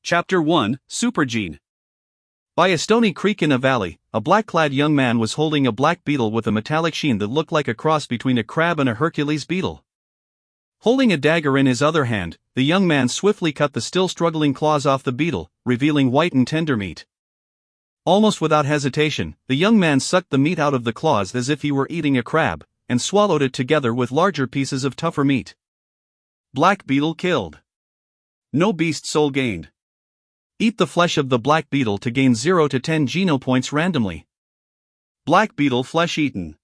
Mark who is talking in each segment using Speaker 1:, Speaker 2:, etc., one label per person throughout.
Speaker 1: Chapter 1, Supergene. By a stony creek in a valley, a black-clad young man was holding a black beetle with a metallic sheen that looked like a cross between a crab and a Hercules beetle. Holding a dagger in his other hand, the young man swiftly cut the still struggling claws off the beetle, revealing white and tender meat. Almost without hesitation, the young man sucked the meat out of the claws as if he were eating a crab, and swallowed it together with larger pieces of tougher meat. Black beetle killed. No beast soul gained. Eat the flesh of the black beetle to gain 0 to 10 geno points randomly. Black beetle flesh eaten.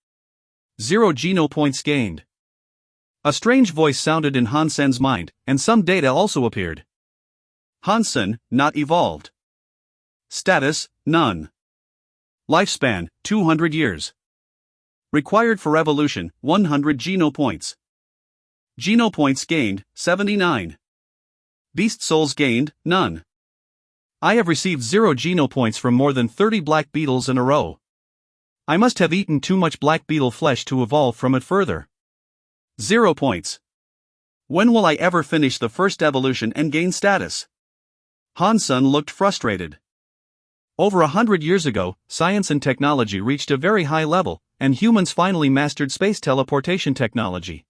Speaker 1: 0 geno points gained. A strange voice sounded in Hansen's mind, and some data also appeared. Hansen, not evolved. Status, none. Lifespan, 200 years. Required for evolution, 100 geno points. Geno points gained, 79. Beast souls gained, none. I have received 0 geno points from more than 30 black beetles in a row. I must have eaten too much black beetle flesh to evolve from it further. 0 points. When will I ever finish the first evolution and gain status? Hansen looked frustrated. Over 100 years ago, science and technology reached a very high level, and humans finally mastered space teleportation technology.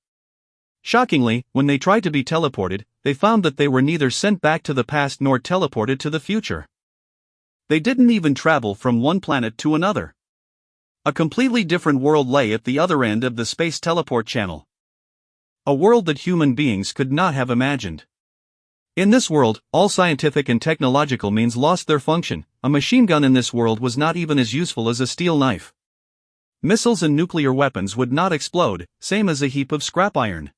Speaker 1: Shockingly, when they tried to be teleported, they found that they were neither sent back to the past nor teleported to the future. They didn't even travel from one planet to another. A completely different world lay at the other end of the space teleport channel. A world that human beings could not have imagined. In this world, all scientific and technological means lost their function. A machine gun in this world was not even as useful as a steel knife. Missiles and nuclear weapons would not explode, same as a heap of scrap iron.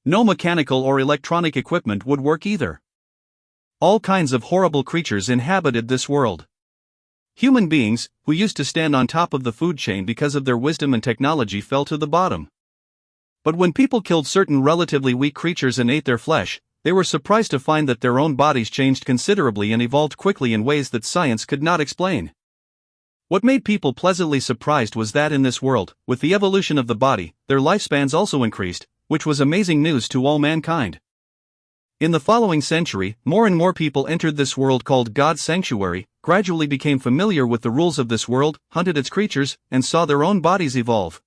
Speaker 1: No mechanical or electronic equipment would work either. All kinds of horrible creatures inhabited this world. Human beings, who used to stand on top of the food chain because of their wisdom and technology, fell to the bottom. But when people killed certain relatively weak creatures and ate their flesh, they were surprised to find that their own bodies changed considerably and evolved quickly in ways that science could not explain. What made people pleasantly surprised was that in this world, with the evolution of the body, their lifespans also increased, which was amazing news to all mankind. In the following century, more and more people entered this world called God's sanctuary, gradually became familiar with the rules of this world, hunted its creatures, and saw their own bodies evolve.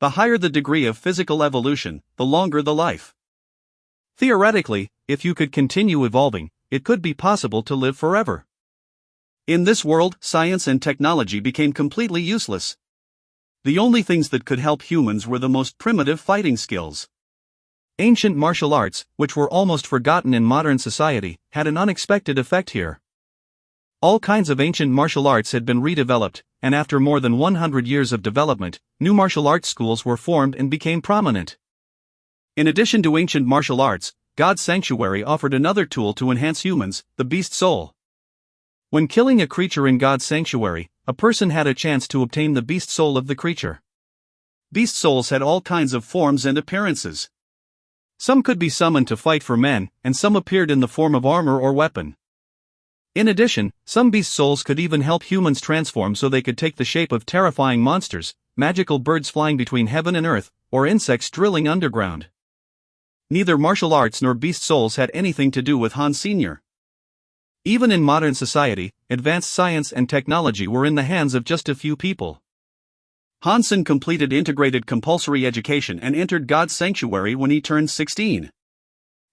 Speaker 1: The higher the degree of physical evolution, the longer the life. Theoretically, if you could continue evolving, it could be possible to live forever. In this world, science and technology became completely useless. The only things that could help humans were the most primitive fighting skills. Ancient martial arts, which were almost forgotten in modern society, had an unexpected effect here. All kinds of ancient martial arts had been redeveloped, and after more than 100 years of development, new martial arts schools were formed and became prominent. In addition to ancient martial arts, God's sanctuary offered another tool to enhance humans, the beast soul. When killing a creature in God's sanctuary, a person had a chance to obtain the beast soul of the creature. Beast souls had all kinds of forms and appearances. Some could be summoned to fight for men, and some appeared in the form of armor or weapon. In addition, some beast souls could even help humans transform so they could take the shape of terrifying monsters, magical birds flying between heaven and earth, or insects drilling underground. Neither martial arts nor beast souls had anything to do with Hans Sr. Even in modern society, advanced science and technology were in the hands of just a few people. Hansen completed integrated compulsory education and entered God's sanctuary when he turned 16.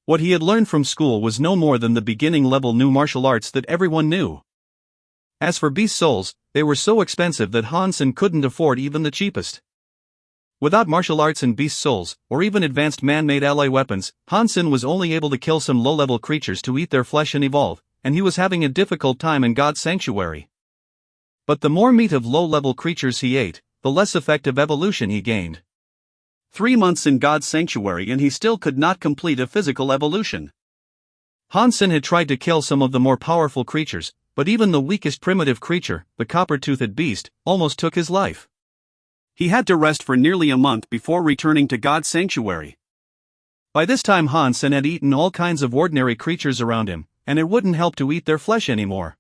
Speaker 1: What he had learned from school was no more than the beginning-level new martial arts that everyone knew. As for beast souls, they were so expensive that Hansen couldn't afford even the cheapest. Without martial arts and beast souls, or even advanced man-made alloy weapons, Hansen was only able to kill some low-level creatures to eat their flesh and evolve, and he was having a difficult time in God's sanctuary. But the more meat of low-level creatures he ate, the less effective evolution he gained. 3 months in God's sanctuary and he still could not complete a physical evolution. Hansen had tried to kill some of the more powerful creatures, but even the weakest primitive creature, the copper-toothed beast, almost took his life. He had to rest for nearly a month before returning to God's sanctuary. By this time Hansen had eaten all kinds of ordinary creatures around him, and it wouldn't help to eat their flesh anymore.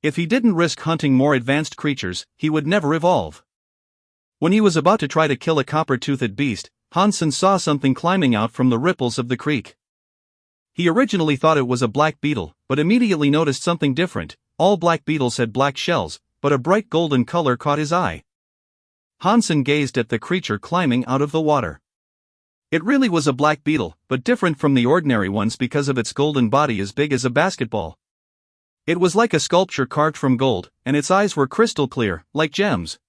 Speaker 1: If he didn't risk hunting more advanced creatures, he would never evolve. When he was about to try to kill a copper-toothed beast, Hansen saw something climbing out from the ripples of the creek. He originally thought it was a black beetle, but immediately noticed something different. All black beetles had black shells, but a bright golden color caught his eye. Hansen gazed at the creature climbing out of the water. It really was a black beetle, but different from the ordinary ones because of its golden body as big as a basketball. It was like a sculpture carved from gold, and its eyes were crystal clear, like gems.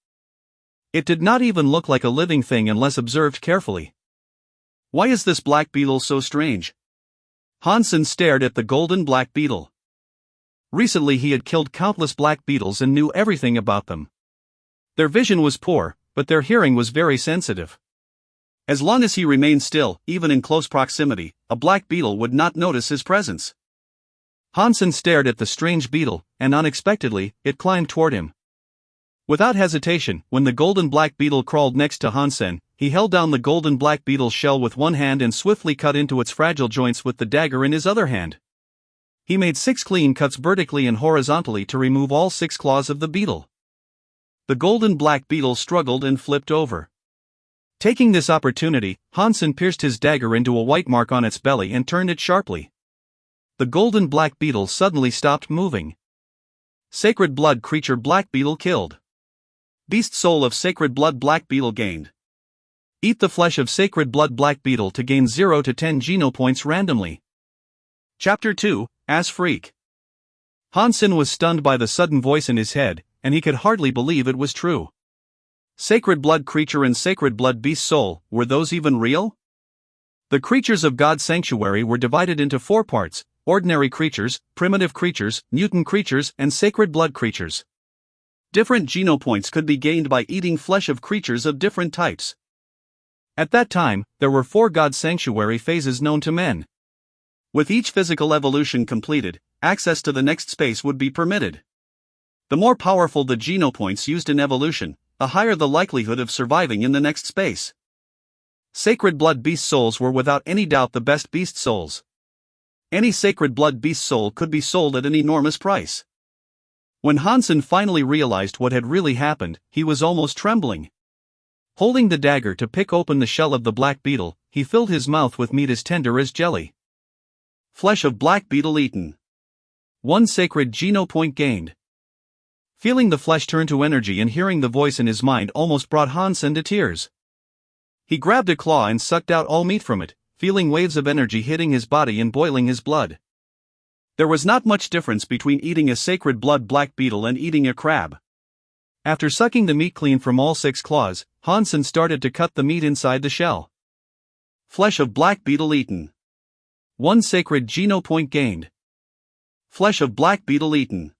Speaker 1: It did not even look like a living thing unless observed carefully. Why is this black beetle so strange? Hansen stared at the golden black beetle. Recently he had killed countless black beetles and knew everything about them. Their vision was poor, but their hearing was very sensitive. As long as he remained still, even in close proximity, a black beetle would not notice his presence. Hansen stared at the strange beetle, and unexpectedly, it climbed toward him. Without hesitation, when the golden black beetle crawled next to Hansen, he held down the golden black beetle's shell with one hand and swiftly cut into its fragile joints with the dagger in his other hand. He made 6 clean cuts vertically and horizontally to remove all 6 claws of the beetle. The golden black beetle struggled and flipped over. Taking this opportunity, Hansen pierced his dagger into a white mark on its belly and turned it sharply. The golden black beetle suddenly stopped moving. Sacred blood creature black beetle killed. Beast soul of sacred blood black beetle gained. Eat the flesh of sacred blood black beetle to gain 0 to 10 geno points randomly. Chapter 2, Ass Freak. Hansen was stunned by the sudden voice in his head, and he could hardly believe it was true. Sacred blood creature and sacred blood beast soul, were those even real? The creatures of God's sanctuary were divided into 4 parts: ordinary creatures, primitive creatures, mutant creatures, and sacred blood creatures. Different geno points could be gained by eating flesh of creatures of different types. At that time, there were 4 God's sanctuary phases known to men. With each physical evolution completed, access to the next space would be permitted. The more powerful the geno points used in evolution, the higher the likelihood of surviving in the next space. Sacred blood beast souls were without any doubt the best beast souls. Any sacred blood beast soul could be sold at an enormous price. When Hansen finally realized what had really happened, he was almost trembling. Holding the dagger to pick open the shell of the black beetle, he filled his mouth with meat as tender as jelly. Flesh of black beetle eaten. 1 sacred geno point gained. Feeling the flesh turn to energy and hearing the voice in his mind almost brought Hansen to tears. He grabbed a claw and sucked out all meat from it, feeling waves of energy hitting his body and boiling his blood. There was not much difference between eating a sacred blood black beetle and eating a crab. After sucking the meat clean from all 6 claws, Hansen started to cut the meat inside the shell. Flesh of black beetle eaten. 1 sacred geno point gained. Flesh of black beetle eaten.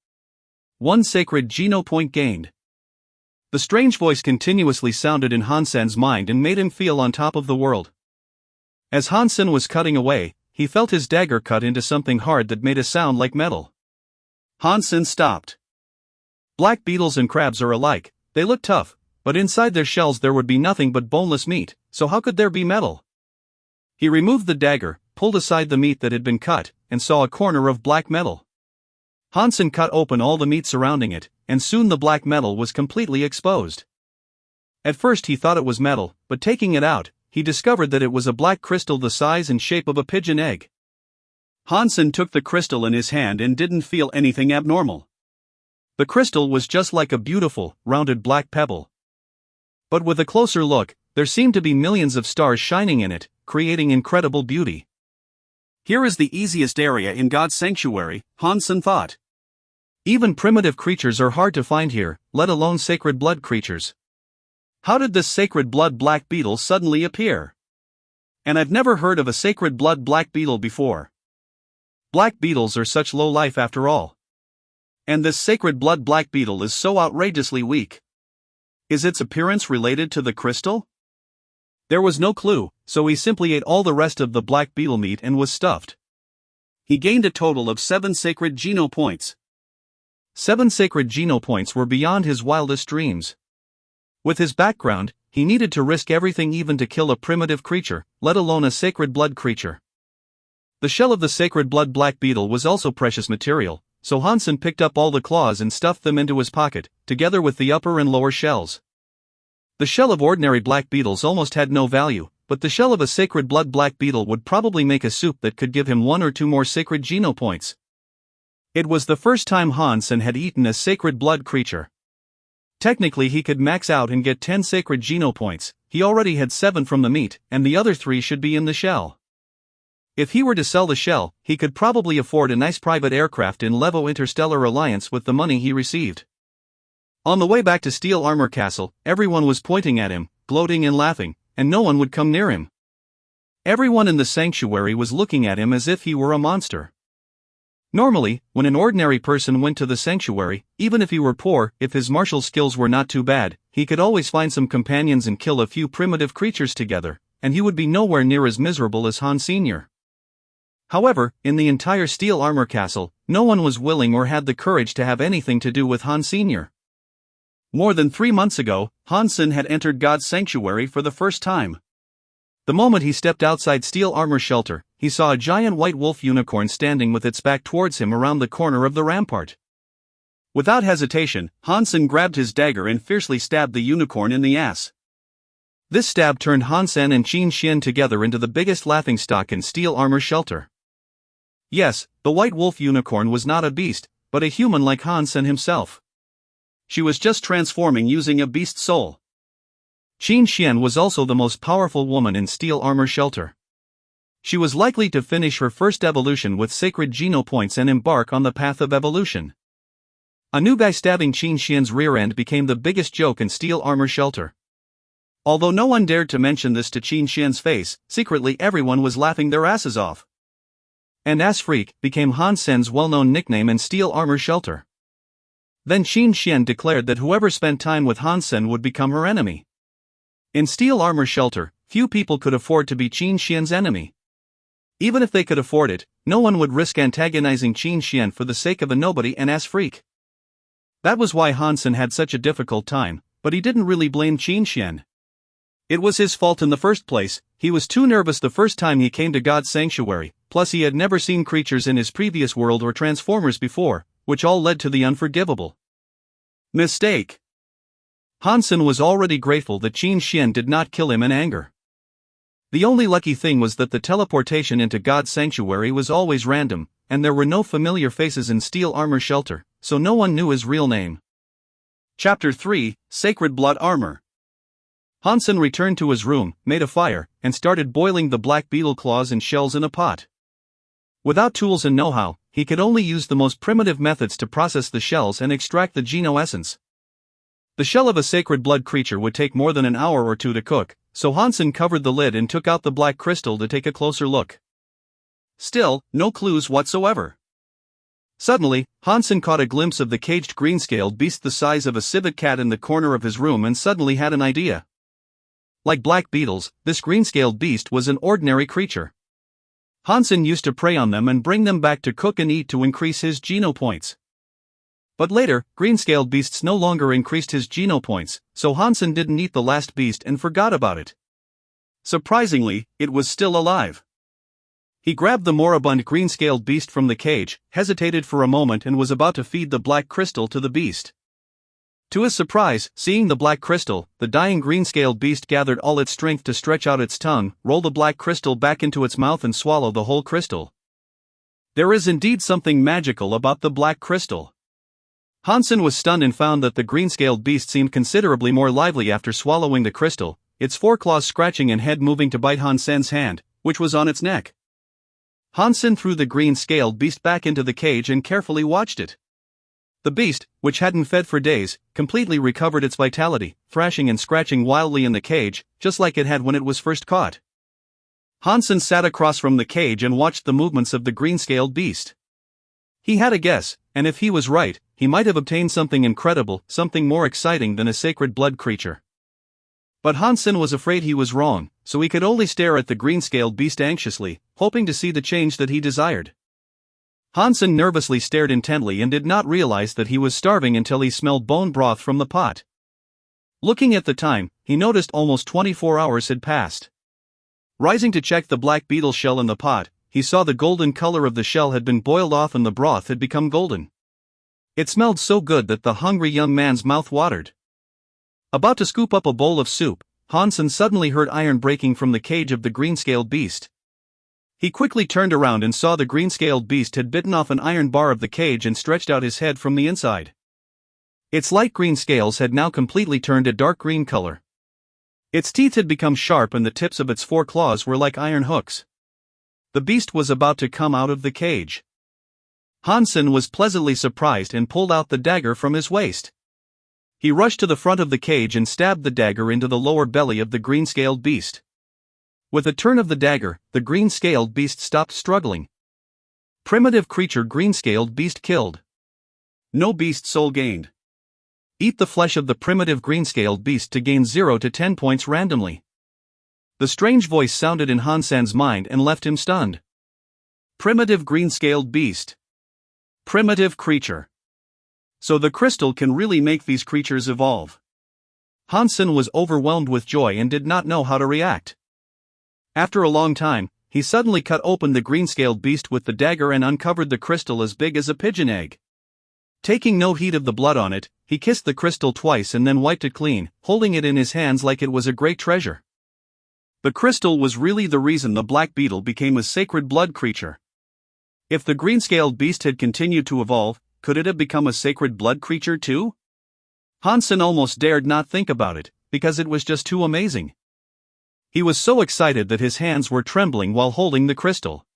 Speaker 1: 1 sacred geno point gained. The strange voice continuously sounded in Hansen's mind and made him feel on top of the world. As Hansen was cutting away, he felt his dagger cut into something hard that made a sound like metal. Hansen stopped. Black beetles and crabs are alike, they look tough, but inside their shells there would be nothing but boneless meat, so how could there be metal? He removed the dagger, pulled aside the meat that had been cut, and saw a corner of black metal. Hansen cut open all the meat surrounding it, and soon the black metal was completely exposed. At first he thought it was metal, but taking it out, he discovered that it was a black crystal the size and shape of a pigeon egg. Hansen took the crystal in his hand and didn't feel anything abnormal. The crystal was just like a beautiful, rounded black pebble. But with a closer look, there seemed to be millions of stars shining in it, creating incredible beauty. Here is the easiest area in God's sanctuary, Hansen thought. Even primitive creatures are hard to find here, let alone sacred blood creatures. How did this sacred blood black beetle suddenly appear? And I've never heard of a sacred blood black beetle before. Black beetles are such low life after all. And this sacred blood black beetle is so outrageously weak. Is its appearance related to the crystal? There was no clue, so he simply ate all the rest of the black beetle meat and was stuffed. He gained a total of 7 sacred geno points. 7 sacred geno points were beyond his wildest dreams. With his background, he needed to risk everything even to kill a primitive creature, let alone a sacred blood creature. The shell of the sacred blood black beetle was also precious material, so Hansen picked up all the claws and stuffed them into his pocket, together with the upper and lower shells. The shell of ordinary black beetles almost had no value, but the shell of a sacred blood black beetle would probably make a soup that could give him 1 or 2 more sacred geno points. It was the first time Hansen had eaten a sacred blood creature. Technically he could max out and get 10 sacred geno points. He already had 7 from the meat, and the other 3 should be in the shell. If he were to sell the shell, he could probably afford a nice private aircraft in Levo Interstellar Alliance with the money he received. On the way back to Steel Armor Castle, everyone was pointing at him, gloating and laughing, and no one would come near him. Everyone in the sanctuary was looking at him as if he were a monster. Normally, when an ordinary person went to the sanctuary, even if he were poor, if his martial skills were not too bad, he could always find some companions and kill a few primitive creatures together, and he would be nowhere near as miserable as Han Sr. However, in the entire Steel Armor Castle, no one was willing or had the courage to have anything to do with Han Sr. More than 3 months ago, Hansen had entered God's sanctuary for the first time. The moment he stepped outside Steel Armor Shelter, he saw a giant white wolf unicorn standing with its back towards him around the corner of the rampart. Without hesitation, Hansen grabbed his dagger and fiercely stabbed the unicorn in the ass. This stab turned Hansen and Qin Xian together into the biggest laughingstock in Steel Armor Shelter. Yes, the white wolf unicorn was not a beast, but a human like Hansen himself. She was just transforming using a beast soul. Qin Xian was also the most powerful woman in Steel Armor Shelter. She was likely to finish her first evolution with sacred geno points and embark on the path of evolution. A new guy stabbing Qin Xian's rear end became the biggest joke in Steel Armor Shelter. Although no one dared to mention this to Qin Xian's face, secretly everyone was laughing their asses off. And Ass Freak became Hansen's well-known nickname in Steel Armor Shelter. Then Qin Xian declared that whoever spent time with Hansen would become her enemy. In Steel Armor Shelter, few people could afford to be Qin Xian's enemy. Even if they could afford it, no one would risk antagonizing Qin Xian for the sake of a nobody and ass freak. That was why Hansen had such a difficult time, but he didn't really blame Qin Xian. It was his fault in the first place. He was too nervous the first time he came to God's sanctuary, plus he had never seen creatures in his previous world or Transformers before, which all led to the unforgivable mistake. Hansen was already grateful that Qin Xian did not kill him in anger. The only lucky thing was that the teleportation into God's sanctuary was always random, and there were no familiar faces in Steel Armor Shelter, so no one knew his real name. Chapter 3, Sacred Blood Armor. Hansen returned to his room, made a fire, and started boiling the black beetle claws and shells in a pot. Without tools and know-how, he could only use the most primitive methods to process the shells and extract the geno essence. The shell of a sacred blood creature would take more than an hour or 2 to cook, so Hansen covered the lid and took out the black crystal to take a closer look. Still, no clues whatsoever. Suddenly, Hansen caught a glimpse of the caged green-scaled beast the size of a civet cat in the corner of his room and suddenly had an idea. Like black beetles, this green-scaled beast was an ordinary creature. Hansen used to prey on them and bring them back to cook and eat to increase his geno points. But later, green-scaled beasts no longer increased his geno points, so Hansen didn't eat the last beast and forgot about it. Surprisingly, it was still alive. He grabbed the moribund green-scaled beast from the cage, hesitated for a moment and was about to feed the black crystal to the beast. To his surprise, seeing the black crystal, the dying green-scaled beast gathered all its strength to stretch out its tongue, roll the black crystal back into its mouth and swallow the whole crystal. There is indeed something magical about the black crystal. Hansen was stunned and found that the green-scaled beast seemed considerably more lively after swallowing the crystal, its foreclaws scratching and head moving to bite Hansen's hand, which was on its neck. Hansen threw the green-scaled beast back into the cage and carefully watched it. The beast, which hadn't fed for days, completely recovered its vitality, thrashing and scratching wildly in the cage, just like it had when it was first caught. Hansen sat across from the cage and watched the movements of the green-scaled beast. He had a guess, and if he was right, he might have obtained something incredible, something more exciting than a sacred blood creature. But Hansen was afraid he was wrong, so he could only stare at the green-scaled beast anxiously, hoping to see the change that he desired. Hansen nervously stared intently and did not realize that he was starving until he smelled bone broth from the pot. Looking at the time, he noticed almost 24 hours had passed. Rising to check the black beetle shell in the pot, he saw the golden color of the shell had been boiled off and the broth had become golden. It smelled so good that the hungry young man's mouth watered. About to scoop up a bowl of soup, Hansen suddenly heard iron breaking from the cage of the green-scaled beast. He quickly turned around and saw the green-scaled beast had bitten off an iron bar of the cage and stretched out his head from the inside. Its light green scales had now completely turned a dark green color. Its teeth had become sharp and the tips of its 4 claws were like iron hooks. The beast was about to come out of the cage. Hansen was pleasantly surprised and pulled out the dagger from his waist. He rushed to the front of the cage and stabbed the dagger into the lower belly of the green-scaled beast. With a turn of the dagger, the green-scaled beast stopped struggling. Primitive creature green-scaled beast killed. No beast soul gained. Eat the flesh of the primitive green-scaled beast to gain 0 to 10 points randomly. The strange voice sounded in Hansen's mind and left him stunned. Primitive green-scaled beast. Primitive creature. So the crystal can really make these creatures evolve. Hansen was overwhelmed with joy and did not know how to react. After a long time, he suddenly cut open the green-scaled beast with the dagger and uncovered the crystal as big as a pigeon egg. Taking no heed of the blood on it, he kissed the crystal twice and then wiped it clean, holding it in his hands like it was a great treasure. The crystal was really the reason the black beetle became a sacred blood creature. If the green-scaled beast had continued to evolve, could it have become a sacred blood creature too? Hansen almost dared not think about it, because it was just too amazing. He was so excited that his hands were trembling while holding the crystal.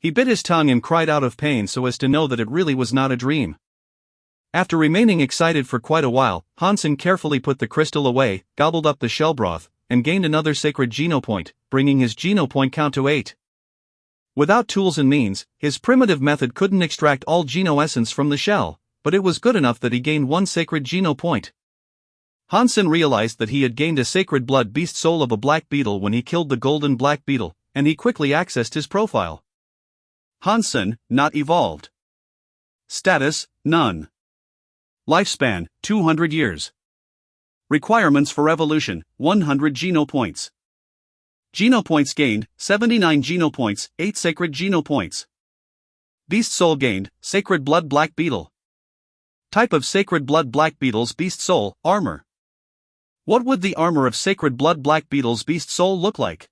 Speaker 1: He bit his tongue and cried out of pain so as to know that it really was not a dream. After remaining excited for quite a while, Hansen carefully put the crystal away, gobbled up the shell broth, and gained another sacred geno point, bringing his geno point count to 8. Without tools and means, his primitive method couldn't extract all geno essence from the shell, but it was good enough that he gained 1 sacred geno point. Hansen realized that he had gained a sacred blood beast soul of a black beetle when he killed the golden black beetle, and he quickly accessed his profile. Hansen, not evolved. Status, none. Lifespan, 200 years. Requirements for evolution, 100 geno points. Geno points gained, 79 geno points, 8 sacred geno points. Beast soul gained, sacred blood black beetle. Type of sacred blood black beetle's beast soul, armor. What would the armor of sacred blood black beetle's beast soul look like?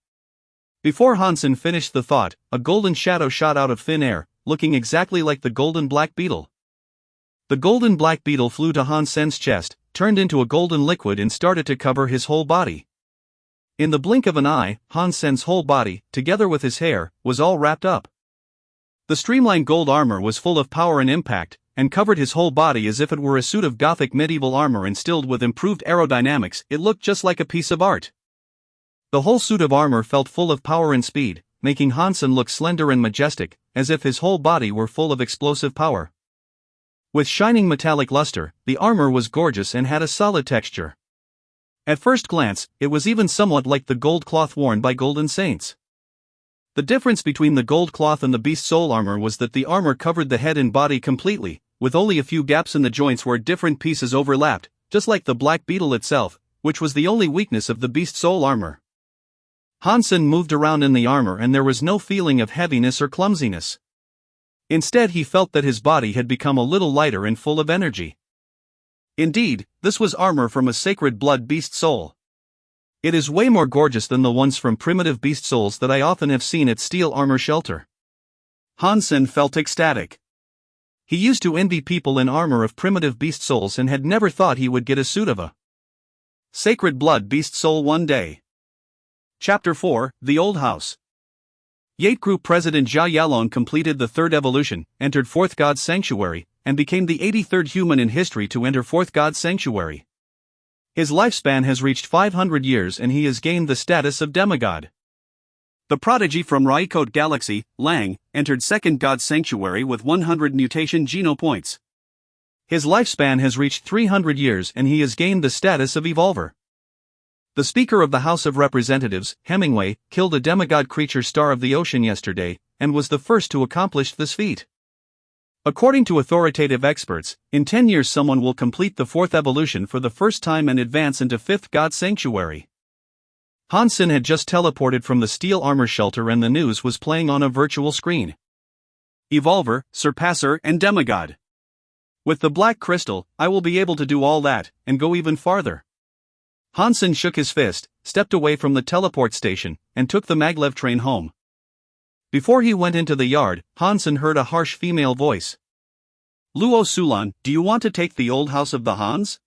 Speaker 1: Before Hansen finished the thought, a golden shadow shot out of thin air, looking exactly like the golden black beetle. The golden black beetle flew to Hansen's chest, turned into a golden liquid and started to cover his whole body. In the blink of an eye, Hansen's whole body, together with his hair, was all wrapped up. The streamlined gold armor was full of power and impact, and covered his whole body as if it were a suit of Gothic medieval armor instilled with improved aerodynamics. It looked just like a piece of art. The whole suit of armor felt full of power and speed, making Hansen look slender and majestic, as if his whole body were full of explosive power. With shining metallic luster, the armor was gorgeous and had a solid texture. At first glance, it was even somewhat like the gold cloth worn by golden saints. The difference between the gold cloth and the beast soul armor was that the armor covered the head and body completely, with only a few gaps in the joints where different pieces overlapped, just like the black beetle itself, which was the only weakness of the beast soul armor. Hansen moved around in the armor and there was no feeling of heaviness or clumsiness. Instead, he felt that his body had become a little lighter and full of energy. Indeed, this was armor from a sacred blood beast soul. It is way more gorgeous than the ones from primitive beast souls that I often have seen at steel armor shelter. Hansen felt ecstatic. He used to envy people in armor of primitive beast souls and had never thought he would get a suit of a sacred blood beast soul one day. Chapter 4, The Old House. Yate Group President Jia Yalong completed the 3rd evolution, entered 4th God's Sanctuary, and became the 83rd human in history to enter 4th God's Sanctuary. His lifespan has reached 500 years and he has gained the status of demigod. The prodigy from Raikot Galaxy, Lang, entered 2nd God's Sanctuary with 100 mutation geno points. His lifespan has reached 300 years and he has gained the status of evolver. The Speaker of the House of Representatives, Hemingway, killed a demigod creature star of the ocean yesterday, and was the first to accomplish this feat. According to authoritative experts, in 10 years someone will complete the 4th evolution for the first time and advance into 5th God's Sanctuary. Hansen had just teleported from the steel armor shelter and the news was playing on a virtual screen. Evolver, Surpasser, and Demigod. With the black crystal, I will be able to do all that, and go even farther. Hansen shook his fist, stepped away from the teleport station, and took the maglev train home. Before he went into the yard, Hansen heard a harsh female voice. Luo Sulan, do you want to take the old house of the Hans?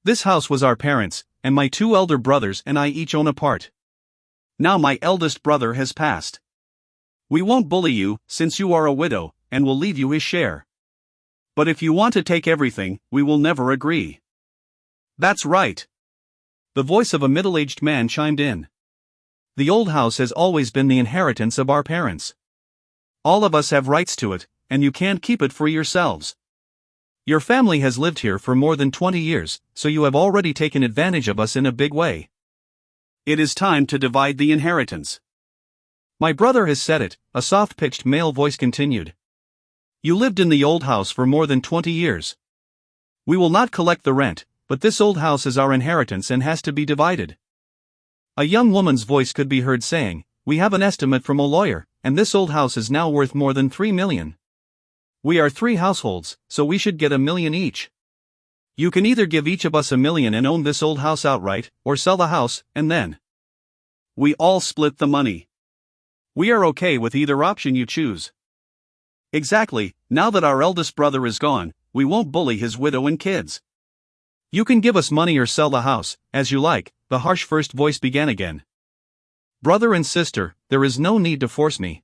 Speaker 1: This house was our parents', and my 2 elder brothers and I each own a part. Now my eldest brother has passed. We won't bully you, since you are a widow, and will leave you his share. But if you want to take everything, we will never agree. That's right. The voice of a middle-aged man chimed in. The old house has always been the inheritance of our parents. All of us have rights to it, and you can't keep it for yourselves. Your family has lived here for more than 20 years, so you have already taken advantage of us in a big way. It is time to divide the inheritance. My brother has said it, a soft-pitched male voice continued. You lived in the old house for more than 20 years. We will not collect the rent, but this old house is our inheritance and has to be divided. A young woman's voice could be heard saying, we have an estimate from a lawyer, and this old house is now worth more than 3 million. We are 3 households, so we should get $1 million each. You can either give each of us $1 million and own this old house outright, or sell the house, and then we all split the money. We are okay with either option you choose. Exactly, now that our eldest brother is gone, we won't bully his widow and kids. You can give us money or sell the house, as you like, the harsh first voice began again. Brother and sister, there is no need to force me.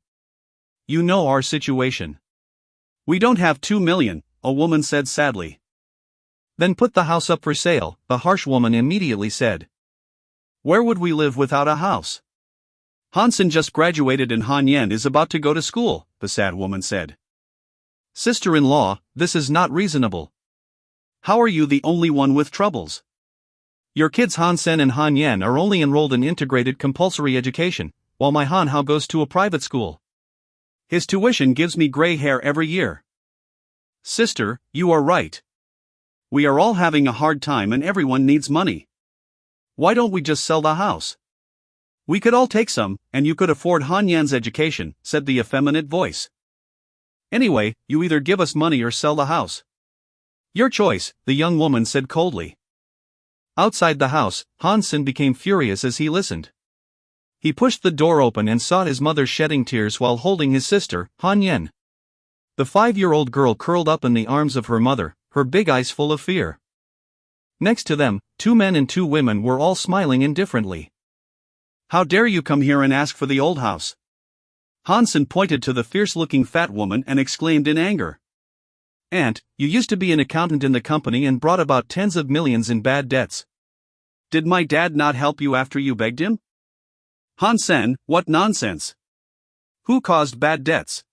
Speaker 1: You know our situation. We don't have 2 million, a woman said sadly. Then put the house up for sale, the harsh woman immediately said. Where would we live without a house? Hansen just graduated and Han Yen is about to go to school, the sad woman said. Sister-in-law, this is not reasonable. How are you the only one with troubles? Your kids Hansen and Han Yen are only enrolled in integrated compulsory education, while my Han Hao goes to a private school. His tuition gives me gray hair every year. Sister, you are right. We are all having a hard time and everyone needs money. Why don't we just sell the house? We could all take some, and you could afford Han Yan's education, said the effeminate voice. Anyway, you either give us money or sell the house. Your choice, the young woman said coldly. Outside the house, Hansen became furious as he listened. He pushed the door open and saw his mother shedding tears while holding his sister, Han Yen. The 5-year-old girl curled up in the arms of her mother, her big eyes full of fear. Next to them, 2 men and 2 women were all smiling indifferently. How dare you come here and ask for the old house? Hansen pointed to the fierce-looking fat woman and exclaimed in anger. Aunt, you used to be an accountant in the company and brought about tens of millions in bad debts. Did my dad not help you after you begged him? Hansen, what nonsense! Who caused bad debts?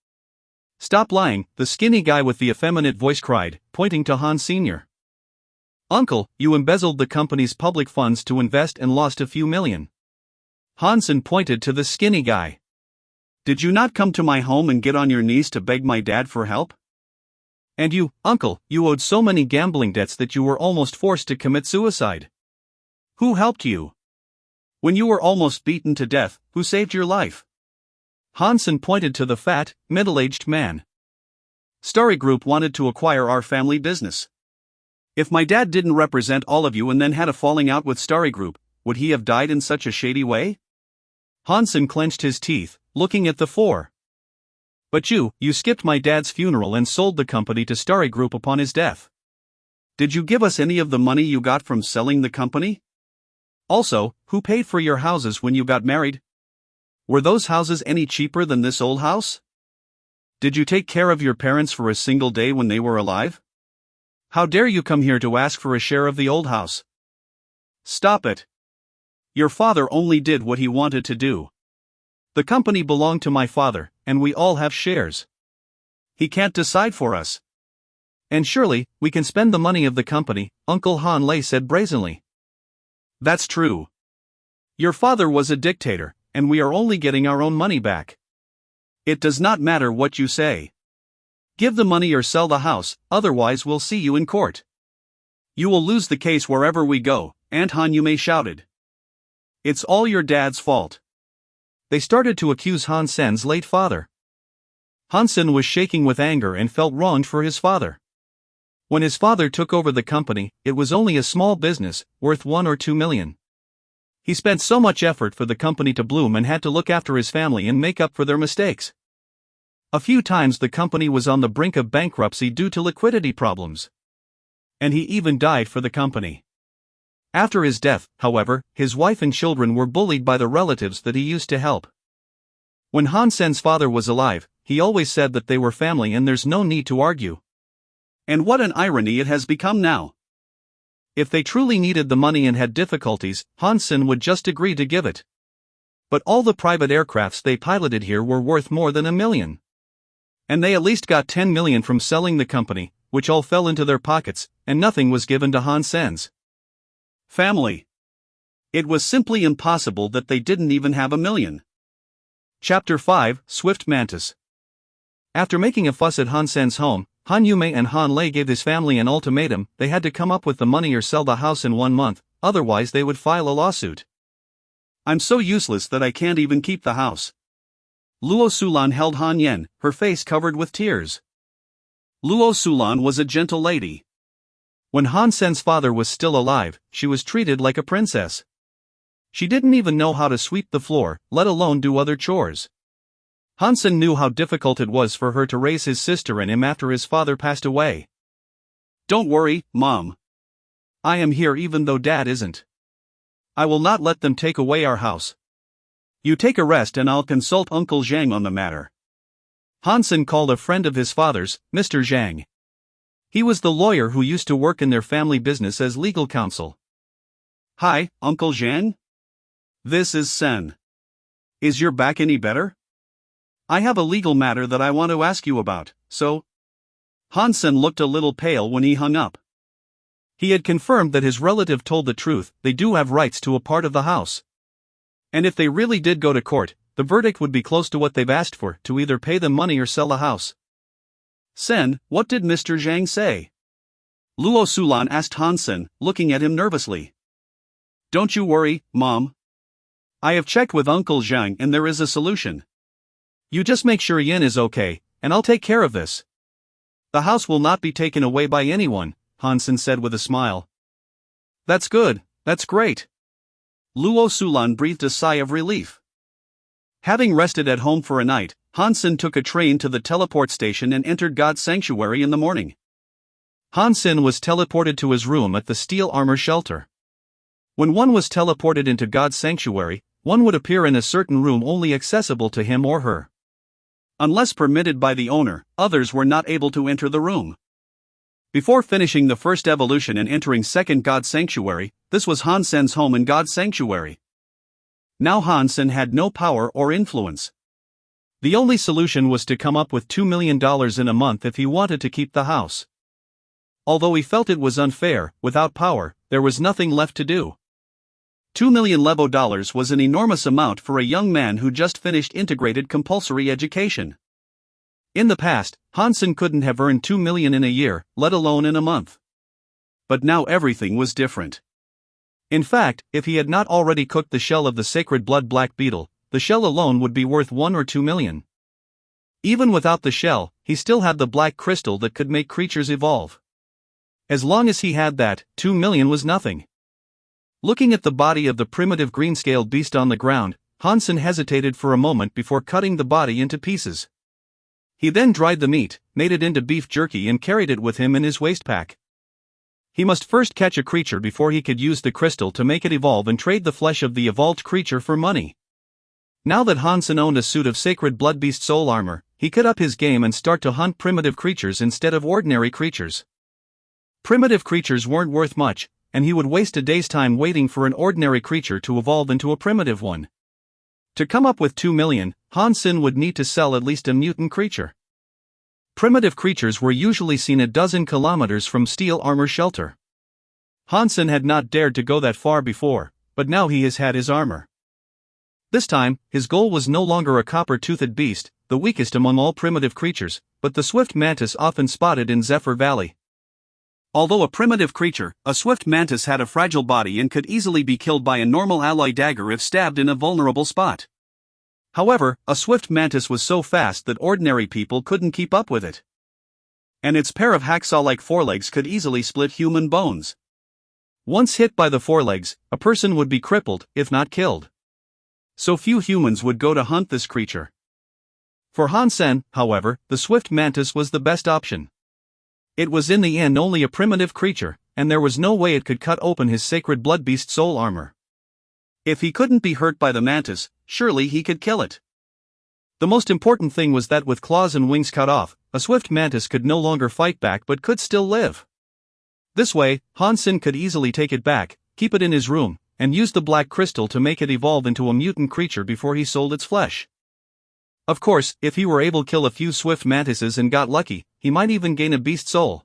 Speaker 1: Stop lying, the skinny guy with the effeminate voice cried, pointing to Han Sr. Uncle, you embezzled the company's public funds to invest and lost a few million. Hansen pointed to the skinny guy. Did you not come to my home and get on your knees to beg my dad for help? And you, uncle, you owed so many gambling debts that you were almost forced to commit suicide. Who helped you? When you were almost beaten to death, who saved your life? Hansen pointed to the fat, middle-aged man. Starry Group wanted to acquire our family business. If my dad didn't represent all of you and then had a falling out with Starry Group, would he have died in such a shady way? Hansen clenched his teeth, looking at the 4. But you skipped my dad's funeral and sold the company to Starry Group upon his death. Did you give us any of the money you got from selling the company? Also, who paid for your houses when you got married? Were those houses any cheaper than this old house? Did you take care of your parents for a single day when they were alive? How dare you come here to ask for a share of the old house? Stop it. Your father only did what he wanted to do. The company belonged to my father, and we all have shares. He can't decide for us. And surely, we can spend the money of the company, Uncle Han Lei said brazenly. That's true. Your father was a dictator, and we are only getting our own money back. It does not matter what you say. Give the money or sell the house, otherwise we'll see you in court. You will lose the case wherever we go, Aunt Han Yume shouted. It's all your dad's fault. They started to accuse Hansen's late father. Hansen was shaking with anger and felt wronged for his father. When his father took over the company, it was only a small business, worth 1 or 2 million. He spent so much effort for the company to bloom and had to look after his family and make up for their mistakes. A few times the company was on the brink of bankruptcy due to liquidity problems. And he even died for the company. After his death, however, his wife and children were bullied by the relatives that he used to help. When Han Sen's father was alive, he always said that they were family and there's no need to argue. And what an irony it has become now. If they truly needed the money and had difficulties, Han Sen would just agree to give it. But all the private aircrafts they piloted here were worth more than $1 million. And they at least got 10 million from selling the company, which all fell into their pockets, and nothing was given to Han Sen's family. It was simply impossible that they didn't even have $1 million. Chapter 5, Swift Mantis. After making a fuss at Han Sen's home, Han Yume and Han Lei gave his family an ultimatum: they had to come up with the money or sell the house in 1 month, otherwise they would file a lawsuit. I'm so useless that I can't even keep the house. Luo Sulan held Han Yen, her face covered with tears. Luo Sulan was a gentle lady. When Han Sen's father was still alive, she was treated like a princess. She didn't even know how to sweep the floor, let alone do other chores. Han Sen knew how difficult it was for her to raise his sister and him after his father passed away. Don't worry, Mom. I am here even though Dad isn't. I will not let them take away our house. You take a rest and I'll consult Uncle Zhang on the matter. Han Sen called a friend of his father's, Mr. Zhang. He was the lawyer who used to work in their family business as legal counsel. Hi, Uncle Zhang? This is Sen. Is your back any better? I have a legal matter that I want to ask you about, so... Han Sen looked a little pale when he hung up. He had confirmed that his relative told the truth: they do have rights to a part of the house. And if they really did go to court, the verdict would be close to what they've asked for, to either pay them money or sell the house. Sen, what did Mr. Zhang say? Luo Sulan asked Han Sen, looking at him nervously. Don't you worry, Mom. I have checked with Uncle Zhang and there is a solution. You just make sure Yin is okay, and I'll take care of this. The house will not be taken away by anyone, Han Sen said with a smile. That's good, that's great. Luo Sulan breathed a sigh of relief. Having rested at home for a night, Han Sen took a train to the teleport station and entered God's sanctuary in the morning. Han Sen was teleported to his room at the steel armor shelter. When one was teleported into God's sanctuary, one would appear in a certain room only accessible to him or her. Unless permitted by the owner, others were not able to enter the room. Before finishing the first evolution and entering second God's sanctuary, this was Han Sen's home in God's sanctuary. Now Han Sen had no power or influence. The only solution was to come up with $2 million in a month if he wanted to keep the house. Although he felt it was unfair, without power, there was nothing left to do. $2 million Levo was an enormous amount for a young man who just finished integrated compulsory education. In the past, Han Sen couldn't have earned $2 million in a year, let alone in a month. But now everything was different. In fact, if he had not already cooked the shell of the sacred blood black beetle, the shell alone would be worth 1 or 2 million. Even without the shell, he still had the black crystal that could make creatures evolve. As long as he had that, 2 million was nothing. Looking at the body of the primitive green-scaled beast on the ground, Han Sen hesitated for a moment before cutting the body into pieces. He then dried the meat, made it into beef jerky and carried it with him in his waistpack. He must first catch a creature before he could use the crystal to make it evolve and trade the flesh of the evolved creature for money. Now that Han Sen owned a suit of sacred blood beast soul armor, he could up his game and start to hunt primitive creatures instead of ordinary creatures. Primitive creatures weren't worth much, and he would waste a day's time waiting for an ordinary creature to evolve into a primitive one. To come up with 2 million, Han Sen would need to sell at least a mutant creature. Primitive creatures were usually seen a dozen kilometers from steel armor shelter. Han Sen had not dared to go that far before, but now he has had his armor. This time, his goal was no longer a copper-toothed beast, the weakest among all primitive creatures, but the swift mantis often spotted in Zephyr Valley. Although a primitive creature, a swift mantis had a fragile body and could easily be killed by a normal alloy dagger if stabbed in a vulnerable spot. However, a swift mantis was so fast that ordinary people couldn't keep up with it. and its pair of hacksaw-like forelegs could easily split human bones. Once hit by the forelegs, a person would be crippled, if not killed. So few humans would go to hunt this creature. For Hansen, however, the swift mantis was the best option. It was in the end only a primitive creature, and there was no way it could cut open his sacred blood beast soul armor. If he couldn't be hurt by the mantis, surely he could kill it. The most important thing was that with claws and wings cut off, a swift mantis could no longer fight back but could still live. This way, Hansen could easily take it back, keep it in his room, and use the black crystal to make it evolve into a mutant creature before he sold its flesh. Of course, if he were able to kill a few swift mantises and got lucky, he might even gain a beast soul.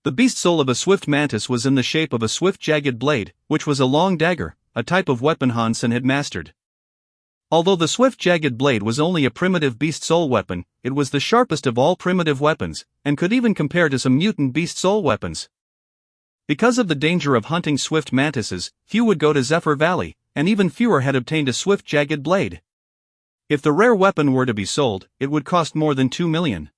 Speaker 1: The beast soul of a swift mantis was in the shape of a swift jagged blade, which was a long dagger, a type of weapon Hansen had mastered. Although the swift jagged blade was only a primitive beast soul weapon, it was the sharpest of all primitive weapons, and could even compare to some mutant beast soul weapons. Because of the danger of hunting swift mantises, few would go to Zephyr Valley, and even fewer had obtained a swift jagged blade. If the rare weapon were to be sold, it would cost more than 2 million.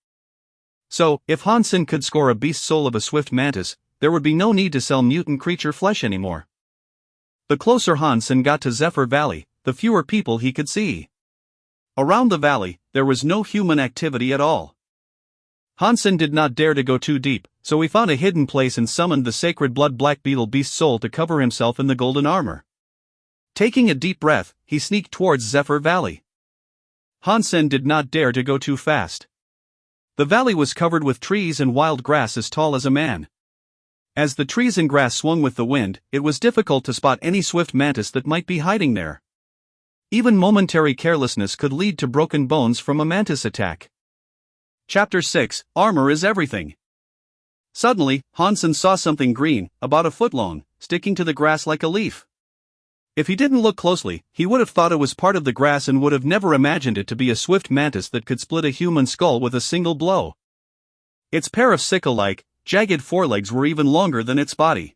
Speaker 1: So, if Hansen could score a beast soul of a swift mantis, there would be no need to sell mutant creature flesh anymore. The closer Hansen got to Zephyr Valley, the fewer people he could see. Around the valley, there was no human activity at all. Hansen did not dare to go too deep, so he found a hidden place and summoned the sacred blood black beetle beast soul to cover himself in the golden armor. Taking a deep breath, he sneaked towards Zephyr Valley. Hansen did not dare to go too fast. The valley was covered with trees and wild grass as tall as a man. As the trees and grass swung with the wind, it was difficult to spot any swift mantis that might be hiding there. Even momentary carelessness could lead to broken bones from a mantis attack. Chapter 6: Armor is Everything. Suddenly, Hansen saw something green, about a foot long, sticking to the grass like a leaf. If he didn't look closely, he would have thought it was part of the grass and would have never imagined it to be a swift mantis that could split a human skull with a single blow. Its pair of sickle-like, jagged forelegs were even longer than its body.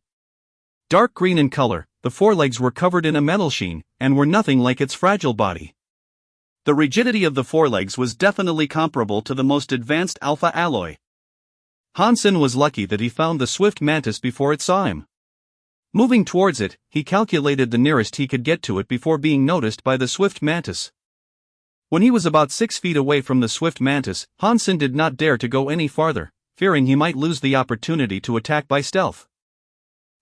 Speaker 1: Dark green in color, the forelegs were covered in a metal sheen, and were nothing like its fragile body. The rigidity of the forelegs was definitely comparable to the most advanced alpha alloy. Hansen was lucky that he found the swift mantis before it saw him. Moving towards it, he calculated the nearest he could get to it before being noticed by the swift mantis. When he was about 6 feet away from the swift mantis, Hansen did not dare to go any farther, fearing he might lose the opportunity to attack by stealth.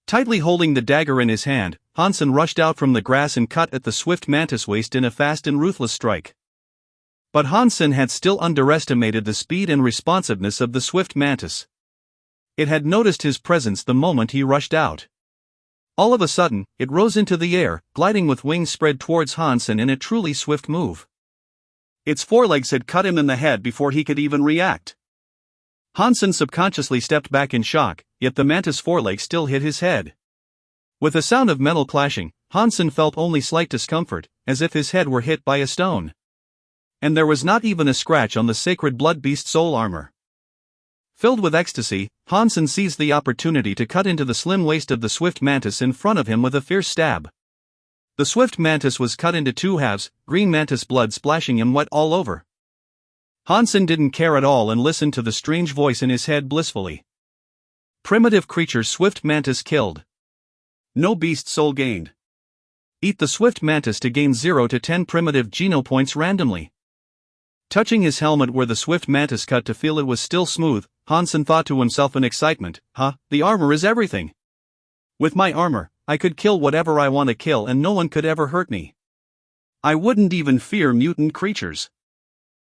Speaker 1: Tightly holding the dagger in his hand, Hansen rushed out from the grass and cut at the swift mantis waist in a fast and ruthless strike. But Hansen had still underestimated the speed and responsiveness of the swift mantis. It had noticed his presence the moment he rushed out. All of a sudden, it rose into the air, gliding with wings spread towards Hansen in a truly swift move. Its forelegs had cut him in the head before he could even react. Hansen subconsciously stepped back in shock, yet the mantis foreleg still hit his head. With a sound of metal clashing, Hansen felt only slight discomfort, as if his head were hit by a stone. And there was not even a scratch on the sacred blood beast soul armor. Filled with ecstasy, Hansen seized the opportunity to cut into the slim waist of the swift mantis in front of him with a fierce stab. The swift mantis was cut into 2 halves, green mantis blood splashing him wet all over. Hansen didn't care at all and listened to the strange voice in his head blissfully. Primitive creature swift mantis killed. No beast soul gained. Eat the swift mantis to gain 0 to 10 primitive geno points randomly. Touching his helmet where the swift mantis cut to feel it was still smooth, Hansen thought to himself in excitement, the armor is everything. With my armor, I could kill whatever I want to kill and no one could ever hurt me. I wouldn't even fear mutant creatures.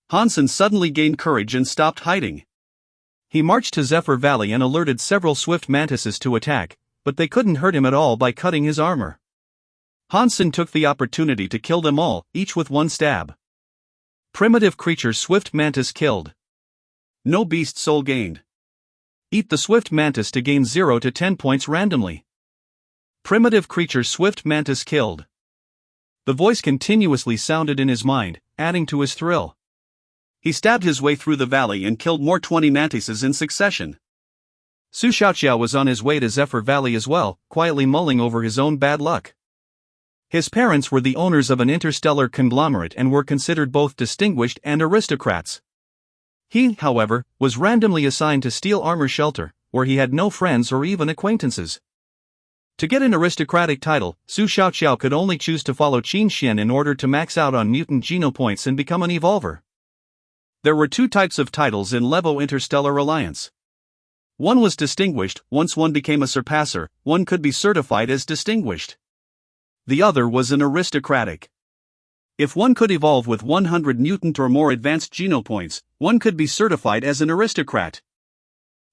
Speaker 1: Hansen suddenly gained courage and stopped hiding. He marched to Zephyr Valley and alerted several swift mantises to attack, but they couldn't hurt him at all by cutting his armor. Hansen took the opportunity to kill them all, each with 1 stab. Primitive creature swift mantis killed. No beast soul gained. Eat the swift mantis to gain 0 to 10 points randomly. Primitive creature swift mantis killed. The voice continuously sounded in his mind, adding to his thrill. He stabbed his way through the valley and killed more 20 mantises in succession. Su Xiaoqiao was on his way to Zephyr Valley as well, quietly mulling over his own bad luck. His parents were the owners of an interstellar conglomerate and were considered both distinguished and aristocrats. He, however, was randomly assigned to Steel Armor Shelter, where he had no friends or even acquaintances. To get an aristocratic title, Su Xiaoqiao could only choose to follow Qin Xian in order to max out on mutant geno points and become an evolver. There were two types of titles in Levo Interstellar Alliance. One was distinguished. Once one became a surpasser, one could be certified as distinguished. The other was an aristocratic. If one could evolve with 100 mutant or more advanced geno points, one could be certified as an aristocrat.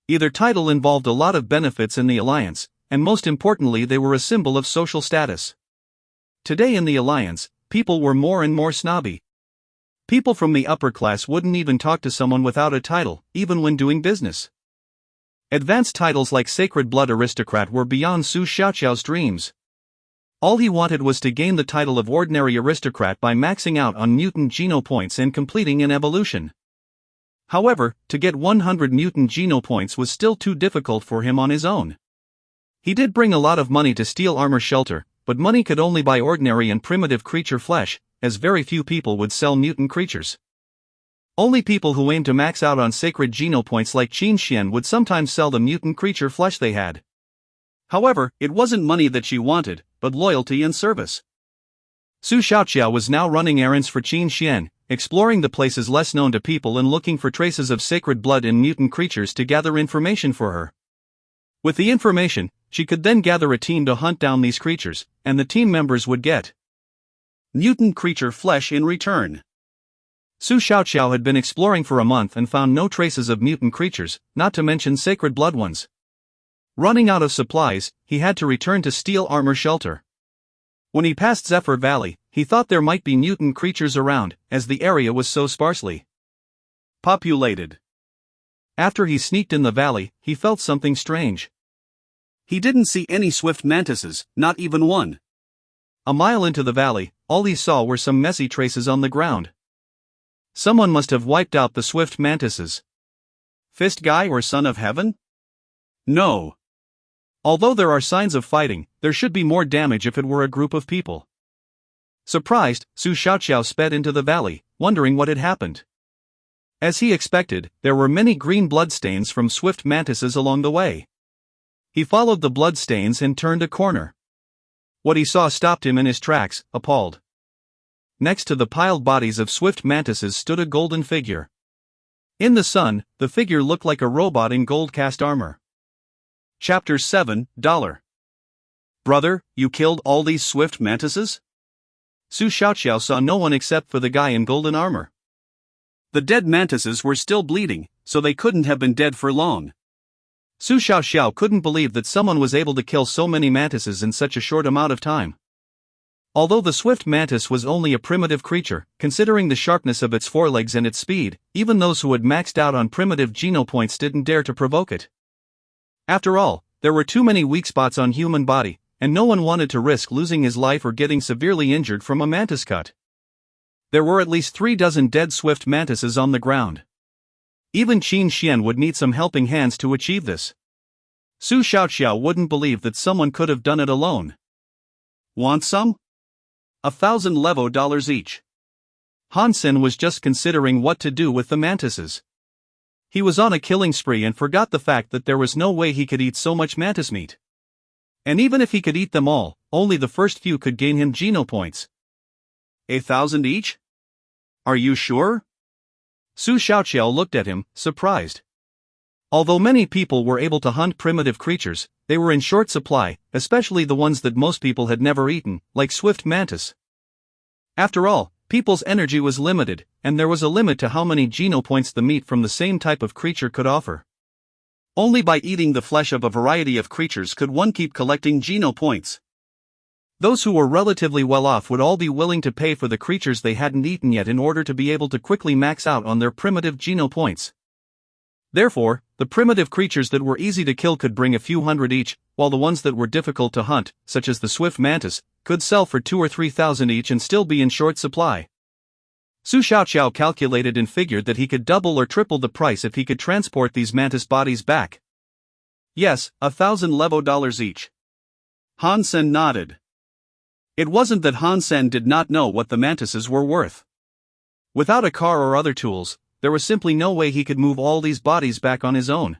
Speaker 1: Either title involved a lot of benefits in the alliance, and most importantly they were a symbol of social status. Today in the alliance, people were more and more snobby. People from the upper class wouldn't even talk to someone without a title, even when doing business. Advanced titles like Sacred Blood Aristocrat were beyond Su Xiaoqiao's dreams. All he wanted was to gain the title of Ordinary Aristocrat by maxing out on mutant geno points and completing an evolution. However, to get 100 mutant geno points was still too difficult for him on his own. He did bring a lot of money to Steel Armor Shelter, but money could only buy ordinary and primitive creature flesh, as very few people would sell mutant creatures. Only people who aimed to max out on sacred geno points like Qin Xian would sometimes sell the mutant creature flesh they had. However, it wasn't money that she wanted, but loyalty and service. Su Xiaoqiao was now running errands for Qin Xian, exploring the places less known to people and looking for traces of sacred blood in mutant creatures to gather information for her. With the information, she could then gather a team to hunt down these creatures, and the team members would get mutant creature flesh in return. Su Xiaoqiao had been exploring for a month and found no traces of mutant creatures, not to mention sacred blood ones. Running out of supplies, he had to return to Steel Armor Shelter. When he passed Zephyr Valley, he thought there might be mutant creatures around, as the area was so sparsely populated. After he sneaked in the valley, he felt something strange. He didn't see any swift mantises, not even one. A mile into the valley, all he saw were some messy traces on the ground. Someone must have wiped out the swift mantises. Fist Guy or Son of Heaven? No. Although there are signs of fighting, there should be more damage if it were a group of people. Surprised, Su Xiaoqiao sped into the valley, wondering what had happened. As he expected, there were many green bloodstains from swift mantises along the way. He followed the bloodstains and turned a corner. What he saw stopped him in his tracks, appalled. Next to the piled bodies of swift mantises stood a golden figure. In the sun, the figure looked like a robot in gold cast armor. Chapter 7, $. Brother, you killed all these swift mantises? Su Xiaoqiao saw no one except for the guy in golden armor. The dead mantises were still bleeding, so they couldn't have been dead for long. Su Xiaoqiao couldn't believe that someone was able to kill so many mantises in such a short amount of time. Although the swift mantis was only a primitive creature, considering the sharpness of its forelegs and its speed, even those who had maxed out on primitive geno points didn't dare to provoke it. After all, there were too many weak spots on human body, and no one wanted to risk losing his life or getting severely injured from a mantis cut. There were at least 36 dead swift mantises on the ground. Even Qin Xian would need some helping hands to achieve this. Su Xiaoqiao wouldn't believe that someone could have done it alone. Want some? $1,000 Levo each. Hansen was just considering what to do with the mantises. He was on a killing spree and forgot the fact that there was no way he could eat so much mantis meat. And even if he could eat them all, only the first few could gain him geno points. 1,000 each? Are you sure? Su Xiaoqiao looked at him, surprised. Although many people were able to hunt primitive creatures, they were in short supply, especially the ones that most people had never eaten, like swift mantis. After all, people's energy was limited, and there was a limit to how many geno points the meat from the same type of creature could offer. Only by eating the flesh of a variety of creatures could one keep collecting geno points. Those who were relatively well off would all be willing to pay for the creatures they hadn't eaten yet in order to be able to quickly max out on their primitive geno points. Therefore, the primitive creatures that were easy to kill could bring a few hundred each, while the ones that were difficult to hunt, such as the swift mantis, could sell for 2,000 or 3,000 each and still be in short supply. Su Xiaoqiao calculated and figured that he could double or triple the price if he could transport these mantis bodies back. Yes, $1,000 Levo each. Hansen nodded. It wasn't that Hansen did not know what the mantises were worth. Without a car or other tools, there was simply no way he could move all these bodies back on his own.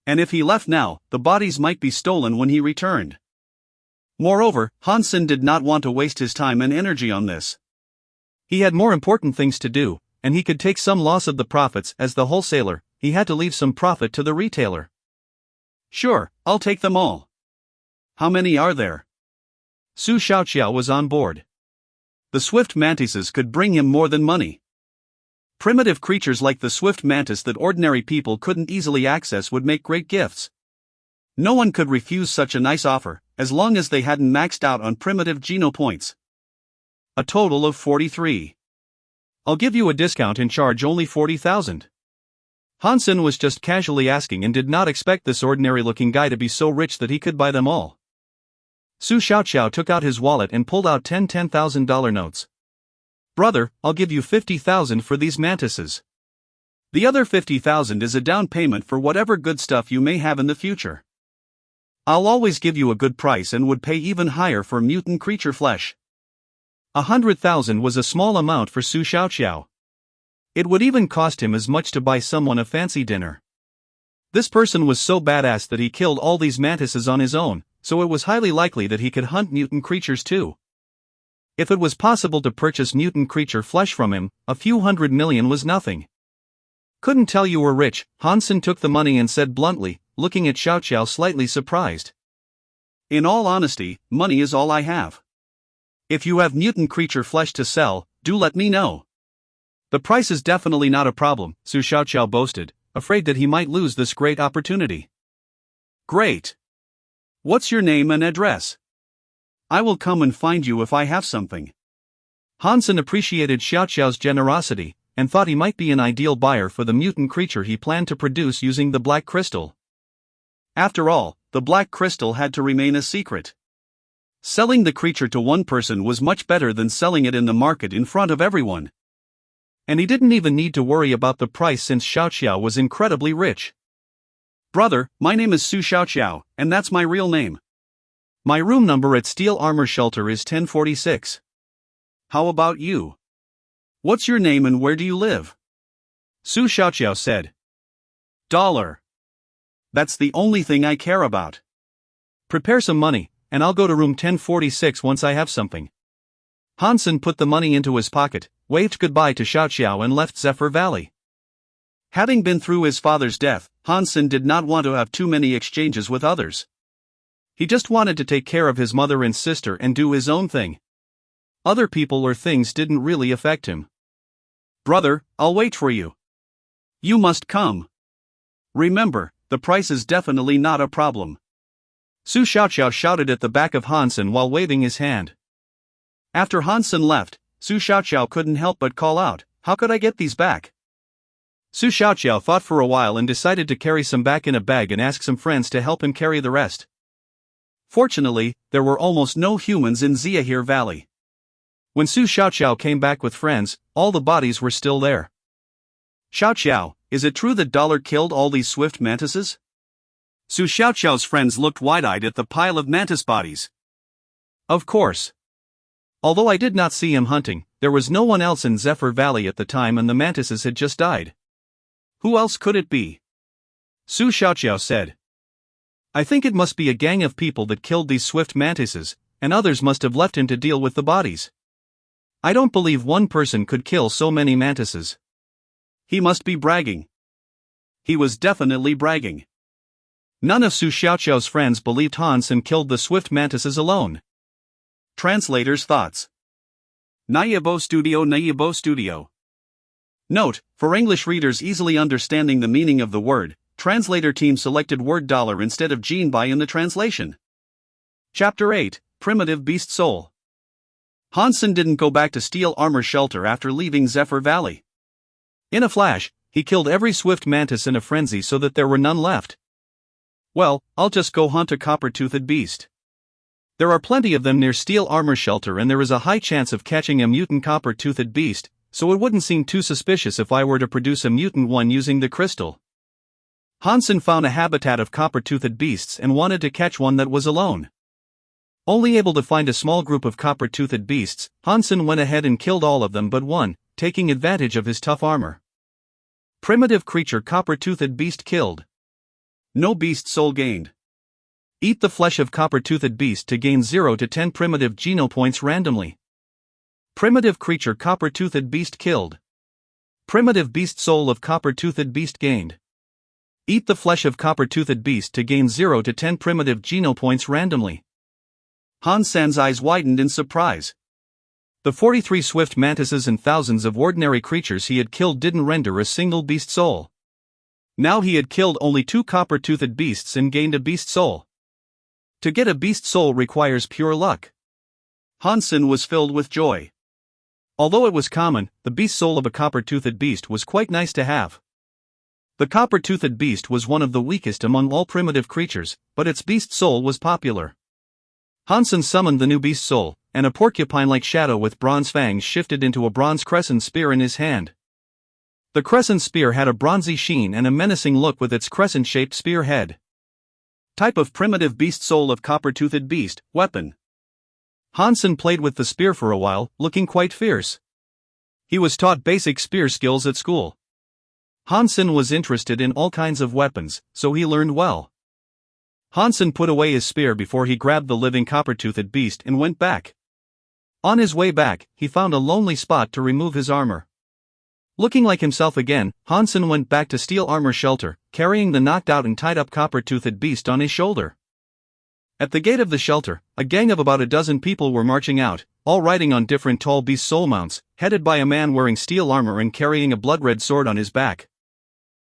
Speaker 1: And if he left now, the bodies might be stolen when he returned. Moreover, Hansen did not want to waste his time and energy on this. He had more important things to do, and he could take some loss of the profits. As the wholesaler, he had to leave some profit to the retailer. Sure, I'll take them all. How many are there? Su Xiaoqiao was on board. The swift mantises could bring him more than money. Primitive creatures like the swift mantis that ordinary people couldn't easily access would make great gifts. No one could refuse such a nice offer, as long as they hadn't maxed out on primitive geno points. A total of 43. I'll give you a discount and charge only 40,000. Hansen was just casually asking and did not expect this ordinary-looking guy to be so rich that he could buy them all. Su Xiaoqiao took out his wallet and pulled out 10 $10,000 notes. Brother, I'll give you 50,000 for these mantises. The other 50,000 is a down payment for whatever good stuff you may have in the future. I'll always give you a good price and would pay even higher for mutant creature flesh. 100,000 was a small amount for Su Xiaoqiao. It would even cost him as much to buy someone a fancy dinner. This person was so badass that he killed all these mantises on his own, so it was highly likely that he could hunt mutant creatures too. If it was possible to purchase mutant creature flesh from him, a few 100 million was nothing. Couldn't tell you were rich, Hansen took the money and said bluntly, looking at Xiaoqiao slightly surprised. In all honesty, money is all I have. If you have mutant creature flesh to sell, do let me know. The price is definitely not a problem, Su Xiaoqiao boasted, afraid that he might lose this great opportunity. Great. What's your name and address? I will come and find you if I have something. Hansen appreciated Xiaoqiao's generosity, and thought he might be an ideal buyer for the mutant creature he planned to produce using the black crystal. After all, the black crystal had to remain a secret. Selling the creature to one person was much better than selling it in the market in front of everyone. And he didn't even need to worry about the price since Xiaoqiao was incredibly rich. Brother, my name is Su Xiaoqiao, and that's my real name. My room number at Steel Armor Shelter is 1046. How about you? What's your name and where do you live? Su Xiaoqiao said. $. That's the only thing I care about. Prepare some money, and I'll go to room 1046 once I have something. Hansen put the money into his pocket, waved goodbye to Xiaoqiao and left Zephyr Valley. Having been through his father's death, Hansen did not want to have too many exchanges with others. He just wanted to take care of his mother and sister and do his own thing. Other people or things didn't really affect him. Brother, I'll wait for you. You must come. Remember, the price is definitely not a problem. Su Xiaoqiao shouted at the back of Hansen while waving his hand. After Hansen left, Su Xiaoqiao couldn't help but call out, "How could I get these back?" Su Xiaoqiao thought for a while and decided to carry some back in a bag and ask some friends to help him carry the rest. Fortunately, there were almost no humans in Ziyahir Valley. When Su Xiaoqiao came back with friends, all the bodies were still there. Xiaoqiao, is it true that Dollar killed all these swift mantises? Su Xiaoqiao's friends looked wide-eyed at the pile of mantis bodies. Of course. Although I did not see him hunting, there was no one else in Zephyr Valley at the time and the mantises had just died. Who else could it be? Su Xiaoqiao said. I think it must be a gang of people that killed these swift mantises, and others must have left him to deal with the bodies. I don't believe one person could kill so many mantises. He must be bragging. He was definitely bragging. None of Su Xiaoqiao's friends believed Hansen killed the swift mantises alone. Translator's thoughts. Nayabo Studio. Note, for English readers easily understanding the meaning of the word, translator team selected word dollar instead of gene by in the translation. Chapter 8, Primitive Beast Soul. Hansen didn't go back to Steel Armor Shelter after leaving Zephyr Valley. In a flash, he killed every swift mantis in a frenzy so that there were none left. Well, I'll just go hunt a copper-toothed beast. There are plenty of them near Steel Armor Shelter and there is a high chance of catching a mutant copper-toothed beast, so it wouldn't seem too suspicious if I were to produce a mutant one using the crystal. Hansen found a habitat of copper-toothed beasts and wanted to catch one that was alone. Only able to find a small group of copper-toothed beasts, Hansen went ahead and killed all of them but one, taking advantage of his tough armor. Primitive creature copper-toothed beast killed. No beast soul gained. Eat the flesh of copper-toothed beast to gain 0 to 10 primitive geno points randomly. Primitive creature copper-toothed beast killed. Primitive beast soul of copper-toothed beast gained. Eat the flesh of copper-toothed beast to gain 0 to 10 primitive geno points randomly. Han Sen's eyes widened in surprise. The 43 swift mantises and thousands of ordinary creatures he had killed didn't render a single beast soul. Now he had killed only 2 copper-toothed beasts and gained a beast soul. To get a beast soul requires pure luck. Han Sen was filled with joy. Although it was common, the beast soul of a copper-toothed beast was quite nice to have. The copper-toothed beast was one of the weakest among all primitive creatures, but its beast soul was popular. Han Sen summoned the new beast soul, and a porcupine-like shadow with bronze fangs shifted into a bronze crescent spear in his hand. The crescent spear had a bronzy sheen and a menacing look with its crescent-shaped spear head. Type of primitive beast soul of copper-toothed beast, weapon. Han Sen played with the spear for a while, looking quite fierce. He was taught basic spear skills at school. Han Sen was interested in all kinds of weapons, so he learned well. Han Sen put away his spear before he grabbed the living copper-toothed beast and went back. On his way back, he found a lonely spot to remove his armor. Looking like himself again, Han Sen went back to Steel Armor Shelter, carrying the knocked-out and tied-up copper-toothed beast on his shoulder. At the gate of the shelter, a gang of about a dozen people were marching out, all riding on different tall beast soul mounts, headed by a man wearing steel armor and carrying a blood-red sword on his back.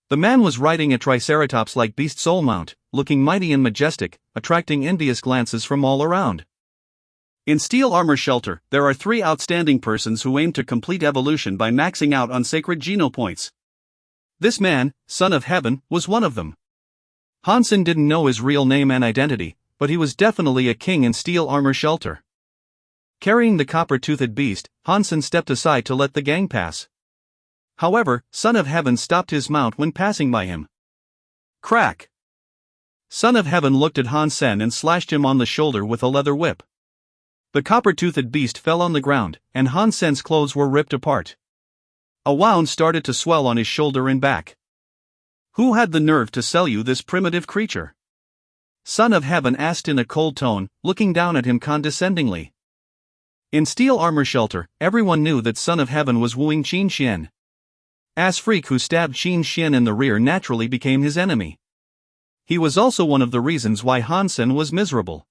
Speaker 1: The man was riding a triceratops-like beast soul mount, looking mighty and majestic, attracting envious glances from all around. In Steel Armor Shelter, there are 3 outstanding persons who aim to complete evolution by maxing out on sacred geno points. This man, Son of Heaven, was one of them. Han Sen didn't know his real name and identity, but he was definitely a king in Steel Armor Shelter. Carrying the copper-toothed beast, Han Sen stepped aside to let the gang pass. However, Son of Heaven stopped his mount when passing by him. Crack! Son of Heaven looked at Han Sen and slashed him on the shoulder with a leather whip. The copper-toothed beast fell on the ground, and Han Sen's clothes were ripped apart. A wound started to swell on his shoulder and back. Who had the nerve to sell you this primitive creature? Son of Heaven asked in a cold tone, looking down at him condescendingly. In Steel Armor Shelter, everyone knew that Son of Heaven was wooing Qin Xian. As Freak who stabbed Qin Xian in the rear naturally became his enemy. He was also one of the reasons why Han Sen was miserable.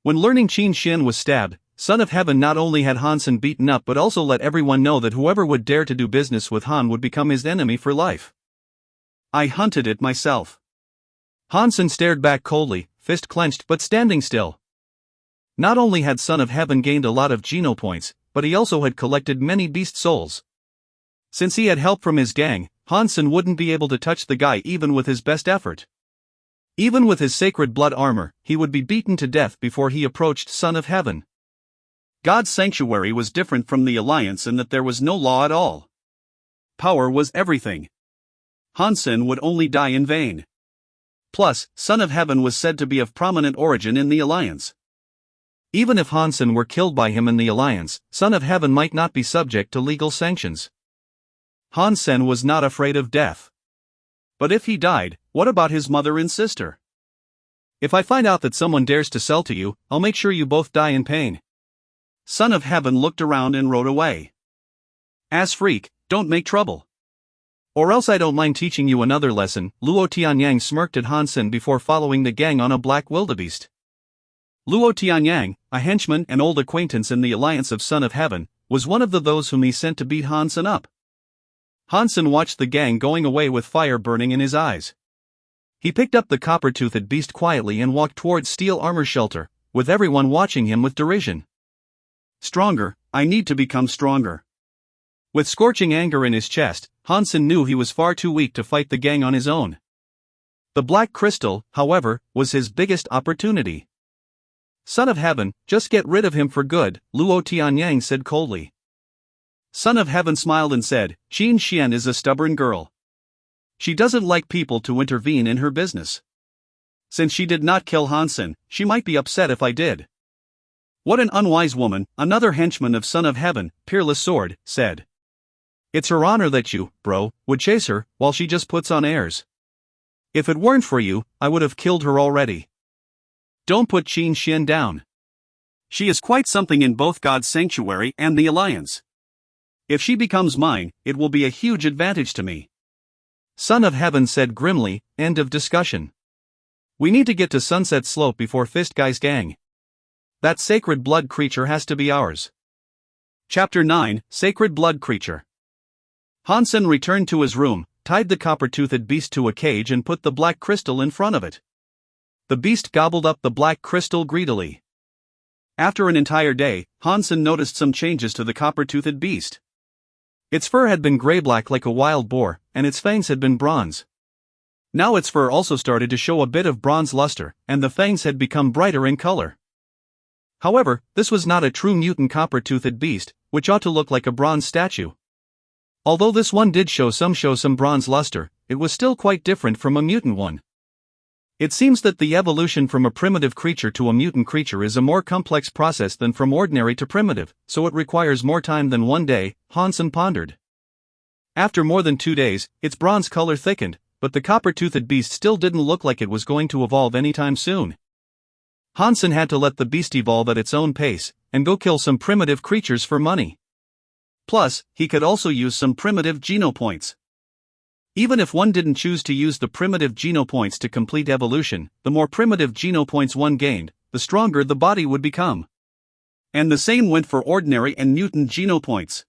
Speaker 1: When learning Qin Xian was stabbed, Son of Heaven not only had Han Sen beaten up but also let everyone know that whoever would dare to do business with Han would become his enemy for life. I hunted it myself. Han Sen stared back coldly, fist clenched but standing still. Not only had Son of Heaven gained a lot of geno points, but he also had collected many beast souls. Since he had help from his gang, Han Sen wouldn't be able to touch the guy even with his best effort. Even with his sacred blood armor, he would be beaten to death before he approached Son of Heaven. God's sanctuary was different from the Alliance in that there was no law at all. Power was everything. Han Sen would only die in vain. Plus, Son of Heaven was said to be of prominent origin in the Alliance. Even if Han Sen were killed by him in the Alliance, Son of Heaven might not be subject to legal sanctions. Han Sen was not afraid of death. But if he died, what about his mother and sister? If I find out that someone dares to sell to you, I'll make sure you both die in pain. Son of Heaven looked around and rode away. As Freak, don't make trouble. Or else I don't mind teaching you another lesson. Luo Tianyang smirked at Han Sen before following the gang on a black wildebeest. Luo Tianyang, a henchman and old acquaintance in the alliance of Son of Heaven, was one of those whom he sent to beat Han Sen up. Han Sen watched the gang going away with fire burning in his eyes. He picked up the copper-toothed beast quietly and walked towards Steel Armor Shelter, with everyone watching him with derision. Stronger, I need to become stronger. With scorching anger in his chest, Han Sen knew he was far too weak to fight the gang on his own. The black crystal, however, was his biggest opportunity. Son of Heaven, just get rid of him for good, Luo Tianyang said coldly. Son of Heaven smiled and said, Qin Xian is a stubborn girl. She doesn't like people to intervene in her business. Since she did not kill Han Sen, she might be upset if I did. What an unwise woman, another henchman of Son of Heaven, Peerless Sword, said. It's her honor that you, bro, would chase her, while she just puts on airs. If it weren't for you, I would have killed her already. Don't put Qin Xian down. She is quite something in both God's Sanctuary and the Alliance. If she becomes mine, it will be a huge advantage to me. Son of Heaven said grimly, end of discussion. We need to get to Sunset Slope before Fist Guy's gang. That sacred blood creature has to be ours. Chapter 9, Sacred Blood Creature. Hansen returned to his room, tied the copper-toothed beast to a cage and put the black crystal in front of it. The beast gobbled up the black crystal greedily. After an entire day, Hansen noticed some changes to the copper-toothed beast. Its fur had been gray-black like a wild boar, and its fangs had been bronze. Now its fur also started to show a bit of bronze luster, and the fangs had become brighter in color. However, this was not a true mutant copper-toothed beast, which ought to look like a bronze statue. Although this one did show some bronze luster, it was still quite different from a mutant one. It seems that the evolution from a primitive creature to a mutant creature is a more complex process than from ordinary to primitive, so it requires more time than one day, Hansen pondered. After more than 2 days, its bronze color thickened, but the copper-toothed beast still didn't look like it was going to evolve anytime soon. Hansen had to let the beast evolve at its own pace, and go kill some primitive creatures for money. Plus, he could also use some primitive genopoints. Even if one didn't choose to use the primitive genopoints to complete evolution, the more primitive genopoints one gained, the stronger the body would become. And the same went for ordinary and mutant genopoints.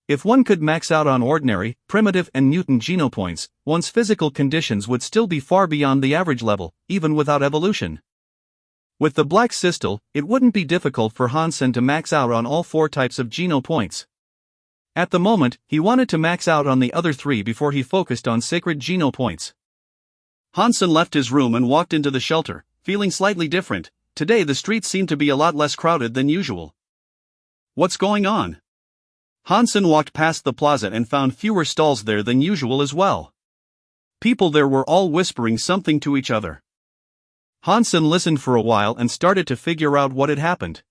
Speaker 1: If one could max out on ordinary, primitive and mutant genopoints, one's physical conditions would still be far beyond the average level, even without evolution. With the black crystal, it wouldn't be difficult for Hansen to max out on all 4 types of genopoints. At the moment, he wanted to max out on the other 3 before he focused on sacred genopoints. Hansen left his room and walked into the shelter, feeling slightly different. Today the streets seemed to be a lot less crowded than usual. What's going on? Hansen walked past the plaza and found fewer stalls there than usual as well. People there were all whispering something to each other. Hansen listened for a while and started to figure out what had happened.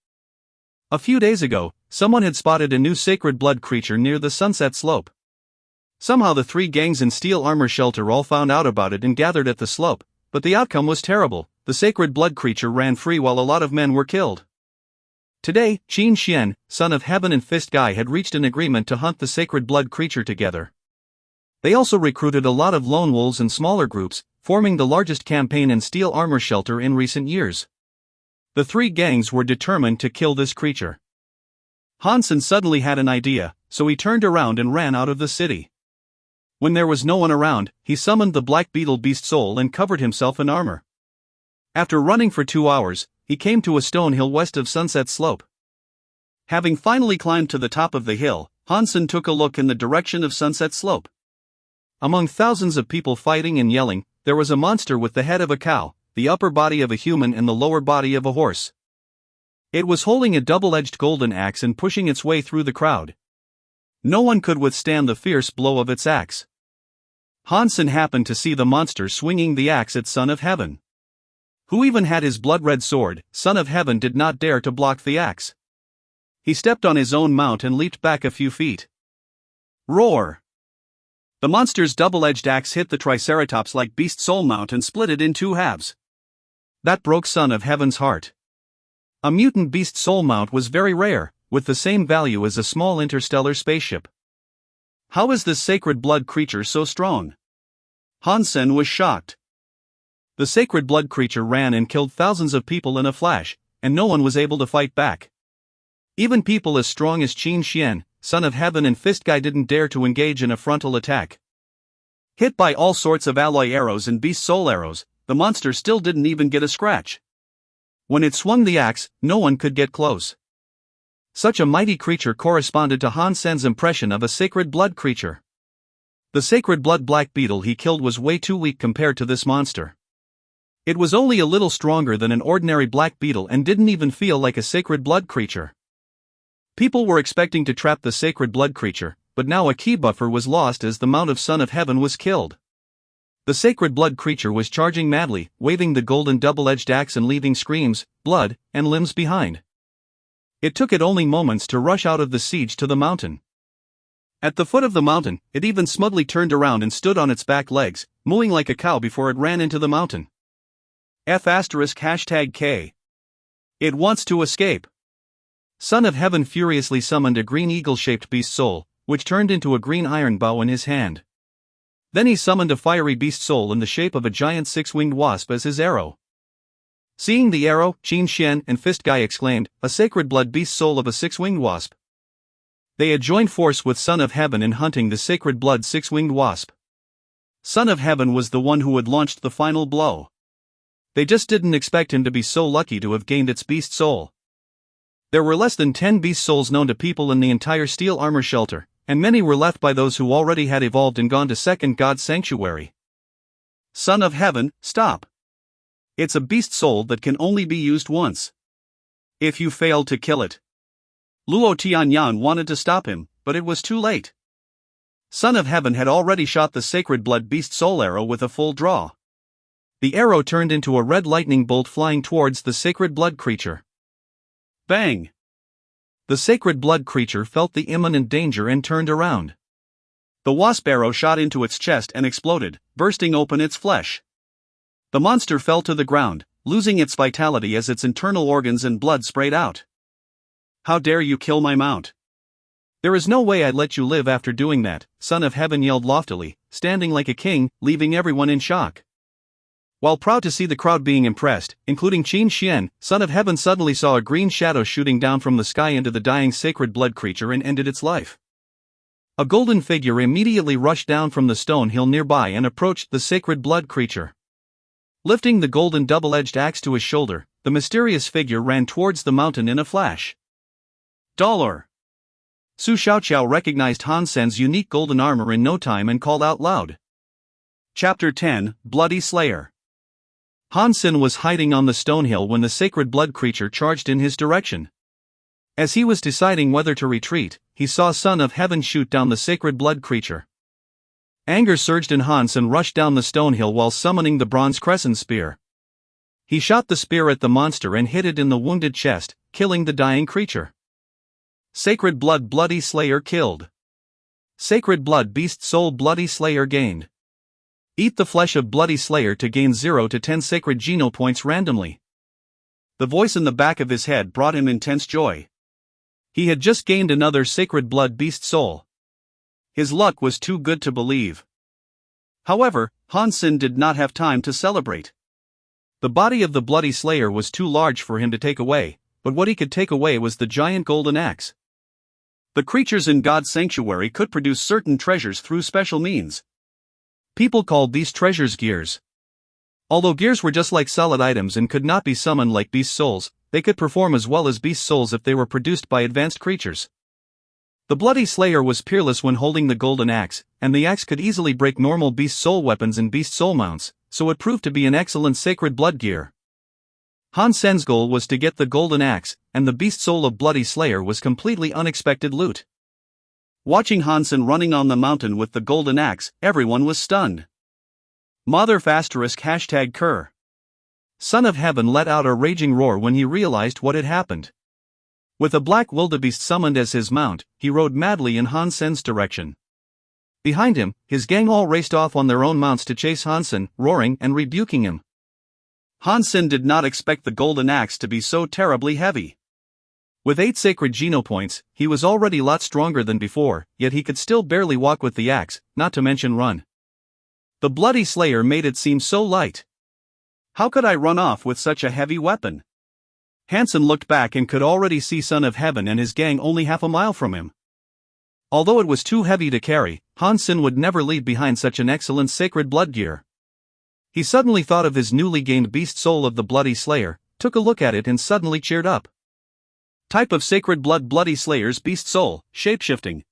Speaker 1: A few days ago, someone had spotted a new sacred blood creature near the Sunset Slope. Somehow the 3 gangs in steel armor shelter all found out about it and gathered at the slope, but the outcome was terrible. The sacred blood creature ran free while a lot of men were killed. Today, Qin Xian, Son of Heaven and Fist Guy had reached an agreement to hunt the sacred blood creature together. They also recruited a lot of lone wolves and smaller groups, forming the largest campaign in steel armor shelter in recent years. The 3 gangs were determined to kill this creature. Hansen suddenly had an idea, so he turned around and ran out of the city. When there was no one around, he summoned the black beetle beast soul and covered himself in armor. After running for 2 hours, he came to a stone hill west of Sunset Slope. Having finally climbed to the top of the hill, Hansen took a look in the direction of Sunset Slope. Among thousands of people fighting and yelling, there was a monster with the head of a cow, the upper body of a human and the lower body of a horse. It was holding a double-edged golden axe and pushing its way through the crowd. No one could withstand the fierce blow of its axe. Hansen happened to see the monster swinging the axe at Son of Heaven. Who even had his blood-red sword, Son of Heaven did not dare to block the axe. He stepped on his own mount and leaped back a few feet. Roar! The monster's double-edged axe hit the Triceratops-like beast soul mount and split it in 2 halves. That broke Son of Heaven's heart. A mutant beast soul mount was very rare, with the same value as a small interstellar spaceship. How is this sacred blood creature so strong? Hansen was shocked. The sacred blood creature ran and killed thousands of people in a flash, and no one was able to fight back. Even people as strong as Qin Xian, Son of Heaven and Fist Guy didn't dare to engage in a frontal attack. Hit by all sorts of alloy arrows and beast soul arrows, the monster still didn't even get a scratch. When it swung the axe, no one could get close. Such a mighty creature corresponded to Hansen's impression of a sacred blood creature. The sacred blood black beetle he killed was way too weak compared to this monster. It was only a little stronger than an ordinary black beetle and didn't even feel like a sacred blood creature. People were expecting to trap the sacred blood creature, but now a key buffer was lost as the mount of Son of Heaven was killed. The sacred blood creature was charging madly, waving the golden double-edged axe and leaving screams, blood, and limbs behind. It took it only moments to rush out of the siege to the mountain. At the foot of the mountain, it even smugly turned around and stood on its back legs, mooing like a cow before it ran into the mountain. F***K. It wants to escape. Son of Heaven furiously summoned a green eagle-shaped beast soul, which turned into a green iron bow in his hand. Then he summoned a fiery beast soul in the shape of a giant six-winged wasp as his arrow. Seeing the arrow, Qin Xian and Fist Guy exclaimed, "A sacred blood beast soul of a six-winged wasp." They had joined force with Son of Heaven in hunting the sacred blood six-winged wasp. Son of Heaven was the one who had launched the final blow. They just didn't expect him to be so lucky to have gained its beast soul. There were less than 10 beast souls known to people in the entire steel armor shelter, and many were left by those who already had evolved and gone to second God's sanctuary. Son of Heaven, stop. It's a beast soul that can only be used once. If you fail to kill it. Luo Tianyan wanted to stop him, but it was too late. Son of Heaven had already shot the sacred blood beast soul arrow with a full draw. The arrow turned into a red lightning bolt flying towards the sacred blood creature. Bang! The sacred blood creature felt the imminent danger and turned around. The wasp arrow shot into its chest and exploded, bursting open its flesh. The monster fell to the ground, losing its vitality as its internal organs and blood sprayed out. How dare you kill my mount? There is no way I'd let you live after doing that, Son of Heaven yelled loftily, standing like a king, leaving everyone in shock. While proud to see the crowd being impressed, including Qin Xian, Son of Heaven suddenly saw a green shadow shooting down from the sky into the dying sacred blood creature and ended its life. A golden figure immediately rushed down from the stone hill nearby and approached the sacred blood creature. Lifting the golden double-edged axe to his shoulder, the mysterious figure ran towards the mountain in a flash. Dollar! Su Xiaoqiao recognized Han Sen's unique golden armor in no time and called out loud. Chapter 10, Bloody Slayer. Han Sen was hiding on the stone hill when the sacred blood creature charged in his direction. As he was deciding whether to retreat, he saw Son of Heaven shoot down the sacred blood creature. Anger surged in Han Sen rushed down the stone hill while summoning the bronze crescent spear. He shot the spear at the monster and hit it in the wounded chest, killing the dying creature. Sacred blood bloody slayer killed. Sacred blood beast soul bloody slayer gained. Eat the flesh of bloody slayer to gain 0 to 10 sacred geno points randomly. The voice in the back of his head brought him intense joy. He had just gained another sacred blood beast soul. His luck was too good to believe. However, Han Sen did not have time to celebrate. The body of the bloody slayer was too large for him to take away, but what he could take away was the giant golden axe. The creatures in God's sanctuary could produce certain treasures through special means. People called these treasures gears. Although gears were just like solid items and could not be summoned like beast souls, they could perform as well as beast souls if they were produced by advanced creatures. The bloody slayer was peerless when holding the golden axe, and the axe could easily break normal beast soul weapons and beast soul mounts, so it proved to be an excellent sacred blood gear. Han Sen's goal was to get the golden axe, and the beast soul of bloody slayer was completely unexpected loot. Watching Han Sen running on the mountain with the golden axe, everyone was stunned. Mother *# Kerr. Son of Heaven let out a raging roar when he realized what had happened. With a black wildebeest summoned as his mount, he rode madly in Han Sen's direction. Behind him, his gang all raced off on their own mounts to chase Han Sen, roaring and rebuking him. Han Sen did not expect the golden axe to be so terribly heavy. With 8 sacred geno points, he was already a lot stronger than before, yet he could still barely walk with the axe, not to mention run. The bloody slayer made it seem so light. How could I run off with such a heavy weapon? Hansen looked back and could already see Son of Heaven and his gang only half a mile from him. Although it was too heavy to carry, Han Sen would never leave behind such an excellent sacred blood gear. He suddenly thought of his newly gained beast soul of the bloody slayer, took a look at it and suddenly cheered up. Type of sacred blood bloody slayer's beast soul, shapeshifting.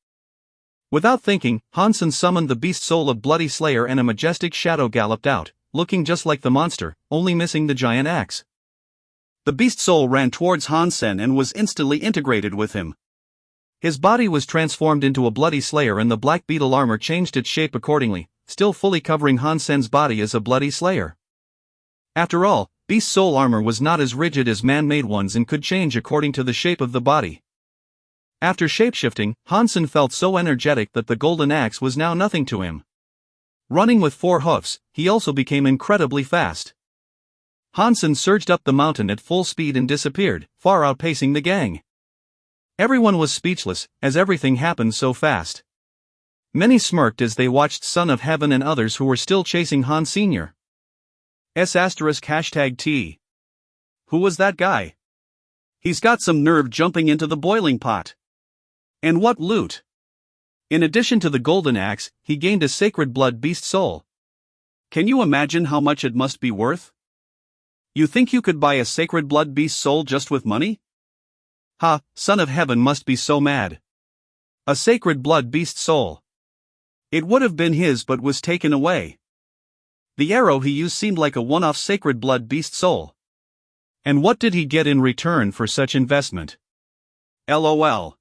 Speaker 1: Without thinking, Han Sen summoned the beast soul of bloody slayer and a majestic shadow galloped out, looking just like the monster, only missing the giant axe. The beast soul ran towards Han Sen and was instantly integrated with him. His body was transformed into a bloody slayer and the black beetle armor changed its shape accordingly, still fully covering Han Sen's body as a bloody slayer. After all, beast soul armor was not as rigid as man-made ones and could change according to the shape of the body. After shapeshifting, Hansen felt so energetic that the golden axe was now nothing to him. Running with 4 hoofs, he also became incredibly fast. Hansen surged up the mountain at full speed and disappeared, far outpacing the gang. Everyone was speechless, as everything happened so fast. Many smirked as they watched Son of Heaven and others who were still chasing Han Sr. #T. Who was that guy? He's got some nerve jumping into the boiling pot. And what loot! In addition to the golden axe, he gained a sacred blood beast soul. Can you imagine how much it must be worth? You think you could buy a sacred blood beast soul just with money? Ha, Son of Heaven must be so mad. A sacred blood beast soul. It would have been his but was taken away. The arrow he used seemed like a one-off sacred blood beast soul. And what did he get in return for such investment? LOL.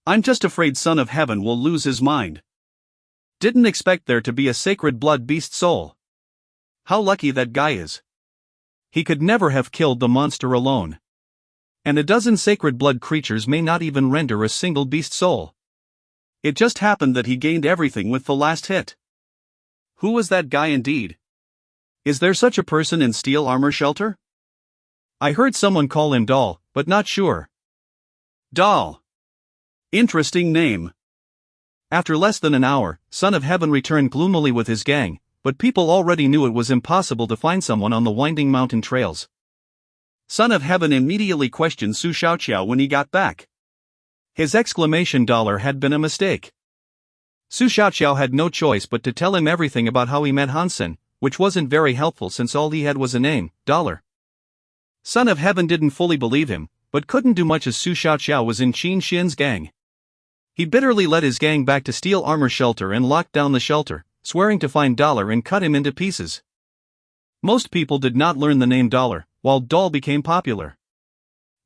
Speaker 1: I'm just afraid Son of Heaven will lose his mind. Didn't expect there to be a sacred blood beast soul. How lucky that guy is. He could never have killed the monster alone. And a dozen sacred blood creatures may not even render a single beast soul. It just happened that he gained everything with the last hit. Who was that guy indeed? Is there such a person in Steel Armor Shelter? I heard someone call him Doll, but not sure. Doll. Interesting name. After less than an hour, Son of Heaven returned gloomily with his gang, but people already knew it was impossible to find someone on the winding mountain trails. Son of Heaven immediately questioned Su Xiaoqiao when he got back. His exclamation dollar had been a mistake. Su Xiaoqiao had no choice but to tell him everything about how he met Hansen, which wasn't very helpful since all he had was a name, Dollar. Son of Heaven didn't fully believe him, but couldn't do much as Su Xiaoqiao was in Qin Xin's gang. He bitterly led his gang back to Steel Armor Shelter and locked down the shelter, swearing to find Dollar and cut him into pieces. Most people did not learn the name Dollar, while Doll became popular.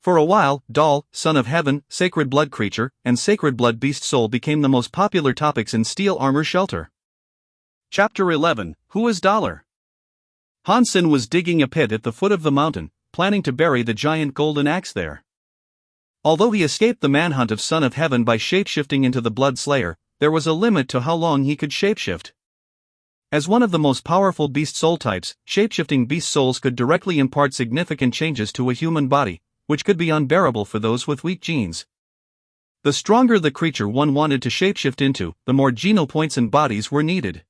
Speaker 1: For a while, Doll, Son of Heaven, Sacred Blood Creature, and Sacred Blood Beast Soul became the most popular topics in Steel Armor Shelter. Chapter 11, Who is Dollar? Hansen was digging a pit at the foot of the mountain, planning to bury the giant golden axe there. Although he escaped the manhunt of Son of Heaven by shapeshifting into the Blood Slayer, there was a limit to how long he could shapeshift. As one of the most powerful beast soul types, shapeshifting beast souls could directly impart significant changes to a human body, which could be unbearable for those with weak genes. The stronger the creature one wanted to shapeshift into, the more geno points and bodies were needed.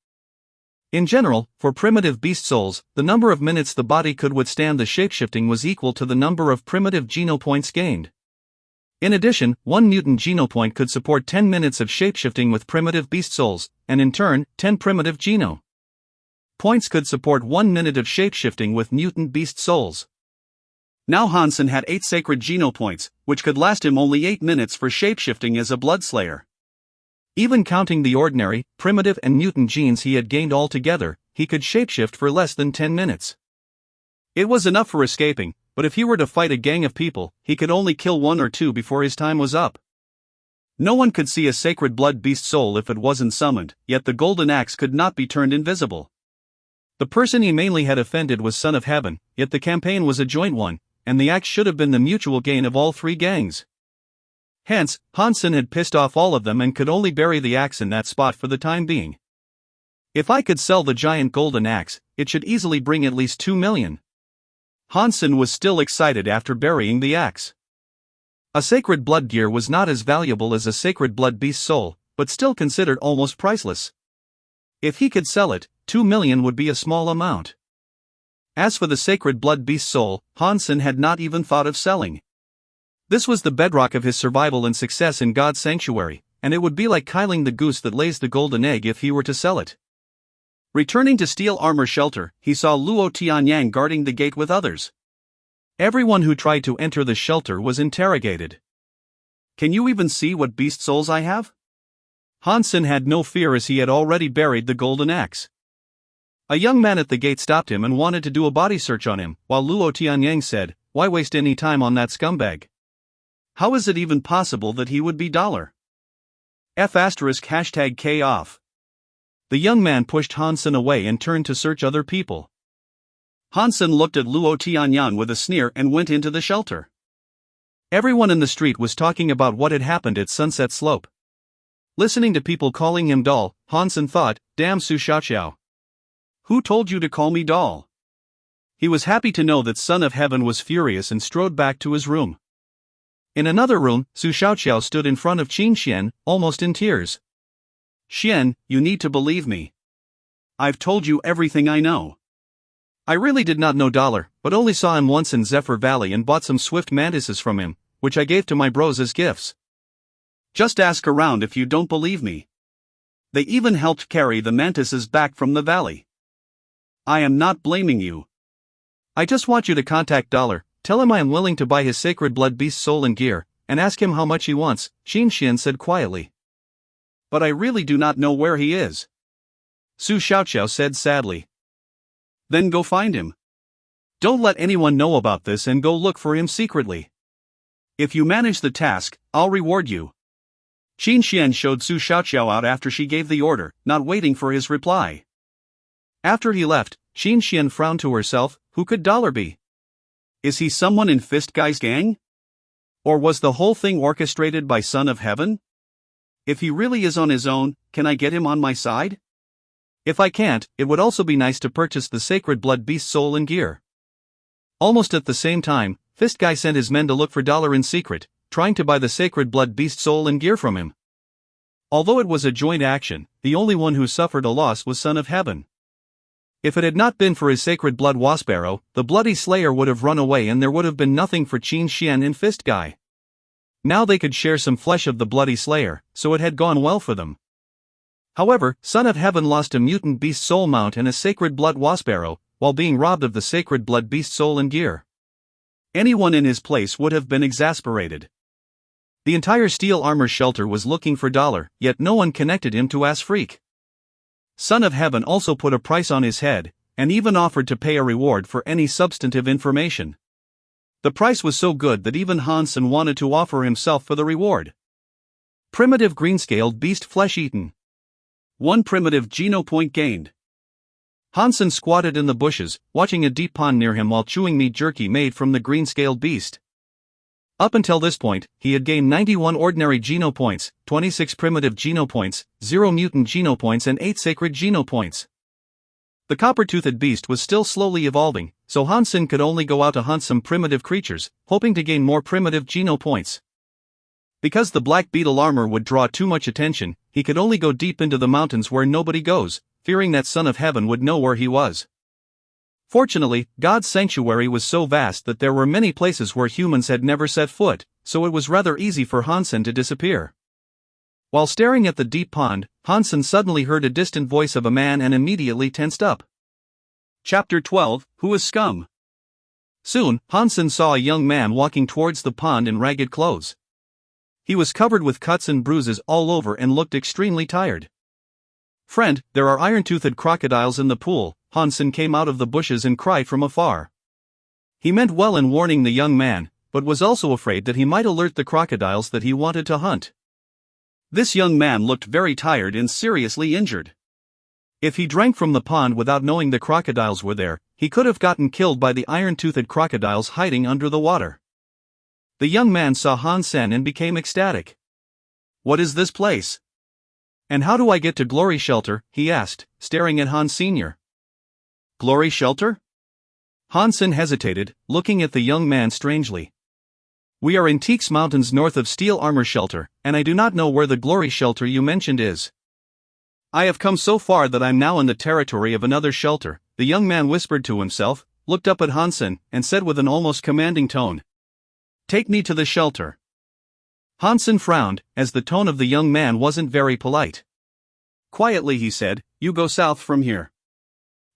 Speaker 1: In general, for primitive beast souls, the number of minutes the body could withstand the shapeshifting was equal to the number of primitive geno points gained. In addition, 1 mutant geno point could support 10 minutes of shapeshifting with primitive beast souls, and in turn, 10 primitive geno points could support 1 minute of shapeshifting with mutant beast souls. Now Hansen had 8 sacred geno points, which could last him only 8 minutes for shapeshifting as a blood slayer. Even counting the ordinary, primitive and mutant genes he had gained altogether, he could shapeshift for less than 10 minutes. It was enough for escaping, but if he were to fight a gang of people, he could only kill 1 or 2 before his time was up. No one could see a sacred blood beast soul if it wasn't summoned, yet the golden axe could not be turned invisible. The person he mainly had offended was Son of Heaven, yet the campaign was a joint one, and the axe should have been the mutual gain of all 3 gangs. Hence, Hansen had pissed off all of them and could only bury the axe in that spot for the time being. If I could sell the giant golden axe, it should easily bring at least 2 million. Hansen was still excited after burying the axe. A sacred blood gear was not as valuable as a sacred blood beast soul, but still considered almost priceless. If he could sell it, 2 million would be a small amount. As for the sacred blood beast soul, Hansen had not even thought of selling. This was the bedrock of his survival and success in God's sanctuary, and it would be like killing the goose that lays the golden egg if he were to sell it. Returning to Steel Armor Shelter, he saw Luo Tianyang guarding the gate with others. Everyone who tried to enter the shelter was interrogated. Can you even see what beast souls I have? Hansen had no fear as he had already buried the golden axe. A young man at the gate stopped him and wanted to do a body search on him, while Luo Tianyang said, "Why waste any time on that scumbag? How is it even possible that he would be Dollar? #K off." The young man pushed Hansen away and turned to search other people. Hansen looked at Luo Tianyang with a sneer and went into the shelter. Everyone in the street was talking about what had happened at Sunset Slope. Listening to people calling him doll, Hansen thought, damn Su Xiaoqiao. Who told you to call me doll? He was happy to know that Son of Heaven was furious and strode back to his room. In another room, Su Xiaoqiao stood in front of Qin Xian, almost in tears. Xian, you need to believe me. I've told you everything I know. I really did not know Dollar, but only saw him once in Zephyr Valley and bought some swift mantises from him, which I gave to my bros as gifts. Just ask around if you don't believe me. They even helped carry the mantises back from the valley. I am not blaming you. I just want you to contact Dollar, tell him I am willing to buy his sacred blood beast soul and gear, and ask him how much he wants, Qin Xian said quietly. But I really do not know where he is. Su Xiaoqiao said sadly. Then go find him. Don't let anyone know about this and go look for him secretly. If you manage the task, I'll reward you. Qin Xian showed Su Xiaoqiao out after she gave the order, not waiting for his reply. After he left, Qin Xian frowned to herself, who could Dollar be? Is he someone in Fist Guy's gang? Or was the whole thing orchestrated by Son of Heaven? If he really is on his own, can I get him on my side? If I can't, it would also be nice to purchase the sacred blood beast soul and gear. Almost at the same time, Fist Guy sent his men to look for Dollar in secret, trying to buy the sacred blood beast soul and gear from him. Although it was a joint action, the only one who suffered a loss was Son of Heaven. If it had not been for his sacred blood wasp arrow, the bloody slayer would have run away and there would have been nothing for Qin Xian and Fist Guy. Now they could share some flesh of the bloody slayer, so it had gone well for them. However, Son of Heaven lost a mutant beast soul mount and a sacred blood wasp arrow, while being robbed of the sacred blood beast soul and gear. Anyone in his place would have been exasperated. The entire steel armor shelter was looking for Dollar, yet no one connected him to Ass Freak. Son of Heaven also put a price on his head, and even offered to pay a reward for any substantive information. The price was so good that even Hansen wanted to offer himself for the reward. Primitive green-scaled beast flesh eaten. 1 primitive geno point gained. Hansen squatted in the bushes, watching a deep pond near him while chewing meat jerky made from the green-scaled beast. Up until this point, he had gained 91 ordinary geno points, 26 primitive geno points, 0 mutant geno points and 8 sacred geno points. The copper-toothed beast was still slowly evolving, so Hansen could only go out to hunt some primitive creatures, hoping to gain more primitive geno points. Because the black beetle armor would draw too much attention, he could only go deep into the mountains where nobody goes, fearing that Son of Heaven would know where he was. Fortunately, God's sanctuary was so vast that there were many places where humans had never set foot, so it was rather easy for Hansen to disappear. While staring at the deep pond, Hansen suddenly heard a distant voice of a man and immediately tensed up. Chapter 12, Who is Scum? Soon, Hansen saw a young man walking towards the pond in ragged clothes. He was covered with cuts and bruises all over and looked extremely tired. Friend, there are iron-toothed crocodiles in the pool, Hansen came out of the bushes and cried from afar. He meant well in warning the young man, but was also afraid that he might alert the crocodiles that he wanted to hunt. This young man looked very tired and seriously injured. If he drank from the pond without knowing the crocodiles were there, he could have gotten killed by the iron-toothed crocodiles hiding under the water. The young man saw Hansen and became ecstatic. What is this place? And how do I get to Glory Shelter? He asked, staring at Hans Sr. Glory Shelter? Hansen hesitated, looking at the young man strangely. We are in Teaks Mountains north of Steel Armor Shelter, and I do not know where the Glory Shelter you mentioned is. I have come so far that I'm now in the territory of another shelter, the young man whispered to himself, looked up at Hansen, and said with an almost commanding tone. Take me to the shelter. Hansen frowned, as the tone of the young man wasn't very polite. Quietly he said, you go south from here.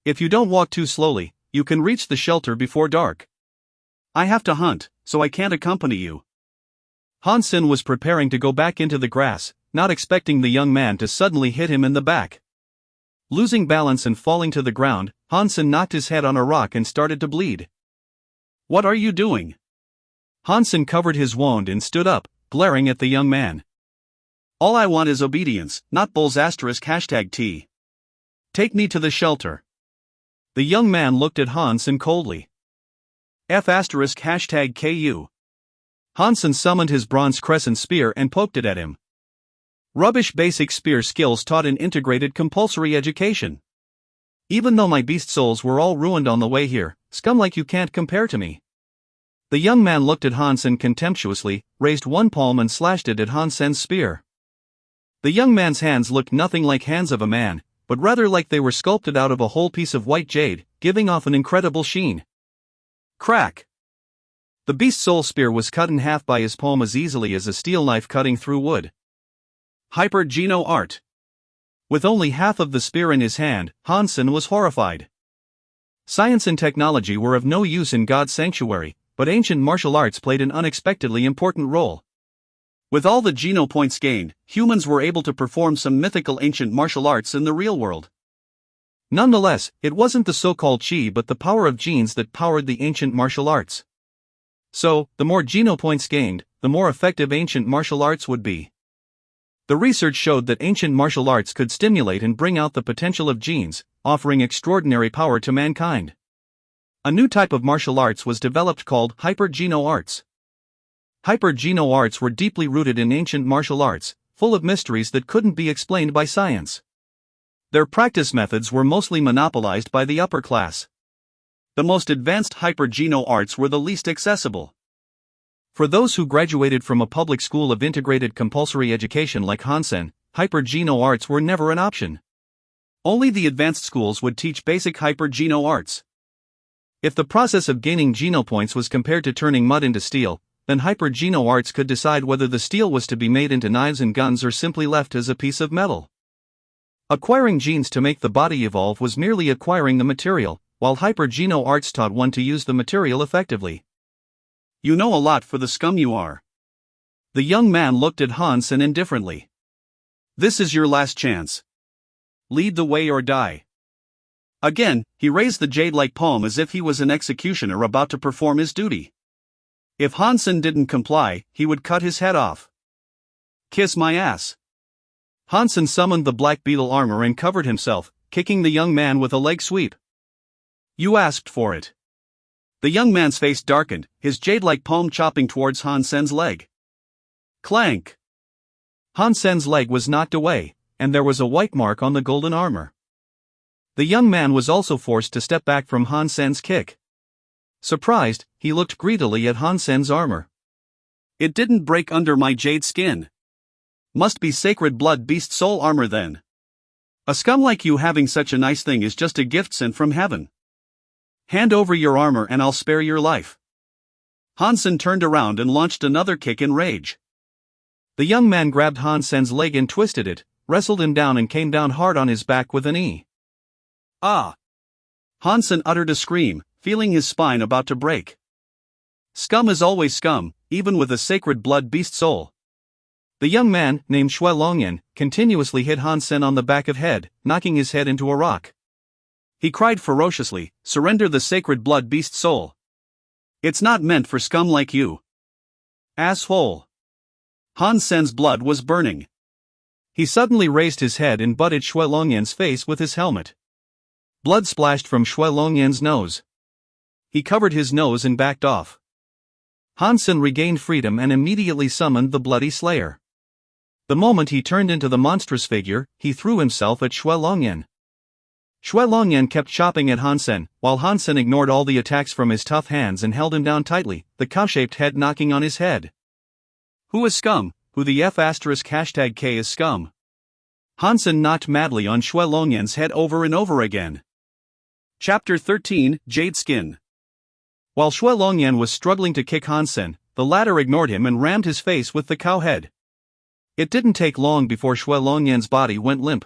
Speaker 1: If you don't walk too slowly, you can reach the shelter before dark. I have to hunt, so I can't accompany you. Hansen was preparing to go back into the grass, not expecting the young man to suddenly hit him in the back. Losing balance and falling to the ground, Hansen knocked his head on a rock and started to bleed. What are you doing? Hansen covered his wound and stood up, glaring at the young man. All I want is obedience, not bulls *#T. Take me to the shelter. The young man looked at Hansen coldly. F*#KU. Hansen summoned his bronze crescent spear and poked it at him. Rubbish basic spear skills taught in integrated compulsory education. Even though my beast souls were all ruined on the way here, scum like you can't compare to me. The young man looked at Hansen contemptuously, raised one palm and slashed it at Hansen's spear. The young man's hands looked nothing like hands of a man, but rather like they were sculpted out of a whole piece of white jade, giving off an incredible sheen. Crack! The beast soul spear was cut in half by his palm as easily as a steel knife cutting through wood. Hyper-Geno art. With only half of the spear in his hand, Hansen was horrified. Science and technology were of no use in God's sanctuary, but ancient martial arts played an unexpectedly important role. With all the Geno points gained, humans were able to perform some mythical ancient martial arts in the real world. Nonetheless, it wasn't the so-called chi but the power of genes that powered the ancient martial arts. So, the more Geno points gained, the more effective ancient martial arts would be. The research showed that ancient martial arts could stimulate and bring out the potential of genes, offering extraordinary power to mankind. A new type of martial arts was developed called Hyper-Geno arts. Hyper-Geno arts were deeply rooted in ancient martial arts, full of mysteries that couldn't be explained by science. Their practice methods were mostly monopolized by the upper class. The most advanced Hyper-Geno arts were the least accessible. For those who graduated from a public school of integrated compulsory education like Hansen, Hyper-Geno arts were never an option. Only the advanced schools would teach basic Hyper-Geno arts. If the process of gaining Geno points was compared to turning mud into steel, then Hyper-Geno arts could decide whether the steel was to be made into knives and guns or simply left as a piece of metal. Acquiring genes to make the body evolve was merely acquiring the material, while Hyper-Geno arts taught one to use the material effectively. You know a lot for the scum you are. The young man looked at Hansen indifferently. This is your last chance. Lead the way or die. Again, he raised the jade-like palm as if he was an executioner about to perform his duty. If Hansen didn't comply, he would cut his head off. Kiss my ass. Hansen summoned the black beetle armor and covered himself, kicking the young man with a leg sweep. You asked for it. The young man's face darkened, his jade-like palm chopping towards Hansen's leg. Clank! Hansen's leg was knocked away, and there was a white mark on the golden armor. The young man was also forced to step back from Hansen's kick. Surprised, he looked greedily at Hansen's armor. It didn't break under my jade skin. Must be sacred blood beast soul armor then. A scum like you having such a nice thing is just a gift sent from heaven. Hand over your armor and I'll spare your life. Hansen turned around and launched another kick in rage. The young man grabbed Hansen's leg and twisted it, wrestled him down and came down hard on his back with a knee. Ah! Hansen uttered a scream, feeling his spine about to break. Scum is always scum, even with a sacred blood beast soul. The young man, named Shui Longyan, continuously hit Hansen on the back of head, knocking his head into a rock. He cried ferociously, surrender the sacred blood beast soul. It's not meant for scum like you. Asshole. Hansen's blood was burning. He suddenly raised his head and butted Shui Longyan's face with his helmet. Blood splashed from Shui Longyan's nose. He covered his nose and backed off. Hansen regained freedom and immediately summoned the bloody slayer. The moment he turned into the monstrous figure, he threw himself at Shui Longyan. Shui Longyan kept chopping at Hansen, while Hansen ignored all the attacks from his tough hands and held him down tightly, the cow-shaped head knocking on his head. Who is scum? Who the F***K is scum? Hansen knocked madly on Shui Longyan's head over and over again. Chapter 13, Jade Skin. While Shui Longyan was struggling to kick Hansen, the latter ignored him and rammed his face with the cow head. It didn't take long before Shui Longyan's body went limp.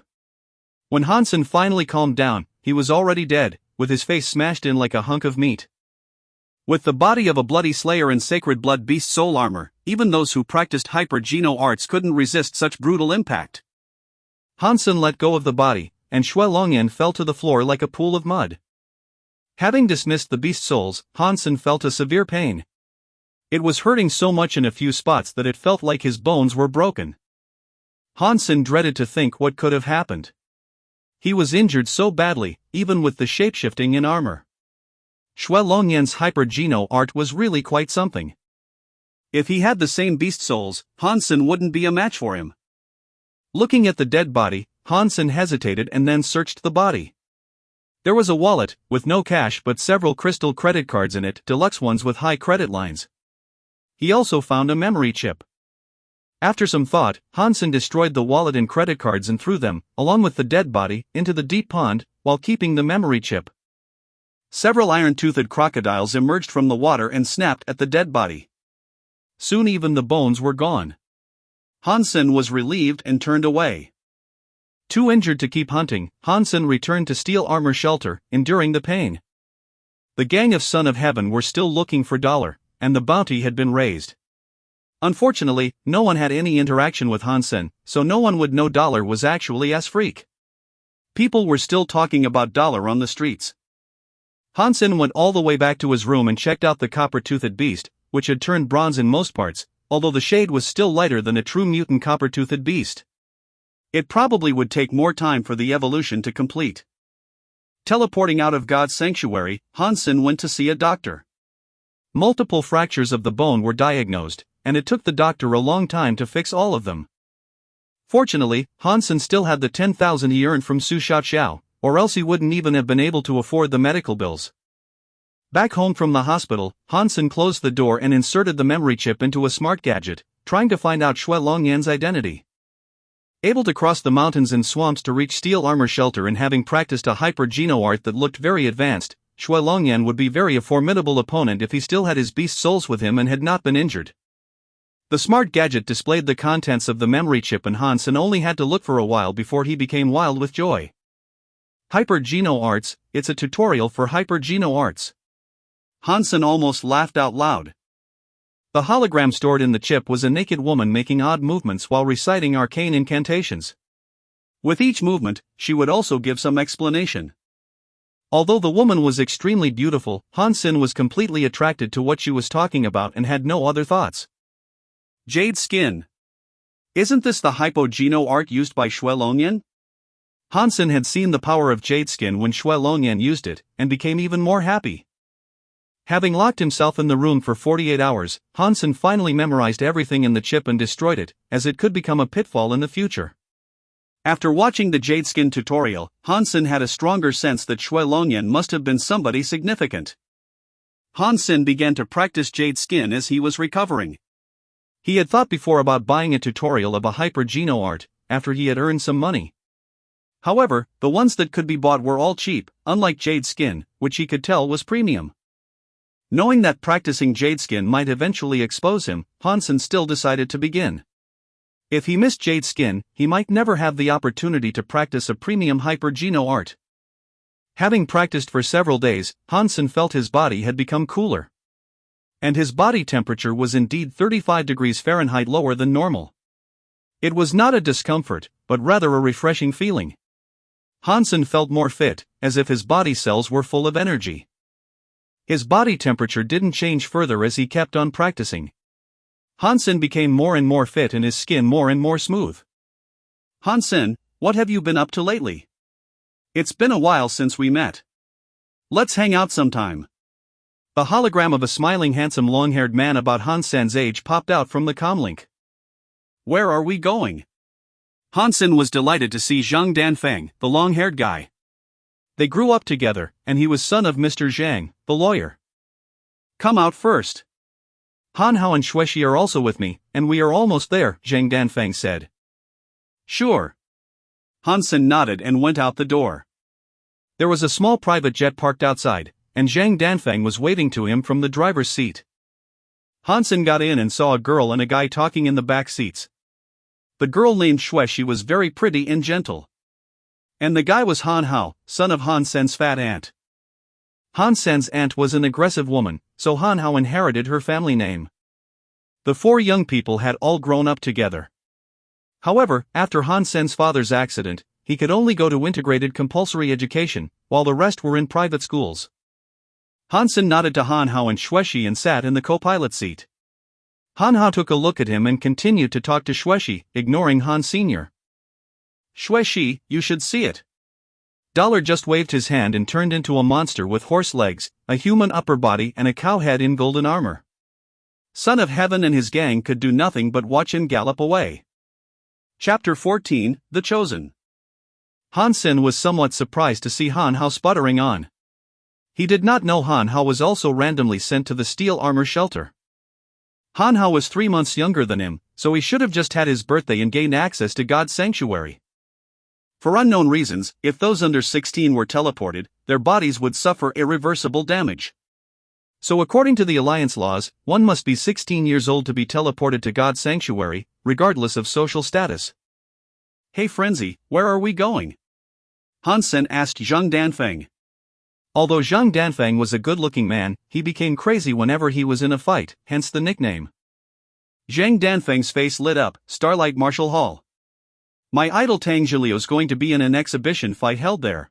Speaker 1: When Hansen finally calmed down, he was already dead, with his face smashed in like a hunk of meat. With the body of a bloody slayer and sacred blood beast soul armor, even those who practiced Hyper-Geno arts couldn't resist such brutal impact. Hansen let go of the body, and Shui Longyan fell to the floor like a pool of mud. Having dismissed the beast souls, Hansen felt a severe pain. It was hurting so much in a few spots that it felt like his bones were broken. Hansen dreaded to think what could have happened. He was injured so badly, even with the shapeshifting in armor. Shui Longyan's Hyper-Geno art was really quite something. If he had the same beast souls, Hansen wouldn't be a match for him. Looking at the dead body, Hansen hesitated and then searched the body. There was a wallet, with no cash but several crystal credit cards in it, deluxe ones with high credit lines. He also found a memory chip. After some thought, Hansen destroyed the wallet and credit cards and threw them, along with the dead body, into the deep pond, while keeping the memory chip. Several iron-toothed crocodiles emerged from the water and snapped at the dead body. Soon even the bones were gone. Hansen was relieved and turned away. Too injured to keep hunting, Hansen returned to Steel Armor Shelter, enduring the pain. The gang of Son of Heaven were still looking for Dollar, and the bounty had been raised. Unfortunately, no one had any interaction with Hansen, so no one would know Dollar was actually a freak. People were still talking about Dollar on the streets. Hansen went all the way back to his room and checked out the copper-toothed beast, which had turned bronze in most parts, although the shade was still lighter than a true mutant copper-toothed beast. It probably would take more time for the evolution to complete. Teleporting out of God's sanctuary, Hansen went to see a doctor. Multiple fractures of the bone were diagnosed, and it took the doctor a long time to fix all of them. Fortunately, Hansen still had the 10,000 he earned from Su Xiao, or else he wouldn't even have been able to afford the medical bills. Back home from the hospital, Hansen closed the door and inserted the memory chip into a smart gadget, trying to find out Xue Longyan's identity. Able to cross the mountains and swamps to reach Steel Armor Shelter and having practiced a hyper-geno art that looked very advanced, Xue Longyan would be a formidable opponent if he still had his beast souls with him and had not been injured. The smart gadget displayed the contents of the memory chip and Hansen only had to look for a while before he became wild with joy. Hyper-geno arts, it's a tutorial for hyper-geno arts. Hansen almost laughed out loud. The hologram stored in the chip was a naked woman making odd movements while reciting arcane incantations. With each movement, she would also give some explanation. Although the woman was extremely beautiful, Hansen was completely attracted to what she was talking about and had no other thoughts. Jade skin. Isn't this the hypo-geno art used by Xue Longyan? Hansen had seen the power of jade skin when Xue Longyan used it, and became even more happy. Having locked himself in the room for 48 hours, Hansen finally memorized everything in the chip and destroyed it, as it could become a pitfall in the future. After watching the jade skin tutorial, Hansen had a stronger sense that Xue Longyan must have been somebody significant. Hansen began to practice jade skin as he was recovering. He had thought before about buying a tutorial of a hyper-geno art, after he had earned some money. However, the ones that could be bought were all cheap, unlike jade skin, which he could tell was premium. Knowing that practicing jade skin might eventually expose him, Hansen still decided to begin. If he missed jade skin, he might never have the opportunity to practice a premium hyper-geno art. Having practiced for several days, Hansen felt his body had become cooler. And his body temperature was indeed 35 degrees Fahrenheit lower than normal. It was not a discomfort, but rather a refreshing feeling. Hansen felt more fit, as if his body cells were full of energy. His body temperature didn't change further as he kept on practicing. Hansen became more and more fit and his skin more and more smooth. Hansen, what have you been up to lately? It's been a while since we met. Let's hang out sometime. The hologram of a smiling handsome long-haired man about Hansen's age popped out from the comlink. Where are we going? Hansen was delighted to see Zhang Danfeng, the long-haired guy. They grew up together, and he was son of Mr. Zhang, the lawyer. Come out first. Han Hao and Xuexi are also with me, and we are almost there, Zhang Danfeng said. Sure. Hansen nodded and went out the door. There was a small private jet parked outside, and Zhang Danfeng was waving to him from the driver's seat. Hansen got in and saw a girl and a guy talking in the back seats. The girl named Xuexi was very pretty and gentle. And the guy was Han Hao, son of Han Sen's fat aunt. Han Sen's aunt was an aggressive woman, so Han Hao inherited her family name. The four young people had all grown up together. However, after Han Sen's father's accident, he could only go to integrated compulsory education, while the rest were in private schools. Hansen nodded to Han Hao and Xuexi and sat in the co-pilot seat. Han Hao took a look at him and continued to talk to Xuexi, ignoring Han Sr. Xuexi, you should see it. Dollar just waved his hand and turned into a monster with horse legs, a human upper body and a cow head in golden armor. Son of Heaven and his gang could do nothing but watch and gallop away. Chapter 14, The Chosen. Han Sen was somewhat surprised to see Han Hao sputtering on. He did not know Han Hao was also randomly sent to the steel armor shelter. Han Hao was 3 months younger than him, so he should have just had his birthday and gained access to God's sanctuary. For unknown reasons, if those under 16 were teleported, their bodies would suffer irreversible damage. So according to the Alliance laws, one must be 16 years old to be teleported to God's sanctuary, regardless of social status. "Hey Frenzy, where are we going?" Han Sen asked Zhang Danfeng. Although Zhang Danfeng was a good-looking man, he became crazy whenever he was in a fight, hence the nickname. Zhang Danfeng's face lit up. Starlight Martial Hall. My idol Tang Zhiliu's going to be in an exhibition fight held there.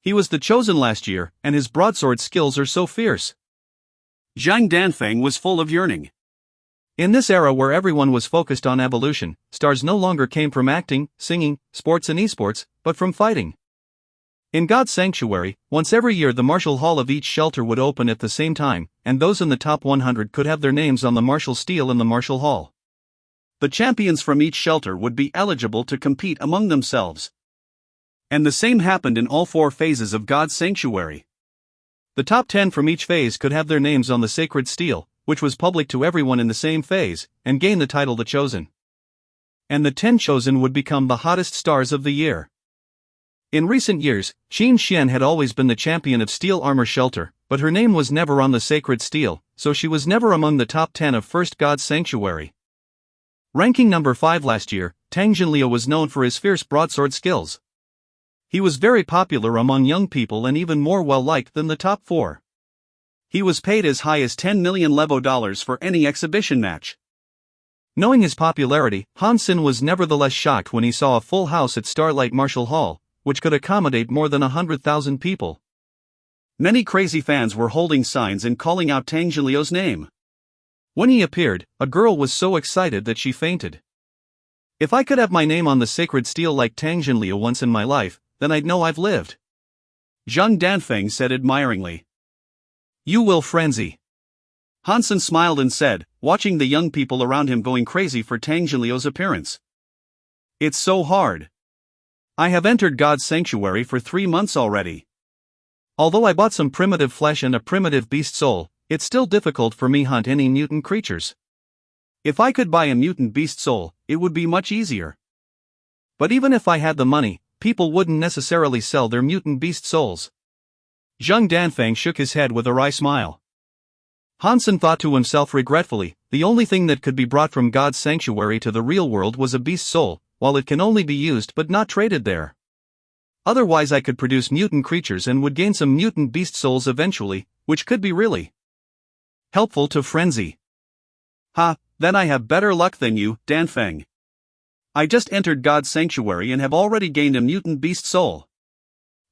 Speaker 1: He was the chosen last year, and his broadsword skills are so fierce. Zhang Danfeng was full of yearning. In this era where everyone was focused on evolution, stars no longer came from acting, singing, sports and esports, but from fighting. In God's sanctuary, once every year the martial hall of each shelter would open at the same time, and those in the top 100 could have their names on the martial steel in the martial hall. The champions from each shelter would be eligible to compete among themselves. And the same happened in all 4 phases of God's sanctuary. The top 10 from each phase could have their names on the sacred steel, which was public to everyone in the same phase, and gain the title The Chosen. And the 10 chosen would become the hottest stars of the year. In recent years, Qin Xian had always been the champion of steel armor shelter, but her name was never on the sacred steel, so she was never among the top 10 of First God's Sanctuary. Ranking number 5 last year, Tang Zhiliu was known for his fierce broadsword skills. He was very popular among young people and even more well-liked than the top 4. He was paid as high as 10 million Levo dollars for any exhibition match. Knowing his popularity, Han Sen was nevertheless shocked when he saw a full house at Starlight Martial Hall, which could accommodate more than 100,000 people. Many crazy fans were holding signs and calling out Tang Zhiliu's name. When he appeared, a girl was so excited that she fainted. "If I could have my name on the sacred steel like Tang Zhiliu once in my life, then I'd know I've lived," Zhang Danfeng said admiringly. "You will, Frenzy." Han Sen smiled and said, watching the young people around him going crazy for Tang Zhiliu's appearance. "It's so hard. I have entered God's sanctuary for 3 months already. Although I bought some primitive flesh and a primitive beast soul, it's still difficult for me hunt any mutant creatures. If I could buy a mutant beast soul, it would be much easier. But even if I had the money, people wouldn't necessarily sell their mutant beast souls." Zhang Danfeng shook his head with a wry smile. Han Sen thought to himself regretfully, the only thing that could be brought from God's sanctuary to the real world was a beast soul, while it can only be used but not traded there. Otherwise I could produce mutant creatures and would gain some mutant beast souls eventually, which could be really helpful to Frenzy. "Ha, then I have better luck than you, Danfeng. I just entered God's sanctuary and have already gained a mutant beast soul.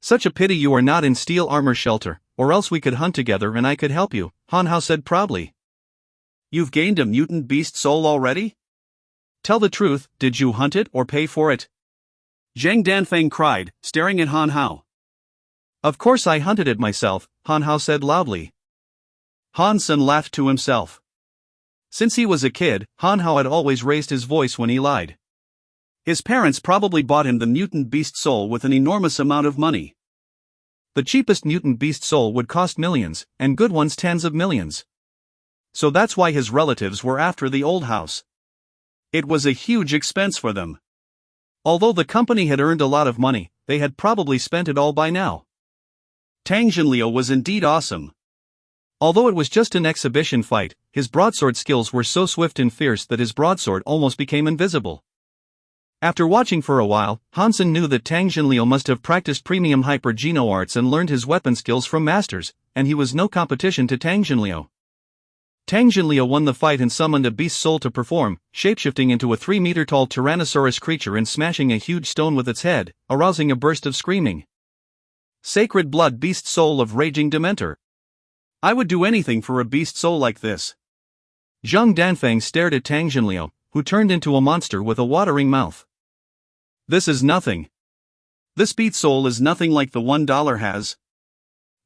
Speaker 1: Such a pity you are not in steel armor shelter, or else we could hunt together and I could help you," Han Hao said proudly. "You've gained a mutant beast soul already? Tell the truth, did you hunt it or pay for it?" Zhang Danfeng cried, staring at Han Hao. "Of course I hunted it myself," Han Hao said loudly. Han Sen laughed to himself. Since he was a kid, Han Hao had always raised his voice when he lied. His parents probably bought him the mutant beast soul with an enormous amount of money. The cheapest mutant beast soul would cost millions, and good ones tens of millions. So that's why his relatives were after the old house. It was a huge expense for them. Although the company had earned a lot of money, they had probably spent it all by now. Tang Zhiliu was indeed awesome. Although it was just an exhibition fight, his broadsword skills were so swift and fierce that his broadsword almost became invisible. After watching for a while, Han Sen knew that Tang Zhiliu must have practiced premium hyper geno arts and learned his weapon skills from masters, and he was no competition to Tang Zhiliu. Tang Zhiliu won the fight and summoned a beast soul to perform, shapeshifting into a 3-meter-tall Tyrannosaurus creature and smashing a huge stone with its head, arousing a burst of screaming. Sacred blood beast soul of raging Dementor. I would do anything for a beast soul like this. Zhang Danfeng stared at Tang Zhiliu, who turned into a monster with a watering mouth. This is nothing. This beast soul is nothing like the $1 has.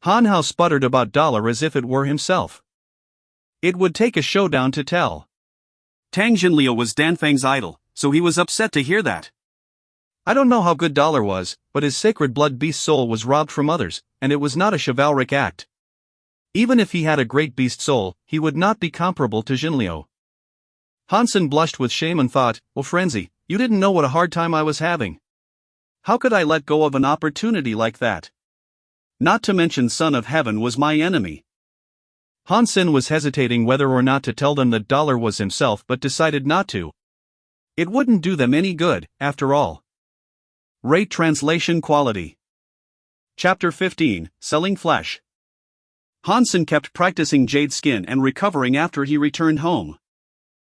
Speaker 1: Han Hao sputtered about dollar as if it were himself. It would take a showdown to tell. Tang Jinliu was Danfang's idol, so he was upset to hear that. I don't know how good Dollar was, but his sacred blood beast soul was robbed from others, and it was not a chivalric act. Even if he had a great beast soul, he would not be comparable to Jinliu. Hansen blushed with shame and thought, "Oh frenzy, you didn't know what a hard time I was having. How could I let go of an opportunity like that? Not to mention Son of Heaven was my enemy." Hansen was hesitating whether or not to tell them that Dollar was himself but decided not to. It wouldn't do them any good, after all. Rate translation quality. Chapter 15, Selling Flesh. Hansen kept practicing jade skin and recovering after he returned home.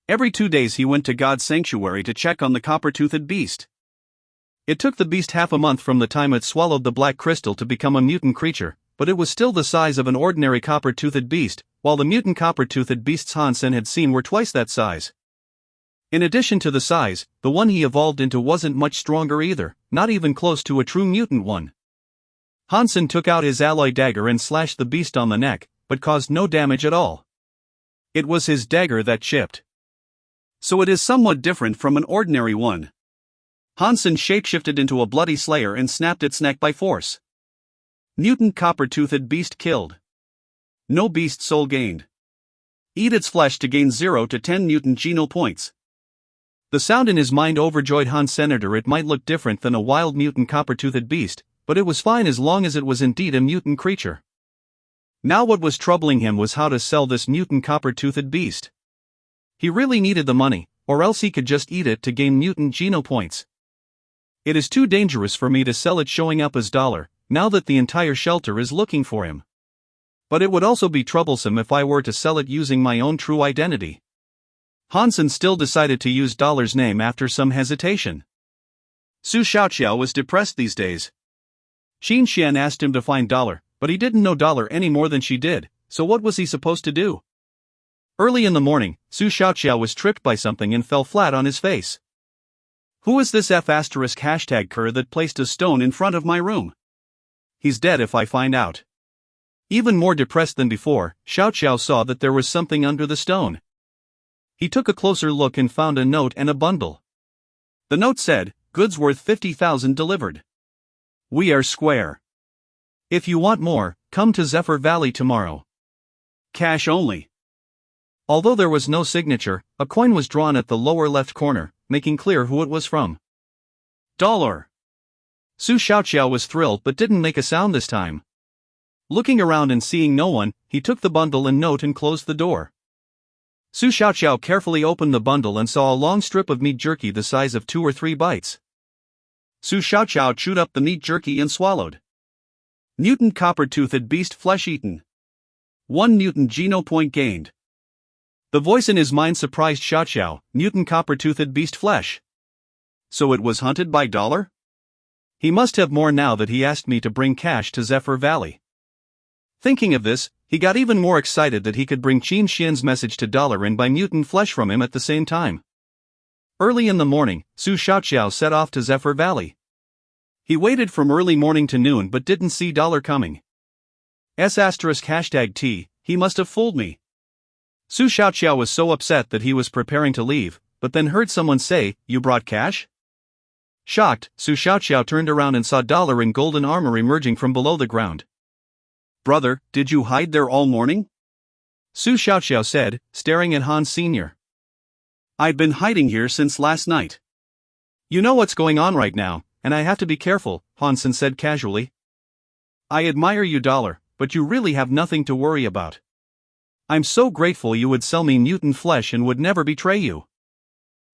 Speaker 1: Every 2 days he went to God's sanctuary to check on the copper-toothed beast. It took the beast half a month from the time it swallowed the black crystal to become a mutant creature, but it was still the size of an ordinary copper-toothed beast, while the mutant copper-toothed beasts Hansen had seen were twice that size. In addition to the size, the one he evolved into wasn't much stronger either, not even close to a true mutant one. Hansen took out his alloy dagger and slashed the beast on the neck, but caused no damage at all. It was his dagger that chipped. So it is somewhat different from an ordinary one. Hansen shapeshifted into a bloody slayer and snapped its neck by force. Mutant copper-toothed beast killed. No beast soul gained. Eat its flesh to gain 0 to 10 mutant geno points. The sound in his mind overjoyed Hansen. It might look different than a wild mutant copper-toothed beast, but it was fine as long as it was indeed a mutant creature. Now what was troubling him was how to sell this mutant copper-toothed beast. He really needed the money, or else he could just eat it to gain mutant geno points. It is too dangerous for me to sell it showing up as Dollar, now that the entire shelter is looking for him. But it would also be troublesome if I were to sell it using my own true identity. Hansen still decided to use Dollar's name after some hesitation. Su Xiaoqiao was depressed these days. Xin Xian asked him to find Dollar, but he didn't know Dollar any more than she did, so what was he supposed to do? Early in the morning, Su Xiaoqiao was tripped by something and fell flat on his face. Who is this #cur that placed a stone in front of my room? He's dead if I find out. Even more depressed than before, Xiaoqiao saw that there was something under the stone. He took a closer look and found a note and a bundle. The note said, "Goods worth 50,000 delivered. We are square. If you want more, come to Zephyr Valley tomorrow. Cash only." Although there was no signature, a coin was drawn at the lower left corner, making clear who it was from. Dollar. Su Xiaoqiao was thrilled but didn't make a sound this time. Looking around and seeing no one, he took the bundle and note and closed the door. Su Xiaoqiao carefully opened the bundle and saw a long strip of meat jerky the size of 2 or 3 bites. Su Xiaoqiao chewed up the meat jerky and swallowed. Mutant copper-toothed beast flesh eaten. 1 mutant geno point gained. The voice in his mind surprised Xiaoqiao, mutant copper-toothed beast flesh. So it was hunted by Dollar? He must have more now that he asked me to bring cash to Zephyr Valley. Thinking of this, he got even more excited that he could bring Qin Xian's message to Dollar and buy mutant flesh from him at the same time. Early in the morning, Su Xiaoqiao set off to Zephyr Valley. He waited from early morning to noon but didn't see Dollar coming. #T, he must have fooled me. Su Xiaoqiao was so upset that he was preparing to leave, but then heard someone say, "You brought cash?" Shocked, Su Xiaoqiao turned around and saw Dollar in golden armor emerging from below the ground. "Brother, did you hide there all morning?" Su Xiaoqiao said, staring at Han Sr. "I've been hiding here since last night." "You know what's going on right now, and I have to be careful," Hansen said casually. "I admire you, Dollar, but you really have nothing to worry about. I'm so grateful you would sell me mutant flesh and would never betray you."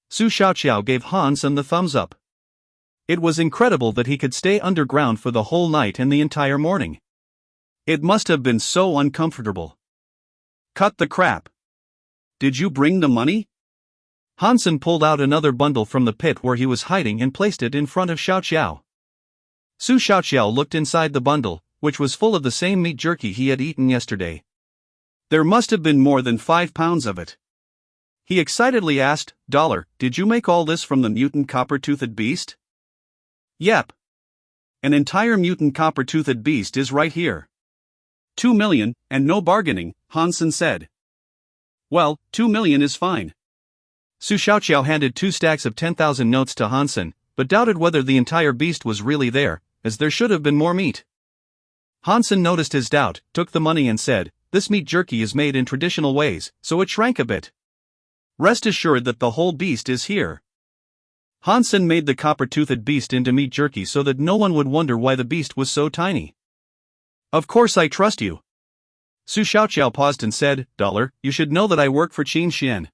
Speaker 1: Su Xiaoqiao gave Hansen the thumbs up. It was incredible that he could stay underground for the whole night and the entire morning. It must have been so uncomfortable. "Cut the crap. Did you bring the money?" Hansen pulled out another bundle from the pit where he was hiding and placed it in front of Xiaoqiao. Su Xiaoqiao looked inside the bundle, which was full of the same meat jerky he had eaten yesterday. There must have been more than 5 pounds of it. He excitedly asked, "Dollar, did you make all this from the mutant copper-toothed beast?" "Yep. An entire mutant copper-toothed beast is right here. 2 million, and no bargaining," Hansen said. Well, 2 million is fine. Su Xiaoqiao handed 2 stacks of 10,000 notes to Hansen, but doubted whether the entire beast was really there, as there should have been more meat. Hansen noticed his doubt, took the money and said, "This meat jerky is made in traditional ways, so it shrank a bit. Rest assured that the whole beast is here." Hansen made the copper-toothed beast into meat jerky so that no one would wonder why the beast was so tiny. "Of course I trust you." Su Xiaoqiao paused and said, "Dollar, you should know that I work for Qin Xian.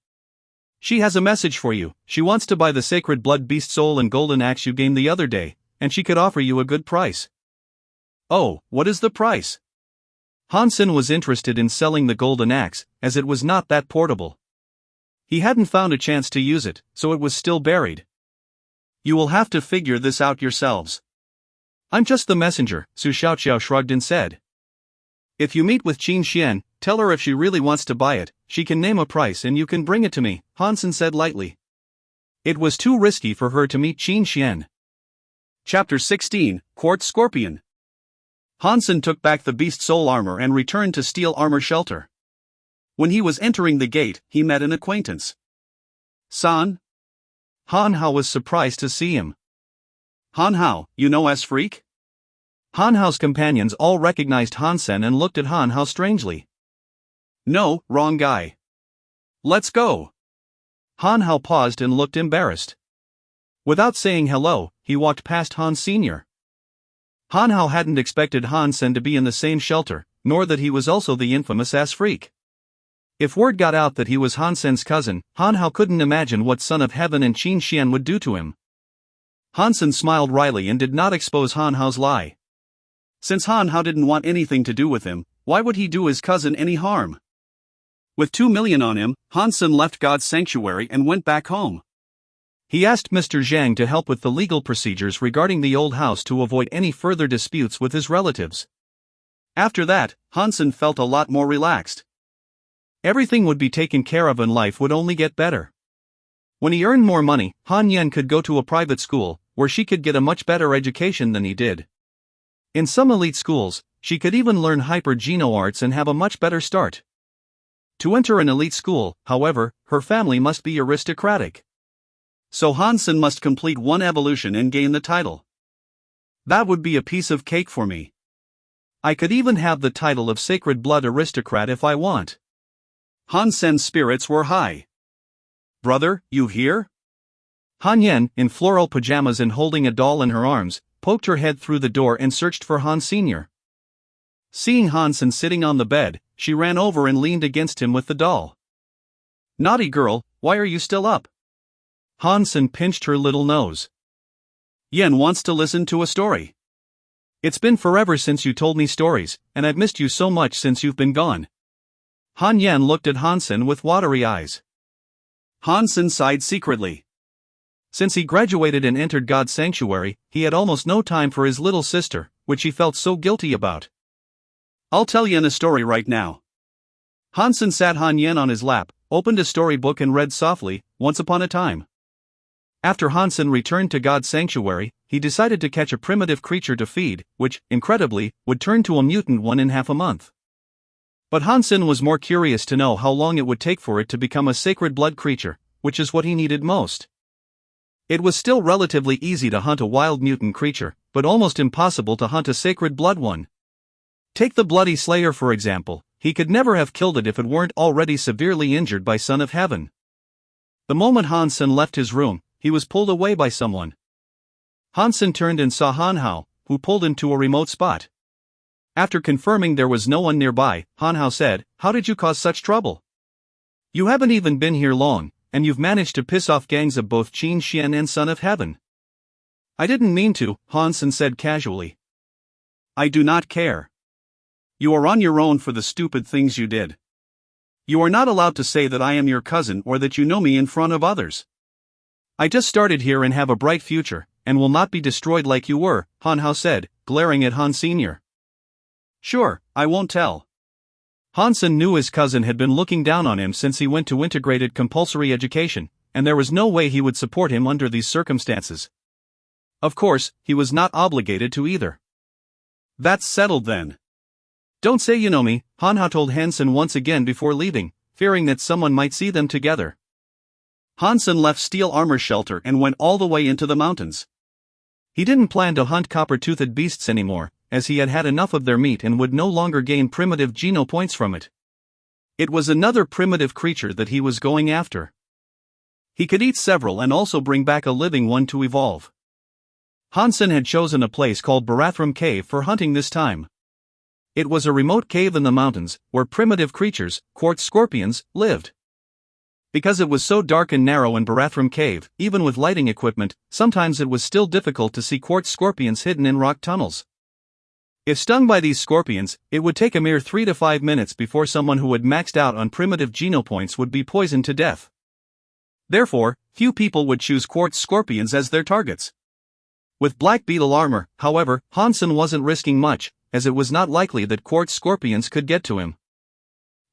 Speaker 1: She has a message for you. She wants to buy the sacred blood beast soul and golden axe you gained the other day, and she could offer you a good price." "Oh, what is the price?" Hansen was interested in selling the golden axe, as it was not that portable. He hadn't found a chance to use it, so it was still buried. "You will have to figure this out yourselves. I'm just the messenger," Su Xiaoqiao shrugged and said. "If you meet with Qin Xian, tell her if she really wants to buy it, she can name a price and you can bring it to me," Hansen said lightly. It was too risky for her to meet Qin Xian. Chapter 16, Quartz Scorpion. Hansen took back the beast soul armor and returned to Steel Armor Shelter. When he was entering the gate, he met an acquaintance. "San?" Han Hao was surprised to see him. "Han Hao, you know us freak?" Han Hao's companions all recognized Hansen and looked at Han Hao strangely. "No, wrong guy. Let's go." Han Hao paused and looked embarrassed. Without saying hello, he walked past Han Sr. Han Hao hadn't expected Hansen to be in the same shelter, nor that he was also the infamous ass freak. If word got out that he was Hansen's cousin, Han Hao couldn't imagine what Son of Heaven and Qin Xian would do to him. Hansen smiled wryly and did not expose Han Hao's lie. Since Han Hao didn't want anything to do with him, why would he do his cousin any harm? With 2 million on him, Hansen left God's sanctuary and went back home. He asked Mr. Zhang to help with the legal procedures regarding the old house to avoid any further disputes with his relatives. After that, Hansen felt a lot more relaxed. Everything would be taken care of and life would only get better. When he earned more money, Han Yan could go to a private school, where she could get a much better education than he did. In some elite schools, she could even learn hyper-geno arts and have a much better start. To enter an elite school, however, her family must be aristocratic. So Hansen must complete one evolution and gain the title. That would be a piece of cake for me. I could even have the title of Sacred Blood Aristocrat if I want. Hansen's spirits were high. "Brother, you here?" Han Yan, in floral pajamas and holding a doll in her arms, poked her head through the door and searched for Han Sr. Seeing Hansen sitting on the bed, she ran over and leaned against him with the doll. "Naughty girl, why are you still up?" Hansen pinched her little nose. "Yen wants to listen to a story. It's been forever since you told me stories, and I've missed you so much since you've been gone." Han Yan looked at Hansen with watery eyes. Hansen sighed secretly. Since he graduated and entered God's sanctuary, he had almost no time for his little sister, which he felt so guilty about. "I'll tell Yen a story right now." Hansen sat Han Yen on his lap, opened a storybook and read softly, "Once upon a time." After Hansen returned to God's sanctuary, he decided to catch a primitive creature to feed, which, incredibly, would turn to a mutant one in half a month. But Hansen was more curious to know how long it would take for it to become a sacred blood creature, which is what he needed most. It was still relatively easy to hunt a wild mutant creature, but almost impossible to hunt a sacred blood one. Take the Bloody Slayer for example, he could never have killed it if it weren't already severely injured by Son of Heaven. The moment Hansen left his room, he was pulled away by someone. Hansen turned and saw Han Hao, who pulled him to a remote spot. After confirming there was no one nearby, Han Hao said, "How did you cause such trouble? You haven't even been here long, and you've managed to piss off gangs of both Qin Xian and Son of Heaven." "I didn't mean to," Hansen said casually. "I do not care. You are on your own for the stupid things you did. You are not allowed to say that I am your cousin or that you know me in front of others. I just started here and have a bright future, and will not be destroyed like you were," Han Hao said, glaring at Han Sr. "Sure, I won't tell." Hansen knew his cousin had been looking down on him since he went to integrated compulsory education, and there was no way he would support him under these circumstances. Of course, he was not obligated to either. "That's settled then. Don't say you know me," Han Hao told Hansen once again before leaving, fearing that someone might see them together. Hansen left steel armor shelter and went all the way into the mountains. He didn't plan to hunt copper-toothed beasts anymore, as he had had enough of their meat and would no longer gain primitive geno points from it. It was another primitive creature that he was going after. He could eat several and also bring back a living one to evolve. Hansen had chosen a place called Barathrum Cave for hunting this time. It was a remote cave in the mountains, where primitive creatures, quartz scorpions, lived. Because it was so dark and narrow in Barathrum Cave, even with lighting equipment, sometimes it was still difficult to see quartz scorpions hidden in rock tunnels. If stung by these scorpions, it would take a mere 3 to 5 minutes before someone who had maxed out on primitive geno points would be poisoned to death. Therefore, few people would choose quartz scorpions as their targets. With black beetle armor, however, Hansen wasn't risking much, as it was not likely that quartz scorpions could get to him.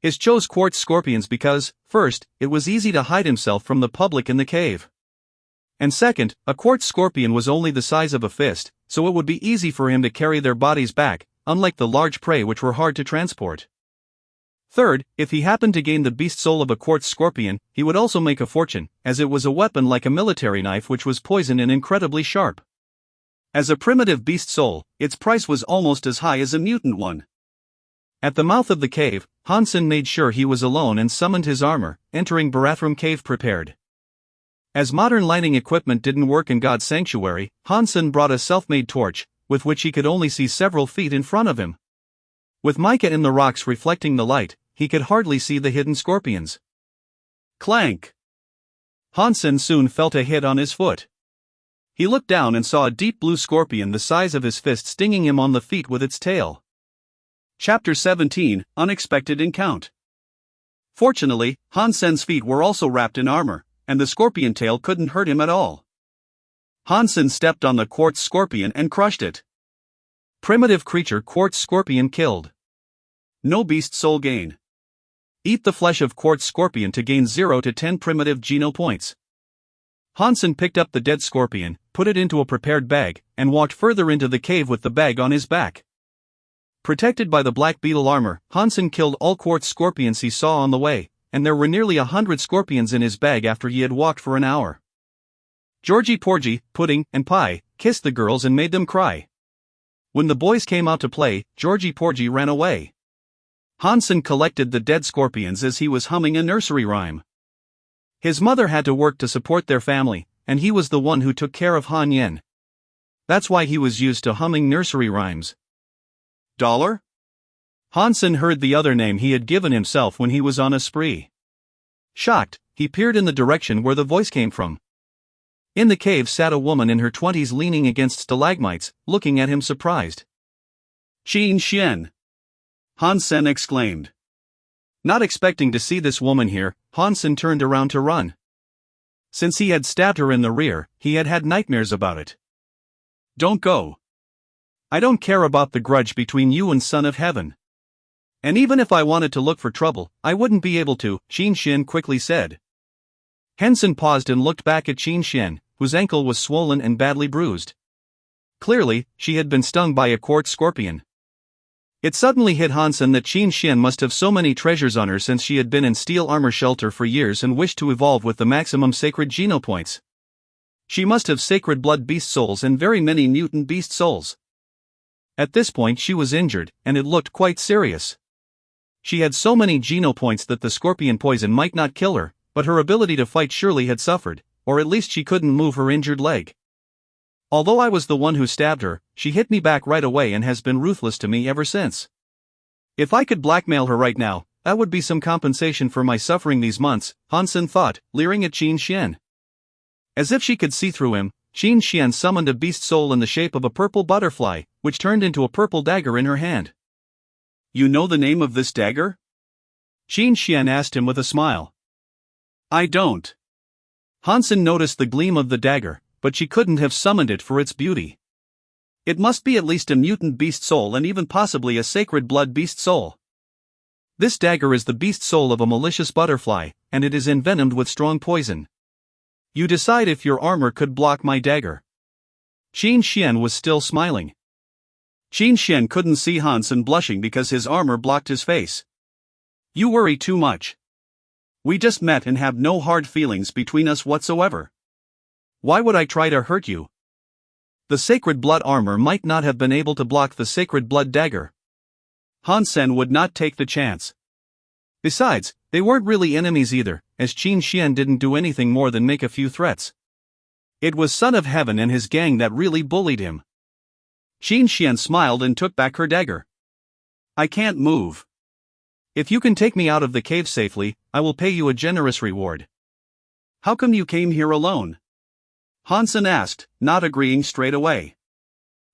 Speaker 1: He chose quartz scorpions because, first, it was easy to hide himself from the public in the cave. And second, a quartz scorpion was only the size of a fist, so it would be easy for him to carry their bodies back, unlike the large prey which were hard to transport. Third, if he happened to gain the beast soul of a quartz scorpion, he would also make a fortune, as it was a weapon like a military knife which was poisoned and incredibly sharp. As a primitive beast soul, its price was almost as high as a mutant one. At the mouth of the cave, Hansen made sure he was alone and summoned his armor, entering Barathrum Cave prepared. As modern lighting equipment didn't work in God's sanctuary, Hansen brought a self-made torch, with which he could only see several feet in front of him. With mica in the rocks reflecting the light, he could hardly see the hidden scorpions. Clank! Hansen soon felt a hit on his foot. He looked down and saw a deep blue scorpion the size of his fist stinging him on the feet with its tail. Chapter 17, Unexpected Encounter. Fortunately, Hansen's feet were also wrapped in armor, and the scorpion tail couldn't hurt him at all. Hansen stepped on the quartz scorpion and crushed it. Primitive creature quartz scorpion killed. No beast soul gain. Eat the flesh of quartz scorpion to gain 0 to 10 primitive geno points. Hansen picked up the dead scorpion, put it into a prepared bag, and walked further into the cave with the bag on his back. Protected by the black beetle armor, Hansen killed all quartz scorpions he saw on the way, and there were nearly 100 scorpions in his bag after he had walked for an hour. Georgie Porgy, Pudding, and Pie kissed the girls and made them cry. When the boys came out to play, Georgie Porgy ran away. Hansen collected the dead scorpions as he was humming a nursery rhyme. His mother had to work to support their family, and he was the one who took care of Han Yen. That's why he was used to humming nursery rhymes. Dollar? Hansen heard the other name he had given himself when he was on a spree. Shocked, he peered in the direction where the voice came from. In the cave sat a woman in her 20s leaning against stalagmites, looking at him surprised. Qin Xian! Hansen exclaimed. Not expecting to see this woman here, Hansen turned around to run. Since he had stabbed her in the rear, he had had nightmares about it. Don't go. I don't care about the grudge between you and Son of Heaven. And even if I wanted to look for trouble, I wouldn't be able to, Qin Xian quickly said. Hansen paused and looked back at Qin Xian, whose ankle was swollen and badly bruised. Clearly, she had been stung by a quartz scorpion. It suddenly hit Hansen that Qin Xian must have so many treasures on her since she had been in steel armor shelter for years and wished to evolve with the maximum sacred geno points. She must have sacred blood beast souls and very many mutant beast souls. At this point she was injured, and it looked quite serious. She had so many geno points that the scorpion poison might not kill her, but her ability to fight surely had suffered, or at least she couldn't move her injured leg. Although I was the one who stabbed her, she hit me back right away and has been ruthless to me ever since. If I could blackmail her right now, that would be some compensation for my suffering these months, Hansen thought, leering at Qin Xian. As if she could see through him, Qin Xian summoned a beast soul in the shape of a purple butterfly, which turned into a purple dagger in her hand. You know the name of this dagger? Qin Xian asked him with a smile. I don't. Hansen noticed the gleam of the dagger, but she couldn't have summoned it for its beauty. It must be at least a mutant beast soul and even possibly a sacred blood beast soul. This dagger is the beast soul of a malicious butterfly, and it is envenomed with strong poison. You decide if your armor could block my dagger. Qin Xian was still smiling. Qin Xian couldn't see Hansen blushing because his armor blocked his face. You worry too much. We just met and have no hard feelings between us whatsoever. Why would I try to hurt you? The sacred blood armor might not have been able to block the sacred blood dagger. Hansen would not take the chance. Besides, they weren't really enemies either, as Qin Xian didn't do anything more than make a few threats. It was Son of Heaven and his gang that really bullied him. Qin Xian smiled and took back her dagger. I can't move. If you can take me out of the cave safely, I will pay you a generous reward. How come you came here alone? Hansen asked, not agreeing straight away.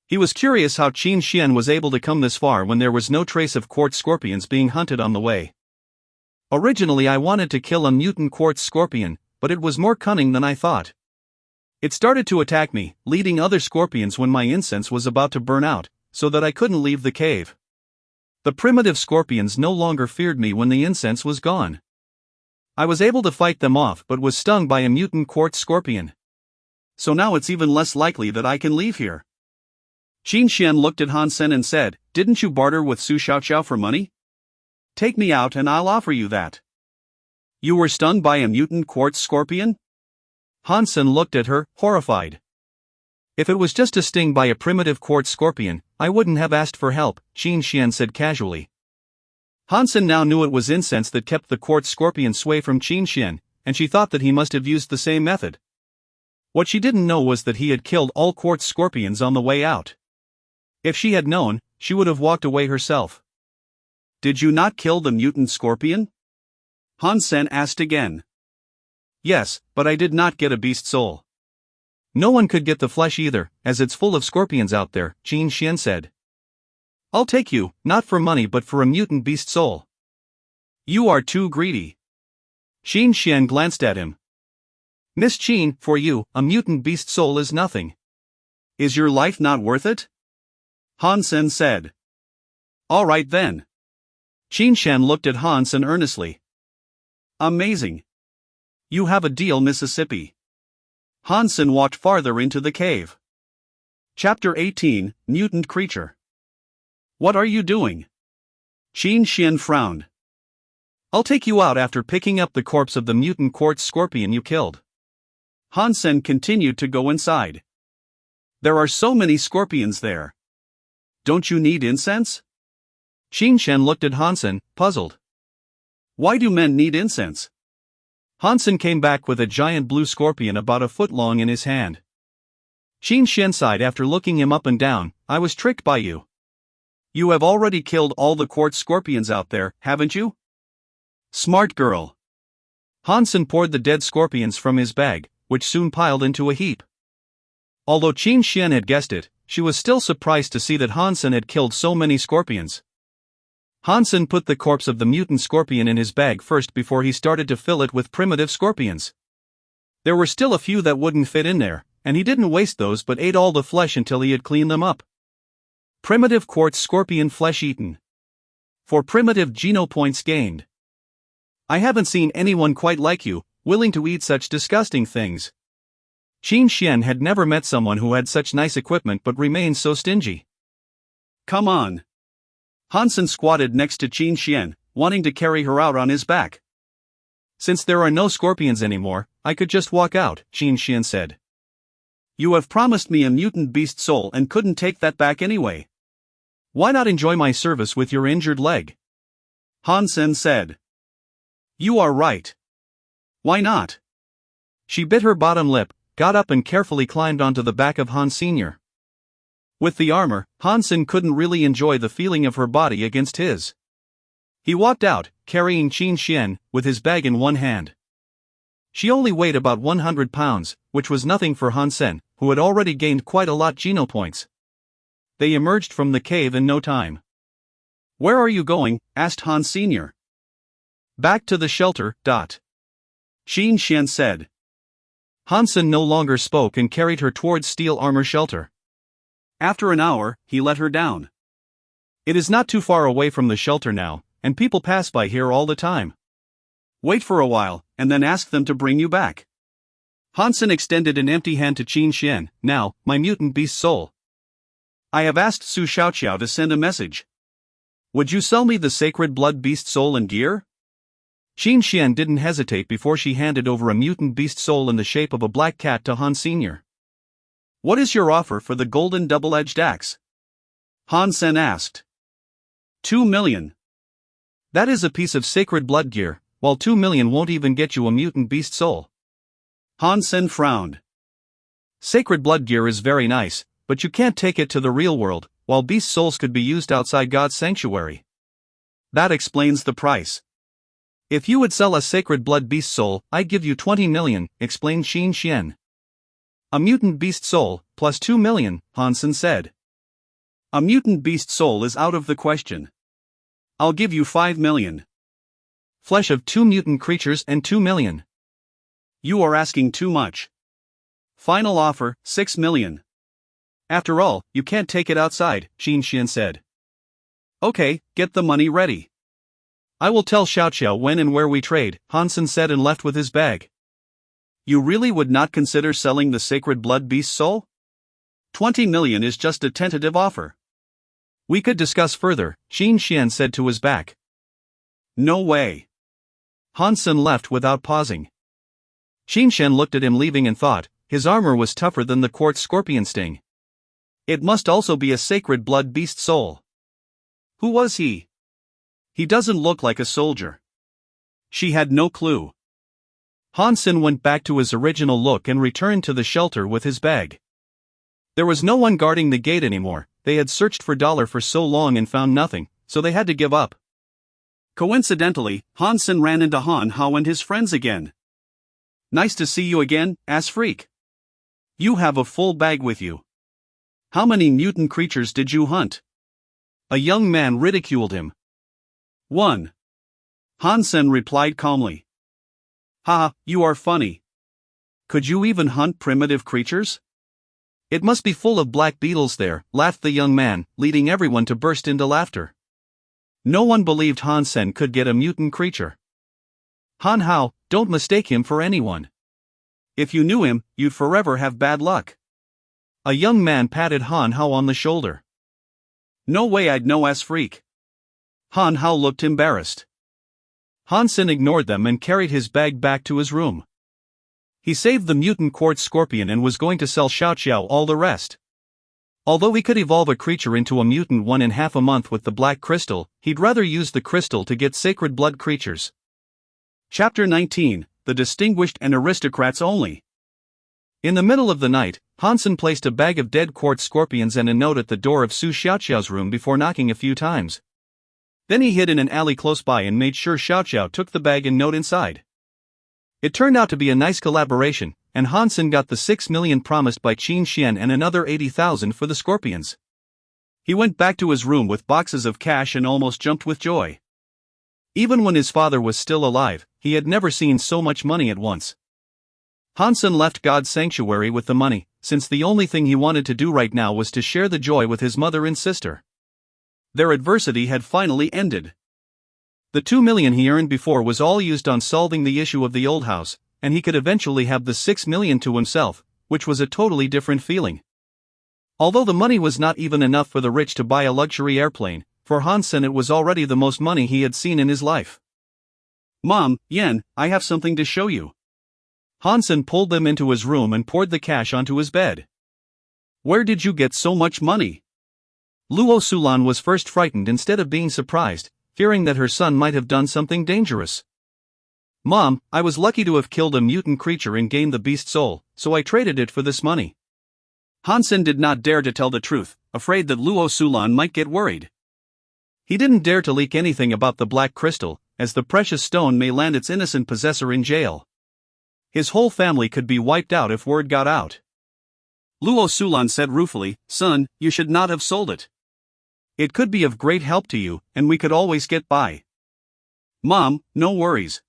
Speaker 1: He was curious how Qin Xian was able to come this far when there was no trace of quartz scorpions being hunted on the way. Originally I wanted to kill a mutant quartz scorpion, but it was more cunning than I thought. It started to attack me, leading other scorpions when my incense was about to burn out, so that I couldn't leave the cave. The primitive scorpions no longer feared me when the incense was gone. I was able to fight them off but was stung by a mutant quartz scorpion. So now it's even less likely that I can leave here. Qin Xian looked at Hansen and said, didn't you barter with Su Xiaoqiao for money? Take me out and I'll offer you that. You were stung by a mutant quartz scorpion? Hansen looked at her, horrified. If it was just a sting by a primitive quartz scorpion, I wouldn't have asked for help, Qin Xian said casually. Hansen now knew it was incense that kept the quartz scorpion away from Qin Xian, and she thought that he must have used the same method. What she didn't know was that he had killed all quartz scorpions on the way out. If she had known, she would have walked away herself. Did you not kill the mutant scorpion? Hansen asked again. Yes, but I did not get a beast soul. No one could get the flesh either, as it's full of scorpions out there, Qin Xian said. I'll take you, not for money but for a mutant beast soul. You are too greedy. Qin Xian glanced at him. Miss Qin, for you, a mutant beast soul is nothing. Is your life not worth it? Hansen said. All right then. Qin Xian looked at Hansen earnestly. Amazing. You have a deal, Mississippi. Hansen walked farther into the cave. Chapter 18, Mutant Creature. What are you doing? Qin Xian frowned. I'll take you out after picking up the corpse of the mutant quartz scorpion you killed. Hansen continued to go inside. There are so many scorpions there. Don't you need incense? Qin Xian looked at Hansen, puzzled. Why do men need incense? Hansen came back with a giant blue scorpion about a foot long in his hand. Qin Xian sighed after looking him up and down. I was tricked by you. You have already killed all the quartz scorpions out there, haven't you? Smart girl. Hansen poured the dead scorpions from his bag, which soon piled into a heap. Although Qin Xian had guessed it, she was still surprised to see that Hansen had killed so many scorpions. Hansen put the corpse of the mutant scorpion in his bag first before he started to fill it with primitive scorpions. There were still a few that wouldn't fit in there, and he didn't waste those but ate all the flesh until he had cleaned them up. Primitive quartz scorpion flesh eaten. For primitive geno points gained. I haven't seen anyone quite like you, willing to eat such disgusting things. Qin Xian had never met someone who had such nice equipment but remained so stingy. Come on. Hansen squatted next to Qin Xian, wanting to carry her out on his back. Since there are no scorpions anymore, I could just walk out, Qin Xian said. You have promised me a mutant beast soul and couldn't take that back anyway. Why not enjoy my service with your injured leg? Hansen said. You are right. Why not? She bit her bottom lip, got up and carefully climbed onto the back of Hans Sr. With the armor, Hansen couldn't really enjoy the feeling of her body against his. He walked out, carrying Qin Xian, with his bag in one hand. She only weighed about 100 pounds, which was nothing for Hansen, who had already gained quite a lot geno points. They emerged from the cave in no time. Where are you going? Asked Hans Sr. Back to the shelter. Qin Xian said. Hansen no longer spoke and carried her towards steel armor shelter. After an hour, he let her down. It is not too far away from the shelter now, and people pass by here all the time. Wait for a while, and then ask them to bring you back. Hansen extended an empty hand to Qin Xian. Now, my mutant beast soul. I have asked Su Xiaoqiao to send a message. Would you sell me the sacred blood beast soul and gear? Qin Xian didn't hesitate before she handed over a mutant beast soul in the shape of a black cat to Han Sr. "What is your offer for the golden double-edged axe?" Han Sen asked. 2 million. That is a piece of sacred blood gear, while 2 million won't even get you a mutant beast soul. Han Sen frowned. Sacred blood gear is very nice, but you can't take it to the real world, while beast souls could be used outside God's sanctuary. That explains the price. If you would sell a sacred blood beast soul, I'd give you 20 million, explained Qin Xian. A mutant beast soul, plus 2 million, Han Sen said. A mutant beast soul is out of the question. I'll give you 5 million. Flesh of 2 mutant creatures and 2 million. You are asking too much. Final offer, 6 million. After all, you can't take it outside, Qin Xian said. Okay, get the money ready. I will tell Xiao Xiao when and where we trade, Han Sen said and left with his bag. You really would not consider selling the sacred blood beast soul? 20 million is just a tentative offer. We could discuss further, Qin Xian said to his back. No way. Han Sen left without pausing. Qin Xian looked at him leaving and thought, his armor was tougher than the quartz scorpion sting. It must also be a sacred blood beast soul. Who was he? He doesn't look like a soldier. She had no clue. Han Sen went back to his original look and returned to the shelter with his bag. There was no one guarding the gate anymore. They had searched for dollar for so long and found nothing, so they had to give up. Coincidentally, Han Sen ran into Han Hao and his friends again. Nice to see you again, ass freak. You have a full bag with you. How many mutant creatures did you hunt? A young man ridiculed him. 1. Han Sen replied calmly. Ha, you are funny. Could you even hunt primitive creatures? It must be full of black beetles there, laughed the young man, leading everyone to burst into laughter. No one believed Han Sen could get a mutant creature. Han Hao, don't mistake him for anyone. If you knew him, you'd forever have bad luck. A young man patted Han Hao on the shoulder. No way I'd know, ass freak. Han Hao looked embarrassed. Han Sen ignored them and carried his bag back to his room. He saved the mutant quartz scorpion and was going to sell Xiao Xiao all the rest. Although he could evolve a creature into a mutant 1.5 months with the black crystal, he'd rather use the crystal to get sacred blood creatures. Chapter 19, The Distinguished and Aristocrats Only. In the middle of the night, Han Sen placed a bag of dead quartz scorpions and a note at the door of Su Xiaoxiao's room before knocking a few times. Then he hid in an alley close by and made sure Xiao Xiao took the bag and note inside. It turned out to be a nice collaboration, and Han Sen got the 6 million promised by Qin Xian and another 80,000 for the scorpions. He went back to his room with boxes of cash and almost jumped with joy. Even when his father was still alive, he had never seen so much money at once. Han Sen left God's sanctuary with the money, since the only thing he wanted to do right now was to share the joy with his mother and sister. Their adversity had finally ended. The 2 million he earned before was all used on solving the issue of the old house, and he could eventually have the 6 million to himself, which was a totally different feeling. Although the money was not even enough for the rich to buy a luxury airplane, for Han Sen it was already the most money he had seen in his life. Mom, Yen, I have something to show you. Han Sen pulled them into his room and poured the cash onto his bed. Where did you get so much money? Luo Sulan was first frightened instead of being surprised, fearing that her son might have done something dangerous. Mom, I was lucky to have killed a mutant creature and gained the beast soul, so I traded it for this money. Han Sen did not dare to tell the truth, afraid that Luo Sulan might get worried. He didn't dare to leak anything about the black crystal, as the precious stone may land its innocent possessor in jail. His whole family could be wiped out if word got out. Luo Sulan said ruefully, Son, you should not have sold it. It could be of great help to you, and we could always get by. Mom, no worries.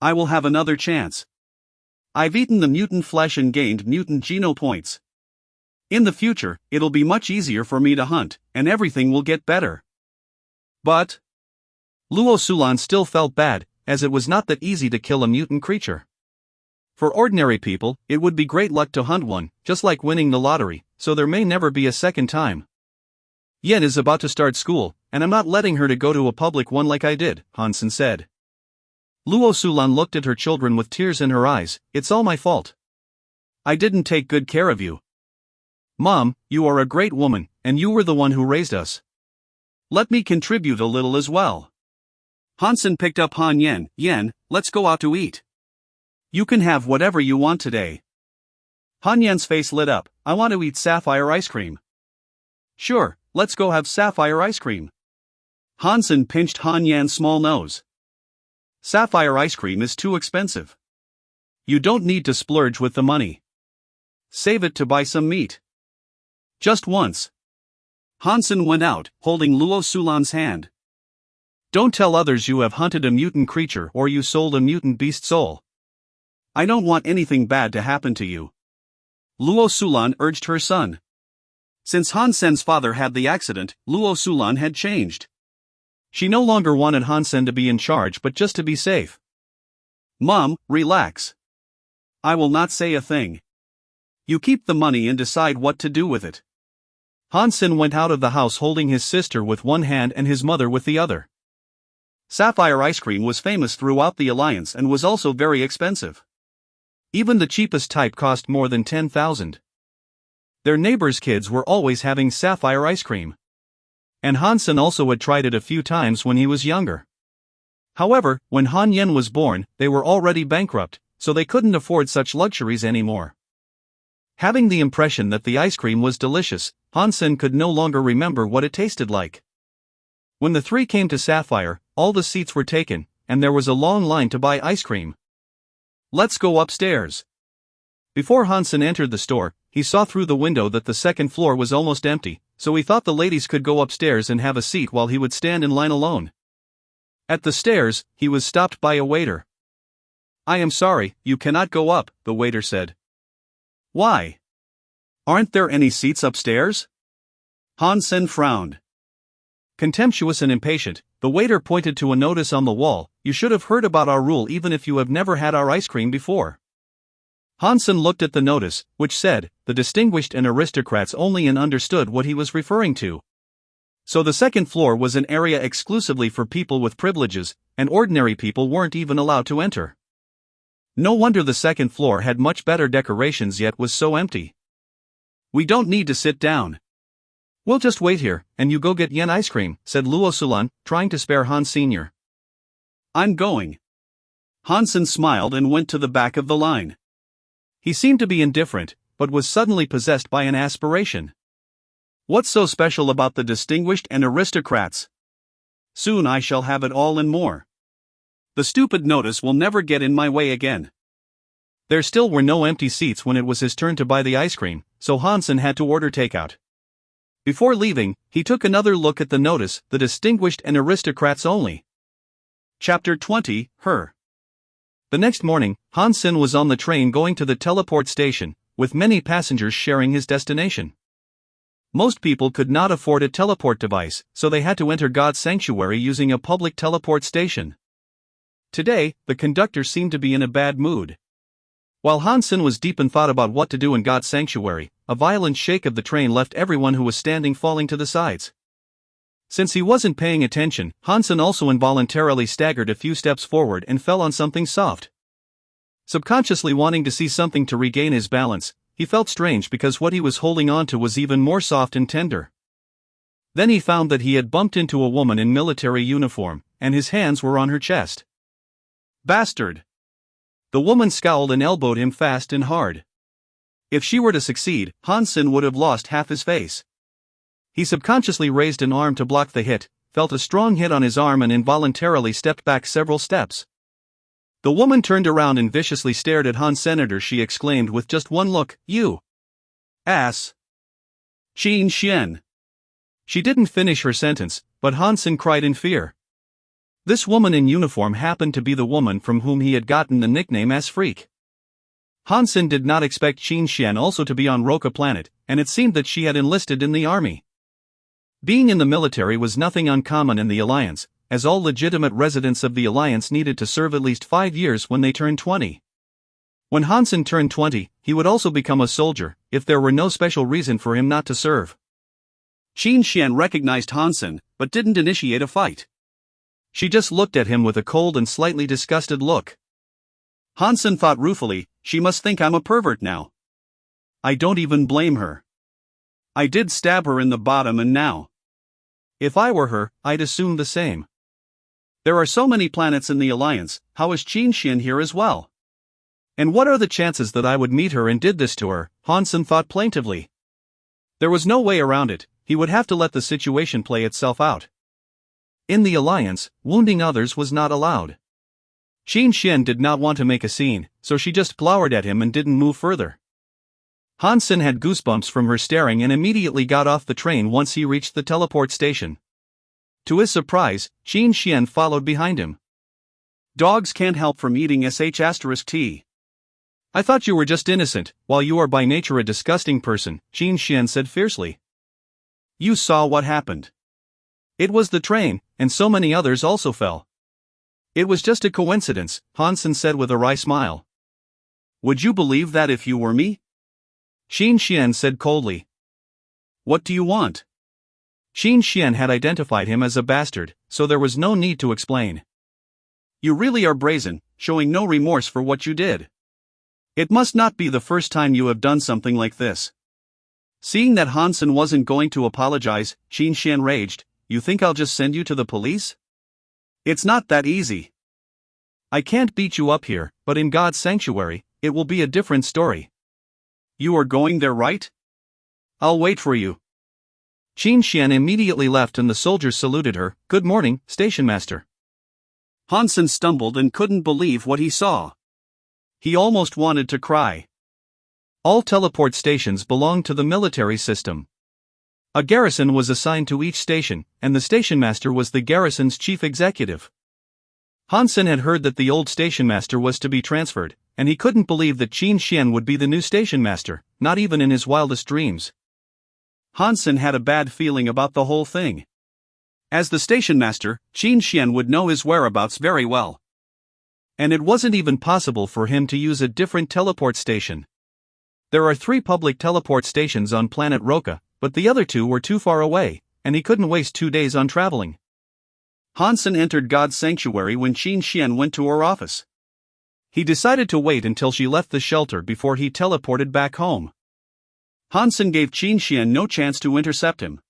Speaker 1: I will have another chance. I've eaten the mutant flesh and gained mutant geno points. In the future, it'll be much easier for me to hunt, and everything will get better. But Luo Sulan still felt bad, as it was not that easy to kill a mutant creature. For ordinary people, it would be great luck to hunt one, just like winning the lottery, so there may never be a second time. Yen is about to start school, and I'm not letting her to go to a public one like I did, Han Sen said. Luo Sulan looked at her children with tears in her eyes. It's all my fault. I didn't take good care of you. Mom, you are a great woman, and you were the one who raised us. Let me contribute a little as well. Hansen picked up Han Yen. Yen, let's go out to eat. You can have whatever you want today. Han Yen's face lit up. I want to eat sapphire ice cream. Sure, let's go have sapphire ice cream. Hansen pinched Han Yen's small nose. Sapphire ice cream is too expensive. You don't need to splurge with the money. Save it to buy some meat. Just once. Hansen went out, holding Luo Sulan's hand. Don't tell others you have hunted a mutant creature or you sold a mutant beast soul. I don't want anything bad to happen to you. Luo Sulan urged her son. Since Hansen's father had the accident, Luo Sulan had changed. She no longer wanted Hansen to be in charge but just to be safe. Mom, relax. I will not say a thing. You keep the money and decide what to do with it. Hansen went out of the house holding his sister with one hand and his mother with the other. Sapphire ice cream was famous throughout the alliance and was also very expensive. Even the cheapest type cost more than 10,000. Their neighbors' kids were always having sapphire ice cream. And Hansen also had tried it a few times when he was younger. However, when Han Yen was born, they were already bankrupt, so they couldn't afford such luxuries anymore. Having the impression that the ice cream was delicious, Hansen could no longer remember what it tasted like. When the three came to Sapphire, all the seats were taken, and there was a long line to buy ice cream. Let's go upstairs. Before Hansen entered the store, he saw through the window that the second floor was almost empty, so he thought the ladies could go upstairs and have a seat while he would stand in line alone. At the stairs, he was stopped by a waiter. I am sorry, you cannot go up, the waiter said. Why? Aren't there any seats upstairs? Hansen frowned. Contemptuous and impatient, the waiter pointed to a notice on the wall. You should have heard about our rule even if you have never had our ice cream before. Hansen looked at the notice, which said, the distinguished and aristocrats only, and understood what he was referring to. So the second floor was an area exclusively for people with privileges, and ordinary people weren't even allowed to enter. No wonder the second floor had much better decorations yet was so empty. We don't need to sit down. We'll just wait here, and you go get Yen ice cream, said Luo Sulan, trying to spare Hans Sr. I'm going. Hansen smiled and went to the back of the line. He seemed to be indifferent, but was suddenly possessed by an aspiration. What's so special about the distinguished and aristocrats? Soon I shall have it all and more. The stupid notice will never get in my way again. There still were no empty seats when it was his turn to buy the ice cream, so Hansen had to order takeout. Before leaving, he took another look at the notice, the distinguished and aristocrats only. Chapter 20, Her. The next morning, Hansen was on the train going to the teleport station, with many passengers sharing his destination. Most people could not afford a teleport device, so they had to enter God's sanctuary using a public teleport station. Today, the conductor seemed to be in a bad mood. While Hansen was deep in thought about what to do in God's sanctuary, a violent shake of the train left everyone who was standing falling to the sides. Since he wasn't paying attention, Hansen also involuntarily staggered a few steps forward and fell on something soft. Subconsciously wanting to see something to regain his balance, he felt strange because what he was holding on to was even more soft and tender. Then he found that he had bumped into a woman in military uniform, and his hands were on her chest. Bastard! The woman scowled and elbowed him fast and hard. If she were to succeed, Hansen would have lost half his face. He subconsciously raised an arm to block the hit, felt a strong hit on his arm and involuntarily stepped back several steps. The woman turned around and viciously stared at Hansen. She exclaimed with just one look, "You ass! Qin Xian!" She didn't finish her sentence, but Hansen cried in fear. This woman in uniform happened to be the woman from whom he had gotten the nickname as Freak. Hansen did not expect Qin Xian also to be on Roka Planet, and it seemed that she had enlisted in the army. Being in the military was nothing uncommon in the Alliance, as all legitimate residents of the Alliance needed to serve at least 5 years when they turned 20. When Hansen turned 20, he would also become a soldier, if there were no special reason for him not to serve. Qin Xian recognized Hansen, but didn't initiate a fight. She just looked at him with a cold and slightly disgusted look. Hansen thought ruefully, she must think I'm a pervert now. I don't even blame her. I did stab her in the bottom and now. If I were her, I'd assume the same. There are so many planets in the Alliance, how is Qin Xian here as well? And what are the chances that I would meet her and did this to her, Hansen thought plaintively. There was no way around it, he would have to let the situation play itself out. In the Alliance, wounding others was not allowed. Qin Xian did not want to make a scene, so she just glowered at him and didn't move further. Hansen had goosebumps from her staring and immediately got off the train once he reached the teleport station. To his surprise, Qin Xian followed behind him. Dogs can't help from eating sh*t. I thought you were just innocent, while you are by nature a disgusting person, Qin Xian said fiercely. You saw what happened. It was the train, and so many others also fell. It was just a coincidence, Hansen said with a wry smile. Would you believe that if you were me? Qin Xian said coldly. What do you want? Qin Xian had identified him as a bastard, so there was no need to explain. You really are brazen, showing no remorse for what you did. It must not be the first time you have done something like this. Seeing that Hansen wasn't going to apologize, Qin Xian raged, you think I'll just send you to the police? It's not that easy. I can't beat you up here, but in God's sanctuary, it will be a different story. You are going there, right? I'll wait for you. Qin Xian immediately left and the soldiers saluted her, good morning, station master. Hansen stumbled and couldn't believe what he saw. He almost wanted to cry. All teleport stations belonged to the military system. A garrison was assigned to each station, and the station master was the garrison's chief executive. Hansen had heard that the old station master was to be transferred, and he couldn't believe that Qin Xian would be the new station master, not even in his wildest dreams. Hansen had a bad feeling about the whole thing. As the station master, Qin Xian would know his whereabouts very well. And it wasn't even possible for him to use a different teleport station. There are 3 public teleport stations on planet Roka, but the other 2 were too far away, and he couldn't waste 2 days on traveling. Hansen entered God's sanctuary when Qin Xian went to her office. He decided to wait until she left the shelter before he teleported back home. Hansen gave Qin Xian no chance to intercept him.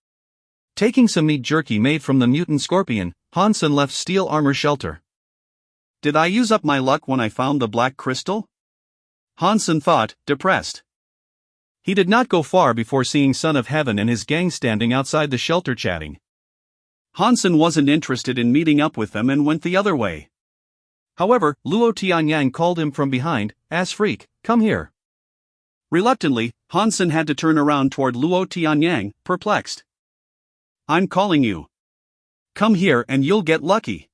Speaker 1: Taking some meat jerky made from the mutant scorpion, Hansen left steel armor shelter. Did I use up my luck when I found the black crystal? Hansen thought, depressed. He did not go far before seeing Son of Heaven and his gang standing outside the shelter chatting. Hansen wasn't interested in meeting up with them and went the other way. However, Luo Tianyang called him from behind, ass freak, come here. Reluctantly, Hansen had to turn around toward Luo Tianyang, perplexed. I'm calling you. Come here and you'll get lucky.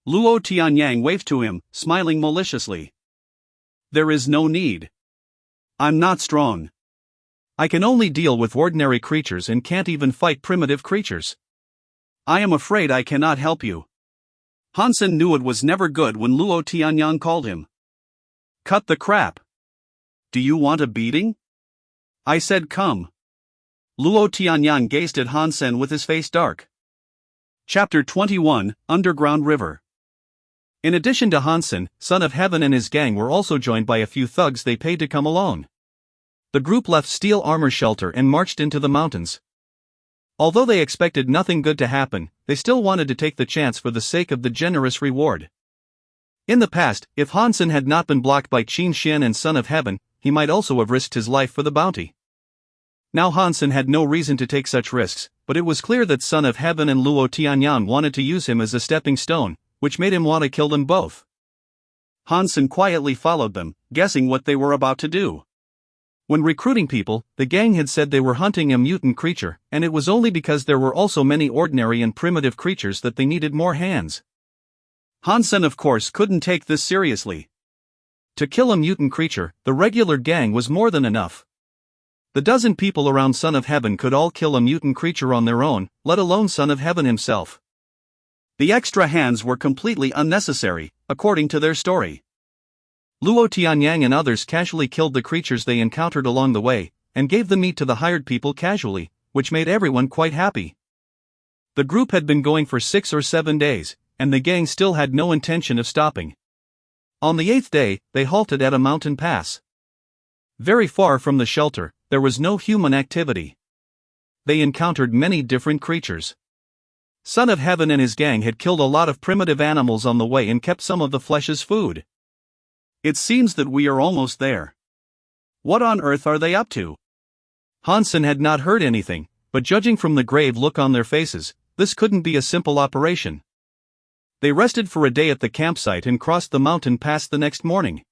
Speaker 1: Luo Tianyang waved to him, smiling maliciously. There is no need. I'm not strong. I can only deal with ordinary creatures and can't even fight primitive creatures. I am afraid I cannot help you. Hansen knew it was never good when Luo Tianyang called him. Cut the crap. Do you want a beating? I said come. Luo Tianyang gazed at Hansen with his face dark. Chapter 21, Underground River. In addition to Hansen, Son of Heaven and his gang were also joined by a few thugs they paid to come alone. The group left steel armor shelter and marched into the mountains. Although they expected nothing good to happen, they still wanted to take the chance for the sake of the generous reward. In the past, if Hansen had not been blocked by Qin Xian and Son of Heaven, he might also have risked his life for the bounty. Now Hansen had no reason to take such risks, but it was clear that Son of Heaven and Luo Tianyang wanted to use him as a stepping stone, which made him want to kill them both. Hansen quietly followed them, guessing what they were about to do. When recruiting people, the gang had said they were hunting a mutant creature, and it was only because there were also many ordinary and primitive creatures that they needed more hands. Hansen of course couldn't take this seriously. To kill a mutant creature, the regular gang was more than enough. The dozen people around Son of Heaven could all kill a mutant creature on their own, let alone Son of Heaven himself. The extra hands were completely unnecessary, according to their story. Luo Tianyang and others casually killed the creatures they encountered along the way, and gave the meat to the hired people casually, which made everyone quite happy. The group had been going for 6 or 7 days, and the gang still had no intention of stopping. On the 8th day, they halted at a mountain pass. Very far from the shelter, there was no human activity. They encountered many different creatures. Son of Heaven and his gang had killed a lot of primitive animals on the way and kept some of the flesh as food. It seems that we are almost there. What on earth are they up to? Hansen had not heard anything, but judging from the grave look on their faces, this couldn't be a simple operation. They rested for a day at the campsite and crossed the mountain pass the next morning.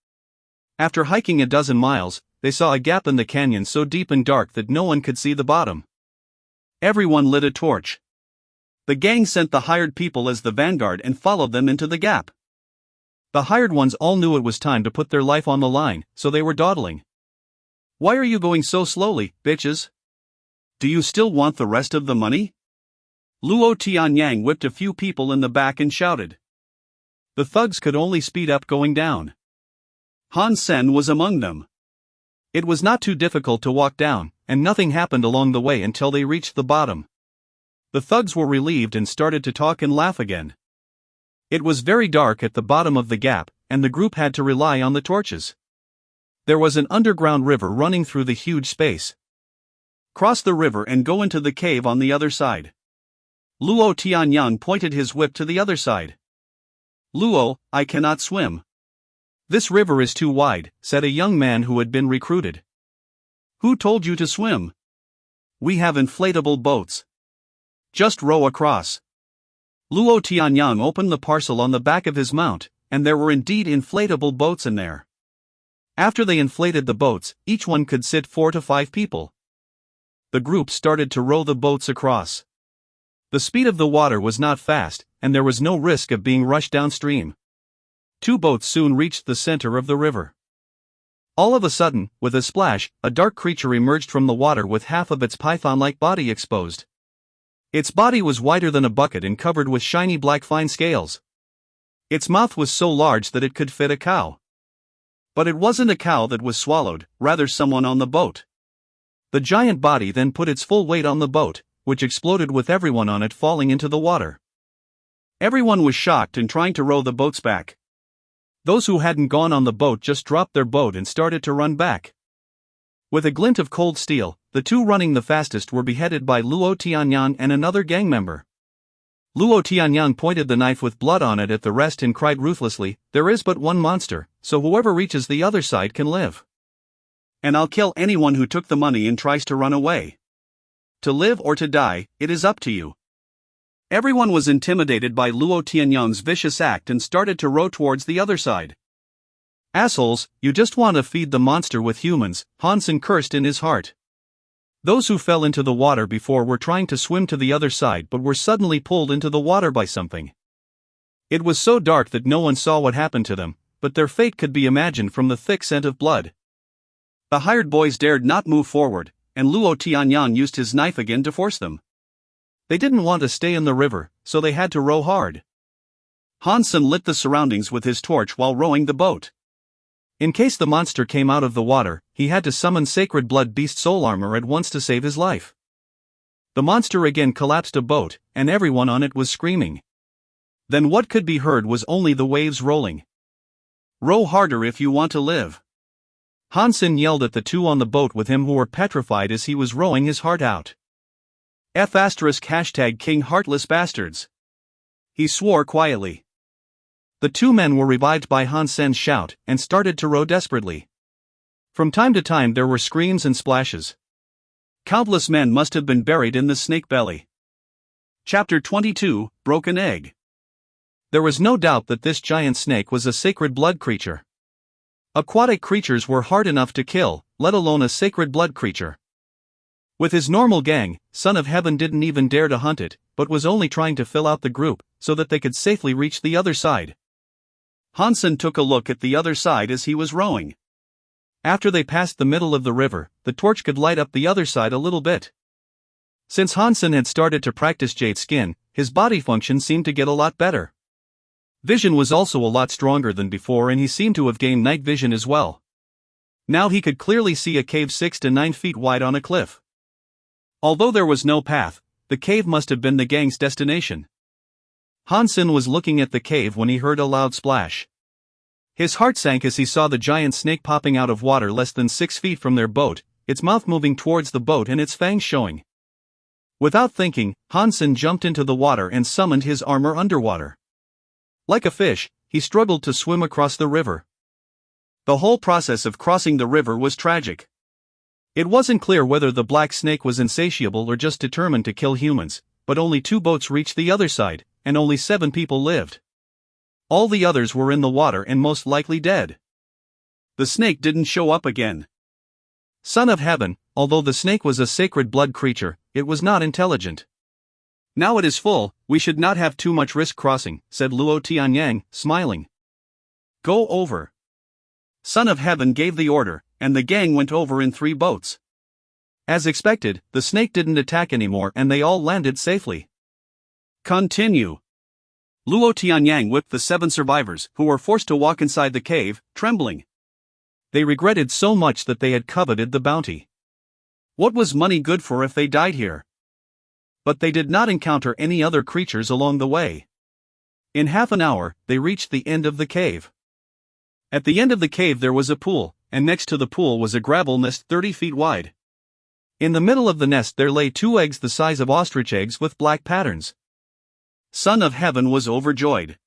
Speaker 1: After hiking a dozen miles, they saw a gap in the canyon so deep and dark that no one could see the bottom. Everyone lit a torch. The gang sent the hired people as the vanguard and followed them into the gap. The hired ones all knew it was time to put their life on the line, so they were dawdling. "Why are you going so slowly, bitches? Do you still want the rest of the money?" Luo Tianyang whipped a few people in the back and shouted. The thugs could only speed up going down. Han Sen was among them. It was not too difficult to walk down, and nothing happened along the way until they reached the bottom. The thugs were relieved and started to talk and laugh again. It was very dark at the bottom of the gap, and the group had to rely on the torches. There was an underground river running through the huge space. Cross the river and go into the cave on the other side. Luo Tianyang pointed his whip to the other side. "Luo, I cannot swim." "This river is too wide," said a young man who had been recruited. "Who told you to swim?" "We have inflatable boats. Just row across." Luo Tianyang opened the parcel on the back of his mount, and there were indeed inflatable boats in there. After they inflated the boats, each one could sit 4 to 5 people. The group started to row the boats across. The speed of the water was not fast, and there was no risk of being rushed downstream. 2 boats soon reached the center of the river. All of a sudden, with a splash, a dark creature emerged from the water with half of its python-like body exposed. Its body was wider than a bucket and covered with shiny black fine scales. Its mouth was so large that it could fit a cow. But it wasn't a cow that was swallowed, rather someone on the boat. The giant body then put its full weight on the boat, which exploded with everyone on it falling into the water. Everyone was shocked and trying to row the boats back. Those who hadn't gone on the boat just dropped their boat and started to run back. With a glint of cold steel, the 2 running the fastest were beheaded by Luo Tianyang and another gang member. Luo Tianyang pointed the knife with blood on it at the rest and cried ruthlessly, "There is but one monster, so whoever reaches the other side can live. And I'll kill anyone who took the money and tries to run away. To live or to die, it is up to you." Everyone was intimidated by Luo Tianyang's vicious act and started to row towards the other side. "Assholes, you just want to feed the monster with humans," Hansen cursed in his heart. Those who fell into the water before were trying to swim to the other side but were suddenly pulled into the water by something. It was so dark that no one saw what happened to them, but their fate could be imagined from the thick scent of blood. The hired boys dared not move forward, and Luo Tianyang used his knife again to force them. They didn't want to stay in the river, so they had to row hard. Hansen lit the surroundings with his torch while rowing the boat. In case the monster came out of the water, he had to summon sacred blood beast soul armor at once to save his life. The monster again collapsed a boat, and everyone on it was screaming. Then what could be heard was only the waves rolling. "Row harder if you want to live." Hansen yelled at the 2 on the boat with him who were petrified as he was rowing his heart out. #King Heartless Bastards. He swore quietly. The 2 men were revived by Hansen's shout and started to row desperately. From time to time there were screams and splashes. Countless men must have been buried in the snake belly. Chapter 22, Broken Egg. There was no doubt that this giant snake was a sacred blood creature. Aquatic creatures were hard enough to kill, let alone a sacred blood creature. With his normal gang, Son of Heaven didn't even dare to hunt it, but was only trying to fill out the group, so that they could safely reach the other side. Hansen took a look at the other side as he was rowing. After they passed the middle of the river, the torch could light up the other side a little bit. Since Hansen had started to practice jade skin, his body function seemed to get a lot better. Vision was also a lot stronger than before and he seemed to have gained night vision as well. Now he could clearly see a cave 6 to 9 feet wide on a cliff. Although there was no path, the cave must have been the gang's destination. Hansen was looking at the cave when he heard a loud splash. His heart sank as he saw the giant snake popping out of water less than 6 feet from their boat, its mouth moving towards the boat and its fangs showing. Without thinking, Hansen jumped into the water and summoned his armor underwater. Like a fish, he struggled to swim across the river. The whole process of crossing the river was tragic. It wasn't clear whether the black snake was insatiable or just determined to kill humans, but only 2 boats reached the other side, and only 7 people lived. All the others were in the water and most likely dead. The snake didn't show up again. Son of Heaven, although the snake was a sacred blood creature, it was not intelligent. Now it is full, we should not have too much risk crossing, said Luo Tianyang, smiling. Go over. Son of Heaven gave the order, and the gang went over in 3 boats. As expected, the snake didn't attack anymore and they all landed safely. Continue. Luo Tianyang whipped the 7 survivors, who were forced to walk inside the cave, trembling. They regretted so much that they had coveted the bounty. What was money good for if they died here? But they did not encounter any other creatures along the way. In half an hour, they reached the end of the cave. At the end of the cave there was a pool, and next to the pool was a gravel nest 30 feet wide. In the middle of the nest there lay 2 eggs the size of ostrich eggs with black patterns. Son of Heaven was overjoyed.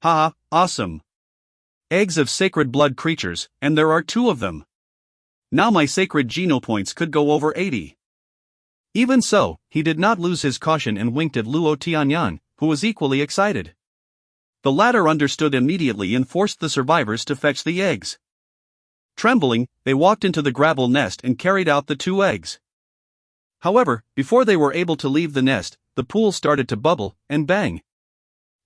Speaker 1: Ha, awesome! Eggs of sacred blood creatures, and there are 2 of them. Now my sacred geno points could go over 80. Even so, he did not lose his caution and winked at Luo Tianyang, who was equally excited. The latter understood immediately and forced the survivors to fetch the eggs. Trembling, they walked into the gravel nest and carried out the 2 eggs. However, before they were able to leave the nest, the pool started to bubble, and bang!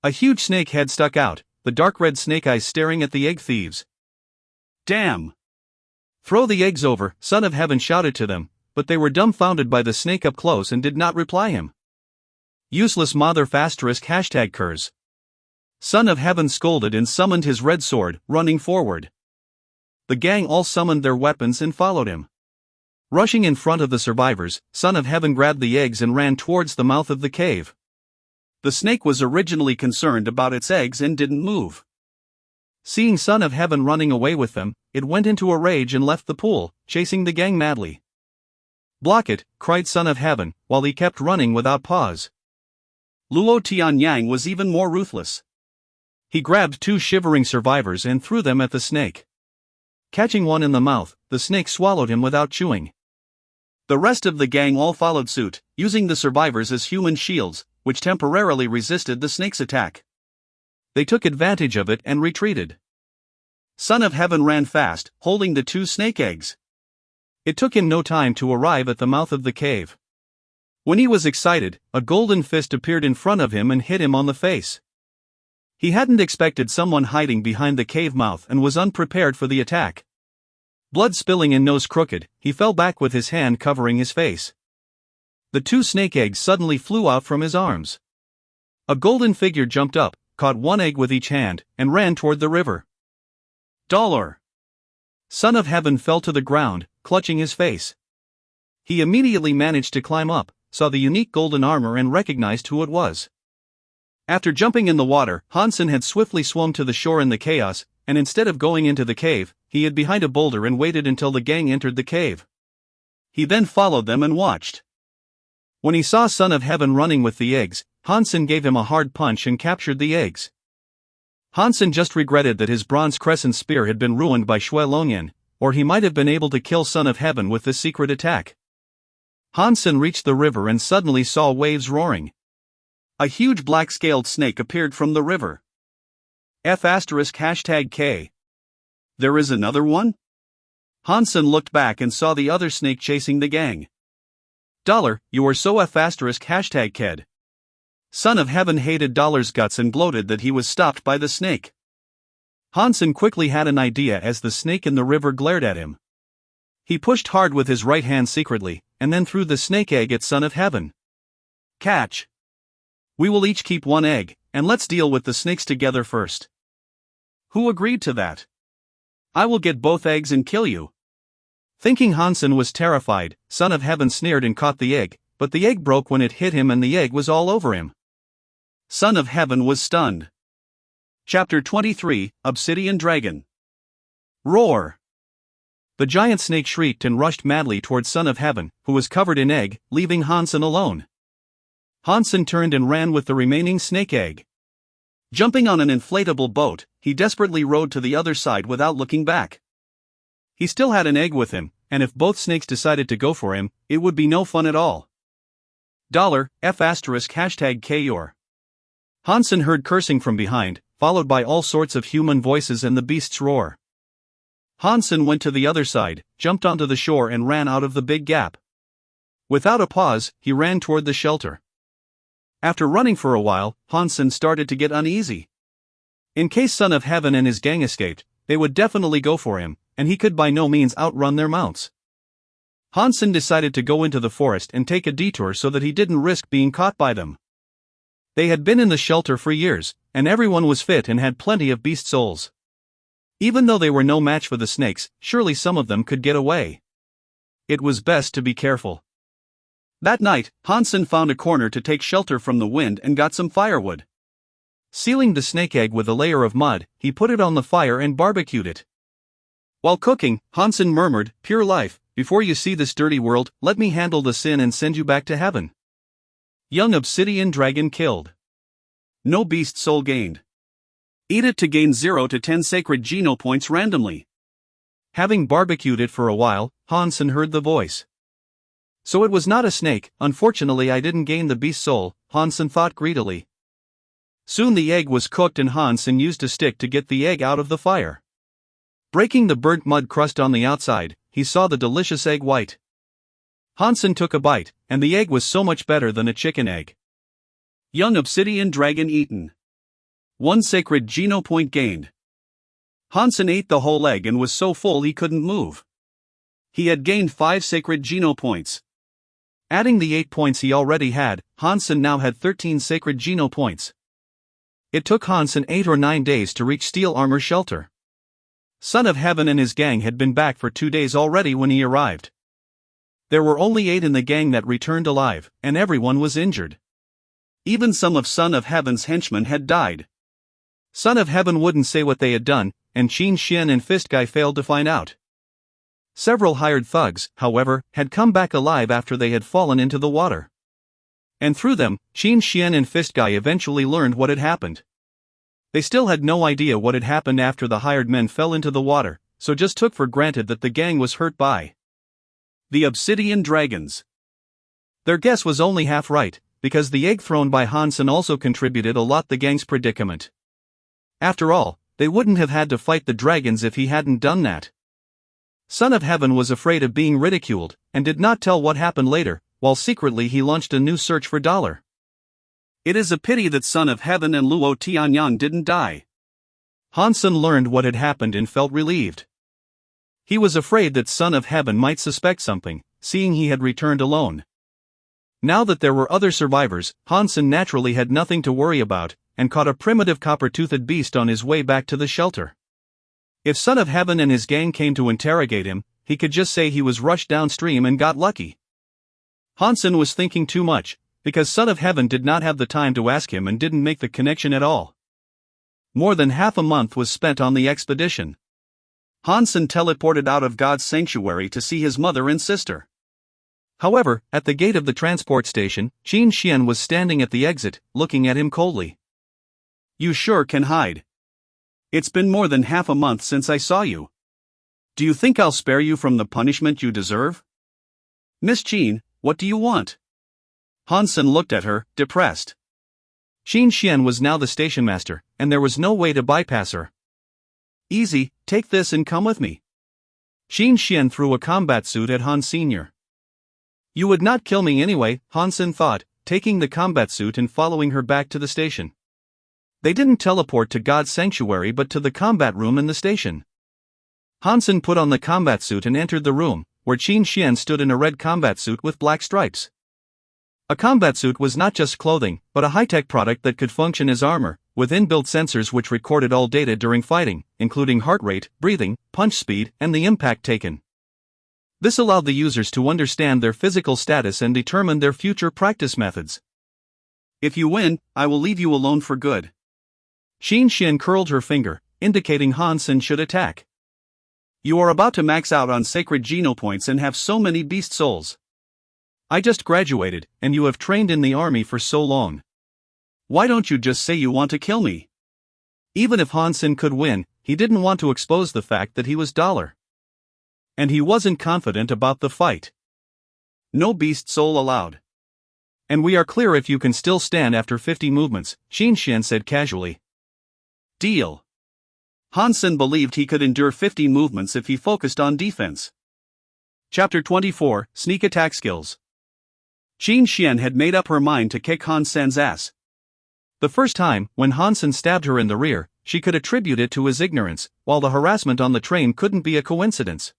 Speaker 1: A huge snake head stuck out, the dark red snake eyes staring at the egg thieves. Damn! Throw the eggs over, Son of Heaven shouted to them, but they were dumbfounded by the snake up close and did not reply him. Useless mother *# curs. Son of Heaven scolded and summoned his red sword, running forward. The gang all summoned their weapons and followed him. Rushing in front of the survivors, Son of Heaven grabbed the eggs and ran towards the mouth of the cave. The snake was originally concerned about its eggs and didn't move. Seeing Son of Heaven running away with them, it went into a rage and left the pool, chasing the gang madly. Block it, cried Son of Heaven, while he kept running without pause. Luo Tianyang was even more ruthless. He grabbed 2 shivering survivors and threw them at the snake. Catching one in the mouth, the snake swallowed him without chewing. The rest of the gang all followed suit, using the survivors as human shields, which temporarily resisted the snake's attack. They took advantage of it and retreated. Son of Heaven ran fast, holding the 2 snake eggs. It took him no time to arrive at the mouth of the cave. When he was excited, a golden fist appeared in front of him and hit him on the face. He hadn't expected someone hiding behind the cave mouth and was unprepared for the attack. Blood spilling and nose crooked, he fell back with his hand covering his face. The 2 snake eggs suddenly flew out from his arms. A golden figure jumped up, caught 1 egg with each hand, and ran toward the river. Dollar! Son of Heaven fell to the ground, clutching his face. He immediately managed to climb up, saw the unique golden armor and recognized who it was. After jumping in the water, Hansen had swiftly swum to the shore in the chaos, and instead of going into the cave, he hid behind a boulder and waited until the gang entered the cave. He then followed them and watched. When he saw Son of Heaven running with the eggs, Hansen gave him a hard punch and captured the eggs. Hansen just regretted that his bronze crescent spear had been ruined by Shui Longyan, or he might have been able to kill Son of Heaven with this secret attack. Hansen reached the river and suddenly saw waves roaring. A huge black-scaled snake appeared from the river. *#K. There is another one? Hansen looked back and saw the other snake chasing the gang. Dollar, you are so *#Ked. Son of Heaven hated Dollar's guts and gloated that he was stopped by the snake. Hansen quickly had an idea as the snake in the river glared at him. He pushed hard with his right hand secretly, and then threw the snake egg at Son of Heaven. Catch! We will each keep 1 egg, and let's deal with the snakes together first. Who agreed to that? I will get both eggs and kill you. Thinking Hansen was terrified, Son of Heaven sneered and caught the egg, but the egg broke when it hit him and the egg was all over him. Son of Heaven was stunned. Chapter 23, Obsidian Dragon. Roar! The giant snake shrieked and rushed madly towards Son of Heaven, who was covered in egg, leaving Hansen alone. Hansen turned and ran with the remaining snake egg. Jumping on an inflatable boat, he desperately rowed to the other side without looking back. He still had an egg with him, and if both snakes decided to go for him, it would be no fun at all. $F***KYOR. Hansen heard cursing from behind, followed by all sorts of human voices and the beast's roar. Hansen went to the other side, jumped onto the shore and ran out of the big gap. Without a pause, he ran toward the shelter. After running for a while, Hansen started to get uneasy. In case Son of Heaven and his gang escaped, they would definitely go for him, and he could by no means outrun their mounts. Hansen decided to go into the forest and take a detour so that he didn't risk being caught by them. They had been in the shelter for years, and everyone was fit and had plenty of beast souls. Even though they were no match for the snakes, surely some of them could get away. It was best to be careful. That night, Hansen found a corner to take shelter from the wind and got some firewood. Sealing the snake egg with a layer of mud, he put it on the fire and barbecued it. While cooking, Hansen murmured, "Pure life, before you see this dirty world, let me handle the sin and send you back to heaven." Young obsidian dragon killed. No beast soul gained. Eat it to gain 0 to 10 sacred Geno points randomly. Having barbecued it for a while, Hansen heard the voice. So it was not a snake. Unfortunately I didn't gain the beast soul, Hansen thought greedily. Soon the egg was cooked and Hansen used a stick to get the egg out of the fire. Breaking the burnt mud crust on the outside, he saw the delicious egg white. Hansen took a bite, and the egg was so much better than a chicken egg. Young obsidian dragon eaten. 1 sacred Geno point gained. Hansen ate the whole egg and was so full he couldn't move. He had gained 5 sacred Geno points. Adding the 8 points he already had, Hansen now had 13 sacred Geno points. It took Hansen 8 or 9 days to reach Steel Armor Shelter. Son of Heaven and his gang had been back for 2 days already when he arrived. There were only 8 in the gang that returned alive, and everyone was injured. Even some of Son of Heaven's henchmen had died. Son of Heaven wouldn't say what they had done, and Qin Xian and Fist Guy failed to find out. Several hired thugs, however, had come back alive after they had fallen into the water. And through them, Qin Xian and Fist Guy eventually learned what had happened. They still had no idea what had happened after the hired men fell into the water, so just took for granted that the gang was hurt by the obsidian dragons. Their guess was only half right, because the egg thrown by Hansen also contributed a lot to the gang's predicament. After all, they wouldn't have had to fight the dragons if he hadn't done that. Son of Heaven was afraid of being ridiculed, and did not tell what happened later, while secretly he launched a new search for $. It is a pity that Son of Heaven and Luo Tianyang didn't die. Hansen learned what had happened and felt relieved. He was afraid that Son of Heaven might suspect something, seeing he had returned alone. Now that there were other survivors, Hansen naturally had nothing to worry about, and caught a primitive copper-toothed beast on his way back to the shelter. If Son of Heaven and his gang came to interrogate him, he could just say he was rushed downstream and got lucky. Hansen was thinking too much, because Son of Heaven did not have the time to ask him and didn't make the connection at all. More than half a month was spent on the expedition. Hansen teleported out of God's sanctuary to see his mother and sister. However, at the gate of the transport station, Qin Xian was standing at the exit, looking at him coldly. "You sure can hide. It's been more than half a month since I saw you. Do you think I'll spare you from the punishment you deserve? Miss Qin, what do you want?" Hansen looked at her, depressed. Qin Xian was now the station master, and there was no way to bypass her. "Easy, take this and come with me." Qin Xian threw a combat suit at Han Sr. "You would not kill me anyway," Hansen thought, taking the combat suit and following her back to the station. They didn't teleport to God's sanctuary but to the combat room in the station. Hansen put on the combat suit and entered the room, where Qin Xian stood in a red combat suit with black stripes. A combat suit was not just clothing, but a high-tech product that could function as armor, with inbuilt sensors which recorded all data during fighting, including heart rate, breathing, punch speed, and the impact taken. This allowed the users to understand their physical status and determine their future practice methods. If you win, I will leave you alone for good. Qin Xian curled her finger, indicating Hansen should attack. You are about to max out on sacred geno points and have so many beast souls. I just graduated, and you have trained in the army for so long. Why don't you just say you want to kill me? Even if Hansen could win, he didn't want to expose the fact that he was dollar. And he wasn't confident about the fight. No beast soul allowed. And we are clear if you can still stand after 50 movements, Qin Xian said casually. Deal. Hansen believed he could endure 50 movements if he focused on defense. Chapter 24, Sneak Attack Skills. Qin Xian had made up her mind to kick Hansen's ass. The first time, when Hansen stabbed her in the rear, she could attribute it to his ignorance, while the harassment on the train couldn't be a coincidence.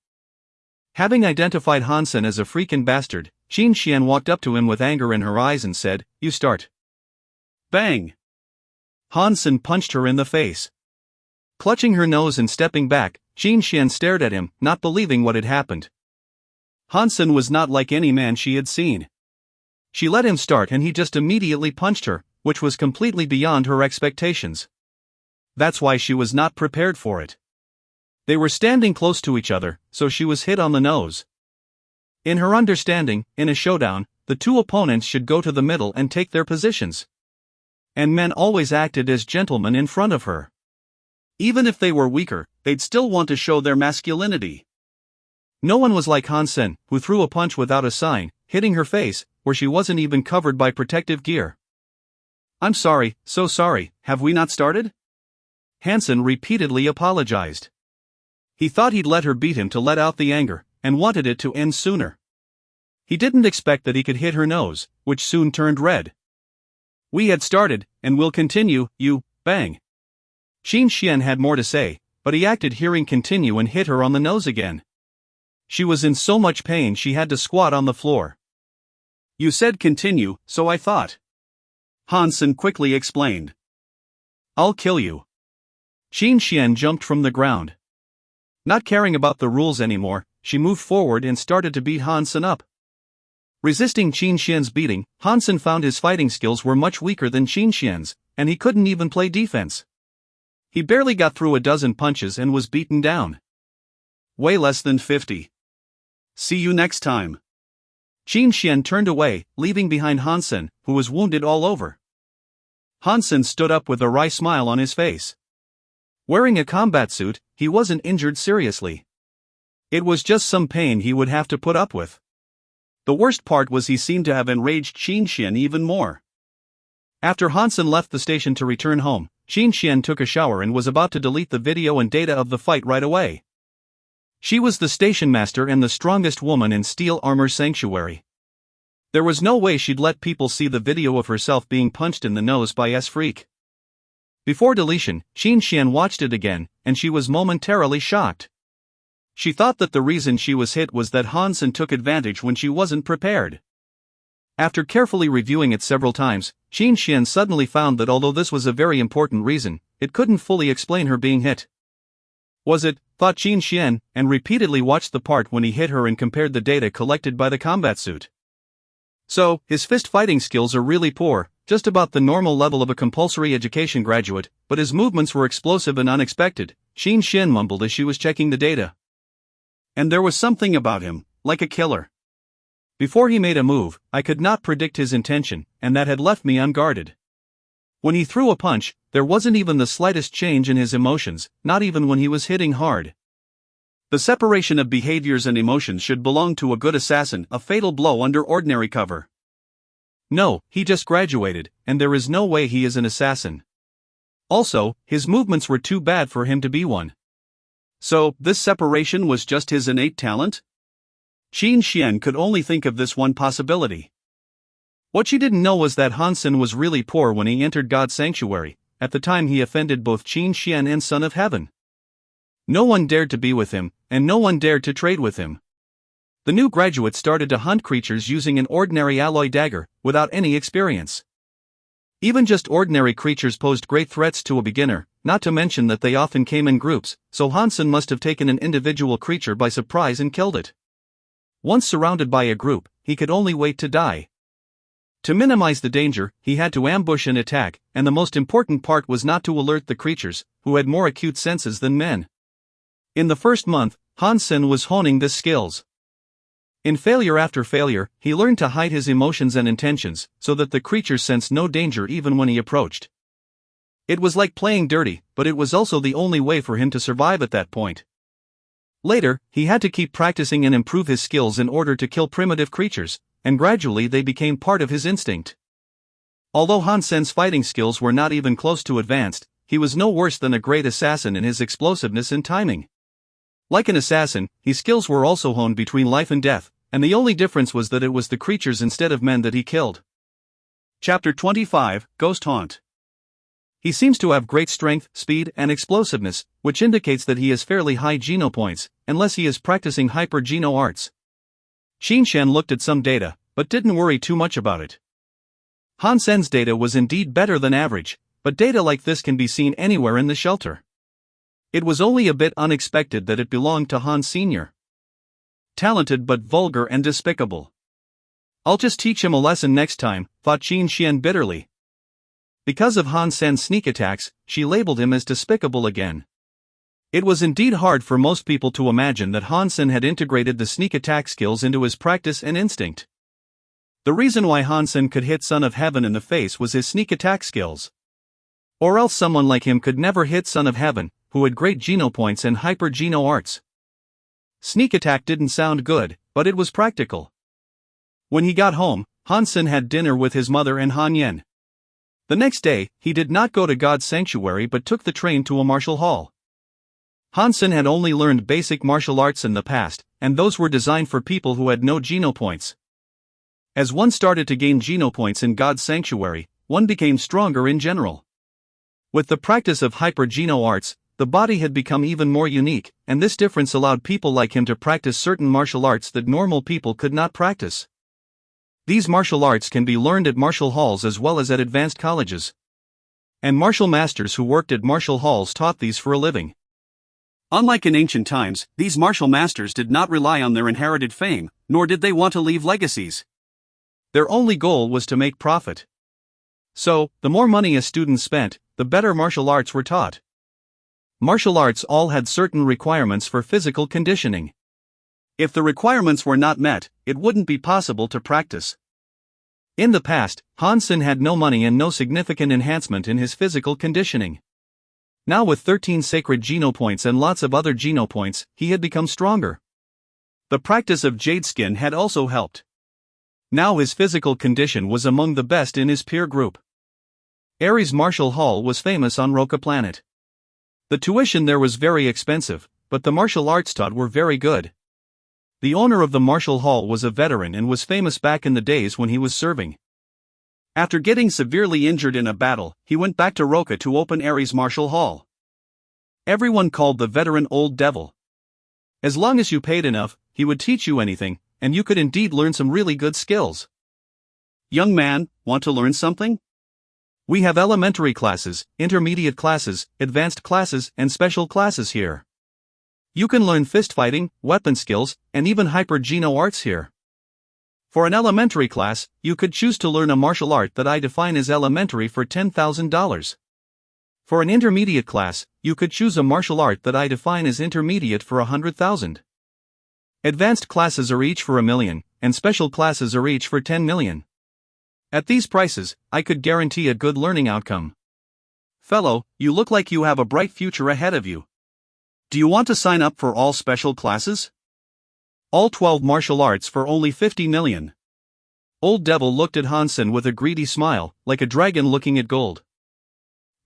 Speaker 1: Having identified Hansen as a freaking bastard, Qin Xian walked up to him with anger in her eyes and said, "You start." Bang! Hansen punched her in the face. Clutching her nose and stepping back, Qin Xian stared at him, not believing what had happened. Hansen was not like any man she had seen. She let him start and he just immediately punched her, which was completely beyond her expectations. That's why she was not prepared for it. They were standing close to each other, so she was hit on the nose. In her understanding, in a showdown, the two opponents should go to the middle and take their positions. And men always acted as gentlemen in front of her. Even if they were weaker, they'd still want to show their masculinity. No one was like Hansen, who threw a punch without a sign, hitting her face, where she wasn't even covered by protective gear. "I'm sorry, so sorry, have we not started?" Hansen repeatedly apologized. He thought he'd let her beat him to let out the anger, and wanted it to end sooner. He didn't expect that he could hit her nose, which soon turned red. "We had started, and will continue, you," bang. Qin Xian had more to say, but he acted hearing continue and hit her on the nose again. She was in so much pain she had to squat on the floor. "You said continue, so I thought," Hansen quickly explained. "I'll kill you." Qin Xian jumped from the ground. Not caring about the rules anymore, she moved forward and started to beat Hansen up. Resisting Qin Xian's beating, Hansen found his fighting skills were much weaker than Qin Xian's, and he couldn't even play defense. He barely got through a dozen punches and was beaten down. Way less than 50. See you next time. Qin Xian turned away, leaving behind Hansen, who was wounded all over. Hansen stood up with a wry smile on his face. Wearing a combat suit, he wasn't injured seriously. It was just some pain he would have to put up with. The worst part was he seemed to have enraged Qin Xian even more. After Hansen left the station to return home, Qin Xian took a shower and was about to delete the video and data of the fight right away. She was the station master and the strongest woman in Steel Armor Sanctuary. There was no way she'd let people see the video of herself being punched in the nose by S-Freak. Before deletion, Qin Xian watched it again, and she was momentarily shocked. She thought that the reason she was hit was that Hansen took advantage when she wasn't prepared. After carefully reviewing it several times, Qin Xian suddenly found that although this was a very important reason, it couldn't fully explain her being hit. Was it, thought Qin Xian, and repeatedly watched the part when he hit her and compared the data collected by the combat suit. So, his fist fighting skills are really poor, just about the normal level of a compulsory education graduate, but his movements were explosive and unexpected, Qin Xian mumbled as she was checking the data. And there was something about him, like a killer. Before he made a move, I could not predict his intention, and that had left me unguarded. When he threw a punch, there wasn't even the slightest change in his emotions, not even when he was hitting hard. The separation of behaviors and emotions should belong to a good assassin, a fatal blow under ordinary cover. No, he just graduated, and there is no way he is an assassin. Also, his movements were too bad for him to be one. So, this separation was just his innate talent? Qin Xian could only think of this one possibility. What she didn't know was that Hansen was really poor when he entered God's sanctuary. At the time he offended both Qin Xian and Son of Heaven. No one dared to be with him, and no one dared to trade with him. The new graduate started to hunt creatures using an ordinary alloy dagger, without any experience. Even just ordinary creatures posed great threats to a beginner, not to mention that they often came in groups, so Hansen must have taken an individual creature by surprise and killed it. Once surrounded by a group, he could only wait to die. To minimize the danger, he had to ambush and attack, and the most important part was not to alert the creatures, who had more acute senses than men. In the first month, Han-sen was honing this skills. In failure after failure, he learned to hide his emotions and intentions, so that the creatures sensed no danger even when he approached. It was like playing dirty, but it was also the only way for him to survive at that point. Later, he had to keep practicing and improve his skills in order to kill primitive creatures, and gradually they became part of his instinct. Although Han-sen's fighting skills were not even close to advanced, he was no worse than a great assassin in his explosiveness and timing. Like an assassin, his skills were also honed between life and death, and the only difference was that it was the creatures instead of men that he killed. Chapter 25, Ghost Haunt. He seems to have great strength, speed, and explosiveness, which indicates that he has fairly high geno points, unless he is practicing hyper-geno arts. Qinshan looked at some data, but didn't worry too much about it. Han-sen's data was indeed better than average, but data like this can be seen anywhere in the shelter. It was only a bit unexpected that it belonged to Han Sr. Talented but vulgar and despicable. I'll just teach him a lesson next time, thought Qinshan bitterly. Because of Han-sen's sneak attacks, she labeled him as despicable again. It was indeed hard for most people to imagine that Han-sen had integrated the sneak attack skills into his practice and instinct. The reason why Han-sen could hit Son of Heaven in the face was his sneak attack skills. Or else someone like him could never hit Son of Heaven, who had great geno points and hyper-geno arts. Sneak attack didn't sound good, but it was practical. When he got home, Han-sen had dinner with his mother and Han Yen. The next day, he did not go to God's sanctuary but took the train to a martial hall. Han-sen had only learned basic martial arts in the past, and those were designed for people who had no geno points. As one started to gain geno points in God's sanctuary, one became stronger in general. With the practice of hyper-geno arts, the body had become even more unique, and this difference allowed people like him to practice certain martial arts that normal people could not practice. These martial arts can be learned at martial halls as well as at advanced colleges. And martial masters who worked at martial halls taught these for a living. Unlike in ancient times, these martial masters did not rely on their inherited fame, nor did they want to leave legacies. Their only goal was to make profit. So, the more money a student spent, the better martial arts were taught. Martial arts all had certain requirements for physical conditioning. If the requirements were not met, it wouldn't be possible to practice. In the past, Han-sen had no money and no significant enhancement in his physical conditioning. Now with 13 sacred geno points and lots of other geno points, he had become stronger. The practice of jade skin had also helped. Now his physical condition was among the best in his peer group. Ares Martial Hall was famous on Roka Planet. The tuition there was very expensive, but the martial arts taught were very good. The owner of the martial hall was a veteran and was famous back in the days when he was serving. After getting severely injured in a battle, he went back to Roka to open Ares Martial Hall. Everyone called the veteran Old Devil. As long as you paid enough, he would teach you anything, and you could indeed learn some really good skills. Young man, want to learn something? We have elementary classes, intermediate classes, advanced classes, and special classes here. You can learn fist fighting, weapon skills, and even hyper-geno arts here. For an elementary class, you could choose to learn a martial art that I define as elementary for $10,000. For an intermediate class, you could choose a martial art that I define as intermediate for $100,000. Advanced classes are each for $1 million, and special classes are each for $10 million. At these prices, I could guarantee a good learning outcome. Fellow, you look like you have a bright future ahead of you. Do you want to sign up for all special classes? All 12 martial arts for only 50 million. Old Devil looked at Han-sen with a greedy smile, like a dragon looking at gold.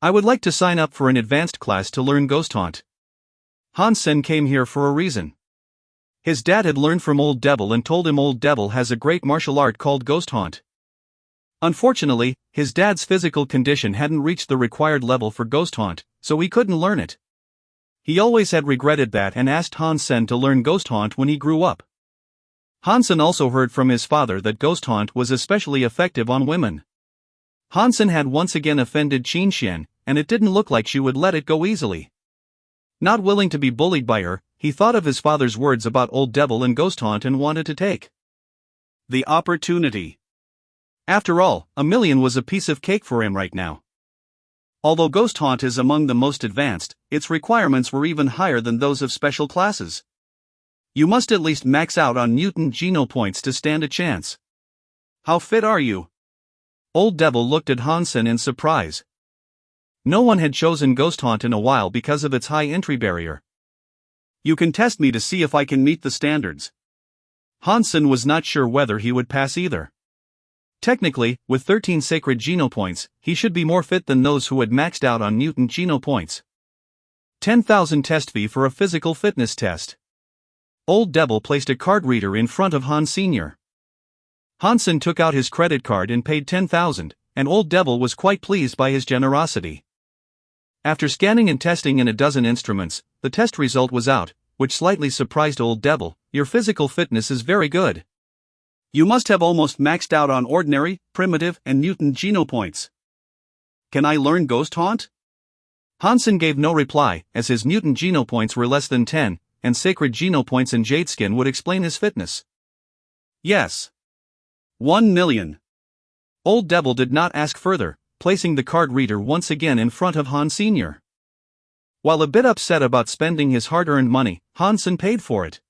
Speaker 1: I would like to sign up for an advanced class to learn Ghost Haunt. Han-sen came here for a reason. His dad had learned from Old Devil and told him Old Devil has a great martial art called Ghost Haunt. Unfortunately, his dad's physical condition hadn't reached the required level for Ghost Haunt, so he couldn't learn it. He always had regretted that and asked Han-sen to learn Ghost Haunt when he grew up. Han-sen also heard from his father that Ghost Haunt was especially effective on women. Han-sen had once again offended Qinshan, and it didn't look like she would let it go easily. Not willing to be bullied by her, he thought of his father's words about Old Devil and Ghost Haunt and wanted to take the opportunity. After all, 1 million was a piece of cake for him right now. Although Ghost Haunt is among the most advanced, its requirements were even higher than those of special classes. You must at least max out on mutant geno points to stand a chance. How fit are you? Old Devil looked at Hansen in surprise. No one had chosen Ghost Haunt in a while because of its high entry barrier. You can test me to see if I can meet the standards. Hansen was not sure whether he would pass either. Technically, with 13 sacred geno points, he should be more fit than those who had maxed out on mutant geno points. 10,000 test fee for a physical fitness test. Old Devil placed a card reader in front of Hans Sr. Hansen took out his credit card and paid 10,000, and Old Devil was quite pleased by his generosity. After scanning and testing in a dozen instruments, the test result was out, which slightly surprised Old Devil. Your physical fitness is very good. You must have almost maxed out on ordinary, primitive, and mutant geno points. Can I learn Ghost Haunt? Hansen gave no reply, as his mutant geno points were less than 10, and sacred geno points and jade skin would explain his fitness. Yes. 1 million. Old Devil did not ask further, placing the card reader once again in front of Hans Sr. While a bit upset about spending his hard-earned money, Hansen paid for it.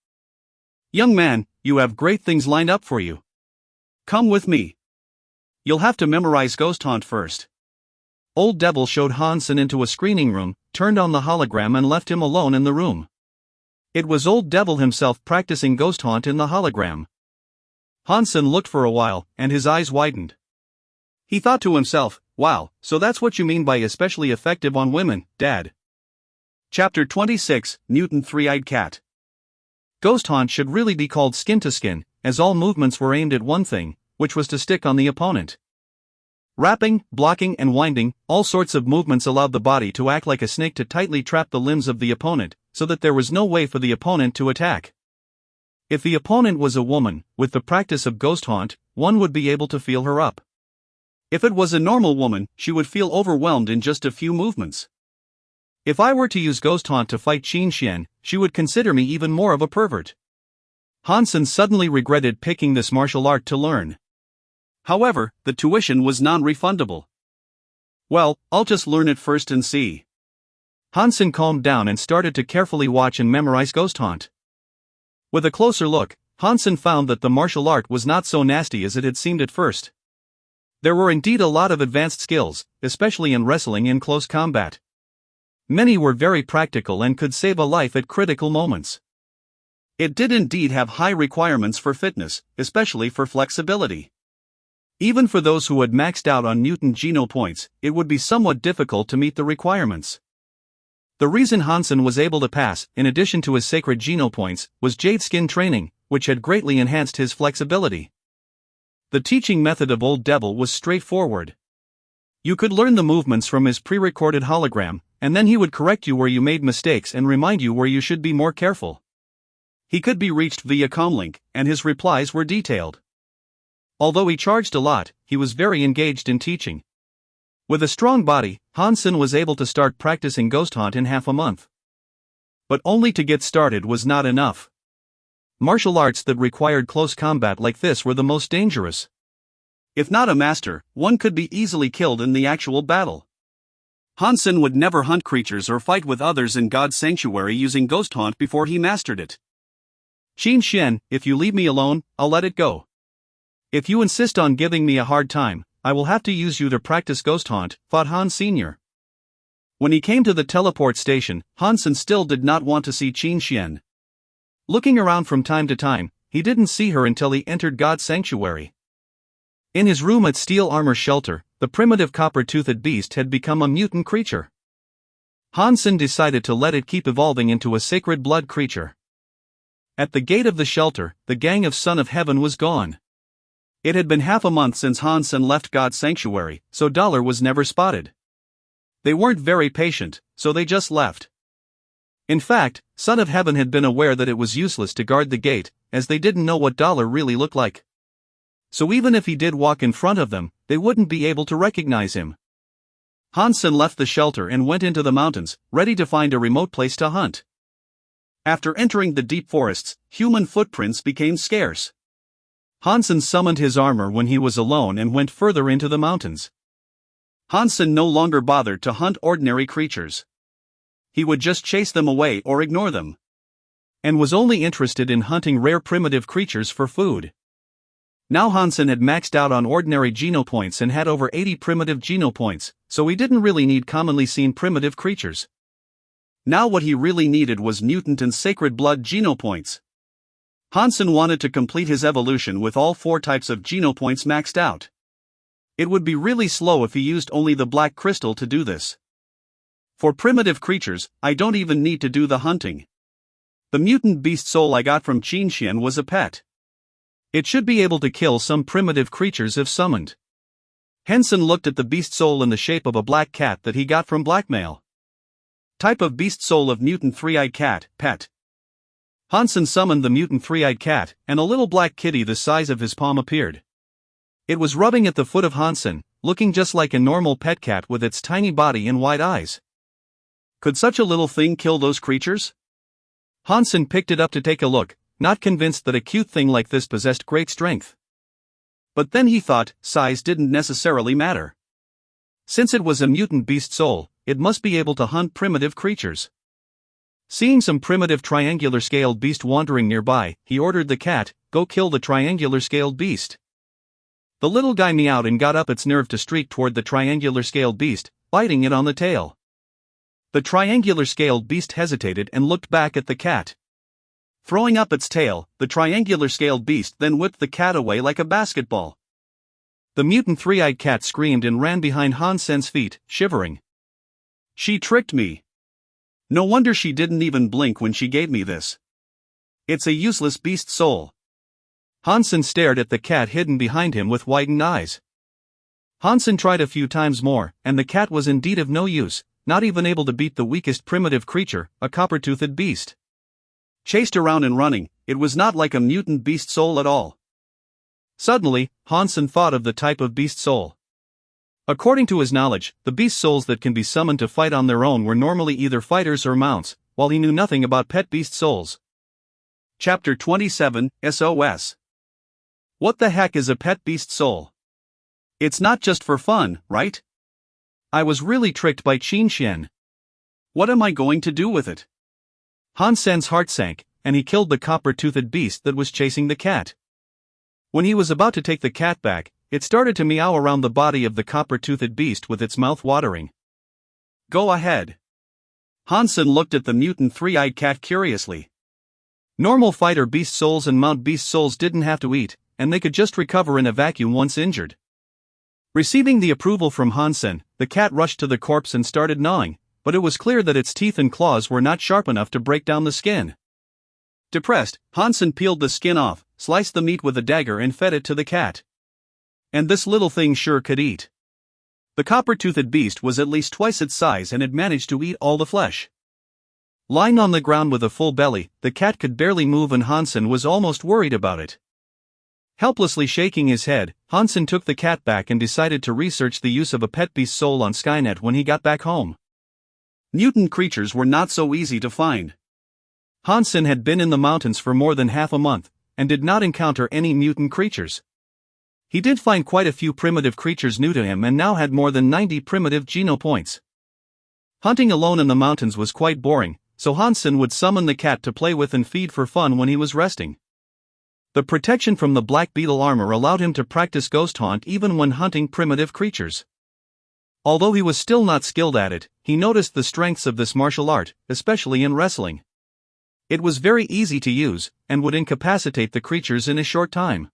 Speaker 1: Young man, you have great things lined up for you. Come with me. You'll have to memorize Ghost Haunt first. Old Devil showed Hansen into a screening room, turned on the hologram and left him alone in the room. It was Old Devil himself practicing Ghost Haunt in the hologram. Hansen looked for a while, and his eyes widened. He thought to himself, wow, so that's what you mean by especially effective on women, Dad. Chapter 26, Mutant Three-Eyed Cat. Ghost Haunt should really be called Skin to Skin, as all movements were aimed at one thing, which was to stick on the opponent. Wrapping, blocking and winding, all sorts of movements allowed the body to act like a snake to tightly trap the limbs of the opponent, so that there was no way for the opponent to attack. If the opponent was a woman, with the practice of Ghost Haunt, one would be able to feel her up. If it was a normal woman, she would feel overwhelmed in just a few movements. If I were to use Ghost Haunt to fight Qin Xian, she would consider me even more of a pervert. Hansen suddenly regretted picking this martial art to learn. However, the tuition was non-refundable. Well, I'll just learn it first and see. Hansen calmed down and started to carefully watch and memorize Ghost Haunt. With a closer look, Hansen found that the martial art was not so nasty as it had seemed at first. There were indeed a lot of advanced skills, especially in wrestling in close combat. Many were very practical and could save a life at critical moments. It did indeed have high requirements for fitness, especially for flexibility. Even for those who had maxed out on mutant geno points, it would be somewhat difficult to meet the requirements. The reason Hansen was able to pass, in addition to his sacred geno points, was jade skin training, which had greatly enhanced his flexibility. The teaching method of Old Devil was straightforward. You could learn the movements from his pre-recorded hologram, and then he would correct you where you made mistakes and remind you where you should be more careful. He could be reached via comlink, and his replies were detailed. Although he charged a lot, he was very engaged in teaching. With a strong body, Hansen was able to start practicing Ghost Haunt in half a month. But only to get started was not enough. Martial arts that required close combat like this were the most dangerous. If not a master, one could be easily killed in the actual battle. Hansen would never hunt creatures or fight with others in God's sanctuary using Ghost Haunt before he mastered it. Qin Xian, if you leave me alone, I'll let it go. If you insist on giving me a hard time, I will have to use you to practice Ghost Haunt, thought Hans Sr. When he came to the teleport station, Hansen still did not want to see Qin Xian. Looking around from time to time, he didn't see her until he entered God's sanctuary. In his room at Steel Armor Shelter, the primitive copper-toothed beast had become a mutant creature. Hansen decided to let it keep evolving into a sacred blood creature. At the gate of the shelter, the gang of Son of Heaven was gone. It had been half a month since Hansen left God's sanctuary, so Dollar was never spotted. They weren't very patient, so they just left. In fact, Son of Heaven had been aware that it was useless to guard the gate, as they didn't know what Dollar really looked like. So even if he did walk in front of them, they wouldn't be able to recognize him. Hansen left the shelter and went into the mountains, ready to find a remote place to hunt. After entering the deep forests, human footprints became scarce. Hansen summoned his armor when he was alone and went further into the mountains. Hansen no longer bothered to hunt ordinary creatures. He would just chase them away or ignore them, and was only interested in hunting rare primitive creatures for food. Now Hansen had maxed out on ordinary genopoints and had over 80 primitive genopoints, so he didn't really need commonly seen primitive creatures. Now what he really needed was mutant and sacred blood genopoints. Hansen wanted to complete his evolution with all 4 types of genopoints maxed out. It would be really slow if he used only the black crystal to do this. For primitive creatures, I don't even need to do the hunting. The mutant beast soul I got from Qinxian was a pet. It should be able to kill some primitive creatures if summoned. Hansen looked at the beast soul in the shape of a black cat that he got from blackmail. Type of beast soul of mutant three-eyed cat, pet. Hansen summoned the mutant three-eyed cat, and a little black kitty the size of his palm appeared. It was rubbing at the foot of Hansen, looking just like a normal pet cat with its tiny body and wide eyes. Could such a little thing kill those creatures? Hansen picked it up to take a look, not convinced that a cute thing like this possessed great strength. But then he thought, size didn't necessarily matter. Since it was a mutant beast soul, it must be able to hunt primitive creatures. Seeing some primitive triangular-scaled beast wandering nearby, he ordered the cat, "Go kill the triangular-scaled beast." The little guy meowed and got up its nerve to streak toward the triangular-scaled beast, biting it on the tail. The triangular-scaled beast hesitated and looked back at the cat. Throwing up its tail, the triangular-scaled beast then whipped the cat away like a basketball. The mutant three-eyed cat screamed and ran behind Hansen's feet, shivering. "She tricked me. No wonder she didn't even blink when she gave me this. It's a useless beast soul." Hansen stared at the cat hidden behind him with widened eyes. Hansen tried a few times more, and the cat was indeed of no use, not even able to beat the weakest primitive creature, a copper-toothed beast. Chased around and running, it was not like a mutant beast soul at all. Suddenly, Hansen thought of the type of beast soul. According to his knowledge, the beast souls that can be summoned to fight on their own were normally either fighters or mounts, while he knew nothing about pet beast souls. Chapter 27, SOS. What the heck is a pet beast soul? It's not just for fun, right? I was really tricked by Qinxian. What am I going to do with it? Hansen's heart sank, and he killed the copper-toothed beast that was chasing the cat. When he was about to take the cat back, it started to meow around the body of the copper-toothed beast with its mouth watering. Go ahead. Hansen looked at the mutant three-eyed cat curiously. Normal fighter beast souls and mount beast souls didn't have to eat, and they could just recover in a vacuum once injured. Receiving the approval from Hansen, the cat rushed to the corpse and started gnawing, but it was clear that its teeth and claws were not sharp enough to break down the skin. Depressed, Hansen peeled the skin off, sliced the meat with a dagger and fed it to the cat. And this little thing sure could eat. The copper-toothed beast was at least twice its size and had managed to eat all the flesh. Lying on the ground with a full belly, the cat could barely move and Hansen was almost worried about it. Helplessly shaking his head, Hansen took the cat back and decided to research the use of a pet beast soul on Skynet when he got back home. Mutant creatures were not so easy to find. Hansen had been in the mountains for more than half a month, and did not encounter any mutant creatures. He did find quite a few primitive creatures new to him and now had more than 90 primitive genopoints. Hunting alone in the mountains was quite boring, so Hansen would summon the cat to play with and feed for fun when he was resting. The protection from the black beetle armor allowed him to practice ghost hunt even when hunting primitive creatures. Although he was still not skilled at it, he noticed the strengths of this martial art, especially in wrestling. It was very easy to use, and would incapacitate the creatures in a short time.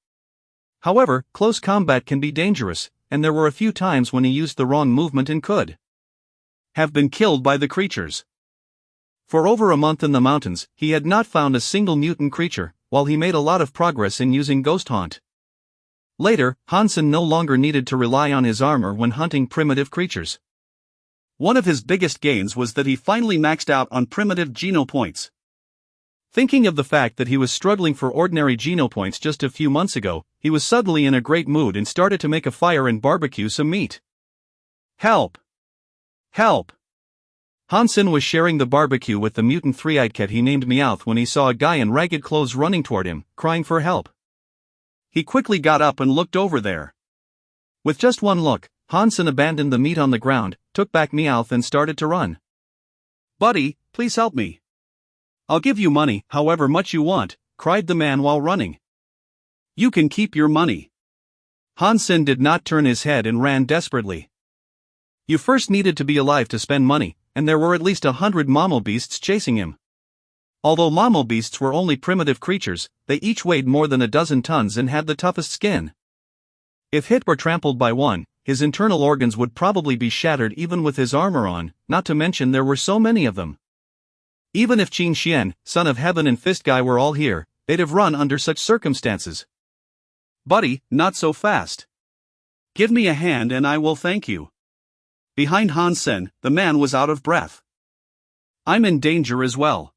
Speaker 1: However, close combat can be dangerous, and there were a few times when he used the wrong movement and could have been killed by the creatures. For over a month in the mountains, he had not found a single mutant creature, while he made a lot of progress in using ghost hunt. Later, Hansen no longer needed to rely on his armor when hunting primitive creatures. One of his biggest gains was that he finally maxed out on primitive genopoints. Thinking of the fact that he was struggling for ordinary genopoints just a few months ago, he was suddenly in a great mood and started to make a fire and barbecue some meat. Help! Help! Hansen was sharing the barbecue with the mutant three-eyed cat he named Meowth when he saw a guy in ragged clothes running toward him, crying for help. He quickly got up and looked over there. With just one look, Hansen abandoned the meat on the ground, took back Meowth and started to run. "Buddy, please help me. I'll give you money, however much you want," cried the man while running. "You can keep your money." Hansen did not turn his head and ran desperately. You first needed to be alive to spend money, and there were at least 100 mammal-beasts chasing him. Although mammal-beasts were only primitive creatures, they each weighed more than a dozen tons and had the toughest skin. If hit or trampled by one, his internal organs would probably be shattered even with his armor on, not to mention there were so many of them. Even if Qin Xian, Son of Heaven and Fist Guy were all here, they'd have run under such circumstances. "Buddy, not so fast. Give me a hand and I will thank you." Behind Hansen, the man was out of breath. "I'm in danger as well.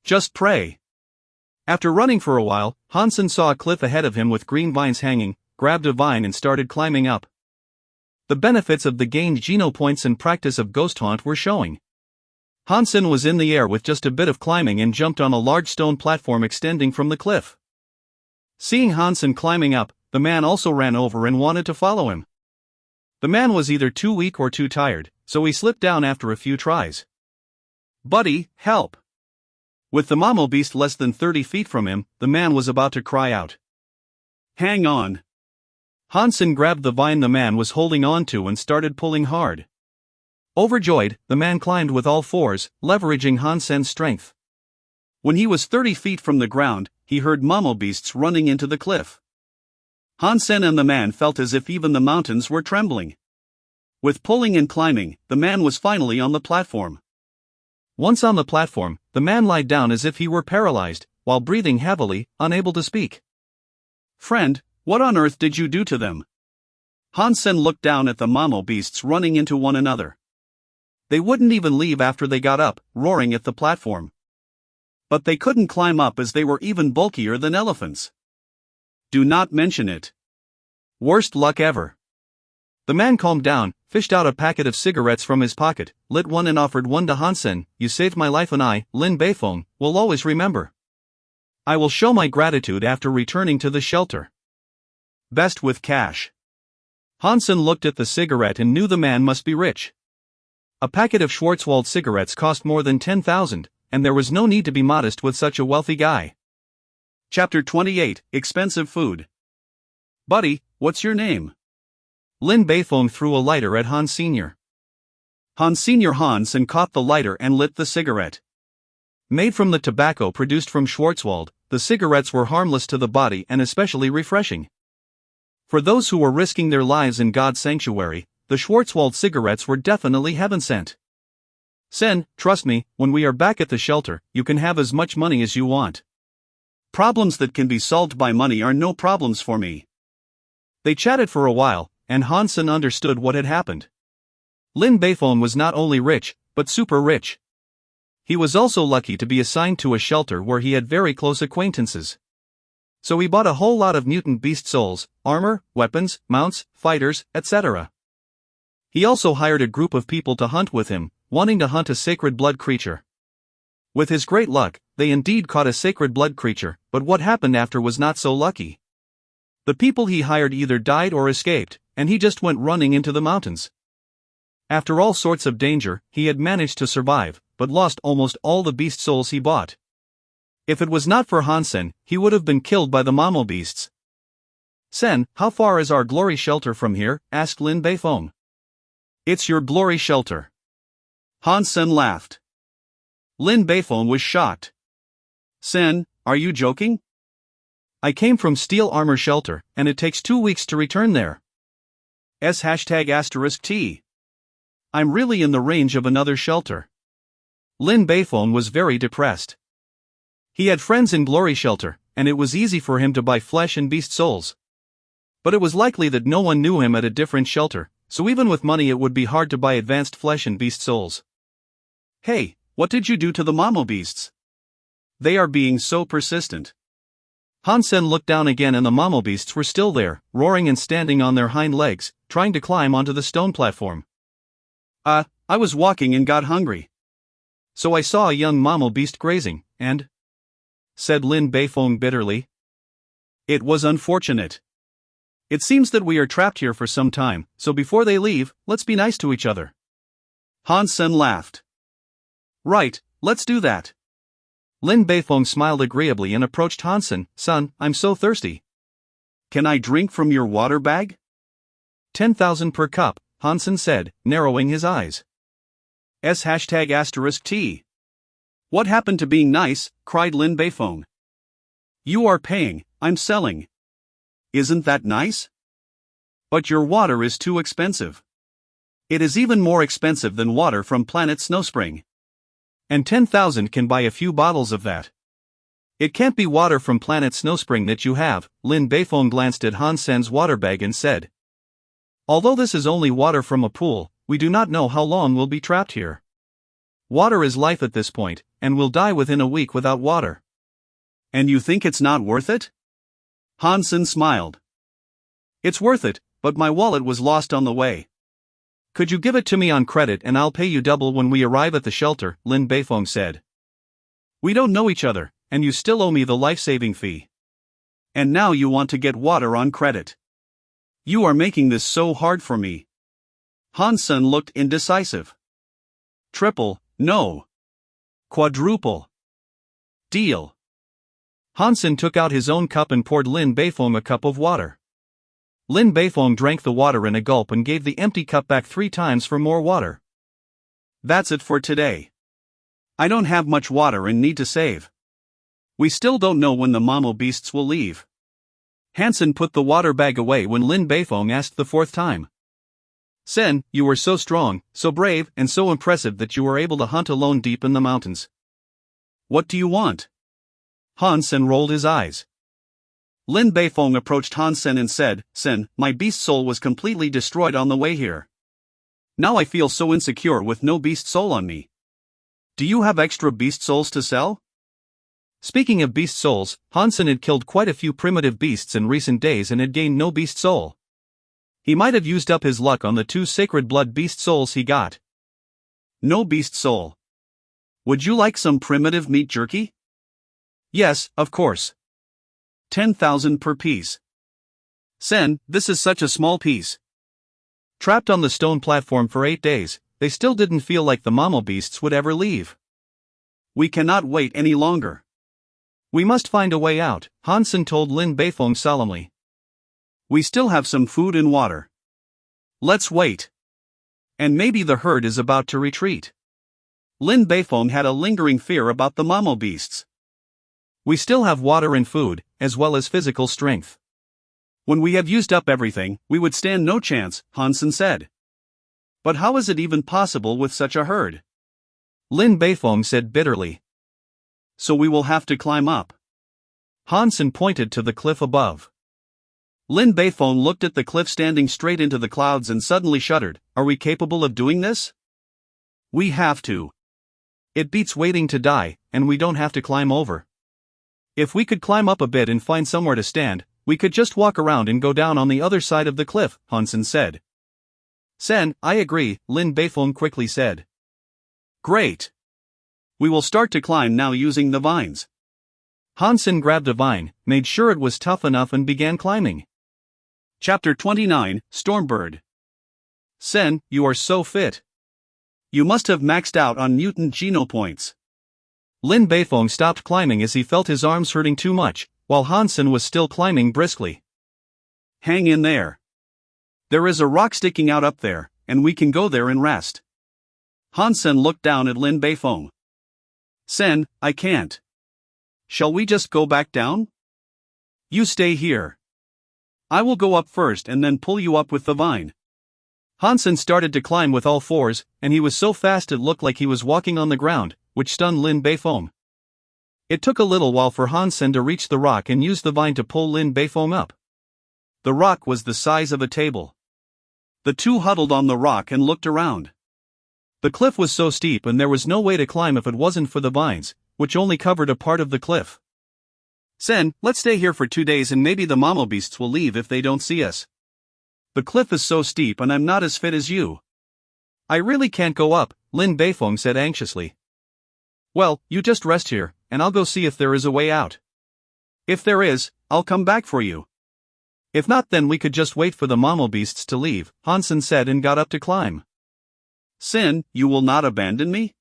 Speaker 1: Just pray." After running for a while, Hansen saw a cliff ahead of him with green vines hanging, grabbed a vine and started climbing up. The benefits of the gained Geno points and practice of Ghost Haunt were showing. Hansen was in the air with just a bit of climbing and jumped on a large stone platform extending from the cliff. Seeing Hansen climbing up, the man also ran over and wanted to follow him. The man was either too weak or too tired, so he slipped down after a few tries. "Buddy, help!" With the mammal beast less than 30 feet from him, the man was about to cry out. "Hang on!" Hansen grabbed the vine the man was holding on to and started pulling hard. Overjoyed, the man climbed with all fours, leveraging Hansen's strength. When he was 30 feet from the ground, he heard mammal beasts running into the cliff. Hansen and the man felt as if even the mountains were trembling. With pulling and climbing, the man was finally on the platform. Once on the platform, the man lied down as if he were paralyzed, while breathing heavily, unable to speak. "Friend, what on earth did you do to them?" Hansen looked down at the mammal beasts running into one another. They wouldn't even leave after they got up, roaring at the platform. But they couldn't climb up as they were even bulkier than elephants. "Do not mention it. Worst luck ever." The man calmed down, fished out a packet of cigarettes from his pocket, lit one and offered one to Hansen. "You saved my life and I, Lin Beifeng, will always remember. I will show my gratitude after returning to the shelter. Best with cash." Hansen looked at the cigarette and knew the man must be rich. A packet of Schwarzwald cigarettes cost more than 10,000, and there was no need to be modest with such a wealthy guy. Chapter 28, Expensive Food. "Buddy, what's your name?" Lin Beifeng threw a lighter at Hans Sr. Hansen caught the lighter and lit the cigarette. Made from the tobacco produced from Schwarzwald, the cigarettes were harmless to the body and especially refreshing. For those who were risking their lives in God's sanctuary, the Schwarzwald cigarettes were definitely heaven-sent. "Sen, trust me, when we are back at the shelter, you can have as much money as you want. Problems that can be solved by money are no problems for me." They chatted for a while, and Hansen understood what had happened. Lin Beifeng was not only rich, but super rich. He was also lucky to be assigned to a shelter where he had very close acquaintances. So he bought a whole lot of mutant beast souls, armor, weapons, mounts, fighters, etc. He also hired a group of people to hunt with him, wanting to hunt a sacred blood creature. With his great luck, they indeed caught a sacred blood creature, but what happened after was not so lucky. The people he hired either died or escaped, and he just went running into the mountains. After all sorts of danger, he had managed to survive, but lost almost all the beast souls he bought. If it was not for Hansen, he would have been killed by the mammal beasts. "Sen, how far is our glory shelter from here?" asked Lin Beifeng. "It's your glory shelter." Hansen laughed. Lin Beifeng was shocked. "Sen, are you joking? I came from Steel Armor Shelter, and it takes 2 weeks to return there. **T. I'm really in the range of another shelter." Lin Beifeng was very depressed. He had friends in Glory Shelter, and it was easy for him to buy flesh and beast souls. But it was likely that no one knew him at a different shelter, so even with money it would be hard to buy advanced flesh and beast souls. "Hey, what did you do to the mammal beasts? They are being so persistent." Hansen looked down again and the mammal beasts were still there, roaring and standing on their hind legs, trying to climb onto the stone platform. I was walking and got hungry. So I saw a young mammal beast grazing, and..." said Lin Beifeng bitterly. It was unfortunate. It seems that we are trapped here for some time, so before they leave, let's be nice to each other. Han-sen laughed. Right, let's do that. Lin Beifong smiled agreeably and approached Han-sen. Son, I'm so thirsty. Can I drink from your water bag? 10,000 per cup, Han-sen said, narrowing his eyes. **T. What happened to being nice? Cried Lin Beifong. You are paying, I'm selling. Isn't that nice? But your water is too expensive. It is even more expensive than water from planet Snowspring. And 10,000 can buy a few bottles of that. It can't be water from planet Snowspring that you have. Lin Beifong glanced at Han-sen's water bag and said. Although this is only water from a pool, we do not know how long we'll be trapped here. Water is life at this point, and we'll die within a week without water. And you think it's not worth it? Han-sen smiled. It's worth it, but my wallet was lost on the way. Could you give it to me on credit and I'll pay you double when we arrive at the shelter, Lin Beifong said. We don't know each other, and you still owe me the life-saving fee. And now you want to get water on credit. You are making this so hard for me. Han-sen looked indecisive. Triple, no. Quadruple. Deal. Han-sen took out his own cup and poured Lin Beifong a cup of water. Lin Beifong drank the water in a gulp and gave the empty cup back 3 times for more water. That's it for today. I don't have much water and need to save. We still don't know when the Momo beasts will leave. Han-sen put the water bag away when Lin Beifong asked the 4th time. Sen, you were so strong, so brave, and so impressive that you were able to hunt alone deep in the mountains. What do you want? Han-sen rolled his eyes. Lin Beifong approached Han-sen and said, Sen, my beast soul was completely destroyed on the way here. Now I feel so insecure with no beast soul on me. Do you have extra beast souls to sell? Speaking of beast souls, Han-sen had killed quite a few primitive beasts in recent days and had gained no beast soul. He might have used up his luck on the 2 sacred blood beast souls he got. No beast soul. Would you like some primitive meat jerky? Yes, of course. 10,000 per piece. Sen, this is such a small piece. Trapped on the stone platform for 8 days, they still didn't feel like the Momo beasts would ever leave. We cannot wait any longer. We must find a way out, Han-sen told Lin Beifong solemnly. We still have some food and water. Let's wait. And maybe the herd is about to retreat. Lin Beifong had a lingering fear about the Momo beasts. We still have water and food, as well as physical strength. When we have used up everything, we would stand no chance, Han-sen said. But how is it even possible with such a herd? Lin Beifong said bitterly. So we will have to climb up. Han-sen pointed to the cliff above. Lin Beifong looked at the cliff standing straight into the clouds and suddenly shuddered. Are we capable of doing this? We have to. It beats waiting to die, and we don't have to climb over. If we could climb up a bit and find somewhere to stand, we could just walk around and go down on the other side of the cliff, Han-sen said. Sen, I agree, Lin Beifong quickly said. Great. We will start to climb now using the vines. Han-sen grabbed a vine, made sure it was tough enough and began climbing. Chapter 29, Stormbird. Sen, you are so fit. You must have maxed out on mutant geno points. Lin Beifong stopped climbing as he felt his arms hurting too much, while Han-sen was still climbing briskly. Hang in there. There is a rock sticking out up there, and we can go there and rest. Han-sen looked down at Lin Beifong. Sen, I can't. Shall we just go back down? You stay here. I will go up first and then pull you up with the vine. Han-sen started to climb with all fours, and he was so fast it looked like he was walking on the ground, which stunned Lin Beifong. It took a little while for Han-sen to reach the rock and use the vine to pull Lin Beifong up. The rock was the size of a table. The two huddled on the rock and looked around. The cliff was so steep and there was no way to climb if it wasn't for the vines, which only covered a part of the cliff. Sen, let's stay here for 2 days and maybe the Momo beasts will leave if they don't see us. The cliff is so steep and I'm not as fit as you. I really can't go up, Lin Beifong said anxiously. Well, you just rest here, and I'll go see if there is a way out. If there is, I'll come back for you. If not, then we could just wait for the mammal beasts to leave, Hansen said and got up to climb.
Speaker 2: Sin, you will not abandon me?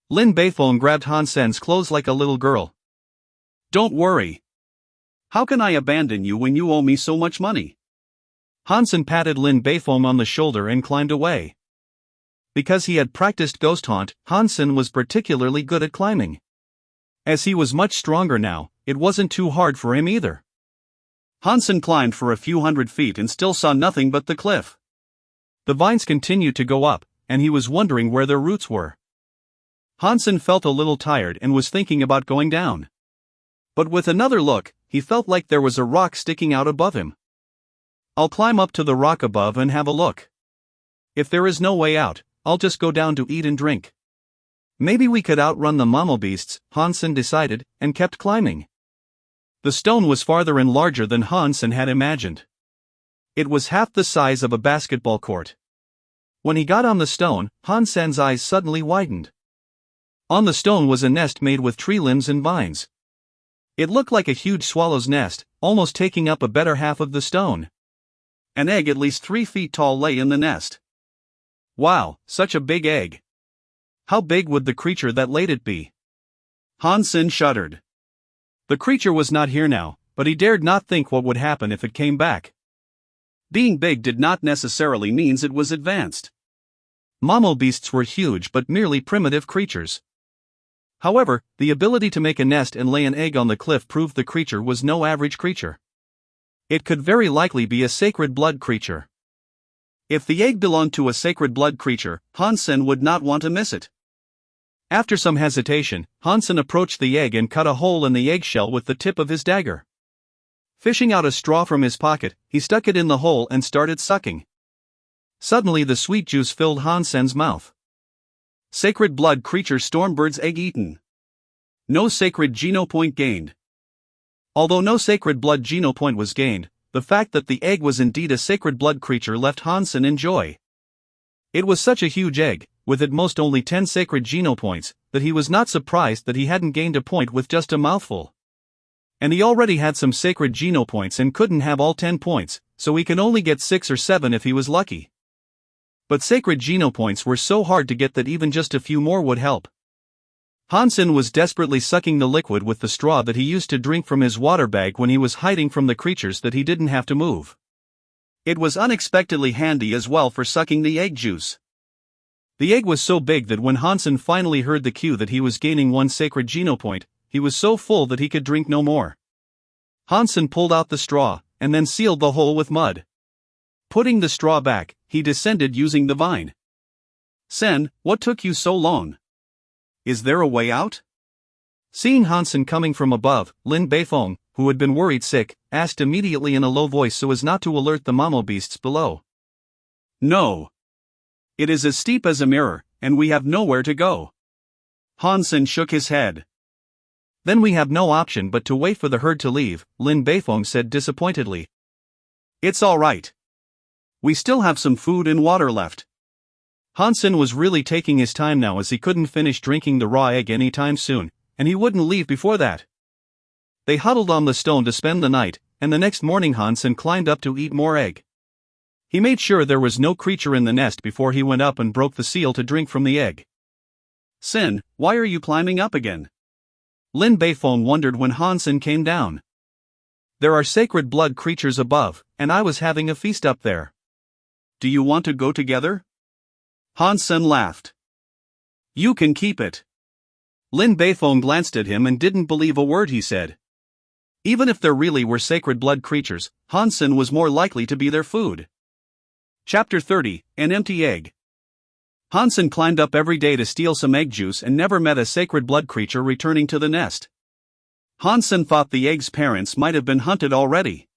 Speaker 1: Lin Beifong grabbed Hansen's clothes like a little girl.
Speaker 2: Don't worry. How can I abandon you when you owe me so much money?
Speaker 1: Hansen patted Lin Beifong on the shoulder and climbed away. Because he had practiced ghost haunt, Hansen was particularly good at climbing. As he was much stronger now, it wasn't too hard for him either.
Speaker 2: Hansen climbed for a few hundred feet and still saw nothing but the cliff.
Speaker 1: The vines continued to go up, and he was wondering where their roots were. Hansen felt a little tired and was thinking about going down. But with another look, he felt like there was a rock sticking out above him. I'll climb up to the rock above and have a look. If there is no way out, I'll just go down to eat and drink. Maybe we could outrun the mammal beasts, Hansen decided, and kept climbing. The stone was farther and larger than Hansen had imagined. It was half the size of a basketball court. When he got on the stone, Hansen's eyes suddenly widened. On the stone was a nest made with tree limbs and vines. It looked like a huge swallow's nest, almost taking up a better half of the stone.
Speaker 2: An egg at least 3 feet tall lay in the nest.
Speaker 1: Wow, such a big egg. How big would the creature that laid it be?
Speaker 2: Hansen shuddered.
Speaker 1: The creature was not here now, but he dared not think what would happen if it came back.
Speaker 2: Being big did not necessarily mean it was advanced.
Speaker 1: Mammal beasts were huge but merely primitive creatures. However, the ability to make a nest and lay an egg on the cliff proved the creature was no average creature. It could very likely be a sacred blood creature.
Speaker 2: If the egg belonged to a sacred blood creature, Hansen would not want to miss it.
Speaker 1: After some hesitation, Hansen approached the egg and cut a hole in the eggshell with the tip of his dagger. Fishing out a straw from his pocket, he stuck it in the hole and started sucking. Suddenly the sweet juice filled Hansen's mouth.
Speaker 2: Sacred blood creature Stormbird's egg eaten. No sacred geno point gained.
Speaker 1: Although no sacred blood geno point was gained, the fact that the egg was indeed a sacred blood creature left Hansen in joy. It was such a huge egg, with at most only 10 sacred geno points, that he was not surprised that he hadn't gained a point with just a mouthful. And he already had some sacred geno points and couldn't have all 10 points, so he can only get 6 or 7 if he was lucky. But sacred geno points were so hard to get that even just a few more would help. Hansen was desperately sucking the liquid with the straw that he used to drink from his water bag when he was hiding from the creatures that he didn't have to move.
Speaker 2: It was unexpectedly handy as well for sucking the egg juice.
Speaker 1: The egg was so big that when Hansen finally heard the cue that he was gaining 1 sacred geno point, he was so full that he could drink no more. Hansen pulled out the straw, and then sealed the hole with mud. Putting the straw back, he descended using the vine.
Speaker 2: Sen, what took you so long? Is there a way out?
Speaker 1: Seeing Hansen coming from above, Lin Beifong, who had been worried sick, asked immediately in a low voice so as not to alert the mammal beasts below.
Speaker 2: No. It is as steep as a mirror, and we have nowhere to go. Hansen shook his head.
Speaker 1: Then we have no option but to wait for the herd to leave, Lin Beifong said disappointedly.
Speaker 2: It's all right. We still have some food and water left.
Speaker 1: Hansen was really taking his time now as he couldn't finish drinking the raw egg anytime soon, and he wouldn't leave before that. They huddled on the stone to spend the night, and the next morning Hansen climbed up to eat more egg. He made sure there was no creature in the nest before he went up and broke the seal to drink from the egg.
Speaker 2: Sin, why are you climbing up again?
Speaker 1: Lin Beifong wondered when Hansen came down. There are sacred blood creatures above, and I was having a feast up there.
Speaker 2: Do you want to go together? Hansen laughed. You can keep it.
Speaker 1: Lin Beifong glanced at him and didn't believe a word he said. Even if there really were sacred blood creatures, Hansen was more likely to be their food.
Speaker 2: Chapter 30, An Empty Egg. Hansen climbed up every day to steal some egg juice and never met a sacred blood creature returning to the nest. Hansen thought the egg's parents might have been hunted already.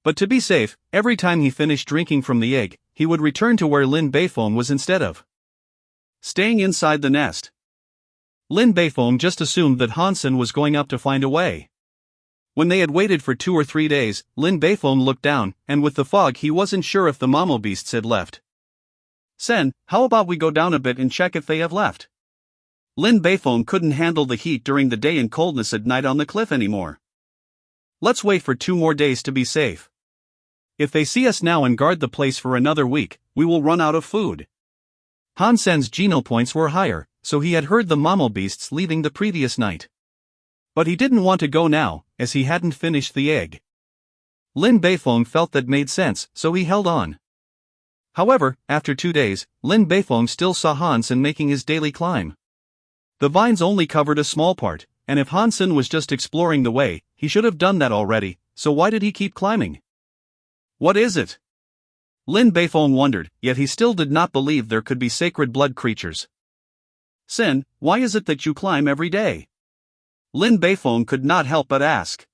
Speaker 1: But to be safe, every time he finished drinking from the egg, he would return to where Lin Beifong was instead of
Speaker 2: staying inside the nest.
Speaker 1: Lin Beifong just assumed that Hansen was going up to find a way. When they had waited for 2 or 3 days, Lin Beifong looked down, and with the fog he wasn't sure if the mammal beasts had left.
Speaker 2: Sen, how about we go down a bit and check if they have left? Lin Beifong couldn't handle the heat during the day and coldness at night on the cliff anymore. Let's wait for 2 more days to be safe. If they see us now and guard the place for another week, we will run out of food.
Speaker 1: Hansen's geno points were higher, so he had heard the mammal beasts leaving the previous night.
Speaker 2: But he didn't want to go now, as he hadn't finished the egg.
Speaker 1: Lin Beifong felt that made sense, so he held on. However, after 2 days, Lin Beifong still saw Hansen making his daily climb.
Speaker 2: The vines only covered a small part, and if Hansen was just exploring the way, he should have done that already, so why did he keep climbing? What is it? Lin Beifong wondered, yet he still did not believe there could be sacred blood creatures. Sen, why is it that you climb every day? Lin Beifong could not help but ask.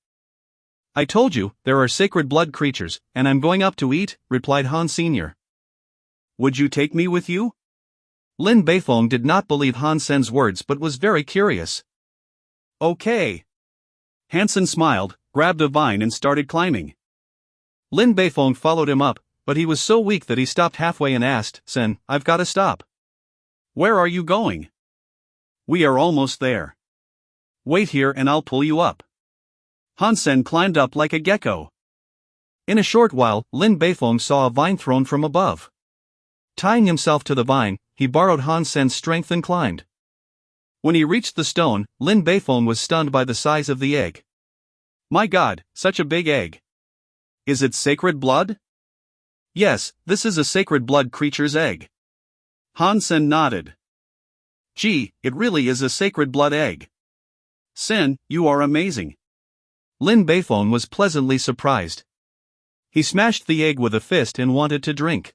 Speaker 1: I told you, there are sacred blood creatures, and I'm going up to eat, replied Han Sr.
Speaker 2: Would you take me with you?
Speaker 1: Lin Beifong did not believe Hansen's words but was very curious.
Speaker 2: Okay. Hansen smiled, grabbed a vine and started climbing.
Speaker 1: Lin Beifong followed him up, but he was so weak that he stopped halfway and asked, Sen, I've got to stop.
Speaker 2: Where are you going? We are almost there. Wait here and I'll pull you up. Hansen climbed up like a gecko.
Speaker 1: In a short while, Lin Beifong saw a vine thrown from above. Tying himself to the vine, he borrowed Hansen's strength and climbed. When he reached the stone, Lin Beifong was stunned by the size of the egg.
Speaker 2: My God, such a big egg. Is it sacred blood? Yes, this is a sacred blood creature's egg. Hansen nodded. Gee, it really is a sacred blood egg. Sen, you are amazing.
Speaker 1: Lin Beifong was pleasantly surprised. He smashed the egg with a fist and wanted to drink.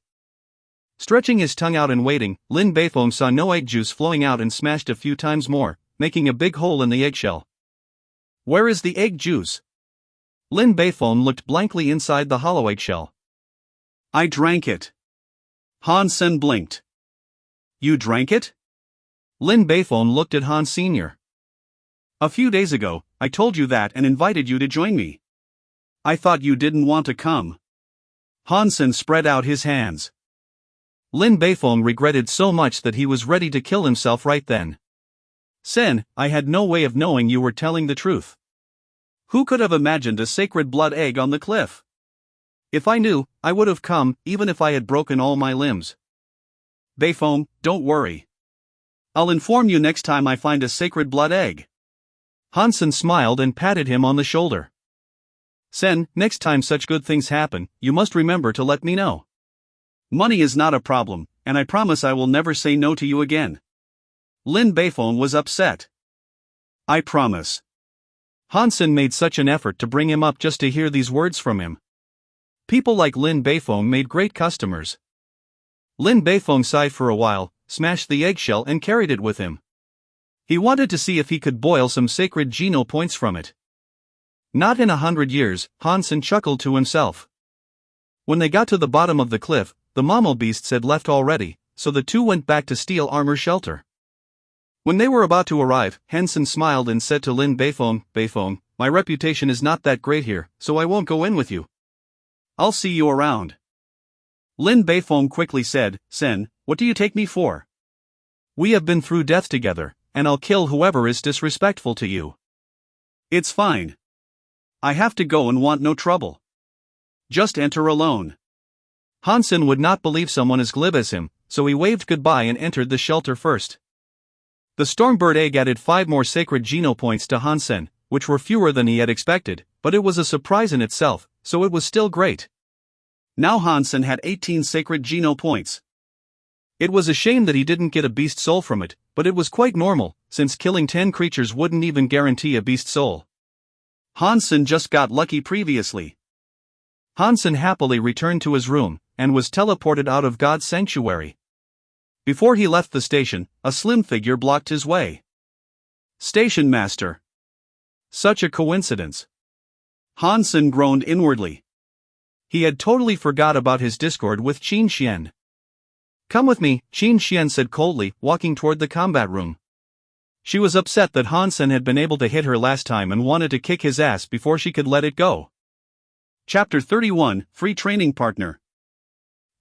Speaker 1: Stretching his tongue out and waiting, Lin Beifong saw no egg juice flowing out and smashed a few times more, making a big hole in the eggshell.
Speaker 2: Where is the egg juice?
Speaker 1: Lin Beifong looked blankly inside the hollow eggshell.
Speaker 2: I drank it. Hansen blinked. You drank it?
Speaker 1: Lin Beifong looked at Han Sr.
Speaker 2: A few days ago, I told you that and invited you to join me. I thought you didn't want to come. Hansen spread out his hands.
Speaker 1: Lin Beifong regretted so much that he was ready to kill himself right then.
Speaker 2: Sen, I had no way of knowing you were telling the truth. Who could have imagined a sacred blood egg on the cliff? If I knew, I would have come, even if I had broken all my limbs. Beifong, don't worry. I'll inform you next time I find a sacred blood egg.
Speaker 1: Hansen smiled and patted him on the shoulder.
Speaker 2: Sen, next time such good things happen, you must remember to let me know. Money is not a problem, and I promise I will never say no to you again. Lin Beifong was upset. I promise.
Speaker 1: Hansen made such an effort to bring him up just to hear these words from him. People like Lin Beifong made great customers. Lin Beifong sighed for a while, smashed the eggshell and carried it with him. He wanted to see if he could boil some sacred geno points from it. Not in 100 years, Hansen chuckled to himself. When they got to the bottom of the cliff, the mammal beasts had left already, so the two went back to Steel Armor Shelter. When they were about to arrive, Hansen smiled and said to Lin Beifong, Beifong, my reputation is not that great here, so I won't go in with you. I'll see you around. Lin Beifong quickly said, Sen, what do you take me for? We have been through death together, and I'll kill whoever is disrespectful to you.
Speaker 2: It's fine. I have to go and want no trouble. Just enter alone.
Speaker 1: Hansen would not believe someone as glib as him, so he waved goodbye and entered the shelter first. The Stormbird egg added 5 more sacred geno points to Hansen, which were fewer than he had expected, but it was a surprise in itself, so it was still great.
Speaker 2: Now Hansen had 18 sacred geno points.
Speaker 1: It was a shame that he didn't get a beast soul from it, but it was quite normal, since killing 10 creatures wouldn't even guarantee a beast soul.
Speaker 2: Hansen just got lucky previously.
Speaker 1: Hansen happily returned to his room, and was teleported out of God's sanctuary. Before he left the station, a slim figure blocked his way.
Speaker 2: Station Master.
Speaker 1: Such a coincidence.
Speaker 2: Hansen groaned inwardly.
Speaker 1: He had totally forgot about his discord with Qin Xian. Come with me, Qin Xian said coldly, walking toward the combat room. She was upset that Hansen had been able to hit her last time and wanted to kick his ass before she could let it go.
Speaker 2: Chapter 31, Free Training Partner.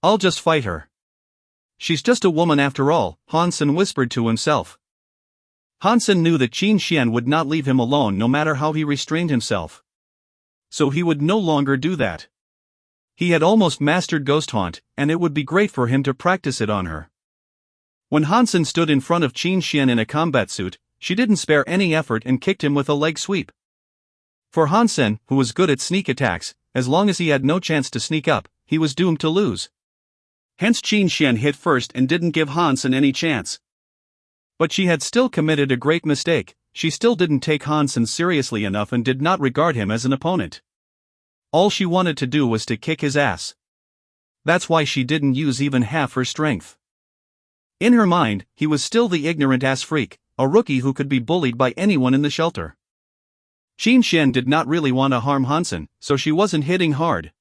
Speaker 1: I'll just fight her. She's just a woman after all, Hansen whispered to himself. Hansen knew that Qin Xian would not leave him alone no matter how he restrained himself. so he would no longer do that. He had almost mastered Ghost Haunt, and it would be great for him to practice it on her. When Hansen stood in front of Qin Xian in a combat suit, she didn't spare any effort and kicked him with a leg sweep. For Hansen, who was good at sneak attacks, as long as he had no chance to sneak up, he was doomed to lose. Hence Qin Xian hit first and didn't give Hansen any chance. But she had still committed a great mistake. She still didn't take Hansen seriously enough and did not regard him as an opponent. All she wanted to do was to kick his ass. That's why she didn't use even half her strength. In her mind, he was still the ignorant ass freak, a rookie who could be bullied by anyone in the shelter. Qin Xian did not really want to harm Hansen, so she wasn't hitting hard.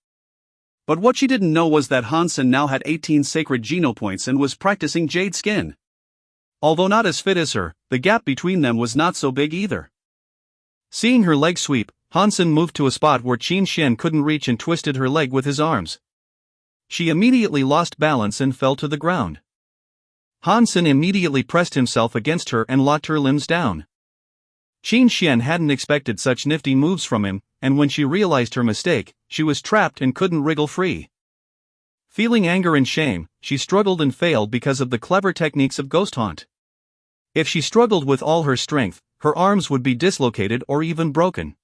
Speaker 1: But what she didn't know was that Hansen now had 18 sacred genopoints and was practicing Jade Skin. Although not as fit as her, the gap between them was not so big either. Seeing her leg sweep, Hansen moved to a spot where Qin Xian couldn't reach and twisted her leg with his arms. She immediately lost balance and fell to the ground. Hansen immediately pressed himself against her and locked her limbs down. Qin Xian hadn't expected such nifty moves from him, and when she realized her mistake, she was trapped and couldn't wriggle free. Feeling anger and shame, she struggled and failed because of the clever techniques of Ghost Haunt. If she struggled with all her strength, her arms would be dislocated or even broken.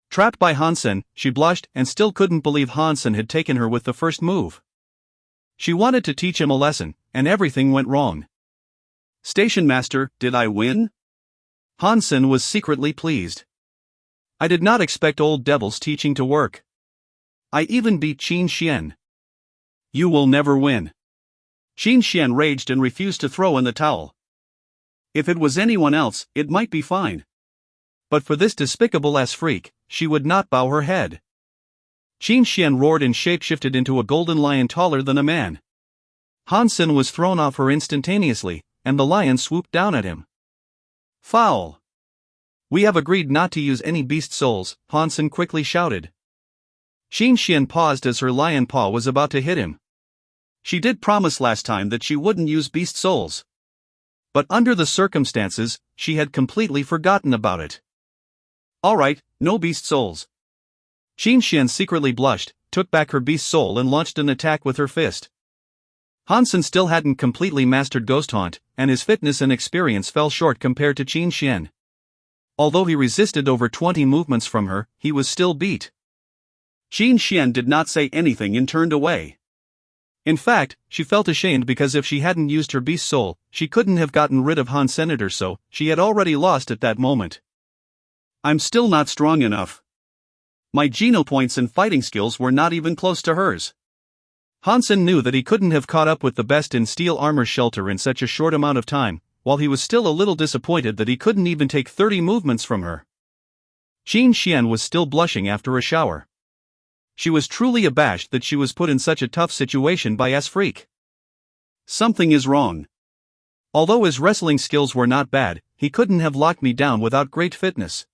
Speaker 1: Trapped by Hansen, she blushed and still couldn't believe Hansen had taken her with the first move. She wanted to teach him a lesson, and everything went wrong. "Station Master, did I win?" Hansen was secretly pleased. "I did not expect old devil's teaching to work. I even beat Qin Xian." "You will never win." Qin Xian raged and refused to throw in the towel. If it was anyone else, it might be fine. But for this despicable-ass freak, she would not bow her head. Qin Xian roared and shapeshifted into a golden lion taller than a man. Hansen was thrown off her instantaneously, and the lion swooped down at him. "Foul! We have agreed not to use any beast souls," Hansen quickly shouted. Qin Xian paused as her lion paw was about to hit him. She did promise last time that she wouldn't use beast souls. But under the circumstances, she had completely forgotten about it. "Alright, no beast souls." Qin Xian secretly blushed, took back her beast soul and launched an attack with her fist. Hansen still hadn't completely mastered Ghost Haunt, and his fitness and experience fell short compared to Qin Xian. Although he resisted over 20 movements from her, he was still beat. Qin Xian did not say anything and turned away. In fact, she felt ashamed because if she hadn't used her beast soul, she couldn't have gotten rid of Hansen, so she had already lost at that moment. "I'm still not strong enough. My genopoints and fighting skills were not even close to hers." Hansen knew that he couldn't have caught up with the best in steel armor shelter in such a short amount of time, while he was still a little disappointed that he couldn't even take 30 movements from her. Qin Xian was still blushing after a shower. She was truly abashed that she was put in such a tough situation by S-Freak. "Something is wrong. Although his wrestling skills were not bad, he couldn't have locked me down without great fitness.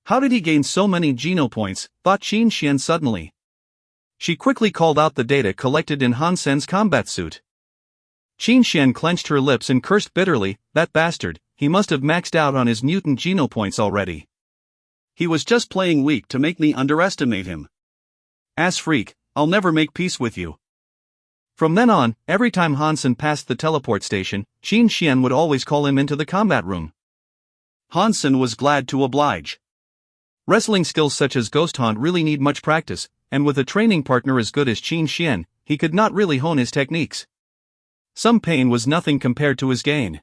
Speaker 1: How did he gain so many genopoints?" thought Qin Xian suddenly. She quickly called out the data collected in Hansen's combat suit. Qin Xian clenched her lips and cursed bitterly, "That bastard, he must have maxed out on his mutant genopoints already. He was just playing weak to make me underestimate him. Ass freak, I'll never make peace with you." From then on, every time Hansen passed the teleport station, Qin Xian would always call him into the combat room. Hansen was glad to oblige. Wrestling skills such as Ghost Haunt really need much practice, and with a training partner as good as Qin Xian, he could not really hone his techniques. Some pain was nothing compared to his gain.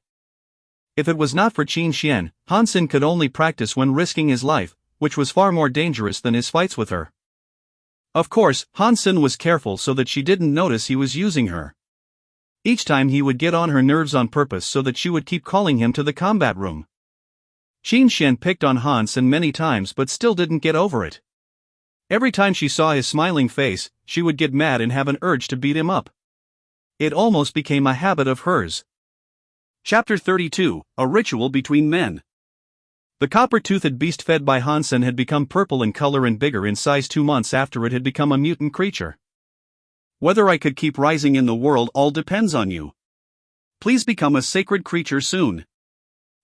Speaker 1: If it was not for Qin Xian, Hansen could only practice when risking his life, which was far more dangerous than his fights with her. Of course, Hansen was careful so that she didn't notice he was using her. Each time he would get on her nerves on purpose so that she would keep calling him to the combat room. Qin Xian picked on Hansen many times but still didn't get over it. Every time she saw his smiling face, she would get mad and have an urge to beat him up. It almost became a habit of hers. Chapter 32, A Ritual Between Men. The copper-toothed beast fed by Hansen had become purple in color and bigger in size 2 months after it had become a mutant creature. "Whether I could keep rising in the world all depends on you. Please become a sacred creature soon."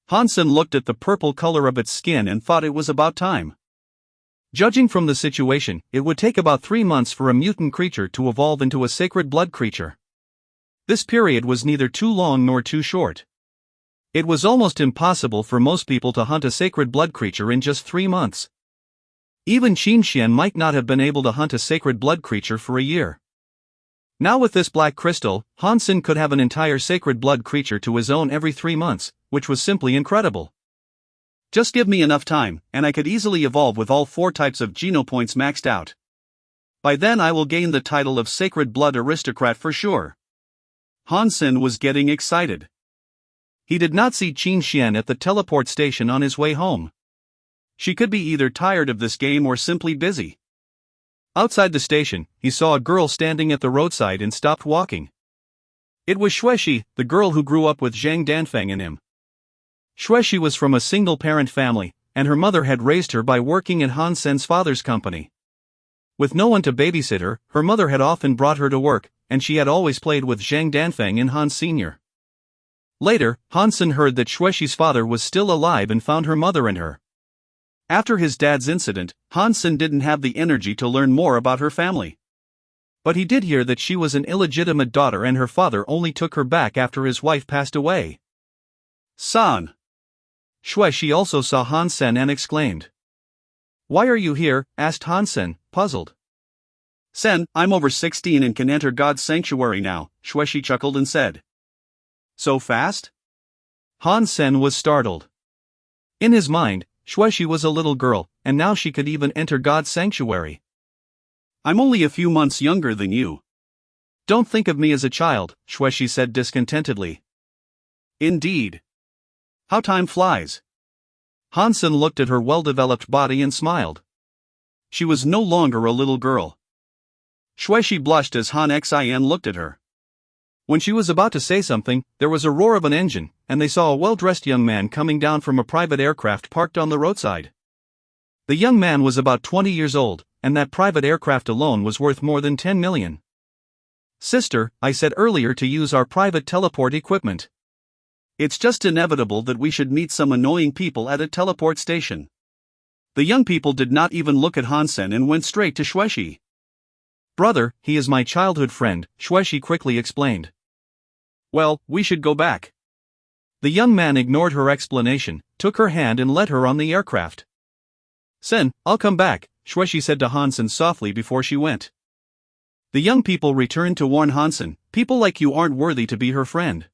Speaker 1: Hansen looked at the purple color of its skin and thought it was about time. Judging from the situation, it would take about 3 months for a mutant creature to evolve into a sacred blood creature. This period was neither too long nor too short. It was almost impossible for most people to hunt a sacred blood creature in just 3 months. Even Qin Xian might not have been able to hunt a sacred blood creature for a year. Now with this black crystal, Hansen could have an entire sacred blood creature to his own every 3 months, which was simply incredible.
Speaker 2: Just give me enough time, and I could easily evolve with all 4 types of genopoints maxed out. By then I will gain the title of Sacred Blood Aristocrat for sure. Hansen was getting excited. He did not see Qin Xian at the teleport station on his way home. She could be either tired of this game or simply busy. Outside the station, he saw a girl standing at the roadside and stopped walking. It was Xuexi, the girl who grew up with Zhang Danfeng and him. Xuexi was from a single-parent family, and her mother had raised her by working in Hansen's father's company. With no one to babysit her, her mother had often brought her to work, and she had always played with Zhang Danfeng and Hans Sr. Later, Hansen heard that Xuexi's father was still alive and found her mother and her. After his dad's incident, Hansen didn't have the energy to learn more about her family. But he did hear that she was an illegitimate daughter and her father only took her back after his wife passed away. San.
Speaker 1: Xuexi also saw Hansen and exclaimed. "Why are you here?" asked Hansen, puzzled.
Speaker 2: Sen, I'm over 16 and can enter God's sanctuary now, Xuexi chuckled and said. So fast?
Speaker 1: Hansen was startled. In his mind, Xuexi was a little girl, and now she could even enter God's sanctuary.
Speaker 2: I'm only a few months younger than you.
Speaker 1: Don't think of me as a child, Xuexi said discontentedly.
Speaker 2: Indeed. How time flies.
Speaker 1: Hansen looked at her well-developed body and smiled.
Speaker 2: She was no longer a little girl. Xuexi blushed as Han Xin looked at her.
Speaker 1: When she was about to say something, there was a roar of an engine, and they saw a well-dressed young man coming down from a private aircraft parked on the roadside. The young man was about 20 years old, and that private aircraft alone was worth more than 10 million. "Sister, I said earlier to use our private teleport equipment.
Speaker 2: It's just inevitable that we should meet some annoying people at a teleport station." The young people did not even look at Hansen and went straight to Xuexi.
Speaker 1: "Brother, he is my childhood friend," Xuexi quickly explained.
Speaker 2: "Well, we should go back."
Speaker 1: The young man ignored her explanation, took her hand and led her on the aircraft. "Sen, I'll come back," Xuexi said to Hansen softly before she went. The young people returned to warn Hansen, "People like you aren't worthy to be her friend.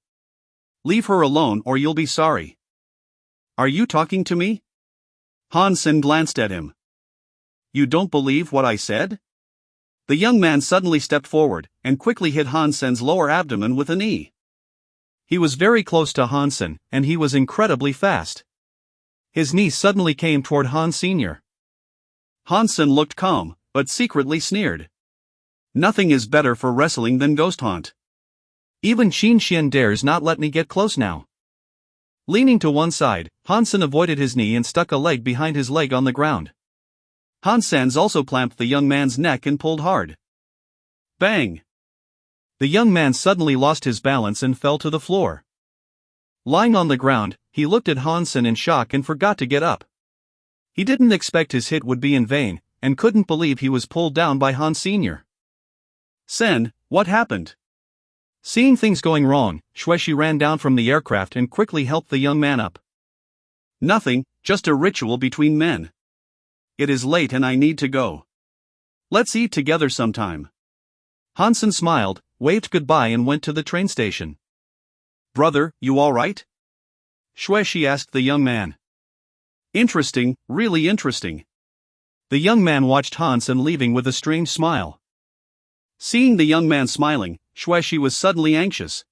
Speaker 2: Leave her alone or you'll be sorry." "Are you talking to me?" Hansen glanced at him. "You don't believe what I said?" The young man suddenly stepped forward, and quickly hit Hansen's lower abdomen with a knee.
Speaker 1: He was very close to Hansen, and he was incredibly fast. His knee suddenly came toward Hans Sr.
Speaker 2: Hansen looked calm, but secretly sneered. Nothing is better for wrestling than ghost haunt.
Speaker 1: Even Qin Xian dares not let me get close now. Leaning to one side, Hansen avoided his knee and stuck a leg behind his leg on the ground.
Speaker 2: Hansen also clamped the young man's neck and pulled hard. Bang!
Speaker 1: The young man suddenly lost his balance and fell to the floor. Lying on the ground, he looked at Hansen in shock and forgot to get up. He didn't expect his hit would be in vain, and couldn't believe he was pulled down by Hans Sr.
Speaker 2: "Sen, what happened?"
Speaker 1: Seeing things going wrong, Xuexi ran down from the aircraft and quickly helped the young man up.
Speaker 2: "Nothing, just a ritual between men. It is late and I need to go. Let's eat together sometime."
Speaker 1: Hansen smiled, waved goodbye and went to the train station.
Speaker 2: "Brother, you all right?"
Speaker 1: Xuexi asked the young man.
Speaker 2: "Interesting, really interesting."
Speaker 1: The young man watched Hansen leaving with a strange smile.
Speaker 2: Seeing the young man smiling, Xuexi was suddenly anxious.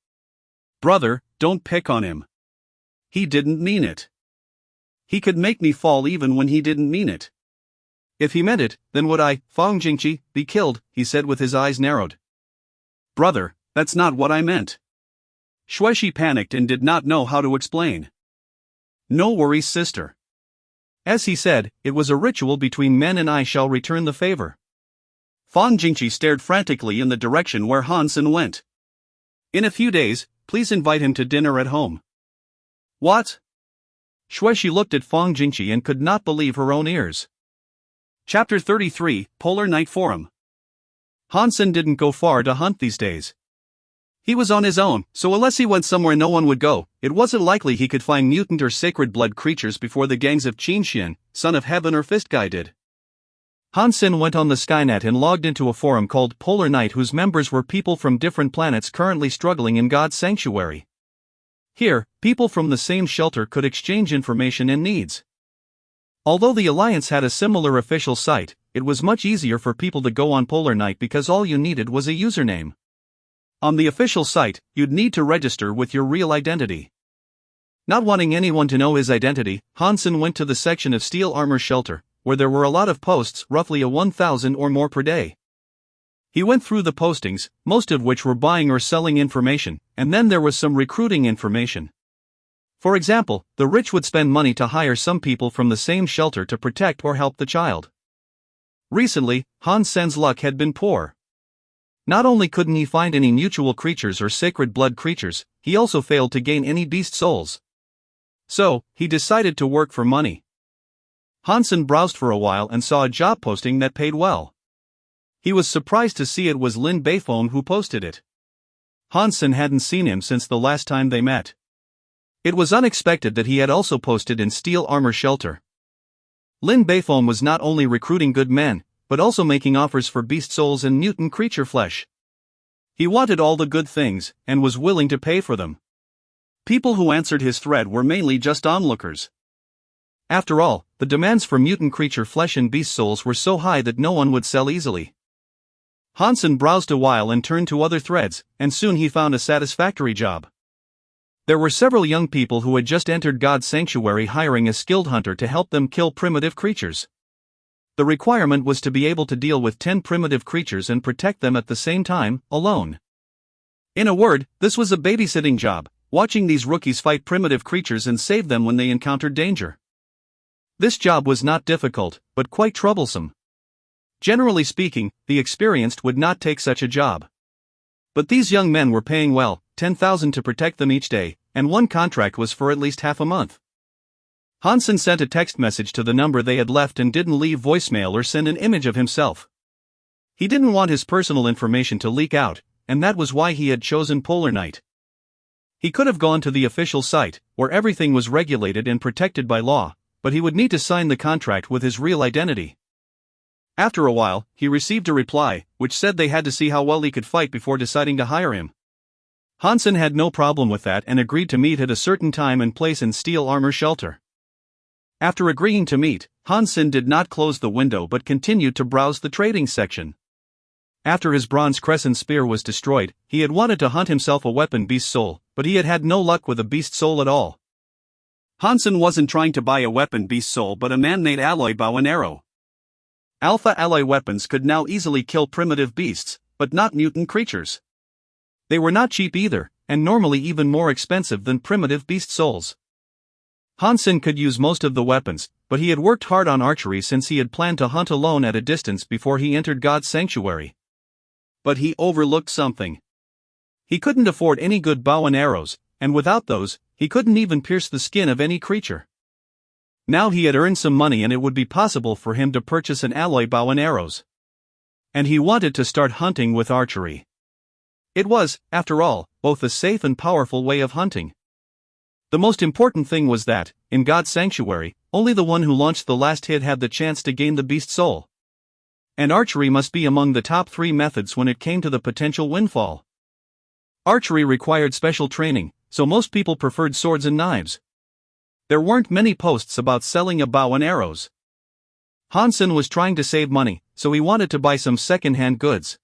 Speaker 2: "Brother, don't pick on him. He didn't mean it. He could make me fall even when he didn't mean it."
Speaker 1: "If he meant it, then would I, Fang Jingqi, be killed?" he said with his eyes narrowed.
Speaker 2: "Brother, that's not what I meant." Xuexi panicked and did not know how to explain. "No worries, sister."
Speaker 1: As he said, it was a ritual between men and I shall return the favor.
Speaker 2: Fang Jingqi stared frantically in the direction where Hansen went.
Speaker 1: "In a few days, please invite him to dinner at home."
Speaker 2: "What?"
Speaker 1: Xuexi looked at Fang Jingqi and could not believe her own ears.
Speaker 2: Chapter 33, Polar Night Forum. Hansen didn't go far to hunt these days. He was on his own, so unless he went somewhere no one would go, it wasn't likely he could find mutant or sacred blood creatures before the gangs of Qinxian, Son of Heaven or Fist Guy did. Hansen went on the Skynet and logged into a forum called Polar Night whose members were people from different planets currently struggling in God's sanctuary. Here, people from the same shelter could exchange information and needs. Although the Alliance had a similar official site, it was much easier for people to go on Polar Night because all you needed was a username. On the official site, you'd need to register with your real identity. Not wanting anyone to know his identity, Hansen went to the section of Steel Armor Shelter, where there were a lot of posts, roughly 1,000 or more per day. He went through the postings, most of which were buying or selling information, and then there was some recruiting information. For example, the rich would spend money to hire some people from the same shelter to protect or help the child. Recently, Hansen's luck had been poor. Not only couldn't he find any mutual creatures or sacred blood creatures, he also failed to gain any beast souls. So, he decided to work for money. Hansen browsed for a while and saw a job posting that paid well. He was surprised to see it was Lin Beifong who posted it. Hansen hadn't seen him since the last time they met. It was unexpected that he had also posted in Steel Armor Shelter. Lin Beifong was not only recruiting good men, but also making offers for beast souls and mutant creature flesh. He wanted all the good things, and was willing to pay for them. People who answered his thread were mainly just onlookers. After all, the demands for mutant creature flesh and beast souls were so high that no one would sell easily. Hansen browsed a while and turned to other threads, and soon he found a satisfactory job. There were several young people who had just entered God's sanctuary hiring a skilled hunter to help them kill primitive creatures. The requirement was to be able to deal with 10 primitive creatures and protect them at the same time, alone. In a word, this was a babysitting job, watching these rookies fight primitive creatures and save them when they encountered danger. This job was not difficult, but quite troublesome. Generally speaking, the experienced would not take such a job. But these young men were paying well, 10,000 to protect them each day, and one contract was for at least half a month. Hansen sent a text message to the number they had left and didn't leave voicemail or send an image of himself. He didn't want his personal information to leak out, and that was why he had chosen Polar Night. He could have gone to the official site, where everything was regulated and protected by law, but he would need to sign the contract with his real identity. After a while, he received a reply, which said they had to see how well he could fight before deciding to hire him. Hansen had no problem with that and agreed to meet at a certain time and place in Steel Armor Shelter. After agreeing to meet, Hansen did not close the window but continued to browse the trading section. After his bronze crescent spear was destroyed, he had wanted to hunt himself a weapon beast soul, but he had had no luck with a beast soul at all. Hansen wasn't trying to buy a weapon beast soul but a man-made alloy bow and arrow. Alpha alloy weapons could now easily kill primitive beasts, but not mutant creatures. They were not cheap either, and normally even more expensive than primitive beast souls. Hansen could use most of the weapons, but he had worked hard on archery since he had planned to hunt alone at a distance before he entered God's sanctuary. But he overlooked something. He couldn't afford any good bow and arrows, and without those, he couldn't even pierce the skin of any creature. Now he had earned some money and it would be possible for him to purchase an alloy bow and arrows. And he wanted to start hunting with archery. It was, after all, both a safe and powerful way of hunting. The most important thing was that, in God's sanctuary, only the one who launched the last hit had the chance to gain the beast soul. And archery must be among the top 3 methods when it came to the potential windfall. Archery required special training, so most people preferred swords and knives. There weren't many posts about selling a bow and arrows. Hansen was trying to save money, so he wanted to buy some second-hand goods.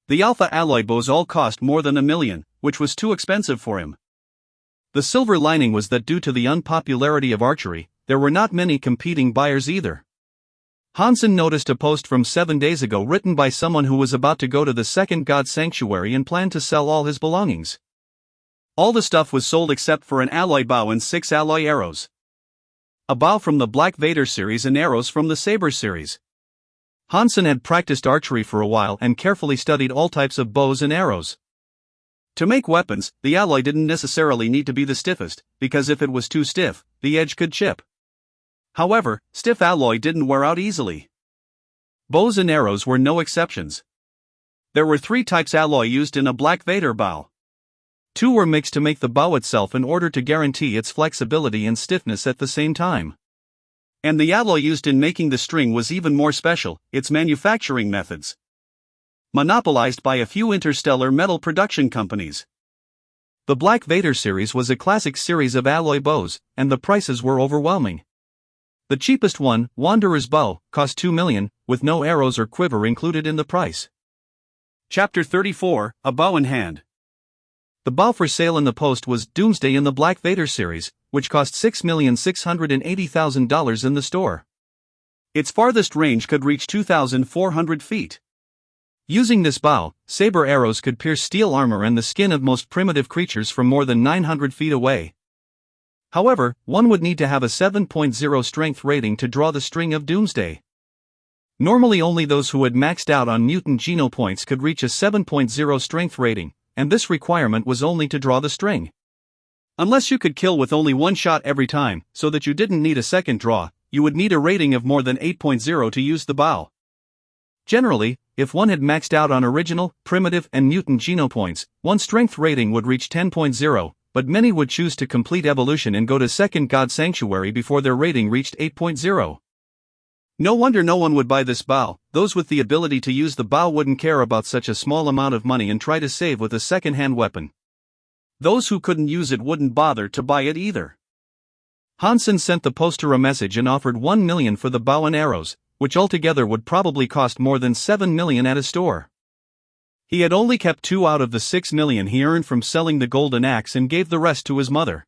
Speaker 2: The alpha alloy bows all cost more than $1 million, which was too expensive for him. The silver lining was that due to the unpopularity of archery, there were not many competing buyers either. Hansen noticed a post from 7 days ago written by someone who was about to go to the second God sanctuary and planned to sell all his belongings. All the stuff was sold except for an alloy bow and 6 alloy arrows. A bow from the Black Vader series and arrows from the Saber series. Hansen had practiced archery for a while and carefully studied all types of bows and arrows. To make weapons, the alloy didn't necessarily need to be the stiffest, because if it was too stiff, the edge could chip. However, stiff alloy didn't wear out easily. Bows and arrows were no exceptions. There were 3 types alloy used in a Black Vader bow. 2 were mixed to make the bow itself in order to guarantee its flexibility and stiffness at the same time. And the alloy used in making the string was even more special, its manufacturing methods. Monopolized by a few interstellar metal production companies.
Speaker 1: The Black Vader series was a classic series of alloy bows, and the prices were overwhelming. The cheapest one, Wanderer's Bow, cost 2 million, with no arrows or quiver included in the price.
Speaker 2: Chapter 34, A Bow in Hand.
Speaker 1: The bow for sale in the post was Doomsday in the Black Vader series, which cost $6,680,000 in the store.
Speaker 2: Its farthest range could reach 2,400 feet.
Speaker 1: Using this bow, saber arrows could pierce steel armor and the skin of most primitive creatures from more than 900 feet away. However, one would need to have a 7.0 strength rating to draw the string of Doomsday. Normally only those who had maxed out on mutant geno points could reach a 7.0 strength rating, and this requirement was only to draw the string.
Speaker 2: Unless you could kill with only one shot every time, so that you didn't need a second draw, you would need a rating of more than 8.0 to use the bow.
Speaker 1: Generally, if one had maxed out on original, primitive, and mutant geno points, one strength rating would reach 10.0, but many would choose to complete evolution and go to second God Sanctuary before their rating reached 8.0.
Speaker 2: No wonder no one would buy this bow. Those with the ability to use the bow wouldn't care about such a small amount of money and try to save with a second-hand weapon. Those who couldn't use it wouldn't bother to buy it either.
Speaker 1: Hansen sent the poster a message and offered 1 million for the bow and arrows, which altogether would probably cost more than 7 million at a store.
Speaker 2: He had only kept 2 out of the 6 million he earned from selling the golden axe and gave the rest to his mother.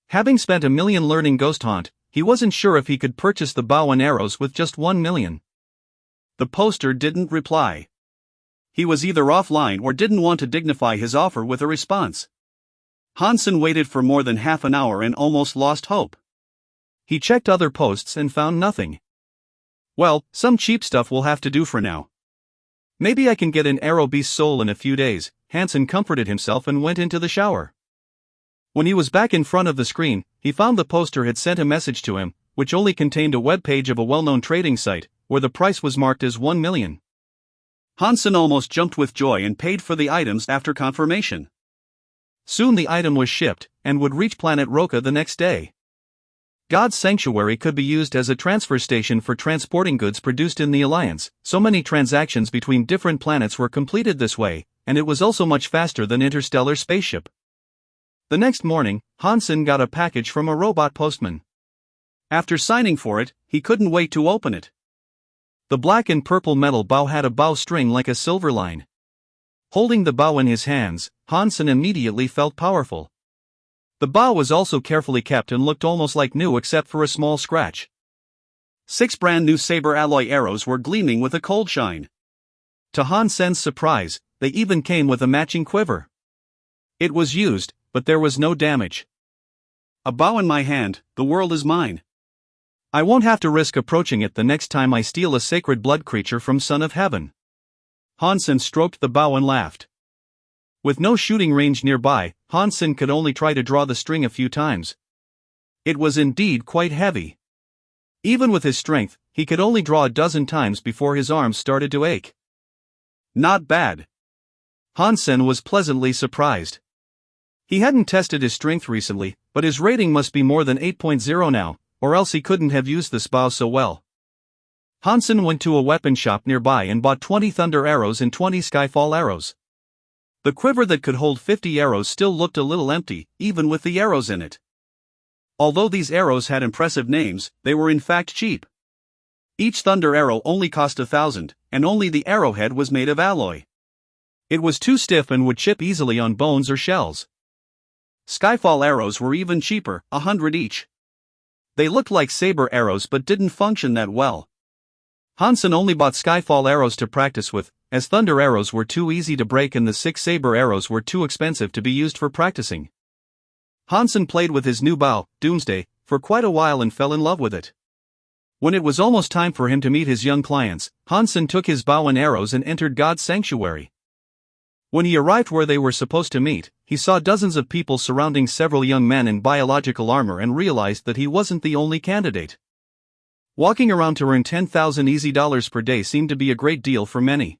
Speaker 1: Having spent 1 million learning Ghost Hunt, he wasn't sure if he could purchase the bow and arrows with just 1 million.
Speaker 2: The poster didn't reply. He was either offline or didn't want to dignify his offer with a response. Hansen waited for more than half an hour and almost lost hope.
Speaker 1: He checked other posts and found nothing.
Speaker 2: Well, some cheap stuff will have to do for now.
Speaker 1: Maybe I can get an Arrow Beast soul in a few days, Hansen comforted himself and went into the shower. When he was back in front of the screen, he found the poster had sent a message to him, which only contained a web page of a well-known trading site, where the price was marked as 1 million.
Speaker 2: Hansen almost jumped with joy and paid for the items after confirmation.
Speaker 1: Soon the item was shipped, and would reach planet Roka the next day. God's Sanctuary could be used as a transfer station for transporting goods produced in the Alliance. So many transactions between different planets were completed this way, and it was also much faster than interstellar spaceship. The next morning, Hansen got a package from a robot postman.
Speaker 2: After signing for it, he couldn't wait to open it.
Speaker 1: The black and purple metal bow had a bow string like a silver line. Holding the bow in his hands, Hansen immediately felt powerful. The bow was also carefully kept and looked almost like new except for a small scratch.
Speaker 2: 6 brand new saber alloy arrows were gleaming with a cold shine.
Speaker 1: To Hansen's surprise, they even came with a matching quiver. It was used, but there was no damage.
Speaker 2: A bow in my hand, the world is mine.
Speaker 1: I won't have to risk approaching it the next time I steal a sacred blood creature from Son of Heaven.
Speaker 2: Hansen stroked the bow and laughed.
Speaker 1: With no shooting range nearby, Hansen could only try to draw the string a few times. It was indeed quite heavy. Even with his strength, he could only draw a dozen times before his arms started to ache.
Speaker 2: Not bad.
Speaker 1: Hansen was pleasantly surprised. He hadn't tested his strength recently, but his rating must be more than 8.0 now, or else he couldn't have used this bow so well. Hansen went to a weapon shop nearby and bought 20 thunder arrows and 20 skyfall arrows. The quiver that could hold 50 arrows still looked a little empty, even with the arrows in it. Although these arrows had impressive names, they were in fact cheap. Each thunder arrow only cost 1,000, and only the arrowhead was made of alloy. It was too stiff and would chip easily on bones or shells. Skyfall arrows were even cheaper, 100 each. They looked like saber arrows but didn't function that well. Hansen only bought Skyfall arrows to practice with, as thunder arrows were too easy to break and the 6 saber arrows were too expensive to be used for practicing. Hansen played with his new bow, Doomsday, for quite a while and fell in love with it. When it was almost time for him to meet his young clients, Hansen took his bow and arrows and entered God's Sanctuary. When he arrived where they were supposed to meet, he saw dozens of people surrounding several young men in biological armor and realized that he wasn't the only candidate. Walking around to earn 10,000 easy dollars per day seemed to be a great deal for many.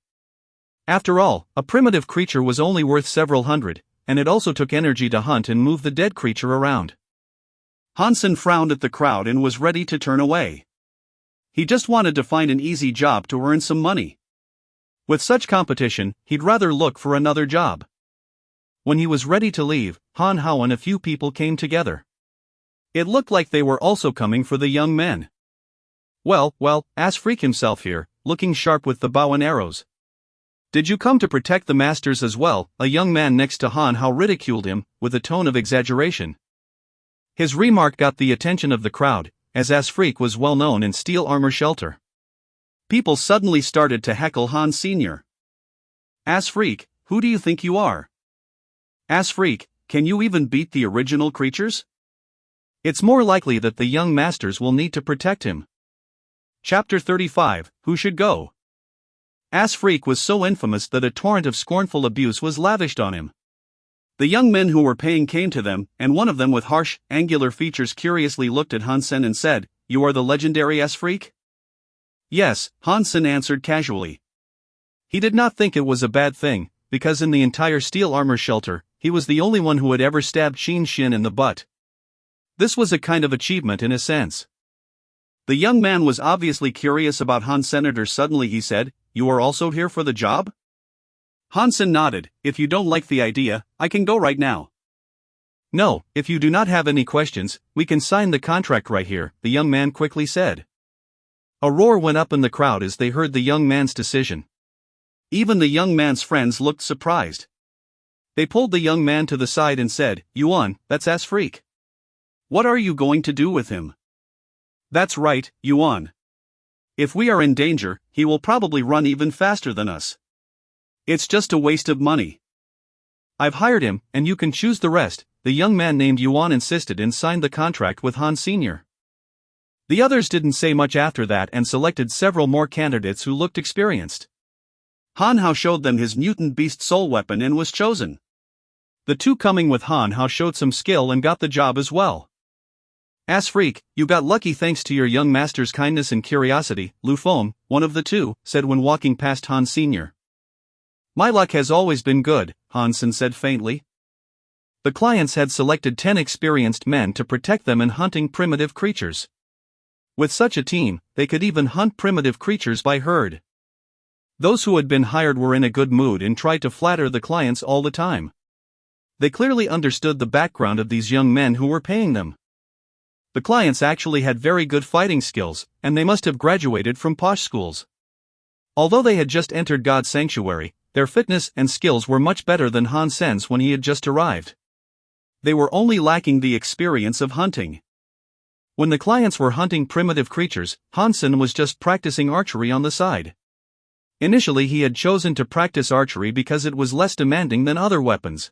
Speaker 1: After all, a primitive creature was only worth several hundred, and it also took energy to hunt and move the dead creature around.
Speaker 2: Hansen frowned at the crowd and was ready to turn away. He just wanted to find an easy job to earn some money.
Speaker 1: With such competition, he'd rather look for another job. When he was ready to leave, Han Hao and a few people came together. It looked like they were also coming for the young men. Well, asked Freak himself here, looking sharp with the bow and arrows. Did you come to protect the masters as well? A young man next to Han Hao ridiculed him, with a tone of exaggeration. His remark got the attention of the crowd, as Freak was well known in steel armor shelter.
Speaker 2: People suddenly started to heckle Han Sr. Freak, who do you think you are? Freak, can you even beat the original creatures?
Speaker 1: It's more likely that the young masters will need to protect him.
Speaker 2: Chapter 35, Who Should Go? Freak was so infamous that a torrent of scornful abuse was lavished on him. The young men who were paying came to them, and one of them with harsh, angular features curiously looked at Hansen and said, "You are the legendary Freak?"
Speaker 1: Yes, Hansen answered casually. He did not think it was a bad thing, because in the entire steel armor shelter, he was the only one who had ever stabbed Shin in the butt. This was a kind of achievement in a sense.
Speaker 2: The young man was obviously curious about Han's senator. Suddenly he said, "You are also here for the job?" Hansen nodded. "If you don't like the idea, I can go right now."
Speaker 1: "No, if you do not have any questions, we can sign the contract right here," the young man quickly said. A roar went up in the crowd as they heard the young man's decision.
Speaker 2: Even the young man's friends looked surprised. They pulled the young man to the side and said, "Yuan, that's Freak. What are you going to do with him?" "That's right, Yuan. If we are in danger, he will probably run even faster than us. It's just a waste of money."
Speaker 1: "I've hired him, and you can choose the rest," the young man named Yuan insisted and signed the contract with Han Sr. The others didn't say much after that and selected several more candidates who looked experienced.
Speaker 2: Han Hao showed them his mutant beast soul weapon and was chosen.
Speaker 1: The two coming with Han Hao showed some skill and got the job as well. "Freak, you got lucky thanks to your young master's kindness and curiosity," Lu Feng, one of the two, said when walking past Han Sr. "My luck has always been good," Hansen said faintly. The clients had selected 10 experienced men to protect them in hunting primitive creatures. With such a team, they could even hunt primitive creatures by herd. Those who had been hired were in a good mood and tried to flatter the clients all the time. They clearly understood the background of these young men who were paying them. The clients actually had very good fighting skills, and they must have graduated from posh schools. Although they had just entered God's sanctuary, their fitness and skills were much better than Han Sen's when he had just arrived. They were only lacking the experience of hunting. When the clients were hunting primitive creatures, Hansen was just practicing archery on the side. Initially he had chosen to practice archery because it was less demanding than other weapons.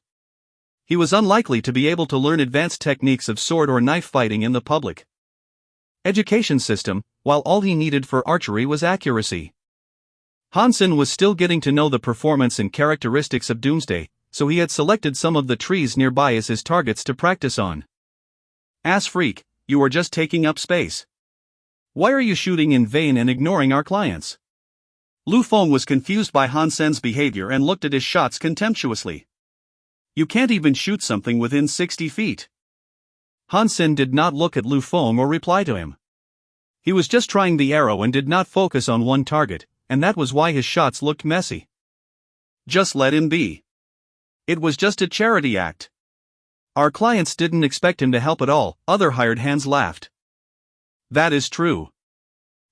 Speaker 1: He was unlikely to be able to learn advanced techniques of sword or knife fighting in the public education system, while all he needed for archery was accuracy. Hansen was still getting to know the performance and characteristics of Doomsday, so he had selected some of the trees nearby as his targets to practice on. "Freak, you are just taking up space. Why are you shooting in vain and ignoring our clients?" Lu Feng was confused by Hansen's behavior and looked at his shots contemptuously. "You can't even shoot something within 60 feet. Hansen did not look at Lu Feng or reply to him. He was just trying the arrow and did not focus on one target, and that was why his shots looked messy. Just let him be. It was just a charity act. Our clients didn't expect him to help at all," other hired hands laughed. "That is true.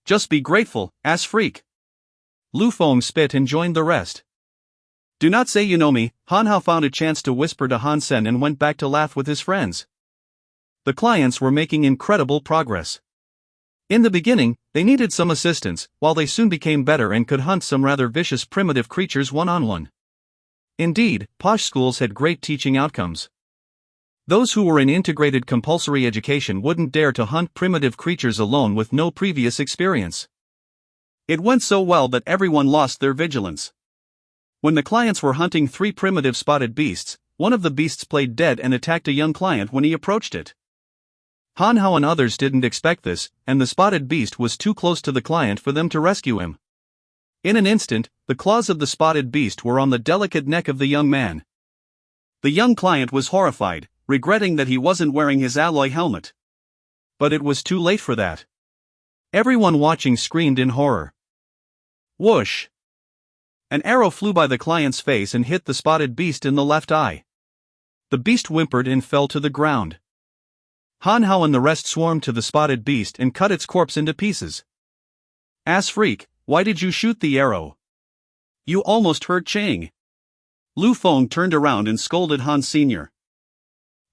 Speaker 1: Just be grateful, Freak." Lu Feng spit and joined the rest. "Do not say you know me," Han Hao found a chance to whisper to Hansen and went back to laugh with his friends. The clients were making incredible progress. In the beginning, they needed some assistance, while they soon became better and could hunt some rather vicious primitive creatures one-on-one. Indeed, posh schools had great teaching outcomes. Those who were in integrated compulsory education wouldn't dare to hunt primitive creatures alone with no previous experience. It went so well that everyone lost their vigilance. When the clients were hunting 3 primitive spotted beasts, one of the beasts played dead and attacked a young client when he approached it. Han Hao and others didn't expect this, and the spotted beast was too close to the client for them to rescue him. In an instant, the claws of the spotted beast were on the delicate neck of the young man. The young client was horrified, regretting that he wasn't wearing his alloy helmet. But it was too late for that. Everyone watching screamed in horror. Whoosh! An arrow flew by the client's face and hit the spotted beast in the left eye. The beast whimpered and fell to the ground. Han Hao and the rest swarmed to the spotted beast and cut its corpse into pieces. Ass freak, why did you shoot the arrow? You almost hurt Ching. Lu Feng turned around and scolded Han Sr.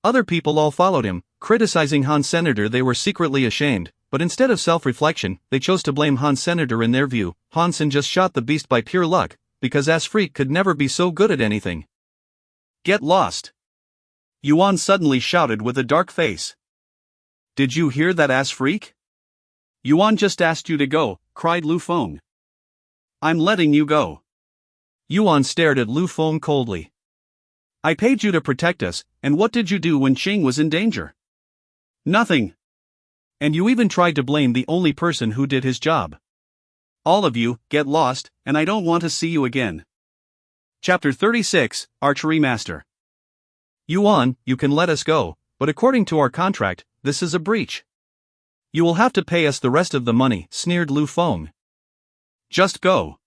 Speaker 1: Other people all followed him, criticizing Han Senator. They were secretly ashamed, but instead of self-reflection, they chose to blame Han Senator. In their view, Hansen just shot the beast by pure luck, because Ass Freak could never be so good at anything. Get lost! Yuan suddenly shouted with a dark face. Did you hear that, Ass Freak? Yuan just asked you to go, cried Lu Feng. I'm letting you go. Yuan stared at Lu Feng coldly. I paid you to protect us, and what did you do when Qing was in danger? Nothing. And you even tried to blame the only person who did his job. All of you, get lost, and I don't want to see you again. Chapter 36, Archery Master. Yuan, you can let us go, but according to our contract, this is a breach. You will have to pay us the rest of the money, sneered Lu Feng. Just go.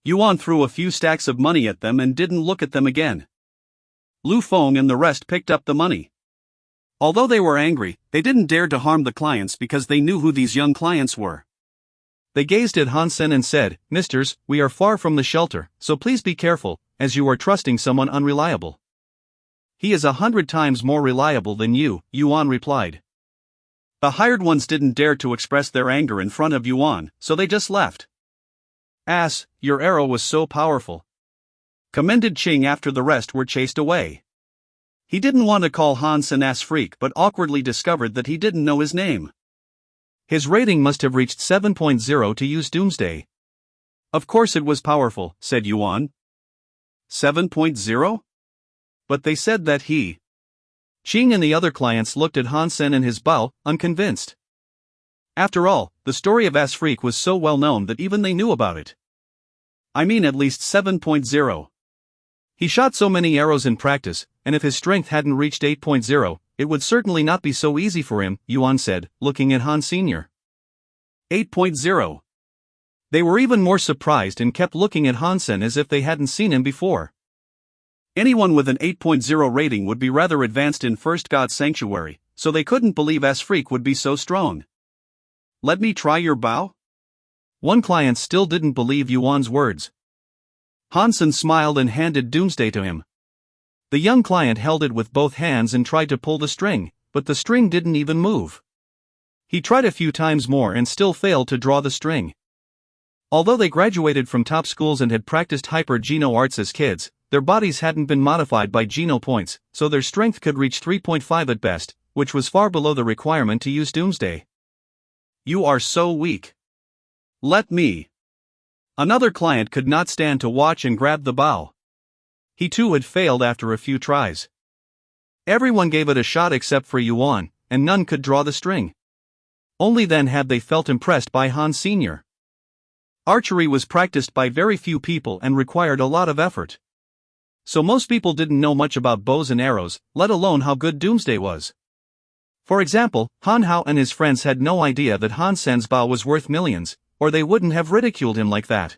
Speaker 1: Yuan threw a few stacks of money at them and didn't look at them again. Lu Feng and the rest picked up the money. Although they were angry, they didn't dare to harm the clients because they knew who these young clients were. They gazed at Hansen and said, Misters, we are far from the shelter, so please be careful, as you are trusting someone unreliable. He is 100 times more reliable than you, Yuan replied. The hired ones didn't dare to express their anger in front of Yuan, so they just left. Ass, your arrow was so powerful. Commended Qing after the rest were chased away. He didn't want to call Hansen Ass Freak but awkwardly discovered that he didn't know his name. His rating must have reached 7.0 to use Doomsday. Of course it was powerful, said Yuan. 7.0? But they said that he... Qing and the other clients looked at Hansen and his bow, unconvinced. After all, the story of Ass Freak was so well known that even they knew about it. I mean at least 7.0. He shot so many arrows in practice, and if his strength hadn't reached 8.0, it would certainly not be so easy for him, Yuan said, looking at Han Sr. 8.0. They were even more surprised and kept looking at Hansen as if they hadn't seen him before. Anyone with an 8.0 rating would be rather advanced in First God Sanctuary, so they couldn't believe Ass Freak would be so strong. Let me try your bow? One client still didn't believe Yuan's words. Hansen smiled and handed Doomsday to him. The young client held it with both hands and tried to pull the string, but the string didn't even move. He tried a few times more and still failed to draw the string. Although they graduated from top schools and had practiced hyper-geno arts as kids, their bodies hadn't been modified by geno points, so their strength could reach 3.5 at best, which was far below the requirement to use Doomsday. You are so weak. Let me. Another client could not stand to watch and grabbed the bow. He too had failed after a few tries. Everyone gave it a shot except for Yuan, and none could draw the string. Only then had they felt impressed by Han Sr. Archery was practiced by very few people and required a lot of effort. So most people didn't know much about bows and arrows, let alone how good Doomsday was. For example, Han Hao and his friends had no idea that Hansen's bow was worth millions, or they wouldn't have ridiculed him like that.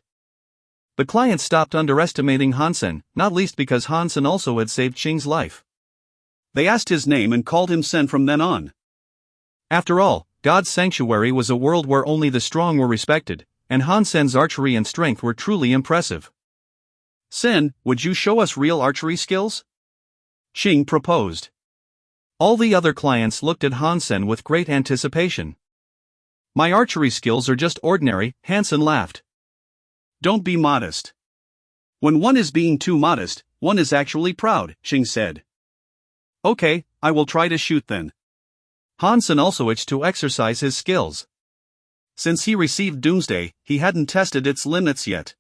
Speaker 1: The client stopped underestimating Hansen, not least because Hansen also had saved Qing's life. They asked his name and called him Sen from then on. After all, God's sanctuary was a world where only the strong were respected, and Hansen's archery and strength were truly impressive. Sen, would you show us real archery skills? Qing proposed. All the other clients looked at Hansen with great anticipation. My archery skills are just ordinary, Hansen laughed. Don't be modest. When one is being too modest, one is actually proud, Qing said. Okay, I will try to shoot then. Hansen also itched to exercise his skills. Since he received Doomsday, he hadn't tested its limits yet.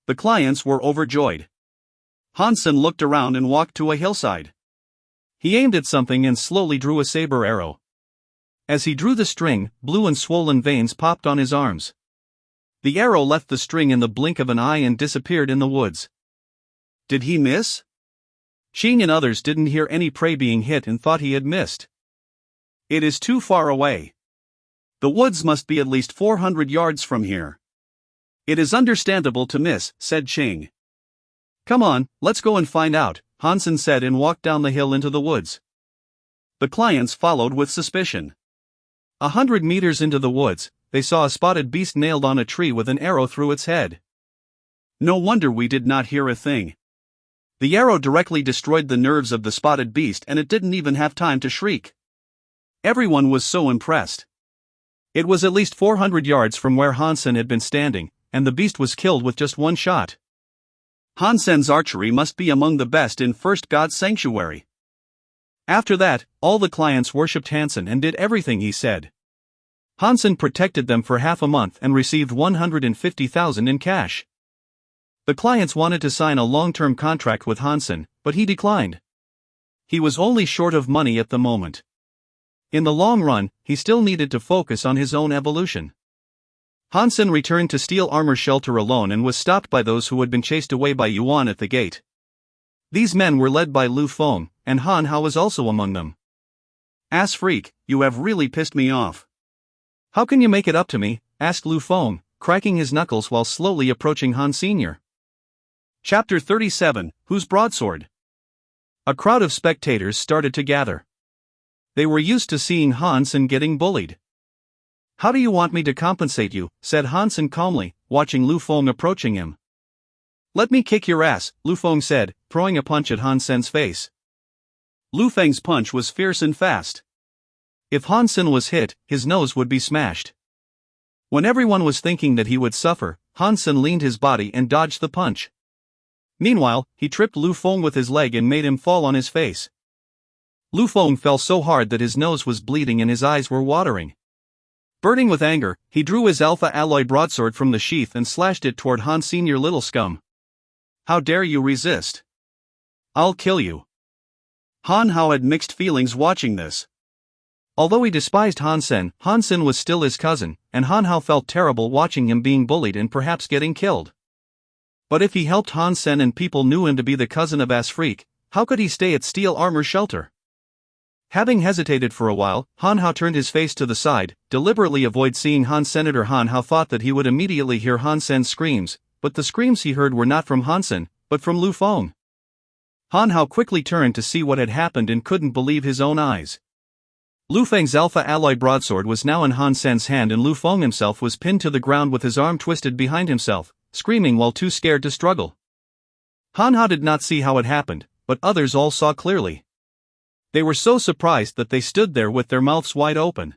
Speaker 1: The clients were overjoyed. Hansen looked around and walked to a hillside. He aimed at something and slowly drew a saber arrow. As he drew the string, blue and swollen veins popped on his arms. The arrow left the string in the blink of an eye and disappeared in the woods.
Speaker 2: Did he miss?
Speaker 1: Sheen and others didn't hear any prey being hit and thought he had missed.
Speaker 2: It is too far away. The woods must be at least 400 yards from here. It is understandable to miss, said Ching.
Speaker 1: Come on, let's go and find out, Hansen said and walked down the hill into the woods.
Speaker 2: The clients followed with suspicion.
Speaker 1: 100 meters into the woods, they saw a spotted beast nailed on a tree with an arrow through its head.
Speaker 2: No wonder we did not hear a thing. The arrow directly destroyed the nerves of the spotted beast and it didn't even have time to shriek. Everyone was so impressed.
Speaker 1: It was at least 400 yards from where Hansen had been standing, and the beast was killed with just one shot.
Speaker 2: Hansen's archery must be among the best in First God's Sanctuary.
Speaker 1: After that, all the clients worshipped Hansen and did everything he said. Hansen protected them for half a month and received 150,000 in cash. The clients wanted to sign a long-term contract with Hansen, but he declined. He was only short of money at the moment. In the long run, he still needed to focus on his own evolution. Hansen returned to Steel Armor Shelter alone and was stopped by those who had been chased away by Yuan at the gate. These men were led by Lu Feng, and Han Hao was also among them.
Speaker 2: Ass freak, you have really pissed me off.
Speaker 1: How can you make it up to me? Asked Lu Feng, cracking his knuckles while slowly approaching Han Sr.
Speaker 2: Chapter 37, Whose Broadsword?
Speaker 1: A crowd of spectators started to gather. They were used to seeing Hansen getting bullied. How do you want me to compensate you? Said Hansen calmly, watching Lu Feng approaching him. Let me kick your ass, Lu Feng said, throwing a punch at Hansen's face.
Speaker 2: Lu Feng's punch was fierce and fast.
Speaker 1: If Hansen was hit, his nose would be smashed. When everyone was thinking that he would suffer, Hansen leaned his body and dodged the punch. Meanwhile, he tripped Lu Feng with his leg and made him fall on his face. Lu Feng fell so hard that his nose was bleeding and his eyes were watering. Burning with anger, he drew his alpha alloy broadsword from the sheath and slashed it toward Han Sr. Little scum.
Speaker 2: How dare you resist?
Speaker 1: I'll kill you.
Speaker 2: Han Hao had mixed feelings watching this.
Speaker 1: Although he despised Hansen was still his cousin, and Han Hao felt terrible watching him being bullied and perhaps getting killed. But if he helped Hansen and people knew him to be the cousin of Ass Freak, how could he stay at Steel Armor Shelter? Having hesitated for a while, Han Hao turned his face to the side, deliberately avoid seeing Han. Senator Han Hao thought that he would immediately hear Hansen's screams, but the screams he heard were not from Hansen, but from Lu Feng. Han Hao quickly turned to see what had happened and couldn't believe his own eyes. Lu Feng's alpha alloy broadsword was now in Hansen's hand and Lu Feng himself was pinned to the ground with his arm twisted behind himself, screaming while too scared to struggle. Han Hao did not see how it happened, but others all saw clearly. They were so surprised that they stood there with their mouths wide open.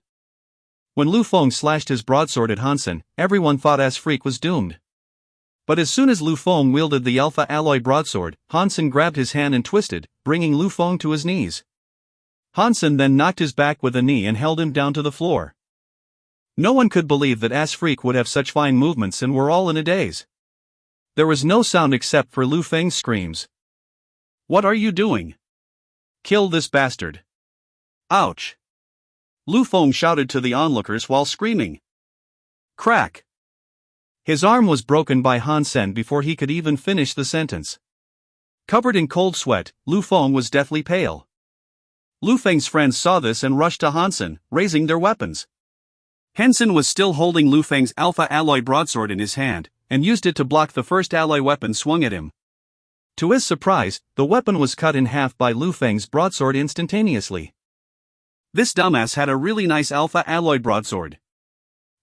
Speaker 1: When Lu Feng slashed his broadsword at Hansen, everyone thought Ass Freak was doomed. But as soon as Lu Feng wielded the alpha alloy broadsword, Hansen grabbed his hand and twisted, bringing Lu Feng to his knees. Hansen then knocked his back with a knee and held him down to the floor. No one could believe that Ass Freak would have such fine movements and were all in a daze. There was no sound except for Lu Feng's screams.
Speaker 2: What are you doing? Kill this bastard. Ouch. Lu Feng shouted to the onlookers while screaming. Crack.
Speaker 1: His arm was broken by Hansen before he could even finish the sentence. Covered in cold sweat, Lu Feng was deathly pale.
Speaker 2: Lu Feng's friends saw this and rushed to Hansen, raising their weapons. Hansen was still holding Lu Feng's alpha alloy broadsword in his hand, and used it to block the first alloy weapon swung at him.
Speaker 1: To his surprise, the weapon was cut in half by Lu Feng's broadsword instantaneously.
Speaker 2: This dumbass had a really nice alpha alloy broadsword.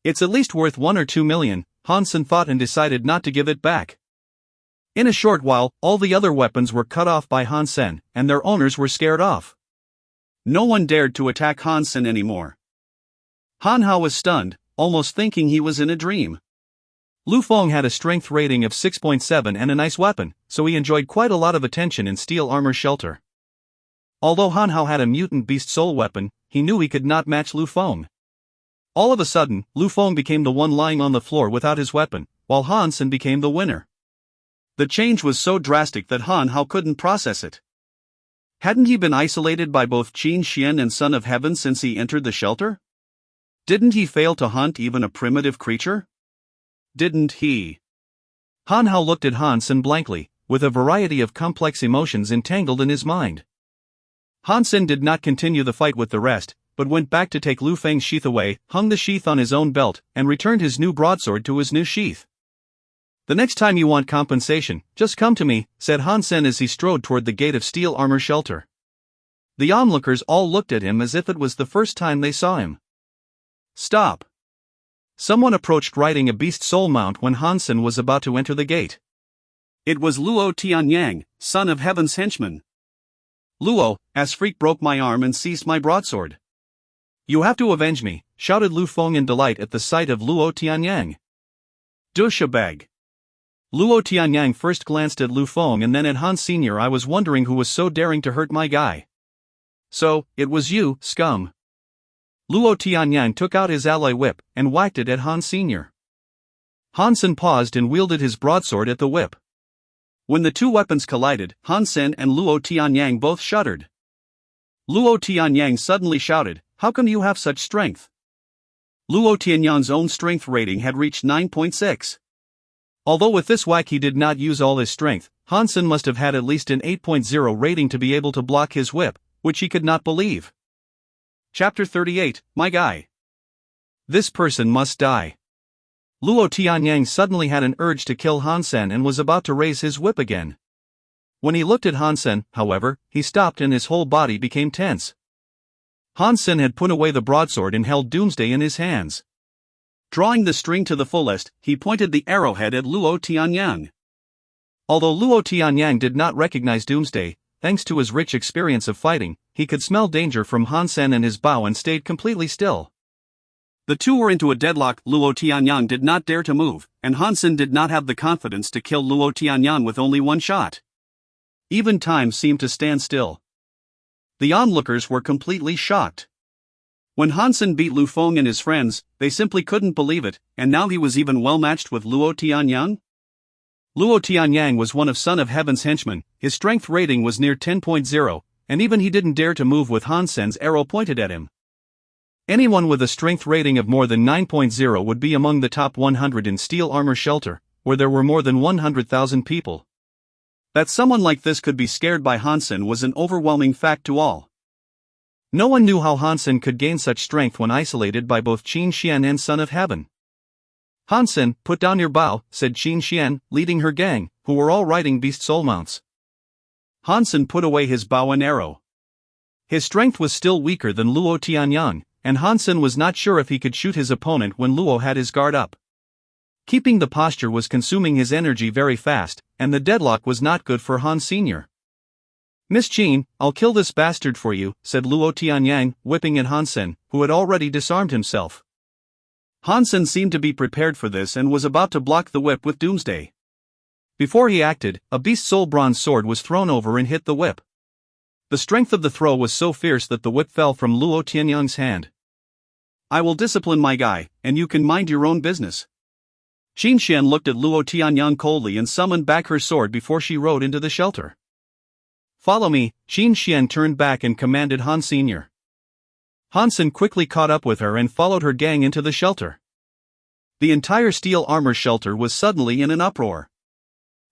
Speaker 1: It's at least worth 1 or 2 million, Hansen thought and decided not to give it back. In a short while, all the other weapons were cut off by Hansen, and their owners were scared off.
Speaker 2: No one dared to attack Hansen anymore. Han Hao was stunned, almost thinking he was in a dream.
Speaker 1: Lu Feng had a strength rating of 6.7 and a nice weapon, so he enjoyed quite a lot of attention in Steel Armor Shelter. Although Han Hao had a mutant beast soul weapon, he knew he could not match Lu Feng. All of a sudden, Lu Feng became the one lying on the floor without his weapon, while Hansen became the winner.
Speaker 2: The change was so drastic that Han Hao couldn't process it. Hadn't he been isolated by both Qin Xian and Son of Heaven since he entered the shelter? Didn't he fail to hunt even a primitive creature? Didn't he?
Speaker 1: Han Hao looked at Hansen blankly, with a variety of complex emotions entangled in his mind. Hansen did not continue the fight with the rest, but went back to take Lu Feng's sheath away, hung the sheath on his own belt, and returned his new broadsword to his new sheath. "The next time you want compensation, just come to me," said Hansen as he strode toward the gate of steel armor shelter. The onlookers all looked at him as if it was the first time they saw him.
Speaker 2: "Stop!"
Speaker 1: Someone approached riding a beast soul mount when Hansen was about to enter the gate.
Speaker 2: It was Luo Tianyang, son of Heaven's henchman. "Luo, as freak broke my arm and seized my broadsword."
Speaker 1: "You have to avenge me," shouted Lu Feng in delight at the sight of Luo Tianyang.
Speaker 2: "Douchebag."
Speaker 1: Luo Tianyang first glanced at Lu Feng and then at Han Sr. "I was wondering who was so daring to hurt my guy." "So, it was you, scum." Luo Tianyang took out his alloy whip and whacked it at Han Sr. Hansen paused and wielded his broadsword at the whip. When the two weapons collided, Hansen and Luo Tianyang both shuddered. Luo Tianyang suddenly shouted, "How come you have such strength?" Luo Tianyang's own strength rating had reached 9.6. Although with this whack he did not use all his strength, Hansen must have had at least an 8.0 rating to be able to block his whip, which he could not believe.
Speaker 2: Chapter 38, My Guy.
Speaker 1: This person must die. Luo Tianyang suddenly had an urge to kill Hansen and was about to raise his whip again. When he looked at Hansen, however, he stopped and his whole body became tense. Hansen had put away the broadsword and held Doomsday in his hands.
Speaker 2: Drawing the string to the fullest, he pointed the arrowhead at Luo Tianyang.
Speaker 1: Although Luo Tianyang did not recognize Doomsday, thanks to his rich experience of fighting, he could smell danger from Hansen and his bow and stayed completely still.
Speaker 2: The two were into a deadlock. Luo Tianyang did not dare to move, and Hansen did not have the confidence to kill Luo Tianyang with only one shot. Even time seemed to stand still. The onlookers were completely shocked. When Hansen beat Lu Feng and his friends, they simply couldn't believe it, and now he was even well matched with Luo Tianyang?
Speaker 1: Luo Tianyang was one of Son of Heaven's henchmen, his strength rating was near 10.0, and even he didn't dare to move with Hansen's arrow pointed at him. Anyone with a strength rating of more than 9.0 would be among the top 100 in steel armor shelter, where there were more than 100,000 people. That someone like this could be scared by Hansen was an overwhelming fact to all. No one knew how Hansen could gain such strength when isolated by both Qin Xian and Son of Heaven. "Hansen, put down your bow," said Qin Xian, leading her gang, who were all riding beast soul mounts. Hansen put away his bow and arrow. His strength was still weaker than Luo Tianyang, and Hansen was not sure if he could shoot his opponent when Luo had his guard up. Keeping the posture was consuming his energy very fast, and the deadlock was not good for Han Sr. "Miss Qin, I'll kill this bastard for you," said Luo Tianyang, whipping at Hansen, who had already disarmed himself. Hansen seemed to be prepared for this and was about to block the whip with Doomsday. Before he acted, a beast soul bronze sword was thrown over and hit the whip. The strength of the throw was so fierce that the whip fell from Luo Tianyang's hand. "I will discipline my guy, and you can mind your own business." Qin Xian looked at Luo Tianyang coldly and summoned back her sword before she rode into the shelter. "Follow me," Qin Xian turned back and commanded Han Sr. Hansen quickly caught up with her and followed her gang into the shelter. The entire steel armor shelter was suddenly in an uproar.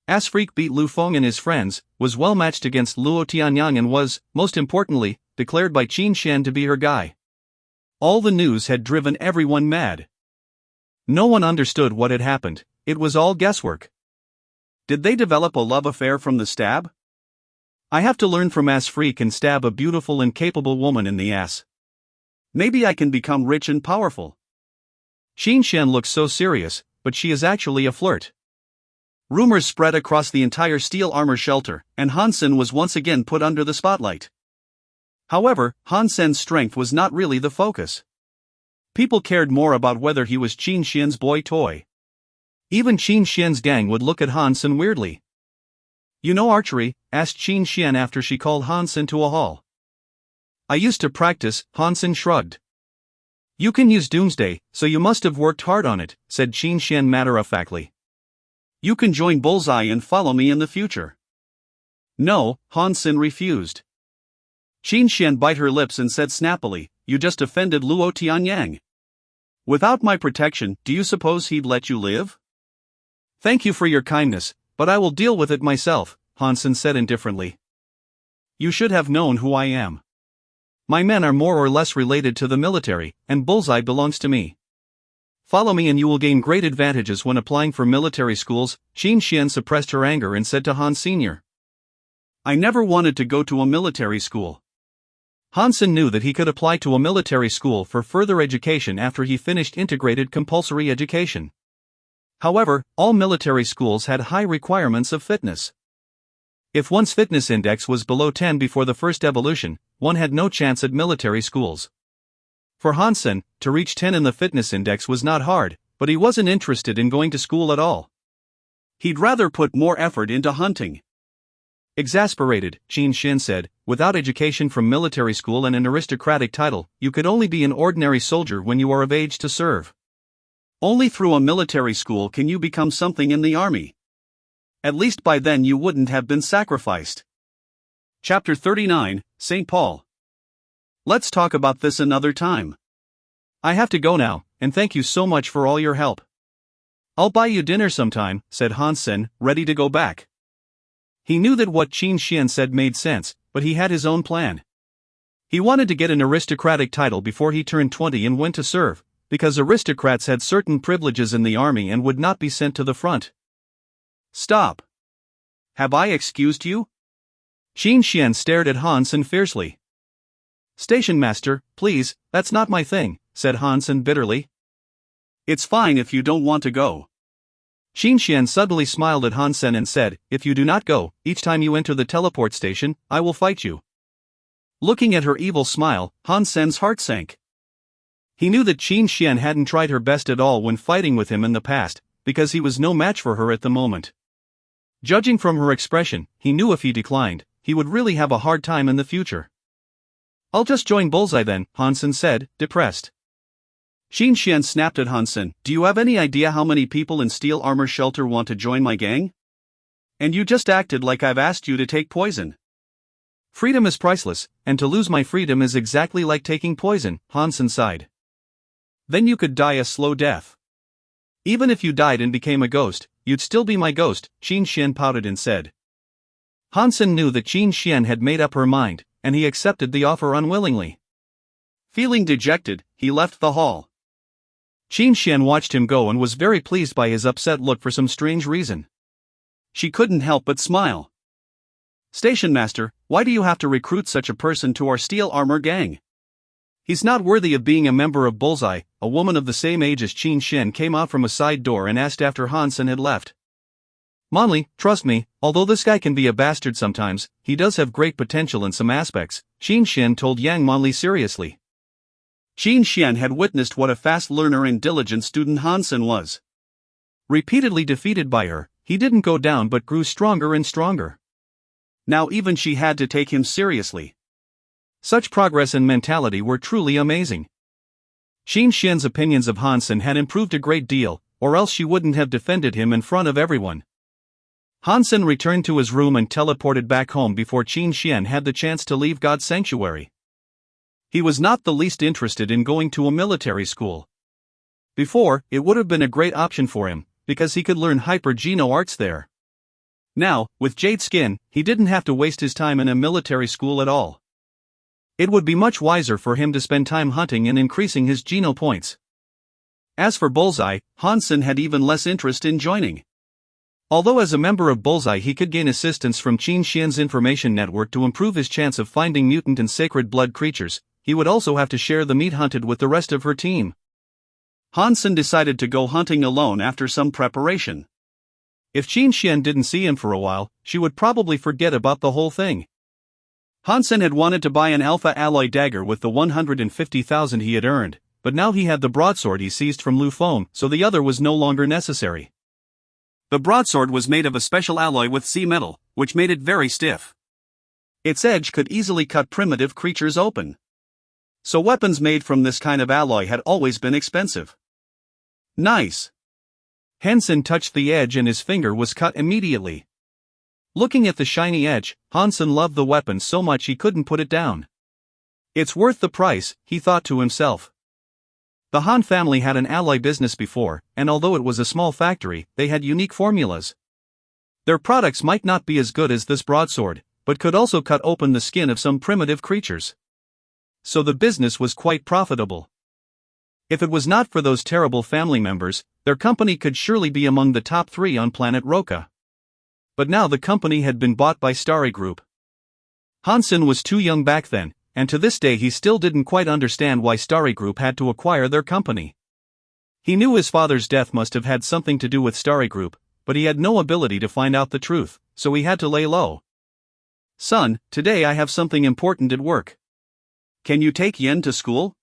Speaker 1: Asfreak beat Lu Feng and his friends, was well matched against Luo Tianyang and was, most importantly, declared by Qin Xian to be her guy. All the news had driven everyone mad. No one understood what had happened, it was all guesswork. Did they develop a love affair from the stab? I have to learn from Asfreak and stab a beautiful and capable woman in the ass. Maybe I can become rich and powerful. Qin Xian looks so serious, but she is actually a flirt. Rumors spread across the entire steel armor shelter, and Hansen was once again put under the spotlight. However, Hansen's strength was not really the focus. People cared more about whether he was Qin Xian's boy toy. Even Qin Xian's gang would look at Hansen weirdly. "You know archery?" asked Qin Xian after she called Hansen to a hall. "I used to practice," Hansen shrugged. "You can use Doomsday, so you must have worked hard on it," said Qin Xian matter-of-factly. "You can join Bullseye and follow me in the future." No, Hansen refused. Qin Xian bit her lips and said snappily, "You just offended Luo Tianyang."
Speaker 2: Without my protection, do you suppose he'd let you live?
Speaker 1: Thank you for your kindness, but I will deal with it myself, Hansen said indifferently. You should have known who I am. My men are more or less related to the military, and Bullseye belongs to me. Follow me and you will gain great advantages when applying for military schools. Qin Xian suppressed her anger and said to Han Sr.
Speaker 2: I never wanted to go to a military school.
Speaker 1: Hansen knew that he could apply to a military school for further education after he finished integrated compulsory education. However, all military schools had high requirements of fitness. If one's fitness index was below 10 before the first evolution, one had no chance at military schools. For Hansen, to reach 10 in the fitness index was not hard, but he wasn't interested in going to school at all.
Speaker 2: He'd rather put more effort into hunting.
Speaker 1: Exasperated, Qin Xian said, without education from military school and an aristocratic title, you could only be an ordinary soldier when you are of age to serve.
Speaker 2: Only through a military school can you become something in the army. At least by then you wouldn't have been sacrificed. Chapter 39, St. Paul. Let's talk about this another time.
Speaker 1: I have to go now, and thank you so much for all your help. I'll buy you dinner sometime, said Hansen, ready to go back. He knew that what Qin Xian said made sense, but he had his own plan. He wanted to get an aristocratic title before he turned 20 and went to serve, because aristocrats had certain privileges in the army and would not be sent to the front.
Speaker 2: Stop. Have I excused you?
Speaker 1: Qin Xian stared at Hansen fiercely. Station master, please, that's not my thing, said Hansen bitterly.
Speaker 2: It's fine if you don't want to go.
Speaker 1: Qin Xian suddenly smiled at Hansen and said, if you do not go, each time you enter the teleport station, I will fight you. Looking at her evil smile, Hansen's heart sank. He knew that Qin Xian hadn't tried her best at all when fighting with him in the past, because he was no match for her at the moment. Judging from her expression, he knew if he declined, he would really have a hard time in the future. I'll just join Bullseye then, Hansen said, depressed.
Speaker 2: Qin Xian snapped at Hansen, do you have any idea how many people in Steel Armor Shelter want to join my gang? And you just acted like I've asked you to take poison.
Speaker 1: Freedom is priceless, and to lose my freedom is exactly like taking poison, Hansen sighed. Then you could die a slow death. Even if you died and became a ghost, you'd still be my ghost, Qin Xian pouted and said. Hansen knew that Qin Xian had made up her mind, and he accepted the offer unwillingly.
Speaker 2: Feeling dejected, he left the hall.
Speaker 1: Qin Xian watched him go and was very pleased by his upset look for some strange reason.
Speaker 2: She couldn't help but smile. Station master, why do you have to recruit such a person to our steel armor gang?
Speaker 1: He's not worthy of being a member of Bullseye. A woman of the same age as Qin Xian came out from a side door and asked after Hansen had left. Monli, trust me, although this guy can be a bastard sometimes, he does have great potential in some aspects, Qin Xian told Yang Monli seriously.
Speaker 2: Qin Xian had witnessed what a fast learner and diligent student Hansen was.
Speaker 1: Repeatedly defeated by her, he didn't go down but grew stronger and stronger.
Speaker 2: Now even she had to take him seriously.
Speaker 1: Such progress and mentality were truly amazing. Qin Xian's opinions of Hansen had improved a great deal, or else she wouldn't have defended him in front of everyone. Hansen returned to his room and teleported back home before Qin Xian had the chance to leave God's sanctuary. He was not the least interested in going to a military school. Before, it would have been a great option for him, because he could learn hyper-geno arts there. Now, with Jade Skin, he didn't have to waste his time in a military school at all. It would be much wiser for him to spend time hunting and increasing his geno points. As for Bullseye, Hansen had even less interest in joining. Although as a member of Bullseye he could gain assistance from Qin Xian's information network to improve his chance of finding mutant and sacred blood creatures, he would also have to share the meat hunted with the rest of her team.
Speaker 2: Hansen decided to go hunting alone after some preparation.
Speaker 1: If Qin Xian didn't see him for a while, she would probably forget about the whole thing. Hansen had wanted to buy an alpha alloy dagger with the 150,000 he had earned, but now he had the broadsword he seized from Lu Feng, so the other was no longer necessary. The broadsword was made of a special alloy with sea metal, which made it very stiff. Its edge could easily cut primitive creatures open. So weapons made from this kind of alloy had always been expensive. Nice. Hansen touched the edge and his finger was cut immediately. Looking at the shiny edge, Hansen loved the weapon so much he couldn't put it down. It's worth the price, he thought to himself. The Han family had an alloy business before, and although it was a small factory, they had unique formulas. Their products might not be as good as this broadsword, but could also cut open the skin of some primitive creatures. So the business was quite profitable. If it was not for those terrible family members, their company could surely be among the top 3 on planet Roka. But now the company had been bought by Starry Group. Hansen was too young back then, and to this day he still didn't quite understand why Starry Group had to acquire their company. He knew his father's death must have had something to do with Starry Group, but he had no ability to find out the truth, so he had to lay low. "Son, today I have something important at work. Can you take Yen to school?"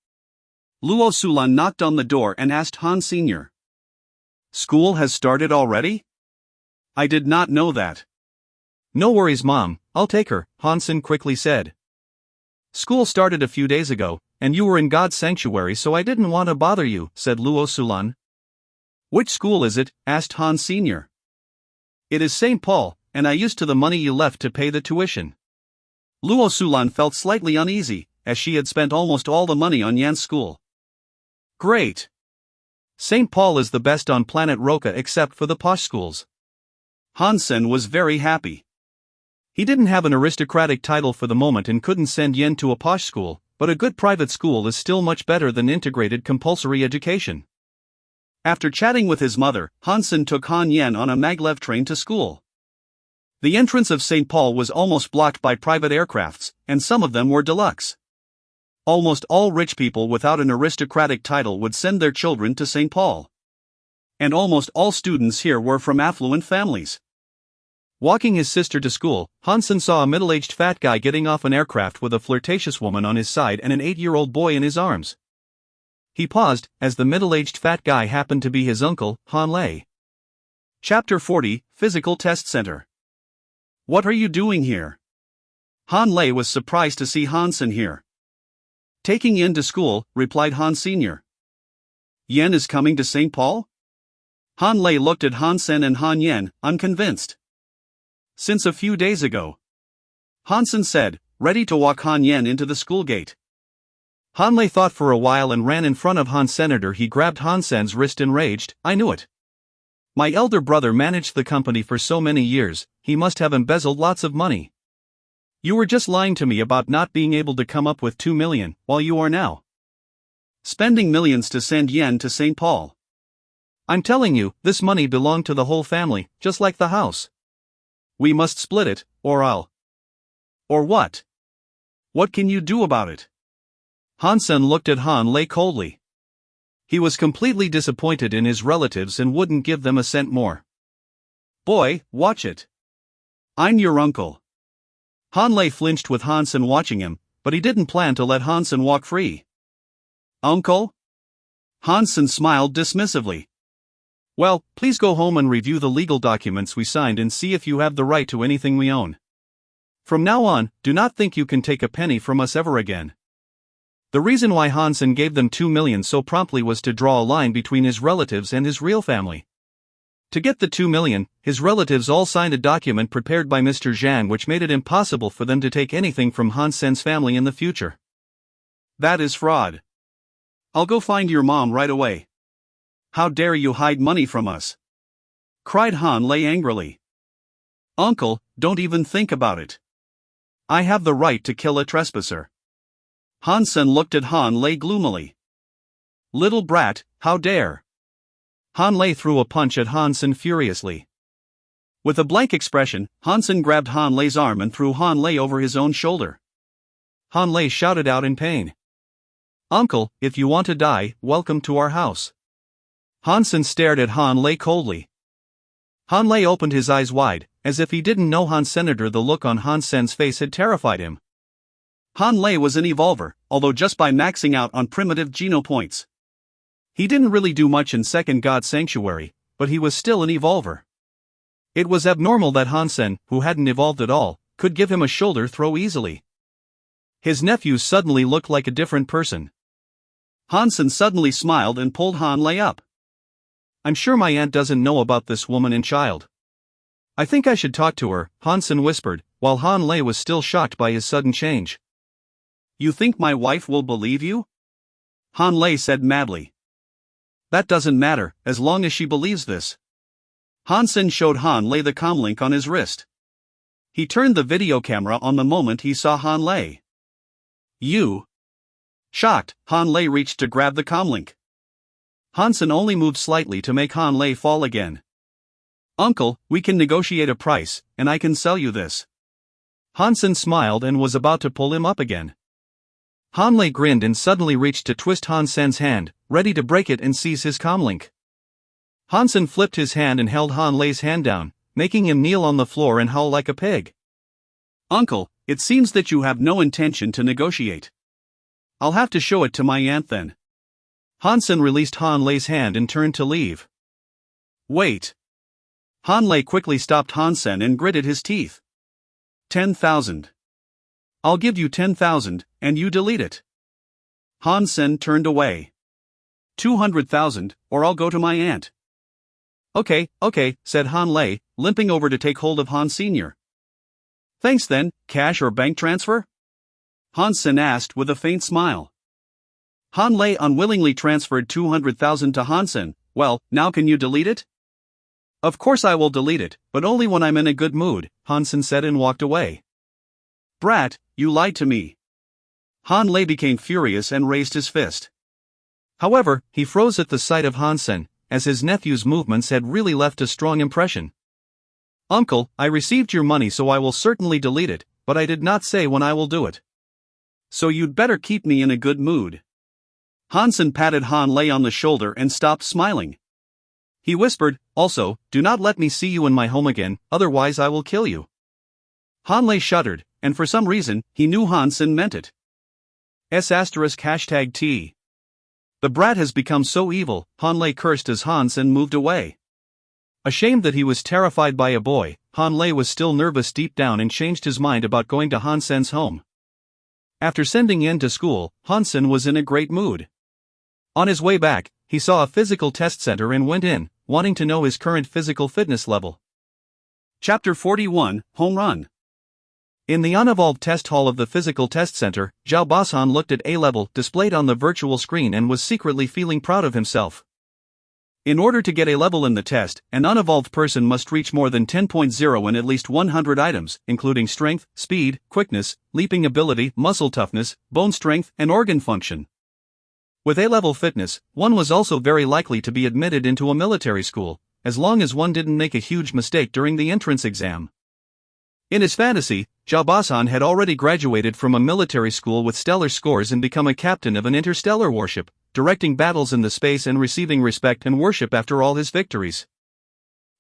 Speaker 1: Luo Sulan knocked on the door and asked Han Sr. "School has started already? I did not know that." "No worries, Mom, I'll take her," Hansen quickly said. "School started a few days ago, and you were in God's sanctuary, so I didn't want to bother you," said Luo Sulan. "Which school is it?" asked Han Sr. "It is St. Paul, and I used to the money you left to pay the tuition." Luo Sulan felt slightly uneasy, as she had spent almost all the money on Yan's school. "Great! St. Paul is the best on planet Roka except for the posh schools." Hansen was very happy. He didn't have an aristocratic title for the moment and couldn't send Yen to a posh school, but a good private school is still much better than integrated compulsory education. After chatting with his mother, Hansen took Han Yen on a maglev train to school. The entrance of St. Paul was almost blocked by private aircrafts, and some of them were deluxe. Almost all rich people without an aristocratic title would send their children to St. Paul. And almost all students here were from affluent families. Walking his sister to school, Hansen saw a middle-aged fat guy getting off an aircraft with a flirtatious woman on his side and an 8-year-old boy in his arms. He paused, as the middle-aged fat guy happened to be his uncle, Han Lei. Chapter 40, Physical Test Center. "What are you doing here?" Han Lei was surprised to see Hansen here. "Taking Yen to school," replied Han Sr. "Yen is coming to St. Paul?" Han Lei looked at Hansen and Han Yen, unconvinced. "Since a few days ago," Hansen said, ready to walk Han Yen into the school gate. Han Lei thought for a while and ran in front of Han Senator. He grabbed Hansen's wrist enraged. "I knew it. My elder brother managed the company for so many years, he must have embezzled lots of money. You were just lying to me about not being able to come up with 2 million, while you are now spending millions to send Yen to St. Paul. I'm telling you, this money belonged to the whole family, just like the house. We must split it, or I'll..." "Or what? What can you do about it?" Hansen looked at Han Lei coldly. He was completely disappointed in his relatives and wouldn't give them a cent more. "Boy, watch it. I'm your uncle." Han Lei flinched with Hansen watching him, but he didn't plan to let Hansen walk free. "Uncle?" Hansen smiled dismissively. "Well, please go home and review the legal documents we signed and see if you have the right to anything we own. From now on, do not think you can take a penny from us ever again." The reason why Hansen gave them 2 million so promptly was to draw a line between his relatives and his real family. To get the 2 million, his relatives all signed a document prepared by Mr. Zhang which made it impossible for them to take anything from Hansen's family in the future. "That is fraud. I'll go find your mom right away. How dare you hide money from us?" cried Han Lei angrily. "Uncle, don't even think about it. I have the right to kill a trespasser." Hansen looked at Han Lei gloomily. "Little brat, how dare!" Han Lei threw a punch at Hansen furiously. With a blank expression, Hansen grabbed Han Lei's arm and threw Han Lei over his own shoulder. Han Lei shouted out in pain. "Uncle, if you want to die, welcome to our house." Hansen stared at Han Lei coldly. Han Lei opened his eyes wide, as if he didn't know Han Senator. The look on Hansen's face had terrified him. Han Lei was an evolver, although just by maxing out on primitive geno points. He didn't really do much in Second God Sanctuary, but he was still an evolver. It was abnormal that Hansen, who hadn't evolved at all, could give him a shoulder throw easily. His nephew suddenly looked like a different person. Hansen suddenly smiled and pulled Han Lei up. "I'm sure my aunt doesn't know about this woman and child. I think I should talk to her," Hansen whispered, while Han Lei was still shocked by his sudden change. "You think my wife will believe you?" Han Lei said madly.
Speaker 2: That doesn't matter, as long as she believes this. Hansen showed Han Lei the comlink on his wrist. He turned the video camera on the moment he saw Han Lei. You. Shocked, Han Lei reached to grab the comlink. Hansen only moved slightly to make Han Lei fall again. Uncle, we can negotiate a price, and I can sell you this. Hansen smiled and was about to pull him up again. Han Lei grinned and suddenly reached to twist Hansen's hand, ready to break it and seize his comlink. Hansen flipped his hand and held Han Lei's hand down, making him kneel on the floor and howl like a pig. Uncle, it seems that you have no intention to negotiate. I'll have to show it to my aunt then. Hansen released Han Lei's hand and turned to leave. Wait. Han Lei quickly stopped Hansen and gritted his teeth. 10,000. I'll give you 10,000, and you delete it. Hansen turned away. 200,000, or I'll go to my aunt. Okay, said Han Lei, limping over to take hold of Han Sr. Thanks then, cash or bank transfer? Hansen asked with a faint smile. Han Lei unwillingly transferred 200,000 to Hansen. Well, now can you delete it? Of course I will delete it, but only when I'm in a good mood, Hansen said and walked away. Brat, you lied to me. Han Lei became furious and raised his fist. However, he froze at the sight of Hansen, as his nephew's movements had really left a strong impression. Uncle, I received your money so I will certainly delete it, but I did not say when I will do it. So you'd better keep me in a good mood. Hansen patted Han Lei on the shoulder and stopped smiling. He whispered, also, do not let me see you in my home again, otherwise I will kill you. Han Lei shuddered, and for some reason, he knew Hansen meant it. *T. The brat has become so evil, Han Lei cursed as Hansen moved away. Ashamed that he was terrified by a boy, Han Lei was still nervous deep down and changed his mind about going to Hansen's home. After sending Yen to school, Hansen was in a great mood. On his way back, he saw a physical test center and went in, wanting to know his current physical fitness level. Chapter 41, Home Run. In the unevolved test hall of the physical test center, Zhao Basan looked at A-level displayed on the virtual screen and was secretly feeling proud of himself. In order to get A-level in the test, an unevolved person must reach more than 10.0 in at least 100 items, including strength, speed, quickness, leaping ability, muscle toughness, bone strength, and organ function. With A-level fitness, one was also very likely to be admitted into a military school, as long as one didn't make a huge mistake during the entrance exam. In his fantasy, Zhao Basan had already graduated from a military school with stellar scores and become a captain of an interstellar warship, directing battles in the space and receiving respect and worship after all his victories.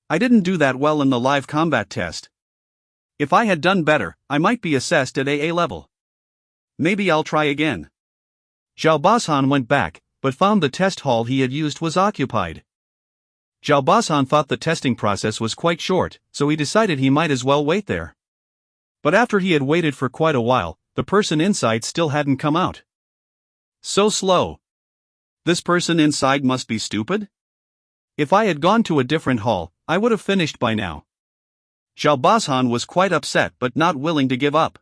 Speaker 2: I didn't do that well in the live combat test. If I had done better, I might be assessed at AA level. Maybe I'll try again. Zhao Basan went back, but found the test hall he had used was occupied. Zhao Basan thought the testing process was quite short, so he decided he might as well wait there. But after he had waited for quite a while, the person inside still hadn't come out. So slow. This person inside must be stupid? If I had gone to a different hall, I would have finished by now. Zhao Basan was quite upset but not willing to give up.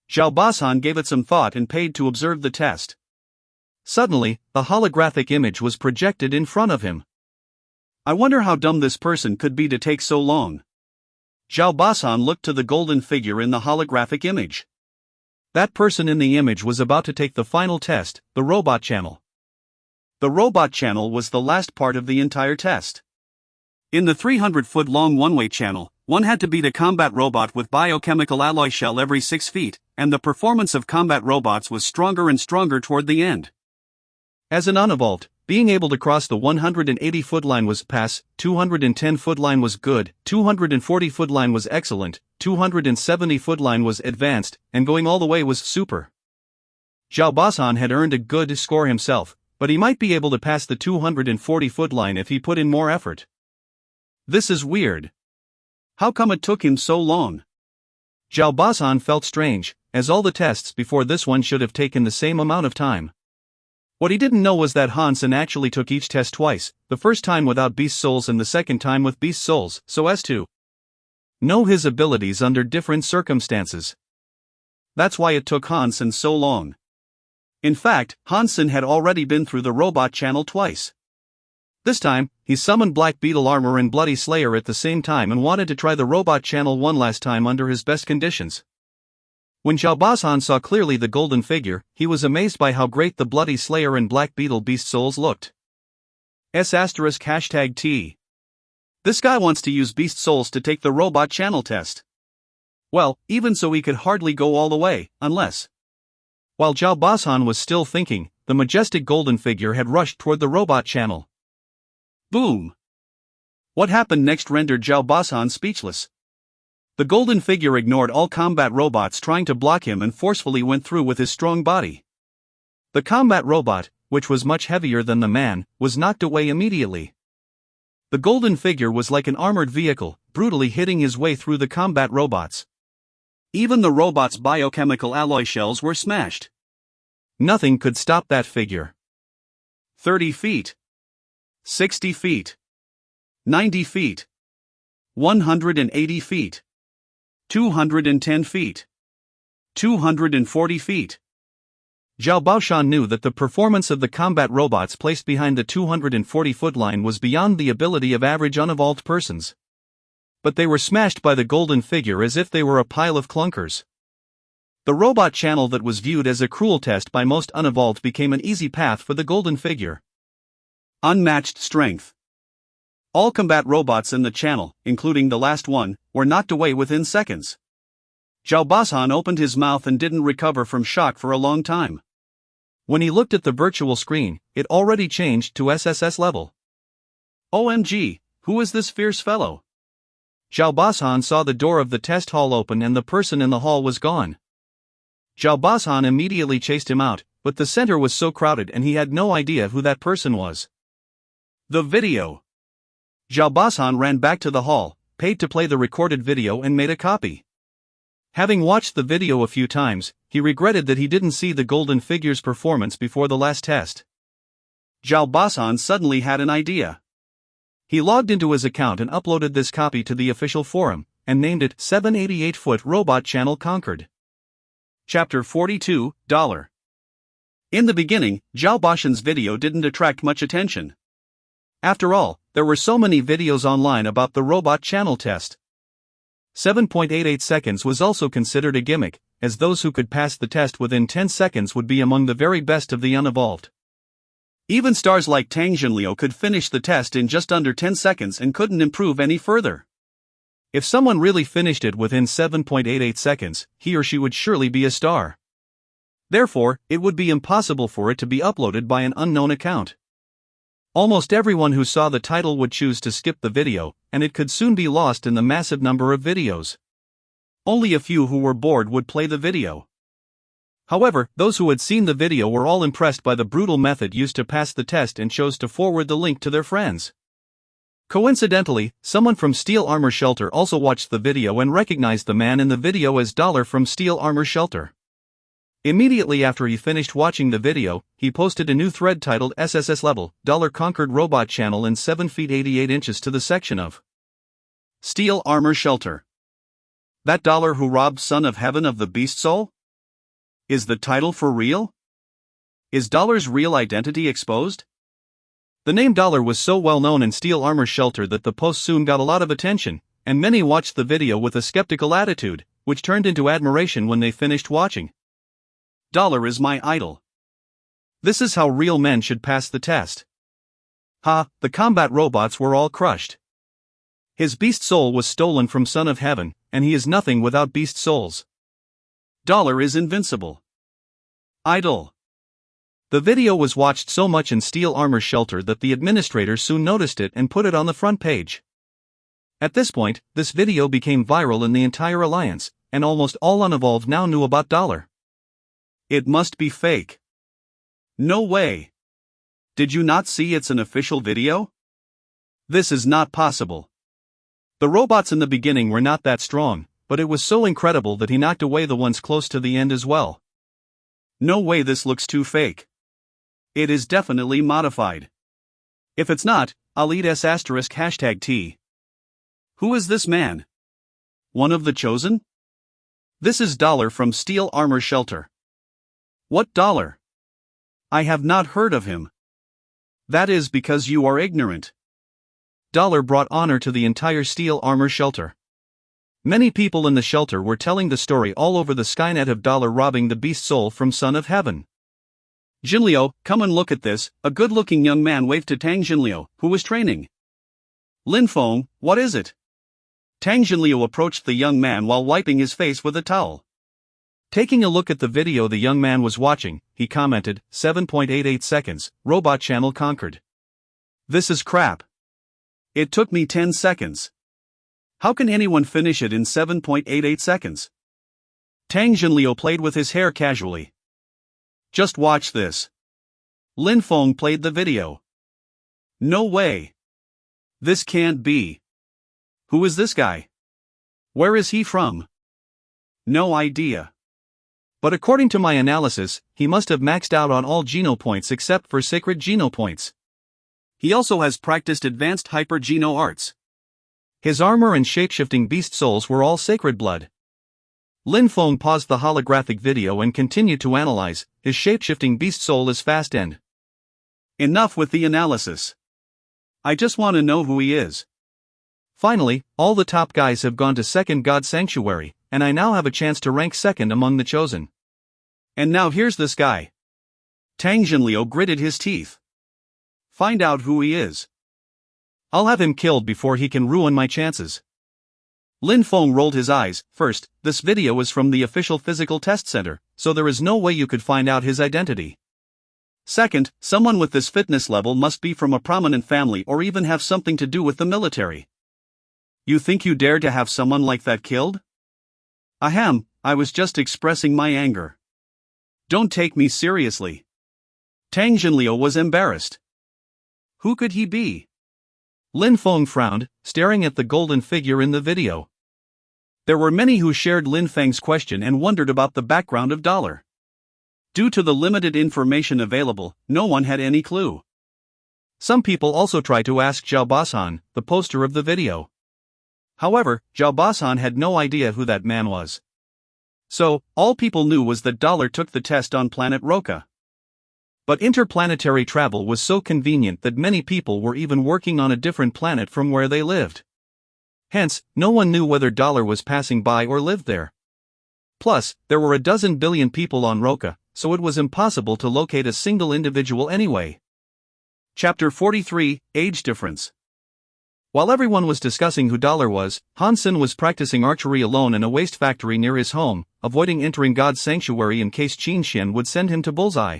Speaker 2: Zhao Basan gave it some thought and paid to observe the test. Suddenly, a holographic image was projected in front of him. I wonder how dumb this person could be to take so long. Zhao Basan looked to the golden figure in the holographic image. That person in the image was about to take the final test, the robot channel. The robot channel was the last part of the entire test. In the 300-foot-long one-way channel, one had to beat a combat robot with biochemical alloy shell every 6 feet, and the performance of combat robots was stronger and stronger toward the end. As an unevolved, being able to cross the 180-foot line was pass, 210-foot line was good, 240-foot line was excellent, 270-foot line was advanced, and going all the way was super. Zhao Basan had earned a good score himself, but he might be able to pass the 240-foot line if he put in more effort. This is weird. How come it took him so long? Zhao Basan felt strange, as all the tests before this one should have taken the same amount of time. What he didn't know was that Hansen actually took each test twice, the first time without beast souls and the second time with beast souls, so as to know his abilities under different circumstances. That's why it took Hansen so long. In fact, Hansen had already been through the robot channel twice.
Speaker 1: This time, he summoned Black Beetle armor and Bloody Slayer at the same time and wanted to try the robot channel one last time under his best conditions. When Zhao Bazhan saw clearly the golden figure, he was amazed by how great the Bloody Slayer and Black Beetle beast souls looked. #T. This guy wants to use beast souls to take the robot channel test. Well, even so he could hardly go all the way, unless... While Zhao Bazhan was still thinking, the majestic golden figure had rushed toward the robot channel. Boom! What happened next rendered Zhao Bazhan speechless. The golden figure ignored all combat robots trying to block him and forcefully went through with his strong body. The combat robot, which was much heavier than the man, was knocked away immediately. The golden figure was like an armored vehicle, brutally hitting his way through the combat robots. Even the robot's biochemical alloy shells were smashed. Nothing could stop that figure. 30 feet. 60 feet. 90 feet. 180 feet. 210 feet. 240 feet. Zhao Baoshan knew that the performance of the combat robots placed behind the 240-foot line was beyond the ability of average unevolved persons. But they were smashed by the golden figure as if they were a pile of clunkers. The robot channel that was viewed as a cruel test by most unevolved became an easy path for the golden figure. Unmatched strength. All combat robots in the channel, including the last one, were knocked away within seconds. Zhao Bazhan opened his mouth and didn't recover from shock for a long time. When he looked at the virtual screen, it already changed to SSS level. OMG, who is this fierce fellow? Zhao Bazhan saw the door of the test hall open and the person in the hall was gone. Zhao Bazhan immediately chased him out, but the center was so crowded and he had no idea who that person was. The video. Zhao Bazhan ran back to the hall, paid to play the recorded video and made a copy. Having watched the video a few times, he regretted that he didn't see the golden figure's performance before the last test. Zhao Bazhan suddenly had an idea. He logged into his account and uploaded this copy to the official forum, and named it 788-Foot Robot Channel Conquered. Chapter 42, $. In the beginning, Zhao Bazhan's video didn't attract much attention. After all, there were so many videos online about the robot channel test. 7.88 seconds was also considered a gimmick, as those who could pass the test within 10 seconds would be among the very best of the unevolved. Even stars like Tang Junliu could finish the test in just under 10 seconds and couldn't improve any further. If someone really finished it within 7.88 seconds, he or she would surely be a star. Therefore, it would be impossible for it to be uploaded by an unknown account. Almost everyone who saw the title would choose to skip the video, and it could soon be lost in the massive number of videos. Only a few who were bored would play the video. However, those who had seen the video were all impressed by the brutal method used to pass the test and chose to forward the link to their friends. Coincidentally, someone from Steel Armor Shelter also watched the video and recognized the man in the video as $. From Steel Armor Shelter. Immediately after he finished watching the video, he posted a new thread titled SSS Level, $. Conquered Robot Channel in 7 feet 88 inches to the section of Steel Armor Shelter. That $. Who robbed Son of Heaven of the Beast Soul? Is the title for real? Is $'s real identity exposed? The name $. Was so well known in Steel Armor Shelter that the post soon got a lot of attention, and many watched the video with a skeptical attitude, which turned into admiration when they finished watching. $. Is my idol. This is how real men should pass the test. Ha, the combat robots were all crushed. His beast soul was stolen from Son of Heaven, and he is nothing without beast souls. $. Is invincible. Idol. The video was watched so much in Steel Armor Shelter that the administrator soon noticed it and put it on the front page. At this point, this video became viral in the entire alliance, and almost all unevolved now knew about $. It must be fake. No way. Did you not see it's an official video? This is not possible. The robots in the beginning were not that strong, but it was so incredible that he knocked away the ones close to the end as well. No way, this looks too fake. It is definitely modified. If it's not, I'll eat *T. Who is this man? One of the chosen? This is $. From Steel Armor Shelter. What $? I have not heard of him.
Speaker 2: That is because you are ignorant.
Speaker 1: Dollar brought honor to the entire steel armor shelter. Many people in the shelter were telling the story all over the Skynet of Dollar robbing the beast soul from Son of Heaven.
Speaker 2: Jinliu, come and look at this, a good-looking young man waved to Tang Jinliu, who was training. Lin Feng, what is it? Tang Jinliu approached the young man while wiping his face with a towel.
Speaker 1: Taking a look at the video the young man was watching, he commented, 7.88 seconds, robot channel conquered.
Speaker 2: This is crap. It took me 10 seconds. How can anyone finish it in 7.88 seconds? Tang Jinliu played with his hair casually. Just watch this. Lin Feng played the video. No way. This can't be. Who is this guy? Where is he from? No idea.
Speaker 1: But according to my analysis, he must have maxed out on all Geno points except for sacred Geno points.
Speaker 2: He also has practiced advanced hyper Geno arts.
Speaker 1: His armor and shapeshifting beast souls were all sacred blood. Lin Feng paused the holographic video and continued to analyze. His shapeshifting beast soul is fast and.
Speaker 2: Enough with the analysis. I just want to know who he is.
Speaker 1: Finally, all the top guys have gone to second God Sanctuary, and I now have a chance to rank second among the chosen.
Speaker 2: And now here's this guy. Tang Jinliu gritted his teeth. Find out who he is.
Speaker 1: I'll have him killed before he can ruin my chances.
Speaker 2: Lin Feng rolled his eyes. First, this video is from the official physical test center, so there is no way you could find out his identity. Second, someone with this fitness level must be from a prominent family or even have something to do with the military. You think you dare to have someone like that killed? Ahem, I was just expressing my anger. Don't take me seriously. Tang Jinliu was embarrassed. Who could he be?
Speaker 1: Lin Feng frowned, staring at the golden figure in the video.
Speaker 2: There were many who shared Lin Feng's question and wondered about the background of Dollar. Due to the limited information available, no one had any clue.
Speaker 1: Some people also tried to ask Zhao Basan, the poster of the video. However, Zhao Basan had no idea who that man was. So, all people knew was that Dollar took the test on planet Roka. But interplanetary travel was so convenient that many people were even working on a different planet from where they lived. Hence, no one knew whether Dollar was passing by or lived there. Plus, there were 12 billion people on Roka, so it was impossible to locate a single individual anyway.
Speaker 2: Chapter 43, Age Difference.
Speaker 1: While everyone was discussing who Dollar was, Hansen was practicing archery alone in a waste factory near his home, avoiding entering God's sanctuary in case Qin Xian would send him to bullseye.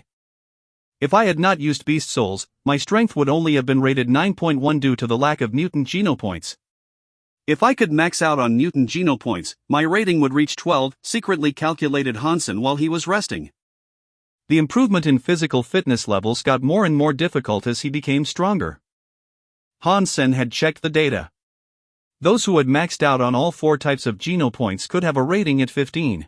Speaker 1: If I had not used beast souls, my strength would only have been rated 9.1 due to the lack of mutant Geno points.
Speaker 2: If I could max out on mutant Geno points, my rating would reach 12, secretly calculated Hansen while he was resting.
Speaker 1: The improvement in physical fitness levels got more and more difficult as he became stronger.
Speaker 2: Hansen had checked the data.
Speaker 1: Those who had maxed out on all 4 types of Geno points could have a rating at 15.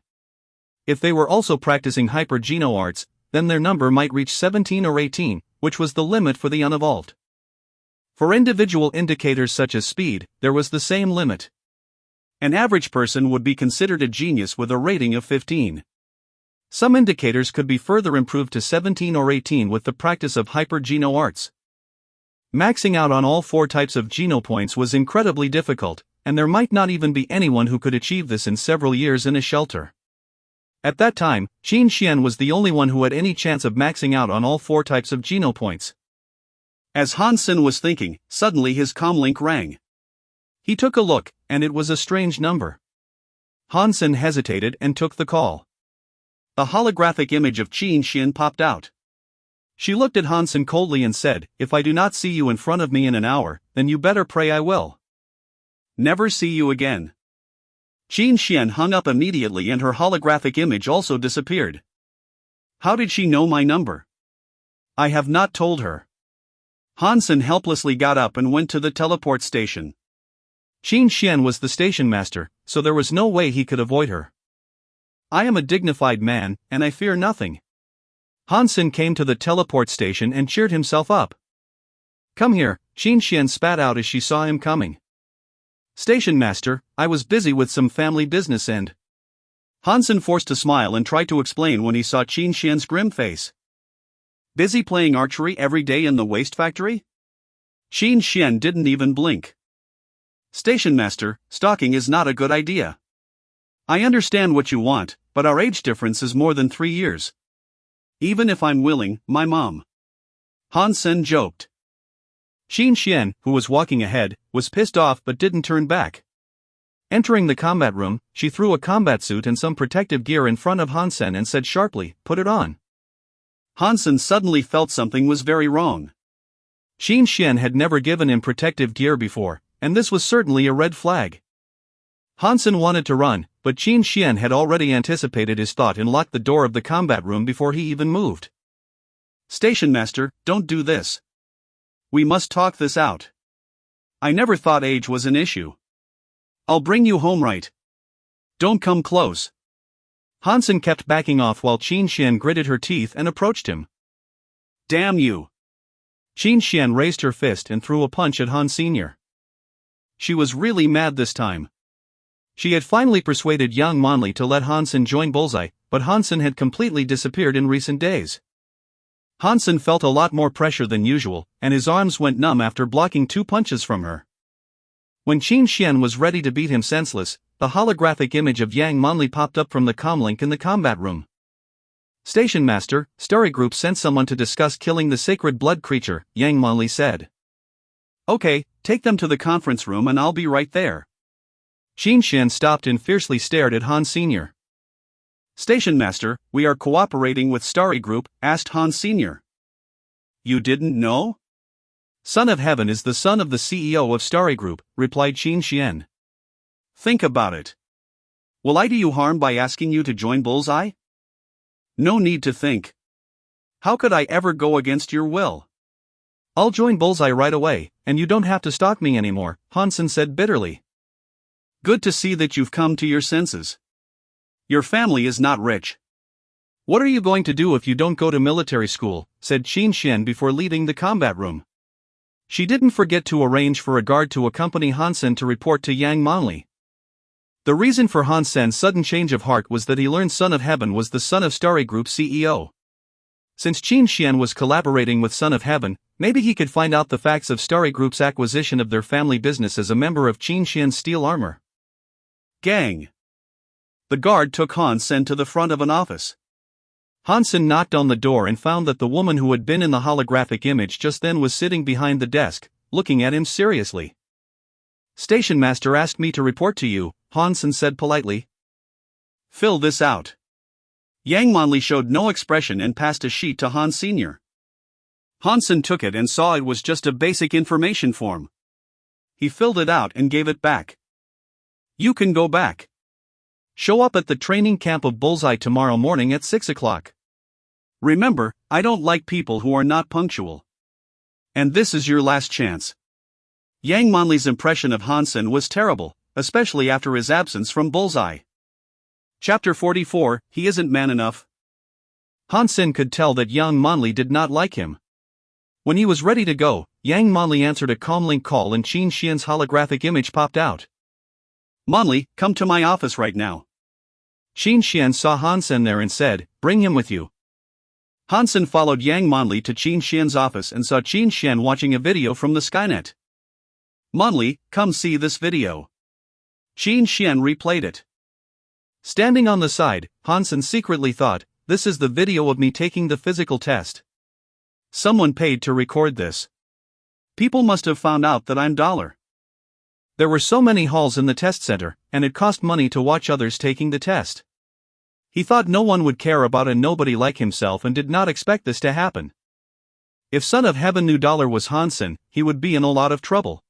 Speaker 1: If they were also practicing hyper Geno arts, then their number might reach 17 or 18, which was the limit for the unevolved. For individual indicators such as speed, there was the same limit.
Speaker 2: An average person would be considered a genius with a rating of 15.
Speaker 1: Some indicators could be further improved to 17 or 18 with the practice of hyper Geno arts. Maxing out on all 4 types of Geno points was incredibly difficult, and there might not even be anyone who could achieve this in several years in a shelter. At that time, Qin Xian was the only one who had any chance of maxing out on all 4 types of Geno points.
Speaker 2: As Hansen was thinking, suddenly his comlink rang.
Speaker 1: He took a look, and it was a strange number. Hansen hesitated and took the call.
Speaker 2: The holographic image of Qin Xian popped out.
Speaker 1: She looked at Hansen coldly and said, "If I do not see you in front of me in an hour, then you better pray I will.
Speaker 2: Never see you again." Qin Xian hung up immediately and her holographic image also disappeared. How did she know my number? I have not told her. Hansen helplessly got up and went to the teleport station.
Speaker 1: Qin Xian was the station master, so there was no way he could avoid her. I am a dignified man, and I fear nothing. Hansen came to the teleport station and cheered himself up. Come here, Qin Xian spat out as she saw him coming. Station master, I was busy with some family business and.
Speaker 2: Hansen forced a smile and tried to explain when he saw Qin Xian's grim face. Busy playing archery every day in the waste factory? Qin Xian didn't even blink. Station master, stalking is not a good idea. I understand what you want, but our age difference is more than 3 years. Even if I'm willing, my mom. Han Sen joked.
Speaker 1: Qin Xian, who was walking ahead, was pissed off but didn't turn back. Entering the combat room, she threw a combat suit and some protective gear in front of Han Sen and said sharply, "Put it on."
Speaker 2: Han Sen suddenly felt something was very wrong.
Speaker 1: Qin Xian had never given him protective gear before, and this was certainly a red flag. Han Sen wanted to run, but Qin Xian had already anticipated his thought and locked the door of the combat room before he even moved.
Speaker 2: Station master, don't do this. We must talk this out. I never thought age was an issue. I'll bring you home right. Don't come close.
Speaker 1: Han Sen kept backing off while Qin Xian gritted her teeth and approached him.
Speaker 2: Damn you.
Speaker 1: Qin Xian raised her fist and threw a punch at Han Sr. She was really mad this time. She had finally persuaded Yang Monli to let Han Sen join Bullseye, but Han Sen had completely disappeared in recent days. Han Sen felt a lot more pressure than usual, and his arms went numb after blocking 2 punches from her. When Qin Xian was ready to beat him senseless, the holographic image of Yang Monli popped up from the comlink in the combat room. Station master, Starry Group sent someone to discuss killing the sacred blood creature, Yang Monli said.
Speaker 2: Okay, take them to the conference room and I'll be right there.
Speaker 1: Qin Xian stopped and fiercely stared at Han Sr.
Speaker 2: Station master, we are cooperating with Starry Group, asked Han Sr. You didn't know?
Speaker 1: Son of Heaven is the son of the CEO of Starry Group, replied Qin Xian.
Speaker 2: Think about it. Will I do you harm by asking you to join Bullseye? No need to think. How could I ever go against your will?
Speaker 1: I'll join Bullseye right away, and you don't have to stalk me anymore, Han Sen said bitterly.
Speaker 2: Good to see that you've come to your senses. Your family is not rich.
Speaker 1: What are you going to do if you don't go to military school, said Qin Xian before leaving the combat room. She didn't forget to arrange for a guard to accompany Han Sen to report to Yang Monli. The reason for Han Sen's sudden change of heart was that he learned Son of Heaven was the son of Starry Group CEO. Since Qin Xian was collaborating with Son of Heaven, maybe he could find out the facts of Starry Group's acquisition of their family business as a member of Qin Xian's steel armor.
Speaker 2: Gang. The guard took Han Sen to the front of an office.
Speaker 1: Han Sen knocked on the door and found that the woman who had been in the holographic image just then was sitting behind the desk, looking at him seriously. Station master asked me to report to you, Han Sen said politely.
Speaker 2: Fill this out. Yang Monli showed no expression and passed a sheet to Han Sr. Han Sen took it and saw it was just a basic information form. He filled it out and gave it back. You can go back.
Speaker 1: Show up at the training camp of Bullseye tomorrow morning at 6 o'clock.
Speaker 2: Remember, I don't like people who are not punctual. And this is your last chance. Yang Monli's impression of Han Sen was terrible, especially after his absence from Bullseye. Chapter 44, He Isn't Man Enough.
Speaker 1: Han Sen could tell that Yang Monli did not like him. When he was ready to go, Yang Monli answered a comlink call and Qin Xian's holographic image popped out.
Speaker 2: Monli, come to my office right now.
Speaker 1: Qin Xian saw Han Sen there and said, bring him with you.
Speaker 2: Han Sen followed Yang Monli to Qin Xian's office and saw Qin Xian watching a video from the Skynet. Monli, come see this video. Qin Xian replayed it.
Speaker 1: Standing on the side, Han Sen secretly thought, this is the video of me taking the physical test.
Speaker 2: Someone paid to record this. People must have found out that I'm $.
Speaker 1: There were so many halls in the test center, and it cost money to watch others taking the test. He thought no one would care about a nobody like himself and did not expect this to happen. If Son of Heaven knew $. Was Han Sen, he would be in a lot of trouble.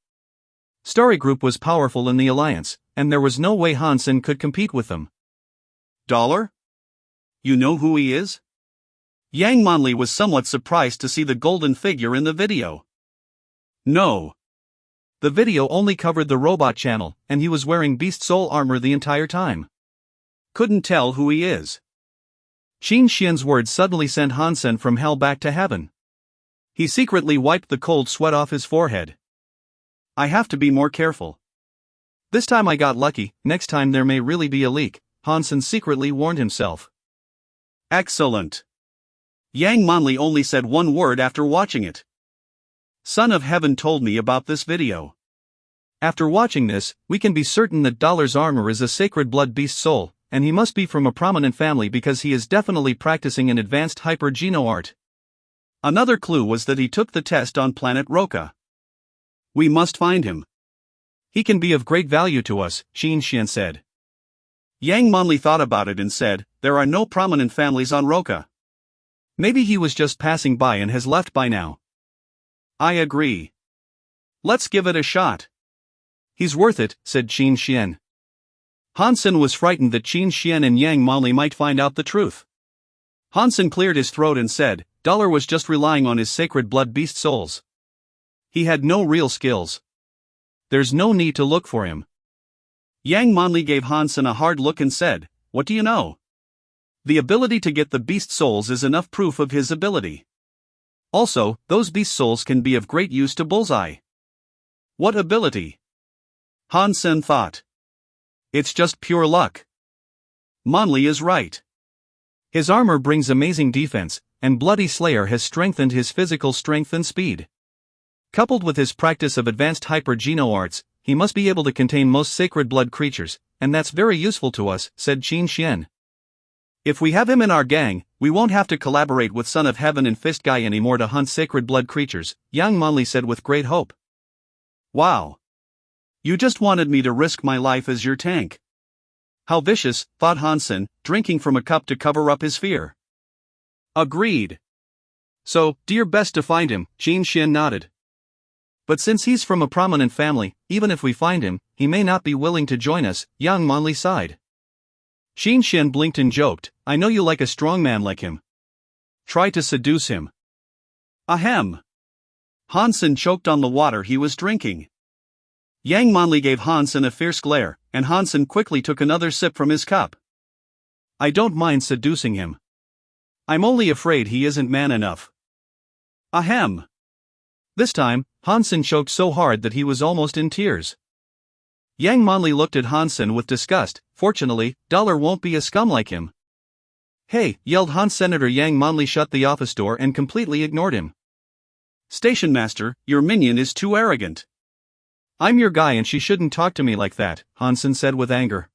Speaker 1: Starry Group was powerful in the alliance, and there was no way Han Sen could compete with them.
Speaker 2: $? You know who he is? Yang Monli was somewhat surprised to see the golden figure in the video. No.
Speaker 1: The video only covered the robot channel, and he was wearing Beast Soul armor the entire time.
Speaker 2: Couldn't tell who he is.
Speaker 1: Qin Xian's words suddenly sent Han Sen from hell back to heaven. He secretly wiped the cold sweat off his forehead.
Speaker 2: I have to be more careful.
Speaker 1: This time I got lucky, next time there may really be a leak, Han Sen secretly warned himself.
Speaker 2: Excellent. Yang Manli only said one word after watching it. Son of Heaven told me about this video.
Speaker 1: After watching this, we can be certain that Dollar's armor is a sacred blood beast soul, and he must be from a prominent family because he is definitely practicing an advanced hyper-geno art.
Speaker 2: Another clue was that he took the test on planet Roka. We must find him.
Speaker 1: He can be of great value to us, Qin Xian said.
Speaker 2: Yang Manli thought about it and said, there are no prominent families on Roka.
Speaker 1: Maybe he was just passing by and has left by now.
Speaker 2: I agree. Let's give it a shot.
Speaker 1: He's worth it, said Qin Xian.
Speaker 2: Hansen was frightened that Qin Xian and Yang Manli might find out the truth. Hansen cleared his throat and said, Dollar was just relying on his sacred blood beast souls. He had no real skills.
Speaker 1: There's no need to look for him.
Speaker 2: Yang Manli gave Hansen a hard look and said, what do you know? The ability to get the beast souls is enough proof of his ability. Also, those beast souls can be of great use to Bullseye. What ability? Hansen thought. It's just pure luck. Manli is right.
Speaker 1: His armor brings amazing defense, and Bloody Slayer has strengthened his physical strength and speed. Coupled with his practice of advanced hyper-geno arts, he must be able to contain most sacred blood creatures, and that's very useful to us, said Qin Xian.
Speaker 2: If we have him in our gang, we won't have to collaborate with Son of Heaven and Fist Guy anymore to hunt sacred blood creatures, Yang Manli said with great hope. Wow. You just wanted me to risk my life as your tank. How vicious, thought Hansen, drinking from a cup to cover up his fear. Agreed.
Speaker 1: So, do your best to find him, Qin Xian nodded. But since he's from a prominent family, even if we find him, he may not be willing to join us, Yang Manli sighed. Qin Xian blinked and joked, I know you like a strong man like him. Try to seduce him.
Speaker 2: Ahem. Hansen choked on the water he was drinking. Yang Manli gave Hansen a fierce glare, and Hansen quickly took another sip from his cup.
Speaker 1: I don't mind seducing him. I'm only afraid he isn't man enough.
Speaker 2: Ahem.
Speaker 1: This time, Hansen choked so hard that he was almost in tears. Yang Manli looked at Hansen with disgust. Fortunately, Dollar won't be a scum like him. Hey, yelled Hans. Senator Yang Manli shut the office door and completely ignored him.
Speaker 2: Station master, your minion is too arrogant.
Speaker 1: I'm your guy and she shouldn't talk to me like that, Hansen said with anger.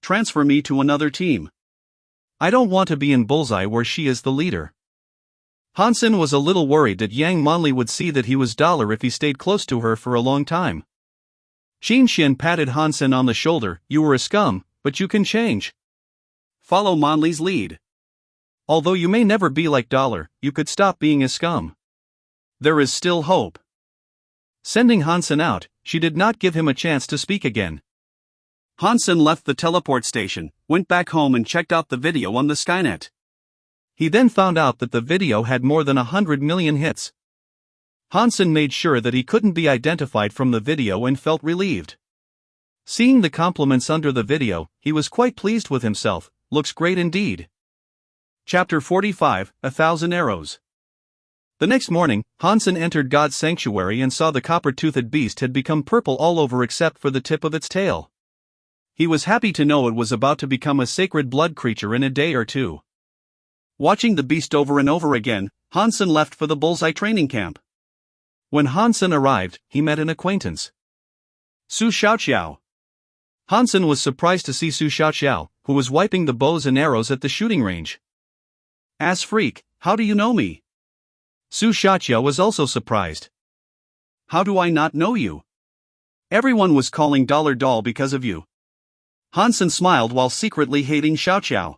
Speaker 2: Transfer me to another team.
Speaker 1: I don't want to be in Bullseye where she is the leader. Hansen was a little worried that Yang Manli would see that he was Dollar if he stayed close to her for a long time. Qin Xian patted Hansen on the shoulder. You were a scum, but you can change.
Speaker 2: Follow Manli's lead.
Speaker 1: Although you may never be like Dollar, you could stop being a scum.
Speaker 2: There is still hope.
Speaker 1: Sending Hansen out, she did not give him a chance to speak again.
Speaker 2: Hansen left the teleport station, went back home and checked out the video on the Skynet.
Speaker 1: He then found out that the video had more than 100 million hits. Hansen made sure that he couldn't be identified from the video and felt relieved. Seeing the compliments under the video, he was quite pleased with himself. Looks great indeed.
Speaker 2: Chapter 45, 1,000 Arrows.
Speaker 1: The next morning, Hansen entered God's sanctuary and saw the copper-toothed beast had become purple all over except for the tip of its tail. He was happy to know it was about to become a sacred blood creature in a day or two.
Speaker 2: Watching the beast over and over again, Hansen left for the Bullseye training camp.
Speaker 1: When Hansen arrived, he met an acquaintance.
Speaker 2: Su Xiaoqiao.
Speaker 1: Hansen was surprised to see Su Xiaoqiao, who was wiping the bows and arrows at the shooting range.
Speaker 2: Ass freak, how do you know me?
Speaker 1: Su Xiaoqiao was also surprised.
Speaker 2: How do I not know you? Everyone was calling Dollar Doll because of you. Hansen smiled while secretly hating Xiaoqiao.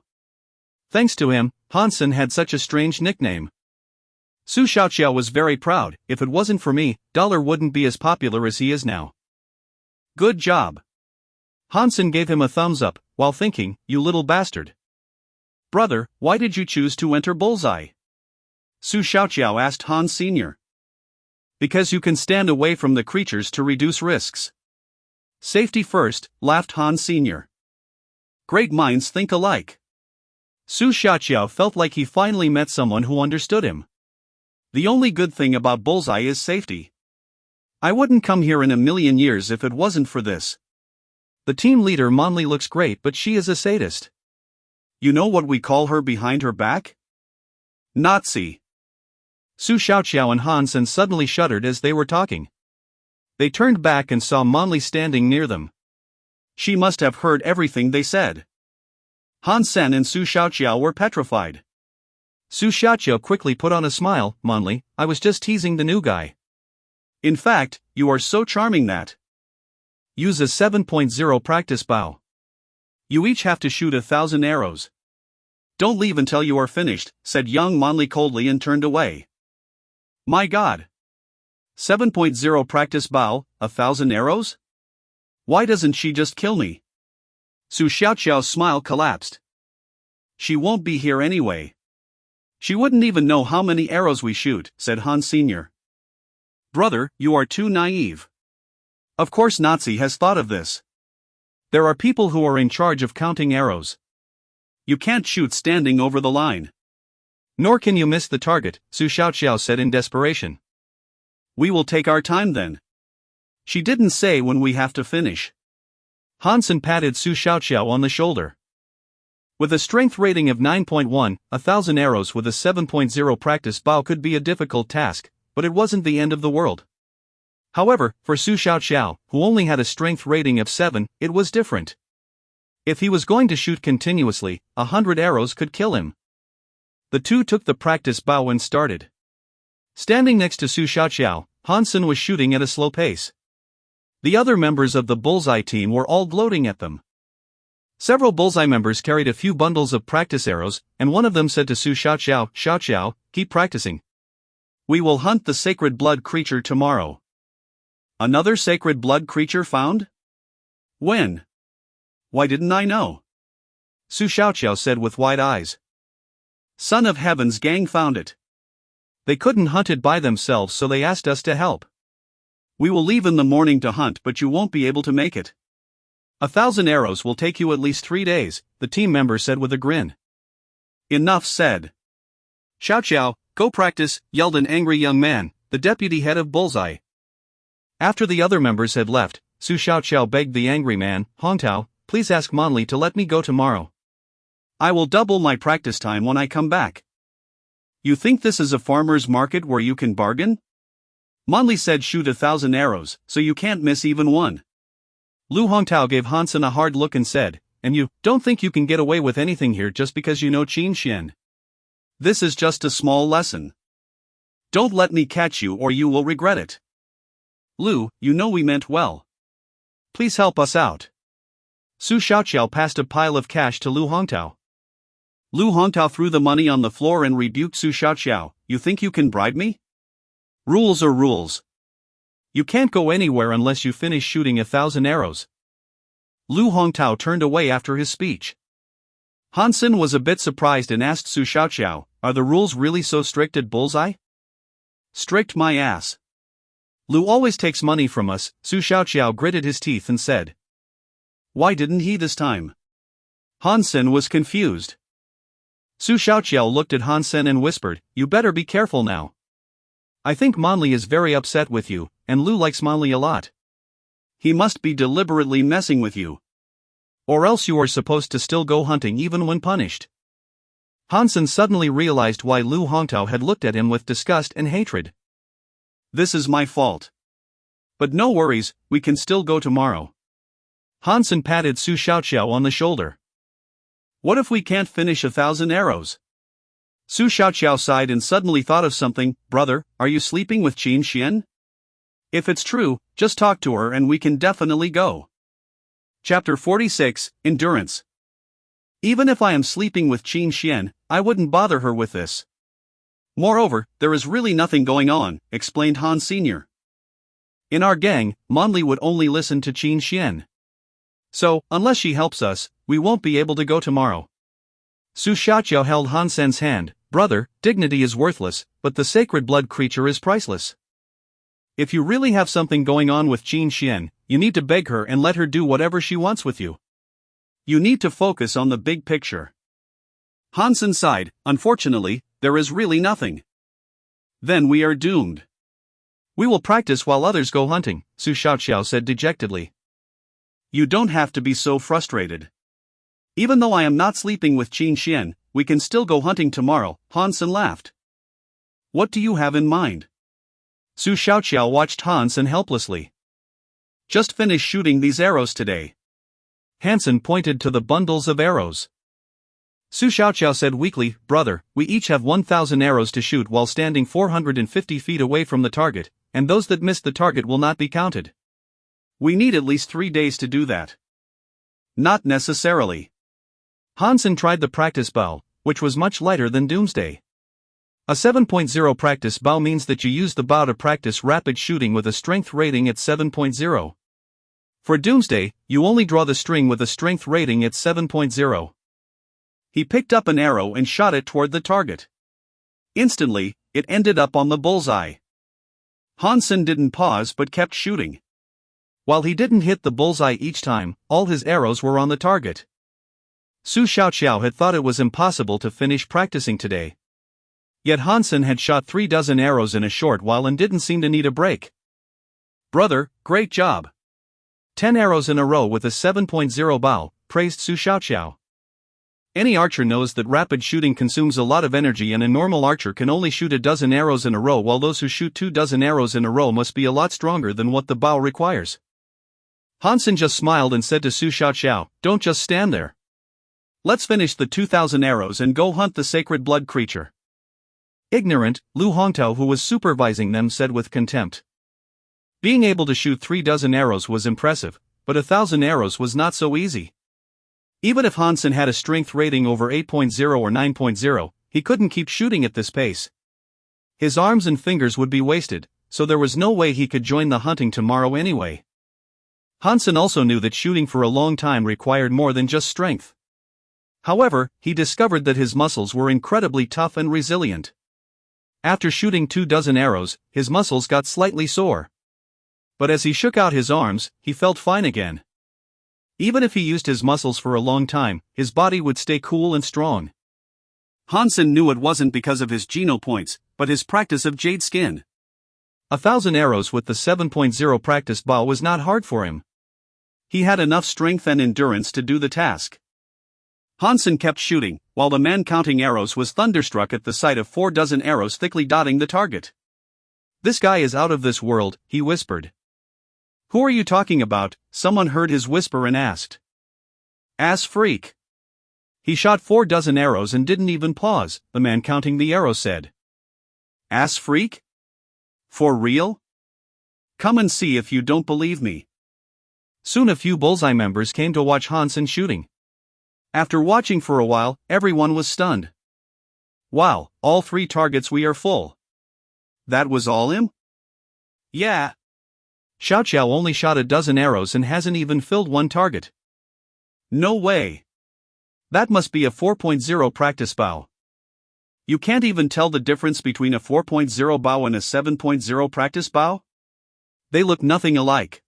Speaker 1: Thanks to him, Hansen had such a strange nickname. Su Xiaoqiao was very proud. If it wasn't for me, Dollar wouldn't be as popular as he is now.
Speaker 2: Good job.
Speaker 1: Hansen gave him a thumbs up, while thinking, you little bastard.
Speaker 2: Brother, why did you choose to enter Bullseye? Su Xiaoqiao asked Hans Sr.
Speaker 1: Because you can stand away from the creatures to reduce risks.
Speaker 2: Safety first, laughed Hans Sr. Great minds think alike.
Speaker 1: Su Xiaoqiao felt like he finally met someone who understood him.
Speaker 2: The only good thing about Bullseye is safety. I wouldn't come here in a million years if it wasn't for this.
Speaker 1: The team leader Manli looks great, but she is a sadist.
Speaker 2: You know what we call her behind her back? Nazi.
Speaker 1: Su Xiaoqiao and Han Sen suddenly shuddered as they were talking. They turned back and saw Manli standing near them.
Speaker 2: She must have heard everything they said. Han Sen and Su Xiaoqiao were petrified.
Speaker 1: Su Xiaoqiao quickly put on a smile. Manli, I was just teasing the new guy.
Speaker 2: In fact, you are so charming that.
Speaker 1: Use a 7.0 practice bow.
Speaker 2: You each have to shoot 1,000 arrows. Don't leave until you are finished, said young Manli coldly and turned away. My God! 7.0 practice bow, 1,000 arrows? Why doesn't she just kill me? Su Xiaoqiao's smile collapsed. She won't be here anyway. She wouldn't even know how many arrows we shoot, said Han Sr. Brother, you are too naive. Of course Nazi has thought of this. There are people who are in charge of counting arrows. You can't shoot standing over the line.
Speaker 1: Nor can you miss the target, Su Xiaoqiao said in desperation.
Speaker 2: We will take our time then. She didn't say when we have to finish.
Speaker 1: Han Sen patted Su Xiaoqiao on the shoulder. With a strength rating of 9.1, 1,000 arrows with a 7.0 practice bow could be a difficult task, but it wasn't the end of the world. However, for Su Xiaoqiao, who only had a strength rating of 7, it was different. If he was going to shoot continuously, 100 arrows could kill him. The two took the practice bow and started. Standing next to Su Xiaoqiao, Han Sen was shooting at a slow pace. The other members of the Bullseye team were all gloating at them. Several Bullseye members carried a few bundles of practice arrows, and one of them said to Su Xiaoqiao, Xiaoqiao, keep practicing. We will hunt the sacred blood creature tomorrow. Another sacred blood creature found? When? Why didn't I know? Su Xiaoqiao said with wide eyes.
Speaker 2: Son of Heaven's gang found it.
Speaker 1: They couldn't hunt it by themselves, so they asked us to help.
Speaker 2: We will leave in the morning to hunt, but you won't be able to make it.
Speaker 1: 1,000 arrows will take you at least 3 days, the team member said with a grin.
Speaker 2: Enough said.
Speaker 1: Xiaoqiao, go practice, yelled an angry young man, the deputy head of Bullseye. After the other members had left, Su Xiaoqiao begged the angry man, Hongtao, please ask Manli to let me go tomorrow.
Speaker 2: I will double my practice time when I come back. You think this is a farmer's market where you can bargain? Manli said shoot 1,000 arrows, so you can't miss even one.
Speaker 1: Lu Hongtao gave Han Sen a hard look and said, and you don't think you can get away with anything here just because you know Qin Xian?
Speaker 2: This is just a small lesson. Don't let me catch you or you will regret it. Lu, you know we meant well. Please help us out.
Speaker 1: Su Xiaoqiao passed a pile of cash to Lu Hongtao.
Speaker 2: Lu Hongtao threw the money on the floor and rebuked Su Xiaoqiao, you think you can bribe me? Rules are rules.
Speaker 1: You can't go anywhere unless you finish shooting 1,000 arrows.
Speaker 2: Lu Hongtao turned away after his speech. Han Sen was a bit surprised and asked Su Xiaoqiao, are the rules really so strict at Bullseye? Strict my ass.
Speaker 1: Lu always takes money from us, Su Xiaoqiao gritted his teeth and said.
Speaker 2: Why didn't he this time? Han Sen was confused.
Speaker 1: Su Xiaoqiao looked at Han Sen and whispered, you better be careful now. I think Manli is very upset with you, and Lu likes Manli a lot.
Speaker 2: He must be deliberately messing with you.
Speaker 1: Or else you are supposed to still go hunting even when punished. Han Sen suddenly realized why Lu Hongtao had looked at him with disgust and hatred.
Speaker 2: This is my fault. But no worries, we can still go tomorrow.
Speaker 1: Han Sen patted Su Xiaoqiao on the shoulder.
Speaker 2: What if we can't finish 1,000 arrows? Su Xiaoqiao sighed and suddenly thought of something. Brother, are you sleeping with Qin Xian? If it's true, just talk to her and we can definitely go. Chapter 46, Endurance. Even if I am sleeping with Qin Xian, I wouldn't bother her with this. Moreover, there is really nothing going on, explained Han Sr. In our gang, Manli would only listen to Qin Xian. So, unless she helps us, we won't be able to go tomorrow. Su Xiaoqiao held Han Sen's hand. Brother, dignity is worthless, but the sacred blood creature is priceless. If you really have something going on with Qin Xian, you need to beg her and let her do whatever she wants with you. You need to focus on the big picture. Han Sen sighed, unfortunately, there is really nothing. Then we are doomed.
Speaker 1: We will practice while others go hunting, Su Xiaoqiao said dejectedly.
Speaker 2: You don't have to be so frustrated. Even though I am not sleeping with Qin Xian, we can still go hunting tomorrow, Hansen laughed. What do you have in mind?
Speaker 1: Su Xiaoqiao watched Hansen helplessly.
Speaker 2: Just finish shooting these arrows today.
Speaker 1: Hansen pointed to the bundles of arrows. Su Xiaoqiao said weakly, brother, we each have 1,000 arrows to shoot while standing 450 feet away from the target, and those that missed the target will not be counted.
Speaker 2: We need at least 3 days to do that. Not necessarily.
Speaker 1: Hansen tried the practice bow, which was much lighter than Doomsday. A 7.0 practice bow means that you use the bow to practice rapid shooting with a strength rating at 7.0. For Doomsday, you only draw the string with a strength rating at 7.0.
Speaker 2: He picked up an arrow and shot it toward the target. Instantly, it ended up on the bullseye. Hansen didn't pause but kept shooting.
Speaker 1: While he didn't hit the bullseye each time, all his arrows were on the target. Su Xiaoqiao had thought it was impossible to finish practicing today. Yet Hansen had shot 3 dozen arrows in a short while and didn't seem to need a break.
Speaker 2: Brother, great job.
Speaker 1: 10 arrows in a row with a 7.0 bow, praised Su Xiaoqiao. Any archer knows that rapid shooting consumes a lot of energy and a normal archer can only shoot a dozen arrows in a row while those who shoot 2 dozen arrows in a row must be a lot stronger than what the bow requires. Hansen just smiled and said to Su Xiaoqiao, don't just stand there.
Speaker 2: Let's finish the 2,000 arrows and go hunt the sacred blood creature.
Speaker 1: Ignorant, Lu Hongtao, who was supervising them, said with contempt. Being able to shoot 3 dozen arrows was impressive, but 1,000 arrows was not so easy. Even if Hansen had a strength rating over 8.0 or 9.0, he couldn't keep shooting at this pace. His arms and fingers would be wasted, so there was no way he could join the hunting tomorrow anyway. Hansen also knew that shooting for a long time required more than just strength. However, he discovered that his muscles were incredibly tough and resilient. After shooting 2 dozen arrows, his muscles got slightly sore. But as he shook out his arms, he felt fine again. Even if he used his muscles for a long time, his body would stay cool and strong.
Speaker 2: Hansen knew it wasn't because of his geno points, but his practice of jade skin.
Speaker 1: 1,000 arrows with the 7.0 practice bow was not hard for him.
Speaker 2: He had enough strength and endurance to do the task. Hansen kept shooting, while the man counting arrows was thunderstruck at the sight of 4 dozen arrows thickly dotting the target.
Speaker 1: This guy is out of this world, he whispered.
Speaker 2: Who are you talking about? Someone heard his whisper and asked.
Speaker 1: Ass freak. He shot 4 dozen arrows and didn't even pause, the man counting the arrows said.
Speaker 2: Ass freak? For real? Come and see if you don't believe me.
Speaker 1: Soon a few bullseye members came to watch Hansen shooting. After watching for a while, everyone was stunned.
Speaker 2: Wow, all 3 targets we are full. That was all him?
Speaker 1: Yeah. Xiaoqiao only shot a dozen arrows and hasn't even filled 1 target.
Speaker 2: No way.
Speaker 1: That must be a 4.0 practice bow.
Speaker 2: You can't even tell the difference between a 4.0 bow and a 7.0 practice bow?
Speaker 1: They look nothing alike.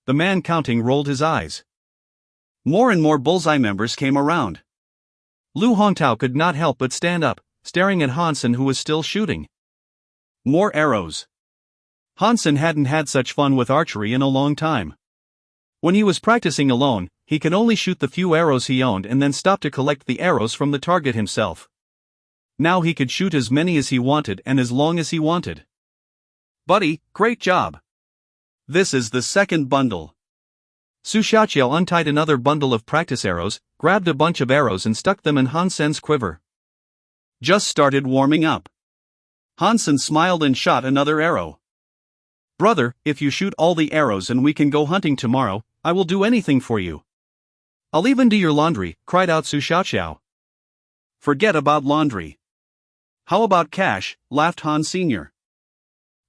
Speaker 1: The man counting rolled his eyes.
Speaker 2: More and more bullseye members came around.
Speaker 1: Lu Hongtao could not help but stand up, staring at Hansen, who was still shooting.
Speaker 2: More arrows.
Speaker 1: Hansen hadn't had such fun with archery in a long time. When he was practicing alone, he could only shoot the few arrows he owned and then stop to collect the arrows from the target himself. Now he could shoot as many as he wanted and as long as he wanted.
Speaker 2: Buddy, great job. This is the 2nd bundle.
Speaker 1: Su Xiaoqiao untied another bundle of practice arrows, grabbed a bunch of arrows and stuck them in Hansen's quiver.
Speaker 2: Just started warming up. Hansen smiled and shot another arrow.
Speaker 1: Brother, if you shoot all the arrows and we can go hunting tomorrow, I will do anything for you. I'll even do your laundry, cried out Su Xiaoqiao.
Speaker 2: Forget about laundry. How about cash, laughed Han Sr.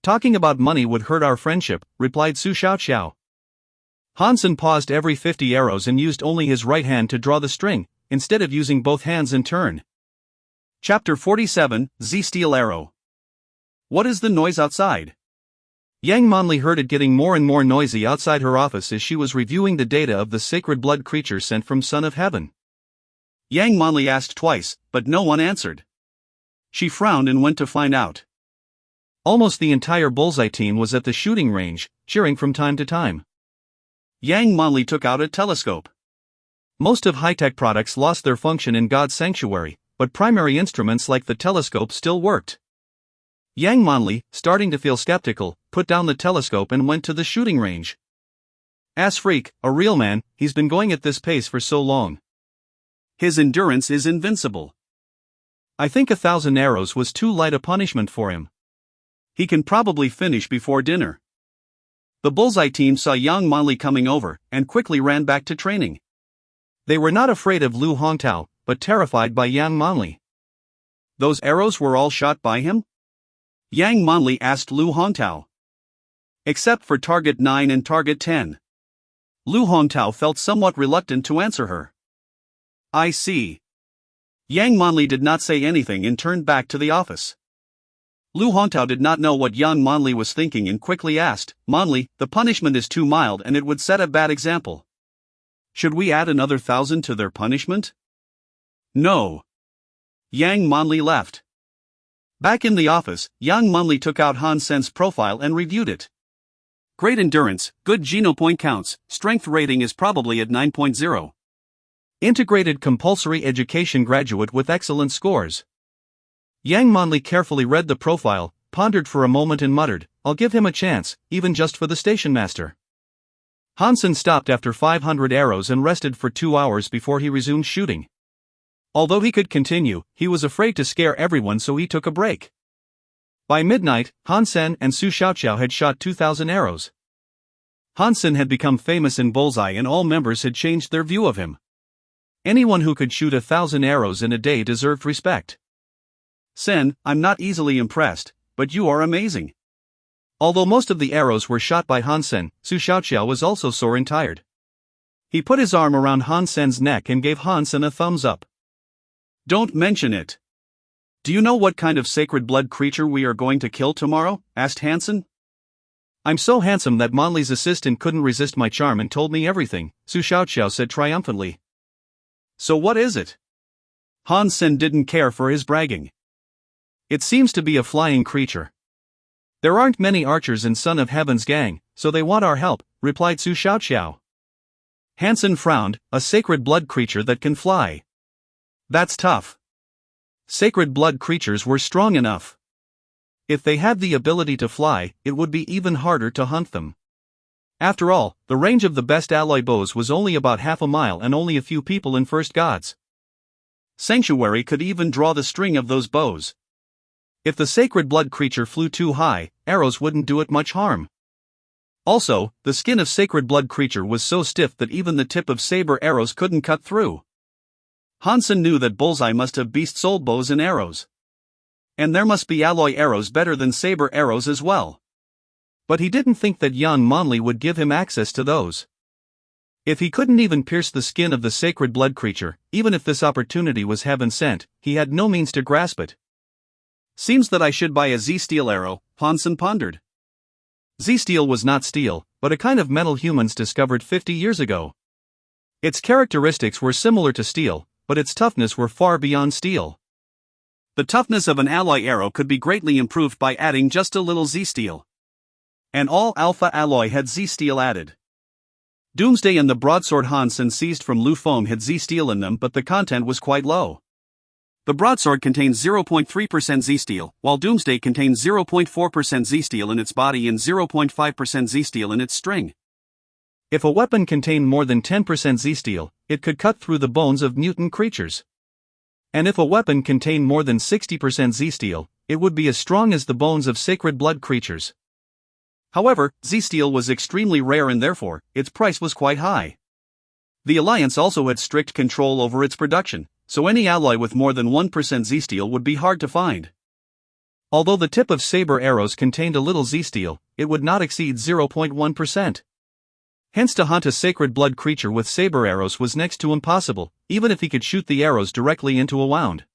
Speaker 1: Talking about money would hurt our friendship, replied Su Xiaoqiao. Hansen paused every 50 arrows and used only his right hand to draw the string, instead of using both hands in turn.
Speaker 2: Chapter 47, Z Steel Arrow. What is the noise outside?
Speaker 1: Yang Manli heard it getting more and more noisy outside her office as she was reviewing the data of the sacred blood creature sent from Son of Heaven.
Speaker 2: Yang Manli asked twice, but no one answered. She frowned and went to find out.
Speaker 1: Almost the entire bullseye team was at the shooting range, cheering from time to time.
Speaker 2: Yang Manli took out a telescope.
Speaker 1: Most of high-tech products lost their function in God's sanctuary, but primary instruments like the telescope still worked. Yang Manli, starting to feel skeptical, put down the telescope and went to the shooting range. Ass freak, a real man, he's been going at this pace for so long.
Speaker 2: His endurance is invincible.
Speaker 1: I think 1,000 arrows was too light a punishment for him.
Speaker 2: He can probably finish before dinner. The Bullseye team saw Yang Manli coming over, and quickly ran back to training.
Speaker 1: They were not afraid of Lu Hongtao, but terrified by Yang Manli.
Speaker 2: Those arrows were all shot by him? Yang Manli asked Lu Hongtao. Except for target 9 and target 10. Lu Hongtao felt somewhat reluctant to answer her. I see. Yang Manli did not say anything and turned back to the office. Lu Hongtao did not know what Yang Manli was thinking and quickly asked, Manli, the punishment is too mild and it would set a bad example. Should we add another 1,000 to their punishment? No. Yang Manli left. Back in the office, Yang Manli took out Han Sen's profile and reviewed it. Great endurance, good genopoint counts, strength rating is probably at 9.0.
Speaker 1: Integrated compulsory education graduate with excellent scores. Yang Manli carefully read the profile, pondered for a moment and muttered, I'll give him a chance, even just for the station master. Han Sen stopped after 500 arrows and rested for 2 hours before he resumed shooting. Although he could continue, he was afraid to scare everyone, so he took a break. By midnight, Han Sen and Su Xiaoqiao had shot 2,000 arrows. Han Sen had become famous in Bullseye and all members had changed their view of him. Anyone who could shoot 1,000 arrows in a day deserved respect.
Speaker 2: Sen, I'm not easily impressed, but you are amazing.
Speaker 1: Although most of the arrows were shot by Han Sen, Su Xiaoqiao was also sore and tired. He put his arm around Han Sen's neck and gave Han Sen a thumbs up.
Speaker 2: Don't mention it. Do you know what kind of sacred blood creature we are going to kill tomorrow? Asked Hansen.
Speaker 1: I'm so handsome that Manli's assistant couldn't resist my charm and told me everything, Su Xiaoqiao said triumphantly.
Speaker 2: So what is it? Han Sen didn't care for his bragging.
Speaker 1: It seems to be a flying creature. There aren't many archers in Son of Heaven's gang, so they want our help, replied Su Xiaoqiao. Hansen frowned, a sacred blood creature that can fly. That's tough. Sacred blood creatures were strong enough. If they had the ability to fly, it would be even harder to hunt them. After all, the range of the best alloy bows was only about half a mile and only a few people in First Gods.
Speaker 2: Sanctuary could even draw the string of those bows.
Speaker 1: If the sacred blood creature flew too high, arrows wouldn't do it much harm. Also, the skin of sacred blood creature was so stiff that even the tip of saber arrows couldn't cut through.
Speaker 2: Hansen knew that Bullseye must have beast-souled bows and arrows. And there must be alloy arrows better than saber arrows as well.
Speaker 1: But he didn't think that Yang Manli would give him access to those. If he couldn't even pierce the skin of the sacred blood creature, even if this opportunity was heaven sent, he had no means to grasp it.
Speaker 2: Seems that I should buy a Z-steel arrow, Hansen pondered.
Speaker 1: Z-steel was not steel, but a kind of metal humans discovered 50 years ago. Its characteristics were similar to steel, but its toughness were far beyond steel.
Speaker 2: The toughness of an alloy arrow could be greatly improved by adding just a little Z-steel. An all-alpha alloy had Z-steel added. Doomsday and the broadsword Hansen seized from Lu Feng had Z-steel in them, but the content was quite low. The broadsword contains 0.3% Z-steel, while Doomsday contains 0.4% Z-steel in its body and 0.5% Z-steel in its string.
Speaker 1: If a weapon contained more than 10% Z-steel, it could cut through the bones of mutant creatures. And if a weapon contained more than 60% Z-steel, it would be as strong as the bones of sacred blood creatures. However, Z-steel was extremely rare and therefore, its price was quite high. The Alliance also had strict control over its production, so any alloy with more than 1% Z-steel would be hard to find. Although the tip of saber arrows contained a little Z-steel, it would not exceed 0.1%. Hence to hunt a sacred blood creature with saber arrows was next to impossible, even if he could shoot the arrows directly into a wound.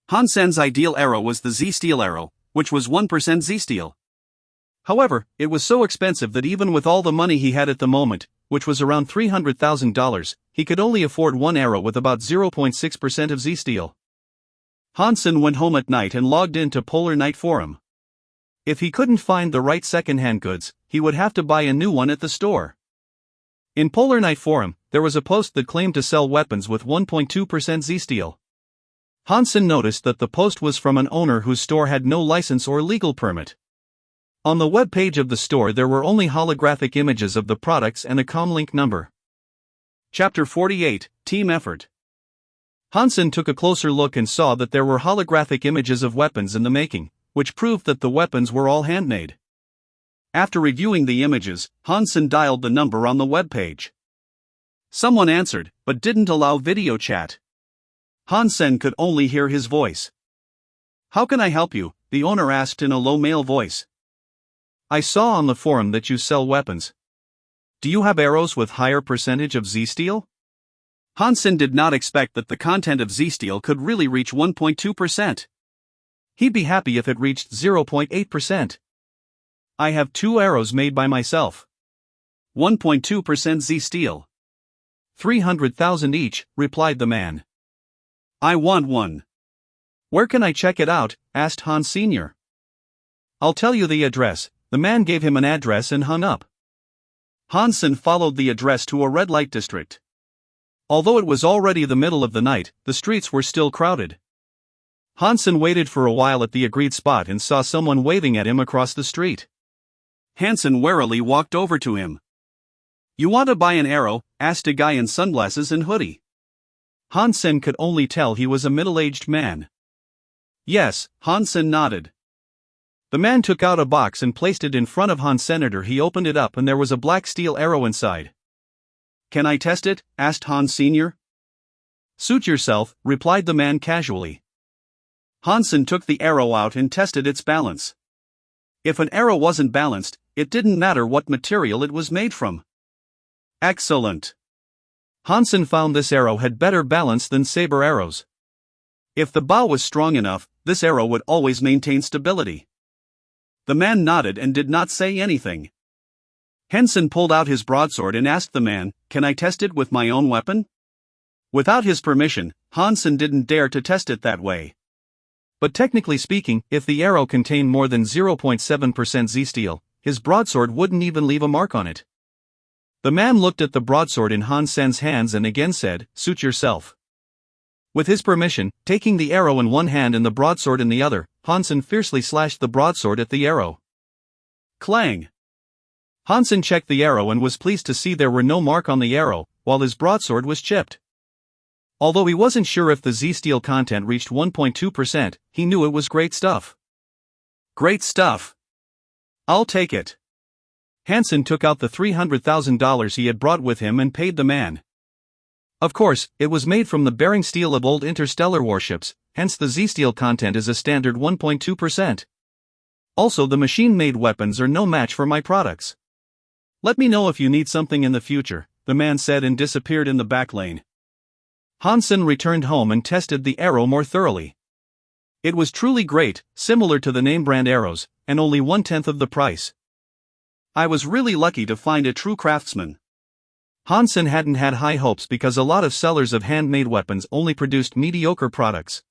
Speaker 2: Hansen's ideal arrow was the Z-steel arrow, which was 1% Z-steel.
Speaker 1: However, it was so expensive that even with all the money he had at the moment, which was around $300,000, he could only afford one arrow with about 0.6% of Z-steel. Hansen went home at night and logged into Polar Night Forum. If he couldn't find the right second-hand goods, he would have to buy a new one at the store. In Polar Night Forum, there was a post that claimed to sell weapons with 1.2% Z-steel. Hansen noticed that the post was from an owner whose store had no license or legal permit. On the web page of the store there were only holographic images of the products and a comlink number.
Speaker 2: Chapter 48, Team Effort.
Speaker 1: Hansen took a closer look and saw that there were holographic images of weapons in the making, which proved that the weapons were all handmade.
Speaker 2: After reviewing the images, Hansen dialed the number on the web page. Someone answered, but didn't allow video chat. Hansen could only hear his voice. "How can I help you?" the owner asked in a low male voice.
Speaker 1: "I saw on the forum that you sell weapons. Do you have arrows with higher percentage of Z-steel?"
Speaker 2: Hansen did not expect that the content of Z-steel could really reach 1.2%.
Speaker 1: He'd be happy if it reached 0.8%. "I have 2 arrows made by myself.
Speaker 2: 1.2% Z-steel.
Speaker 1: 300,000 each," replied the man.
Speaker 2: "I want one."
Speaker 1: "Where can I check it out?" asked Hans Sr. "I'll tell you the address." The man gave him an address and hung up.
Speaker 2: Hansen followed the address to a red light district.
Speaker 1: Although it was already the middle of the night, the streets were still crowded. Hansen waited for a while at the agreed spot and saw someone waving at him across the street.
Speaker 2: Hansen warily walked over to him. "You want to buy an arrow?" asked a guy in sunglasses and hoodie.
Speaker 1: Hansen could only tell he was a middle-aged man.
Speaker 2: "Yes," Hansen nodded.
Speaker 1: The man took out a box and placed it in front of Hansenator. He opened it up and there was a black steel arrow inside.
Speaker 2: "Can I test it?" asked Hans Sr.
Speaker 1: "Suit yourself," replied the man casually.
Speaker 2: Hansen took the arrow out and tested its balance. If an arrow wasn't balanced, it didn't matter what material it was made from. Excellent.
Speaker 1: Hansen found this arrow had better balance than saber arrows.
Speaker 2: If the bow was strong enough, this arrow would always maintain stability. The man nodded and did not say anything. Hansen pulled out his broadsword and asked the man, "Can I test it with my own weapon?" Without his permission, Hansen didn't dare to test it that way.
Speaker 1: But technically speaking, if the arrow contained more than 0.7% Z-steel, his broadsword wouldn't even leave a mark on it. The man looked at the broadsword in Hansen's hands and again said, "Suit yourself." With his permission, taking the arrow in one hand and the broadsword in the other, Hansen fiercely slashed the broadsword at the arrow.
Speaker 2: Clang!
Speaker 1: Hansen checked the arrow and was pleased to see there were no mark on the arrow, while his broadsword was chipped. Although he wasn't sure if the Z-steel content reached 1.2%, he knew it was great stuff.
Speaker 2: Great stuff. I'll take it.
Speaker 1: Hansen took out the $300,000 he had brought with him and paid the man. Of course, it was made from the bearing steel of old interstellar warships, hence the Z-steel content is a standard 1.2%. Also, the machine-made weapons are no match for my products. Let me know if you need something in the future, the man said and disappeared in the back lane. Hansen returned home and tested the arrow more thoroughly. It was truly great, similar to the name brand arrows, and only 1/10 of the price.
Speaker 2: I was really lucky to find a true craftsman.
Speaker 1: Hansen hadn't had high hopes because a lot of sellers of handmade weapons only produced mediocre products.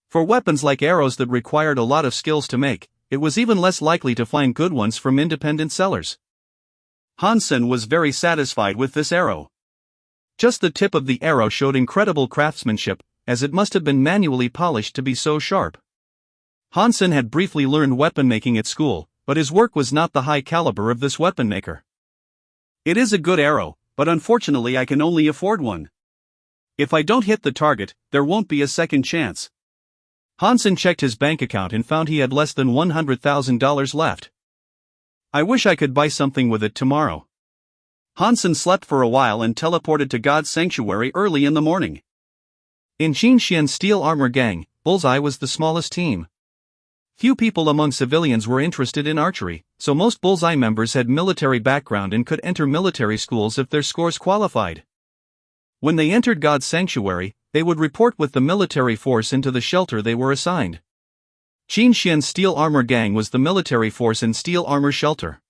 Speaker 1: For weapons like arrows that required a lot of skills to make, it was even less likely to find good ones from independent sellers.
Speaker 2: Hansen was very satisfied with this arrow.
Speaker 1: Just the tip of the arrow showed incredible craftsmanship, as it must have been manually polished to be so sharp. Hansen had briefly learned weapon making at school, but his work was not the high caliber of this weapon maker.
Speaker 2: It is a good arrow, but unfortunately I can only afford one. If I don't hit the target, there won't be a second chance.
Speaker 1: Hansen checked his bank account and found he had less than $100,000 left. I wish I could buy something with it tomorrow.
Speaker 2: Hansen slept for a while and teleported to God's sanctuary early in the morning.
Speaker 1: In Qinshian's Steel Armor Gang, Bullseye was the smallest team. Few people among civilians were interested in archery, so most Bullseye members had military background and could enter military schools if their scores qualified. When they entered God's sanctuary, they would report with the military force into the shelter they were assigned. Qinshian's Steel Armor Gang was the military force in Steel Armor Shelter.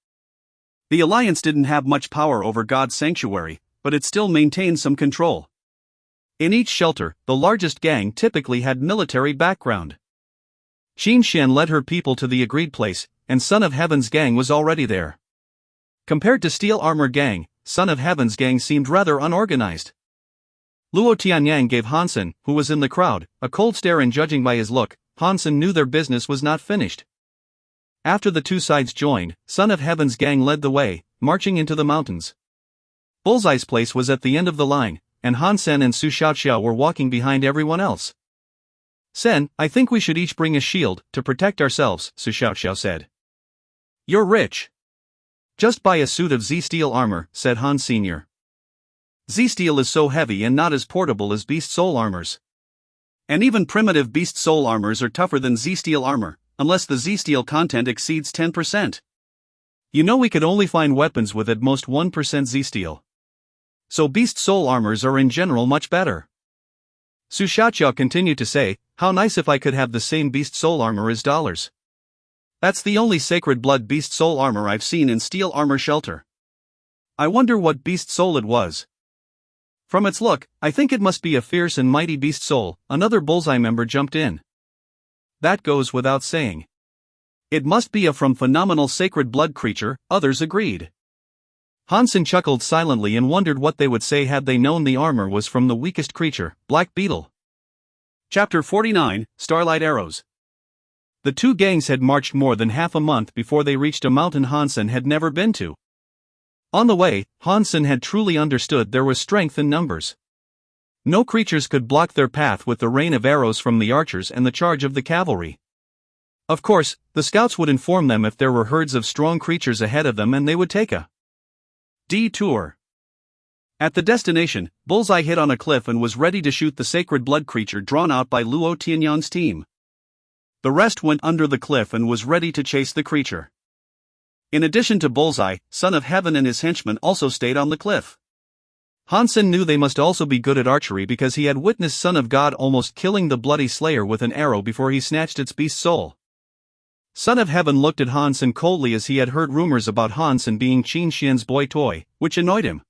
Speaker 2: The Alliance didn't have much power over God's sanctuary, but it still maintained some control.
Speaker 1: In each shelter, the largest gang typically had military background. Qinshian led her people to the agreed place, and Son of Heaven's gang was already there. Compared to Steel Armor Gang, Son of Heaven's gang seemed rather unorganized. Luo Tianyang gave Hansen, who was in the crowd, a cold stare, and judging by his look, Hansen knew their business was not finished. After the two sides joined, Son of Heaven's gang led the way, marching into the mountains. Bullseye's place was at the end of the line, and Hansen and Su Xiaoxiao were walking behind everyone else. "Sen, I think we should each bring a shield to protect ourselves," Su Xiaoxiao said. "You're rich. Just buy a suit of Z-Steel armor," said Han Sr. "Z-Steel is so heavy and not as portable as Beast Soul armors. And even primitive Beast Soul armors are tougher than Z-Steel armor, unless the Z-Steel content exceeds 10%. You know, we could only find weapons with at most 1% Z-Steel. So Beast Soul armors are in general much better." Su Xiaoqiao continued to say, "How nice if I could have the same Beast Soul armor as dollars. That's the only Sacred Blood Beast Soul armor I've seen in Steel Armor Shelter. I wonder what Beast Soul it was. From its look, I think it must be a fierce and mighty Beast Soul," another Bullseye member jumped in. "That goes without saying. It must be a from phenomenal Sacred Blood creature," others agreed. Hansen chuckled silently and wondered what they would say had they known the armor was from the weakest creature, Black Beetle. Chapter 49, Starlight Arrows. The two gangs had marched more than half a month before they reached a mountain Hansen had never been to. On the way, Hansen had truly understood there was strength in numbers. No creatures could block their path with the rain of arrows from the archers and the charge of the cavalry. Of course, the scouts would inform them if there were herds of strong creatures ahead of them, and they would take a detour. At the destination, Bullseye hit on a cliff and was ready to shoot the Sacred Blood creature drawn out by Luo Tianyang's team. The rest went under the cliff and was ready to chase the creature. In addition to Bullseye, Son of Heaven and his henchmen also stayed on the cliff. Hansen knew they must also be good at archery because he had witnessed Son of God almost killing the bloody slayer with an arrow before he snatched its beast soul. Son of Heaven looked at Hansen coldly as he had heard rumors about Hansen being Qin Xian's boy toy, which annoyed him.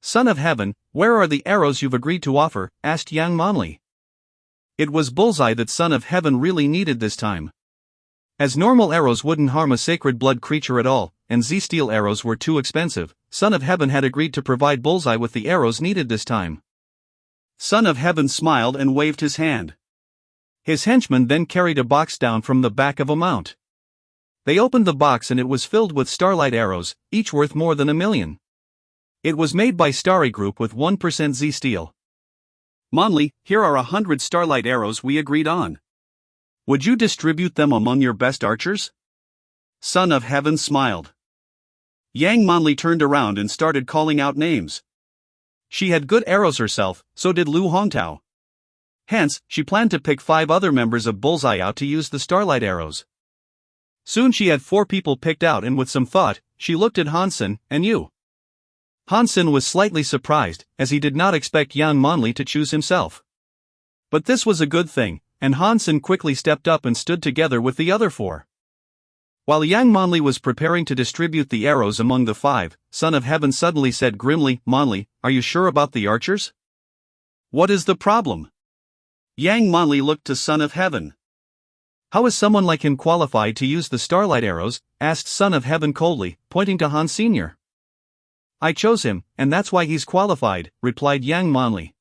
Speaker 1: "Son of Heaven, where are the arrows you've agreed to offer?" asked Yang Manli. It was Bullseye that Son of Heaven really needed this time. As normal arrows wouldn't harm a Sacred Blood creature at all, and Z-Steel arrows were too expensive, Son of Heaven had agreed to provide Bullseye with the arrows needed this time. Son of Heaven smiled and waved his hand. His henchmen then carried a box down from the back of a mount. They opened the box and it was filled with starlight arrows, each worth more than 1,000,000. It was made by Starry Group with 1% Z-Steel. "Manli, here are 100 starlight arrows we agreed on. Would you distribute them among your best archers?" Son of Heaven smiled. Yang Manli turned around and started calling out names. She had good arrows herself, so did Lu Hongtao. Hence, she planned to pick 5 other members of Bullseye out to use the starlight arrows. Soon she had 4 people picked out, and with some thought, she looked at Hansen, "And you?" Hansen was slightly surprised, as he did not expect Yang Manli to choose himself. But this was a good thing, and Hansen quickly stepped up and stood together with the other 4. While Yang Manli was preparing to distribute the arrows among the 5, Son of Heaven suddenly said grimly, "Manli, are you sure about the archers? What is the problem?" Yang Manli looked to Son of Heaven. "How is someone like him qualified to use the starlight arrows?" asked Son of Heaven coldly, pointing to Han Sr. "I chose him, and that's why he's qualified," replied Yang Manli.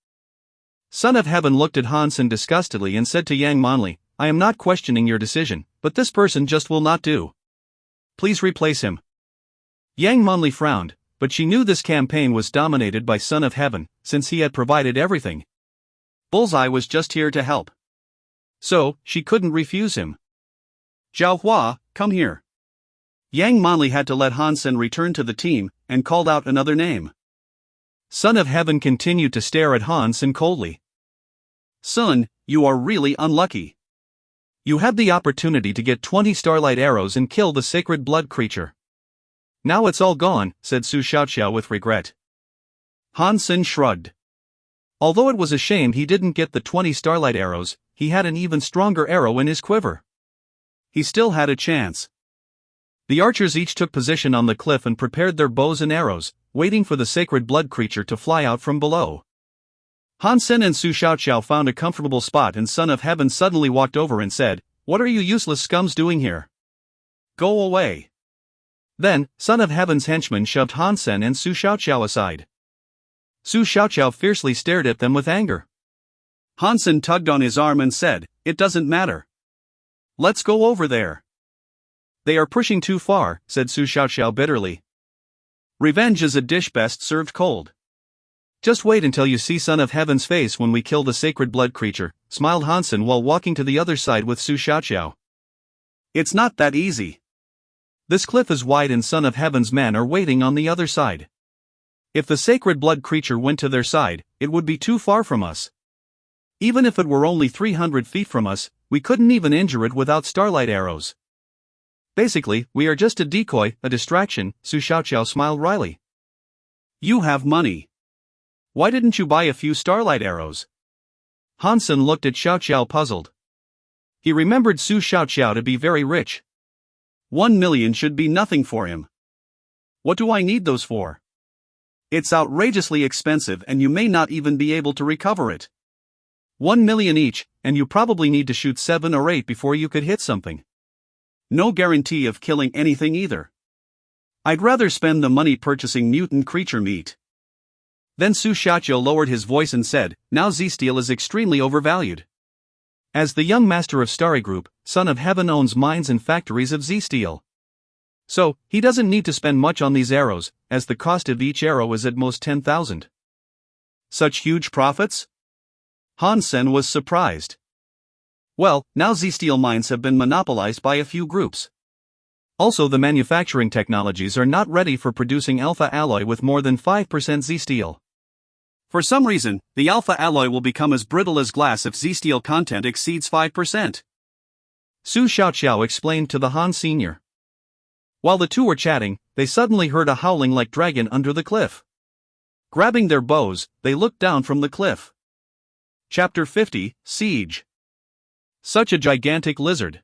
Speaker 1: Son of Heaven looked at Hansen disgustedly and said to Yang Manli, "I am not questioning your decision, but this person just will not do. Please replace him." Yang Manli frowned, but she knew this campaign was dominated by Son of Heaven, since he had provided everything. Bullseye was just here to help. So, she couldn't refuse him. "Zhao Hua, come here." Yang Manli had to let Hansen return to the team, and called out another name. Son of Heaven continued to stare at Hansen coldly. "Son, you are really unlucky. You had the opportunity to get 20 starlight arrows and kill the Sacred Blood creature. Now it's all gone," said Su Xiaoqiao with regret. Hansen shrugged. Although it was a shame he didn't get the 20 starlight arrows, he had an even stronger arrow in his quiver. He still had a chance. The archers each took position on the cliff and prepared their bows and arrows, waiting for the Sacred Blood creature to fly out from below. Hansen and Su Xiaoqiao found a comfortable spot, and Son of Heaven suddenly walked over and said, "What are you useless scums doing here? Go away." Then, Son of Heaven's henchmen shoved Hansen and Su Xiaoqiao aside. Su Xiaoqiao fiercely stared at them with anger.
Speaker 2: Hansen tugged on his arm and said, "It doesn't matter. Let's go over there."
Speaker 1: "They are pushing too far," said Su Xiaoqiao bitterly.
Speaker 2: "Revenge is a dish best served cold."
Speaker 1: "Just wait until you see Son of Heaven's face when we kill the sacred blood creature," smiled Hansen while walking to the other side with Su Xiaoqiao.
Speaker 2: "It's not that easy.
Speaker 1: This cliff is wide and Son of Heaven's men are waiting on the other side. If the sacred blood creature went to their side, it would be too far from us. Even if it were only 300 feet from us, we couldn't even injure it without starlight arrows. Basically, we are just a decoy, a distraction," Su Xiaoqiao smiled wryly.
Speaker 2: "You have money. Why didn't you buy a few starlight arrows?"
Speaker 1: Hansen looked at Xiaoqiao puzzled. He remembered Su Xiaoqiao to be very rich.
Speaker 2: 1 million should be nothing for him. What do I need those for? It's outrageously expensive and you may not even be able to recover it.
Speaker 1: 1 million each, and you probably need to shoot 7 or 8 before you could hit something.
Speaker 2: No guarantee of killing anything either. I'd rather spend the money purchasing mutant creature meat."
Speaker 1: Then Su Xiaoqiao lowered his voice and said, "Now Z-Steel is extremely overvalued. As the young master of Starry Group, Son of Heaven owns mines and factories of Z-Steel. So, he doesn't need to spend much on these arrows, as the cost of each arrow is at most 10,000.
Speaker 2: Such huge profits? Hansen was surprised.
Speaker 1: Well, now Z-Steel mines have been monopolized by a few groups. Also, the manufacturing technologies are not ready for producing alpha alloy with more than 5% Z-Steel.
Speaker 2: For some reason, the alpha alloy will become as brittle as glass if Z-Steel content exceeds 5%.
Speaker 1: Su Xiaoqiao explained to the Han Senior. While the two were chatting, they suddenly heard a howling like dragon under the cliff. Grabbing their bows, they looked down from the cliff.
Speaker 2: Chapter 50, Siege.
Speaker 1: Such a gigantic lizard.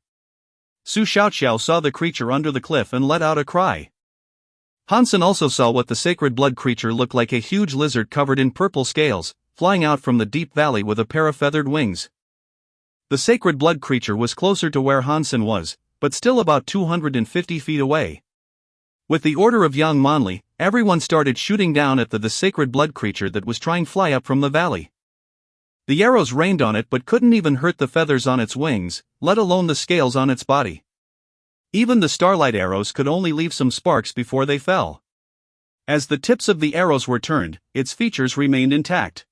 Speaker 1: Su Xiaoqiao saw the creature under the cliff and let out a cry. Hansen also saw what the sacred blood creature looked like, a huge lizard covered in purple scales, flying out from the deep valley with a pair of feathered wings. The sacred blood creature was closer to where Hansen was, but still about 250 feet away. With the order of Yang Manli, everyone started shooting down at the sacred blood creature that was trying to fly up from the valley. The arrows rained on it but couldn't even hurt the feathers on its wings, let alone the scales on its body. Even the starlight arrows could only leave some sparks before they fell. As the tips of the arrows were turned, its features remained intact.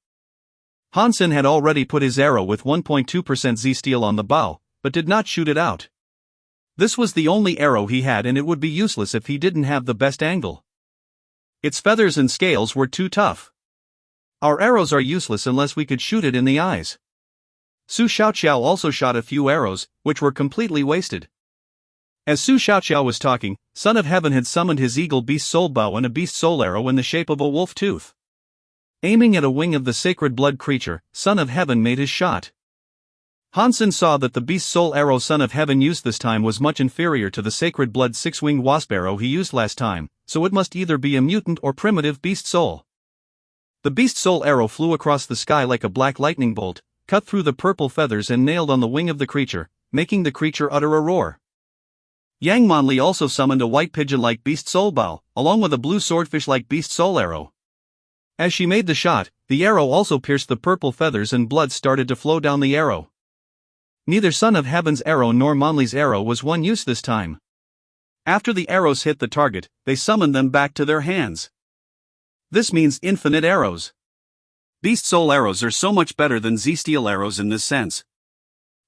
Speaker 1: Hansen had already put his arrow with 1.2% Z-Steel on the bow, but did not shoot it out. This was the only arrow he had and it would be useless if he didn't have the best angle. Its feathers and scales were too tough. Our arrows are useless unless we could shoot it in the eyes. Su Xiaoqiao also shot a few arrows, which were completely wasted. As Su Xiaoqiao was talking, Son of Heaven had summoned his eagle beast soul bow and a beast soul arrow in the shape of a wolf tooth. Aiming at a wing of the sacred blood creature, Son of Heaven made his shot. Hansen saw that the beast soul arrow Son of Heaven used this time was much inferior to the sacred blood six-winged wasp arrow he used last time, so it must either be a mutant or primitive beast soul. The beast soul arrow flew across the sky like a black lightning bolt, cut through the purple feathers and nailed on the wing of the creature, making the creature utter a roar. Yang Manli also summoned a white pigeon-like beast soul bow, along with a blue swordfish-like beast soul arrow. As she made the shot, the arrow also pierced the purple feathers and blood started to flow down the arrow. Neither Son of Heaven's arrow nor Manli's arrow was one use this time. After the arrows hit the target, they summoned them back to their hands. This means infinite arrows. Beast soul arrows are so much better than Z-Steel arrows in this sense.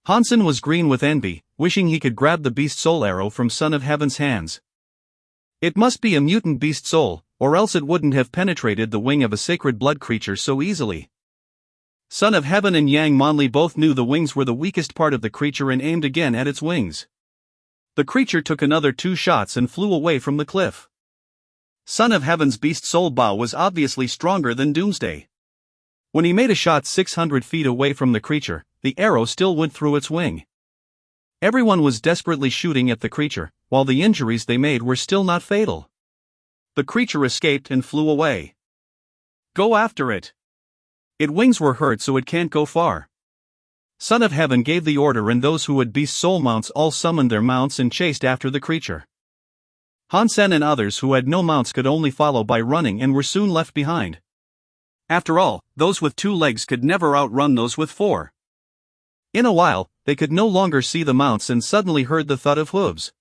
Speaker 1: Hansen was green with envy, wishing he could grab the beast soul arrow from Son of Heaven's hands. It must be a mutant beast soul, or else it wouldn't have penetrated the wing of a sacred blood creature so easily. Son of Heaven and Yang Manli both knew the wings were the weakest part of the creature and aimed again at its wings. The creature took another 2 shots and flew away from the cliff. Son of Heaven's beast soul bow was obviously stronger than Doomsday. When he made a shot 600 feet away from the creature, the arrow still went through its wing. Everyone was desperately shooting at the creature, while the injuries they made were still not fatal. The creature escaped and flew away. Go after it. Its wings were hurt so it can't go far. Son of Heaven gave the order and those who had beast soul mounts all summoned their mounts and chased after the creature. Hansen and others who had no mounts could only follow by running and were soon left behind.
Speaker 2: After all, those with 2 legs could never outrun those with 4.
Speaker 1: In a while, they could no longer see the mounts and suddenly heard the thud of hooves.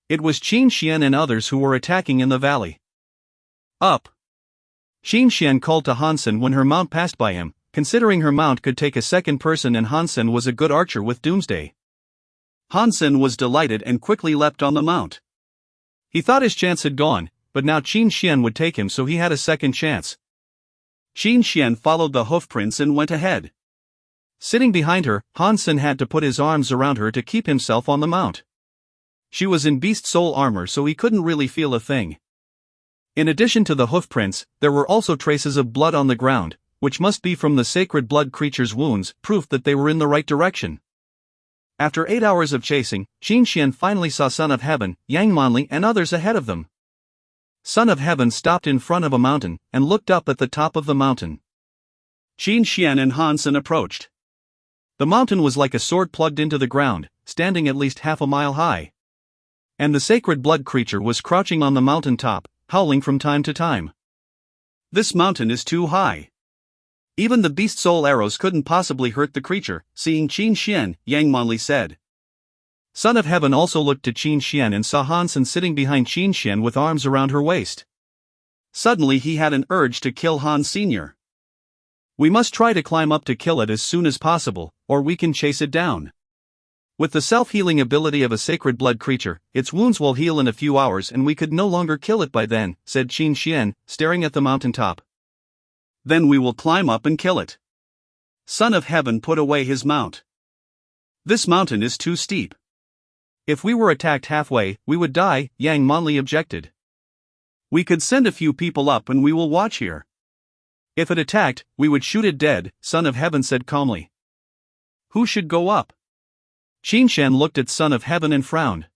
Speaker 1: It was Qin Xian and others who were attacking in the valley.
Speaker 2: Up!
Speaker 1: Qin Xian called to Hansen when her mount passed by him, considering her mount could take a second person and Hansen was a good archer with Doomsday.
Speaker 2: Hansen was delighted and quickly leapt on the mount.
Speaker 1: He thought his chance had gone, but now Qin Xian would take him, so he had a second chance.
Speaker 2: Qin Xian followed the hoofprints and went ahead.
Speaker 1: Sitting behind her, Hansen had to put his arms around her to keep himself on the mount. She was in beast soul armor, so he couldn't really feel a thing. In addition to the hoofprints, there were also traces of blood on the ground, which must be from the sacred blood creature's wounds, proof that they were in the right direction. After 8 hours of chasing, Qin Xian finally saw Son of Heaven, Yang Manli and others ahead of them. Son of Heaven stopped in front of a mountain, and looked up at the top of the mountain.
Speaker 2: Qin Xian and Hansen approached.
Speaker 1: The mountain was like a sword plugged into the ground, standing at least half a mile high. And the sacred blood creature was crouching on the mountain top, howling from time to time.
Speaker 2: This mountain is too high. Even the beast soul arrows couldn't possibly hurt the creature, seeing Qin Xian, Yang Manli said.
Speaker 1: Son of Heaven also looked to Qin Xian and saw Hansen sitting behind Qin Xian with arms around her waist.
Speaker 2: Suddenly he had an urge to kill Han Sr.
Speaker 1: We must try to climb up to kill it as soon as possible, or we can chase it down. With the self-healing ability of a sacred blood creature, its wounds will heal in a few hours and we could no longer kill it by then, said Qin Xian, staring at the mountaintop.
Speaker 2: Then we will climb up and kill it. Son of Heaven put away his mount. This mountain is too steep.
Speaker 1: If we were attacked halfway, we would die, Yang Manli objected.
Speaker 2: We could send a few people up and we will watch here.
Speaker 1: If it attacked, we would shoot it dead, Son of Heaven said calmly.
Speaker 2: Who should go up?
Speaker 1: Qin Xian looked at Son of Heaven and frowned.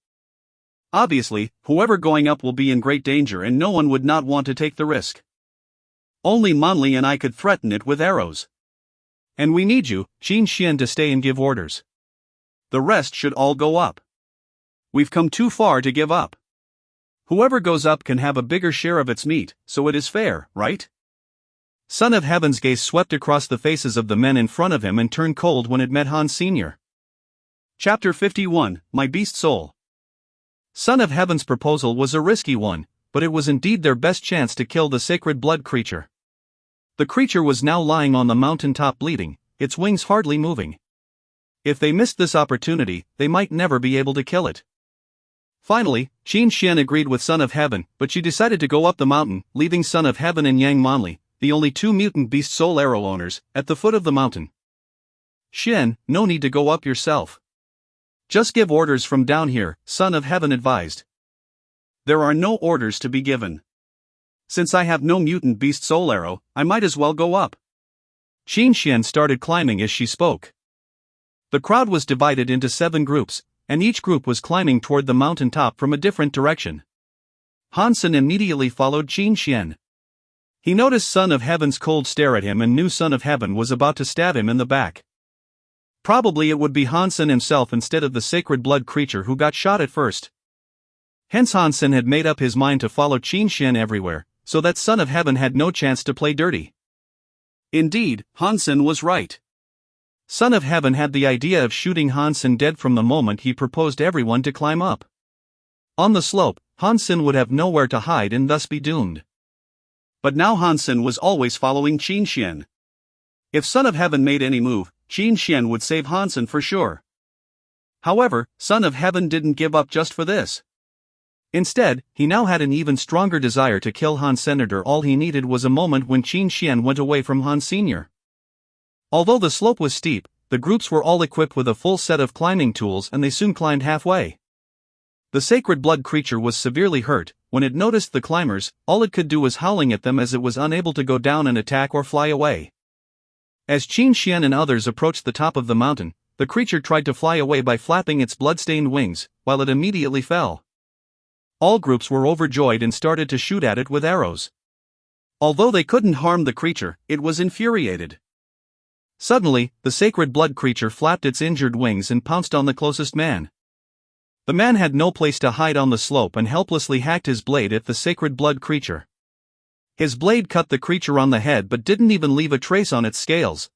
Speaker 2: Obviously, whoever going up will be in great danger and no one would not want to take the risk. Only Manli and I could threaten it with arrows.
Speaker 1: And we need you, Qin Xian, to stay and give orders.
Speaker 2: The rest should all go up. We've come too far to give up. Whoever goes up can have a bigger share of its meat, so it is fair, right?
Speaker 1: Son of Heaven's gaze swept across the faces of the men in front of him and turned cold when it met Han Sr.
Speaker 2: Chapter 51, My Beast Soul.
Speaker 1: Son of Heaven's proposal was a risky one, but it was indeed their best chance to kill the sacred blood creature. The creature was now lying on the mountaintop bleeding, its wings hardly moving. If they missed this opportunity, they might never be able to kill it. Finally, Qin Xian agreed with Son of Heaven, but she decided to go up the mountain, leaving Son of Heaven and Yang Manli, the only 2 mutant beast soul arrow owners, at the foot of the mountain. Xian, no need to go up yourself. Just give orders from down here, Son of Heaven advised.
Speaker 2: There are no orders to be given. Since I have no mutant beast soul arrow, I might as well go up.
Speaker 1: Qin Xian started climbing as she spoke. The crowd was divided into 7 groups, and each group was climbing toward the mountain top from a different direction. Hansen immediately followed Qin Xian. He noticed Son of Heaven's cold stare at him and knew Son of Heaven was about to stab him in the back. Probably it would be Hansen himself instead of the sacred blood creature who got shot at first. Hence Hansen had made up his mind to follow Qin Xian everywhere, so that Son of Heaven had no chance to play dirty.
Speaker 2: Indeed, Hansen was right.
Speaker 1: Son of Heaven had the idea of shooting Hansen dead from the moment he proposed everyone to climb up. On the slope, Hansen would have nowhere to hide and thus be doomed.
Speaker 2: But now Hansen was always following Qin Xian. If Son of Heaven made any move, Qin Xian would save Hansen for sure. However, Son of Heaven didn't give up just for this. Instead, he now had an even stronger desire to kill Han Senator. All he needed was a moment when Qin Xian went away from Han Sr. Although the slope was steep, the groups were all equipped with a full set of climbing tools and they soon climbed halfway. The sacred blood creature was severely hurt. When it noticed the climbers, all it could do was howling at them as it was unable to go down and attack or fly away. As Qin Xian and others approached the top of the mountain, the creature tried to fly away by flapping its blood-stained wings, while it immediately fell. All groups were overjoyed and started to shoot at it with arrows. Although they couldn't harm the creature, it was infuriated. Suddenly, the sacred blood creature flapped its injured wings and pounced on the closest man. The man had no place to hide on the slope and helplessly hacked his blade at the sacred blood creature.
Speaker 1: His blade cut the creature on the head but didn't even leave a trace on its scales.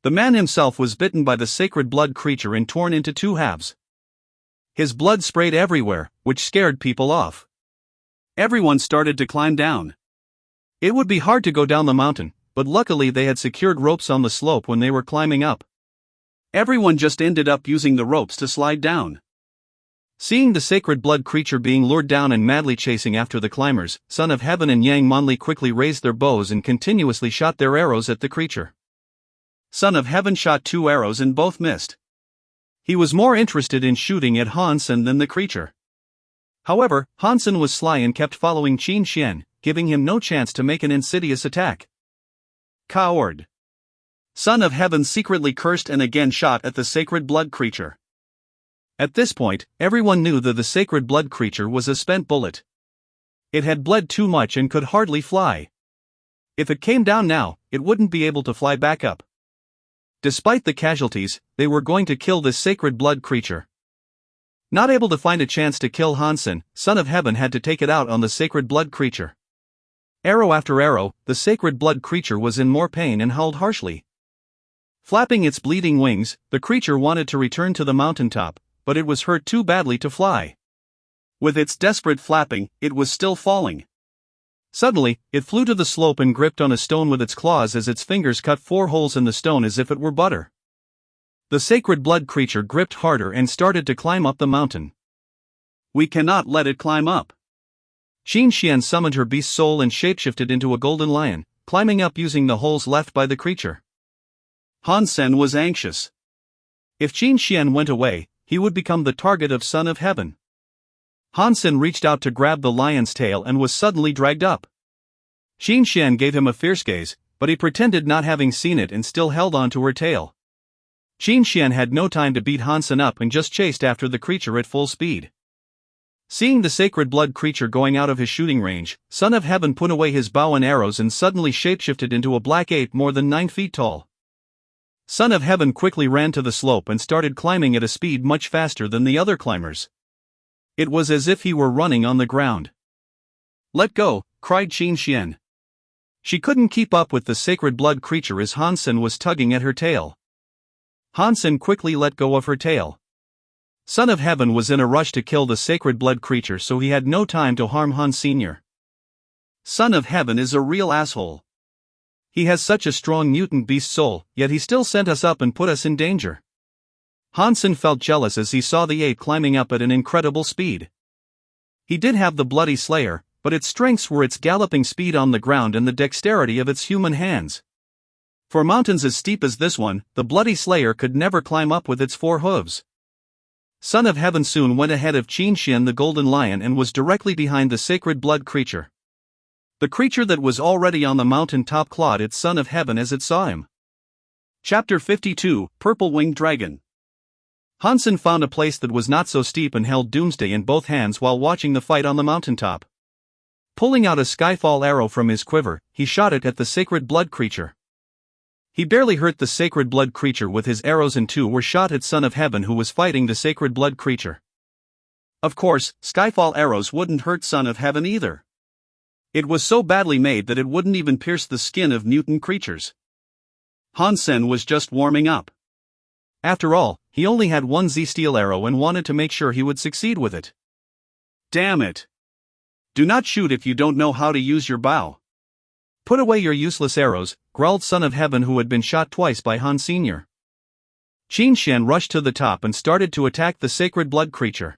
Speaker 1: The man himself was bitten by the sacred blood creature and torn into two halves. His blood sprayed everywhere, which scared people off. Everyone started to climb down. It would be hard to go down the mountain, but luckily they had secured ropes on the slope when they were climbing up. Everyone just ended up using the ropes to slide down. Seeing the sacred blood creature being lured down and madly chasing after the climbers, Son of Heaven and Yang Monli quickly raised their bows and continuously shot their arrows at the creature. Son of Heaven shot 2 arrows and both missed. He was more interested in shooting at Hansen than the creature. However, Hansen was sly and kept following Qin Xian, giving him no chance to make an insidious attack. Coward! Son of Heaven secretly cursed and again shot at the sacred blood creature. At this point, everyone knew that the sacred blood creature was a spent bullet. It had bled too much and could hardly fly. If it came down now, it wouldn't be able to fly back up. Despite the casualties, they were going to kill this sacred blood creature. Not able to find a chance to kill Hansen, Son of Heaven had to take it out on the sacred blood creature. Arrow after arrow, the sacred blood creature was in more pain and howled harshly. Flapping its bleeding wings, the creature wanted to return to the mountaintop, but it was hurt too badly to fly. With its desperate flapping, it was still falling. Suddenly, it flew to the slope and gripped on a stone with its claws as its fingers cut 4 holes in the stone as if it were butter. The sacred blood creature gripped harder and started to climb up the mountain. We cannot let it climb up. Qin Xian summoned her beast soul and shapeshifted into a golden lion, climbing up using the holes left by the creature. Hansen was anxious. If Qin Xian went away, he would become the target of Son of Heaven. Hansen reached out to grab the lion's tail and was suddenly dragged up. Qin Xian gave him a fierce gaze, but he pretended not having seen it and still held on to her tail. Qin Xian had no time to beat Hansen up and just chased after the creature at full speed. Seeing the sacred blood creature going out of his shooting range, Son of Heaven put away his bow and arrows and suddenly shapeshifted into a black ape more than 9 feet tall. Son of Heaven quickly ran to the slope and started climbing at a speed much faster than the other climbers. It was as if he were running on the ground. "Let go," cried Qin Xian. She couldn't keep up with the sacred blood creature as Hansen was tugging at her tail. Hansen quickly let go of her tail. Son of Heaven was in a rush to kill the sacred blood creature, so he had no time to harm Han Sr. Son of Heaven is a real asshole. He has such a strong mutant beast soul, yet he still sent us up and put us in danger. Hansen felt jealous as he saw the ape climbing up at an incredible speed. He did have the bloody slayer, but its strengths were its galloping speed on the ground and the dexterity of its human hands. For mountains as steep as this one, the bloody slayer could never climb up with its 4 hooves. Son of Heaven soon went ahead of Qin Xian the golden lion and was directly behind the sacred blood creature. The creature that was already on the mountain top clawed at Son of Heaven as it saw him. Chapter 52, Purple-Winged Dragon. Hansen found a place that was not so steep and held Doomsday in both hands while watching the fight on the mountaintop. Pulling out a skyfall arrow from his quiver, he shot it at the sacred blood creature. He barely hurt the sacred blood creature with his arrows and 2 were shot at Son of Heaven who was fighting the sacred blood creature. Of course, skyfall arrows wouldn't hurt Son of Heaven either. It was so badly made that it wouldn't even pierce the skin of mutant creatures. Hansen was just warming up. After all, he only had 1 Z-steel arrow and wanted to make sure he would succeed with it. Damn it! Do not shoot if you don't know how to use your bow. Put away your useless arrows, growled Son of Heaven who had been shot twice by Han Sr. Qin Xian rushed to the top and started to attack the sacred blood creature.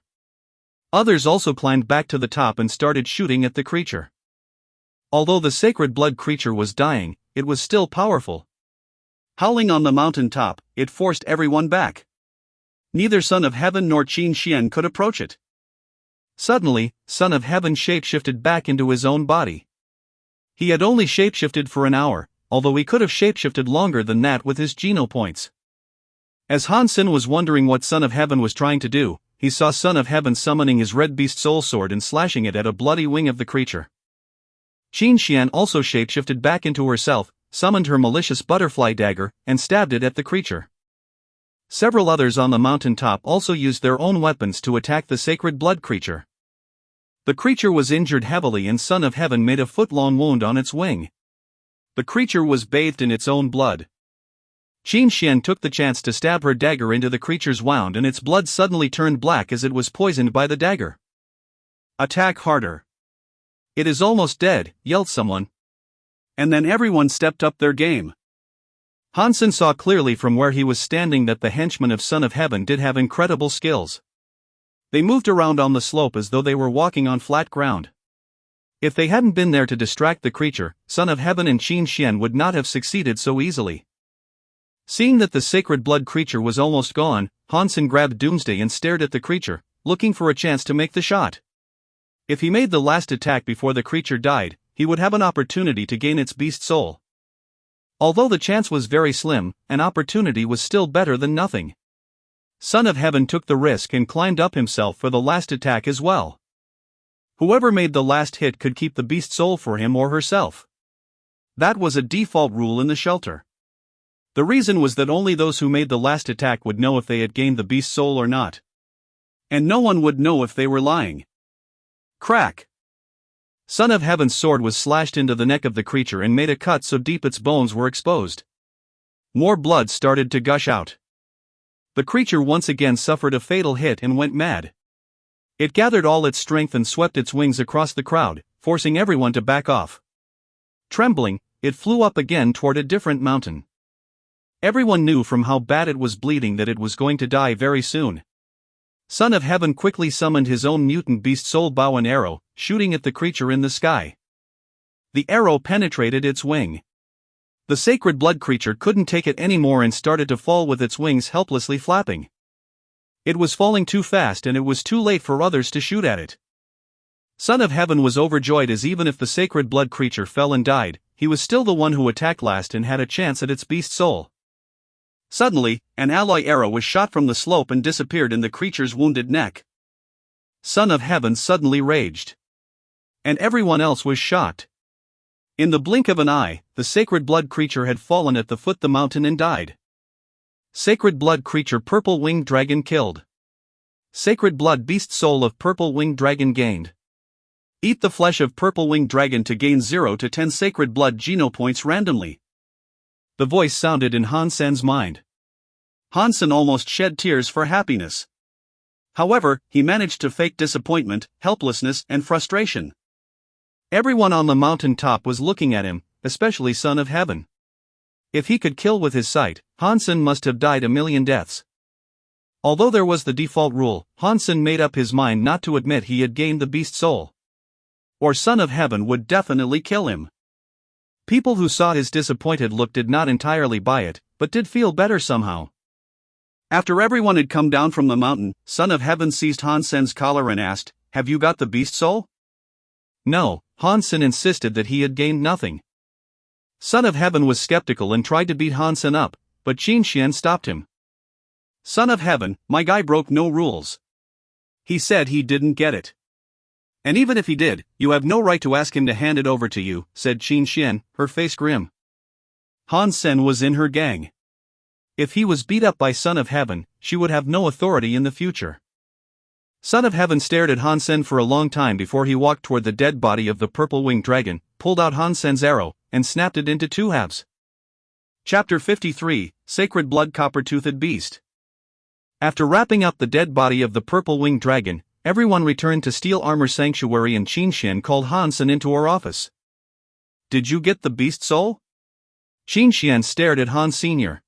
Speaker 1: Others also climbed back to the top and started shooting at the creature. Although the sacred blood creature was dying, it was still powerful. Howling on the mountain top, it forced everyone back. Neither Son of Heaven nor Qin Xian could approach it. Suddenly, Son of Heaven shapeshifted back into his own body. He had only shapeshifted for an hour, although he could have shapeshifted longer than that with his geno points. As Hansen was wondering what Son of Heaven was trying to do, he saw Son of Heaven summoning his red beast soul sword and slashing it at a bloody wing of the creature. Qin Xian also shapeshifted back into herself, summoned her malicious butterfly dagger, and stabbed it at the creature. Several others on the mountain top also used their own weapons to attack the sacred blood creature. The creature was injured heavily and Son of Heaven made a foot-long wound on its wing. The creature was bathed in its own blood. Qin Xian took the chance to stab her dagger into the creature's wound and its blood suddenly turned black as it was poisoned by the dagger. "Attack harder. It is almost dead," yelled someone. And then everyone stepped up their game. Hansen saw clearly from where he was standing that the henchmen of Son of Heaven did have incredible skills. They moved around on the slope as though they were walking on flat ground. If they hadn't been there to distract the creature, Son of Heaven and Qin Xian would not have succeeded so easily. Seeing that the sacred blood creature was almost gone, Hansen grabbed Doomsday and stared at the creature, looking for a chance to make the shot. If he made the last attack before the creature died, he would have an opportunity to gain its beast soul. Although the chance was very slim, an opportunity was still better than nothing. Son of Heaven took the risk and climbed up himself for the last attack as well. Whoever made the last hit could keep the beast soul for him or herself. That was a default rule in the shelter. The reason was that only those who made the last attack would know if they had gained the beast soul or not. And no one would know if they were lying. Crack! Son of Heaven's sword was slashed into the neck of the creature and made a cut so deep its bones were exposed. More blood started to gush out. The creature once again suffered a fatal hit and went mad. It gathered all its strength and swept its wings across the crowd, forcing everyone to back off. Trembling, it flew up again toward a different mountain. Everyone knew from how bad it was bleeding that it was going to die very soon. Son of Heaven quickly summoned his own mutant beast soul bow and arrow, shooting at the creature in the sky. The arrow penetrated its wing. The sacred blood creature couldn't take it anymore and started to fall with its wings helplessly flapping. It was falling too fast and it was too late for others to shoot at it. Son of Heaven was overjoyed as even if the sacred blood creature fell and died, he was still the one who attacked last and had a chance at its beast soul. Suddenly, an alloy arrow was shot from the slope and disappeared in the creature's wounded neck. Son of Heaven suddenly raged. And everyone else was shocked. In the blink of an eye, the sacred blood creature had fallen at the foot of the mountain and died. Sacred blood creature purple winged dragon killed. Sacred blood beast soul of purple winged dragon gained. Eat the flesh of purple winged dragon to gain 0 to 10 sacred blood geno points randomly. The voice sounded in Hansen's mind. Hansen almost shed tears for happiness. However, he managed to fake disappointment, helplessness, and frustration. Everyone on the mountain top was looking at him, especially Son of Heaven. If he could kill with his sight, Hansen must have died a million deaths. Although there was the default rule, Hansen made up his mind not to admit he had gained the beast soul. Or Son of Heaven would definitely kill him. People who saw his disappointed look did not entirely buy it, but did feel better somehow. After everyone had come down from the mountain, Son of Heaven seized Hansen's collar and asked, "Have you got the beast soul?" No, Hansen insisted that he had gained nothing. Son of Heaven was skeptical and tried to beat Hansen up, but Qin Xian stopped him. "Son of Heaven, my guy broke no rules. He said he didn't get it. And even if he did, you have no right to ask him to hand it over to you," said Qin Xian, her face grim. Hansen was in her gang. If he was beat up by Son of Heaven, she would have no authority in the future. Son of Heaven stared at Hansen for a long time before he walked toward the dead body of the purple-winged dragon, pulled out Hansen's arrow, and snapped it into 2 halves. Chapter 53, Sacred Blood Copper-Toothed Beast. After wrapping up the dead body of the purple-winged dragon, everyone returned to Steel Armor Sanctuary and Qin Xian called Hansen into her office. "Did you get the beast soul?" Qin Xian stared at Han Sr.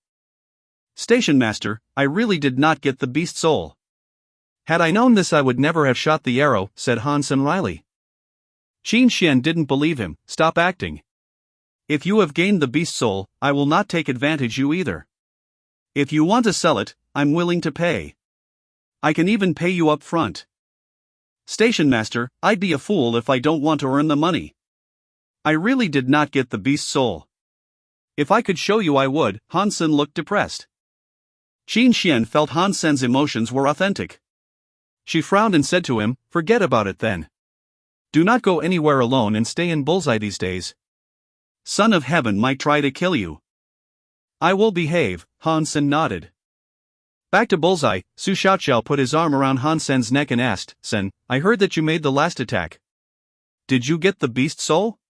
Speaker 1: "Station Master, I really did not get the beast soul. Had I known this I would never have shot the arrow," said Hansen wryly. Qin Xian didn't believe him. "Stop acting. If you have gained the beast soul, I will not take advantage you either. If you want to sell it, I'm willing to pay. I can even pay you up front." "Station Master, I'd be a fool if I don't want to earn the money. I really did not get the beast soul. If I could show you I would." Hansen looked depressed. Qin Xian felt Hansen's emotions were authentic. She frowned and said to him, "Forget about it then. Do not go anywhere alone and stay in Bullseye these days. Son of Heaven might try to kill you." "I will behave," Hansen nodded. Back to Bullseye, Su Xiaoqiao put his arm around Han Sen's neck and asked, "Sen, I heard that you made the last attack. Did you get the beast soul?"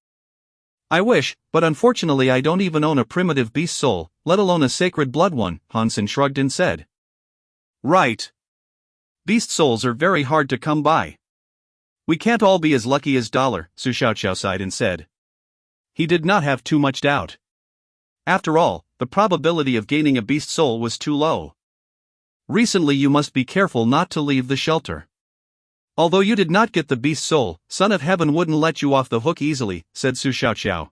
Speaker 1: "I wish, but unfortunately I don't even own a primitive beast soul, let alone a sacred blood one," Han Sen shrugged and said. "Right. Beast souls are very hard to come by. We can't all be as lucky as Dollar," Su Xiaoqiao sighed and said. He did not have too much doubt. After all, the probability of gaining a beast soul was too low. "Recently you must be careful not to leave the shelter. Although you did not get the beast soul, Son of Heaven wouldn't let you off the hook easily," said Su Xiaoqiao.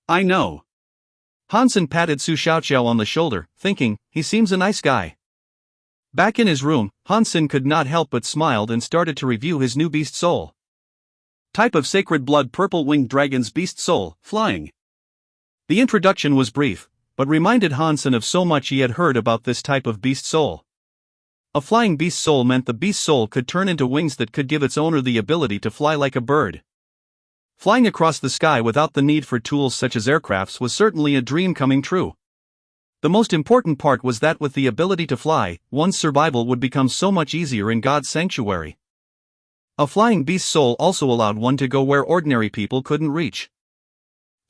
Speaker 1: "I know." Han Sen patted Su Xiaoqiao on the shoulder, thinking, he seems a nice guy. Back in his room, Han Sen could not help but smiled and started to review his new beast soul. Type of sacred blood purple-winged dragon's beast soul, flying. The introduction was brief, but reminded Han Sen of so much he had heard about this type of beast soul. A flying beast soul meant the beast soul could turn into wings that could give its owner the ability to fly like a bird. Flying across the sky without the need for tools such as aircrafts was certainly a dream coming true. The most important part was that with the ability to fly, one's survival would become so much easier in God's sanctuary. A flying beast soul also allowed one to go where ordinary people couldn't reach.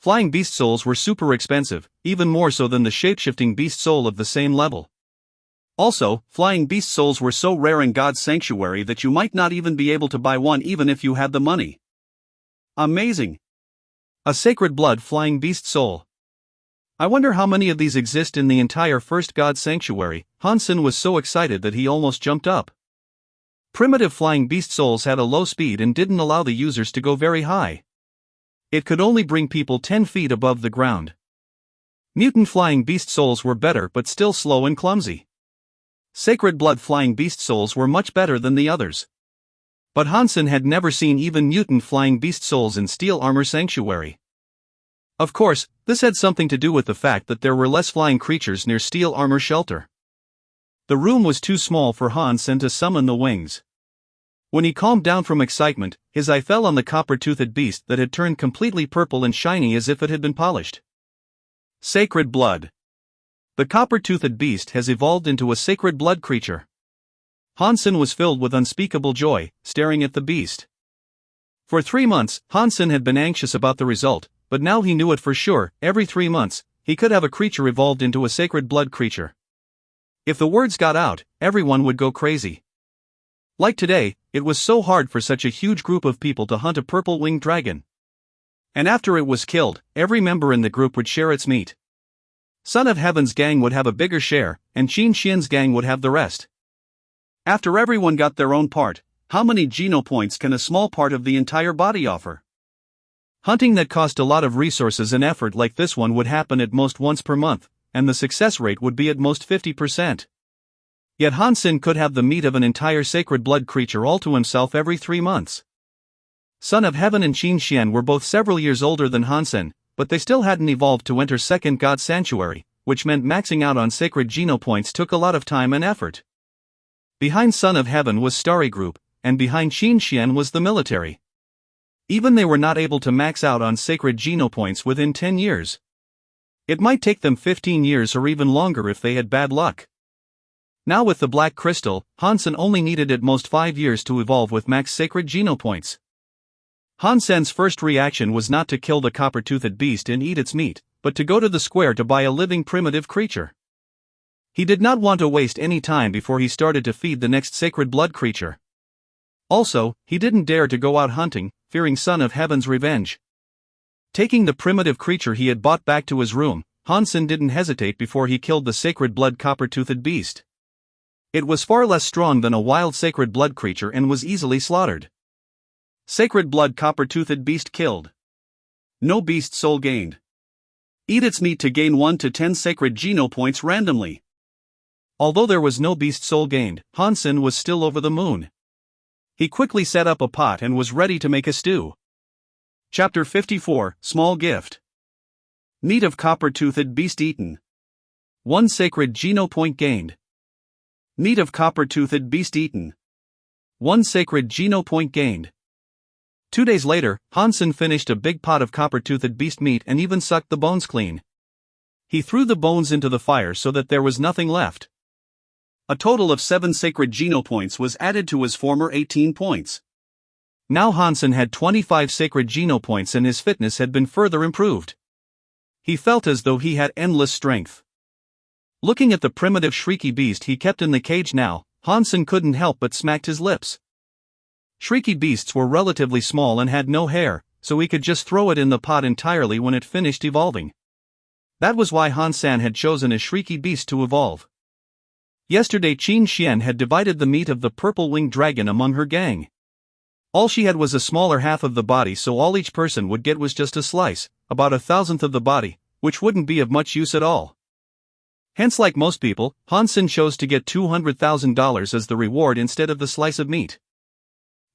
Speaker 1: Flying beast souls were super expensive, even more so than the shapeshifting beast soul of the same level. Also, flying beast souls were so rare in God's sanctuary that you might not even be able to buy one even if you had the money. Amazing! A sacred blood flying beast soul. I wonder how many of these exist in the entire first God sanctuary. Han Sen was so excited that he almost jumped up. Primitive flying beast souls had a low speed and didn't allow the users to go very high. It could only bring people 10 feet above the ground. Mutant flying beast souls were better but still slow and clumsy. Sacred blood flying beast souls were much better than the others. But Han Sen had never seen even mutant flying beast souls in Steel Armor Sanctuary. Of course, this had something to do with the fact that there were less flying creatures near Steel Armor Shelter. The room was too small for Han Sen to summon the wings. When he calmed down from excitement, his eye fell on the copper-toothed beast that had turned completely purple and shiny as if it had been polished. Sacred blood. The copper-toothed beast has evolved into a sacred blood creature. Han Sen was filled with unspeakable joy, staring at the beast. For 3 months, Han Sen had been anxious about the result, but now he knew it for sure. Every 3 months, he could have a creature evolved into a sacred blood creature. If the words got out, everyone would go crazy. Like today, it was so hard for such a huge group of people to hunt a purple-winged dragon. And after it was killed, every member in the group would share its meat. Son of Heaven's gang would have a bigger share, and Qin Xian's gang would have the rest. After everyone got their own part, how many geno points can a small part of the entire body offer? Hunting that cost a lot of resources and effort like this one would happen at most once per month, and the success rate would be at most 50%. Yet Han Sen could have the meat of an entire sacred blood creature all to himself every 3 months. Son of Heaven and Qin Xian were both several years older than Han Sen, but they still hadn't evolved to enter Second God Sanctuary, which meant maxing out on sacred geno points took a lot of time and effort. Behind Son of Heaven was Starry Group, and behind Qin Xian was the military. Even they were not able to max out on sacred geno points within 10 years. It might take them 15 years or even longer if they had bad luck. Now with the black crystal, Han Sen only needed at most 5 years to evolve with max sacred geno points. Han Sen's first reaction was not to kill the copper-toothed beast and eat its meat, but to go to the square to buy a living primitive creature. He did not want to waste any time before he started to feed the next sacred blood creature. Also, he didn't dare to go out hunting, fearing Son of Heaven's revenge. Taking the primitive creature he had bought back to his room, Han Sen didn't hesitate before he killed the sacred blood copper-toothed beast. It was far less strong than a wild sacred blood creature and was easily slaughtered. Sacred blood copper-toothed beast killed. No beast soul gained. Eat its meat to gain 1 to 10 sacred geno points randomly. Although there was no beast soul gained, Han Sen was still over the moon. He quickly set up a pot and was ready to make a stew. Chapter 54, Small Gift. Meat of copper-toothed beast eaten. 1 sacred geno point gained. Meat of copper-toothed beast eaten. 1 sacred geno point gained. 2 days later, Han Sen finished a big pot of copper-toothed beast meat and even sucked the bones clean. He threw the bones into the fire so that there was nothing left.
Speaker 2: A total of 7 sacred Geno points was added to his former 18 points.
Speaker 1: Now Hansen had 25 sacred Geno points and his fitness had been further improved. He felt as though he had endless strength. Looking at the primitive shrieky beast he kept in the cage now, Hansen couldn't help but smacked his lips. Shrieky beasts were relatively small and had no hair, so he could just throw it in the pot entirely when it finished evolving. That was why Hansen had chosen a shrieky beast to evolve. Yesterday Qin Xian had divided the meat of the purple-winged dragon among her gang. All she had was a smaller half of the body, so all each person would get was just a slice, about 1/1000th of the body, which wouldn't be of much use at all. Hence, like most people, Hansen chose to get $200,000 as the reward instead of the slice of meat.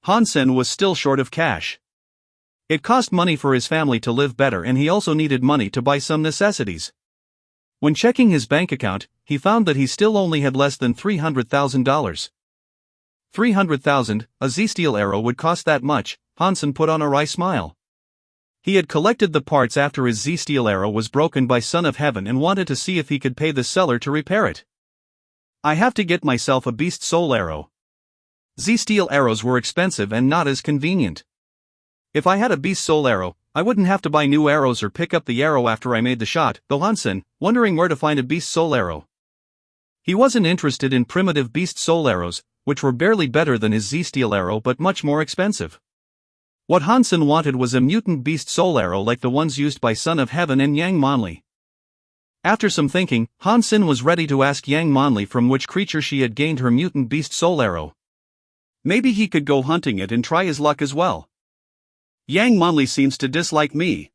Speaker 1: Hansen was still short of cash. It cost money for his family to live better and he also needed money to buy some necessities. When checking his bank account, he found that he still only had less than $300,000. 300,000, a Z-steel arrow would cost that much. Hansen put on a wry smile. He had collected the parts after his Z-steel arrow was broken by Son of Heaven and wanted to see if he could pay the seller to repair it. I have to get myself a beast soul arrow. Z-steel arrows were expensive and not as convenient. If I had a beast soul arrow, I wouldn't have to buy new arrows or pick up the arrow after I made the shot, though Hansen, wondering where to find a beast soul arrow. He wasn't interested in primitive beast soul arrows, which were barely better than his Z-steel arrow but much more expensive. What Hansen wanted was a mutant beast soul arrow like the ones used by Son of Heaven and Yang Monli. After some thinking, Hansen was ready to ask Yang Monli from which creature she had gained her mutant beast soul arrow. Maybe he could go hunting it and try his luck as well. Yang Monli seems to dislike me.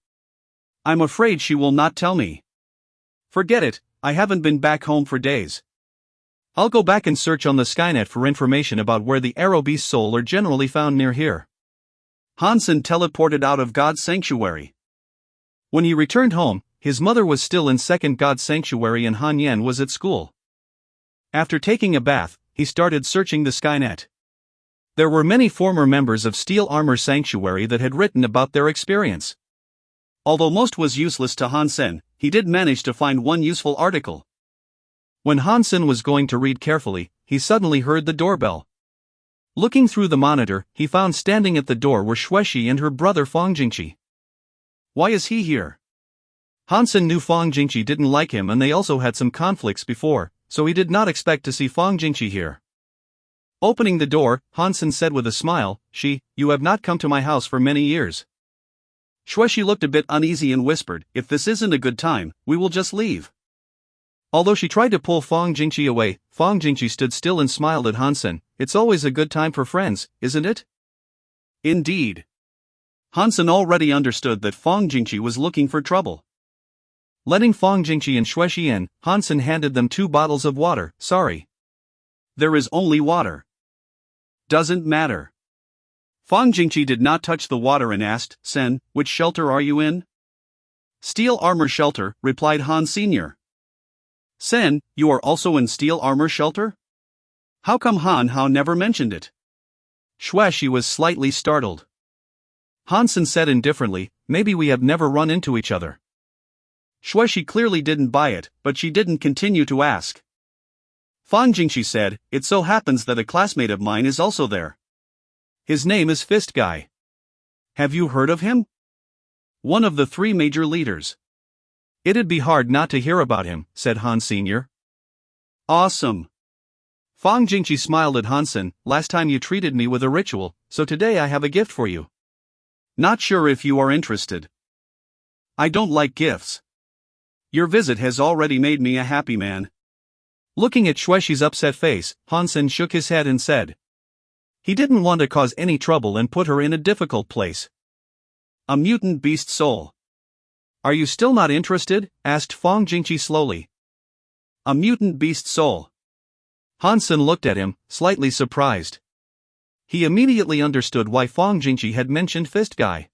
Speaker 1: I'm afraid she will not tell me. Forget it, I haven't been back home for days. I'll go back and search on the Skynet for information about where the arrow beast soul are generally found near here. Hansen teleported out of God's sanctuary. When he returned home, his mother was still in Second God's sanctuary and Han Yen was at school. After taking a bath, he started searching the Skynet. There were many former members of Steel Armor Sanctuary that had written about their experience. Although most was useless to Hansen, he did manage to find one useful article. When Hansen was going to read carefully, he suddenly heard the doorbell. Looking through the monitor, he found standing at the door were Xueshi and her brother Fang Jingqi. Why is he here? Hansen knew Fang Jingqi didn't like him and they also had some conflicts before, so he did not expect to see Fang Jingqi here. Opening the door, Hansen said with a smile, "You have not come to my house for many years." Xueshi looked a bit uneasy and whispered, "If this isn't a good time, we will just leave." Although she tried to pull Fang Jingqi away, Fang Jingqi stood still and smiled at Hansen. "It's always a good time for friends, isn't it?" Indeed. Hansen already understood that Fang Jingqi was looking for trouble. Letting Fang Jingqi and Xueshi in, Hansen handed them 2 bottles of water. "Sorry. There is only water." "Doesn't matter." Fang Jingqi did not touch the water and asked, "Sen, which shelter are you in?" "Steel Armor Shelter," replied Han Sr. "Sen, you are also in Steel Armor Shelter? How come Han Hao never mentioned it?" Xueshi was slightly startled. Hansen said indifferently, "Maybe we have never run into each other." Xueshi clearly didn't buy it, but she didn't continue to ask. Fang Jingqi said, "It so happens that a classmate of mine is also there. His name is Fist Guy. Have you heard of him? One of the 3 major leaders." "It'd be hard not to hear about him," said Han Sr. "Awesome." Fang Jingqi smiled at Hansen, "Last time you treated me with a ritual, so today I have a gift for you. Not sure if you are interested." "I don't like gifts. Your visit has already made me a happy man." Looking at Xueshi's upset face, Hansen shook his head and said he didn't want to cause any trouble and put her in a difficult place. "A mutant beast soul. Are you still not interested?" asked Fang Jingqi slowly. "A mutant beast soul." Hansen looked at him, slightly surprised. He immediately understood why Fang Jingqi had mentioned Fist Guy.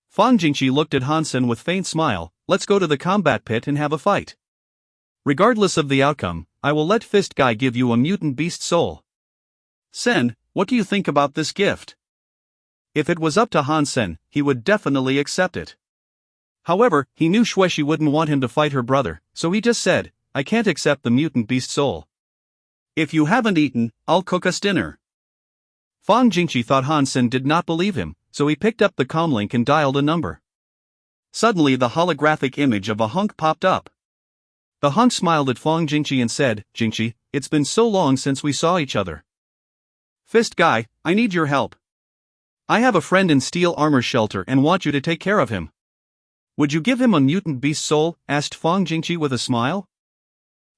Speaker 1: Fang Jingqi looked at Hansen with faint smile. "Let's go to the combat pit and have a fight. Regardless of the outcome, I will let Fist Guy give you a mutant beast soul." "Sen, what do you think about this gift?" If it was up to Hansen, he would definitely accept it. However, he knew Xueshi wouldn't want him to fight her brother, so he just said, "I can't accept the mutant beast soul."
Speaker 2: If you haven't eaten, I'll cook us dinner.
Speaker 1: Fang Jingqi thought Hansen did not believe him, so he picked up the comlink and dialed a number.
Speaker 2: Suddenly the holographic image of a hunk popped up.
Speaker 1: The hunk smiled at Fang Jingqi and said, "Jingqi, it's been so long since we saw each other.
Speaker 2: Fist guy, I need your help.
Speaker 1: I have a friend in steel armor shelter and want you to take care of him." "Would you give him a mutant beast soul?" asked Fang Jingqi with a smile.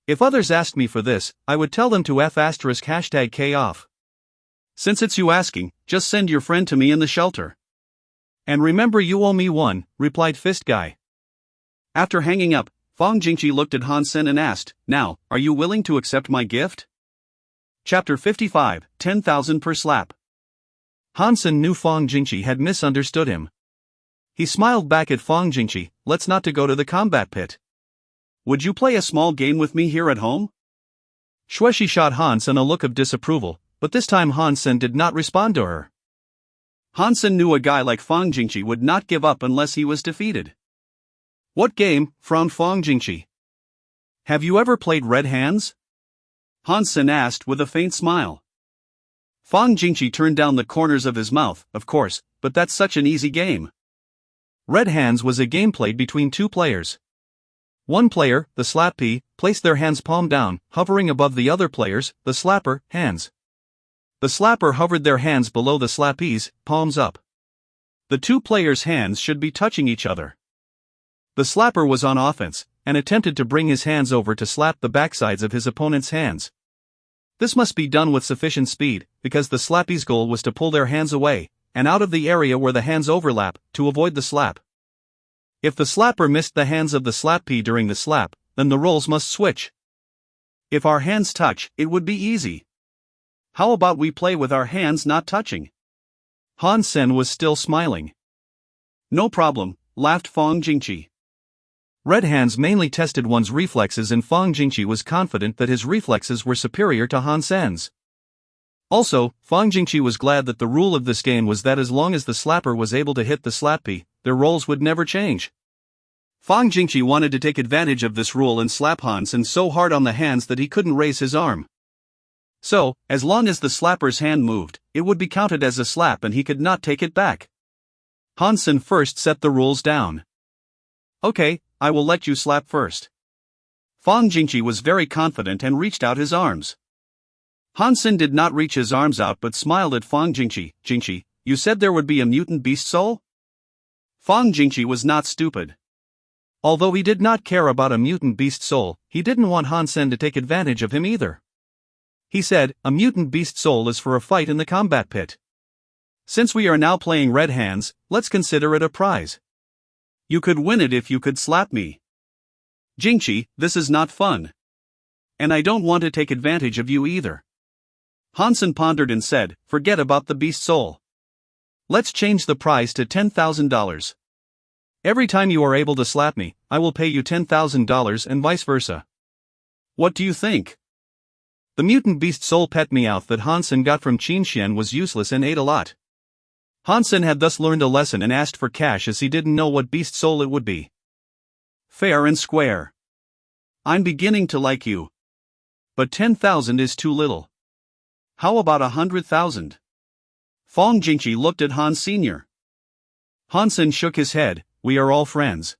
Speaker 1: "If others asked me for this, I would tell them to #K off.
Speaker 2: Since it's you asking, just send your friend to me in the shelter."
Speaker 1: "And remember you owe me one," replied Fist Guy.
Speaker 2: After hanging up, Fang Jingqi looked at Hansen and asked, "Now, are you willing to accept my gift?" Chapter 55, 10,000 per slap.
Speaker 1: Hansen knew Fang Jingqi had misunderstood him. He smiled back at Fang Jingqi, "Let's not to go to the combat pit.
Speaker 2: Would you play a small game with me here at home?"
Speaker 1: Shueshi shot Hansen a look of disapproval, but this time Hansen did not respond to her.
Speaker 2: Hansen knew a guy like Fang Jingqi would not give up unless he was defeated.
Speaker 1: "What game?" frowned Fang Jingqi.
Speaker 2: "Have you ever played Red Hands?" Hansen asked with a faint smile. Fang Jingqi turned down the corners of his mouth, "Of course, but that's such an easy game."
Speaker 1: Red Hands was a game played between two players. One player, the slappee, placed their hands palm down, hovering above the other players, the slapper, hands. The slapper hovered their hands below the slappee's, palms up. The two players' hands should be touching each other. The slapper was on offense, and attempted to bring his hands over to slap the backsides of his opponent's hands. This must be done with sufficient speed, because the slappee's goal was to pull their hands away, and out of the area where the hands overlap, to avoid the slap. If the slapper missed the hands of the slappee during the slap, then the roles must switch.
Speaker 2: If our hands touch, it would be easy. How about we play with our hands not touching?
Speaker 1: Hansen was still smiling.
Speaker 2: No problem, laughed Fang Jingqi.
Speaker 1: Red Hands mainly tested one's reflexes and Fang Jingqi was confident that his reflexes were superior to Hansen's. Also, Fang Jingqi was glad that the rule of this game was that as long as the slapper was able to hit the slappee, their roles would never change. Fang Jingqi wanted to take advantage of this rule and slap Hansen so hard on the hands that he couldn't raise his arm. So, as long as the slapper's hand moved, it would be counted as a slap and he could not take it back. Hansen first set the rules down. "Okay, I will let you slap first." Fang Jingqi was very confident and reached out his arms. Hansen did not reach his arms out but smiled at Fang Jingqi. "Jingqi, you said there would be a mutant beast soul?" Fang Jingqi was not stupid. Although he did not care about a mutant beast soul, he didn't want Hansen to take advantage of him either. He said, "A mutant beast soul is for a fight in the combat pit. Since we are now playing Red Hands, let's consider it a prize. You could win it if you could slap me." "Jingqi, this is not fun. And I don't want to take advantage of you either." Hansen pondered and said, "Forget about the beast soul. Let's change the prize to $10,000. Every time you are able to slap me, I will pay you $10,000 and vice versa. What do you think?" The mutant beast soul pet meowth that Hansen got from Qin Xian was useless and ate a lot. Hansen had thus learned a lesson and asked for cash as he didn't know what beast soul it would be.
Speaker 2: "Fair and square. I'm beginning to like you. But 10,000 is too little. How about 100,000? Fang Jingqi looked at Han Sr.
Speaker 1: Hansen shook his head, "We are all friends.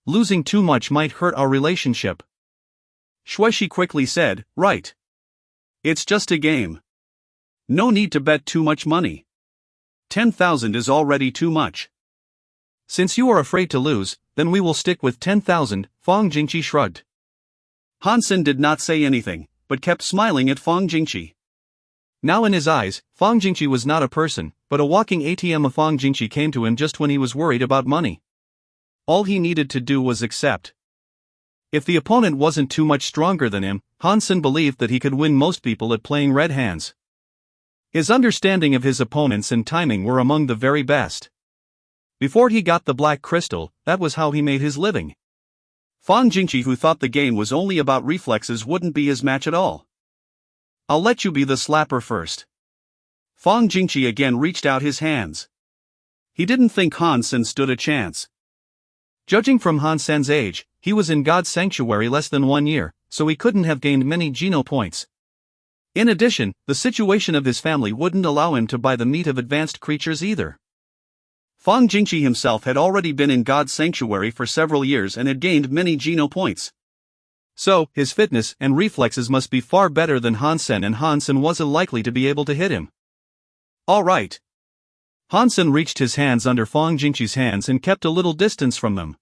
Speaker 1: Losing too much might hurt our relationship."
Speaker 2: Shueshi quickly said, "Right. It's just a game. No need to bet too much money. 10,000 is already too much."
Speaker 1: "Since you are afraid to lose, then we will stick with 10,000, Fang Jingqi shrugged.
Speaker 2: Hansen did not say anything, but kept smiling at Fang Jingqi.
Speaker 1: Now in his eyes, Fang Jingqi was not a person, but a walking ATM. Of Fang Jingqi came to him just when he was worried about money. All he needed to do was accept. If the opponent wasn't too much stronger than him, Hansen believed that he could win most people at playing Red Hands. His understanding of his opponents and timing were among the very best. Before he got the black crystal, that was how he made his living. Fang Jingqi, who thought the game was only about reflexes, wouldn't be his match at all. "I'll let you be the slapper first." Fang Jingqi again reached out his hands. He didn't think Hansen stood a chance. Judging from Hansen's age, he was in God's sanctuary less than 1 year, so he couldn't have gained many Geno points. In addition, the situation of his family wouldn't allow him to buy the meat of advanced creatures either.
Speaker 2: Fang Jingqi himself had already been in God's sanctuary for several years and had gained many Geno points.
Speaker 1: So, his fitness and reflexes must be far better than Hansen, and Hansen wasn't likely to be able to hit him.
Speaker 2: All right.
Speaker 1: Hansen reached his hands under Fang Jingqi's hands and kept a little distance from them.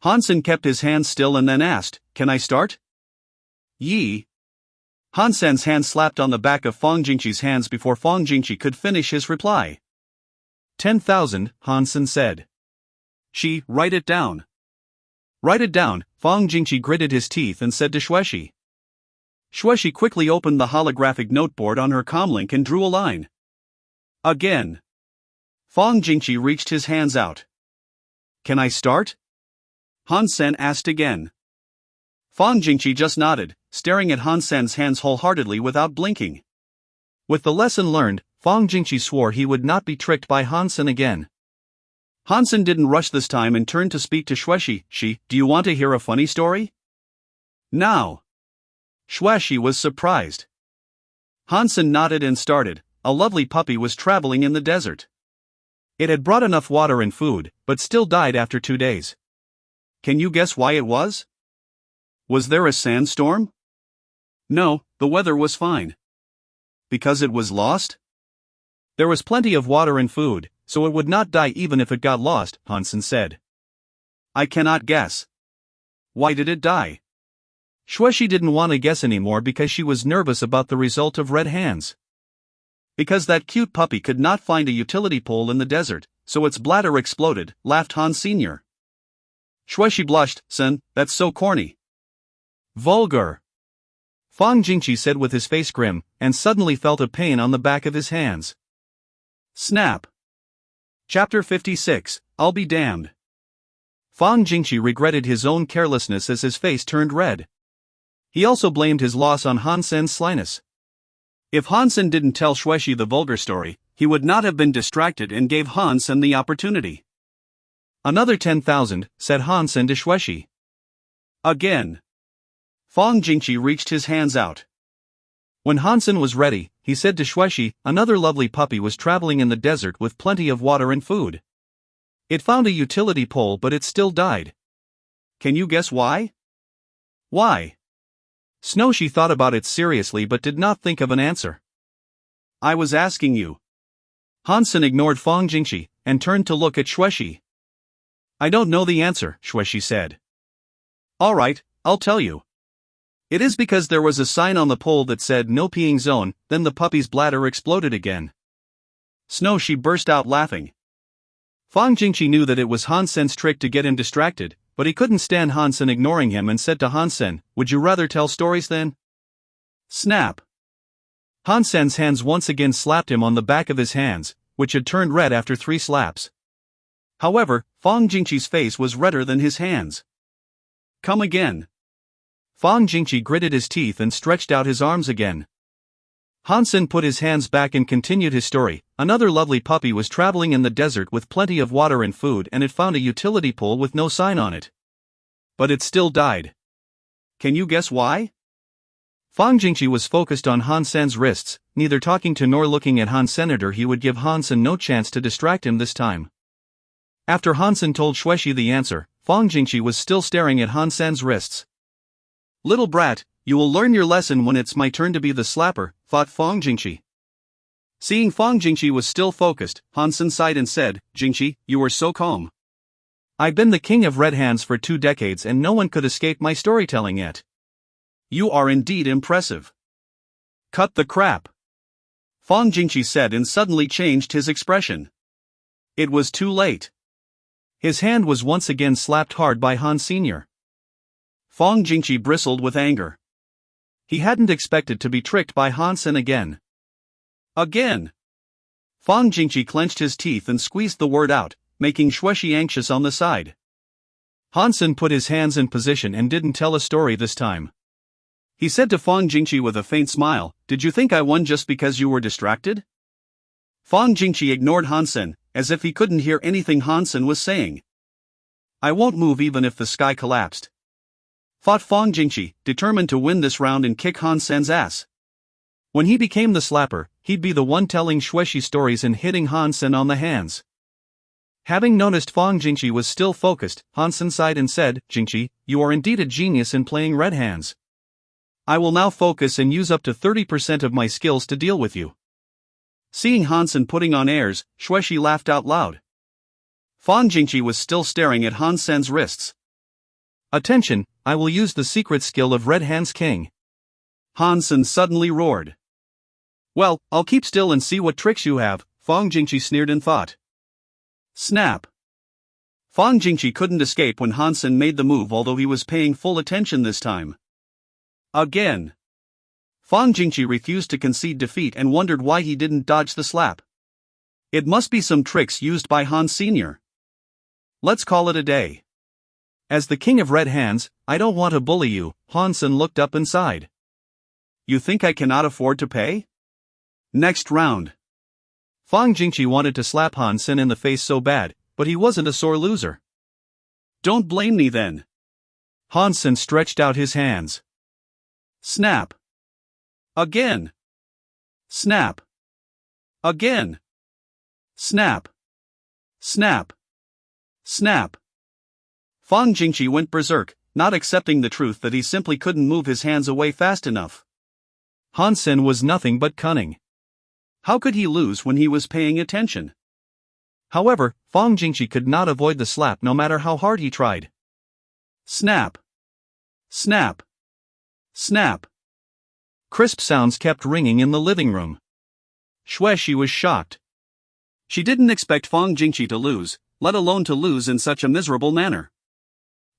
Speaker 2: Hansen kept his hands still and then asked, "Can I start?" Yi. Hansen's hand slapped on the back of Fang Jingqi's hands before Fang Jingqi could finish his reply.
Speaker 1: 10,000, Hansen said.
Speaker 2: Write it down.
Speaker 1: Write it down, Fang Jingqi gritted his teeth and said to Xueshi.
Speaker 2: Xueshi quickly opened the holographic noteboard on her comlink and drew a line. Again. Fang Jingqi reached his hands out. "Can I start?" Hansen asked again. Fang Jingqi just nodded, staring at Hansen's hands wholeheartedly without blinking.
Speaker 1: With the lesson learned, Fang Jingqi swore he would not be tricked by Hansen again.
Speaker 2: Hansen didn't rush this time and turned to speak to Xueshi. "Do you want to hear a funny story?" "Now." Xueshi was surprised. Hansen nodded and started. A lovely puppy was traveling in the desert.
Speaker 1: It had brought enough water and food, but still died after 2 days.
Speaker 2: Can you guess why it was? Was there a sandstorm? No, the weather was fine. Because it was lost?
Speaker 1: There was plenty of water and food, so it would not die even if it got lost, Hansen said.
Speaker 2: I cannot guess. Why did it die?
Speaker 1: Xueshi didn't want to guess anymore because she was nervous about the result of Red Hands.
Speaker 2: Because that cute puppy could not find a utility pole in the desert, so its bladder exploded, laughed Han Sr. Xueshi blushed. "Son, that's so corny."
Speaker 1: Vulgar. Fang Jingqi said with his face grim, and suddenly felt a pain on the back of his hands.
Speaker 2: Snap. Chapter 56, I'll be damned.
Speaker 1: Fang Jingqi regretted his own carelessness as his face turned red. He also blamed his loss on Hansen's slyness.
Speaker 2: If Hansen didn't tell Xueshi the vulgar story, he would not have been distracted and gave Hansen the opportunity.
Speaker 1: Another 10,000, said Hansen to Xueshi.
Speaker 2: Again. Fang Jingqi reached his hands out.
Speaker 1: When Hansen was ready, he said to Xueshi, another lovely puppy was traveling in the desert with plenty of water and food. It found a utility pole but it still died.
Speaker 2: Can you guess why?
Speaker 1: Why? Xueshi thought about it seriously but did not think of an answer.
Speaker 2: I was asking you.
Speaker 1: Hansen ignored Fang Jingqi and turned to look at Xueshi. I don't know the answer, Xueshi said.
Speaker 2: All right, I'll tell you. It is because there was a sign on the pole that said no peeing zone, then the puppy's bladder exploded again. Xueshi burst out laughing.
Speaker 1: Fang Jingqi knew that it was Hansen's trick to get him distracted, but he couldn't stand Hansen ignoring him and said to Hansen, would you rather tell stories then?
Speaker 2: Snap.
Speaker 1: Hansen's hands once again slapped him on the back of his hands, which had turned red after 3 slaps.
Speaker 2: However, Fang Jingqi's face was redder than his hands. Come again.
Speaker 1: Fang Jingqi gritted his teeth and stretched out his arms again. Hansen put his hands back and continued his story. Another lovely puppy was traveling in the desert with plenty of water and food and it found a utility pole with no sign on it. But it still died.
Speaker 2: Can you guess why?
Speaker 1: Fang Jingqi was focused on Hansen's wrists, neither talking to nor looking at Hansen, or he would give Hansen no chance to distract him this time. After Hansen told Xueshi the answer, Fang Jingqi was still staring at Hansen's wrists.
Speaker 2: Little brat, you will learn your lesson when it's my turn to be the slapper, thought Fang Jingqi. Seeing Fang Jingqi was still focused, Hansen sighed and said, Jingqi, you are so calm.
Speaker 1: I've been the king of Red Hands for 2 decades and no one could escape my storytelling yet.
Speaker 2: You are indeed impressive. Cut the crap. Fang Jingqi said and suddenly changed his expression. It was too late.
Speaker 1: His hand was once again slapped hard by Han Sr.
Speaker 2: Fang Jingqi bristled with anger. He hadn't expected to be tricked by Hansen again. Again. Fang Jingqi clenched his teeth and squeezed the word out, making Xueshi anxious on the side.
Speaker 1: Hansen put his hands in position and didn't tell a story this time.
Speaker 2: He said to Fang Jingqi with a faint smile, did you think I won just because you were distracted? Fang Jingqi ignored Hansen, as if he couldn't hear anything Hansen was saying. I won't move even if the sky collapsed. Fought Fang Jingqi, determined to win this round and kick Hansen's ass.
Speaker 1: When he became the slapper, he'd be the one telling Shueshi stories and hitting Hansen on the hands. Having noticed Fang Jingqi was still focused, Hansen sighed and said, "Jingqi, you are indeed a genius in playing red hands. I will now focus and use up to 30% of my skills to deal with you." Seeing Hansen putting on airs, Shueshi laughed out loud. Fang Jingqi was still staring at Hansen's wrists. "Attention, I will use the secret skill of Red Hands King." Hansen suddenly roared. "Well, I'll keep still and see what tricks you have," Fang Jingqi sneered in thought. Snap. Fang Jingqi couldn't escape when Hansen made the move, although he was paying full attention this time. Again. Fang Jingqi refused to concede defeat and wondered why he didn't dodge the slap. It must be some tricks used by Han Sr. Let's call it a day. As the king of red hands, I don't want to bully you, Hansen looked up and sighed. You think I cannot afford to pay? Next round. Fang Jingqi wanted to slap Hansen in the face so bad, but he wasn't a sore loser. Don't blame me then. Hansen stretched out his hands. Snap. Again. Snap. Again. Snap. Snap. Snap. Fang Jingqi went berserk, not accepting the truth that he simply couldn't move his hands away fast enough. Hansen was nothing but cunning. How could he lose when he was paying attention? However, Fang Jingqi could not avoid the slap no matter how hard he tried. Snap. Snap. Snap. Crisp sounds kept ringing in the living room. Shueshi was shocked. She didn't expect Fang Jingqi to lose, let alone to lose in such a miserable manner.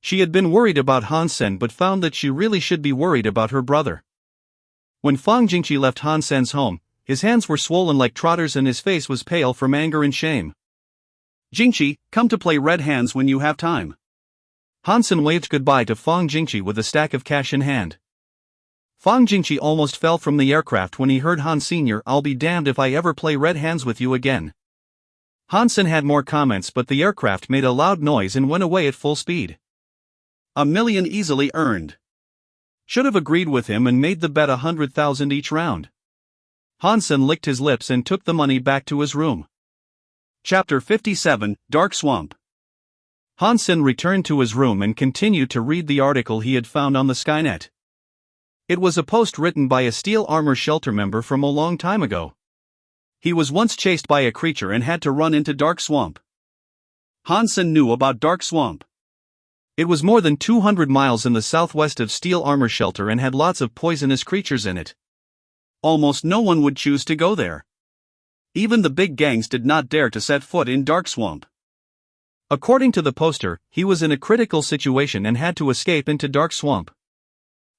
Speaker 1: She had been worried about Hansen but found that she really should be worried about her brother. When Fang Jingqi left Hansen's home, his hands were swollen like trotters and his face was pale from anger and shame. Jingqi, come to play red hands when you have time. Hansen waved goodbye to Fang Jingqi with a stack of cash in hand. Fang Jingqi almost fell from the aircraft when he heard Han Sr. "I'll be damned if I ever play red hands with you again." Hansen had more comments, but the aircraft made a loud noise and went away at full speed. $1 million easily earned. Should have agreed with him and made the bet 100,000 each round. Hansen licked his lips and took the money back to his room. Chapter 57, Dark Swamp. Hansen returned to his room and continued to read the article he had found on the Skynet. It was a post written by a Steel Armor Shelter member from a long time ago. He was once chased by a creature and had to run into Dark Swamp. Hansen knew about Dark Swamp. It was more than 200 miles in the southwest of Steel Armor Shelter and had lots of poisonous creatures in it. Almost no one would choose to go there. Even the big gangs did not dare to set foot in Dark Swamp. According to the poster, he was in a critical situation and had to escape into Dark Swamp.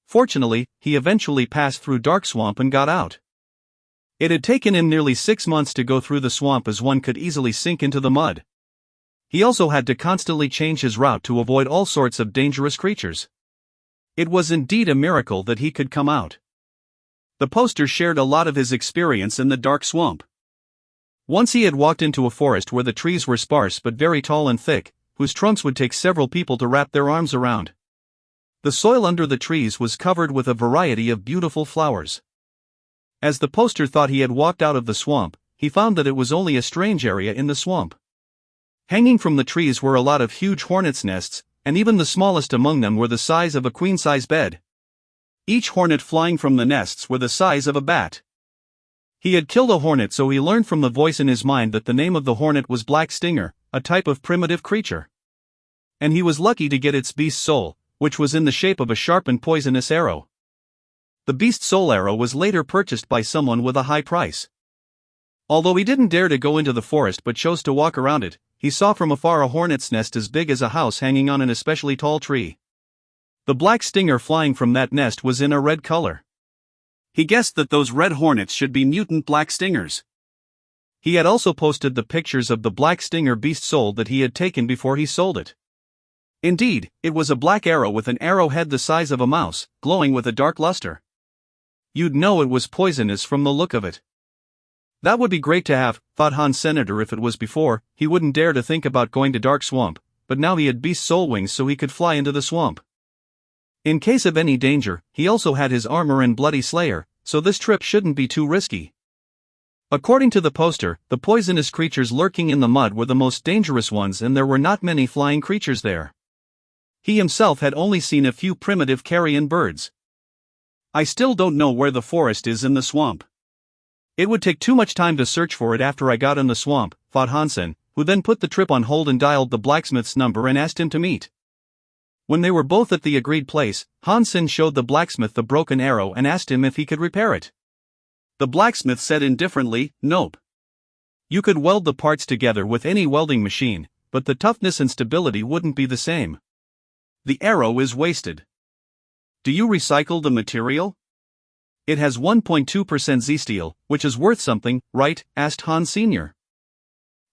Speaker 1: Fortunately, he eventually passed through Dark Swamp and got out. It had taken him nearly 6 months to go through the swamp, as one could easily sink into the mud. He also had to constantly change his route to avoid all sorts of dangerous creatures. It was indeed a miracle that he could come out. The poster shared a lot of his experience in the Dark Swamp. Once he had walked into a forest where the trees were sparse but very tall and thick, whose trunks would take several people to wrap their arms around. The soil under the trees was covered with a variety of beautiful flowers. As the poster thought he had walked out of the swamp, he found that it was only a strange area in the swamp. Hanging from the trees were a lot of huge hornets' nests, and even the smallest among them were the size of a queen-size bed. Each hornet flying from the nests were the size of a bat. He had killed a hornet, so he learned from the voice in his mind that the name of the hornet was Black Stinger, a type of primitive creature. And he was lucky to get its beast soul, which was in the shape of a sharp and poisonous arrow. The beast soul arrow was later purchased by someone with a high price. Although he didn't dare to go into the forest but chose to walk around it, he saw from afar a hornet's nest as big as a house hanging on an especially tall tree. The black stinger flying from that nest was in a red color. He guessed that those red hornets should be mutant black stingers. He had also posted the pictures of the black stinger beast soul that he had taken before he sold it. Indeed, it was a black arrow with an arrowhead the size of a mouse, glowing with a dark luster. You'd know it was poisonous from the look of it. That would be great to have, thought Hans Senator. If it was before, he wouldn't dare to think about going to Dark Swamp, but now he had beast soul wings so he could fly into the swamp. In case of any danger, he also had his armor and bloody slayer, so this trip shouldn't be too risky. According to the poster, the poisonous creatures lurking in the mud were the most dangerous ones and there were not many flying creatures there. He himself had only seen a few primitive carrion birds.
Speaker 2: I still don't know where the forest is in the swamp.
Speaker 1: It would take too much time to search for it after I got in the swamp, thought Hansen, who then put the trip on hold and dialed the blacksmith's number and asked him to meet. When they were both at the agreed place, Hansen showed the blacksmith the broken arrow and asked him if he could repair it.
Speaker 2: The blacksmith said indifferently, "Nope.
Speaker 1: You could weld the parts together with any welding machine, but the toughness and stability wouldn't be the same.
Speaker 2: The arrow is wasted."
Speaker 1: Do you recycle the material? It has 1.2% Z-steel, which is worth something, right? Asked Hans Sr.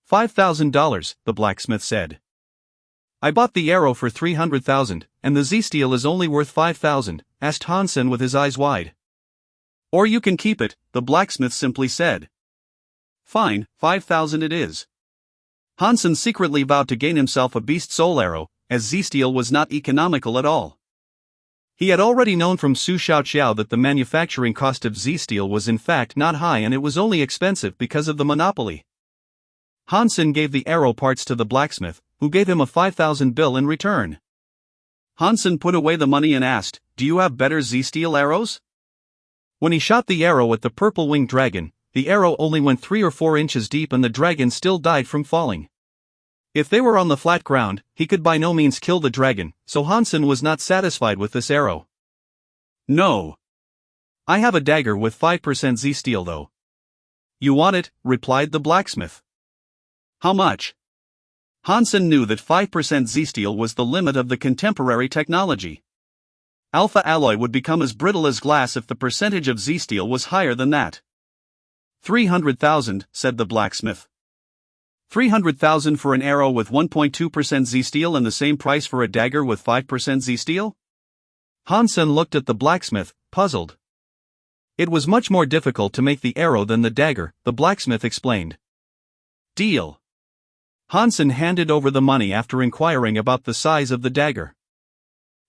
Speaker 1: $5,000, the blacksmith said. I bought the arrow for $300,000, and the Z-steel is only worth $5,000, asked Hansen with his eyes wide.
Speaker 2: Or you can keep it, the blacksmith simply said. Fine, 5,000 it is.
Speaker 1: Hansen secretly vowed to gain himself a beast soul arrow, as Z-steel was not economical at all. He had already known from Su Xiaoqiao that the manufacturing cost of Z-steel was in fact not high and it was only expensive because of the monopoly. Hansen gave the arrow parts to the blacksmith, who gave him a 5,000 bill in return.
Speaker 2: Hansen put away the money and asked, "Do you have better Z-steel arrows?"
Speaker 1: When he shot the arrow at the purple-winged dragon, the arrow only went 3 or 4 inches deep and the dragon still died from falling. If they were on the flat ground, he could by no means kill the dragon, so Hansen was not satisfied with this arrow.
Speaker 2: No.
Speaker 1: I have a dagger with 5% Z-steel though.
Speaker 2: You want it, replied the blacksmith. How much? Hansen knew that 5% Z-steel was the limit of the contemporary technology. Alpha alloy would become as brittle as glass if the percentage of Z-steel was higher than that.
Speaker 1: 300,000, said the blacksmith. 300,000 for an arrow with 1.2% Z-steel and the same price for a dagger with 5% Z-steel? Hansen looked at the blacksmith, puzzled. It was much more difficult to make the arrow than the dagger, the blacksmith explained. Deal. Hansen handed over the money after inquiring about the size of the dagger.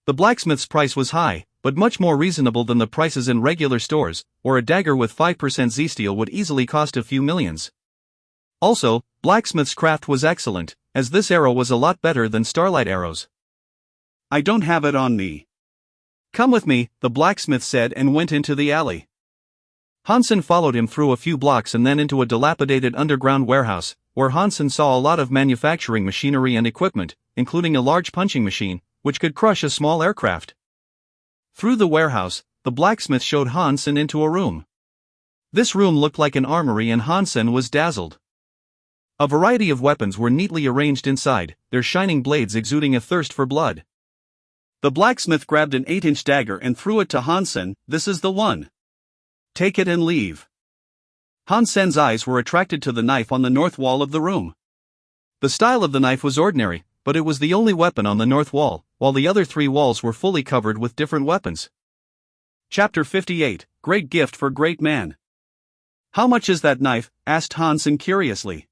Speaker 1: The blacksmith's price was high, but much more reasonable than the prices in regular stores, or a dagger with 5% Z-steel would easily cost a few millions. Also, blacksmith's craft was excellent, as this arrow was a lot better than starlight arrows.
Speaker 2: I don't have it on me.
Speaker 1: Come with me, the blacksmith said and went into the alley. Hansen followed him through a few blocks and then into a dilapidated underground warehouse, where Hansen saw a lot of manufacturing machinery and equipment, including a large punching machine, which could crush a small aircraft. Through the warehouse, the blacksmith showed Hansen into a room. This room looked like an armory and Hansen was dazzled. A variety of weapons were neatly arranged inside, their shining blades exuding a thirst for blood.
Speaker 2: The blacksmith grabbed an 8-inch dagger and threw it to Hansen. This is the one. Take it and leave.
Speaker 1: Hansen's eyes were attracted to the knife on the north wall of the room. The style of the knife was ordinary, but it was the only weapon on the north wall, while the other 3 walls were fully covered with different weapons.
Speaker 2: Chapter 58, Great Gift for Great Man.
Speaker 1: How much is that knife? Asked Hansen curiously.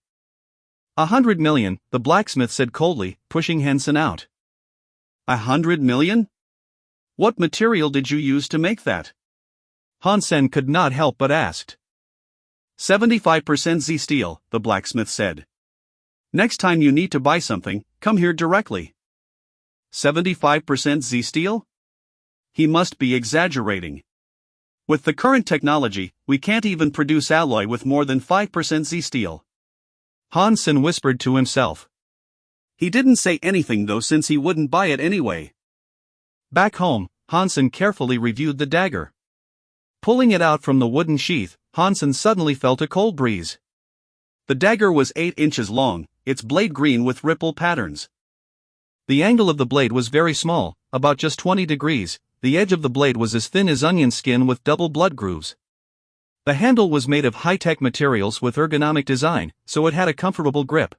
Speaker 1: 100 million, the blacksmith said coldly, pushing Hansen out.
Speaker 2: 100 million? What material did you use to make that?
Speaker 1: Hansen could not help but asked.
Speaker 2: 75% Z-steel, the blacksmith said. Next time you need to buy something, come here directly. 75% Z-steel? He must be exaggerating. With the current technology, we can't even produce alloy with more than 5% Z-steel.
Speaker 1: Hansen whispered to himself.
Speaker 2: He didn't say anything though since he wouldn't buy it anyway.
Speaker 1: Back home, Hansen carefully reviewed the dagger. Pulling it out from the wooden sheath, Hansen suddenly felt a cold breeze.
Speaker 2: The dagger was 8 inches long, its blade green with ripple patterns.
Speaker 1: The angle of the blade was very small, about just 20 degrees, the edge of the blade was as thin as onion skin with double blood grooves. The handle was made of high-tech materials with ergonomic design, so it had a comfortable grip.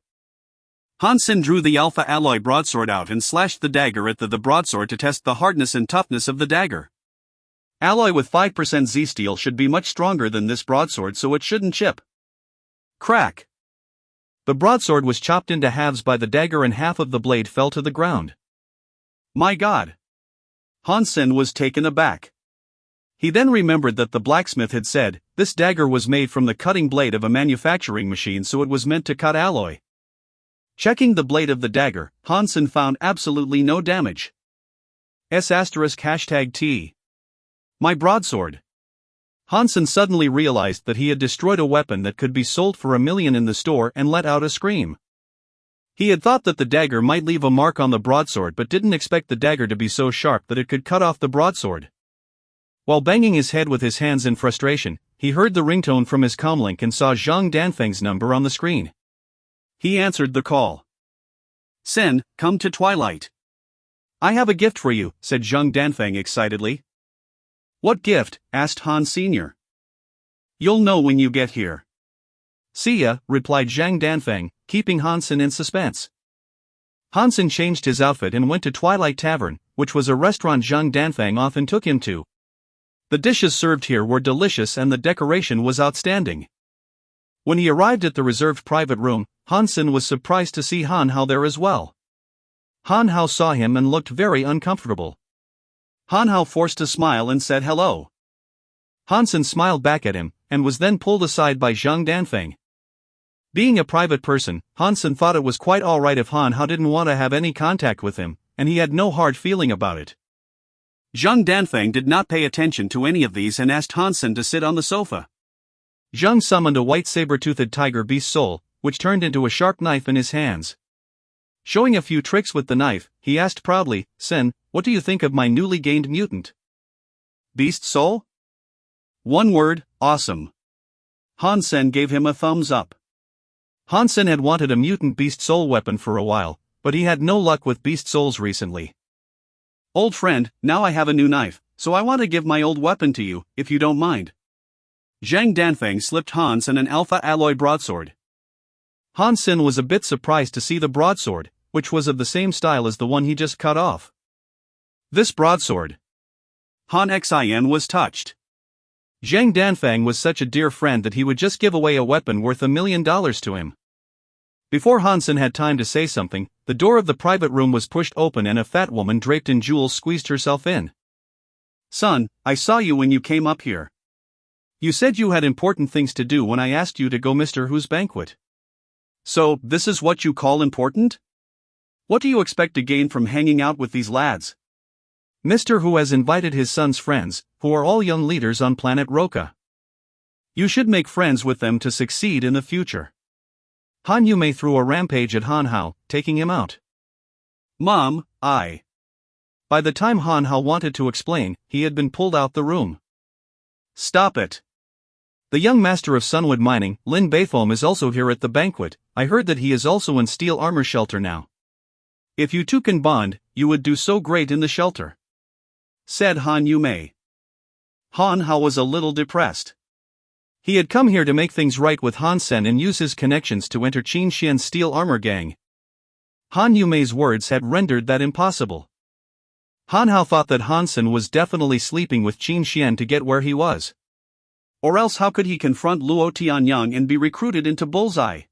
Speaker 2: Hansen drew the alpha alloy broadsword out and slashed the dagger at the broadsword to test the hardness and toughness of the dagger. Alloy with 5% Z-steel should be much stronger than this broadsword, so it shouldn't chip. Crack!
Speaker 1: The broadsword was chopped into halves by the dagger and half of the blade fell to the ground.
Speaker 2: My God! Hansen was taken aback. He then remembered that the blacksmith had said, this dagger was made from the cutting blade of a manufacturing machine, so it was meant to cut alloy. Checking the blade of the dagger, Hansen found absolutely no damage. *#T. My broadsword. Hansen suddenly realized that he had destroyed a weapon that could be sold for $1 million in the store and let out a scream. He had thought that the dagger might leave a mark on the broadsword, but didn't expect the dagger to be so sharp that it could cut off the broadsword. While banging his head with his hands in frustration, he heard the ringtone from his comlink and saw Zhang Danfeng's number on the screen. He answered the call. Sen, come to Twilight. I have a gift for you, said Zhang Danfeng excitedly. What gift? Asked Han Sr. You'll know when you get here. See ya, replied Zhang Danfeng, keeping Hansen in suspense. Hansen changed his outfit and went to Twilight Tavern, which was a restaurant Zhang Danfeng often took him to. The dishes served here were delicious and the decoration was outstanding. When he arrived at the reserved private room, Hansen was surprised to see Han Hao there as well. Han Hao saw him and looked very uncomfortable. Han Hao forced a smile and said hello. Hansen smiled back at him, and was then pulled aside by Zhang Danfeng. Being a private person, Hansen thought it was quite alright if Han Hao didn't want to have any contact with him, and he had no hard feeling about it. Zhang Danfeng did not pay attention to any of these and asked Hansen to sit on the sofa. Zhang summoned a white saber-toothed tiger beast soul, which turned into a sharp knife in his hands. Showing a few tricks with the knife, he asked proudly, Sen, what do you think of my newly gained mutant beast soul? One word, awesome. Hansen gave him a thumbs up. Hansen had wanted a mutant beast soul weapon for a while, but he had no luck with beast souls recently. Old friend, now I have a new knife, so I want to give my old weapon to you, if you don't mind. Zhang Danfeng slipped Hansen an alpha alloy broadsword. Hansen was a bit surprised to see the broadsword, which was of the same style as the one he just cut off. This broadsword. Han Xin was touched. Zhang Danfeng was such a dear friend that he would just give away a weapon worth $1 million to him. Before Hansen had time to say something, the door of the private room was pushed open and a fat woman draped in jewels squeezed herself in. Son, I saw you when you came up here. You said you had important things to do when I asked you to go Mr. Hu's banquet. So, this is what you call important? What do you expect to gain from hanging out with these lads? Mr. Hu has invited his son's friends, who are all young leaders on planet Roka. You should make friends with them to succeed in the future. Han Yume threw a rampage at Han Hao, taking him out. Mom, I. By the time Han Hao wanted to explain, he had been pulled out the room. Stop it. The young master of Sunwood Mining, Lin Beifom, is also here at the banquet. I heard that he is also in steel armor shelter now. If you two can bond, you would do so great in the shelter, said Han Yume. Han Hao was a little depressed. He had come here to make things right with Hansen and use his connections to enter Qin Xian's steel armor gang. Han Yume's words had rendered that impossible. Han Hao thought that Hansen was definitely sleeping with Qin Xian to get where he was. Or else how could he confront Luo Tianyang and be recruited into Bullseye?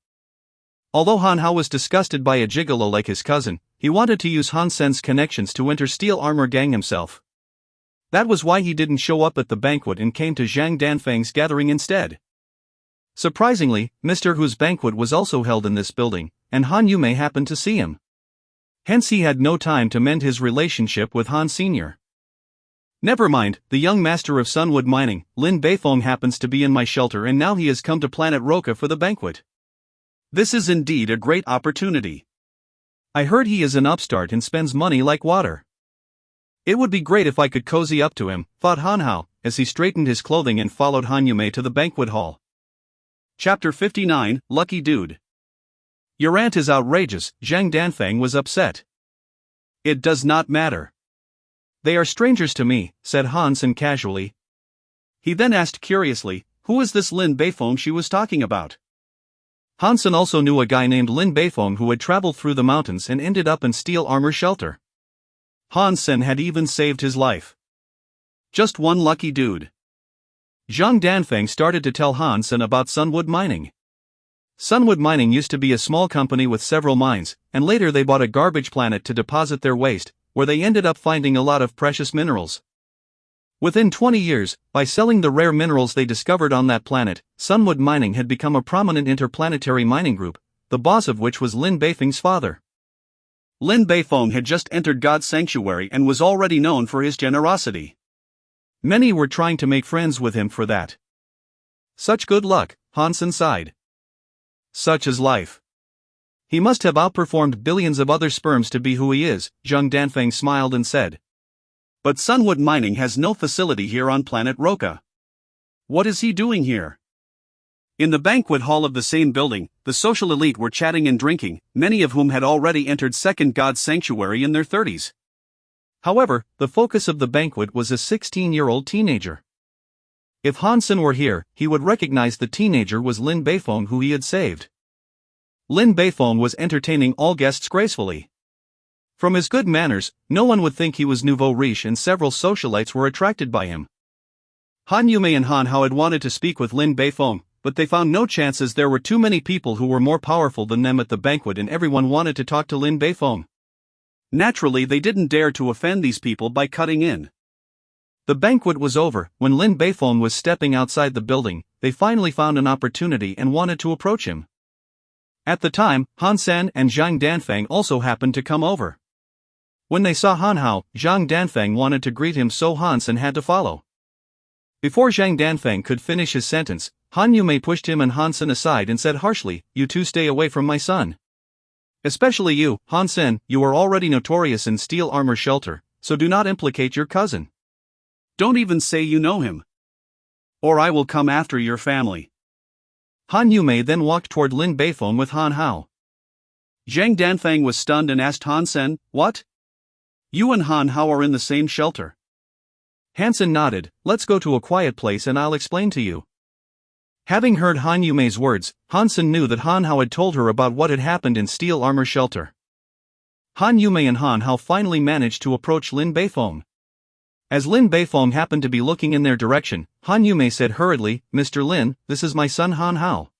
Speaker 2: Although Han Hao was disgusted by a gigolo like his cousin, he wanted to use Hansen's connections to enter steel armor gang himself. That was why he didn't show up at the banquet and came to Zhang Danfeng's gathering instead. Surprisingly, Mr. Hu's banquet was also held in this building, and Han Yume happened to see him. Hence he had no time to mend his relationship with Han Sr. Never mind, the young master of Sunwood Mining, Lin Beifong, happens to be in my shelter and now he has come to planet Roka for the banquet. This is indeed a great opportunity. I heard he is an upstart and spends money like water. It would be great if I could cozy up to him, thought Han Hao, as he straightened his clothing and followed Han Yume to the banquet hall. Chapter 59, Lucky Dude. Your aunt is outrageous, Zhang Danfeng was upset. It does not matter. They are strangers to me, said Hansen casually. He then asked curiously, who is this Lin Beifong she was talking about? Hansen also knew a guy named Lin Beifong who had traveled through the mountains and ended up in steel armor shelter. Hansen had even saved his life. Just one lucky dude. Zhang Danfeng started to tell Hansen about Sunwood Mining. Sunwood Mining used to be a small company with several mines, and later they bought a garbage planet to deposit their waste, where they ended up finding a lot of precious minerals.
Speaker 1: Within 20 years, by selling the rare minerals they discovered on that planet, Sunwood Mining had become a prominent interplanetary mining group, the boss of which was Lin Beifeng's father.
Speaker 2: Lin Beifeng had just entered God's sanctuary and was already known for his generosity.
Speaker 1: Many were trying to make friends with him for that. Such good luck, Hansen sighed. Such is life. He must have outperformed billions of other sperms to be who he is, Zhang Danfeng smiled and said.
Speaker 2: But Sunwood Mining has no facility here on planet Roka. What is he doing here? In the banquet hall of the same building, the social elite were chatting and drinking, many of whom had already entered Second God's Sanctuary in their 30s.
Speaker 1: However, the focus of the banquet was a 16-year-old teenager. If Hansen were here, he would recognize the teenager was Lin Beifeng who he had saved. Lin Beifeng was entertaining all guests gracefully. From his good manners, no one would think he was nouveau riche and several socialites were attracted by him. Han Yume and Han Hao had wanted to speak with Lin Beifeng, but they found no chance as there were too many people who were more powerful than them at the banquet and everyone wanted to talk to Lin Beifeng.
Speaker 2: Naturally, they didn't dare to offend these people by cutting in.
Speaker 1: The banquet was over. When Lin Beifeng was stepping outside the building, they finally found an opportunity and wanted to approach him. At the time, Hansen and Zhang Danfeng also happened to come over. When they saw Han Hao, Zhang Danfeng wanted to greet him, so Hansen had to follow. Before Zhang Danfeng could finish his sentence, Han Yume pushed him and Hansen aside and said harshly, "You two stay away from my son. Especially you, Hansen, you are already notorious in steel armor shelter, so do not implicate your cousin.
Speaker 2: Don't even say you know him. Or I will come after your family."
Speaker 1: Han Yume then walked toward Lin Beifeng with Han Hao.
Speaker 2: Zhang Danfeng was stunned and asked Hansen, "What? You and Han Hao are in the same shelter?"
Speaker 1: Hansen nodded. "Let's go to a quiet place and I'll explain to you." Having heard Han Yume's words, Hansen knew that Han Hao had told her about what had happened in steel armor shelter. Han Yume and Han Hao finally managed to approach Lin Beifeng. As Lin Beifeng happened to be looking in their direction, Han Yume said hurriedly, "Mr. Lin, this is my son Han Hao.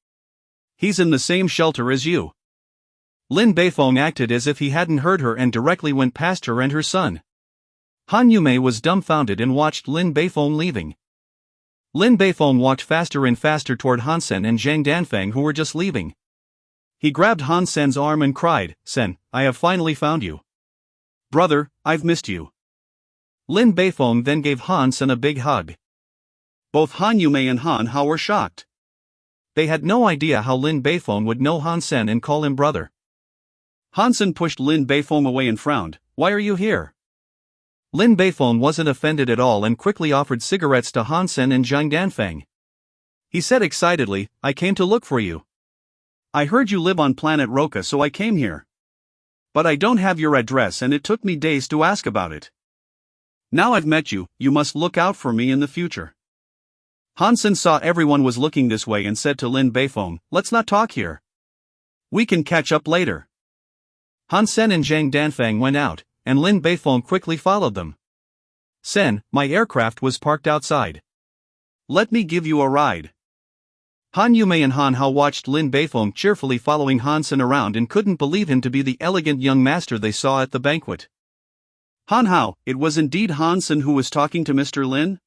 Speaker 2: He's in the same shelter as you."
Speaker 1: Lin Beifeng acted as if he hadn't heard her and directly went past her and her son. Han Yume was dumbfounded and watched Lin Beifeng leaving. Lin Beifeng walked faster and faster toward Hansen and Zhang Danfeng who were just leaving. He grabbed Hansen's arm and cried, "Sen, I have finally found you.
Speaker 2: Brother, I've missed you."
Speaker 1: Lin Beifeng then gave Hansen a big hug.
Speaker 2: Both Han Yume and Han Hao were shocked.
Speaker 1: They had no idea how Lin Beifeng would know Hansen and call him brother.
Speaker 2: Hansen pushed Lin Beifeng away and frowned, "Why are you here?"
Speaker 1: Lin Beifeng wasn't offended at all and quickly offered cigarettes to Hansen and Zhang Danfeng. He said excitedly, "I came to look for you.
Speaker 2: I heard you live on planet Roka, so I came here. But I don't have your address and it took me days to ask about it. Now I've met you, you must look out for me in the future." Hansen saw everyone was looking this way and said to Lin Beifeng, "Let's not talk here. We can catch up later."
Speaker 1: Hansen and Zhang Danfeng went out, and Lin Beifeng quickly followed them. "Sen, my aircraft was parked outside.
Speaker 2: Let me give you a ride."
Speaker 1: Han Yume and Han Hao watched Lin Beifeng cheerfully following Hansen around and couldn't believe him to be the elegant young master they saw at the banquet.
Speaker 2: Han Hao, it was indeed Hansen who was talking to Mr. Lin?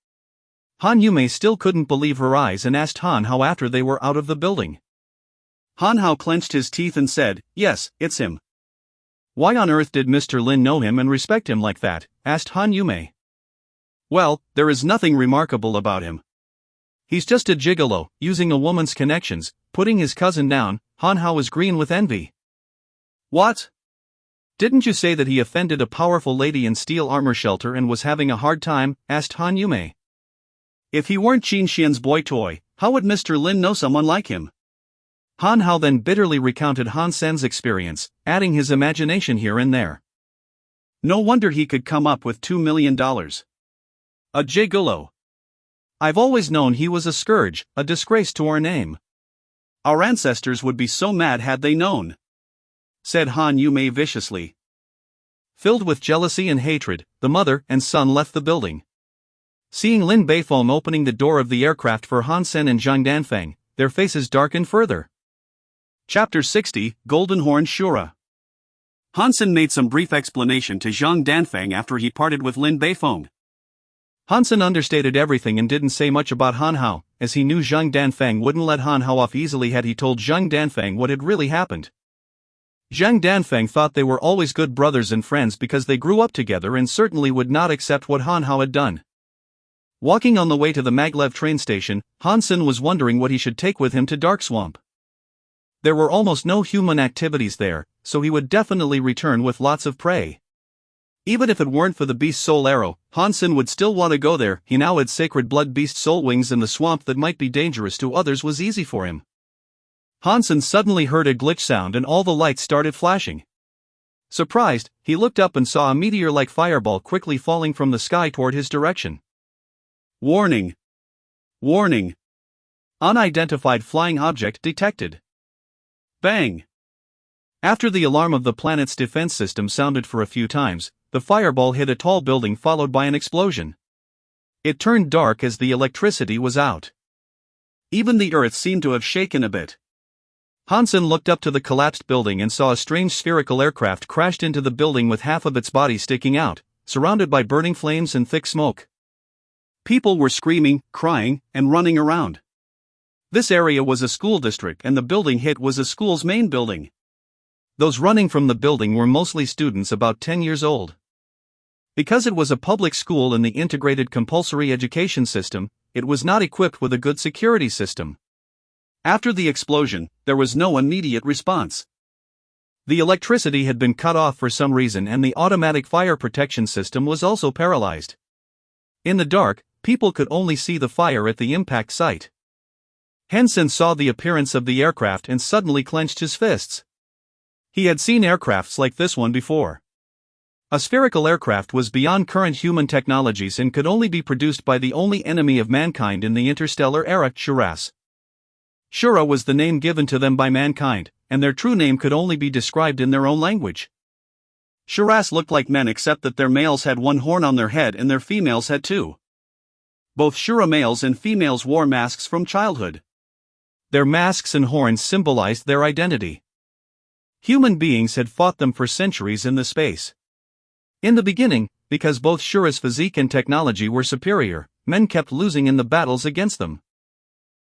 Speaker 1: Han Yume still couldn't believe her eyes and asked Han Hao after they were out of the building.
Speaker 2: Han Hao clenched his teeth and said, "Yes, it's him."
Speaker 1: "Why on earth did Mr. Lin know him and respect him like that?" asked Han Yume. "Well, there is nothing remarkable about him. He's just a gigolo, using a woman's connections, putting his cousin down." Han Hao was green with envy.
Speaker 2: "What?
Speaker 1: Didn't you say that he offended a powerful lady in steel armor shelter and was having a hard time?" asked Han Yume.
Speaker 2: "If he weren't Qin Xian's boy toy, how would Mr. Lin know someone like him?"
Speaker 1: Han Hao then bitterly recounted Hansen's experience, adding his imagination here and there.
Speaker 2: "No wonder he could come up with $2 million. A gigolo.
Speaker 1: I've always known he was a scourge, a disgrace to our name.
Speaker 2: Our ancestors would be so mad had they known," said Han Yume viciously.
Speaker 1: Filled with jealousy and hatred, the mother and son left the building. Seeing Lin Beifeng opening the door of the aircraft for Hansen and Zhang Danfeng, their faces darkened further.
Speaker 2: Chapter 60, Golden Horn Shura. Hansen made some brief explanation to Zhang Danfeng after he parted with Lin Beifeng.
Speaker 1: Hansen understated everything and didn't say much about Han Hao, as he knew Zhang Danfeng wouldn't let Han Hao off easily had he told Zhang Danfeng what had really happened. Zhang Danfeng thought they were always good brothers and friends because they grew up together and certainly would not accept what Han Hao had done. Walking on the way to the Maglev train station, Hansen was wondering what he should take with him to Dark Swamp. There were almost no human activities there, so he would definitely return with lots of prey. Even if it weren't for the beast soul arrow, Hansen would still want to go there. He now had sacred blood beast soul wings, and the swamp that might be dangerous to others was easy for him. Hansen suddenly heard a glitch sound and all the lights started flashing. Surprised, he looked up and saw a meteor-like fireball quickly falling from the sky toward his direction. Warning! Warning! Unidentified flying object detected. Bang! After the alarm of the planet's defense system sounded for a few times, the fireball hit a tall building followed by an explosion. It turned dark as the electricity was out. Even the earth seemed to have shaken a bit. Hansen looked up to the collapsed building and saw a strange spherical aircraft crashed into the building with half of its body sticking out, surrounded by burning flames and thick smoke. People were screaming, crying, and running around. This area was a school district and the building hit was a school's main building. Those running from the building were mostly students about 10 years old. Because it was a public school in the integrated compulsory education system, it was not equipped with a good security system. After the explosion, there was no immediate response. The electricity had been cut off for some reason and the automatic fire protection system was also paralyzed. In the dark, people could only see the fire at the impact site. Hansen saw the appearance of the aircraft and suddenly clenched his fists. He had seen aircrafts like this one before. A spherical aircraft was beyond current human technologies and could only be produced by the only enemy of mankind in the interstellar era, Shuras. Shura was the name given to them by mankind, and their true name could only be described in their own language. Shuras looked like men except that their males had one horn on their head and their females had two. Both Shura males and females wore masks from childhood. Their masks and horns symbolized their identity. Human beings had fought them for centuries in the space. In the beginning, because both Shura's physique and technology were superior, men kept losing in the battles against them.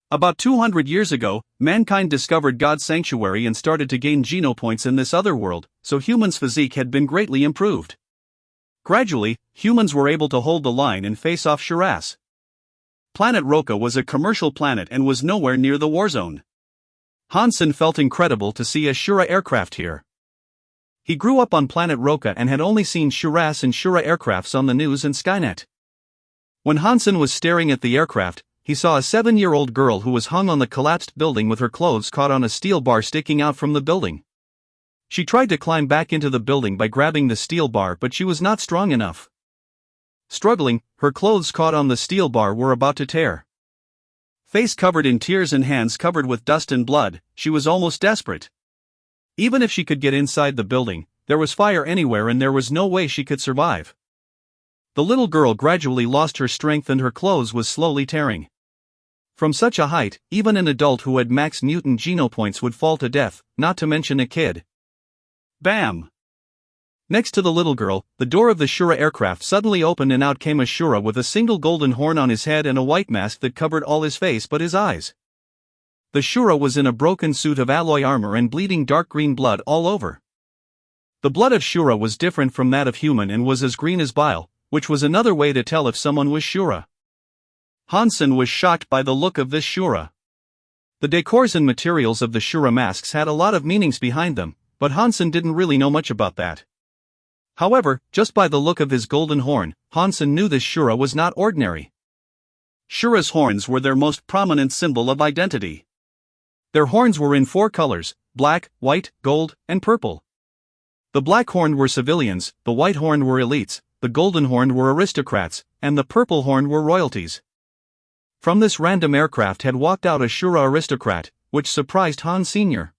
Speaker 1: About 200 years ago, mankind discovered God's sanctuary and started to gain genopoints in this other world, so humans' physique had been greatly improved. Gradually, humans were able to hold the line and face off Shuras. Planet Roka was a commercial planet and was nowhere near the war zone. Hansen felt incredible to see a Shura aircraft here. He grew up on planet Roka and had only seen Shuras and Shura aircrafts on the news and Skynet. When Hansen was staring at the aircraft, he saw a 7-year-old girl who was hung on the collapsed building with her clothes caught on a steel bar sticking out from the building. She tried to climb back into the building by grabbing the steel bar, but she was not strong enough. Struggling, her clothes caught on the steel bar were about to tear. Face covered in tears and hands covered with dust and blood, she was almost desperate. Even if she could get inside the building, there was fire anywhere and there was no way she could survive. The little girl gradually lost her strength and her clothes was slowly tearing. From such a height, even an adult who had max mutant genopoints would fall to death, not to mention a kid. Bam! Next to the little girl, the door of the Shura aircraft suddenly opened and out came a Shura with a single golden horn on his head and a white mask that covered all his face but his eyes. The Shura was in a broken suit of alloy armor and bleeding dark green blood all over. The blood of Shura was different from that of human and was as green as bile, which was another way to tell if someone was Shura. Hansen was shocked by the look of this Shura. The decors and materials of the Shura masks had a lot of meanings behind them, but Hansen didn't really know much about that. However, just by the look of his golden horn, Hansen knew this Shura was not ordinary. Shura's horns were their most prominent symbol of identity. Their horns were in 4 colors: black, white, gold, and purple. The black horn were civilians, the white horn were elites, the golden horn were aristocrats, and the purple horn were royalties. From this random aircraft had walked out a Shura aristocrat, which surprised Han Sr.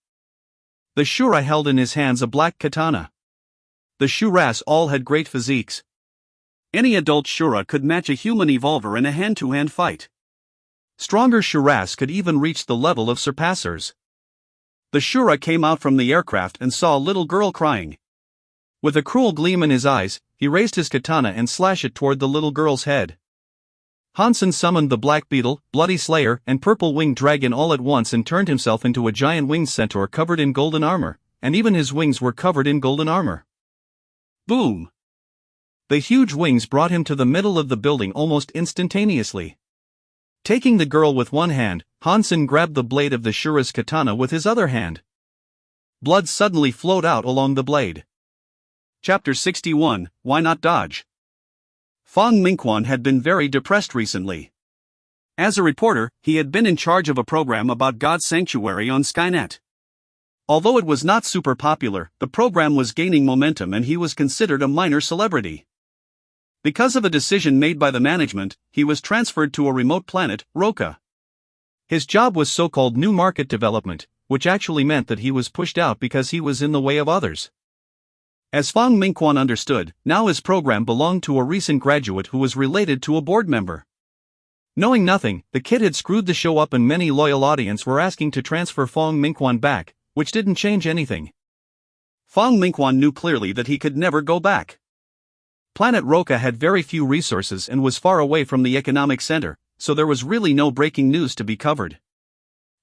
Speaker 1: The Shura held in his hands a black katana. The Shuras all had great physiques. Any adult Shura could match a human evolver in a hand-to-hand fight. Stronger Shuras could even reach the level of surpassers. The Shura came out from the aircraft and saw a little girl crying. With a cruel gleam in his eyes, he raised his katana and slashed it toward the little girl's head. Hansen summoned the Black Beetle, Bloody Slayer, and Purple Winged Dragon all at once and turned himself into a giant winged centaur covered in golden armor, and even his wings were covered in golden armor. Boom! The huge wings brought him to the middle of the building almost instantaneously. Taking the girl with one hand, Hansen grabbed the blade of the Shura's katana with his other hand. Blood suddenly flowed out along the blade. Chapter 61, Why Not Dodge? Fong Mingquan had been very depressed recently. As a reporter, he had been in charge of a program about God's Sanctuary on Skynet. Although it was not super popular, the program was gaining momentum and he was considered a minor celebrity. Because of a decision made by the management, he was transferred to a remote planet, Roka. His job was so-called new market development, which actually meant that he was pushed out because he was in the way of others. As Fong Mingquan understood, now his program belonged to a recent graduate who was related to a board member. Knowing nothing, the kid had screwed the show up and many loyal audience were asking to transfer Fong Mingquan back, which didn't change anything. Fong Mingquan knew clearly that he could never go back. Planet Roka had very few resources and was far away from the economic center, so there was really no breaking news to be covered.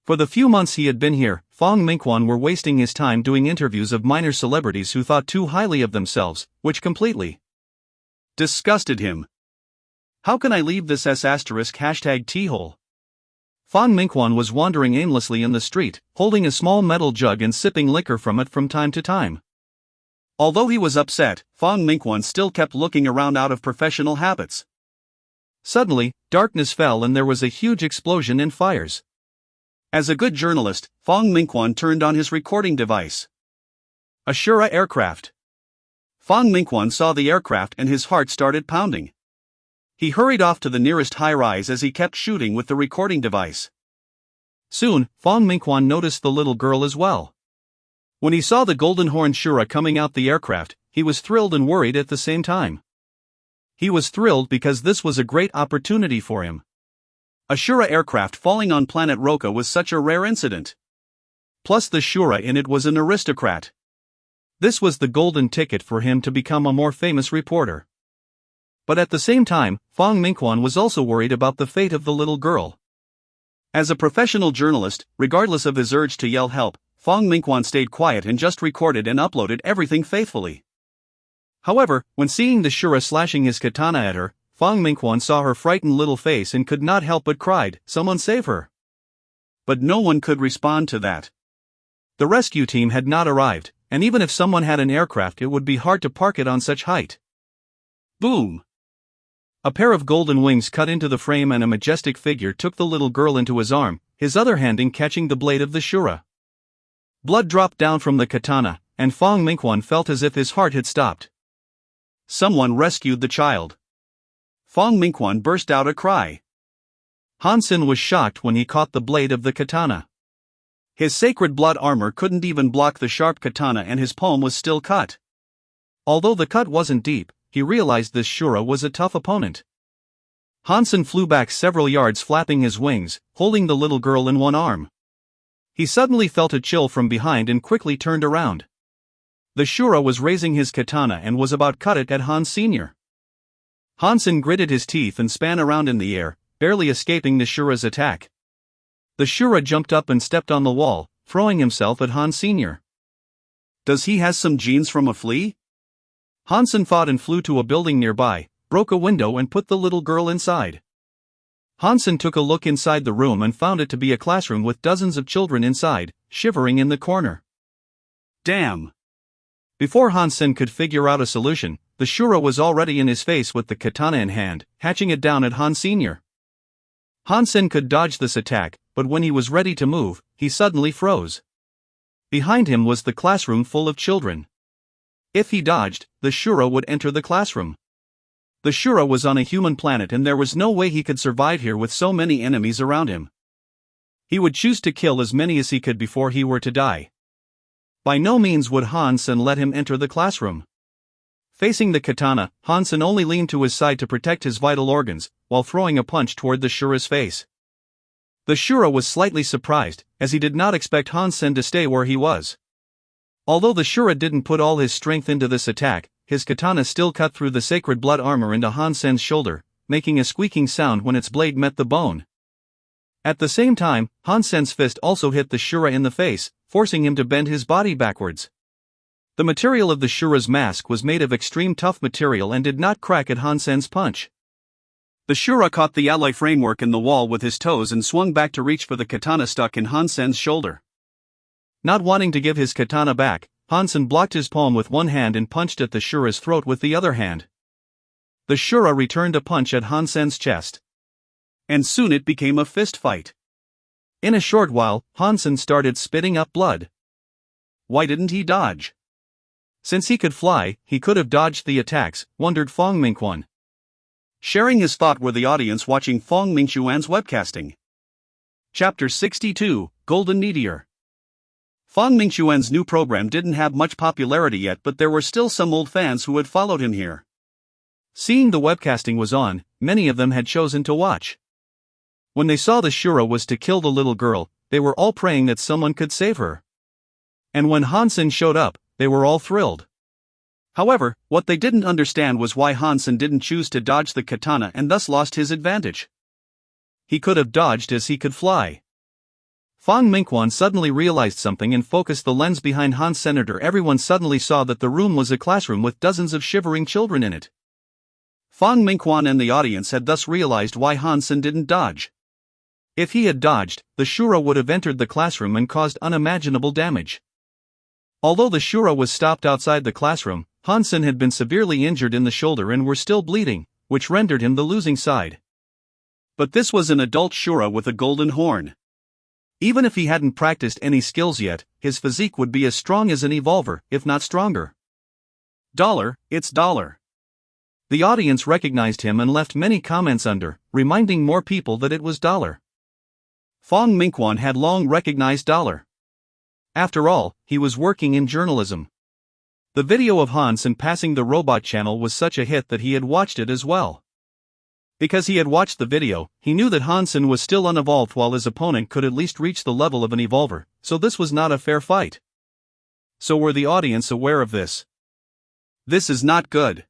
Speaker 1: For the few months he had been here, Fong Mingquan were wasting his time doing interviews of minor celebrities who thought too highly of themselves, which completely disgusted him. How can I leave this #T-hole? Fong Mingquan was wandering aimlessly in the street, holding a small metal jug and sipping liquor from it from time to time. Although he was upset, Fong Mingquan still kept looking around out of professional habits. Suddenly, darkness fell and there was a huge explosion and fires. As a good journalist, Fong Mingquan turned on his recording device. A Shura aircraft. Fong Mingquan saw the aircraft and his heart started pounding. He hurried off to the nearest high-rise as he kept shooting with the recording device. Soon, Fong Mingquan noticed the little girl as well. When he saw the golden horned Shura coming out the aircraft, he was thrilled and worried at the same time. He was thrilled because this was a great opportunity for him. A Shura aircraft falling on planet Roka was such a rare incident. Plus the Shura in it was an aristocrat. This was the golden ticket for him to become a more famous reporter. But at the same time, Fong Mingquan was also worried about the fate of the little girl. As a professional journalist, regardless of his urge to yell help, Fong Mingquan stayed quiet and just recorded and uploaded everything faithfully. However, when seeing the Shura slashing his katana at her, Fong Mingquan saw her frightened little face and could not help but cried, "Someone save her!" But no one could respond to that. The rescue team had not arrived, and even if someone had an aircraft it would be hard to park it on such height. Boom! A pair of golden wings cut into the frame and a majestic figure took the little girl into his arm, his other hand catching the blade of the Shura. Blood dropped down from the katana, and Fong Mingquan felt as if his heart had stopped. Someone rescued the child. Fong Mingquan burst out a cry. Hansen was shocked when he caught the blade of the katana. His sacred blood armor couldn't even block the sharp katana and his palm was still cut. Although the cut wasn't deep, he realized this Shura was a tough opponent. Hansen flew back several yards flapping his wings, holding the little girl in one arm. He suddenly felt a chill from behind and quickly turned around. The Shura was raising his katana and was about cut it at Hans Sr. Hansen gritted his teeth and span around in the air, barely escaping the Shura's attack. The Shura jumped up and stepped on the wall, throwing himself at Hans Sr. Does he has some genes from a flea? Hansen fought and flew to a building nearby, broke a window and put the little girl inside. Hansen took a look inside the room and found it to be a classroom with dozens of children inside, shivering in the corner. Damn! Before Hansen could figure out a solution, the Shura was already in his face with the katana in hand, hatching it down at Hans Sr. Hansen could dodge this attack, but when he was ready to move, he suddenly froze. Behind him was the classroom full of children. If he dodged, the Shura would enter the classroom. The Shura was on a human planet and there was no way he could survive here with so many enemies around him. He would choose to kill as many as he could before he were to die. By no means would Hansen let him enter the classroom. Facing the katana, Hansen only leaned to his side to protect his vital organs, while throwing a punch toward the Shura's face. The Shura was slightly surprised, as he did not expect Hansen to stay where he was. Although the Shura didn't put all his strength into this attack, his katana still cut through the sacred blood armor into Hansen's shoulder, making a squeaking sound when its blade met the bone. At the same time, Hansen's fist also hit the Shura in the face, forcing him to bend his body backwards. The material of the Shura's mask was made of extreme tough material and did not crack at Hansen's punch.
Speaker 2: The Shura caught the alloy framework in the wall with his toes and swung back to reach for the katana stuck in Hansen's shoulder.
Speaker 1: Not wanting to give his katana back, Hansen blocked his palm with one hand and punched at the Shura's throat with the other hand. The Shura returned a punch at Hansen's chest.
Speaker 2: And soon it became a fist fight.
Speaker 1: In a short while, Hansen started spitting up blood.
Speaker 2: Why didn't he dodge?
Speaker 1: Since he could fly, he could have dodged the attacks, wondered Fong Mingquan.
Speaker 2: Sharing his thought were the audience watching Fong Mingquan's webcasting. Chapter 62, Golden Meteor. Fong Mingquan's new program didn't have much popularity yet, but there were still some old fans who had followed him here.
Speaker 1: Seeing the webcasting was on, many of them had chosen to watch. When they saw the Shura was to kill the little girl, they were all praying that someone could save her. And when Hansen showed up, they were all thrilled. However, what they didn't understand was why Hansen didn't choose to dodge the katana and thus lost his advantage. He could have dodged as he could fly. Fong Mingquan suddenly realized something and focused the lens behind Hansen. Everyone suddenly saw that the room was a classroom with dozens of shivering children in it. Fong Mingquan and the audience had thus realized why Hansen didn't dodge. If he had dodged, the Shura would have entered the classroom and caused unimaginable damage. Although the Shura was stopped outside the classroom, Hansen had been severely injured in the shoulder and were still bleeding, which rendered him the losing side.
Speaker 2: But this was an adult Shura with a golden horn.
Speaker 1: Even if he hadn't practiced any skills yet, his physique would be as strong as an evolver, if not stronger.
Speaker 2: Dollar, it's Dollar.
Speaker 1: The audience recognized him and left many comments under, reminding more people that it was Dollar.
Speaker 2: Fong Mingquan had long recognized Dollar.
Speaker 1: After all, he was working in journalism. The video of Hansen passing the robot channel was such a hit that he had watched it as well. Because he had watched the video, he knew that Hansen was still unevolved while his opponent could at least reach the level of an evolver, so this was not a fair fight. So were the audience aware of this?
Speaker 2: This is not good.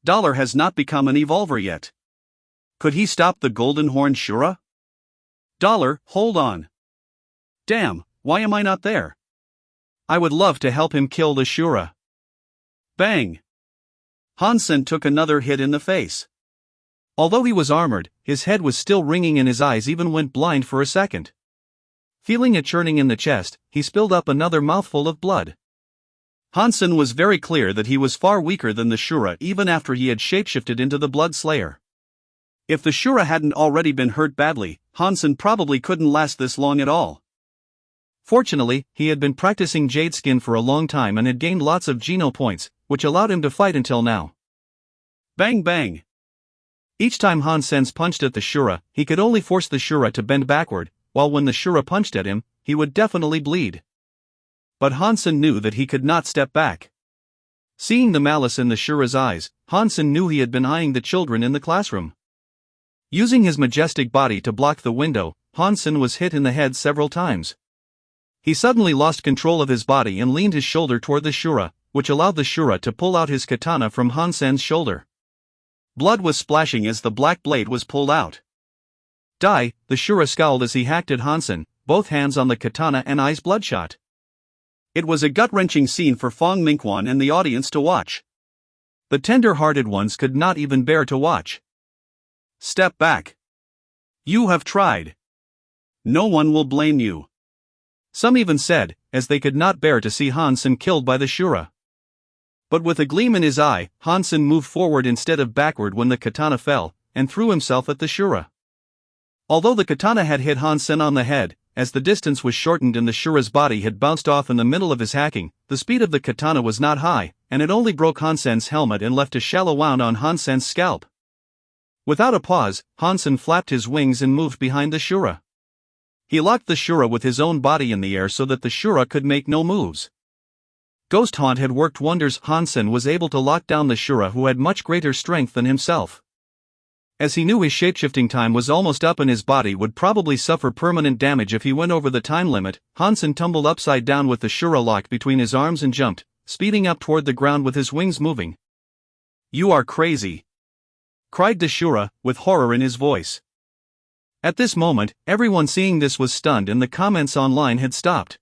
Speaker 2: Dollar has not become an evolver yet. Could he stop the Golden Horn Shura? Dollar, hold on. Damn, why am I not there?
Speaker 1: I would love to help him kill the Shura.
Speaker 2: Bang! Hansen took another hit in the face.
Speaker 1: Although he was armored, his head was still ringing and his eyes even went blind for a second. Feeling a churning in the chest, he spilled up another mouthful of blood.
Speaker 2: Hansen was very clear that he was far weaker than the Shura even after he had shapeshifted into the Blood Slayer. If the Shura hadn't already been hurt badly, Hansen probably couldn't last this long at all.
Speaker 1: Fortunately, he had been practicing Jade Skin for a long time and had gained lots of Geno points, which allowed him to fight until now.
Speaker 2: Bang bang!
Speaker 1: Each time Hansen punched at the Shura, he could only force the Shura to bend backward, while when the Shura punched at him, he would definitely bleed. But Hansen knew that he could not step back. Seeing the malice in the Shura's eyes, Hansen knew he had been eyeing the children in the classroom. Using his majestic body to block the window, Hansen was hit in the head several times. He suddenly lost control of his body and leaned his shoulder toward the Shura, which allowed the Shura to pull out his katana from Hansen's shoulder. Blood was splashing as the black blade was pulled out. Die, the Shura scowled as he hacked at Hansen, both hands on the katana and eyes bloodshot.
Speaker 2: It was a gut-wrenching scene for Fong Mingquan and the audience to watch.
Speaker 1: The tender-hearted ones could not even bear to watch.
Speaker 2: Step back. You have tried. No one will blame you.
Speaker 1: Some even said, as they could not bear to see Hansen killed by the Shura. But with a gleam in his eye, Hansen moved forward instead of backward when the katana fell, and threw himself at the Shura. Although the katana had hit Hansen on the head, as the distance was shortened and the Shura's body had bounced off in the middle of his hacking, the speed of the katana was not high, and it only broke Hansen's helmet and left a shallow wound on Hansen's scalp. Without a pause, Hansen flapped his wings and moved behind the Shura. He locked the Shura with his own body in the air so that the Shura could make no moves. Ghost Haunt had worked wonders. Hansen was able to lock down the Shura, who had much greater strength than himself. As he knew his shapeshifting time was almost up and his body would probably suffer permanent damage if he went over the time limit, Hansen tumbled upside down with the Shura locked between his arms and jumped, speeding up toward the ground with his wings moving.
Speaker 2: You are crazy. cried Dashura, with horror in his voice. At this moment, everyone seeing this was stunned and the comments online had stopped.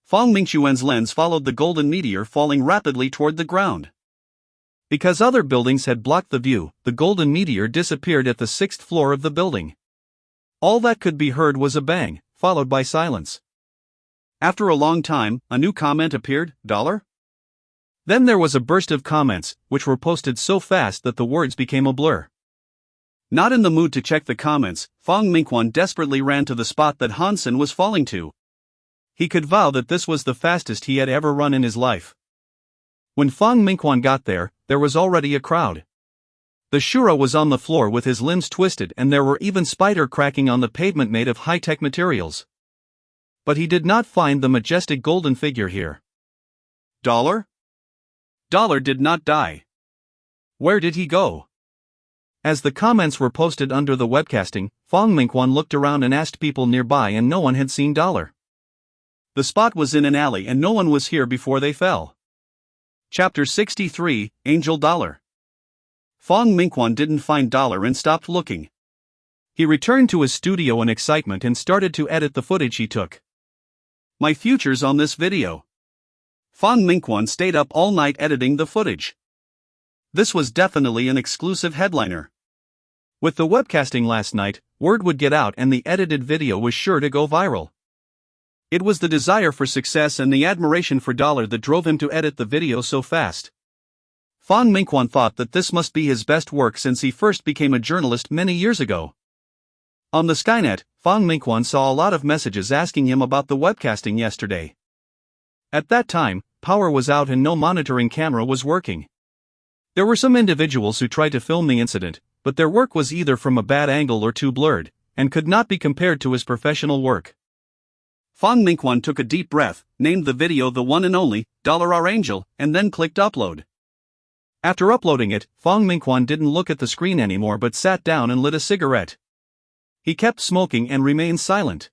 Speaker 2: Fong Mingxuan's lens followed the golden meteor falling rapidly toward the ground. Because other buildings had blocked the view, the golden meteor disappeared at the 6th floor of the building. All that could be heard was a bang, followed by silence. After a long time, a new comment appeared, $? Then there was a burst of comments, which were posted so fast that the words became a blur. Not in the mood to check the comments, Fong Mingquan desperately ran to the spot that Hansen was falling to. He could vow that this was the fastest he had ever run in his life. When Fong Mingquan got there, there was already a crowd. The Shura was on the floor with his limbs twisted and there were even spider cracking on the pavement made of high-tech materials. But he did not find the majestic golden figure here. $? Dollar did not die. Where did he go? As the comments were posted under the webcasting, Fong Mingquan looked around and asked people nearby and no one had seen $. The spot was in an alley and no one was here before they fell. Chapter 63, Angel $. Fong Mingquan didn't find $. And stopped looking. He returned to his studio in excitement and started to edit the footage he took. My future's on this video. Fong Mingquan stayed up all night editing the footage. This was definitely an exclusive headliner. With the webcasting last night, word would get out and the edited video was sure to go viral. It was the desire for success and the admiration for $. That drove him to edit the video so fast. Fong Mingquan thought that this must be his best work since he first became a journalist many years ago. On the Skynet, Fong Mingquan saw a lot of messages asking him about the webcasting yesterday. At that time, power was out and no monitoring camera was working. There were some individuals who tried to film the incident, but their work was either from a bad angle or too blurred, and could not be compared to his professional work. Fong Mingquan took a deep breath, named the video the one and only, $Our Angel, and then clicked upload. After uploading it, Fong Mingquan didn't look at the screen anymore but sat down and lit a cigarette. He kept smoking and remained silent.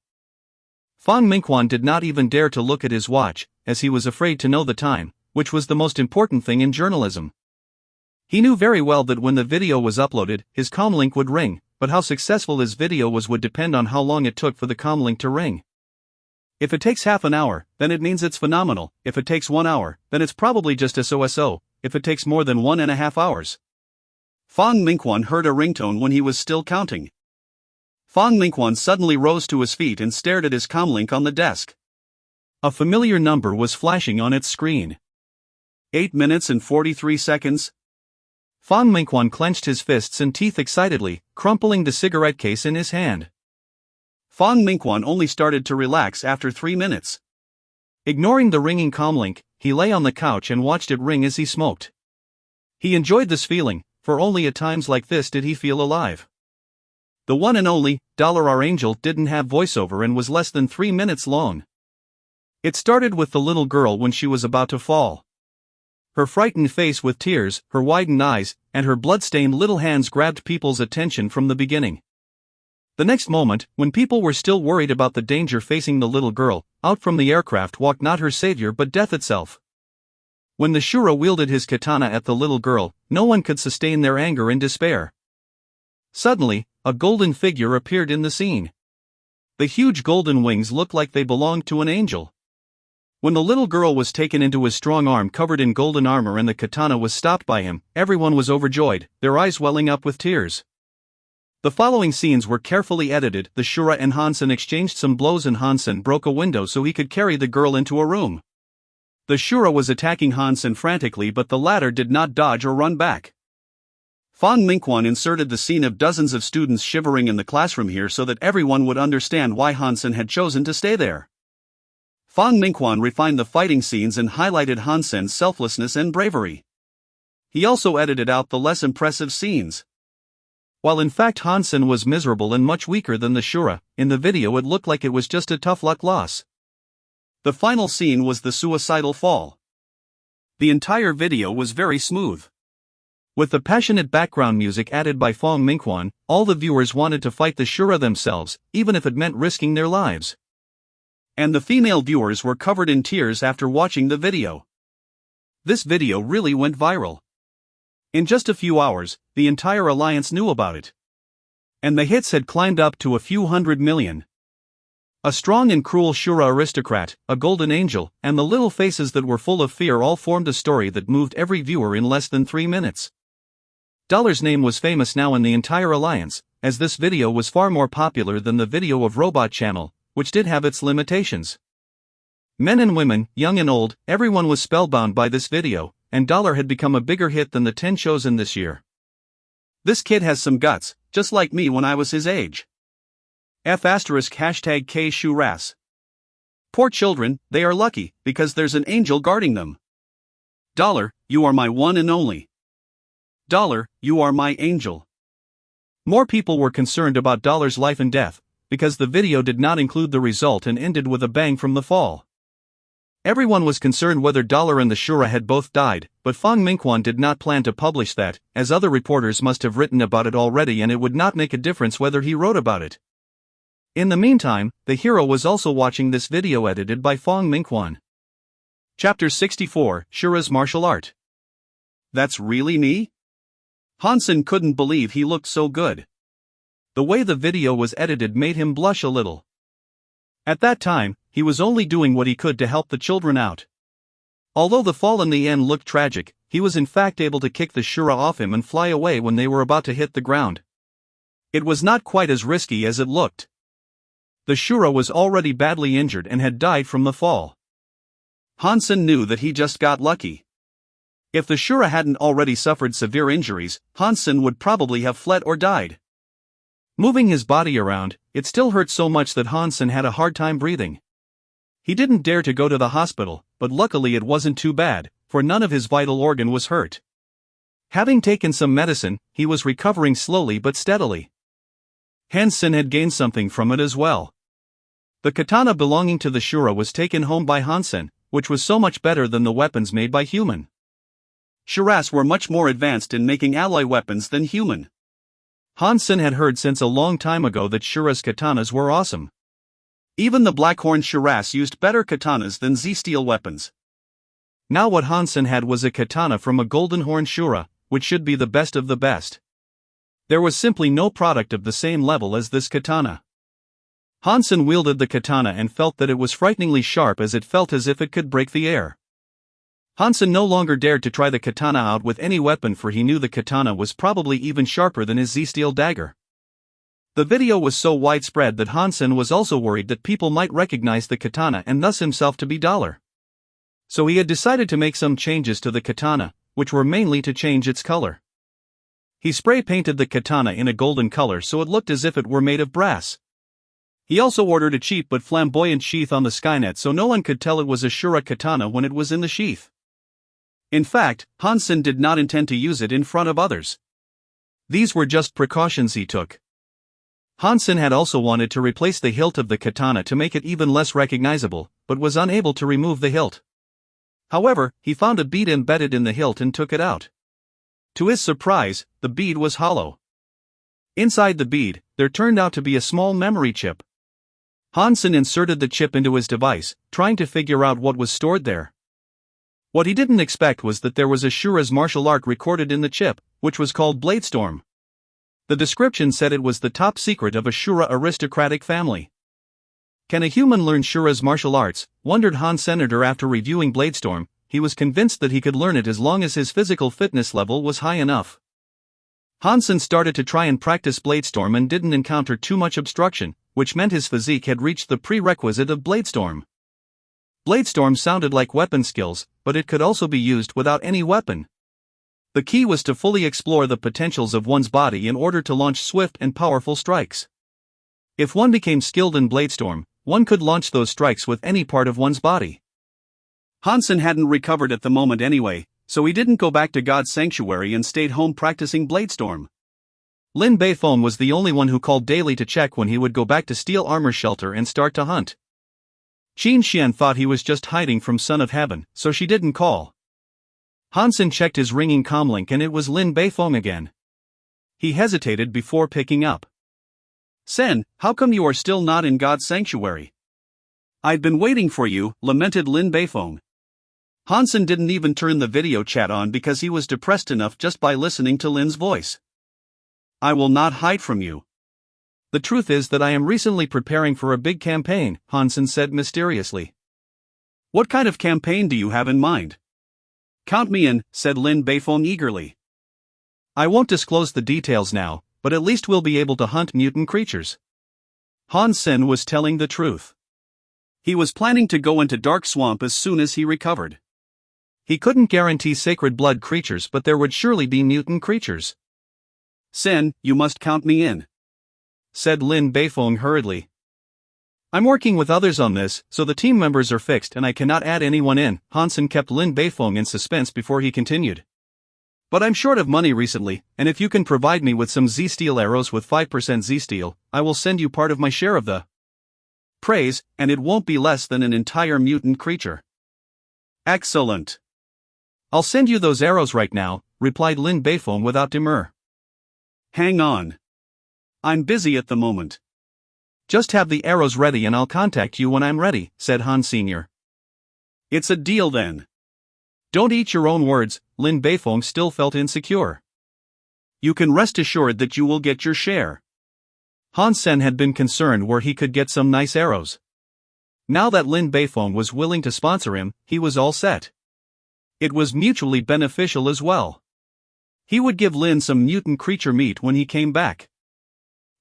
Speaker 2: Fong Mingquan did not even dare to look at his watch, as he was afraid to know the time, which was the most important thing in journalism. He knew very well that when the video was uploaded, his comlink would ring, but how successful his video was would depend on how long it took for the comlink to ring. If it takes half an hour, then it means it's phenomenal. If it takes 1 hour, then it's probably just so. If it takes more than 1.5 hours. Fong Mingquan heard a ringtone when he was still counting. Fong Mingquan suddenly rose to his feet and stared at his comlink on the desk. A familiar number was flashing on its screen. 8 minutes and 43 seconds. Fong Mingquan clenched his fists and teeth excitedly, crumpling the cigarette case in his hand. Fong Mingquan only started to relax after 3 minutes. Ignoring the ringing comlink, he lay on the couch and watched it ring as he smoked. He enjoyed this feeling, for only at times like this did he feel alive. The one and only, $Our Angel didn't have voiceover and was less than 3 minutes long. It started with the little girl when she was about to fall. Her frightened face with tears, her widened eyes, and her blood-stained little hands grabbed people's attention from the beginning. The next moment, when people were still worried about the danger facing the little girl, out from the aircraft walked not her savior but death itself. When the Shura wielded his katana at the little girl, no one could sustain their anger and despair. Suddenly, a golden figure appeared in the scene. The huge golden wings looked like they belonged to an angel. When the little girl was taken into his strong arm covered in golden armor and the katana was stopped by him, everyone was overjoyed, their eyes welling up with tears. The following scenes were carefully edited. The Shura and Hansen exchanged some blows and Hansen broke a window so he could carry the girl into a room. The Shura was attacking Hansen frantically but the latter did not dodge or run back. Fong Mingquan inserted the scene of dozens of students shivering in the classroom here so that everyone would understand why Hansen had chosen to stay there. Fong Mingquan refined the fighting scenes and highlighted Hansen's selflessness and bravery. He also edited out the less impressive scenes. While in fact Hansen was miserable and much weaker than the Shura, in the video it looked like it was just a tough luck loss. The final scene was the suicidal fall. The entire video was very smooth. With the passionate background music added by Fong Mingquan, all the viewers wanted to fight the Shura themselves, even if it meant risking their lives. And the female viewers were covered in tears after watching the video. This video really went viral. In just a few hours, the entire alliance knew about it. And the hits had climbed up to a few 100 million. A strong and cruel Shura aristocrat, a golden angel, and the little faces that were full of fear all formed a story that moved every viewer in less than 3 minutes. Dollar's name was famous now in the entire alliance, as this video was far more popular than the video of Robot Channel, which did have its limitations. Men and women, young and old, everyone was spellbound by this video, and Dollar had become a bigger hit than the 10 chosen this year. This kid has some guts, just like me when I was his age. #K Shuras. Poor children, they are lucky, because there's an angel guarding them. Dollar, you are my one and only. Dollar, you are my angel. More people were concerned about Dollar's life and death, because the video did not include the result and ended with a bang from the fall. Everyone was concerned whether Dollar and the Shura had both died, but Fong Mingquan did not plan to publish that, as other reporters must have written about it already and it would not make a difference whether he wrote about it. In the meantime, the hero was also watching this video edited by Fong Mingquan. Chapter 64, Shura's Martial Art. That's really me? Hansen couldn't believe he looked so good. The way the video was edited made him blush a little. At that time, he was only doing what he could to help the children out. Although the fall in the end looked tragic, he was in fact able to kick the Shura off him and fly away when they were about to hit the ground. It was not quite as risky as it looked. The Shura was already badly injured and had died from the fall. Hansen knew that he just got lucky. If the Shura hadn't already suffered severe injuries, Hansen would probably have fled or died. Moving his body around, it still hurt so much that Hansen had a hard time breathing. He didn't dare to go to the hospital, but luckily it wasn't too bad, for none of his vital organ was hurt. Having taken some medicine, he was recovering slowly but steadily. Hansen had gained something from it as well. The katana belonging to the Shura was taken home by Hansen, which was so much better than the weapons made by human. Shuras were much more advanced in making alloy weapons than human. Hansen had heard since a long time ago that Shura's katanas were awesome. Even the Blackhorn Shuras used better katanas than Z-steel weapons. Now what Hansen had was a katana from a Golden Horn Shura, which should be the best of the best. There was simply no product of the same level as this katana. Hansen wielded the katana and felt that it was frighteningly sharp as it felt as if it could break the air. Hansen no longer dared to try the katana out with any weapon, for he knew the katana was probably even sharper than his Z-steel dagger. The video was so widespread that Hansen was also worried that people might recognize the katana and thus himself to be Dollar. So he had decided to make some changes to the katana, which were mainly to change its color. He spray painted the katana in a golden color so it looked as if it were made of brass. He also ordered a cheap but flamboyant sheath on the Skynet so no one could tell it was a Shura katana when it was in the sheath. In fact, Hansen did not intend to use it in front of others. These were just precautions he took. Hansen had also wanted to replace the hilt of the katana to make it even less recognizable, but was unable to remove the hilt. However, he found a bead embedded in the hilt and took it out. To his surprise, the bead was hollow. Inside the bead, there turned out to be a small memory chip. Hansen inserted the chip into his device, trying to figure out what was stored there. What he didn't expect was that there was a Shura's martial art recorded in the chip, which was called Bladestorm. The description said it was the top secret of a Shura aristocratic family. Can a human learn Shura's martial arts? Wondered Hansen after reviewing Bladestorm. He was convinced that he could learn it as long as his physical fitness level was high enough. Hansen started to try and practice Bladestorm and didn't encounter too much obstruction, which meant his physique had reached the prerequisite of Bladestorm. Bladestorm sounded like weapon skills, but it could also be used without any weapon. The key was to fully explore the potentials of one's body in order to launch swift and powerful strikes. If one became skilled in Bladestorm, one could launch those strikes with any part of one's body. Hansen hadn't recovered at the moment anyway, so he didn't go back to God's sanctuary and stayed home practicing Bladestorm. Lin Beifong was the only one who called daily to check when he would go back to Steel Armor Shelter and start to hunt. Qin Xian thought he was just hiding from Son of Heaven, so she didn't call. Hansen checked his ringing comlink and it was Lin Beifong again. He hesitated before picking up. "Sen, how come you are still not in God's sanctuary?" "I've been waiting for you," lamented Lin Beifong. Hansen didn't even turn the video chat on because he was depressed enough just by listening to Lin's voice. I will not hide from you.
Speaker 1: The truth is that I am recently preparing for a big campaign, Hansen said mysteriously.
Speaker 2: What kind of campaign do you have in mind? Count me in, said Lin Beifong eagerly.
Speaker 1: I won't disclose the details now, but at least we'll be able to hunt mutant creatures.
Speaker 2: Hansen was telling the truth. He was planning to go into Dark Swamp as soon as he recovered.
Speaker 1: He couldn't guarantee sacred blood creatures, but there would surely be mutant creatures.
Speaker 2: Sen, you must count me in,
Speaker 1: said Lin Beifong hurriedly. I'm working with others on this, so the team members are fixed and I cannot add anyone in. Hansen kept Lin Beifong in suspense before he continued. But I'm short of money recently, and if you can provide me with some Z-Steel arrows with 5% Z-Steel, I will send you part of my share of the praise, and it won't be less than an entire mutant creature.
Speaker 2: Excellent.
Speaker 1: I'll send you those arrows right now, replied Lin Beifong without demur.
Speaker 2: Hang on. I'm busy at the moment.
Speaker 1: Just have the arrows ready and I'll contact you when I'm ready, said Han Sr.
Speaker 2: It's a deal then.
Speaker 1: Don't eat your own words, Lin Beifong still felt insecure.
Speaker 2: You can rest assured that you will get your share.
Speaker 1: Hansen had been concerned where he could get some nice arrows. Now that Lin Beifong was willing to sponsor him, he was all set. It was mutually beneficial as well. He would give Lin some mutant creature meat when he came back.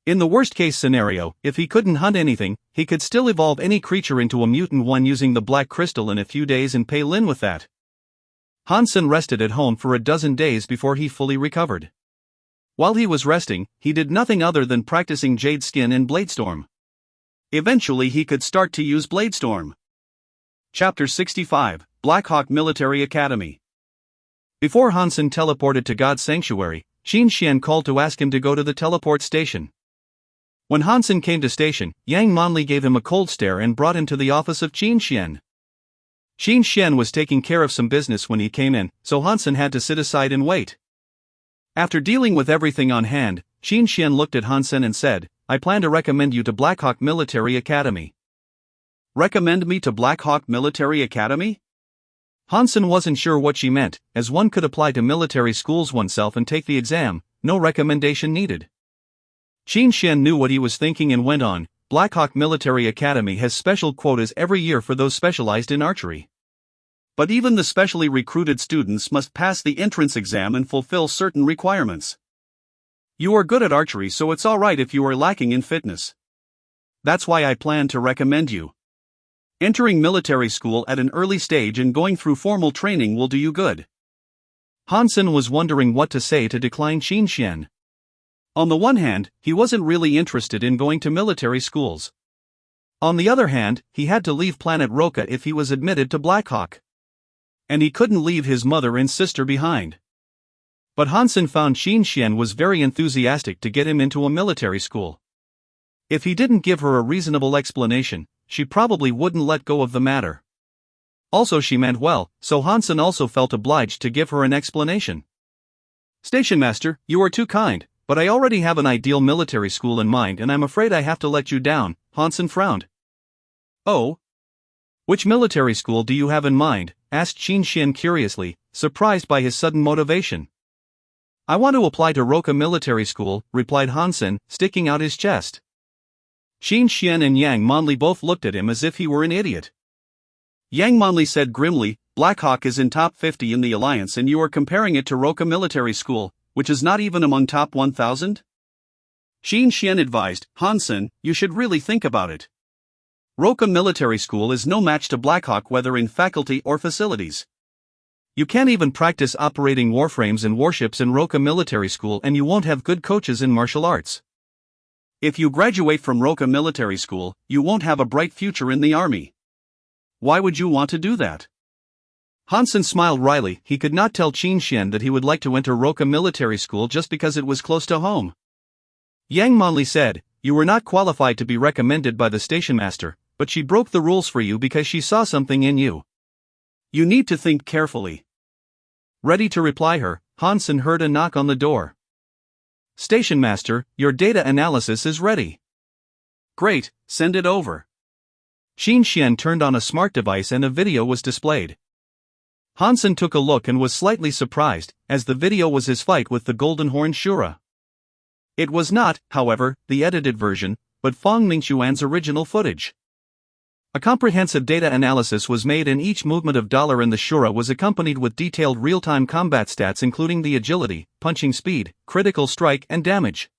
Speaker 1: In the worst-case scenario, if he couldn't hunt anything, he could still evolve any creature into a mutant one using the black crystal in a few days and pay Lin with that. Hansen rested at home for a dozen days before he fully recovered. While he was resting, he did nothing other than practicing Jade Skin and Bladestorm. Eventually he could start to use Bladestorm. Chapter 65, Blackhawk Military Academy. Before Hansen teleported to God's Sanctuary, Qin Xian called to ask him to go to the teleport station. When Hansen came to station, Yang Manli gave him a cold stare and brought him to the office of Qin Xian. Qin Xian was taking care of some business when he came in, so Hansen had to sit aside and wait. After dealing with everything on hand, Qin Xian looked at Hansen and said, I plan to recommend you to Blackhawk Military Academy.
Speaker 2: Recommend me to Blackhawk Military Academy?
Speaker 1: Hansen wasn't sure what she meant, as one could apply to military schools oneself and take the exam, no recommendation needed. Qin Xian knew what he was thinking and went on, Blackhawk Military Academy has special quotas every year for those specialized in archery.
Speaker 2: But even the specially recruited students must pass the entrance exam and fulfill certain requirements. You are good at archery, so it's alright if you are lacking in fitness. That's why I plan to recommend you. Entering military school at an early stage and going through formal training will do you good.
Speaker 1: Hansen was wondering what to say to decline Qin Xian. On the one hand, he wasn't really interested in going to military schools. On the other hand, he had to leave planet Roka if he was admitted to Blackhawk. And he couldn't leave his mother and sister behind. But Hansen found Qin Xian was very enthusiastic to get him into a military school. If he didn't give her a reasonable explanation, she probably wouldn't let go of the matter. Also, she meant well, so Hansen also felt obliged to give her an explanation. Station Master, you are too kind, but I already have an ideal military school in mind and I'm afraid I have to let you down, Hansen frowned. Oh? Which military school do you have in mind? Asked Qin Xian curiously, surprised by his sudden motivation. I want to apply to Roka Military School, replied Hansen, sticking out his chest. Qin Xian and Yang Manli both looked at him as if he were an idiot. Yang Manli said grimly, Blackhawk is in top 50 in the Alliance and you are comparing it to Roka Military School, which is not even among top 1,000? Qin Xian advised, Hansen, you should really think about it. Roka Military School is no match to Blackhawk whether in faculty or facilities. You can't even practice operating warframes and warships in Roka Military School and you won't have good coaches in martial arts. If you graduate from Roka Military School, you won't have a bright future in the army. Why would you want to do that? Hansen smiled wryly. He could not tell Qin Xian that he would like to enter Roka Military School just because it was close to home. Yang Manli said, you were not qualified to be recommended by the station master, but she broke the rules for you because she saw something in you. You need to think carefully. Ready to reply her, Hansen heard a knock on the door. Station master, your data analysis is ready. Great, send it over. Qin Xian turned on a smart device and a video was displayed. Hansen took a look and was slightly surprised, as the video was his fight with the Golden Horn Shura. It was not, however, the edited version, but Fong Mingxuan's original footage. A comprehensive data analysis was made and each movement of Dollar in the Shura was accompanied with detailed real-time combat stats including the agility, punching speed, critical strike and damage.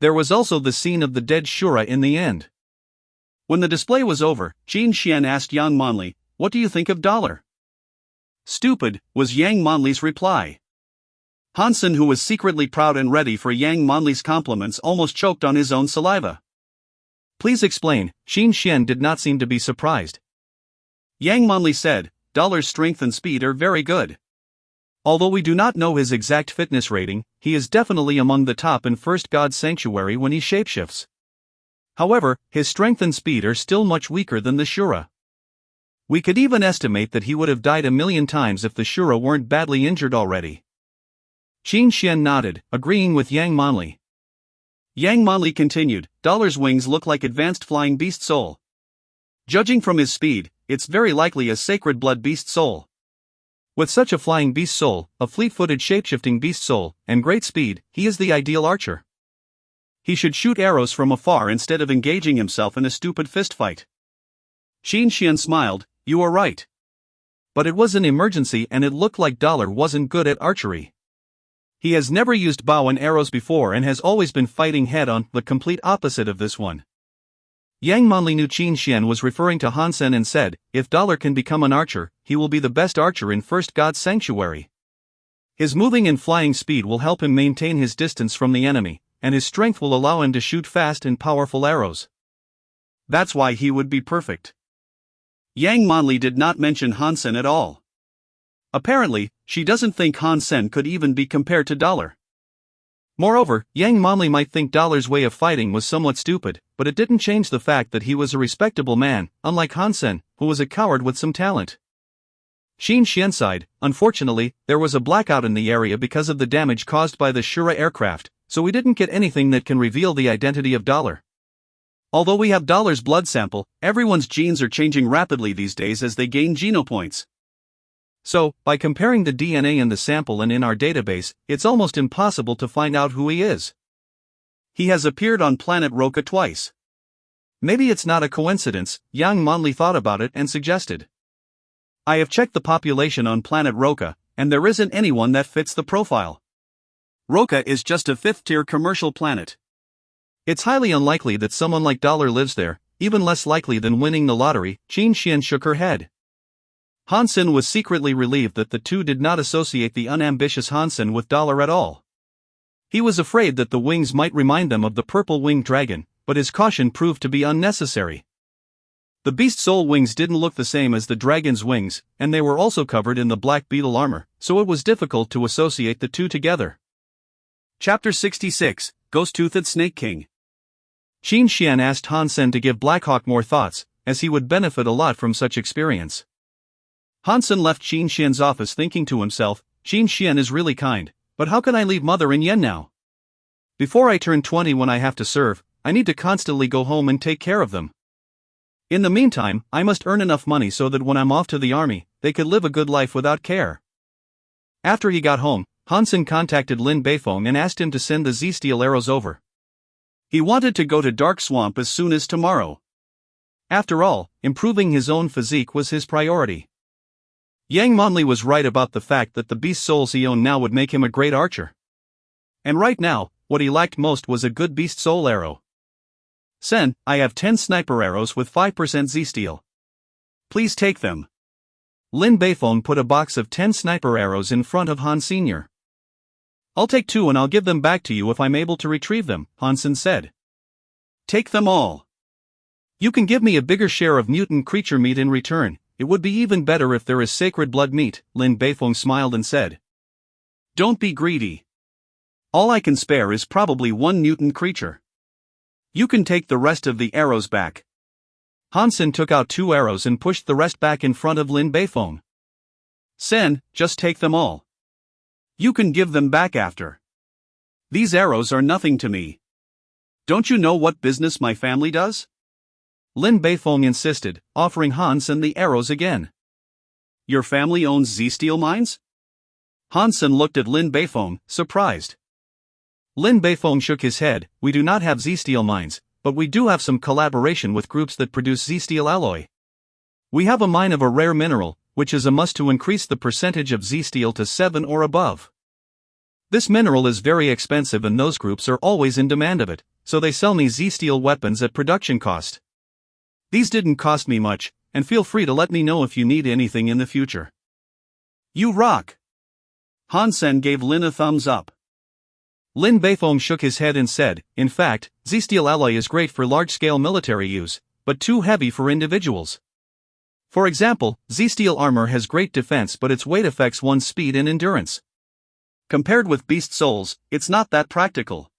Speaker 1: There was also the scene of the dead Shura in the end. When the display was over, Qin Xian asked Yang Monli, "What do you think of Dollar?" "Stupid," was Yang Monli's reply. Hansen, who was secretly proud and ready for Yang Monli's compliments, almost choked on his own saliva. "Please explain." Qin Xian did not seem to be surprised. Yang Monli said, "Dollar's strength and speed are very good. Although we do not know his exact fitness rating, he is definitely among the top in First God's Sanctuary when he shapeshifts. However, his strength and speed are still much weaker than the Shura. We could even estimate that he would have died 1,000,000 times if the Shura weren't badly injured already." Qin Xian nodded, agreeing with Yang Monli. Yang Monli continued, "Dollar's wings look like advanced flying beast soul. Judging from his speed, it's very likely a sacred blood beast soul. With such a flying beast soul, a fleet-footed shapeshifting beast soul, and great speed, he is the ideal archer. He should shoot arrows from afar instead of engaging himself in a stupid fistfight." Qin Xian smiled, "You are right. But it was an emergency and it looked like Dollar wasn't good at archery. He has never used bow and arrows before and has always been fighting head-on, the complete opposite of this one." Yang Monli knew Qin Xian was referring to Hansen and said, "If Dollar can become an archer, he will be the best archer in First God's Sanctuary. His moving and flying speed will help him maintain his distance from the enemy, and his strength will allow him to shoot fast and powerful arrows. That's why he would be perfect." Yang Monli did not mention Hansen at all. Apparently, she doesn't think Hansen could even be compared to Dollar. Moreover, Yang Monli might think Dollar's way of fighting was somewhat stupid, but it didn't change the fact that he was a respectable man, unlike Hansen, who was a coward with some talent. Qin Xian sighed, "Unfortunately, there was a blackout in the area because of the damage caused by the Shura aircraft, so we didn't get anything that can reveal the identity of Dollar. Although we have Dollar's blood sample, everyone's genes are changing rapidly these days as they gain genopoints. So, by comparing the DNA in the sample and in our database, it's almost impossible to find out who he is. He has appeared on planet Roka twice. Maybe it's not a coincidence." Yang Monli thought about it and suggested, "I have checked the population on planet Roka, and there isn't anyone that fits the profile. Roka is just a fifth-tier commercial planet. It's highly unlikely that someone like Dollar lives there, even less likely than winning the lottery." Qin Xian shook her head. Hansen was secretly relieved that the two did not associate the unambitious Hansen with Dollar at all. He was afraid that the wings might remind them of the purple-winged dragon, but his caution proved to be unnecessary. The beast soul wings didn't look the same as the dragon's wings, and they were also covered in the black beetle armor, so it was difficult to associate the two together. Chapter 66, Ghost-Toothed Snake King. Qin Xian asked Hansen to give Blackhawk more thoughts, as he would benefit a lot from such experience. Hansen left Qin Xian's office thinking to himself, "Qin Xian is really kind, but how can I leave Mother and Yen now? Before I turn 20 when I have to serve, I need to constantly go home and take care of them. In the meantime, I must earn enough money so that when I'm off to the army, they could live a good life without care." After he got home, Hansen contacted Lin Beifeng and asked him to send the Z-Steel arrows over. He wanted to go to Dark Swamp as soon as tomorrow. After all, improving his own physique was his priority. Yang Monli was right about the fact that the beast souls he owned now would make him a great archer. And right now, what he lacked most was a good beast soul arrow. "Sen, I have 10 sniper arrows with 5% Z-Steel. Please take them." Lin Beifeng put a box of 10 sniper arrows in front of Han Sr. "I'll take 2 and I'll give them back to you if I'm able to retrieve them," Hansen said. "Take them all. You can give me a bigger share of mutant creature meat in return. It would be even better if there is sacred blood meat," Lin Beifeng smiled and said. "Don't be greedy. All I can spare is probably 1 mutant creature. You can take the rest of the arrows back." Hansen took out 2 arrows and pushed the rest back in front of Lin Beifeng. "Sen, just take them all. You can give them back after. These arrows are nothing to me. Don't you know what business my family does?" Lin Beifeng insisted, offering Hansen the arrows again.
Speaker 2: your family owns Z-Steel mines? Hansen looked at Lin Beifong, surprised.
Speaker 1: Lin Beifong shook his head. We do not have Z-Steel mines, but we do have some collaboration with groups that produce Z-Steel alloy. We have a mine of a rare mineral, which is a must to increase the percentage of Z-Steel to 7 or above. This mineral is very expensive and those groups are always in demand of it, so they sell me Z-Steel weapons at production cost. These didn't cost me much, and feel free to let me know if you need anything in the future.
Speaker 2: You rock! Hansen gave Lin a thumbs up.
Speaker 1: Lin Beifong shook his head and said, in fact, Z-Steel alloy is great for large-scale military use, but too heavy for individuals. For example, Z-Steel armor has great defense but its weight affects one's speed and endurance.
Speaker 2: Compared with beast souls, it's not that practical.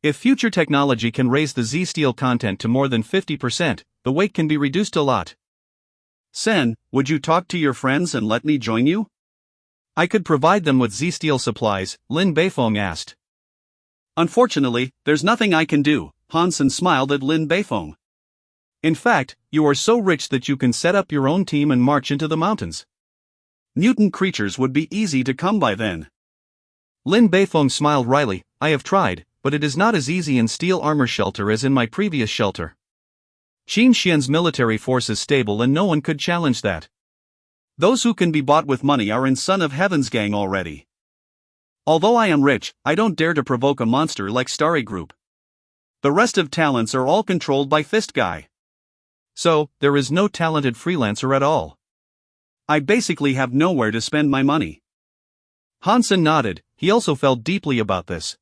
Speaker 1: If future technology can raise the Z-Steel content to more than 50%, the weight can be reduced a lot.
Speaker 2: Sen, would you talk to your friends and let me join you?
Speaker 1: I could provide them with Z-Steel supplies, Lin Beifong asked.
Speaker 2: Unfortunately, there's nothing I can do, Hansen smiled at Lin Beifong.
Speaker 1: In fact, you are so rich that you can set up your own team and march into the mountains.
Speaker 2: Mutant creatures would be easy to come by then.
Speaker 1: Lin Beifong smiled wryly. I have tried, but it is not as easy in steel armor shelter as in my previous shelter. Qin Xian's military force is stable and no one could challenge that.
Speaker 2: Those who can be bought with money are in Son of Heaven's gang already. Although I am rich, I don't dare to provoke a monster like Starry Group. The rest of talents are all controlled by Fist Guy.
Speaker 1: So, there is no talented freelancer at all.
Speaker 2: I basically have nowhere to spend my money.
Speaker 1: Hansen nodded. He also felt deeply about this.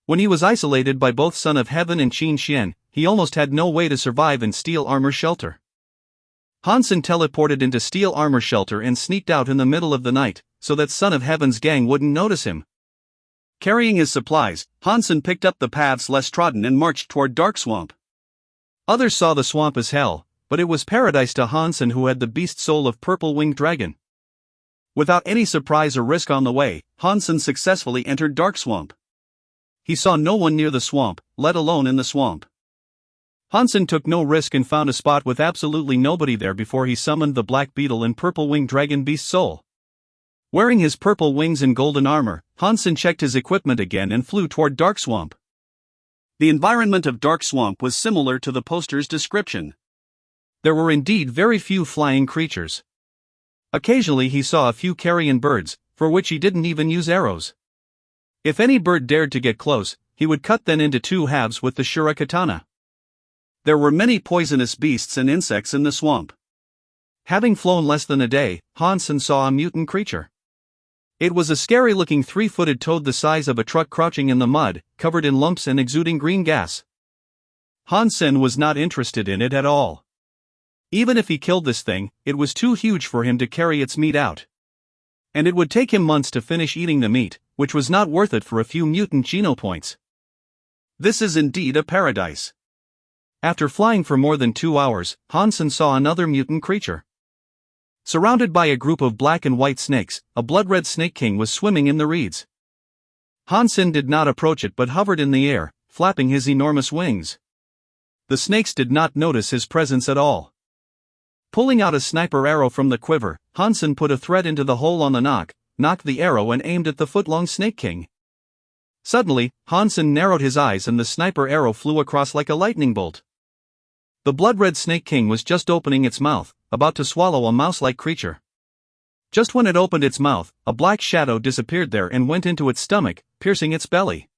Speaker 1: When he was isolated by both Son of Heaven and Qin Xian, he almost had no way to survive in steel armor shelter. Hansen teleported into steel armor shelter and sneaked out in the middle of the night, so that Son of Heaven's gang wouldn't notice him.
Speaker 2: Carrying his supplies, Hansen picked up the paths less trodden and marched toward Dark Swamp.
Speaker 1: Others saw the swamp as hell, but it was paradise to Hansen, who had the beast soul of purple-winged dragon.
Speaker 2: Without any surprise or risk on the way, Hansen successfully entered Dark Swamp. He saw no one near the swamp, let alone in the swamp.
Speaker 1: Hansen took no risk and found a spot with absolutely nobody there before he summoned the black beetle and purple-winged dragon beast soul. Wearing his purple wings and golden armor, Hansen checked his equipment again and flew toward Dark Swamp.
Speaker 2: The environment of Dark Swamp was similar to the poster's description.
Speaker 1: There were indeed very few flying creatures. Occasionally he saw a few carrion birds, for which he didn't even use arrows. If any bird dared to get close, he would cut them into two halves with the Shura katana.
Speaker 2: There were many poisonous beasts and insects in the swamp.
Speaker 1: Having flown less than a day, Hansen saw a mutant creature. It was a scary-looking 3-footed toad the size of a truck crouching in the mud, covered in lumps and exuding green gas. Hansen was not interested in it at all. Even if he killed this thing, it was too huge for him to carry its meat out. And it would take him months to finish eating the meat, which was not worth it for a few mutant geno points.
Speaker 2: This is indeed a paradise.
Speaker 1: After flying for more than 2 hours, Hansen saw another mutant creature. Surrounded by a group of black and white snakes, a blood-red snake king was swimming in the reeds. Hansen did not approach it but hovered in the air, flapping his enormous wings. The snakes did not notice his presence at all. Pulling out a sniper arrow from the quiver, Hansen put a thread into the hole on the knocked the arrow and aimed at the foot-long snake king. Suddenly, Hansen narrowed his eyes and the sniper arrow flew across like a lightning bolt. The blood-red snake king was just opening its mouth, about to swallow a mouse-like creature. Just when it opened its mouth, a black shadow disappeared there and went into its stomach, piercing its belly.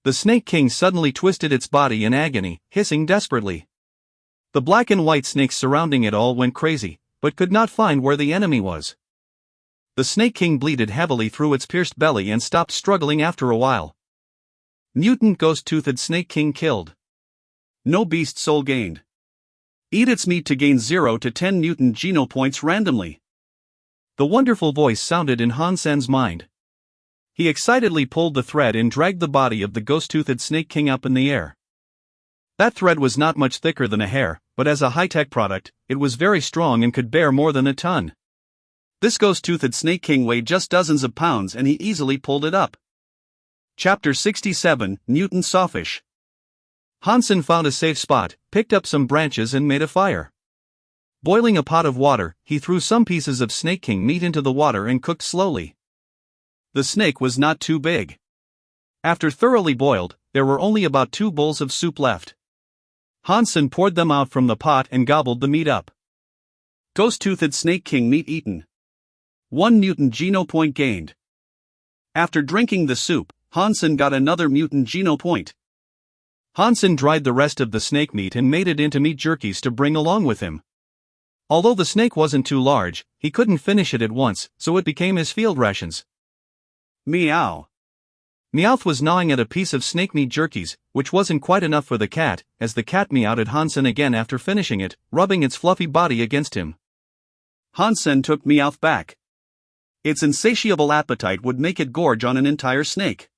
Speaker 1: The snake king suddenly twisted its body in agony, hissing desperately. The black and white snakes surrounding it all went crazy, but could not find where the enemy was. The snake king bleeded heavily through its pierced belly and stopped struggling after a while. Mutant ghost-toothed snake king killed. No beast soul gained. Eat its meat to gain 0 to 10 mutant geno points randomly. The wonderful voice sounded in Hansen's mind. He excitedly pulled the thread and dragged the body of the ghost-toothed snake king up in the air. That thread was not much thicker than a hair, but as a high-tech product, it was very strong and could bear more than a ton. This ghost-toothed snake king weighed just dozens of pounds and he easily pulled it up. Chapter 67, Mutant Sawfish. Hansen found a safe spot, picked up some branches and made a fire. Boiling a pot of water, he threw some pieces of Snake King meat into the water and cooked slowly. The snake was not too big. After thoroughly boiled, there were only about 2 bowls of soup left. Hansen poured them out from the pot and gobbled the meat up. Ghost-toothed Snake King meat eaten. 1 mutant geno point gained. After drinking the soup, Hansen got another mutant geno point. Hansen dried the rest of the snake meat and made it into meat jerkies to bring along with him. Although the snake wasn't too large, he couldn't finish it at once, so it became his field rations. Meow. Meowth was gnawing at a piece of snake meat jerkies, which wasn't quite enough for the cat, as the cat meowed at Hansen again after finishing it, rubbing its fluffy body against him. Hansen took Meowth back. Its insatiable appetite would make it gorge on an entire snake.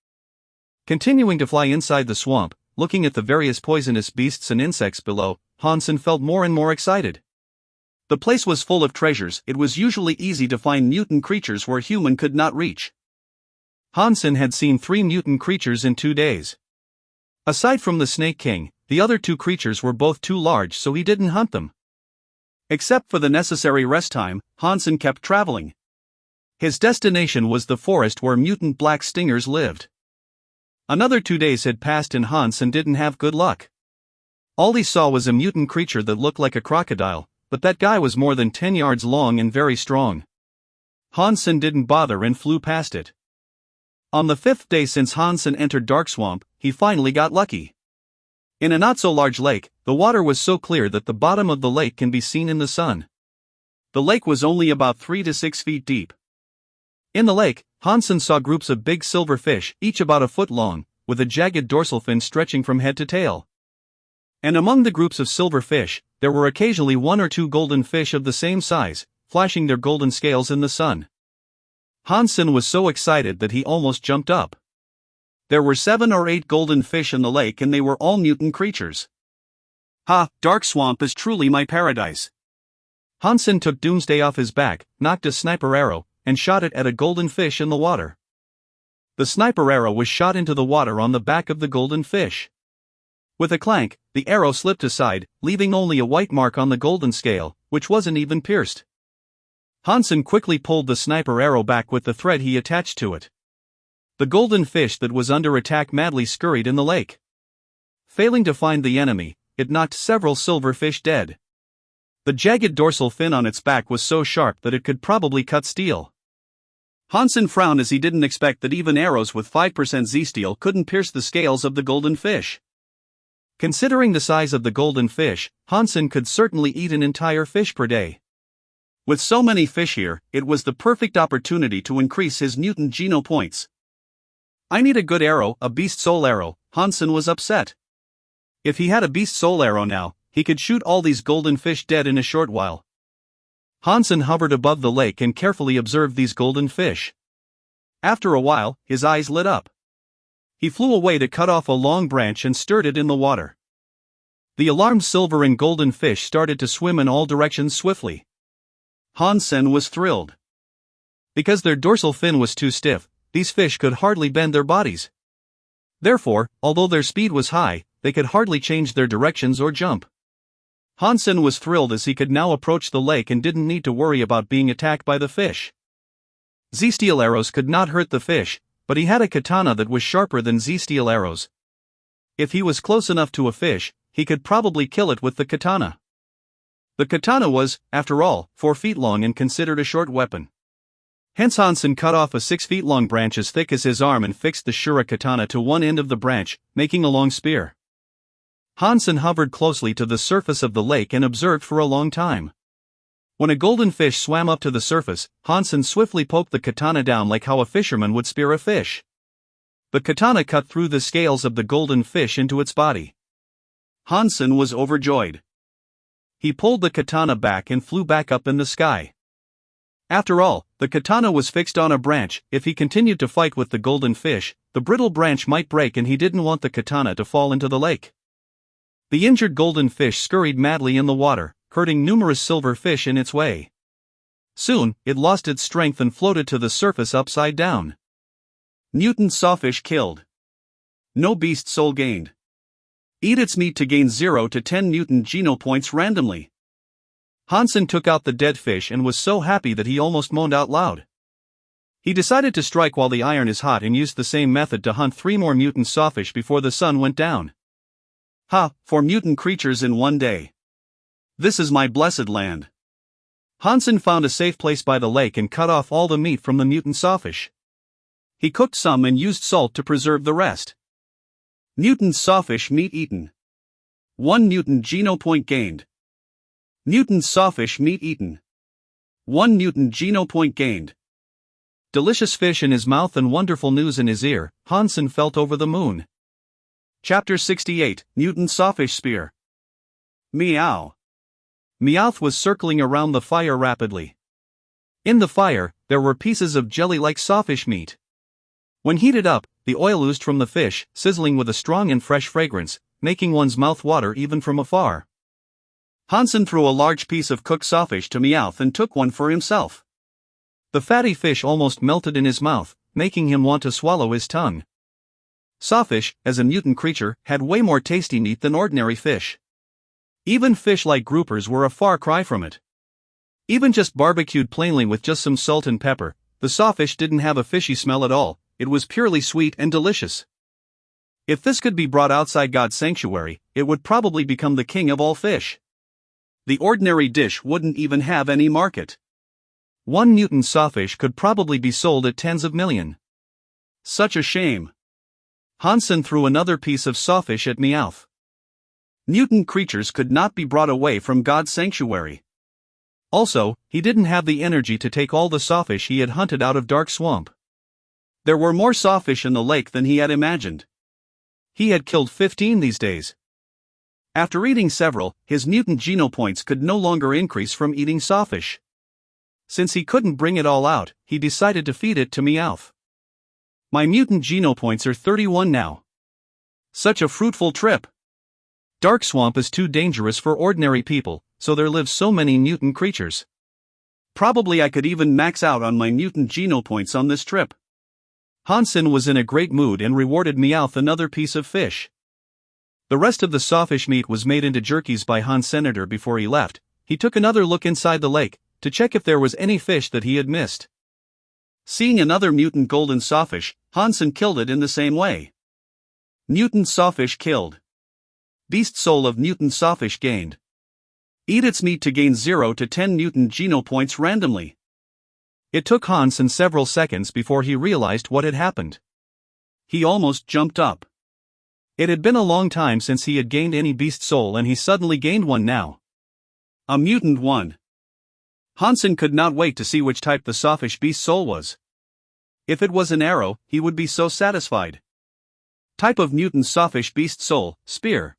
Speaker 1: Continuing to fly inside the swamp, looking at the various poisonous beasts and insects below, Hansen felt more and more excited. The place was full of treasures. It was usually easy to find mutant creatures where human could not reach. Hansen had seen 3 mutant creatures in 2 days. Aside from the Snake King, the other 2 creatures were both too large, so he didn't hunt them. Except for the necessary rest time, Hansen kept traveling. His destination was the forest where mutant black stingers lived. Another 2 days had passed and Hansen didn't have good luck. All he saw was a mutant creature that looked like a crocodile, but that guy was more than 10 yards long and very strong. Hansen didn't bother and flew past it. On the 5th day since Hansen entered Dark Swamp, he finally got lucky. In a not-so-large lake, the water was so clear that the bottom of the lake can be seen in the sun. The lake was only about 3 to 6 feet deep. In the lake, Hansen saw groups of big silver fish, each about a foot long, with a jagged dorsal fin stretching from head to tail. And among the groups of silver fish, there were occasionally 1 or 2 golden fish of the same size, flashing their golden scales in the sun. Hansen was so excited that he almost jumped up. There were 7 or 8 golden fish in the lake and they were all mutant creatures. Ha, Dark Swamp is truly my paradise. Hansen took Doomsday off his back, knocked a sniper arrow, and shot it at a golden fish in the water. The sniper arrow was shot into the water on the back of the golden fish. With a clank, the arrow slipped aside, leaving only a white mark on the golden scale, which wasn't even pierced. Hansen quickly pulled the sniper arrow back with the thread he attached to it. The golden fish that was under attack madly scurried in the lake. Failing to find the enemy, it knocked several silver fish dead. The jagged dorsal fin on its back was so sharp that it could probably cut steel. Hansen frowned as he didn't expect that even arrows with 5% Z-steel couldn't pierce the scales of the golden fish. Considering the size of the golden fish, Hansen could certainly eat an entire fish per day. With so many fish here, it was the perfect opportunity to increase his mutant geno points. I need a good arrow, a beast soul arrow. Hansen was upset. If he had a beast soul arrow now, he could shoot all these golden fish dead in a short while. Hansen hovered above the lake and carefully observed these golden fish. After a while, his eyes lit up. He flew away to cut off a long branch and stirred it in the water. The alarmed silver and golden fish started to swim in all directions swiftly. Hansen was thrilled. Because their dorsal fin was too stiff, these fish could hardly bend their bodies. Therefore, although their speed was high, they could hardly change their directions or jump. Hansen was thrilled as he could now approach the lake and didn't need to worry about being attacked by the fish. Z-steel arrows could not hurt the fish, but he had a katana that was sharper than Z-steel arrows. If he was close enough to a fish, he could probably kill it with the katana. The katana was, after all, 4 feet long and considered a short weapon. Hence Hansen cut off a 6 feet long branch as thick as his arm and fixed the Shura katana to one end of the branch, making a long spear. Hansen hovered closely to the surface of the lake and observed for a long time. When a golden fish swam up to the surface, Hansen swiftly poked the katana down like how a fisherman would spear a fish. The katana cut through the scales of the golden fish into its body. Hansen was overjoyed. He pulled the katana back and flew back up in the sky. After all, the katana was fixed on a branch. If he continued to fight with the golden fish, the brittle branch might break and he didn't want the katana to fall into the lake. The injured golden fish scurried madly in the water, hurting numerous silver fish in its way. Soon, it lost its strength and floated to the surface upside down. Mutant sawfish killed. No beast soul gained. Eat its meat to gain 0 to 10 mutant geno points randomly. Hansen took out the dead fish and was so happy that he almost moaned out loud. He decided to strike while the iron is hot and used the same method to hunt 3 more mutant sawfish before the sun went down. Ha, 4 mutant creatures in one day. This is my blessed land. Hansen found a safe place by the lake and cut off all the meat from the mutant sawfish. He cooked some and used salt to preserve the rest. Mutant sawfish meat eaten. 1 mutant geno point gained. Mutant sawfish meat eaten. 1 mutant geno point gained. Delicious fish in his mouth and wonderful news in his ear, Hansen felt over the moon. Chapter 68, Mutant Sawfish Spear. Meow. Meowth was circling around the fire rapidly. In the fire, there were pieces of jelly-like sawfish meat. When heated up, the oil oozed from the fish, sizzling with a strong and fresh fragrance, making one's mouth water even from afar. Hansen threw a large piece of cooked sawfish to Meowth and took one for himself. The fatty fish almost melted in his mouth, making him want to swallow his tongue. Sawfish, as a mutant creature, had way more tasty meat than ordinary fish. Even fish like groupers were a far cry from it. Even just barbecued plainly with just some salt and pepper, the sawfish didn't have a fishy smell at all. It was purely sweet and delicious. If this could be brought outside God's sanctuary, it would probably become the king of all fish. The ordinary dish wouldn't even have any market. 1 mutant sawfish could probably be sold at tens of millions. Such a shame. Hansen threw another piece of sawfish at Meowth. Mutant creatures could not be brought away from God's sanctuary. Also, he didn't have the energy to take all the sawfish he had hunted out of Dark Swamp. There were more sawfish in the lake than he had imagined. He had killed 15 these days. After eating several, his mutant geno points could no longer increase from eating sawfish. Since he couldn't bring it all out, he decided to feed it to Meowth. My mutant geno points are 31 now. Such a fruitful trip. Dark Swamp is too dangerous for ordinary people, so there live so many mutant creatures. Probably I could even max out on my mutant geno points on this trip. Hansen was in a great mood and rewarded Meowth another piece of fish. The rest of the sawfish meat was made into jerkies by Senator before he left. He took another look inside the lake, to check if there was any fish that he had missed. Seeing another mutant golden sawfish, Hansen killed it in the same way. Mutant sawfish killed. Beast soul of mutant sawfish gained. Eat its meat to gain 0 to 10 mutant geno points randomly. It took Hansen several seconds before he realized what had happened. He almost jumped up. It had been a long time since he had gained any beast soul and he suddenly gained one now. A mutant one. Hansen could not wait to see which type the sawfish beast soul was. If it was an arrow, he would be so satisfied. Type of mutant sawfish beast soul, spear.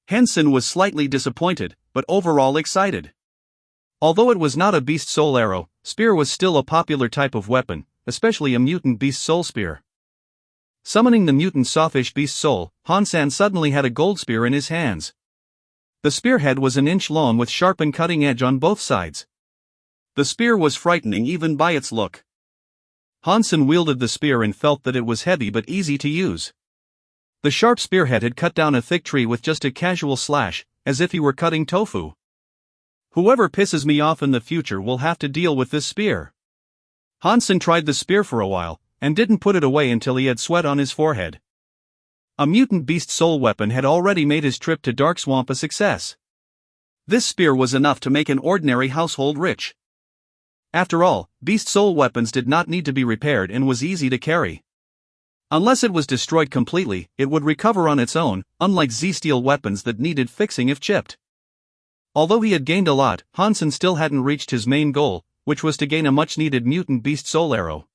Speaker 1: Hansen was slightly disappointed, but overall excited. Although it was not a beast soul arrow, spear was still a popular type of weapon, especially a mutant beast soul spear. Summoning the mutant sawfish beast soul, Hansen suddenly had a gold spear in his hands. The spearhead was an inch long with sharp and cutting edge on both sides. The spear was frightening even by its look. Hansen wielded the spear and felt that it was heavy but easy to use. The sharp spearhead had cut down a thick tree with just a casual slash, as if he were cutting tofu. Whoever pisses me off in the future will have to deal with this spear. Hansen tried the spear for a while, and didn't put it away until he had sweat on his forehead. A mutant beast soul weapon had already made his trip to Dark Swamp a success. This spear was enough to make an ordinary household rich. After all, beast soul weapons did not need to be repaired and was easy to carry. Unless it was destroyed completely, it would recover on its own, unlike Z-steel weapons that needed fixing if chipped. Although he had gained a lot, Hansen still hadn't reached his main goal, which was to gain a much-needed mutant beast soul arrow.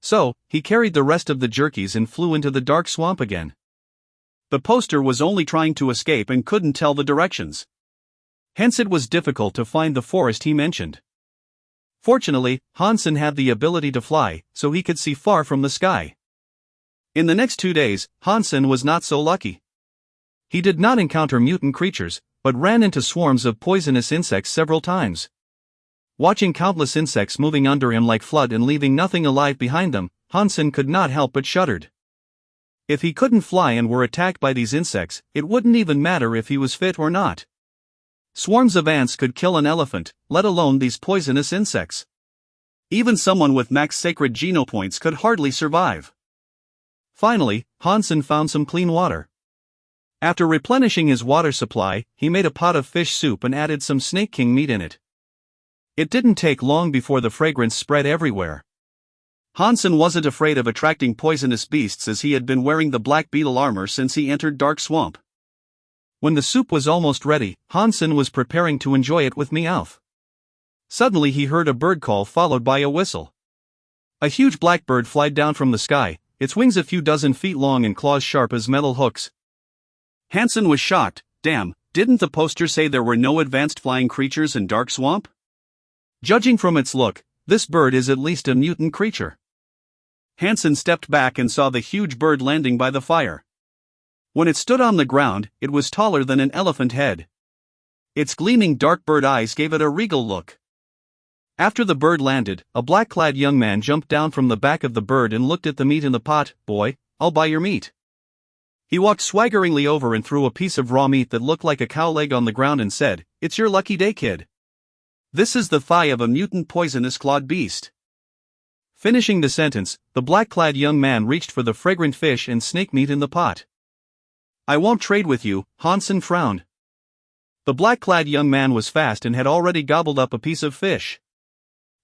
Speaker 1: So, he carried the rest of the jerkies and flew into the Dark Swamp again. The poster was only trying to escape and couldn't tell the directions. Hence it was difficult to find the forest he mentioned. Fortunately, Hansen had the ability to fly, so he could see far from the sky. In the next 2 days, Hansen was not so lucky. He did not encounter mutant creatures, but ran into swarms of poisonous insects several times. Watching countless insects moving under him like flood and leaving nothing alive behind them, Hansen could not help but shuddered. If he couldn't fly and were attacked by these insects, it wouldn't even matter if he was fit or not.
Speaker 2: Swarms of ants could kill an elephant, let alone these poisonous insects. Even someone with max sacred genopoints could hardly survive. Finally, Hansen found some clean water. After replenishing his water supply, he made a pot of fish soup and added some snake king meat in it. It didn't take long before the fragrance spread everywhere. Hansen wasn't afraid of attracting poisonous beasts as he had been wearing the black beetle armor since he entered Dark Swamp. When the soup was almost ready, Hansen was preparing to enjoy it with Meowth. Suddenly he heard a bird call followed by a whistle. A huge blackbird flied down from the sky, its wings a few dozen feet long and claws sharp as metal hooks. Hansen was shocked. Damn, didn't the poster say there were no advanced flying creatures in Dark Swamp? Judging from its look, this bird is at least a mutant creature. Hansen stepped back and saw the huge bird landing by the fire. When it stood on the ground, it was taller than an elephant head. Its gleaming dark bird eyes gave it a regal look. After the bird landed, a black-clad young man jumped down from the back of the bird and looked at the meat in the pot. Boy, I'll buy your meat. He walked swaggeringly over and threw a piece of raw meat that looked like a cow leg on the ground and said, "It's your lucky day, kid. This is the thigh of a mutant poisonous clawed beast." Finishing the sentence, the black-clad young man reached for the fragrant fish and snake meat in the pot. "I won't trade with you," Hansen frowned. The black-clad young man was fast and had already gobbled up a piece of fish.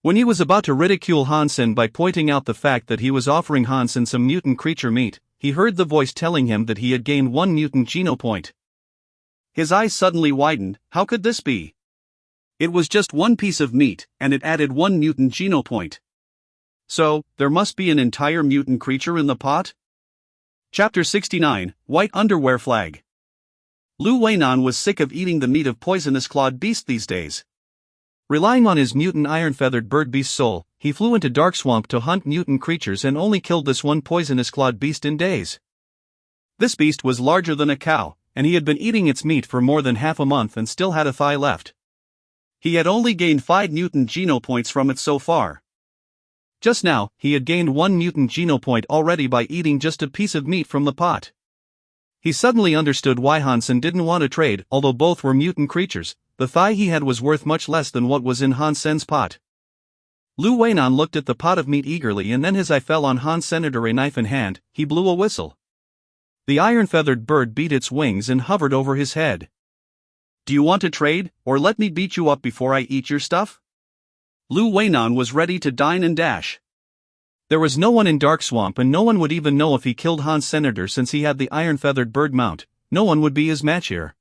Speaker 2: When he was about to ridicule Hansen by pointing out the fact that he was offering Hansen some mutant creature meat, he heard the voice telling him that he had gained 1 mutant genopoint. His eyes suddenly widened. How could this be? It was just one piece of meat, and it added 1 mutant genopoint. So, there must be an entire mutant creature in the pot? Chapter 69, White Underwear Flag. Lu Weinan was sick of eating the meat of poisonous clawed beast these days. Relying on his mutant iron-feathered bird beast soul, he flew into Dark Swamp to hunt mutant creatures and only killed this one poisonous clawed beast in days. This beast was larger than a cow, and he had been eating its meat for more than half a month and still had a thigh left. He had only gained 5 mutant genopoints from it so far. Just now, he had gained 1 mutant genopoint already by eating just a piece of meat from the pot. He suddenly understood why Hansen didn't want to trade. Although both were mutant creatures, the thigh he had was worth much less than what was in Hansen's pot. Lu Weinan looked at the pot of meat eagerly and then his eye fell on Hansen. A knife in hand, he blew a whistle. The iron-feathered bird beat its wings and hovered over his head. "Do you want to trade, or let me beat you up before I eat your stuff?" Lu Weinan was ready to dine and dash. There was no one in Dark Swamp and no one would even know if he killed Hansen since he had the iron-feathered bird mount. No one would be his match here.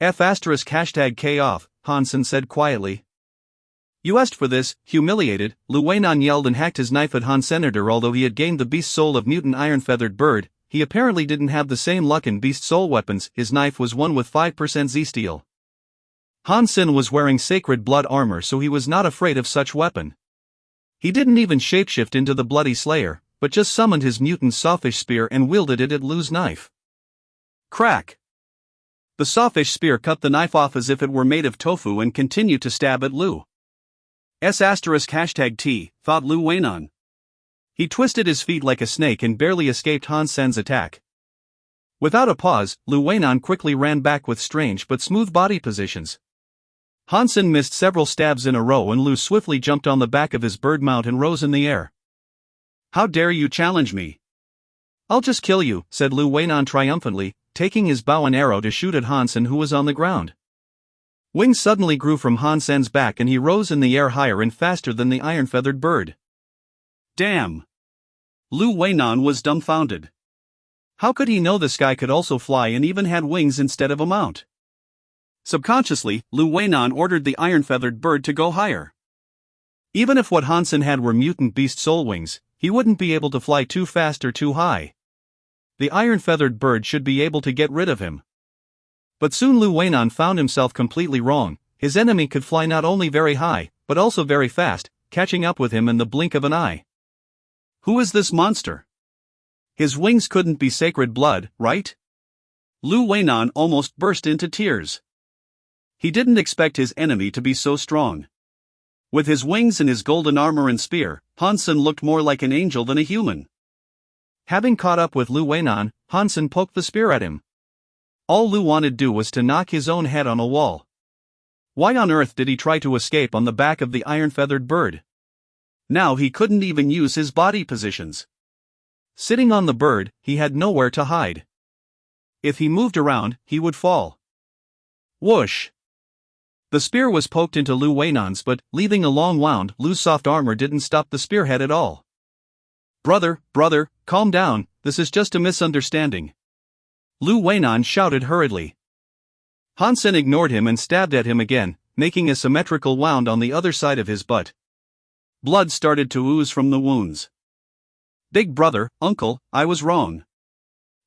Speaker 2: #K off, Hansen said quietly. "You asked for this." Humiliated, Lu Weinan yelled and hacked his knife at Hansen. Although he had gained the beast soul of mutant iron-feathered bird, he apparently didn't have the same luck in beast soul weapons. His knife was one with 5% Z steel. Hansen was wearing sacred blood armor, so he was not afraid of such weapon. He didn't even shapeshift into the bloody slayer, but just summoned his mutant sawfish spear and wielded it at Lu's knife. Crack! The sawfish spear cut the knife off as if it were made of tofu and continued to stab at Lu. #T, thought Lu Weinan. He twisted his feet like a snake and barely escaped Hansen's attack. Without a pause, Lu Weinan quickly ran back with strange but smooth body positions. Hansen missed several stabs in a row and Lu swiftly jumped on the back of his bird mount and rose in the air. "How dare you challenge me?" "I'll just kill you," said Lu Weinan triumphantly, taking his bow and arrow to shoot at Hansen, who was on the ground. Wings suddenly grew from Hansen's back and he rose in the air higher and faster than the iron-feathered bird. Damn! Lu Weinan was dumbfounded. How could he know this guy could also fly and even had wings instead of a mount? Subconsciously, Lu Weinan ordered the iron-feathered bird to go higher. Even if what Hansen had were mutant beast soul wings, he wouldn't be able to fly too fast or too high. The iron-feathered bird should be able to get rid of him. But soon Lu Weinan found himself completely wrong. His enemy could fly not only very high, but also very fast, catching up with him in the blink of an eye. Who is this monster? His wings couldn't be sacred blood, right? Lu Weinan almost burst into tears. He didn't expect his enemy to be so strong. With his wings and his golden armor and spear, Hansen looked more like an angel than a human. Having caught up with Lu Weinan, Hansen poked the spear at him. All Lu wanted to do was to knock his own head on a wall. Why on earth did he try to escape on the back of the iron-feathered bird? Now he couldn't even use his body positions. Sitting on the bird, he had nowhere to hide. If he moved around, he would fall. Whoosh! The spear was poked into Lu Weinan's, but, leaving a long wound, Lu's soft armor didn't stop the spearhead at all. Brother, calm down, this is just a misunderstanding. Lu Weinan shouted hurriedly. Hansen ignored him and stabbed at him again, making a symmetrical wound on the other side of his butt. Blood started to ooze from the wounds. Big brother, uncle, I was wrong.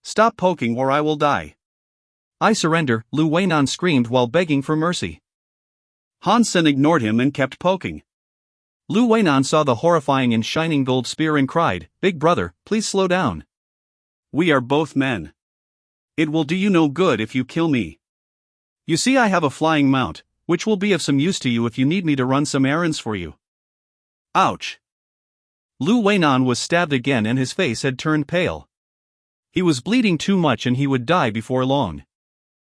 Speaker 2: Stop poking or I will die.
Speaker 1: I surrender, Lu Weinan screamed while begging for mercy.
Speaker 2: Hansen ignored him and kept poking.
Speaker 1: Lu Weinan saw the horrifying and shining gold spear and cried, Big brother, please slow down.
Speaker 2: We are both men. It will do you no good if you kill me. You see, I have a flying mount, which will be of some use to you if you need me to run some errands for you. Ouch! Lu Weinan was stabbed again and his face had turned pale. He was bleeding too much and he would die before long.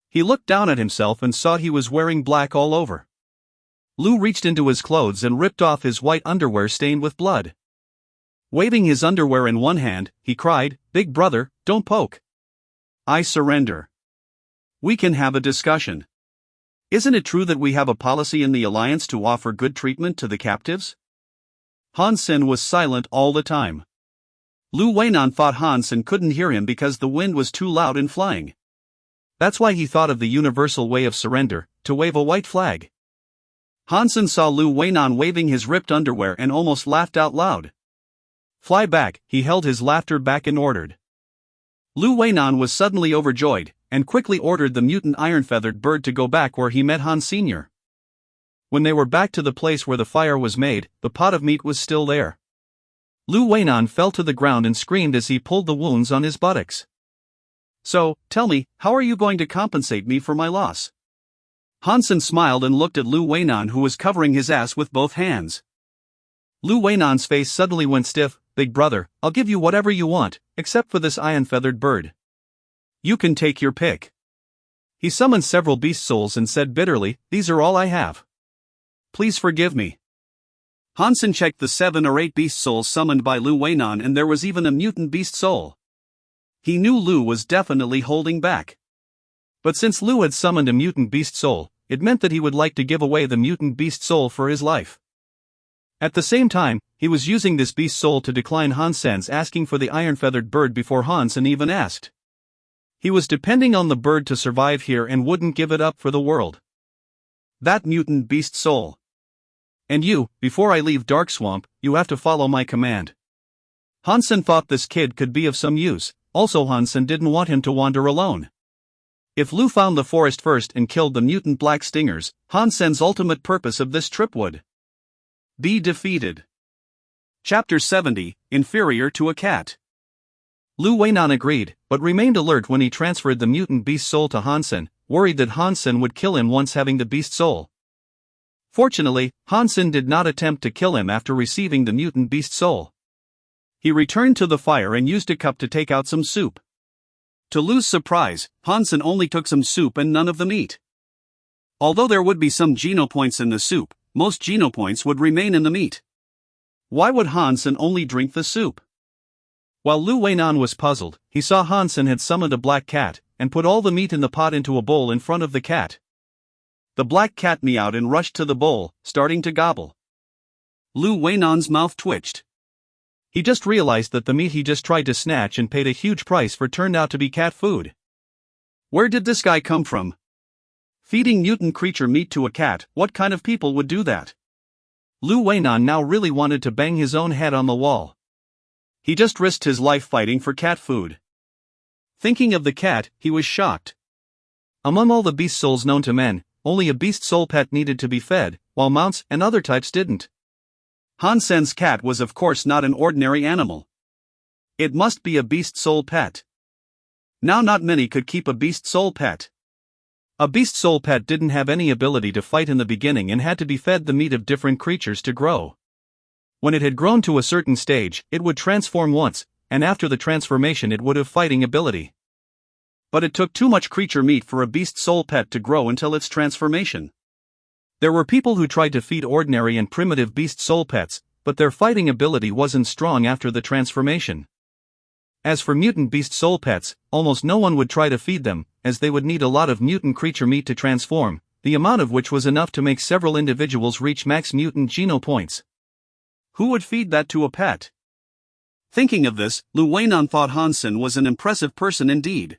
Speaker 2: He looked down at himself and saw he was wearing black all over. Lu reached into his clothes and ripped off his white underwear stained with blood. Waving his underwear in one hand, he cried, Big brother, don't poke. I surrender. We can have a discussion. Isn't it true that we have a policy in the alliance to offer good treatment to the captives? Hansen was silent all the time. Lu Weinan thought Hansen couldn't hear him because the wind was too loud in flying. That's why he thought of the universal way of surrender, to wave a white flag. Hansen saw Lu Weinan waving his ripped underwear and almost laughed out loud. Fly back, he held his laughter back and ordered. Lu Weinan was suddenly overjoyed, and quickly ordered the mutant iron-feathered bird to go back where he met Han Sr. When they were back to the place where the fire was made, the pot of meat was still there. Lu Weinan fell to the ground and screamed as he pulled the wounds on his buttocks. So, tell me, how are you going to compensate me for my loss? Hansen smiled and looked at Lu Weinan, who was covering his ass with both hands. Lu Weinan's face suddenly went stiff. Big brother, I'll give you whatever you want, except for this iron-feathered bird. You can take your pick. He summoned several beast souls and said bitterly, These are all I have. Please forgive me. Hansen checked the 7 or 8 beast souls summoned by Lu Weinan, and there was even a mutant beast soul. He knew Lu was definitely holding back. But since Lu had summoned a mutant beast soul, it meant that he would like to give away the mutant beast soul for his life. At the same time, he was using this beast soul to decline Hansen's asking for the iron-feathered bird before Hansen even asked. He was depending on the bird to survive here and wouldn't give it up for the world. That mutant beast soul. And you, before I leave Dark Swamp, you have to follow my command. Hansen thought this kid could be of some use, also Hansen didn't want him to wander alone. If Lu found the forest first and killed the mutant black stingers, Hansen's ultimate purpose of this trip would be defeated. Chapter 70, Inferior to a Cat. Lu Weinan agreed, but remained alert when he transferred the mutant beast soul to Hansen, worried that Hansen would kill him once having the beast soul. Fortunately, Hansen did not attempt to kill him after receiving the mutant beast soul. He returned to the fire and used a cup to take out some soup. To Lu's surprise, Hansen only took some soup and none of the meat. Although there would be some genopoints in the soup, most genopoints would remain in the meat. Why would Hansen only drink the soup? While Lu Weinan was puzzled, he saw Hansen had summoned a black cat, and put all the meat in the pot into a bowl in front of the cat. The black cat meowed and rushed to the bowl, starting to gobble. Lu Weinan's mouth twitched. He just realized that the meat he just tried to snatch and paid a huge price for turned out to be cat food. Where did this guy come from? Feeding mutant creature meat to a cat, what kind of people would do that? Lu Weinan now really wanted to bang his own head on the wall. He just risked his life fighting for cat food. Thinking of the cat, he was shocked. Among all the beast souls known to men, only a beast soul pet needed to be fed, while mounts and other types didn't. Hansen's cat was of course not an ordinary animal. It must be a beast soul pet. Now not many could keep a beast soul pet. A beast soul pet didn't have any ability to fight in the beginning and had to be fed the meat of different creatures to grow. When it had grown to a certain stage, it would transform once, and after the transformation it would have fighting ability. But it took too much creature meat for a beast soul pet to grow until its transformation.
Speaker 1: There were people who tried to feed ordinary and primitive beast soul pets, but their fighting ability wasn't strong after the transformation. As for mutant beast soul pets, almost no one would try to feed them, as they would need a lot of mutant creature meat to transform, the amount of which was enough to make several individuals reach max mutant geno points.
Speaker 2: Who would feed that to a pet? Thinking of this, Lu Weinan thought Hansen was an impressive person indeed.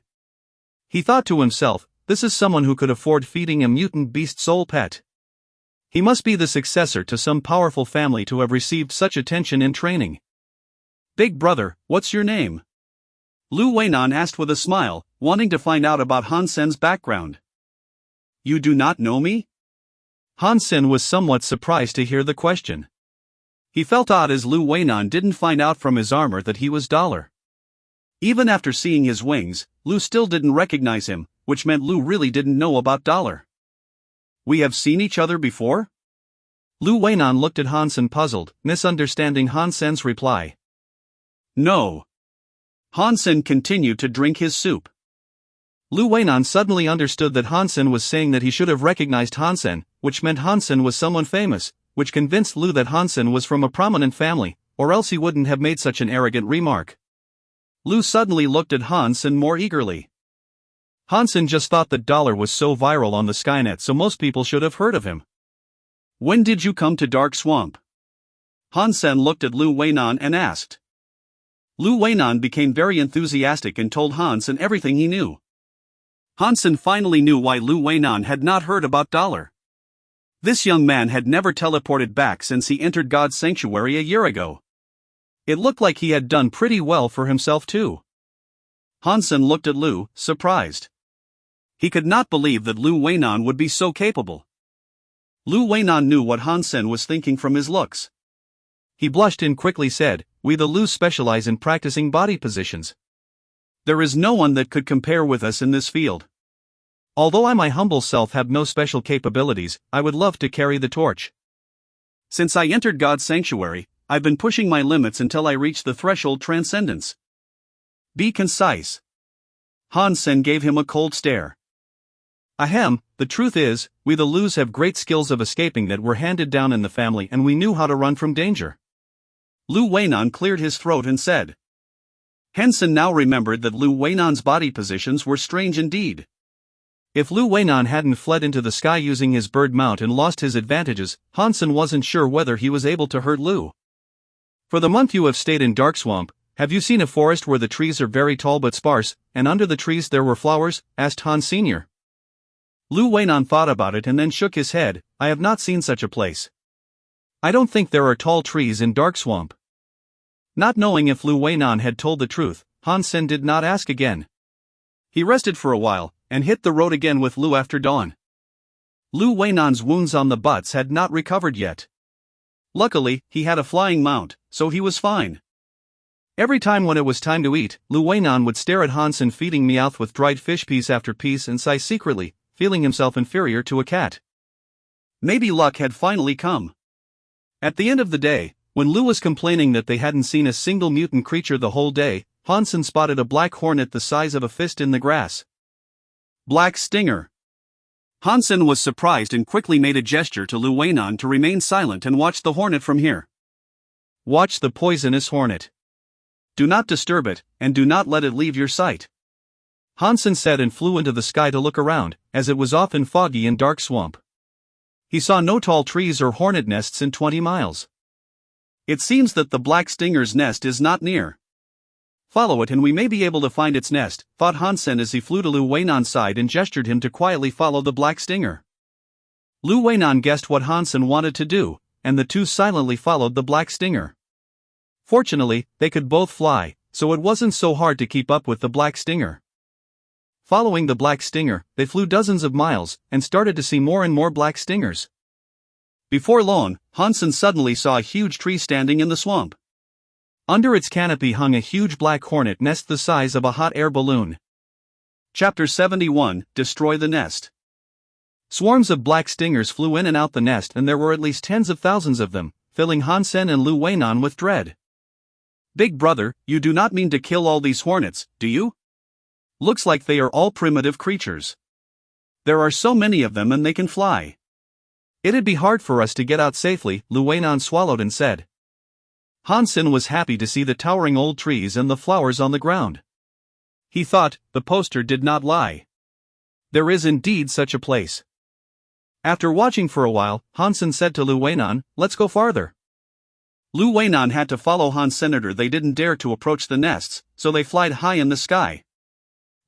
Speaker 1: He thought to himself, this is someone who could afford feeding a mutant beast soul pet. He must be the successor to some powerful family to have received such attention and training.
Speaker 2: Big brother, what's your name? Lu Weinan asked with a smile, wanting to find out about Hansen's background. You do not know me?
Speaker 1: Hansen was somewhat surprised to hear the question. He felt odd as Lu Weinan didn't find out from his armor that he was Dollar. Even after seeing his wings, Lu still didn't recognize him, which meant Lu really didn't know about Dollar. We have seen each other before? Lu Weinan looked at Hansen puzzled, misunderstanding Hansen's reply.
Speaker 2: No. Hansen continued to drink his soup.
Speaker 1: Lu Weinan suddenly understood that Hansen was saying that he should have recognized Hansen, which meant Hansen was someone famous, which convinced Lu that Hansen was from a prominent family, or else he wouldn't have made such an arrogant remark. Lu suddenly looked at Hansen more eagerly. Hansen just thought that Dollar was so viral on the Skynet, so most people should have heard of him.
Speaker 2: When did you come to Dark Swamp? Hansen looked at Lu Weinan and asked. Lu Weinan became very enthusiastic and told Hansen everything he knew. Hansen finally knew why Lu Weinan had not heard about Dollar. This young man had never teleported back since he entered God's sanctuary a year ago. It looked like he had done pretty well for himself too. Hansen looked at Lu, surprised. He could not believe that Lu Weinan would be so capable. Lu Weinan knew what Hansen was thinking from his looks.
Speaker 1: He blushed and quickly said, "We the Lus specialize in practicing body positions. There is no one that could compare with us in this field. Although I my humble self have no special capabilities, I would love to carry the torch.
Speaker 2: Since I entered God's sanctuary, I've been pushing my limits until I reach the threshold transcendence. Be concise." Hansen gave him a cold stare.
Speaker 1: Ahem, the truth is, we the Lus have great skills of escaping that were handed down in the family, and we knew how to run from danger.
Speaker 2: Lu Weinan cleared his throat and said. Hansen now remembered that Lu Weinan's body positions were strange indeed.
Speaker 1: If Lu Weinan hadn't fled into the sky using his bird mount and lost his advantages, Hansen wasn't sure whether he was able to hurt Lu. For the month you have stayed in Dark Swamp, have you seen a forest where the trees are very tall but sparse, and under the trees there were flowers? Asked Han Sr. Lu Weinan thought about it and then shook his head. I have not seen such a place. I don't think there are tall trees in Dark Swamp. Not knowing if Lu Weinan had told the truth, Hansen did not ask again. He rested for a while, and hit the road again with Lu after dawn. Lu Weinan's wounds on the butts had not recovered yet. Luckily, he had a flying mount, so he was fine. Every time when it was time to eat, Lu Weinan would stare at Hansen feeding Meowth with dried fish piece after piece and sigh secretly, feeling himself inferior to a cat. Maybe luck had finally come. At the end of the day, when Lu was complaining that they hadn't seen a single mutant creature the whole day, Hansen spotted a black hornet the size of a fist in the grass. Black Stinger. Hansen was surprised and quickly made a gesture to Lu Weinan to remain silent and watch the hornet from here. Watch the poisonous hornet. Do not disturb it, and do not let it leave your sight. Hansen said and flew into the sky to look around, as it was often foggy in Dark Swamp. He saw no tall trees or hornet nests in 20 miles. It seems that the black stinger's nest is not near. Follow it and we may be able to find its nest, thought Hansen as he flew to Lu Weinan's side and gestured him to quietly follow the black stinger. Lu Weinan guessed what Hansen wanted to do, and the two silently followed the black stinger. Fortunately, they could both fly, so it wasn't so hard to keep up with the black stinger. Following the black stinger, they flew dozens of miles, and started to see more and more black stingers. Before long, Hansen suddenly saw a huge tree standing in the swamp. Under its canopy hung a huge black hornet nest the size of a hot air balloon. Chapter 71, Destroy the Nest. Swarms of black stingers flew in and out the nest, and there were at least tens of thousands of them, filling Hansen and Lu Weinan with dread. Big brother, you do not mean to kill all these hornets, do you? Looks like they are all primitive creatures. There are so many of them and they can fly. It'd be hard for us to get out safely, Lu Weinan swallowed and said. Hansen was happy to see the towering old trees and the flowers on the ground. He thought, the poster did not lie. There is indeed such a place. After watching for a while, Hansen said to Lu Weinan, let's go farther. Lu Weinan had to follow Han Senator. They didn't dare to approach the nests, so they flied high in the sky.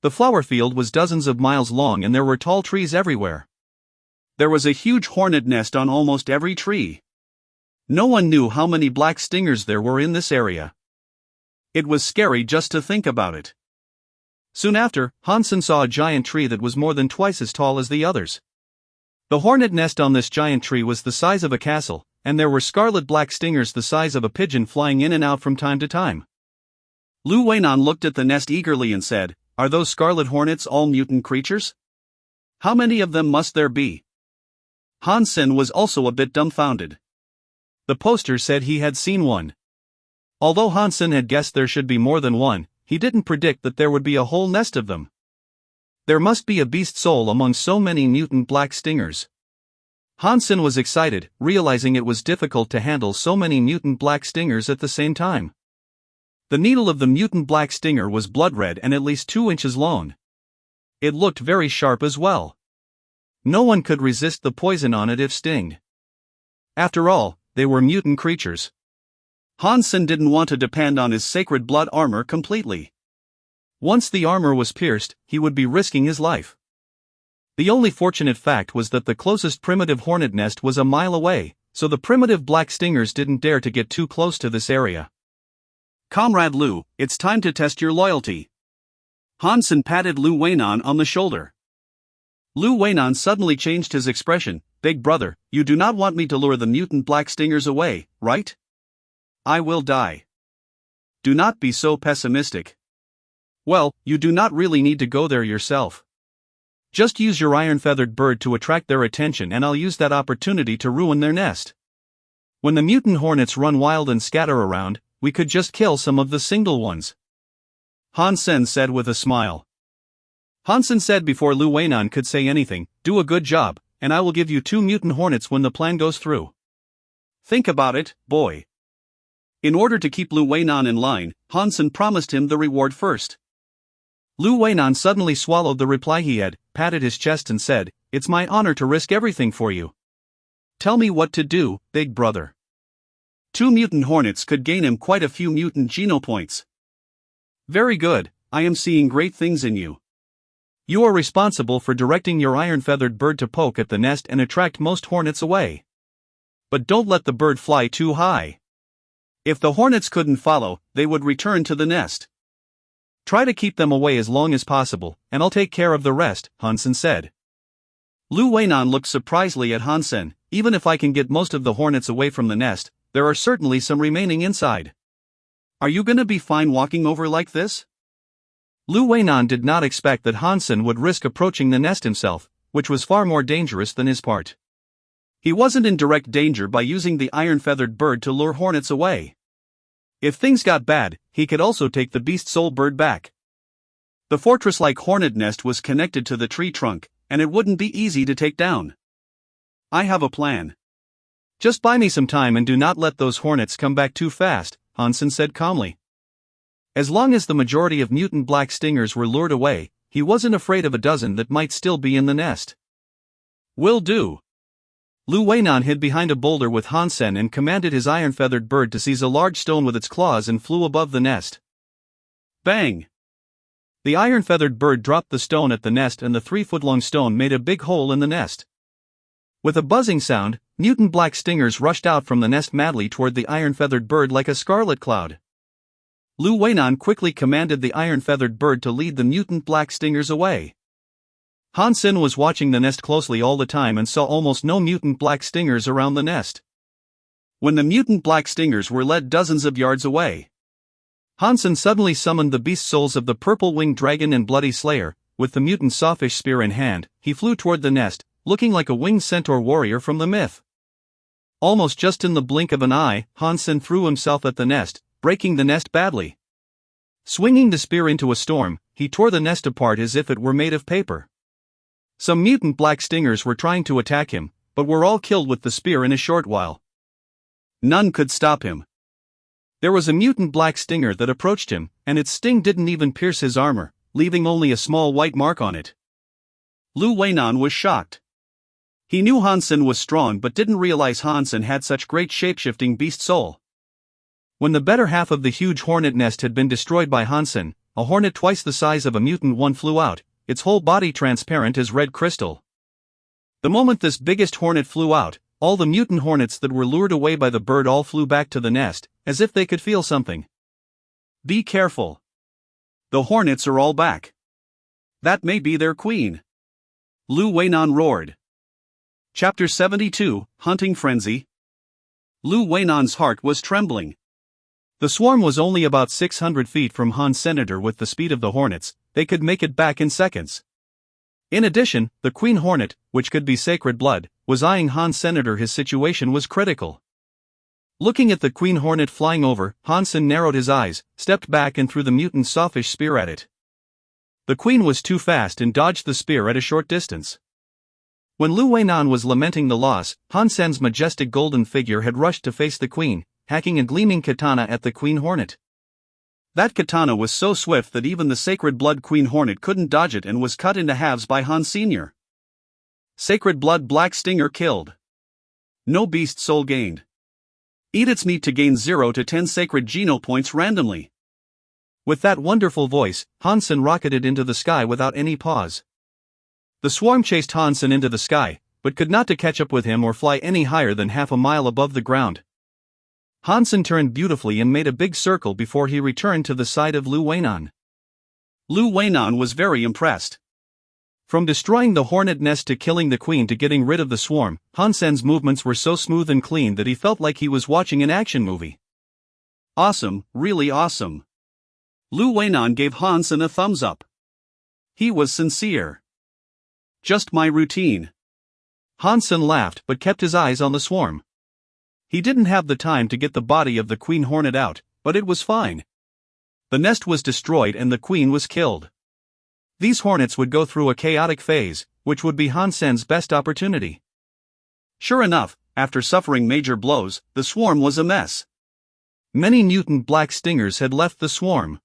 Speaker 1: The flower field was dozens of miles long and there were tall trees everywhere. There was a huge hornet nest on almost every tree. No one knew how many black stingers there were in this area. It was scary just to think about it. Soon after, Hansen saw a giant tree that was more than twice as tall as the others. The hornet nest on this giant tree was the size of a castle, and there were scarlet black stingers the size of a pigeon flying in and out from time to time. Lu Weinan looked at the nest eagerly and said, are those scarlet hornets all mutant creatures? How many of them must there be? Hansen was also a bit dumbfounded. The poster said he had seen one. Although Hansen had guessed there should be more than one, he didn't predict that there would be a whole nest of them. There must be a beast soul among so many mutant black stingers. Hansen was excited, realizing it was difficult to handle so many mutant black stingers at the same time. The needle of the mutant black stinger was blood red and at least 2 inches long. It looked very sharp as well. No one could resist the poison on it if stinged. After all, they were mutant creatures. Hansen didn't want to depend on his sacred blood armor completely. Once the armor was pierced, he would be risking his life. The only fortunate fact was that the closest primitive hornet nest was a mile away, so the primitive black stingers didn't dare to get too close to this area. Comrade Lu, it's time to test your loyalty. Hansen patted Lu Weinan on the shoulder. Lu Weinan suddenly changed his expression. Big brother, you do not want me to lure the mutant black stingers away, right? I will die. Do not be so pessimistic. Well, you do not really need to go there yourself. Just use your iron-feathered bird to attract their attention and I'll use that opportunity to ruin their nest. When the mutant hornets run wild and scatter around, we could just kill some of the single ones. Hansen said with a smile. Hansen said before Lu Weinan could say anything, do a good job, and I will give you 2 mutant hornets when the plan goes through. Think about it, boy. In order to keep Lu Weinan in line, Hansen promised him the reward first. Lu Weinan suddenly swallowed the reply he had, patted his chest and said, it's my honor to risk everything for you. Tell me what to do, big brother. 2 mutant hornets could gain him quite a few mutant geno points. Very good, I am seeing great things in you. You are responsible for directing your iron-feathered bird to poke at the nest and attract most hornets away. But don't let the bird fly too high. If the hornets couldn't follow, they would return to the nest. Try to keep them away as long as possible, and I'll take care of the rest, Hansen said. Lu Weinan looked surprisedly at Hansen. Even if I can get most of the hornets away from the nest, there are certainly some remaining inside. Are you gonna be fine walking over like this? Lu Weinan did not expect that Hansen would risk approaching the nest himself, which was far more dangerous than his part. He wasn't in direct danger by using the iron-feathered bird to lure hornets away. If things got bad, he could also take the beast soul bird back. The fortress-like hornet nest was connected to the tree trunk, and it wouldn't be easy to take down. I have a plan. Just buy me some time and do not let those hornets come back too fast, Hansen said calmly. As long as the majority of mutant black stingers were lured away, he wasn't afraid of a dozen that might still be in the nest. Will do. Lu Weinan hid behind a boulder with Hansen and commanded his iron-feathered bird to seize a large stone with its claws and flew above the nest. Bang! The iron-feathered bird dropped the stone at the nest and the 3-foot-long stone made a big hole in the nest. With a buzzing sound, mutant black stingers rushed out from the nest madly toward the iron-feathered bird like a scarlet cloud. Lu Weinan quickly commanded the iron-feathered bird to lead the mutant black stingers away. Hansen was watching the nest closely all the time and saw almost no mutant black stingers around the nest. When the mutant black stingers were led dozens of yards away, Hansen suddenly summoned the beast souls of the purple-winged dragon and bloody slayer. With the mutant sawfish spear in hand, he flew toward the nest, looking like a winged centaur warrior from the myth. Almost just in the blink of an eye, Hansen threw himself at the nest, breaking the nest badly. Swinging the spear into a storm, he tore the nest apart as if it were made of paper. Some mutant black stingers were trying to attack him,
Speaker 2: but were all killed with the spear in a short while. None could stop him. There was a mutant black stinger that approached him, and its sting didn't even pierce his armor, leaving only a small white mark on it. Lu Weinan was shocked. He knew Hansen was strong but didn't realize Hansen had such great shapeshifting beast soul. When the better half of the huge hornet nest had been destroyed by Hansen, a hornet twice the size of a mutant one flew out, its whole body transparent as red crystal. The moment this biggest hornet flew out, all the mutant hornets that were lured away by the bird all flew back to the nest, as if they could feel something. Be careful. The hornets are all back. That may be their queen. Lu Weinan roared. Chapter 72, Hunting Frenzy. Lu Weinan's heart was trembling. The swarm was only about 600 feet from Han Senator. With the speed of the hornets, they could make it back in seconds. In addition, the queen hornet, which could be sacred blood, was eyeing Han Senator. His situation was critical. Looking at the queen hornet flying over, Hansen narrowed his eyes, stepped back and threw the mutant sawfish spear at it. The queen was too fast and dodged the spear at a short distance. When Lu Weinan was lamenting the loss, Hansen's majestic golden figure had rushed to face the queen, hacking a gleaming katana at the queen hornet. That katana was so swift that even the sacred blood queen hornet couldn't dodge it and was cut into halves by Han Sr. Sacred blood black stinger killed. No beast soul gained. Eat its meat to gain 0 to 10 sacred geno points randomly. With that wonderful voice, Hansen rocketed into the sky without any pause. The swarm chased Hansen into the sky, but could not to catch up with him or fly any higher than half a mile above the ground. Hansen turned beautifully and made a big circle before he returned to the side of Lu Weinan. Lu Weinan was very impressed. From destroying the hornet nest to killing the queen to getting rid of the swarm, Hansen's movements were so smooth and clean that he felt like he was watching an action movie. Awesome, really awesome. Lu Weinan gave Hansen a thumbs up. He was sincere. Just my routine. Hansen laughed but kept his eyes on the swarm. He didn't have the time to get the body of the queen hornet out, but it was fine. The nest was destroyed and the queen was killed. These hornets would go through a chaotic phase, which would be Hansen's best opportunity. Sure enough, after suffering major blows, the swarm was a mess. Many mutant black stingers had left the swarm.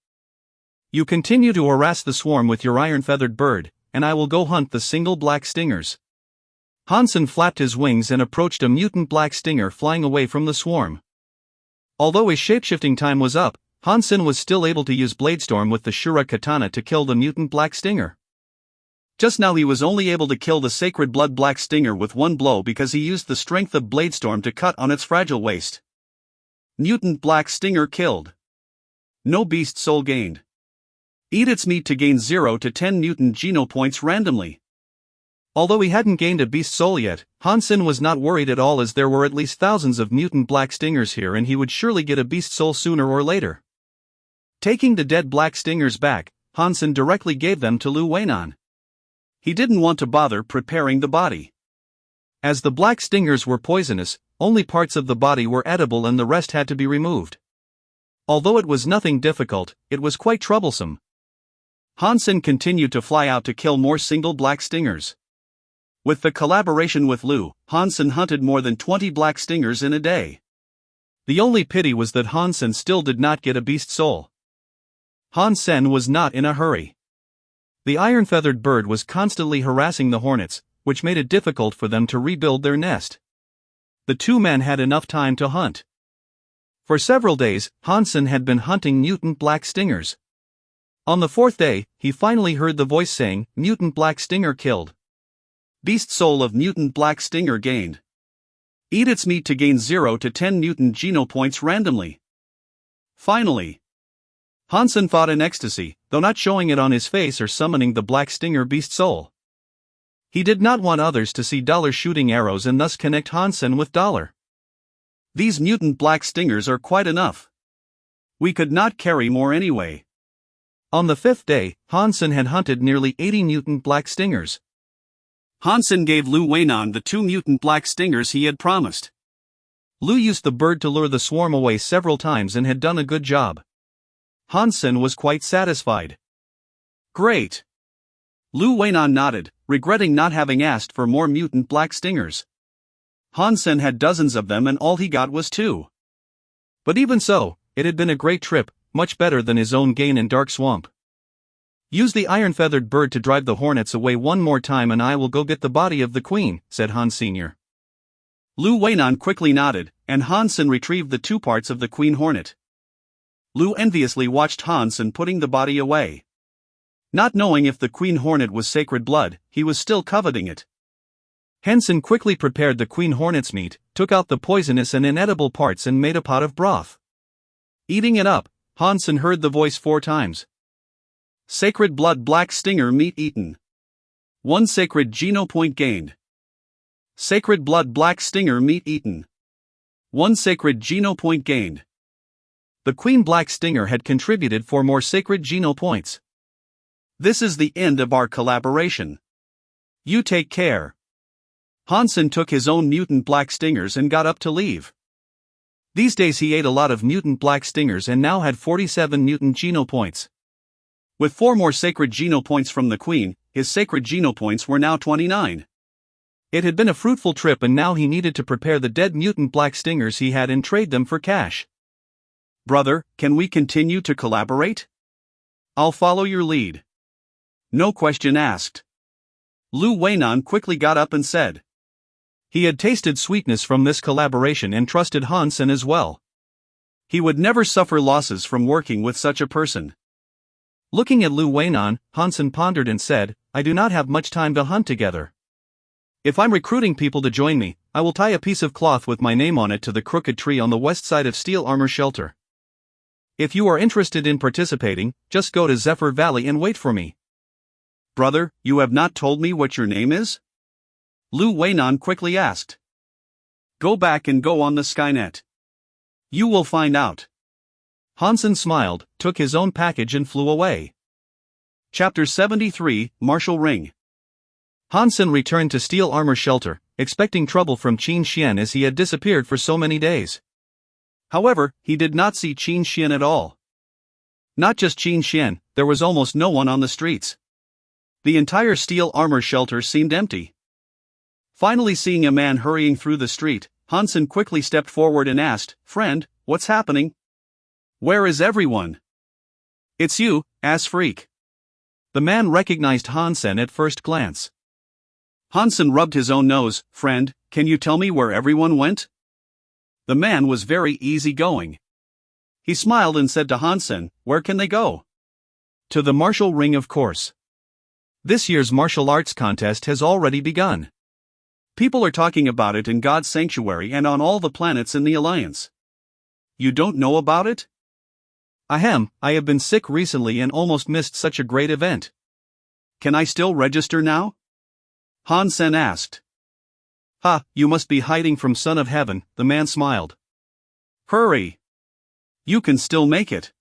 Speaker 2: You continue to harass the swarm with your iron-feathered bird, and I will go hunt the single black stingers. Hansen flapped his wings and approached a mutant black stinger flying away from the swarm. Although his shapeshifting time was up, Hansen was still able to use Bladestorm with the Shura katana to kill the mutant black stinger. Just now he was only able to kill the sacred blood black stinger with one blow because he used the strength of Bladestorm to cut on its fragile waist. Mutant black stinger killed. No beast soul gained. Eat its meat to gain 0 to 10 mutant geno points randomly. Although he hadn't gained a beast soul yet, Hansen was not worried at all, as there were at least thousands of mutant black stingers here and he would surely get a beast soul sooner or later. Taking the dead black stingers back, Hansen directly gave them to Lu Weinan. He didn't want to bother preparing the body. As the black stingers were poisonous, only parts of the body were edible and the rest had to be removed. Although it was nothing difficult, it was quite troublesome. Hansen continued to fly out to kill more single black stingers. With the collaboration with Lu, Hansen hunted more than 20 black stingers in a day. The only pity was that Hansen still did not get a beast soul. Hansen was not in a hurry. The iron-feathered bird was constantly harassing the hornets, which made it difficult for them to rebuild their nest. The two men had enough time to hunt. For several days, Hansen had been hunting mutant black stingers. On the fourth day, he finally heard the voice saying, "Mutant black stinger killed. Beast soul of mutant black stinger gained. Eat its meat to gain 0 to 10 mutant geno points randomly." Finally, Hansen fought in ecstasy, though not showing it on his face or summoning the black stinger beast soul. He did not want others to see Dollar shooting arrows and thus connect Hansen with Dollar. These mutant black stingers are quite enough. We could not carry more anyway. On the fifth day, Hansen had hunted nearly 80 mutant black stingers. Hansen gave Lu Weinan the 2 mutant black stingers he had promised. Lu used the bird to lure the swarm away several times and had done a good job. Hansen was quite satisfied. Great. Lu Weinan nodded, regretting not having asked for more mutant black stingers. Hansen had dozens of them and all he got was 2.
Speaker 1: But even so, it had been a great trip, much better than his own gain in Dark Swamp. Use the iron-feathered bird to drive the hornets away one more time and I will go get the body of the queen, said Hans Sr.
Speaker 2: Lu Weinan quickly nodded, and Hansen retrieved the 2 parts of the queen hornet. Lu enviously watched Hansen putting the body away. Not knowing if the queen hornet was sacred blood, he was still coveting it.
Speaker 1: Hansen quickly prepared the queen hornet's meat, took out the poisonous and inedible parts and made a pot of broth. Eating it up, Hansen heard the voice 4 times.
Speaker 2: Sacred blood black stinger meat eaten. 1 sacred geno point gained. Sacred blood black stinger meat eaten. 1 sacred geno point gained.
Speaker 1: The queen black stinger had contributed 4 more sacred geno points.
Speaker 2: This is the end of our collaboration. You take care. Hansen took his own mutant black stingers and got up to leave.
Speaker 1: These days he ate a lot of mutant black stingers and now had 47 mutant geno points.
Speaker 2: With 4 more sacred geno points from the queen, his sacred geno points were now 29.
Speaker 1: It had been a fruitful trip and now he needed to prepare the dead mutant black stingers he had and trade them for cash.
Speaker 2: Brother, can we continue to collaborate? I'll follow your lead. No question asked. Lu Weinan quickly got up and said.
Speaker 1: He had tasted sweetness from this collaboration and trusted Hansen as well.
Speaker 2: He would never suffer losses from working with such a person.
Speaker 1: Looking at Lu Weinan, Hansen pondered and said, I do not have much time to hunt together. If I'm recruiting people to join me, I will tie a piece of cloth with my name on it to the crooked tree on the west side of Steel Armor Shelter. If you are interested in participating, just go to Zephyr Valley and wait for me.
Speaker 2: Brother, you have not told me what your name is? Lu Weinan quickly asked. Go back and go on the Skynet. You will find out.
Speaker 1: Hansen smiled, took his own package and flew away.
Speaker 2: Chapter 73, Martial Ring.
Speaker 1: Hansen returned to Steel Armor Shelter, expecting trouble from Qin Xian as he had disappeared for so many days. However, he did not see Qin Xian at all. Not just Qin Xian, there was almost no one on the streets. The entire Steel Armor Shelter seemed empty. Finally seeing a man hurrying through the street, Hansen quickly stepped forward and asked, Friend, what's happening? Where is everyone? It's you, ass freak. The man recognized Hansen at first glance.
Speaker 2: Hansen rubbed his own nose. Friend, can you tell me where everyone went? The man was very easygoing. He smiled and said to Hansen, Where can they go?
Speaker 1: To the martial ring, of course. This year's martial arts contest has already begun.
Speaker 2: People are talking about it in God's sanctuary and on all the planets in the Alliance. You don't know about it?
Speaker 1: I have been sick recently and almost missed such a great event.
Speaker 2: Can I still register now? Hansen asked.
Speaker 1: Ha, you must be hiding from Son of Heaven, the man smiled.
Speaker 2: Hurry! You can still make it.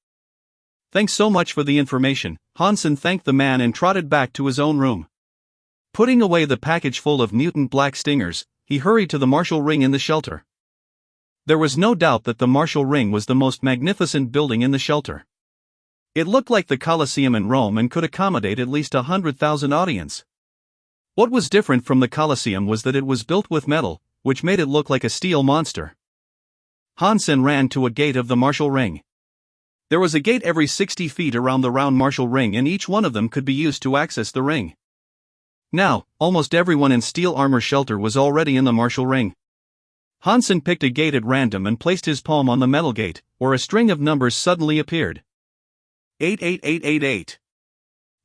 Speaker 1: Thanks so much for the information. Hansen thanked the man and trotted back to his own room. Putting away the package full of mutant black stingers, he hurried to the martial ring in the shelter. There was no doubt that the martial ring was the most magnificent building in the shelter. It looked like the Colosseum in Rome and could accommodate at least 100,000 audience. What was different from the Colosseum was that it was built with metal, which made it look like a steel monster. Hansen ran to a gate of the martial ring. There was a gate every 60 feet around the round martial ring and each one of them could be used to access the ring. Now, almost everyone in Steel Armor Shelter was already in the martial ring. Hansen picked a gate at random and placed his palm on the metal gate, where a string of numbers suddenly appeared.
Speaker 2: 88888.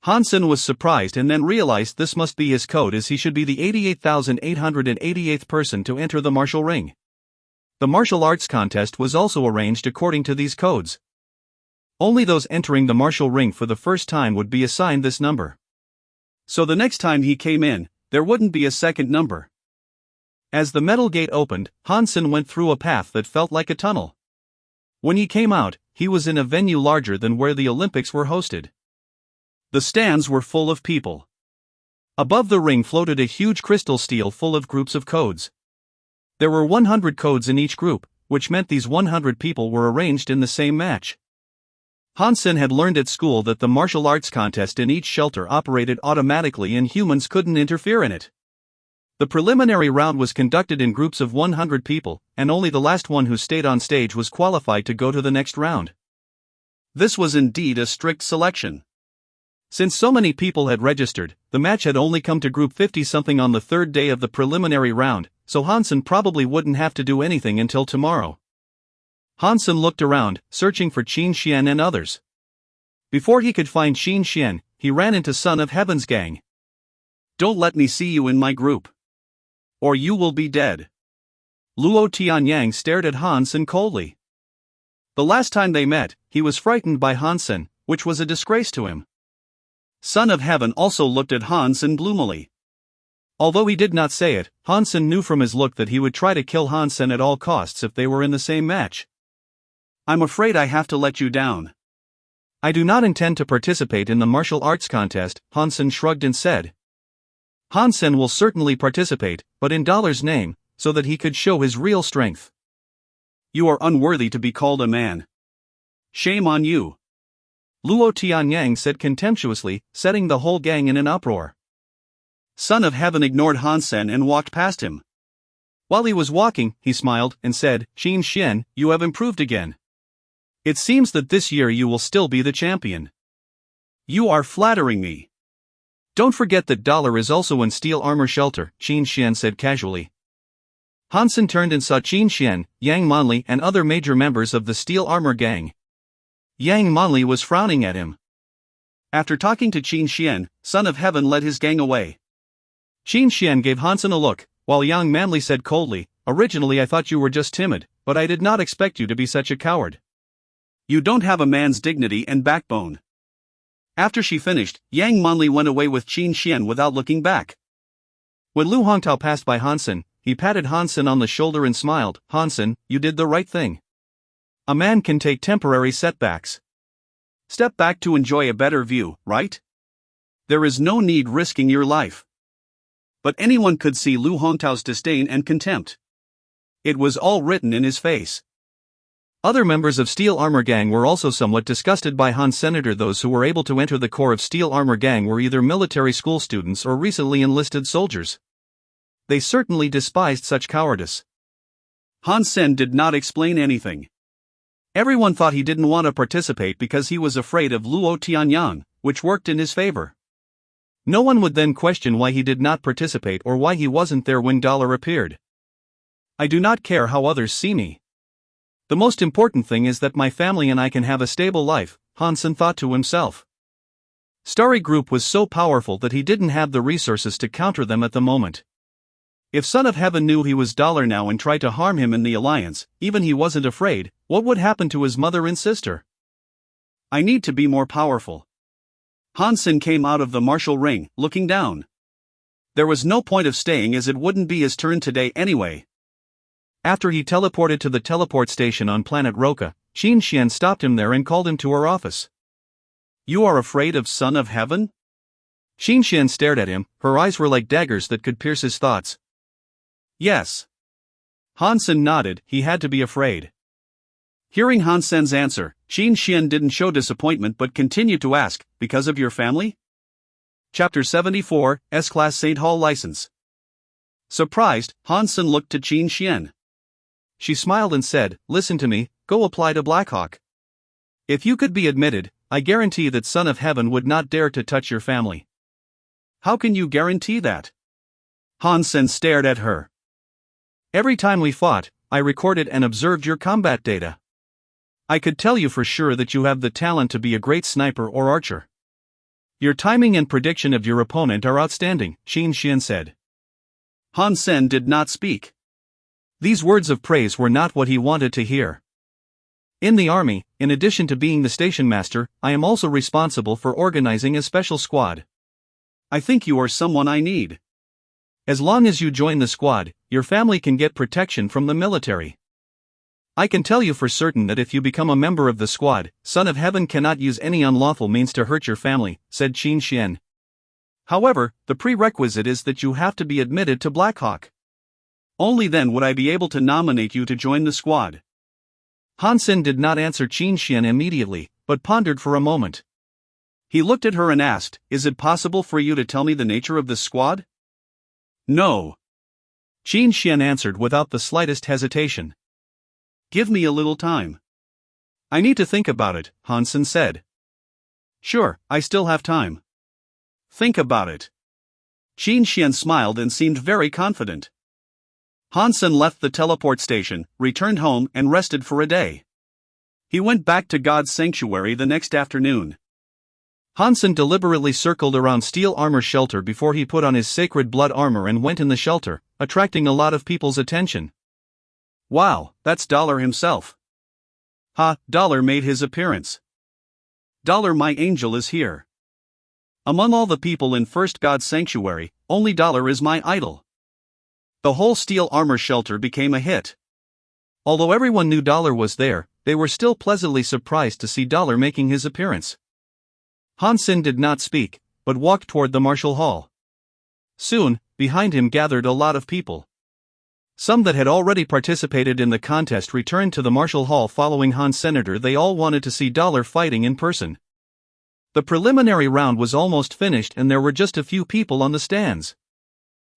Speaker 1: Hansen was surprised and then realized this must be his code as he should be the 88,888th person to enter the martial ring. The martial arts contest was also arranged according to these codes. Only those entering the martial ring for the first time would be assigned this number. So the next time he came in, there wouldn't be a second number. As the metal gate opened, Hansen went through a path that felt like a tunnel. When he came out, he was in a venue larger than where the Olympics were hosted. The stands were full of people. Above the ring floated a huge crystal stele full of groups of codes. There were 100 codes in each group, which meant these 100 people were arranged in the same match. Hansen had learned at school that the martial arts contest in each shelter operated automatically and humans couldn't interfere in it. The preliminary round was conducted in groups of 100 people, and only the last one who stayed on stage was qualified to go to the next round.
Speaker 2: This was indeed a strict selection.
Speaker 1: Since so many people had registered, the match had only come to group 50-something on the third day of the preliminary round, so Hansen probably wouldn't have to do anything until tomorrow. Hansen looked around, searching for Qin Xian and others. Before he could find Qin Xian, he ran into Son of Heaven's gang.
Speaker 2: "Don't let me see you in my group, or you will be dead."
Speaker 1: Luo Tianyang stared at Hansen coldly. The last time they met, he was frightened by Hansen, which was a disgrace to him.
Speaker 2: Son of Heaven also looked at Hansen gloomily.
Speaker 1: Although he did not say it, Hansen knew from his look that he would try to kill Hansen at all costs if they were in the same match.
Speaker 2: "I'm afraid I have to let you down."
Speaker 1: "I do not intend to participate in the martial arts contest," Hansen shrugged and said. Hansen will certainly participate, but in Dollar's name, so that he could show his real strength.
Speaker 2: "You are unworthy to be called a man. Shame on you,"
Speaker 1: Luo Tianyang said contemptuously, setting the whole gang in an uproar.
Speaker 2: Son of Heaven ignored Hansen and walked past him.
Speaker 1: While he was walking, he smiled and said, "Qin Xian, you have improved again. It seems that this year you will still be the champion."
Speaker 2: "You are flattering me."
Speaker 1: "Don't forget that Dollar is also in steel armor shelter," Qin Xian said casually. Hansen turned and saw Qin Xian, Yang Manli and other major members of the steel armor gang. Yang Manli was frowning at him.
Speaker 2: After talking to Qin Xian, Son of Heaven led his gang away.
Speaker 1: Qin Xian gave Hansen a look, while Yang Manli said coldly, "Originally I thought you were just timid, but I did not expect you to be such a coward.
Speaker 2: You don't have a man's dignity and backbone." After she finished, Yang Manli went away with Qin Xian without looking back.
Speaker 1: When Lu Hongtao passed by Hansen, he patted Hansen on the shoulder and smiled. "Hansen, you did the right thing. A man can take temporary setbacks.
Speaker 2: Step back to enjoy a better view, right? There is no need risking your life." But anyone could see Lu Hongtao's disdain and contempt. It was all written in his face.
Speaker 1: Other members of Steel Armor Gang were also somewhat disgusted by Han's senator. Those who were able to enter the corps of Steel Armor Gang were either military school students or recently enlisted soldiers. They certainly despised such cowardice.
Speaker 2: Hansen did not explain anything.
Speaker 1: Everyone thought he didn't want to participate because he was afraid of Luo Tianyang, which worked in his favor. No one would then question why he did not participate or why he wasn't there when Dollar appeared. "I do not care how others see me. The most important thing is that my family and I can have a stable life," Hansen thought to himself. Starry Group was so powerful that he didn't have the resources to counter them at the moment. If Son of Heaven knew he was Dollar now and tried to harm him in the alliance, even he wasn't afraid, what would happen to his mother and sister?
Speaker 2: "I need to be more powerful." Hansen came out of the martial ring, looking down. There was no point of staying as it wouldn't be his turn today anyway.
Speaker 1: After he teleported to the teleport station on planet Roka, Qin Xian stopped him there and called him to her office.
Speaker 2: "You are afraid of Son of Heaven?"
Speaker 1: Qin Xian stared at him, her eyes were like daggers that could pierce his thoughts.
Speaker 2: "Yes."
Speaker 1: Hansen nodded, he had to be afraid.
Speaker 2: Hearing Hansen's answer, Qin Xian didn't show disappointment but continued to ask, "Because of your family?"
Speaker 1: Chapter 74, S-Class St. Hall License.
Speaker 2: Surprised, Hansen looked to Qin Xian.
Speaker 1: She smiled and said, "Listen to me, go apply to Blackhawk. If you could be admitted, I guarantee that Son of Heaven would not dare to touch your family."
Speaker 2: "How can you guarantee that?" Hansen stared at her.
Speaker 1: "Every time we fought, I recorded and observed your combat data. I could tell you for sure that you have the talent to be a great sniper or archer. Your timing and prediction of your opponent are outstanding," Qin Xian said.
Speaker 2: Hansen did not speak.
Speaker 1: These words of praise were not what he wanted to hear. "In the army, in addition to being the station master, I am also responsible for organizing a special squad.
Speaker 2: I think you are someone I need.
Speaker 1: As long as you join the squad, your family can get protection from the military. I can tell you for certain that if you become a member of the squad, Son of Heaven cannot use any unlawful means to hurt your family," said Qin Xian. "However, the prerequisite is that you have to be admitted to Blackhawk.
Speaker 2: Only then would I be able to nominate you to join the squad."
Speaker 1: Hansen did not answer Qin Xian immediately, but pondered for a moment.
Speaker 2: He looked at her and asked, "Is it possible for you to tell me the nature of this squad?" "No," Qin Xian answered without the slightest hesitation. Give me a little time. I need to think about it, Hansen said. Sure, I still have time. Think about it. Qin Xian smiled and seemed very confident. Hansen left the teleport station, returned home and rested for a day. He went back to God's sanctuary the next afternoon.
Speaker 1: Hansen deliberately circled around steel armor shelter before he put on his sacred blood armor and went in the shelter, attracting a lot of people's attention.
Speaker 2: Wow, that's Dollar himself. Ha, Dollar made his appearance. Dollar, my angel, is here. Among all the people in First God's sanctuary, only Dollar is my idol. The whole steel armor shelter became a hit.
Speaker 1: Although everyone knew Dollar was there, they were still pleasantly surprised to see Dollar making his appearance. Hansen did not speak, but walked toward the martial hall. Soon, behind him gathered a lot of people. Some that had already participated in the contest returned to the martial hall following Han's senator. They all wanted to see Dollar fighting in person. The preliminary round was almost finished and there were just a few people on the stands.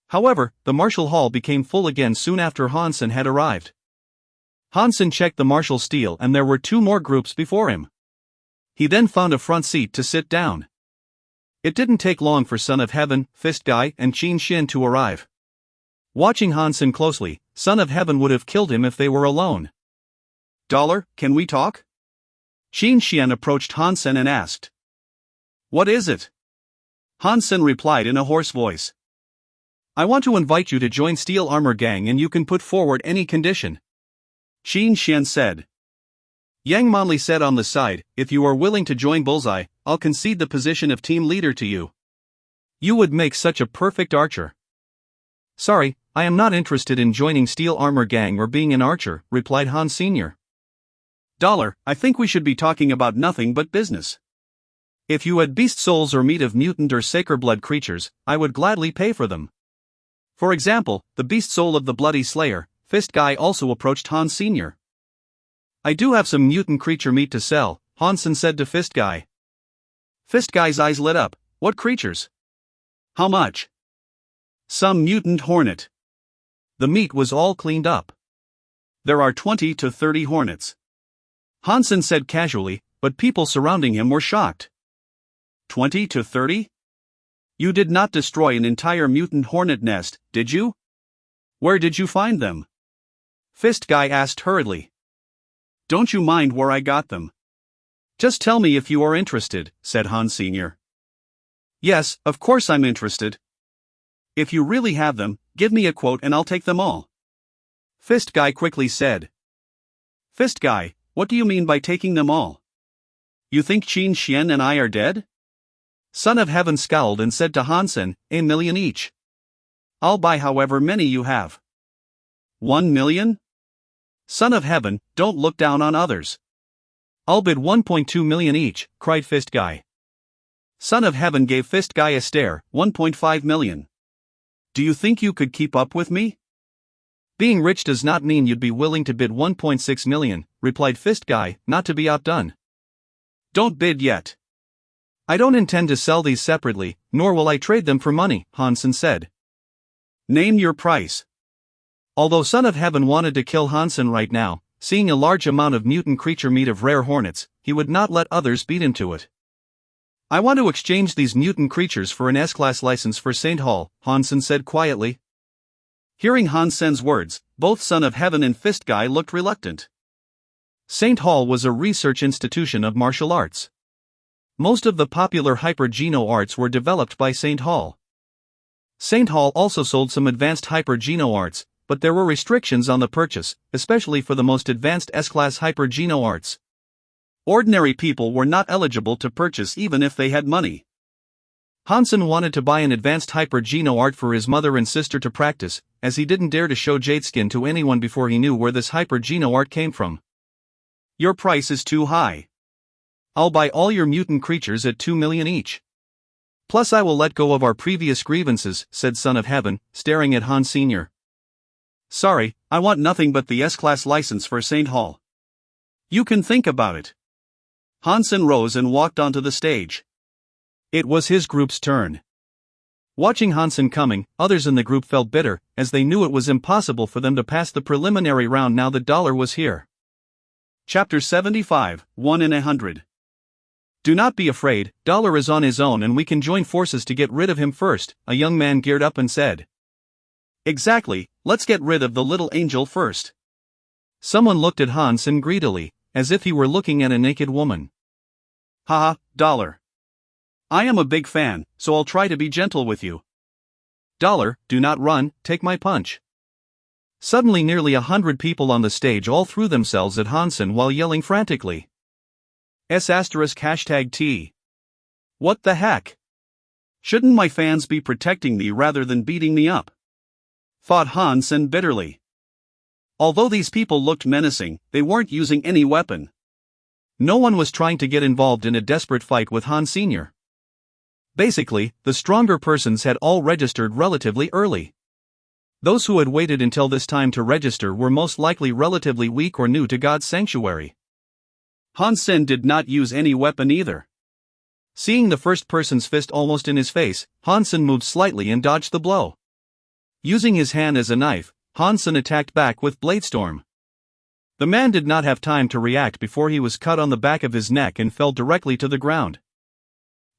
Speaker 1: However, the martial hall became full again soon after Hansen had arrived. Hansen checked the martial steel and there were two more groups before him. He then found a front seat to sit down. It didn't take long for Son of Heaven, Fist Guy, and Qin Xian to arrive. Watching Hansen closely, Son of Heaven would have killed him if they were alone.
Speaker 2: Dollar, can we talk? Qin Xian approached Hansen and asked. What is it? Hansen replied in a hoarse voice.
Speaker 1: I want to invite you to join Steel Armor Gang and you can put forward any condition.
Speaker 2: Qin Xian said.
Speaker 1: Yang Manli said on the side, if you are willing to join Bullseye, I'll concede the position of team leader to you. You would make such a perfect archer. Sorry, I am not interested in joining Steel Armor Gang or being an archer, replied Han Sr.
Speaker 2: Dollar, I think we should be talking about nothing but business.
Speaker 1: If you had beast souls or meat of mutant or sacred blood creatures, I would gladly pay for them. For example, the beast soul of the Bloody Slayer, Fist Guy also approached Han Sr. I do have some mutant creature meat to sell, Hansen said to Fist Guy.
Speaker 2: Fist Guy's eyes lit up. What creatures? How much? Some mutant hornet.
Speaker 1: The meat was all cleaned up.
Speaker 2: There are 20 to 30 hornets.
Speaker 1: Hansen said casually, but people surrounding him were shocked.
Speaker 2: 20 to 30? You did not destroy an entire mutant hornet nest, did you? Where did you find them?
Speaker 1: Fist Guy asked hurriedly.
Speaker 2: Don't you mind where I got them?
Speaker 1: Just tell me if you are interested, said Han Sr.
Speaker 2: Yes, of course I'm interested. If you really have them, give me a quote and I'll take them all.
Speaker 1: Fist Guy quickly said.
Speaker 2: Fist Guy, what do you mean by taking them all? You think Qin Xian and I are dead?
Speaker 1: Son of Heaven scowled and said to Hansen, 1 million each.
Speaker 2: I'll buy however many you have. 1 million?
Speaker 1: Son of Heaven, don't look down on others. I'll bid 1.2 million each, cried Fist Guy.
Speaker 2: Son of Heaven gave Fist Guy a stare, 1.5 million. Do you think you could keep up with me?
Speaker 1: Being rich does not mean you'd be willing to bid 1.6 million, replied Fist Guy, not to be outdone.
Speaker 2: Don't bid yet.
Speaker 1: I don't intend to sell these separately, nor will I trade them for money, Hansen said.
Speaker 2: Name your price.
Speaker 1: Although Son of Heaven wanted to kill Hansen right now, seeing a large amount of mutant creature meat of rare hornets, he would not let others beat him to it. I want to exchange these mutant creatures for an S-Class license for St. Hall, Hansen said quietly.
Speaker 2: Hearing Hansen's words, both Son of Heaven and Fist Guy looked reluctant.
Speaker 1: St. Hall was a research institution of martial arts. Most of the popular hyper-geno arts were developed by St. Hall. St. Hall also sold some advanced hyper-geno arts, but there were restrictions on the purchase, especially for the most advanced S-Class hyper-geno arts.
Speaker 2: Ordinary people were not eligible to purchase even if they had money.
Speaker 1: Hansen wanted to buy an advanced hyper-geno art for his mother and sister to practice, as he didn't dare to show Jadeskin to anyone before he knew where this hyper-geno art came from.
Speaker 2: Your price is too high.
Speaker 1: I'll buy all your mutant creatures at 2 million each. Plus I will let go of our previous grievances, said Son of Heaven, staring at Han Sr.
Speaker 2: Sorry, I want nothing but the S-Class license for St. Hall. You can think about it. Hansen rose and walked onto the stage.
Speaker 1: It was his group's turn. Watching Hansen coming, others in the group felt bitter, as they knew it was impossible for them to pass the preliminary round now that Dollar was here.
Speaker 2: Chapter 75, 1 in 100.
Speaker 1: Do not be afraid, Dollar is on his own and we can join forces to get rid of him first, a young man geared up and said.
Speaker 2: Exactly, let's get rid of the little angel first.
Speaker 1: Someone looked at Hansen greedily, as if he were looking at a naked woman.
Speaker 2: Haha, Dollar. I am a big fan, so I'll try to be gentle with you.
Speaker 1: Dollar, do not run, take my punch. Suddenly nearly 100 people on the stage all threw themselves at Hansen while yelling frantically.
Speaker 2: #T. What the heck? Shouldn't my fans be protecting me rather than beating me up? Thought Hansen bitterly. Although these people looked menacing, they weren't using any weapon.
Speaker 1: No one was trying to get involved in a desperate fight with Han Sr. Basically, the stronger persons had all registered relatively early. Those who had waited until this time to register were most likely relatively weak or new to God's sanctuary.
Speaker 2: Hansen did not use any weapon either.
Speaker 1: Seeing the first person's fist almost in his face, Hansen moved slightly and dodged the blow. Using his hand as a knife, Hansen attacked back with Bladestorm. The man did not have time to react before he was cut on the back of his neck and fell directly to the ground.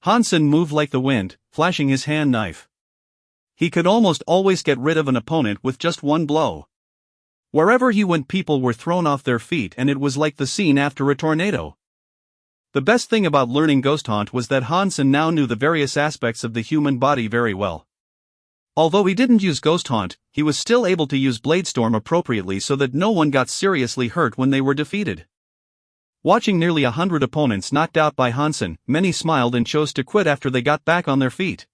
Speaker 1: Hansen moved like the wind, flashing his hand knife. He could almost always get rid of an opponent with just one blow. Wherever he went, people were thrown off their feet, and it was like the scene after a tornado. The best thing about learning Ghost Haunt was that Hansen now knew the various aspects of the human body very well. Although he didn't use Ghost Haunt, he was still able to use Bladestorm appropriately so that no one got seriously hurt when they were defeated. Watching nearly 100 opponents knocked out by Hansen, many smiled and chose to quit after they got back on their feet.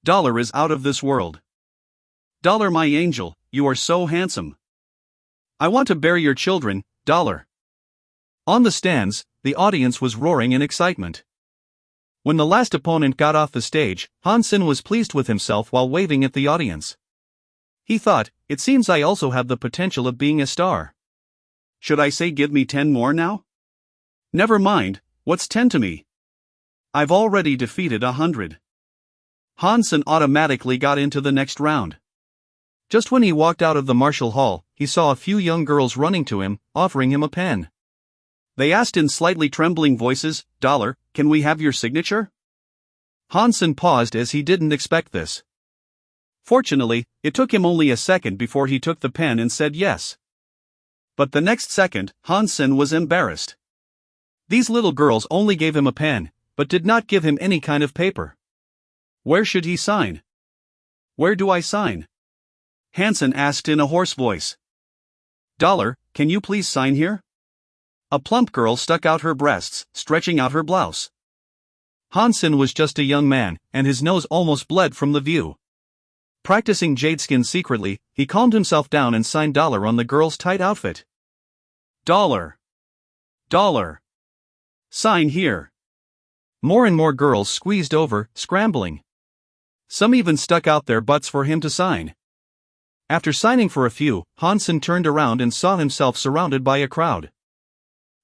Speaker 2: Dollar is out of this world. Dollar, my angel, you are so handsome. I want to bury your children, Dollar.
Speaker 1: On the stands, the audience was roaring in excitement. When the last opponent got off the stage, Hansen was pleased with himself while waving at the audience. He thought, it seems I also have the potential of being a star.
Speaker 2: Should I say give me 10 more now? Never mind, what's 10 to me? I've already defeated 100. Hansen automatically got into the next round.
Speaker 1: Just when he walked out of the martial hall, he saw a few young girls running to him, offering him a pen.
Speaker 2: They asked in slightly trembling voices, Dollar, can we have your signature?
Speaker 1: Hansen paused as he didn't expect this.
Speaker 2: Fortunately, it took him only a second before he took the pen and said yes. But the next second, Hansen was embarrassed. These little girls only gave him a pen, but did not give him any kind of paper. Where should he sign? Where do I sign? Hansen asked in a hoarse voice. Dollar, can you please sign here? A plump girl stuck out her breasts, stretching out her blouse.
Speaker 1: Hansen was just a young man, and his nose almost bled from the view. Practicing Jadeskin secretly, he calmed himself down and signed Dollar on the girl's tight outfit.
Speaker 2: Dollar. Dollar. Sign here.
Speaker 1: More and more girls squeezed over, scrambling. Some even stuck out their butts for him to sign. After signing for a few, Hansen turned around and saw himself surrounded by a crowd.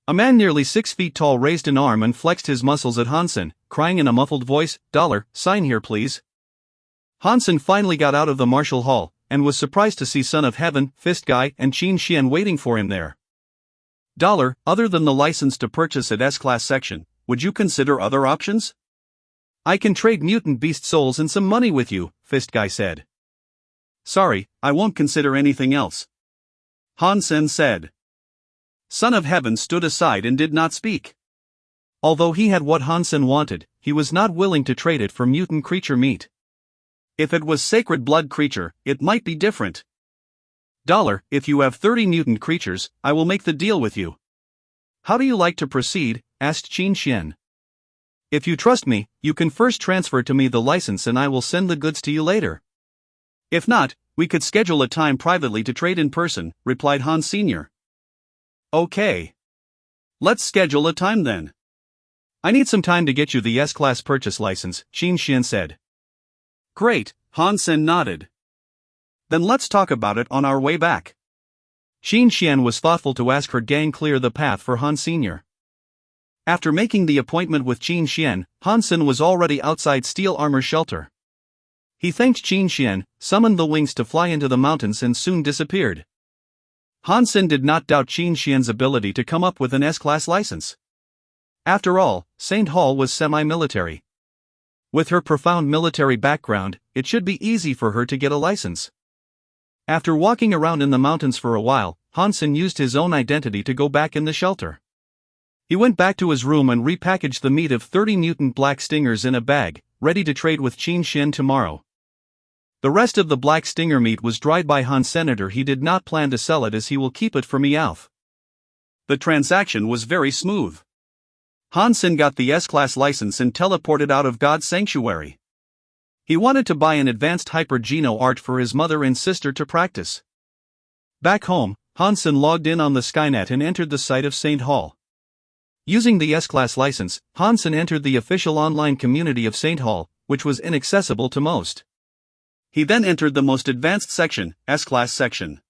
Speaker 1: A man nearly 6 feet tall raised an arm and flexed his muscles at Hansen, crying in a muffled voice, Dollar, sign here please. Hansen finally got out of the martial hall, and was surprised to see Son of Heaven, Fist Guy, and Qin Xian waiting for him there.
Speaker 2: Dollar, other than the license to purchase at S-Class section, would you consider other options?
Speaker 1: I can trade mutant beast souls and some money with you, Fist Guy said.
Speaker 2: Sorry, I won't consider anything else. Hansen said. Son of Heaven stood aside and did not speak.
Speaker 1: Although he had what Hansen wanted, he was not willing to trade it for mutant creature meat.
Speaker 2: If it was sacred blood creature, it might be different.
Speaker 1: Dollar, if you have 30 mutant creatures, I will make the deal with you. How do you like to proceed? Asked Qin Xian. If you trust me, you can first transfer to me the license and I will send the goods to you later.
Speaker 2: If not, we could schedule a time privately to trade in person, replied Han Sr. Okay. Let's schedule a time then.
Speaker 1: I need some time to get you the S-Class purchase license, Qin Xian said.
Speaker 2: Great, Hansen nodded. Then let's talk about it on our way back.
Speaker 1: Qin Xian was thoughtful to ask her gang clear the path for Han Sr. After making the appointment with Qin Xian, Hansen was already outside Steel Armor Shelter. He thanked Qin Xian, summoned the wings to fly into the mountains and soon disappeared. Hansen did not doubt Qin Xian's ability to come up with an S-class license. After all, Saint Hall was semi-military. With her profound military background, it should be easy for her to get a license. After walking around in the mountains for a while, Hansen used his own identity to go back in the shelter. He went back to his room and repackaged the meat of 30 mutant black stingers in a bag, ready to trade with Qin Xian tomorrow. The rest of the black stinger meat was dried by Han Senator. He did not plan to sell it as he will keep it for Meowth.
Speaker 2: The transaction was very smooth. Hansen got the S-class license and teleported out of God's sanctuary. He wanted to buy an advanced hyper-geno art for his mother and sister to practice. Back home, Hansen logged in on the Skynet and entered the site of St. Hall. Using the S-class license, Hansen entered the official online community of St. Hall, which was inaccessible to most. He then entered the most advanced section, S-class section.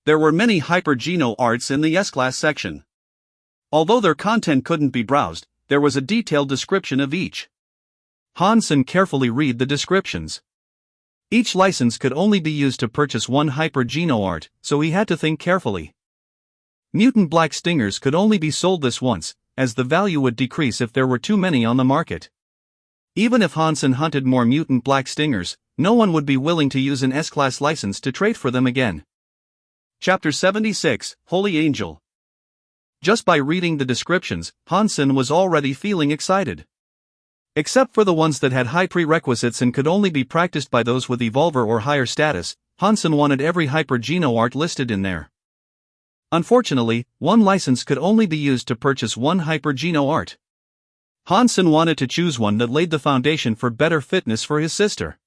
Speaker 2: There were many hyper-geno arts in the S-class section. Although their content couldn't be browsed, there was a detailed description of each. Hansen carefully read the descriptions. Each license could only be used to purchase one hyper-geno art, so he had to think carefully. Mutant black stingers could only be sold this once, as the value would decrease if there were too many on the market. Even if Hansen hunted more mutant black stingers, no one would be willing to use an S-class license to trade for them again. Chapter 76, Holy Angel. Just by reading the descriptions, Hansen was already feeling excited. Except for the ones that had high prerequisites and could only be practiced by those with Evolver or higher status, Hansen wanted every hyper-geno art listed in there. Unfortunately, one license could only be used to purchase one hyper-geno art. Hansen wanted to choose one that laid the foundation for better fitness for his sister.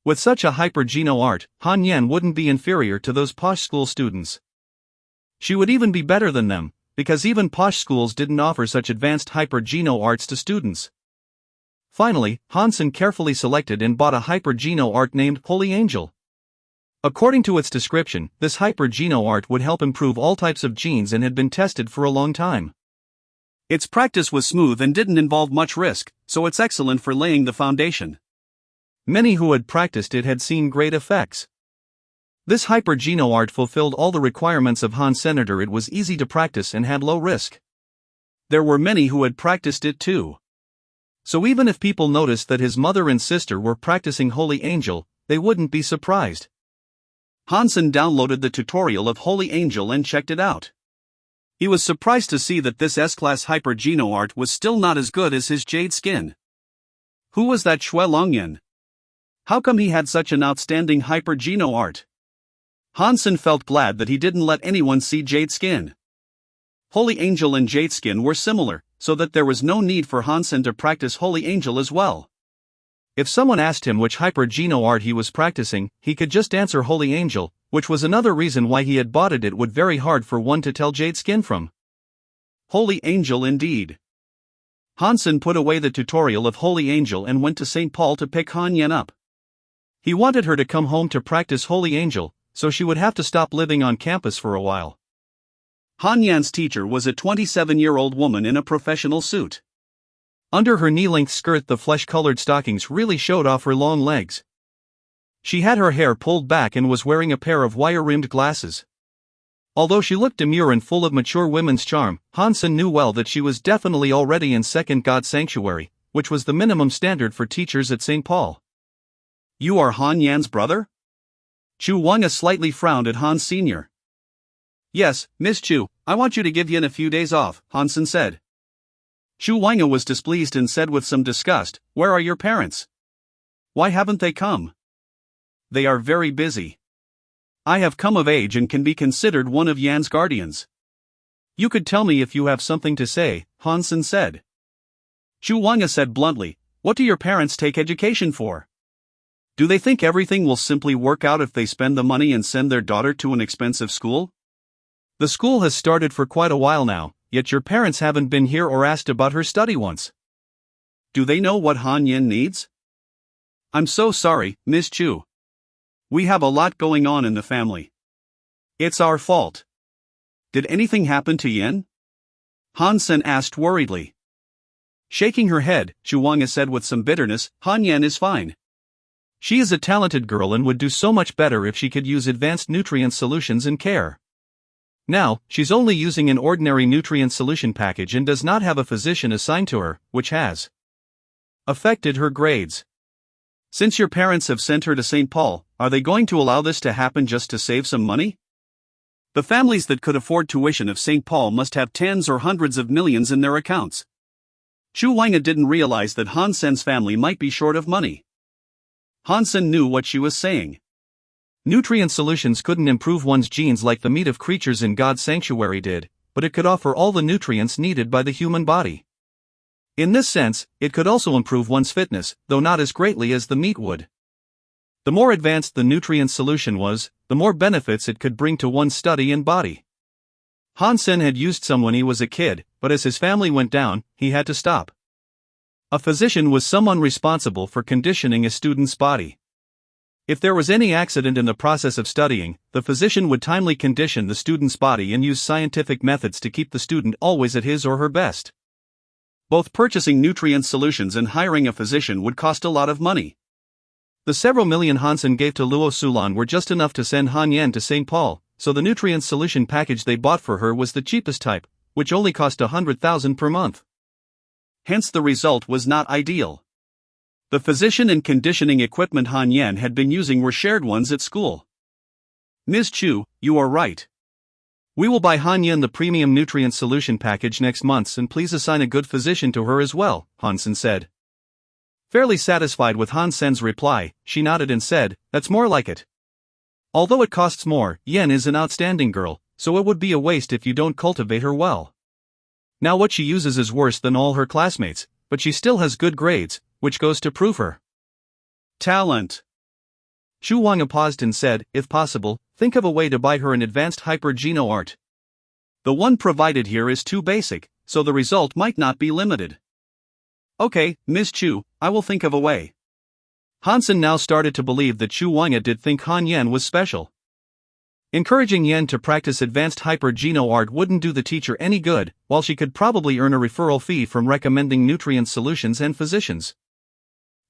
Speaker 2: With such a hyper-geno art, Han Yan wouldn't be inferior to those posh school students. She would even be better than them, because even posh schools didn't offer such advanced hyper-geno arts to students. Finally, Hansen carefully selected and bought a hyper-geno art named Holy Angel. According to its description, this hyper-geno art would help improve all types of genes and had been tested for a long time. Its practice was smooth and didn't involve much risk, so it's excellent for laying the foundation. Many who had practiced it had seen great effects. This hyper-geno art fulfilled all the requirements of Han Senator. It was easy to practice and had low risk. There were many who had practiced it too. So even if people noticed that his mother and sister were practicing Holy Angel, they wouldn't be surprised. Hansen downloaded the tutorial of Holy Angel and checked it out. He was surprised to see that this S-class hyper-geno art was still not as good as his jade skin. Who was that Xue Longyan? How come he had such an outstanding hyper-geno art? Hansen felt glad that he didn't let anyone see jade skin. Holy Angel and jade skin were similar, so that there was no need for Hansen to practice Holy Angel as well. If someone asked him which hyper-geno art he was practicing, he could just answer Holy Angel, which was another reason why he had bought it. It would be very hard for one to tell jade skin from Holy Angel indeed. Hansen put away the tutorial of Holy Angel and went to St. Paul to pick Han Yan up. He wanted her to come home to practice Holy Angel, so she would have to stop living on campus for a while. Han Yan's teacher was a 27-year-old woman in a professional suit. Under her knee-length skirt, the flesh-colored stockings really showed off her long legs. She had her hair pulled back and was wearing a pair of wire-rimmed glasses. Although she looked demure and full of mature women's charm, Hansen knew well that she was definitely already in Second God Sanctuary, which was the minimum standard for teachers at St. Paul. "You are Han Yan's brother?" Chu Wanga slightly frowned at Han Sr. "Yes, Miss Chu, I want you to give Yin a few days off," Hansen said. Chu Wanga was displeased and said with some disgust, "Where are your parents? Why haven't they come?" "They are very busy. I have come of age and can be considered one of Yan's guardians. You could tell me if you have something to say," Hansen said. Chu Wanga said bluntly, "What do your parents take education for? Do they think everything will simply work out if they spend the money and send their daughter to an expensive school? The school has started for quite a while now, yet your parents haven't been here or asked about her study once. Do they know what Han Yin needs?" "I'm so sorry, Miss Chu. We have a lot going on in the family. It's our fault." "Did anything happen to Yin?" Hansen asked worriedly. Shaking her head, Chu Wanga said with some bitterness, "Han Yan is fine.
Speaker 1: She is a talented girl and would do so much better if she could use advanced nutrient solutions and care. Now, she's only using an ordinary nutrient solution package and does not have a physician assigned to her, which has affected her grades.
Speaker 2: Since your parents have sent her to St. Paul, are they going to allow this to happen just to save some money? The families that could afford tuition of St. Paul must have tens or hundreds of millions in their accounts. Chu Wanga didn't realize that Han Sen's family might be short of money. Han Sen knew what she was saying.
Speaker 1: Nutrient solutions couldn't improve one's genes like the meat of creatures in God's sanctuary did, but it could offer all the nutrients needed by the human body. In this sense, it could also improve one's fitness, though not as greatly as the meat would. The more advanced the nutrient solution was, the more benefits it could bring to one's study and body. Han Sen had used some when he was a kid, but as his family went down, he had to stop. A physician was someone responsible for conditioning a student's body. If there was any accident in the process of studying, the physician would timely condition the student's body and use scientific methods to keep the student always at his or her best. Both purchasing nutrient solutions and hiring a physician would cost a lot of money. The several million Han Sen gave to Luo Sulan were just enough to send Han Yan to St. Paul, so the nutrient solution package they bought for her was the cheapest type, which only cost 100,000 per month. Hence the result was not ideal. The physician and conditioning equipment Han Yan had been using were shared ones at school. Ms. Chu, you are right. We will buy Han Yan the premium nutrient solution package next month and please assign a good physician to her as well, Han Sen said. Fairly satisfied with Han Sen's reply, she nodded and said, that's more like it. Although it costs more, Yan is an outstanding girl, so it would be a waste if you don't cultivate her well. Now what she uses is worse than all her classmates, but she still has good grades, which goes to prove her talent. Chu Wanga paused and said, if possible, think of a way to buy her an advanced hyper-geno art. The one provided here is too basic, so the result might not be limited. Okay, Ms. Chu, I will think of a way. Han Sen now started to believe that Chu Wanga did think Han Yan was special. Encouraging Yan to practice advanced hyper-geno art wouldn't do the teacher any good, while she could probably earn a referral fee from recommending nutrient solutions and physicians.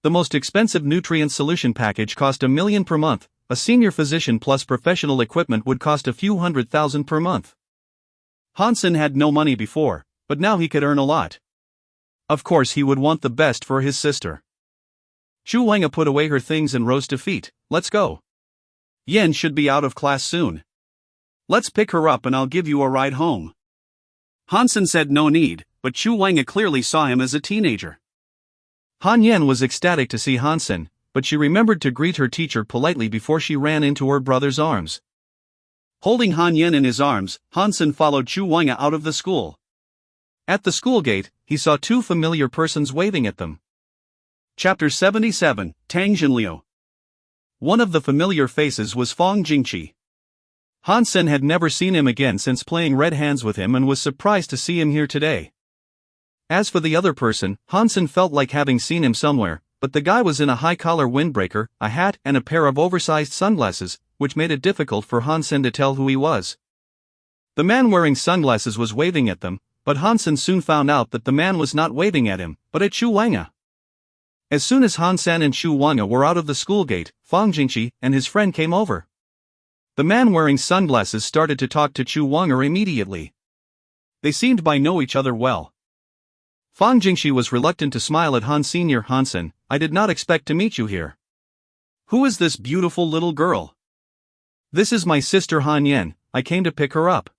Speaker 1: The most expensive nutrient solution package cost $1 million per month, a senior physician plus professional equipment would cost a few $100,000 per month. Han Sen had no money before, but now he could earn a lot. Of course he would want the best for his sister. Chu Wanga put away her things and rose to feet. Let's go. Yan should be out of class soon. Let's pick her up and I'll give you a ride home. Han Sen said no need, but Chu Wanga clearly saw him as a teenager. Han Yan was ecstatic to see Han Sen, but she remembered to greet her teacher politely before she ran into her brother's arms. Holding Han Yan in his arms, Han Sen followed Chu Wanga out of the school. At the school gate, he saw two familiar persons waving at them. Chapter 77, Tang Jinliu. One of the familiar faces was Fong Jingqi. Han Sen had never seen him again since playing red hands with him and was surprised to see him here today. As for the other person, Han Sen felt like having seen him somewhere, but the guy was in a high-collar windbreaker, a hat and a pair of oversized sunglasses, which made it difficult for Han Sen to tell who he was. The man wearing sunglasses was waving at them, but Han Sen soon found out that the man was not waving at him, but at Chu Wanga. As soon as Han Sen and Chu Wanga were out of the school gate, Fong Jingqi and his friend came over. The man wearing sunglasses started to talk to Chu Wanga immediately. They seemed to know each other well. Fong Jingqi was reluctant to smile at Han Senior. Han Sen, I did not expect to meet you here. Who is this beautiful little girl? This is my sister Han Yan, I came to pick her up.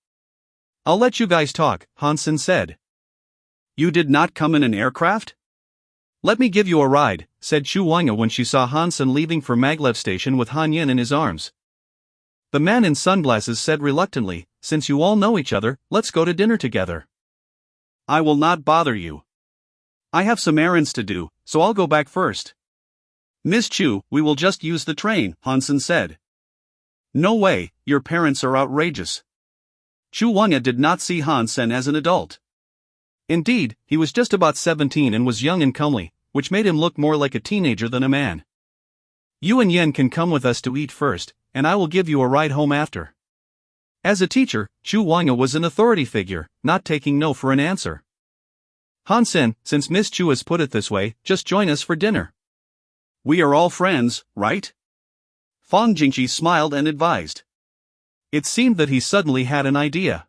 Speaker 1: I'll let you guys talk, Han Sen said. You did not come in an aircraft? Let me give you a ride, said Chu Wanga when she saw Han Sen leaving for Maglev Station with Han Yan in his arms. The man in sunglasses said reluctantly, since you all know each other, let's go to dinner together. I will not bother you. I have some errands to do, so I'll go back first. Miss Chu, we will just use the train, Han Sen said. No way, your parents are outrageous. Chu Wanga did not see Han Sen as an adult. Indeed, he was just about 17 and was young and comely, which made him look more like a teenager than a man. You and Yan can come with us to eat first, and I will give you a ride home after. As a teacher, Chu Wanga was an authority figure, not taking no for an answer. Han Sen, since Miss Chu has put it this way, just join us for dinner.
Speaker 2: We are all friends, right? Fang Jingqi smiled and advised.
Speaker 1: It seemed that he suddenly had an idea.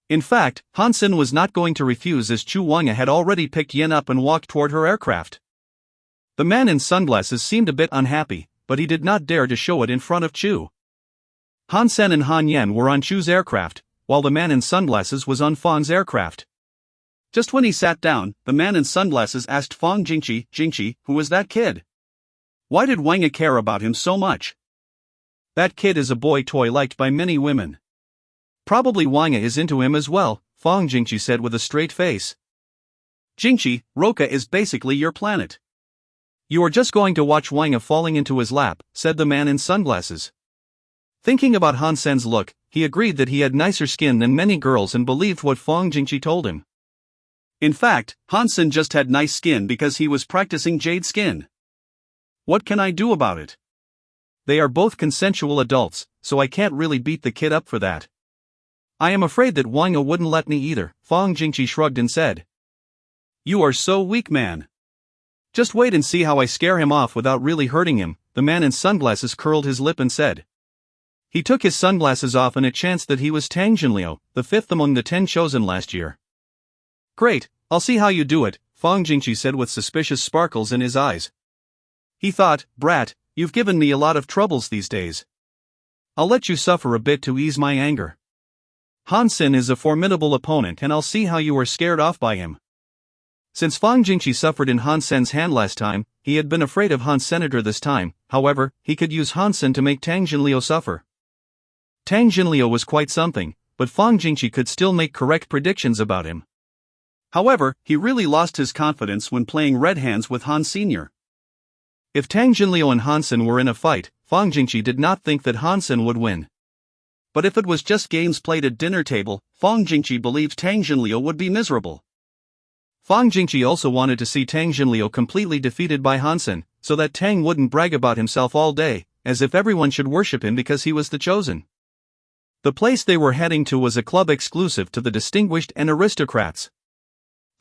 Speaker 1: In fact, Hansen was not going to refuse as Chu Wanga had already picked Yen up and walked toward her aircraft. The man in sunglasses seemed a bit unhappy, but he did not dare to show it in front of Chu. Hansen and Han Yen were on Chu's aircraft, while the man in sunglasses was on Fang's aircraft.
Speaker 2: Just when he sat down, the man in sunglasses asked Fang Jingqi, "Jingqi, who was that kid? Why did Wanga care about him so much?"
Speaker 1: "That kid is a boy toy liked by many women. Probably Wanga is into him as well," Fang Jingqi said with a straight face.
Speaker 2: "Jingqi, Roka is basically your planet.
Speaker 1: You are just going to watch Wanga falling into his lap," said the man in sunglasses. Thinking about Hansen's look, he agreed that he had nicer skin than many girls and believed what Fang Jingqi told him.
Speaker 2: In fact, Hansen just had nice skin because he was practicing jade skin. What can I do about it?
Speaker 1: They are both consensual adults, so I can't really beat the kid up for that. I am afraid that Wanga wouldn't let me either, Fang Jingqi shrugged and said.
Speaker 2: You are so weak, man.
Speaker 1: Just wait and see how I scare him off without really hurting him, the man in sunglasses curled his lip and said. He took his sunglasses off and it chanced that he was Tang Jinliu, the fifth among the 10 chosen last year. Great, I'll see how you do it, Fang Jingqi said with suspicious sparkles in his eyes. He thought, brat, you've given me a lot of troubles these days. I'll let you suffer a bit to ease my anger. Hansen is a formidable opponent and I'll see how you are scared off by him. Since Fang Jingqi suffered in Hansen's hand last time, he had been afraid of Han's senator this time. However, he could use Hansen to make Tang Jinliu suffer. Tang Jinliu was quite something, but Fang Jingqi could still make correct predictions about him.
Speaker 2: However, he really lost his confidence when playing red hands with Han Sr.
Speaker 1: If Tang Jinliu and Hansen were in a fight, Fang Jingqi did not think that Hansen would win.
Speaker 2: But if it was just games played at dinner table, Fang Jingqi believed Tang Jinliu would be miserable.
Speaker 1: Fang Jingqi also wanted to see Tang Jinliu completely defeated by Hansen, so that Tang wouldn't brag about himself all day, as if everyone should worship him because he was the chosen. The place they were heading to was a club exclusive to the distinguished and aristocrats.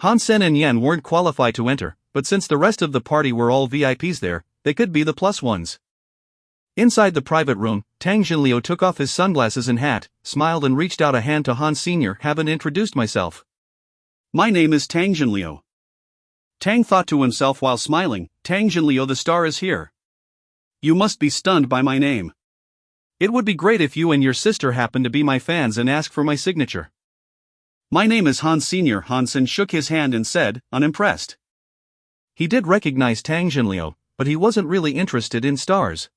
Speaker 1: Hansen and Yen weren't qualified to enter, but since the rest of the party were all VIPs there, they could be the plus ones. Inside the private room, Tang Jinliu took off his sunglasses and hat, smiled and reached out a hand to Han Sr. Haven't introduced myself.
Speaker 2: My name is Tang Jinliu. Tang thought to himself while smiling, Tang Jinliu the star is here. You must be stunned by my name.
Speaker 1: It would be great if you and your sister happen to be my fans and ask for my signature.
Speaker 2: My name is Han Sr. Hansen shook his hand and said, unimpressed.
Speaker 1: He did recognize Tang Jinliu, but he wasn't really interested in stars.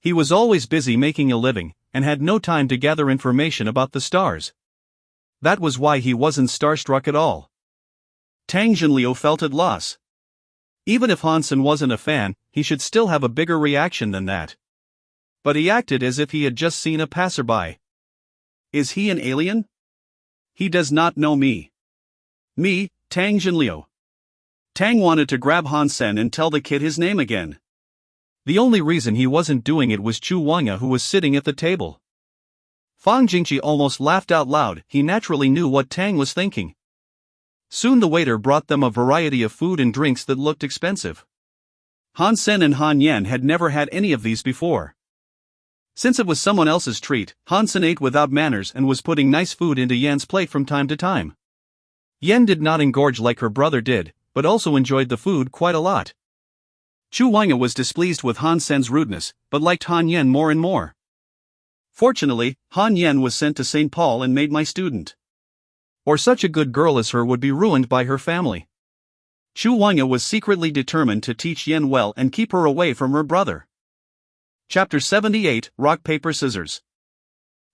Speaker 1: He was always busy making a living, and had no time to gather information about the stars. That was why he wasn't starstruck at all.
Speaker 2: Tang Jinliu felt at loss.
Speaker 1: Even if Hansen wasn't a fan, he should still have a bigger reaction than that. But he acted as if he had just seen a passerby.
Speaker 2: Is he an alien? He does not know me. Me, Tang Jinliu. Tang wanted to grab Hansen and tell the kid his name again.
Speaker 1: The only reason he wasn't doing it was Chu Wanga, who was sitting at the table. Fang Jingqi almost laughed out loud. He naturally knew what Tang was thinking. Soon the waiter brought them a variety of food and drinks that looked expensive.
Speaker 2: Hansen and Han Yen had never had any of these before. Since it was someone else's treat, Hansen ate without manners and was putting nice food into Yen's plate from time to time.
Speaker 1: Yen did not engorge like her brother did, but also enjoyed the food quite a lot.
Speaker 2: Chu Wanga was displeased with Hansen's rudeness, but liked Han Yen more and more. Fortunately, Han Yen was sent to St. Paul and made my student.
Speaker 1: Or such a good girl as her would be ruined by her family.
Speaker 2: Chu Wanga was secretly determined to teach Yen well and keep her away from her brother. Chapter 78, Rock Paper Scissors.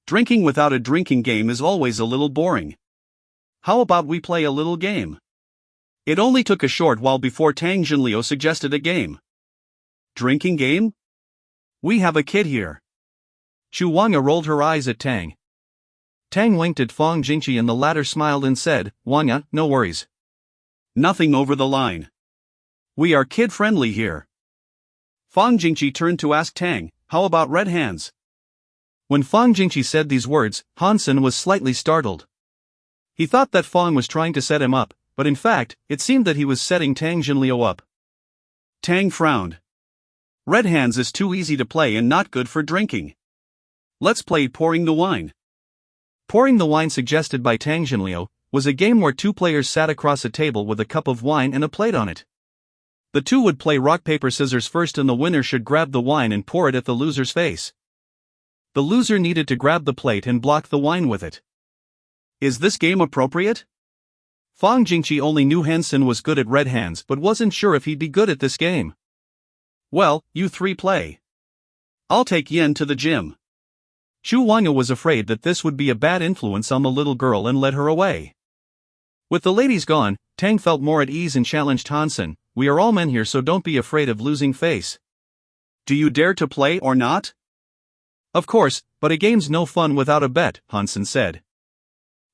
Speaker 2: Drinking without a drinking game is always a little boring. How about we play a little game? It only took a short while before Tang Jinliu suggested a game. Drinking game? We have a kid here.
Speaker 1: Chu Wanga rolled her eyes at Tang. Tang winked at Fang Jingqi and the latter smiled and said, Wanga, no worries.
Speaker 2: Nothing over the line. We are kid-friendly here. Fang Jingqi turned to ask Tang, how about red hands?
Speaker 1: When Fang Jingqi said these words, Hansen was slightly startled. He thought that Fang was trying to set him up, but in fact, it seemed that he was setting Tang Jinliu up.
Speaker 2: Tang frowned. Red hands is too easy to play and not good for drinking. Let's play pouring the wine.
Speaker 1: Pouring the wine, suggested by Tang Jinliu, was a game where two players sat across a table with a cup of wine and a plate on it. The two would play rock paper scissors first, and the winner should grab the wine and pour it at the loser's face. The loser needed to grab the plate and block the wine with it.
Speaker 2: Is this game appropriate?
Speaker 1: Fang Jingqi only knew Hansen was good at red hands but wasn't sure if he'd be good at this game.
Speaker 2: Well, you three play. I'll take Yen to the gym.
Speaker 1: Xu Wangya was afraid that this would be a bad influence on the little girl and led her away. With the ladies gone, Tang felt more at ease and challenged Hansen. We are all men here, so don't be afraid of losing face.
Speaker 2: Do you dare to play or not?
Speaker 1: Of course, but a game's no fun without a bet, Hansen said.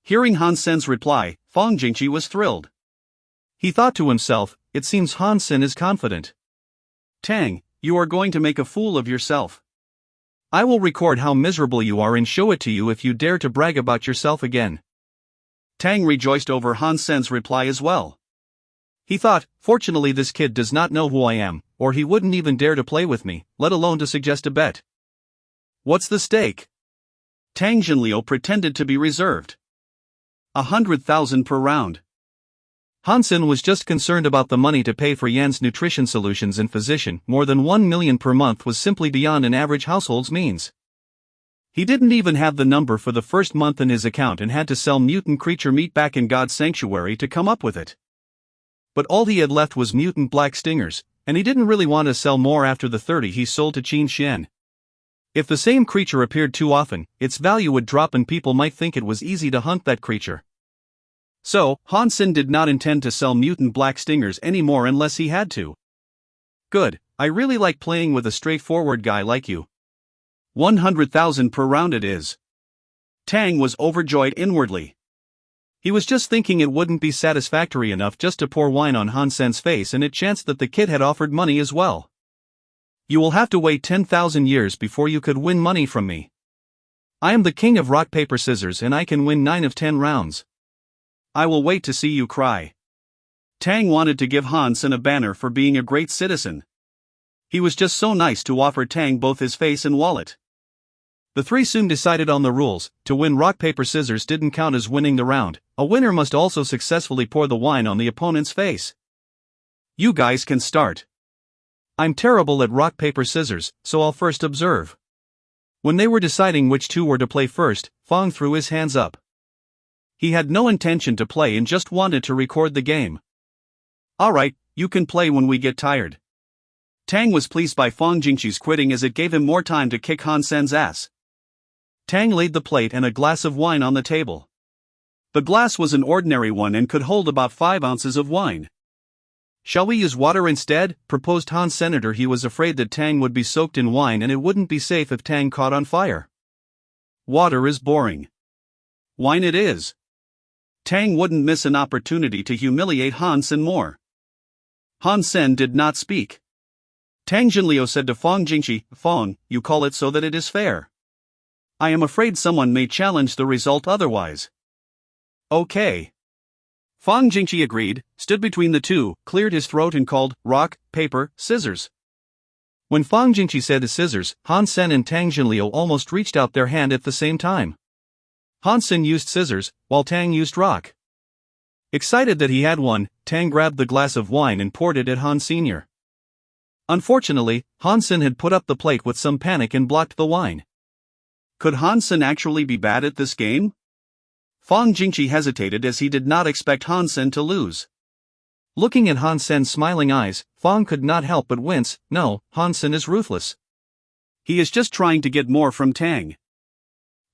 Speaker 2: Hearing Hansen's reply, Fang Jingqi was thrilled.
Speaker 1: He thought to himself, it seems Hansen is confident.
Speaker 2: Tang, you are going to make a fool of yourself.
Speaker 1: I will record how miserable you are and show it to you if you dare to brag about yourself again.
Speaker 2: Tang rejoiced over Hansen's reply as well.
Speaker 1: He thought, fortunately this kid does not know who I am, or he wouldn't even dare to play with me, let alone to suggest a bet.
Speaker 2: What's the stake? Tang Jinliu pretended to be reserved. 100,000 per round.
Speaker 1: Hansen was just concerned about the money to pay for Yan's nutrition solutions and physician. More than 1 million per month was simply beyond an average household's means. He didn't even have the number for the first month in his account and had to sell mutant creature meat back in God's sanctuary to come up with it. But all he had left was mutant black stingers, and he didn't really want to sell more after the 30 he sold to Qin Xian. If the same creature appeared too often, its value would drop and people might think it was easy to hunt that creature. So, Hansen did not intend to sell mutant black stingers anymore unless he had to. Good, I really like playing with a straightforward guy like you.
Speaker 2: 100,000 per round it is. Tang was overjoyed inwardly.
Speaker 1: He was just thinking it wouldn't be satisfactory enough just to pour wine on Hansen's face, and it chanced that the kid had offered money as well. You will have to wait 10,000 years before you could win money from me. I am the king of rock paper scissors and I can win 9 of 10 rounds.
Speaker 2: I will wait to see you cry. Tang wanted to give Hansen a banner for being a great citizen. He was just so nice to offer Tang both his face and wallet.
Speaker 1: The three soon decided on the rules. To win rock paper scissors didn't count as winning the round. A winner must also successfully pour the wine on the opponent's face.
Speaker 2: You guys can start.
Speaker 1: I'm terrible at rock paper scissors, so I'll first observe. When they were deciding which two were to play first, Fang threw his hands up. He had no intention to play and just wanted to record the game.
Speaker 2: Alright, you can play when we get tired. Tang was pleased by Fang Jingqi's quitting as it gave him more time to kick Hansen's ass.
Speaker 1: Tang laid the plate and a glass of wine on the table.
Speaker 2: The glass was an ordinary one and could hold about 5 ounces of wine.
Speaker 1: Shall we use water instead? Proposed Han Senator. He was afraid that Tang would be soaked in wine and it wouldn't be safe if Tang caught on fire.
Speaker 2: Water is boring. Wine it is. Tang wouldn't miss an opportunity to humiliate Hansen more. Hansen did not speak. Tang Jinliu said to Fang Jingqi, Fang, you call it so that it is fair. I am afraid someone may challenge the result otherwise.
Speaker 1: Okay.
Speaker 2: Fang Jingqi agreed, stood between the two, cleared his throat and called, rock, paper, scissors.
Speaker 1: When Fang Jingqi said scissors, Hansen and Tang Jinliu almost reached out their hand at the same time. Hansen used scissors, while Tang used rock. Excited that he had won, Tang grabbed the glass of wine and poured it at Han Sr. Unfortunately, Hansen had put up the plate with some panic and blocked the wine.
Speaker 2: Could Hansen actually be bad at this game? Fang Jingqi hesitated as he did not expect Hansen to lose.
Speaker 1: Looking at Hansen's smiling eyes, Fang could not help but wince. No, Hansen is ruthless.
Speaker 2: He is just trying to get more from Tang.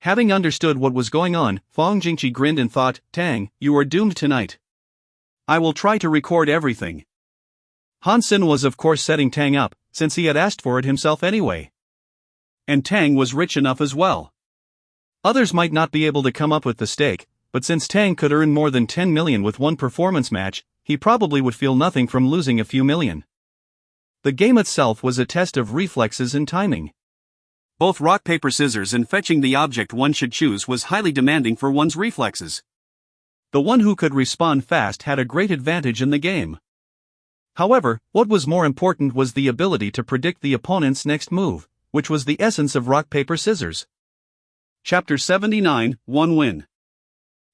Speaker 1: Having understood what was going on, Fang Jingqi grinned and thought, Tang, you are doomed tonight.
Speaker 2: I will try to record everything.
Speaker 1: Hansen was of course setting Tang up, since he had asked for it himself anyway.
Speaker 2: And Tang was rich enough as well.
Speaker 1: Others might not be able to come up with the stake, but since Tang could earn more than 10 million with one performance match, he probably would feel nothing from losing a few million. The game itself was a test of reflexes and timing.
Speaker 2: Both rock paper scissors and fetching the object one should choose was highly demanding for one's reflexes.
Speaker 1: The one who could respond fast had a great advantage in the game.
Speaker 2: However, what was more important was the ability to predict the opponent's next move, which was the essence of rock paper scissors. Chapter 79, One Win.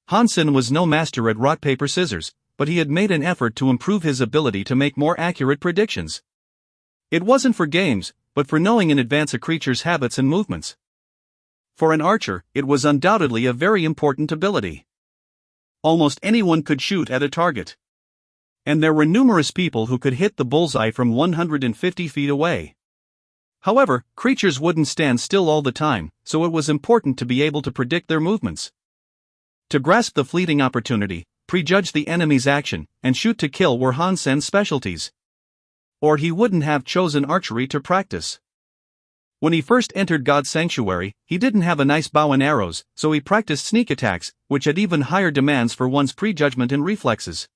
Speaker 2: Hansen was no master at rock paper scissors, but he had made an effort to improve his ability to make more accurate predictions. It wasn't for games, but for knowing in advance a creature's habits and movements. For an archer, it was undoubtedly a very important ability. Almost anyone could shoot at a target. And there were numerous people who could hit the bullseye from 150 feet away. However, creatures wouldn't stand still all the time, so it was important to be able to predict their movements. To grasp the fleeting opportunity, prejudge the enemy's action, and shoot to kill were Hansen's specialties. Or he wouldn't have chosen archery to practice. When he first entered God's sanctuary, he didn't have a nice bow and arrows, so he practiced sneak attacks, which had even higher demands for one's prejudgment and reflexes.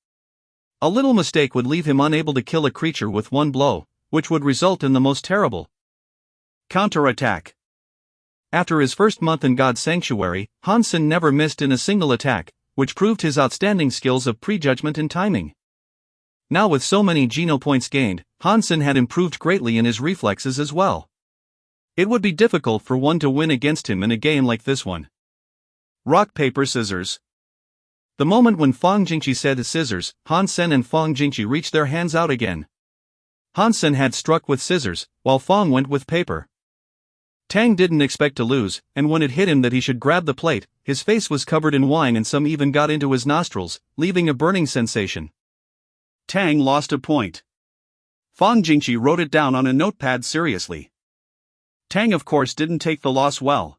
Speaker 2: A little mistake would leave him unable to kill a creature with one blow, which would result in the most terrible counterattack. After his first month in God's sanctuary, Hansen never missed in a single attack, which proved his outstanding skills of prejudgment and timing. Now with so many Geno points gained, Hansen had improved greatly in his reflexes as well. It would be difficult for one to win against him in a game like this one. Rock, paper, scissors. The moment when Fang Jingqi said scissors, Hansen and Fang Jingqi reached their hands out again. Hansen had struck with scissors, while Fang went with paper. Tang didn't expect to lose, and when it hit him that he should grab the plate, his face was covered in wine and some even got into his nostrils, leaving a burning sensation. Tang lost a point. Fang Jingqi wrote it down on a notepad seriously. Tang of course didn't take the loss well.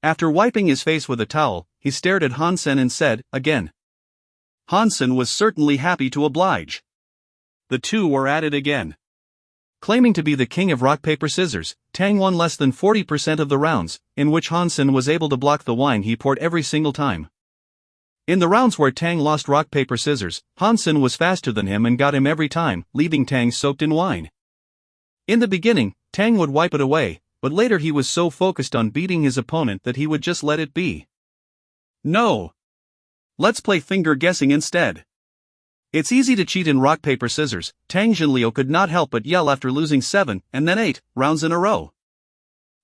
Speaker 2: After wiping his face with a towel, he stared at Hansen and said, again. Hansen was certainly happy to oblige. The two were at it again. Claiming to be the king of rock paper scissors, Tang won less than 40% of the rounds, in which Hansen was able to block the wine he poured every single time. In the rounds where Tang lost rock paper scissors, Hansen was faster than him and got him every time, leaving Tang soaked in wine. In the beginning, Tang would wipe it away, but later he was so focused on beating his opponent that he would just let it be. No. Let's play finger guessing instead. It's easy to cheat in rock paper scissors. Tang Jinliu could not help but yell after losing 7, and then 8, rounds in a row.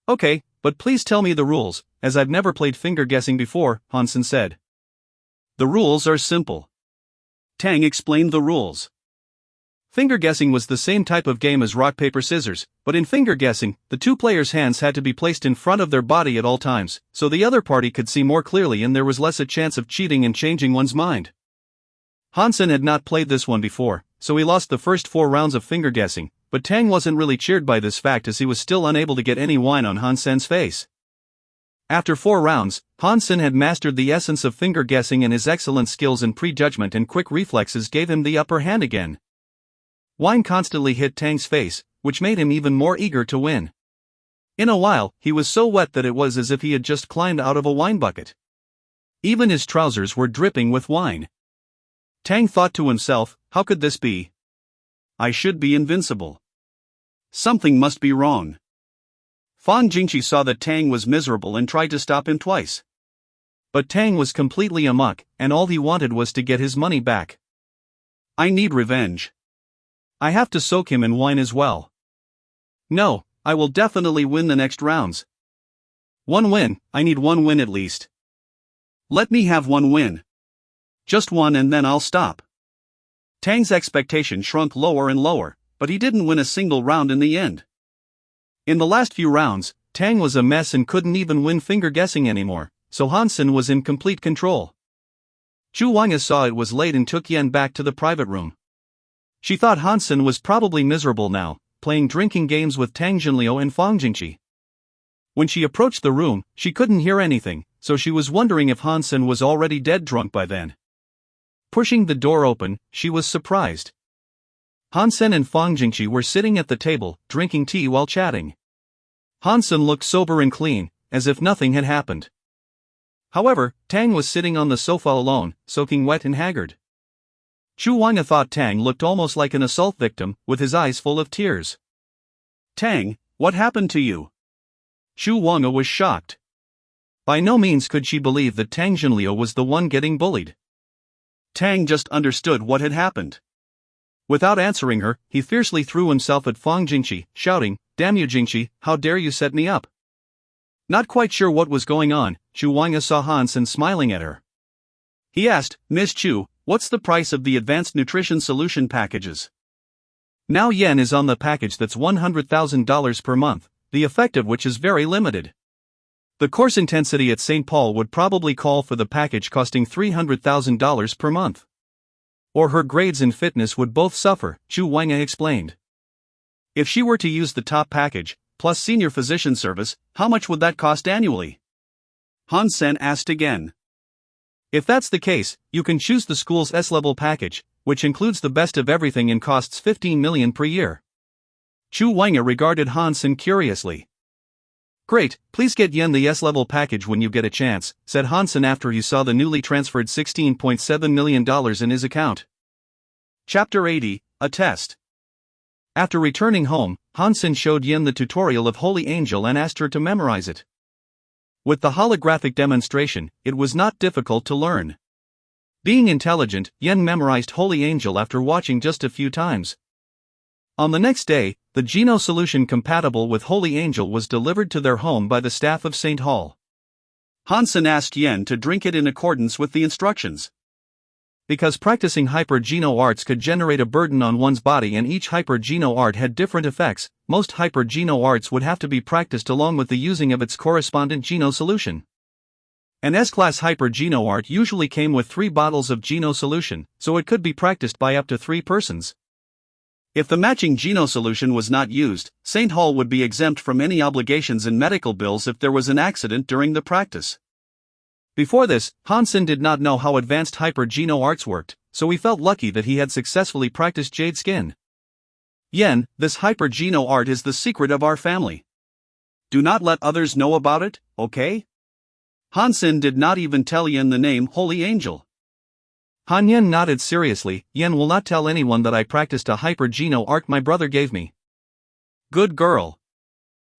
Speaker 2: Okay, but please tell me the rules, as I've never played finger guessing before, Hansen said. The rules are simple. Tang explained the rules. Finger guessing was the same type of game as rock paper scissors, but in finger guessing, the two players' hands had to be placed in front of their body at all times, so the other party could see more clearly and there was less a chance of cheating and changing one's mind. Hansen had not played this one before, so he lost the first 4 rounds of finger guessing, but Tang wasn't really cheered by this fact as he was still unable to get any wine on Hansen's face. After 4 rounds, Hansen had mastered the essence of finger guessing and his excellent skills in prejudgment and quick reflexes gave him the upper hand again. Wine constantly hit Tang's face, which made him even more eager to win. In a while, he was so wet that it was as if he had just climbed out of a wine bucket. Even his trousers were dripping with wine. Tang thought to himself, how could this be? I should be invincible. Something must be wrong. Fang Jingqi saw that Tang was miserable and tried to stop him twice. But Tang was completely amok, and all he wanted was to get his money back. I need revenge. I have to soak him in wine as well. No, I will definitely win the next rounds. 1 win, I need 1 win at least. Let me have 1 win. Just 1 and then I'll stop. Tang's expectation shrunk lower and lower, but he didn't win a single round in the end. In the last few rounds, Tang was a mess and couldn't even win finger guessing anymore, so Hansen was in complete control. Chu Wanga saw it was late and took Yen back to the private room. She thought Hansen was probably miserable now, playing drinking games with Tang Jinliu and Fang Jingqi. When she approached the room, she couldn't hear anything, so she was wondering if Hansen was already dead drunk by then. Pushing the door open, she was surprised. Hansen and Fang Jingqi were sitting at the table, drinking tea while chatting. Hansen looked sober and clean, as if nothing had happened. However, Tang was sitting on the sofa alone, soaking wet and haggard. Chu Wanga thought Tang looked almost like an assault victim, with his eyes full of tears. Tang, what happened to you? Chu Wanga was shocked. By no means could she believe that Tang Jinliu was the one getting bullied. Tang just understood what had happened.
Speaker 1: Without answering her, he fiercely threw himself at Fang Jingqi, shouting, "Damn you Jingqi, how dare you set me up?" Not quite sure what was going on, Chu Wanga saw Hansen smiling at her. He asked, "Miss Chu, what's the price of the advanced nutrition solution packages?" Now yen is on the package that's $100,000 per month, the effect of which is very limited. The course intensity at St. Paul would probably call for the package costing $300,000 per month. Or her grades in fitness would both suffer, Chu Wanga explained. If she were to use the top package, plus senior physician service, how much would that cost annually? Hansen asked again. If that's the case, you can choose the school's S-level package, which includes the best of everything and costs $15 million per year. Chu Wanga regarded Hansen curiously. Great, please get yen the S-level package when you get a chance, said Hansen after he saw the newly transferred $16.7 million in his account. Chapter 80, A Test. After returning home, Hansen showed Yen the tutorial of Holy Angel and asked her to memorize it. With the holographic demonstration, it was not difficult to learn. Being intelligent, Yen memorized Holy Angel after watching just a few times. On the next day, the Geno solution compatible with Holy Angel was delivered to their home by the staff of St. Hall. Hansen asked Yen to drink it in accordance with the instructions. Because practicing hyper-Geno arts could generate a burden on one's body and each hyper-Geno art had different effects, most hyper-Geno arts would have to be practiced along with the using of its correspondent Geno solution. An S-class hyper-Geno art usually came with 3 bottles of Geno solution, so it could be practiced by up to 3 persons. If the matching Geno solution was not used, St. Hall would be exempt from any obligations and medical bills if there was an accident during the practice. Before this, Hansen did not know how advanced hyper-Geno arts worked, so he felt lucky that he had successfully practiced Jade Skin. Yen, this hyper-Geno art is the secret of our family. Do not let others know about it, okay? Hansen did not even tell Yen the name Holy Angel. Han Yen nodded seriously. Yen will not tell anyone that I practiced a hyper-Geno art my brother gave me. Good girl.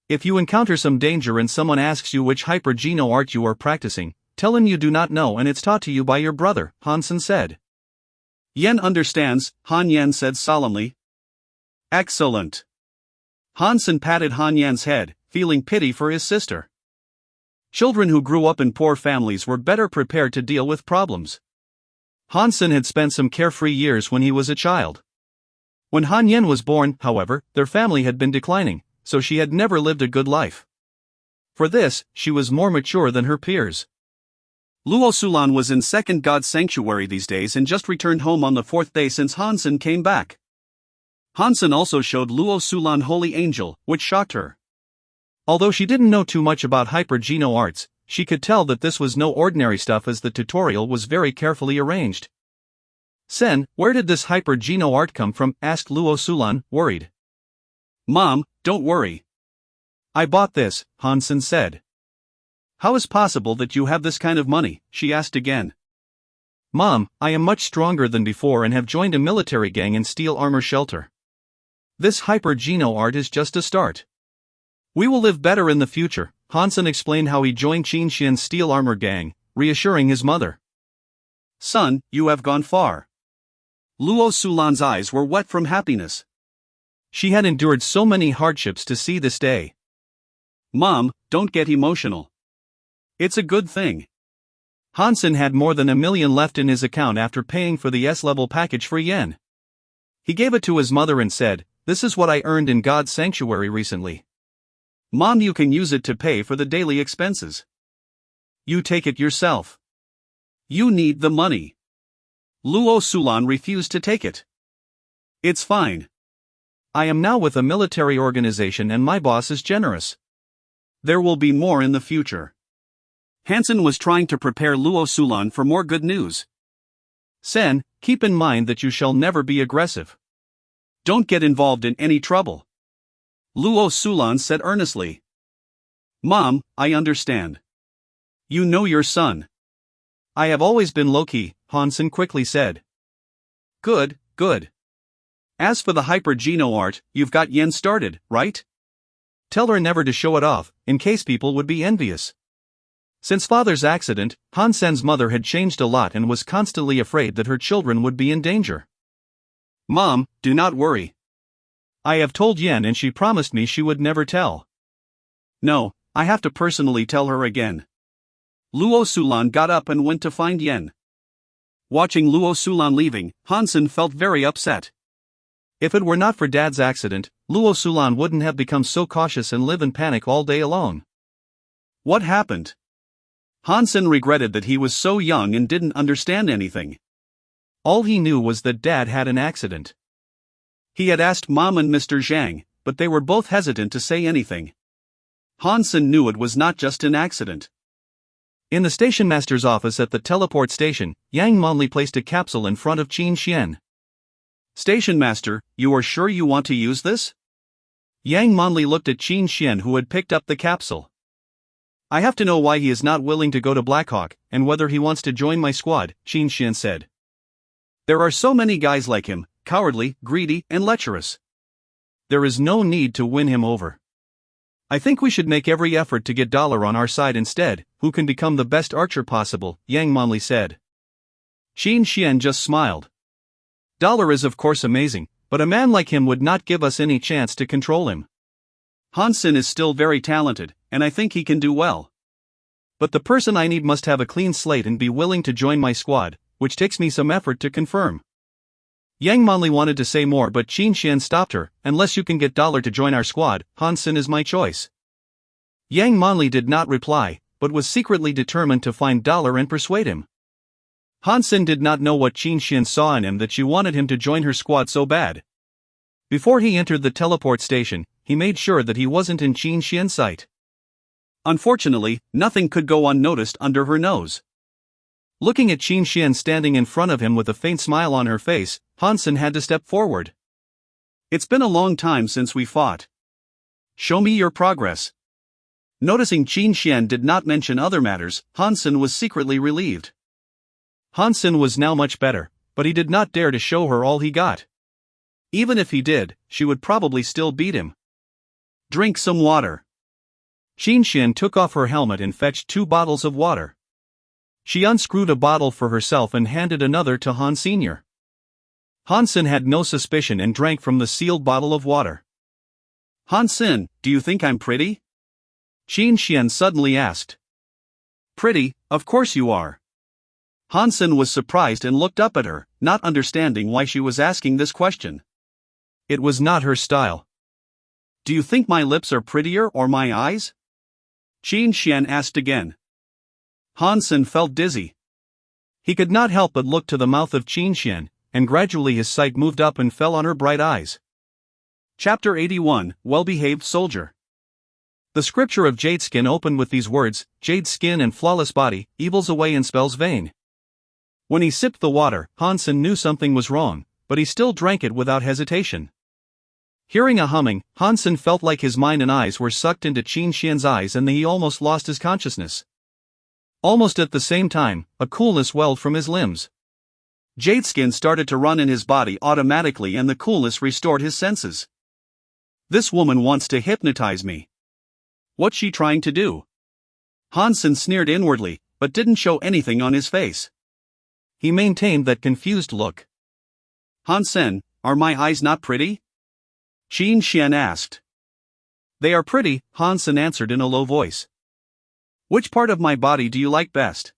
Speaker 1: If you encounter some danger and someone asks you which hyper-Geno art you are practicing, tell him you do not know and it's taught to you by your brother, Hansen said. Yen understands, Han Yen said solemnly. Excellent. Hansen patted Han Yen's head, feeling pity for his sister. Children who grew up in poor families were better prepared to deal with problems. Hansen had spent some carefree years when he was a child. When Han Yen was born, however, their family had been declining, so she had never lived a good life. For this, she was more mature than her peers. Luo Sulan was in Second God Sanctuary these days and just returned home on the 4th day since Hansen came back. Hansen also showed Luo Sulan Holy Angel, which shocked her. Although she didn't know too much about hyper-Geno arts, she could tell that this was no ordinary stuff as the tutorial was very carefully arranged. Sen, where did this hyper-Geno art come from? Asked Luo Sulan, worried. Mom, don't worry. I bought this, Hansen said. How is possible that you have this kind of money? She asked again. Mom, I am much stronger than before and have joined a military gang in steel armor shelter. This hyper-Geno art is just a start. We will live better in the future. Hansen explained how he joined Qin Xian's steel armor gang, reassuring his mother. Son, you have gone far. Luo Sulan's eyes were wet from happiness. She had endured so many hardships to see this day. Mom, don't get emotional. It's a good thing. Hansen had more than $1 million left in his account after paying for the S-level package for Yen. He gave it to his mother and said, "This is what I earned in God's sanctuary recently. Mom, you can use it to pay for the daily expenses. You take it yourself. You need the money." Luo Sulan refused to take it. It's fine. I am now with a military organization and my boss is generous. There will be more in the future. Hansen was trying to prepare Luo Sulan for more good news. Sen, keep in mind that you shall never be aggressive. Don't get involved in any trouble. Luo Sulan said earnestly. Mom, I understand. You know your son. I have always been low-key, Hansen quickly said. Good, good. As for the hyper-Geno art, you've got Yen started, right? Tell her never to show it off, in case people would be envious. Since father's accident, Hansen's mother had changed a lot and was constantly afraid that her children would be in danger.
Speaker 2: Mom, do not worry. I have told Yen and she promised me she would never tell. No, I have to personally tell her again. Luo Sulan got up and went to find Yen. Watching Luo Sulan leaving, Hansen felt very upset.
Speaker 1: If it were not for Dad's accident, Luo Sulan wouldn't have become so cautious and live in panic all day alone.
Speaker 2: What happened? Hansen regretted that he was so young and didn't understand anything.
Speaker 1: All he knew was that Dad had an accident.
Speaker 2: He had asked Mom and Mr. Zhang, but they were both hesitant to say anything. Hansen knew it was not just an accident.
Speaker 1: In the station master's office at the teleport station, Yang Monli placed a capsule in front of Qin Xian.
Speaker 2: Station master, you are sure you want to use this?
Speaker 1: Yang Monli looked at Qin Xian, who had picked up the capsule.
Speaker 2: I have to know why he is not willing to go to Blackhawk, and whether he wants to join my squad, Qin Xian said. There are so many guys like him, cowardly, greedy, and lecherous.
Speaker 1: There is no need to win him over. I think we should make every effort to get Dollar on our side instead, who can become the best archer possible, Yang Monli said.
Speaker 2: Qin Xian just smiled.
Speaker 1: Dollar is of course amazing, but a man like him would not give us any chance to control him.
Speaker 2: Hansen is still very talented, and I think he can do well.
Speaker 1: But the person I need must have a clean slate and be willing to join my squad, which takes me some effort to confirm. Yang Monli wanted to say more, but Qin Xian stopped her. Unless you can get Dollar to join our squad, Hansen is my choice. Yang Monli did not reply, but was secretly determined to find Dollar and persuade him. Hansen did not know what Qin Xian saw in him that she wanted him to join her squad so bad. Before he entered the teleport station, he made sure that he wasn't in Qin Xian's sight.
Speaker 2: Unfortunately, nothing could go unnoticed under her nose.
Speaker 1: Looking at Qin Xian standing in front of him with a faint smile on her face, Hansen had to step forward.
Speaker 2: It's been a long time since we fought. Show me your progress. Noticing Qin Xian did not mention other matters, Hansen was secretly relieved.
Speaker 1: Hansen was now much better, but he did not dare to show her all he got. Even if he did, she would probably still beat him.
Speaker 2: Drink some water.
Speaker 1: Qin Xian took off her helmet and fetched 2 bottles of water. She unscrewed a bottle for herself and handed another to Han Sr. Hansen had no suspicion and drank from the sealed bottle of water.
Speaker 2: Hansen, do you think I'm pretty?
Speaker 1: Qin Xian suddenly asked.
Speaker 2: Pretty, of course you are. Hansen was surprised and looked up at her, not understanding why she was asking this question.
Speaker 1: It was not her style.
Speaker 2: Do you think my lips are prettier or my eyes? Qin Xian asked again. Hansen felt dizzy.
Speaker 1: He could not help but look to the mouth of Qin Xian, and gradually his sight moved up and fell on her bright eyes.
Speaker 2: Chapter 81, Well-Behaved Soldier.
Speaker 1: The scripture of Jade Skin opened with these words, Jade skin and flawless body, evil's away and spells vain. When he sipped the water, Hansen knew something was wrong, but he still drank it without hesitation. Hearing a humming, Hansen felt like his mind and eyes were sucked into Qin Xian's eyes and he almost lost his consciousness. Almost at the same time, a coolness welled from his limbs.
Speaker 2: Jade skin started to run in his body automatically and the coolness restored his senses. This woman wants to hypnotize me. What's she trying to do? Hansen sneered inwardly, but didn't show anything on his face.
Speaker 1: He maintained that confused look.
Speaker 2: Hansen, are my eyes not pretty? Qin Xian asked.
Speaker 1: They are pretty, Hansen answered in a low voice.
Speaker 2: Which part of my body do you like best?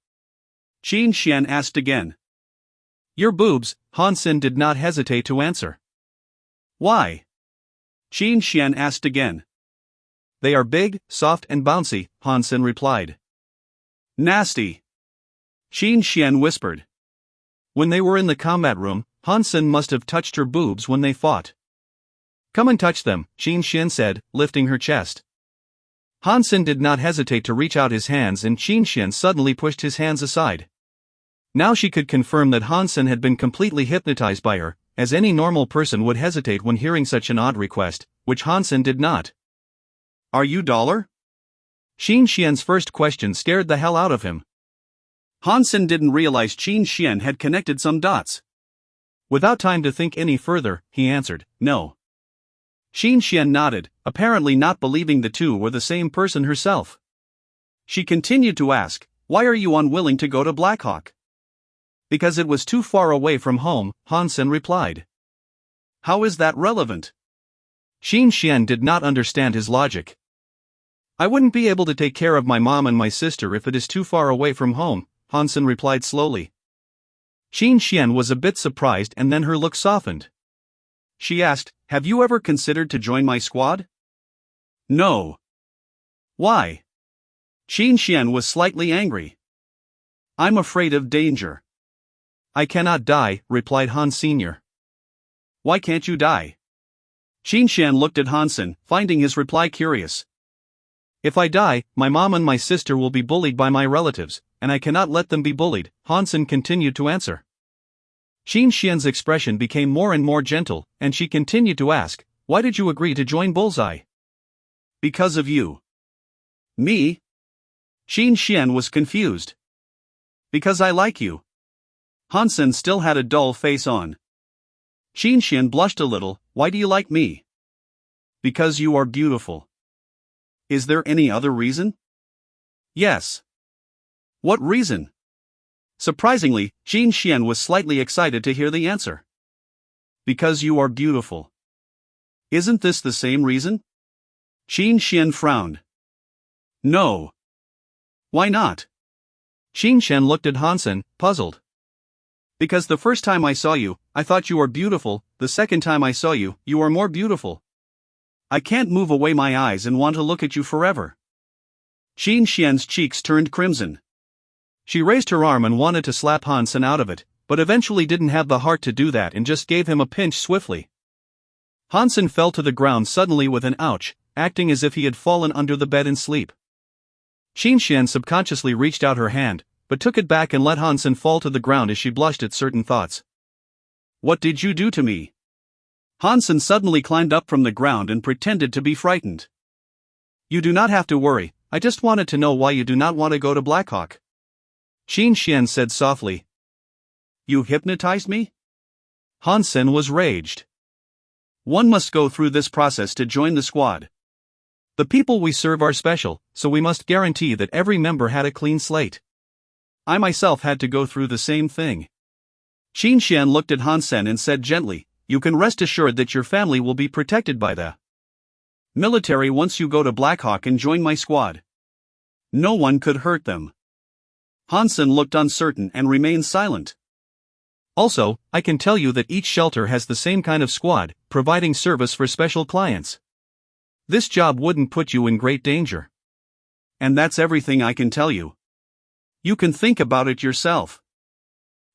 Speaker 2: Qin Xian asked again.
Speaker 1: Your boobs, Hansen did not hesitate to answer.
Speaker 2: Why? Qin Xian asked again.
Speaker 1: They are big, soft and bouncy, Hansen replied.
Speaker 2: Nasty. Qin Xian whispered.
Speaker 1: When they were in the combat room, Hansen must have touched her boobs when they fought. Come and touch them, Qin Xian said, lifting her chest. Hansen did not hesitate to reach out his hands and Qin Xian suddenly pushed his hands aside. Now she could confirm that Hansen had been completely hypnotized by her, as any normal person would hesitate when hearing such an odd request, which Hansen did not.
Speaker 2: Are you Dollar?
Speaker 1: Qin Xian's first question scared the hell out of him.
Speaker 2: Hansen didn't realize Qin Xian had connected some dots.
Speaker 1: Without time to think any further, he answered, no.
Speaker 2: Qin Xian nodded, apparently not believing the two were the same person herself. She continued to ask, why are you unwilling to go to Blackhawk?
Speaker 1: Because it was too far away from home, Hansen replied.
Speaker 2: How is that relevant?
Speaker 1: Xin Xian did not understand his logic. I wouldn't be able to take care of my mom and my sister if it is too far away from home, Hansen replied slowly. Xin Xian was a bit surprised and then her look softened. She asked, "Have you ever considered to join my squad?"
Speaker 2: No. Why? Xin Xian was slightly angry. I'm afraid of danger.
Speaker 1: I cannot die, replied Han Sr.
Speaker 2: Why can't you die? Xin Xian looked at Hansen, finding his reply curious.
Speaker 1: If I die, my mom and my sister will be bullied by my relatives, and I cannot let them be bullied, Hansen continued to answer. Xin Xian's expression became more and more gentle, and she continued to ask, "Why did you agree to join Bullseye?"
Speaker 2: Because of you. Me? Xin Xian was confused. Because I like you. Hansen still had a dull face on. Xin Xian blushed a little. Why do you like me? Because you are beautiful. Is there any other reason? Yes. What reason? Surprisingly, Xin Xian was slightly excited to hear the answer. Because you are beautiful. Isn't this the same reason? Xin Xian frowned. No. Why not?
Speaker 1: Xin Xian looked at Hansen, puzzled.
Speaker 2: Because the first time I saw you, I thought you were beautiful, the second time I saw you, you are more beautiful. I can't move away my eyes and want to look at you forever. Xin Xian's cheeks turned crimson.
Speaker 1: She raised her arm and wanted to slap Hansen out of it, but eventually didn't have the heart to do that and just gave him a pinch swiftly. Hansen fell to the ground suddenly with an ouch, acting as if he had fallen under the bed in sleep. Xin Xian subconsciously reached out her hand, but took it back and let Hansen fall to the ground as she blushed at certain thoughts.
Speaker 2: What did you do to me? Hansen suddenly climbed up from the ground and pretended to be frightened.
Speaker 1: You do not have to worry, I just wanted to know why you do not want to go to Blackhawk. Xin Xian said softly.
Speaker 2: You hypnotized me?
Speaker 1: Hansen was raged.
Speaker 2: One must go through this process to join the squad.
Speaker 1: The people we serve are special, so we must guarantee that every member had a clean slate. I myself had to go through the same thing.
Speaker 2: Xin Xian looked at Hansen and said gently, You can rest assured that your family will be protected by the military once you go to Blackhawk and join my squad. No one could hurt them. Hansen looked uncertain and remained silent.
Speaker 1: Also, I can tell you that each shelter has the same kind of squad, providing service for special clients. This job wouldn't put you in great danger.
Speaker 2: And that's everything I can tell you. You can think about it yourself.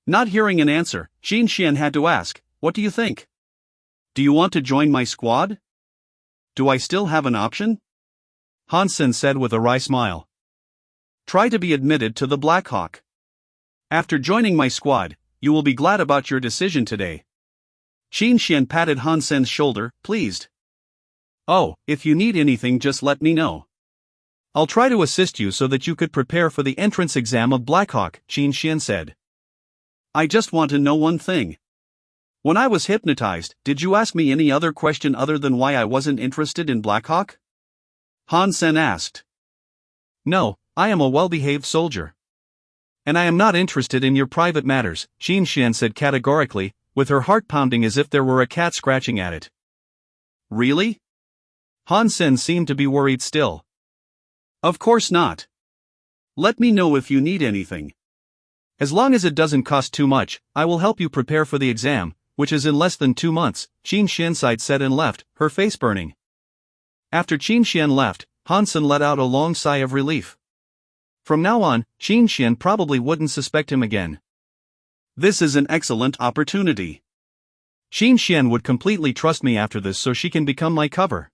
Speaker 2: Not hearing an answer, Xin Xian had to ask, What do you think? Do you want to join my squad? Do I still have an option?
Speaker 1: Hansen said with a wry smile.
Speaker 2: Try to be admitted to the Blackhawk. After joining my squad, you will be glad about your decision today. Xin Xian patted Hansen's shoulder, pleased. Oh, if you need anything just let me know.
Speaker 1: I'll try to assist you so that you could prepare for the entrance exam of Blackhawk, Xin Xian said.
Speaker 2: I just want to know one thing. When I was hypnotized, did you ask me any other question other than why I wasn't interested in Blackhawk? Hansen asked.
Speaker 1: No, I am a well-behaved soldier. And I am not interested in your private matters, Xin Xian said categorically, with her heart pounding as if there were a cat scratching at it.
Speaker 2: Really?
Speaker 1: Hansen seemed to be worried still.
Speaker 2: Of course not. Let me know if you need anything.
Speaker 1: As long as it doesn't cost too much, I will help you prepare for the exam, which is in less than 2 months, Xin Xian said and left, her face burning. After Xin Xian left, Hansen let out a long sigh of relief. From now on, Xin Xian probably wouldn't suspect him again.
Speaker 2: This is an excellent opportunity.
Speaker 1: Xin Xian would completely trust me after this so she can become my cover.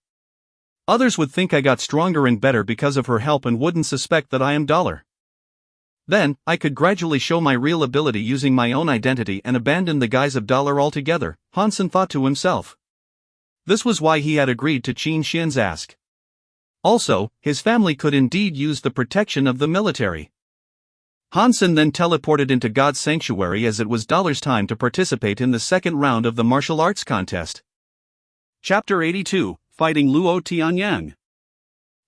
Speaker 1: Others would think I got stronger and better because of her help and wouldn't suspect that I am duller. Then, I could gradually show my real ability using my own identity and abandon the guise of dollar altogether, Hansen thought to himself. This was why he had agreed to Xin Xian's ask. Also, his family could indeed use the protection of the military. Hansen then teleported into God's sanctuary as it was Dollar's time to participate in the second round of the martial arts contest.
Speaker 2: Chapter 82, Fighting Luo Tianyang.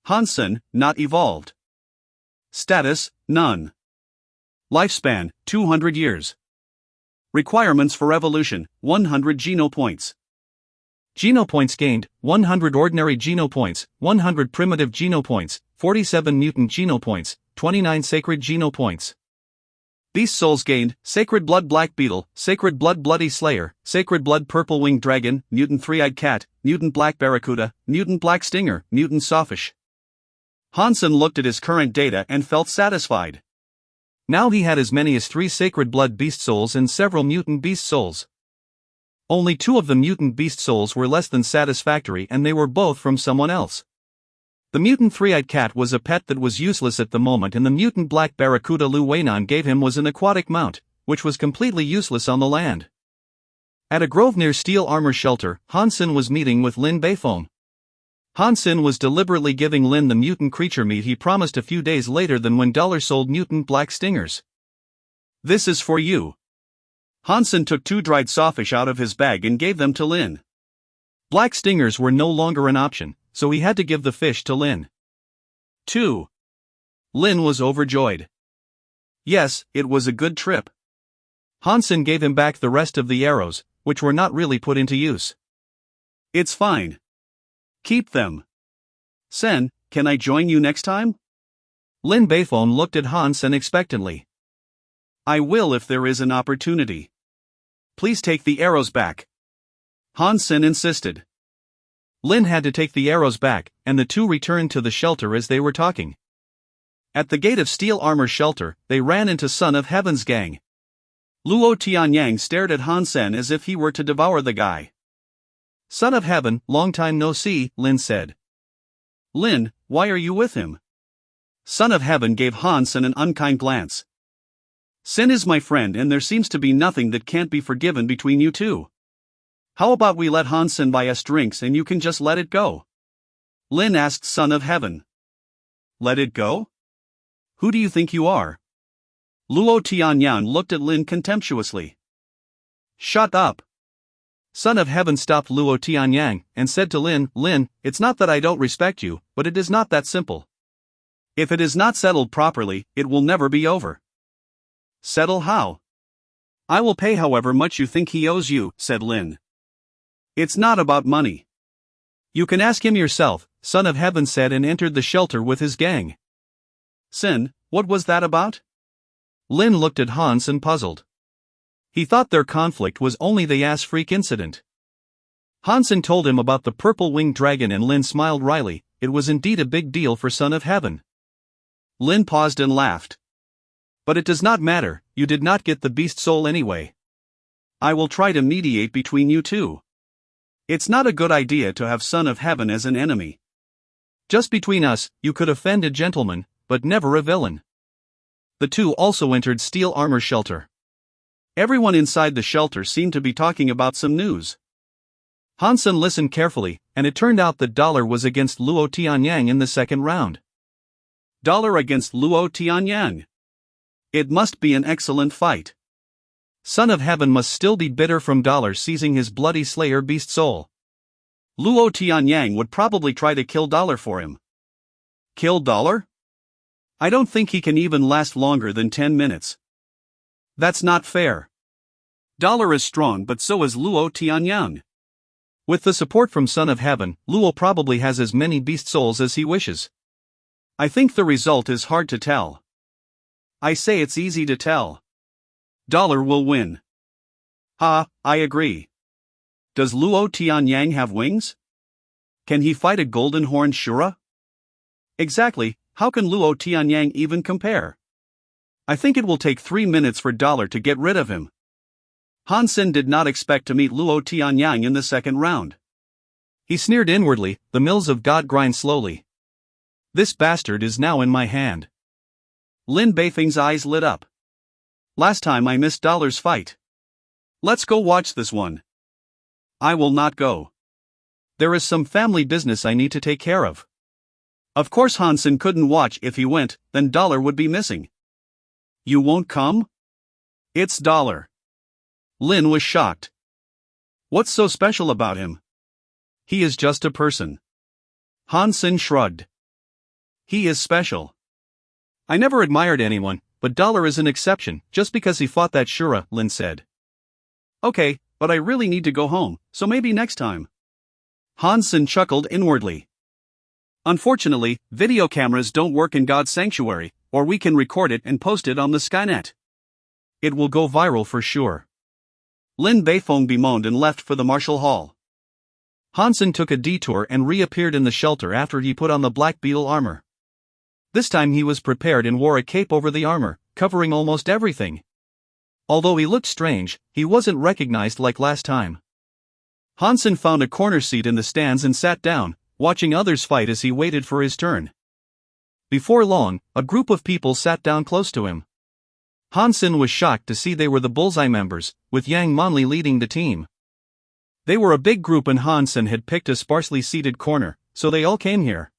Speaker 2: Hansen, not evolved. Status, none. Lifespan, 200 years. Requirements for evolution, 100 geno points.
Speaker 1: Geno points gained, 100 ordinary Geno points, 100 primitive Geno points, 47 mutant Geno points, 29 sacred Geno points. Beast souls gained, Sacred Blood Black Beetle, Sacred Blood Bloody Slayer, Sacred Blood Purple Winged Dragon, Mutant Three-Eyed Cat, Mutant Black Barracuda, Mutant Black Stinger, Mutant Sawfish. Hansen looked at his current data and felt satisfied. Now he had as many as 3 Sacred Blood Beast souls and several Mutant Beast souls. Only 2 of the Mutant Beast souls were less than satisfactory, and they were both from someone else. The mutant three-eyed cat was a pet that was useless at the moment, and the mutant black barracuda Lu Weinan gave him was an aquatic mount, which was completely useless on the land. At a grove near Steel Armor Shelter, Hansen was meeting with Lin Beifong. Hansen was deliberately giving Lin the mutant creature meat he promised a few days later than when Dollar sold mutant black stingers.
Speaker 2: "This is for you." Hansen took 2 dried sawfish out of his bag and gave them to Lin.
Speaker 1: Black stingers were no longer an option, so he had to give the fish to Lin.
Speaker 2: 2. Lin was overjoyed. Yes, it was a good trip.
Speaker 1: Hansen gave him back the rest of the arrows, which were not really put into use.
Speaker 2: "It's fine. Keep them. Sen, can I join you next time?"
Speaker 1: Lin Beifong looked at Hansen expectantly.
Speaker 2: "I will if there is an opportunity. Please take the arrows back." Hansen insisted.
Speaker 1: Lin had to take the arrows back, and the 2 returned to the shelter as they were talking.
Speaker 2: At the gate of Steel Armor Shelter, they ran into Son of Heaven's gang. Luo Tianyang stared at Hansen as if he were to devour the guy.
Speaker 1: "Son of Heaven, long time no see," Lin said.
Speaker 2: "Lin, why are you with him?" Son of Heaven gave Hansen an unkind glance. "Sin is my friend, and there seems to be nothing that can't be forgiven between you two. How about we let Hansen buy us drinks and you can just let it go?" Lin asked Son of Heaven. "Let it go? Who do you think you are?" Luo Tianyan looked at Lin contemptuously. "Shut up."
Speaker 1: Son of Heaven stopped Luo Tianyang and said to Lin, "Lin, it's not that I don't respect you, but it is not that simple.
Speaker 2: If it is not settled properly, it will never be over." "Settle how?" "I will pay however much you think he owes you," said Lin. "It's not about money."
Speaker 1: "You can ask him yourself," Son of Heaven said, and entered the shelter with his gang.
Speaker 2: "Sin, what was that about?"
Speaker 1: Lin looked at Hansen puzzled. He thought their conflict was only the ass freak incident. Hansen told him about the purple-winged dragon, and Lin smiled wryly. It was indeed a big deal for Son of Heaven.
Speaker 2: Lin paused and laughed.
Speaker 1: "But it does not matter, you did not get the beast soul anyway.
Speaker 2: I will try to mediate between you two. It's not a good idea to have Son of Heaven as an enemy.
Speaker 1: Just between us, you could offend a gentleman, but never a villain." The 2 also entered Steel Armor Shelter.
Speaker 2: Everyone inside the shelter seemed to be talking about some news.
Speaker 1: Hansen listened carefully, and it turned out that Dollar was against Luo Tianyang in the second round.
Speaker 2: Dollar against Luo Tianyang. It must be an excellent fight.
Speaker 1: Son of Heaven must still be bitter from Dollar seizing his bloody slayer beast soul.
Speaker 2: Luo Tianyang would probably try to kill Dollar for him. Kill Dollar? I don't think he can even last longer than 10 minutes. That's not fair. Dollar is strong, but so is Luo Tianyang.
Speaker 1: With the support from Son of Heaven, Luo probably has as many beast souls as he wishes.
Speaker 2: I think the result is hard to tell. I say it's easy to tell. Dollar will win. I agree. Does Luo Tianyang have wings? Can he fight a golden horned Shura? Exactly, how can Luo Tianyang even compare? I think it will take 3 minutes for Dollar to get rid of him. Hansen did not expect to meet Luo Tianyang in the second round.
Speaker 1: He sneered inwardly, the mills of God grind slowly. This bastard is now in my hand.
Speaker 2: Lin Beifeng's eyes lit up. Last time I missed Dollar's fight. Let's go watch this one. I will not go.
Speaker 1: There is some family business I need to take care of.
Speaker 2: Of course Hansen couldn't watch. If he went, then Dollar would be missing. You won't come? It's Dollar. Lin was shocked. What's so special about him?
Speaker 1: He is just a person.
Speaker 2: Hansen shrugged. He is special.
Speaker 1: I never admired anyone, but Dollar is an exception, just because he fought that Shura, Lin said.
Speaker 2: Okay, but I really need to go home, so maybe next time. Hansen chuckled inwardly. Unfortunately, video cameras don't work in God's sanctuary, or we can record it and post it on the Skynet.
Speaker 1: It will go viral for sure.
Speaker 2: Lin Beifong bemoaned and left for the Marshall Hall.
Speaker 1: Hansen took a detour and reappeared in the shelter after he put on the Black Beetle armor. This time he was prepared and wore a cape over the armor, covering almost everything. Although he looked strange, he wasn't recognized like last time. Hansen found a corner seat in the stands and sat down, watching others fight as he waited for his turn. Before long, a group of people sat down close to him. Hansen was shocked to see they were the Bullseye members, with Yang Monli leading the team. They were a big group and Hansen had picked a sparsely seated corner, so they all came here.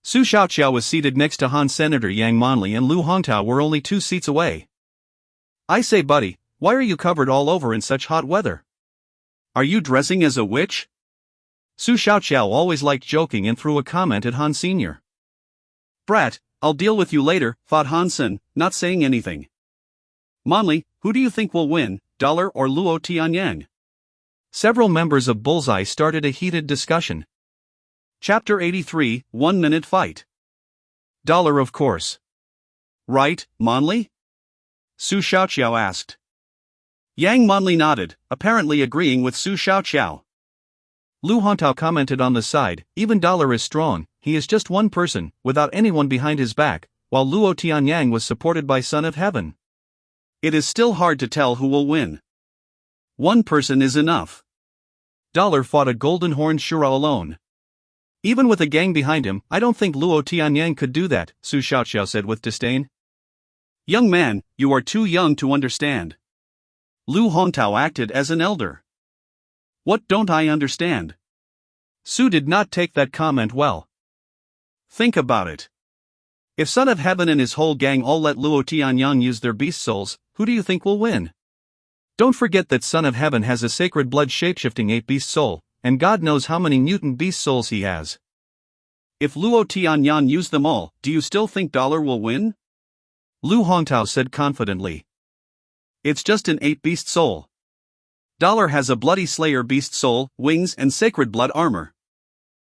Speaker 1: Su Xiaoqiao was seated next to Han Senator Yang Monli and Lu Hongtao were only 2 seats away. "I say buddy, why are you covered all over in such hot weather?
Speaker 2: Are you dressing as a witch?"
Speaker 1: Su Xiaoqiao always liked joking and threw a comment at Han Sr.
Speaker 2: "Brat, I'll deal with you later," thought Hansen, not saying anything. "Monli, who do you think will win, Dollar or Luo Tianyang?"
Speaker 1: Several members of Bullseye started a heated discussion.
Speaker 2: Chapter 83, 1-minute fight.
Speaker 1: Dollar of course.
Speaker 2: "Right, Monli?" Su Xiaoqiao asked. Yang Monli nodded, apparently agreeing with Su Xiaoqiao.
Speaker 1: Lu Hongtao commented on the side, "Even Dollar is strong, he is just one person, without anyone behind his back," while Luo Tianyang was supported by Son of Heaven.
Speaker 2: "It is still hard to tell who will win. One person is enough."
Speaker 1: Dollar fought a golden horned Shura alone. "Even with a gang behind him, I don't think Luo Tianyang could do that," Su Xiaoqiao said with disdain.
Speaker 2: "Young man, you are too young to understand." Lu Hongtao acted as an elder. "What don't I understand?"
Speaker 1: Su did not take that comment well.
Speaker 2: "Think about it. If Son of Heaven and his whole gang all let Luo Tianyang use their beast souls, who do you think will win?
Speaker 1: Don't forget that Son of Heaven has a sacred blood shapeshifting 8 beast soul, and God knows how many mutant beast souls he has.
Speaker 2: If Luo Tianyang use them all, do you still think Dollar will win?"
Speaker 1: Lu Hongtao said confidently.
Speaker 2: "It's just an 8 beast soul. Dollar has a bloody slayer beast soul, wings and sacred blood armor.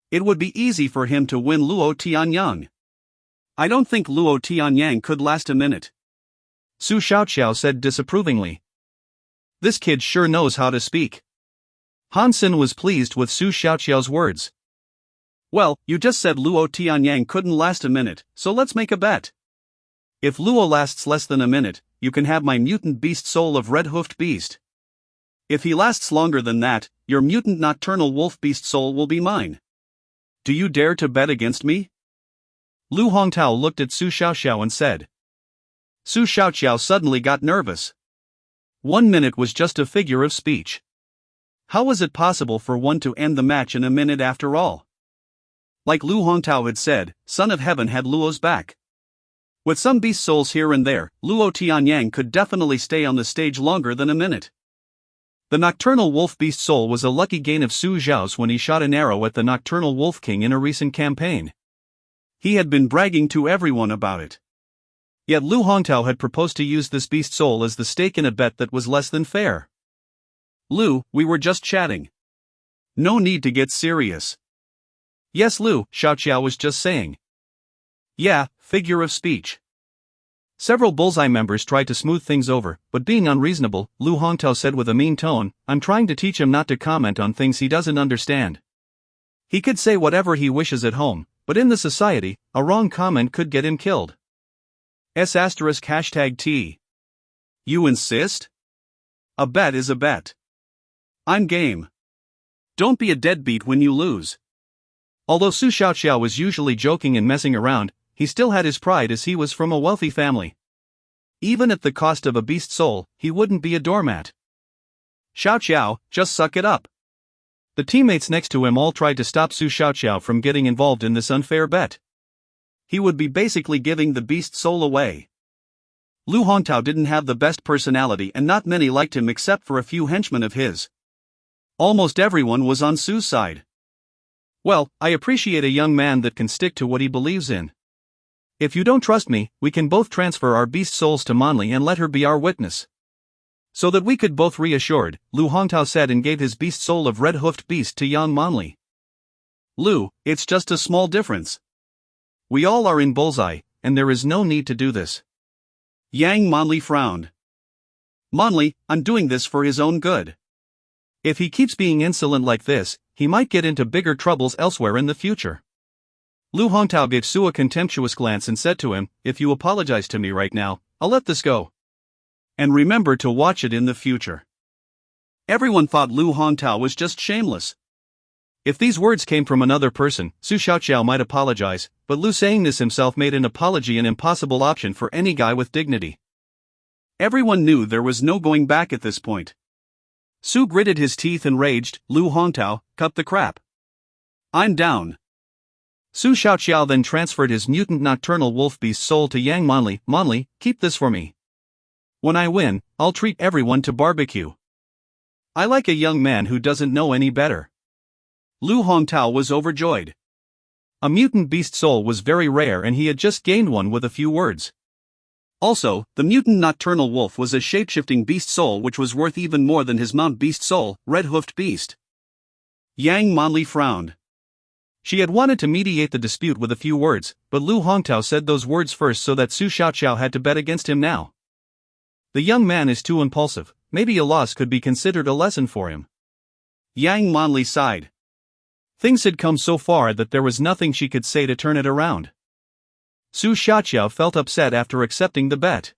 Speaker 2: It would be easy for him to win Luo Tianyang. I don't think Luo Tianyang could last a minute."
Speaker 1: Su Xiaoqiao said disapprovingly. "This kid sure knows how to speak." Hansen was pleased with Su Xiaoqiao's words.
Speaker 2: "Well, you just said Luo Tianyang couldn't last a minute, so let's make a bet. If Luo lasts less than a minute, you can have my mutant beast soul of red-hoofed beast. If he lasts longer than that, your mutant nocturnal wolf beast soul will be mine. Do you dare to bet against me?"
Speaker 1: Lu Hongtao looked at Su Xiaoqiao and said. Su Xiaoqiao suddenly got nervous. 1 minute was just a figure of speech. How was it possible for one to end the match in a minute after all?
Speaker 2: Like Lu Hongtao had said, Son of Heaven had Luo's back. With some beast souls here and there, Luo Tianyang could definitely stay on the stage longer than a minute.
Speaker 1: The nocturnal wolf beast soul was a lucky gain of Su Zhao's when he shot an arrow at the nocturnal wolf king in a recent campaign.
Speaker 2: He had been bragging to everyone about it.
Speaker 1: Yet Lu Hongtao had proposed to use this beast soul as the stake in a bet that was less than fair.
Speaker 2: "Lu, we were just chatting. No need to get serious."
Speaker 1: "Yes Lu," Xiaoqiao was just saying.
Speaker 2: "Yeah, figure of speech."
Speaker 1: Several Bullseye members tried to smooth things over, but being unreasonable, Lu Hongtao said with a mean tone, "I'm trying to teach him not to comment on things he doesn't understand. He could say whatever he wishes at home, but in the society, a wrong comment could get him killed."
Speaker 2: *#T. You insist? A bet is a bet. I'm game. Don't be a deadbeat when you lose.
Speaker 1: Although Su Xiaoqiao was usually joking and messing around, he still had his pride as he was from a wealthy family. Even at the cost of a beast soul, he wouldn't be a doormat.
Speaker 2: Xiaoqiao, just suck it up.
Speaker 1: The teammates next to him all tried to stop Su Xiaoqiao from getting involved in this unfair bet.
Speaker 2: He would be basically giving the beast soul away. Lu Hongtao didn't have the best personality and not many liked him except for a few henchmen of his. Almost everyone was on Su's side.
Speaker 1: "Well, I appreciate a young man that can stick to what he believes in. If you don't trust me, we can both transfer our beast souls to Monli and let her be our witness." So that we could both reassured, Lu Hongtao said and gave his beast soul of red-hoofed beast to Yang Monli.
Speaker 2: Lu, it's just a small difference. We all are in bullseye, and there is no need to do this. Yang Manli frowned. Manli, I'm doing this for his own good.
Speaker 1: If he keeps being insolent like this, he might get into bigger troubles elsewhere in the future. Lu Hongtao gave Su a contemptuous glance and said to him, if you apologize to me right now, I'll let this go.
Speaker 2: And remember to watch it in the future. Everyone thought Lu Hongtao was just shameless.
Speaker 1: If these words came from another person, Su Xiaoqiao might apologize, but Lu saying this himself made an apology an impossible option for any guy with dignity.
Speaker 2: Everyone knew there was no going back at this point. Su gritted his teeth and raged, Lu Hongtao, cut the crap. I'm down.
Speaker 1: Su Xiaoqiao then transferred his mutant nocturnal wolf beast soul to Yang Manli. Manli, keep this for me. When I win, I'll treat everyone to barbecue. I like a young man who doesn't know any better.
Speaker 2: Lu Hongtao was overjoyed.
Speaker 1: A mutant beast soul was very rare and he had just gained one with a few words.
Speaker 2: Also, the mutant nocturnal wolf was a shape-shifting beast soul which was worth even more than his mount beast soul, red-hoofed beast. Yang Manli frowned.
Speaker 1: She had wanted to mediate the dispute with a few words, but Lu Hongtao said those words first so that Su Xiaoqiao had to bet against him now. The young man is too impulsive, maybe a loss could be considered a lesson for him.
Speaker 2: Yang Manli sighed.
Speaker 1: Things had come so far that there was nothing she could say to turn it around. Su Xiaoqiao felt upset after accepting the bet.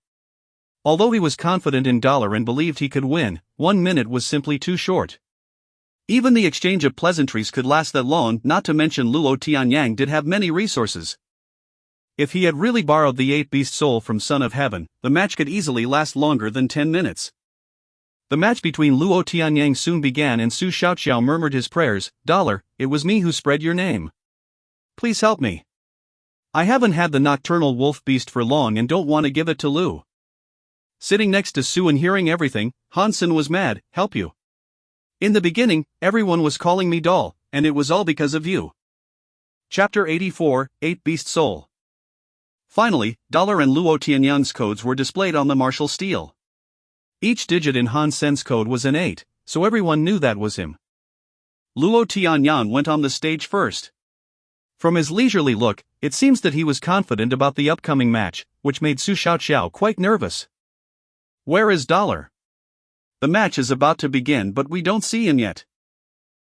Speaker 1: Although he was confident in Dollar and believed he could win, 1 minute was simply too short. Even the exchange of pleasantries could last that long, not to mention Luo Tianyang did have many resources. If he had really borrowed the 8-beast soul from Son of Heaven, the match could easily last longer than 10 minutes. The match between Luo Tianyang soon began and Su Xiaoqiao murmured his prayers, Dollar, it was me who spread your name. Please help me. I haven't had the nocturnal wolf beast for long and don't want to give it to Lu. Sitting next to Su and hearing everything, Hansen was mad, help you. In the beginning, everyone was calling me doll, and it was all because of you. Chapter 84, 8-Beast Soul. Finally, Dollar and Luo Tianyang's codes were displayed on the martial steel. Each digit in Han Sen's code was an 8, so everyone knew that was him.
Speaker 2: Luo Tianyang went on the stage first.
Speaker 1: From his leisurely look, it seems that he was confident about the upcoming match, which made Su Xiaoqiao quite nervous. Where is Dollar?
Speaker 2: The match is about to begin but we don't see him yet.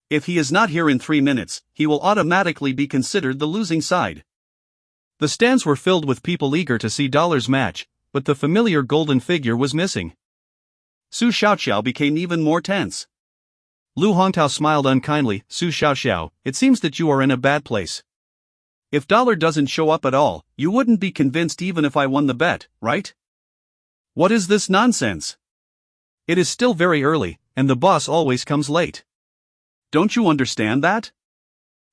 Speaker 2: If he is not here in 3 minutes, he will automatically be considered the losing side.
Speaker 1: The stands were filled with people eager to see Dollar's match, but the familiar golden figure was missing.
Speaker 2: Su Xiaoqiao became even more tense.
Speaker 1: Lu Hongtao smiled unkindly, Su Xiaoqiao, it seems that you are in a bad place.
Speaker 2: If Dollar doesn't show up at all, you wouldn't be convinced even if I won the bet, right? What is this nonsense?
Speaker 1: It is still very early, and the boss always comes late.
Speaker 2: Don't you understand that?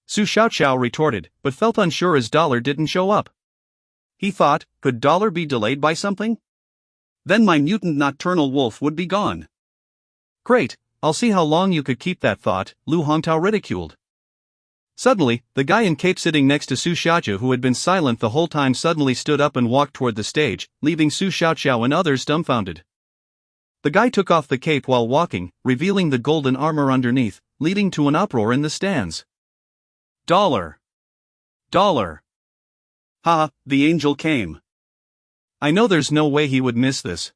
Speaker 1: Su Xiaoqiao retorted, but felt unsure as Dollar didn't show up.
Speaker 2: He thought, could Dollar be delayed by something? Then my mutant nocturnal wolf would be gone.
Speaker 1: Great, I'll see how long you could keep that thought, Lu Hongtao ridiculed. Suddenly, the guy in cape sitting next to Su Xiaoqiao who had been silent the whole time suddenly stood up and walked toward the stage, leaving Su Xiaoqiao and others dumbfounded. The guy took off the cape while walking, revealing the golden armor underneath, leading to an uproar in the stands.
Speaker 2: Dollar! Dollar! Ha, the angel came.
Speaker 1: I know there's no way he would miss this.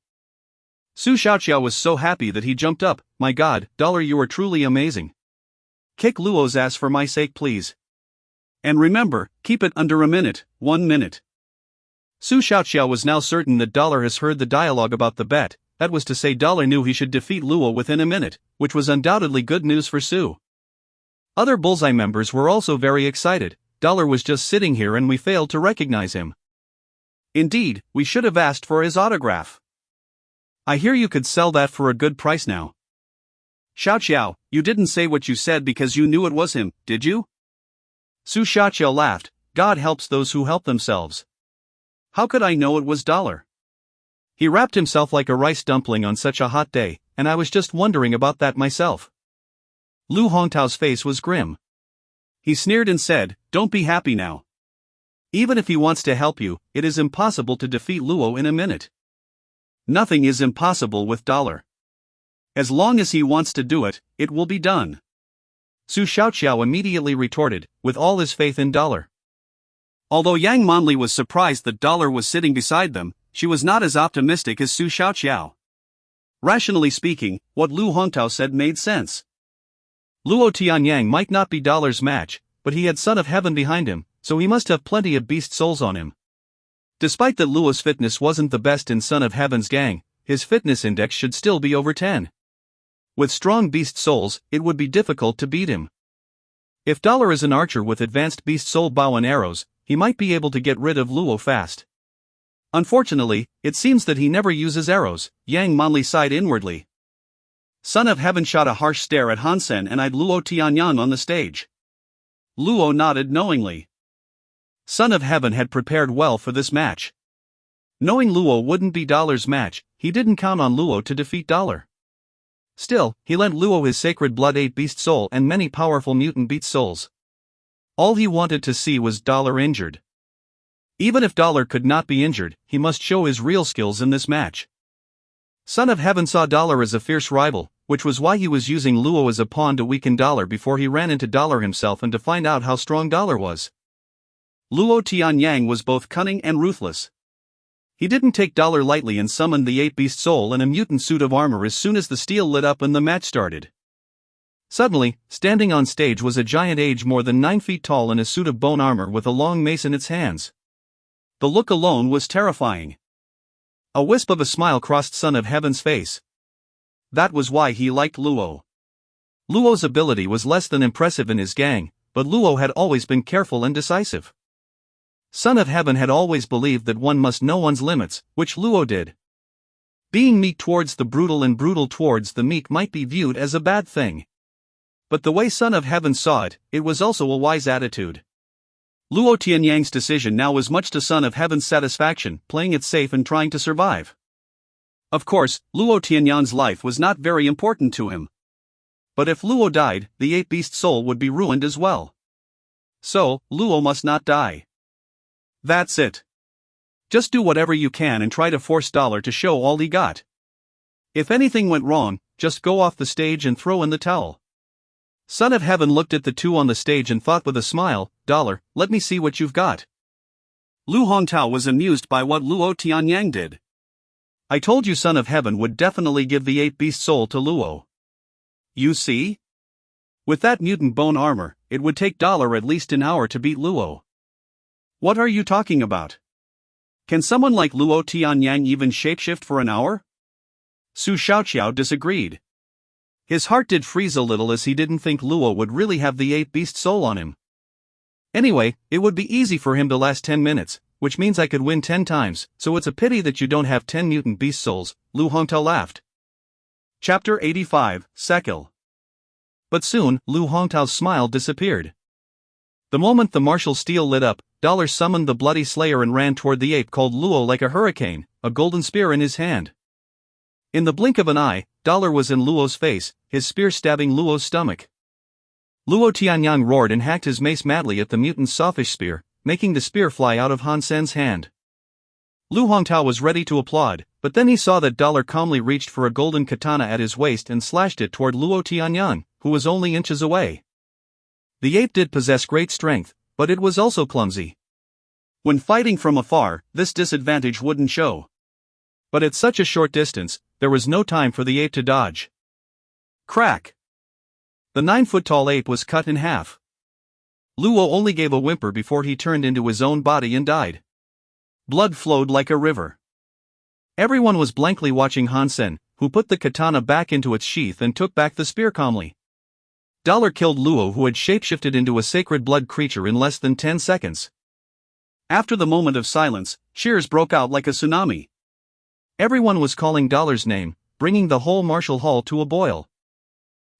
Speaker 1: Su Xiaoqiao was so happy that he jumped up, my god, Dollar, you are truly amazing. Kick Luo's ass for my sake please.
Speaker 2: And remember, keep it under a minute, 1 minute.
Speaker 1: Su Xiaoqiao was now certain that Dollar has heard the dialogue about the bet, that was to say Dollar knew he should defeat Luo within a minute, which was undoubtedly good news for Su. Other Bullseye members were also very excited, Dollar was just sitting here and we failed to recognize him.
Speaker 2: Indeed, we should have asked for his autograph.
Speaker 1: I hear you could sell that for a good price now.
Speaker 2: Xiaoqiao, you didn't say what you said because you knew it was him, did you?
Speaker 1: Su Xiaoqiao laughed, God helps those who help themselves.
Speaker 2: How could I know it was Dollar?
Speaker 1: He wrapped himself like a rice dumpling on such a hot day, and I was just wondering about that myself. Lu Hongtao's face was grim.
Speaker 2: He sneered and said, don't be happy now.
Speaker 1: Even if he wants to help you, it is impossible to defeat Luo in a minute.
Speaker 2: Nothing is impossible with Dollar. As long as he wants to do it, it will be done.
Speaker 1: Su Xiaoqiao immediately retorted, with all his faith in Dollar.
Speaker 2: Although Yang Manli was surprised that Dollar was sitting beside them, she was not as optimistic as Su Xiaoqiao. Rationally speaking, what Lu Hongtao said made sense.
Speaker 1: Luo Tianyang might not be Dollar's match, but he had Son of Heaven behind him, so he must have plenty of beast souls on him. Despite that Luo's fitness wasn't the best in Son of Heaven's gang, his fitness index should still be over 10. With strong beast souls, it would be difficult to beat him. If Dollar is an archer with advanced beast soul bow and arrows, he might be able to get rid of Luo fast. Unfortunately, it seems that he never uses arrows. Yang Manli sighed inwardly. Son of Heaven shot a harsh stare at Hansen and eyed Luo Tianyang on the stage. Luo nodded knowingly. Son of Heaven had prepared well for this match. Knowing Luo wouldn't be Dollar's match, he didn't count on Luo to defeat Dollar. Still, he lent Luo his Sacred Blood 8 Beast Soul and many powerful mutant beast souls. All he wanted to see was Dollar injured. Even if Dollar could not be injured, he must show his real skills in this match. Son of Heaven saw Dollar as a fierce rival, which was why he was using Luo as a pawn to weaken Dollar before he ran into Dollar himself and to find out how strong Dollar was. Luo Tianyang was both cunning and ruthless. He didn't take Dollar lightly and summoned the 8 Beast Soul and a mutant suit of armor as soon as the steel lit up and the match started. Suddenly, standing on stage was a giant age more than 9 feet tall in a suit of bone armor with a long mace in its hands. The look alone was terrifying. A wisp of a smile crossed Son of Heaven's face. That was why he liked Luo. Luo's ability was less than impressive in his gang, but Luo had always been careful and decisive. Son of Heaven had always believed that one must know one's limits, which Luo did. Being meek towards the brutal and brutal towards the meek might be viewed as a bad thing. But the way Son of Heaven saw it, it was also a wise attitude. Luo Tianyang's decision now was much to Son of Heaven's satisfaction, playing it safe and trying to survive. Of course, Luo Tianyang's life was not very important to him. But if Luo died, the 8 Beast Soul would be ruined as well. So, Luo must not die. That's it. Just do whatever you can and try to force Dollar to show all he got. If anything went wrong, just go off the stage and throw in the towel. Son of Heaven looked at the two on the stage and thought with a smile, Dollar, let me see what you've got. Lu Hongtao was amused by what Luo Tianyang did. I told you Son of Heaven would definitely give the 8 Beast Soul to Luo. You see? With that mutant bone armor, it would take Dollar at least an hour to beat Luo. What are you talking about? Can someone like Luo Tianyang even shapeshift for an hour? Su Xiaoqiao disagreed. His heart did freeze a little as he didn't think Luo would really have the 8 Beast Soul on him. Anyway, it would be easy for him to last 10 minutes, which means I could win 10 times, so it's a pity that you don't have 10 mutant beast souls, Lu Hongtao laughed. Chapter 85, Sekil. But soon, Lu Hongtao's smile disappeared. The moment the martial steel lit up, Dollar summoned the bloody slayer and ran toward the ape called Luo like a hurricane, a golden spear in his hand. In the blink of an eye, Dollar was in Luo's face, his spear stabbing Luo's stomach. Luo Tianyang roared and hacked his mace madly at the mutant's sawfish spear, making the spear fly out of Han Sen's hand. Lu Hongtao was ready to applaud, but then he saw that Dollar calmly reached for a golden katana at his waist and slashed it toward Luo Tianyang, who was only inches away. The ape did possess great strength, but it was also clumsy. When fighting from afar, this disadvantage wouldn't show. But at such a short distance, there was no time for the ape to dodge. Crack! The 9-foot-tall ape was cut in half. Luo only gave a whimper before he turned into his own body and died. Blood flowed like a river. Everyone was blankly watching Han Sen, who put the katana back into its sheath and took back the spear calmly. Dollar killed Luo, who had shapeshifted into a sacred blood creature in less than 10 seconds. After the moment of silence, cheers broke out like a tsunami. Everyone was calling Dollar's name, bringing the whole martial hall to a boil.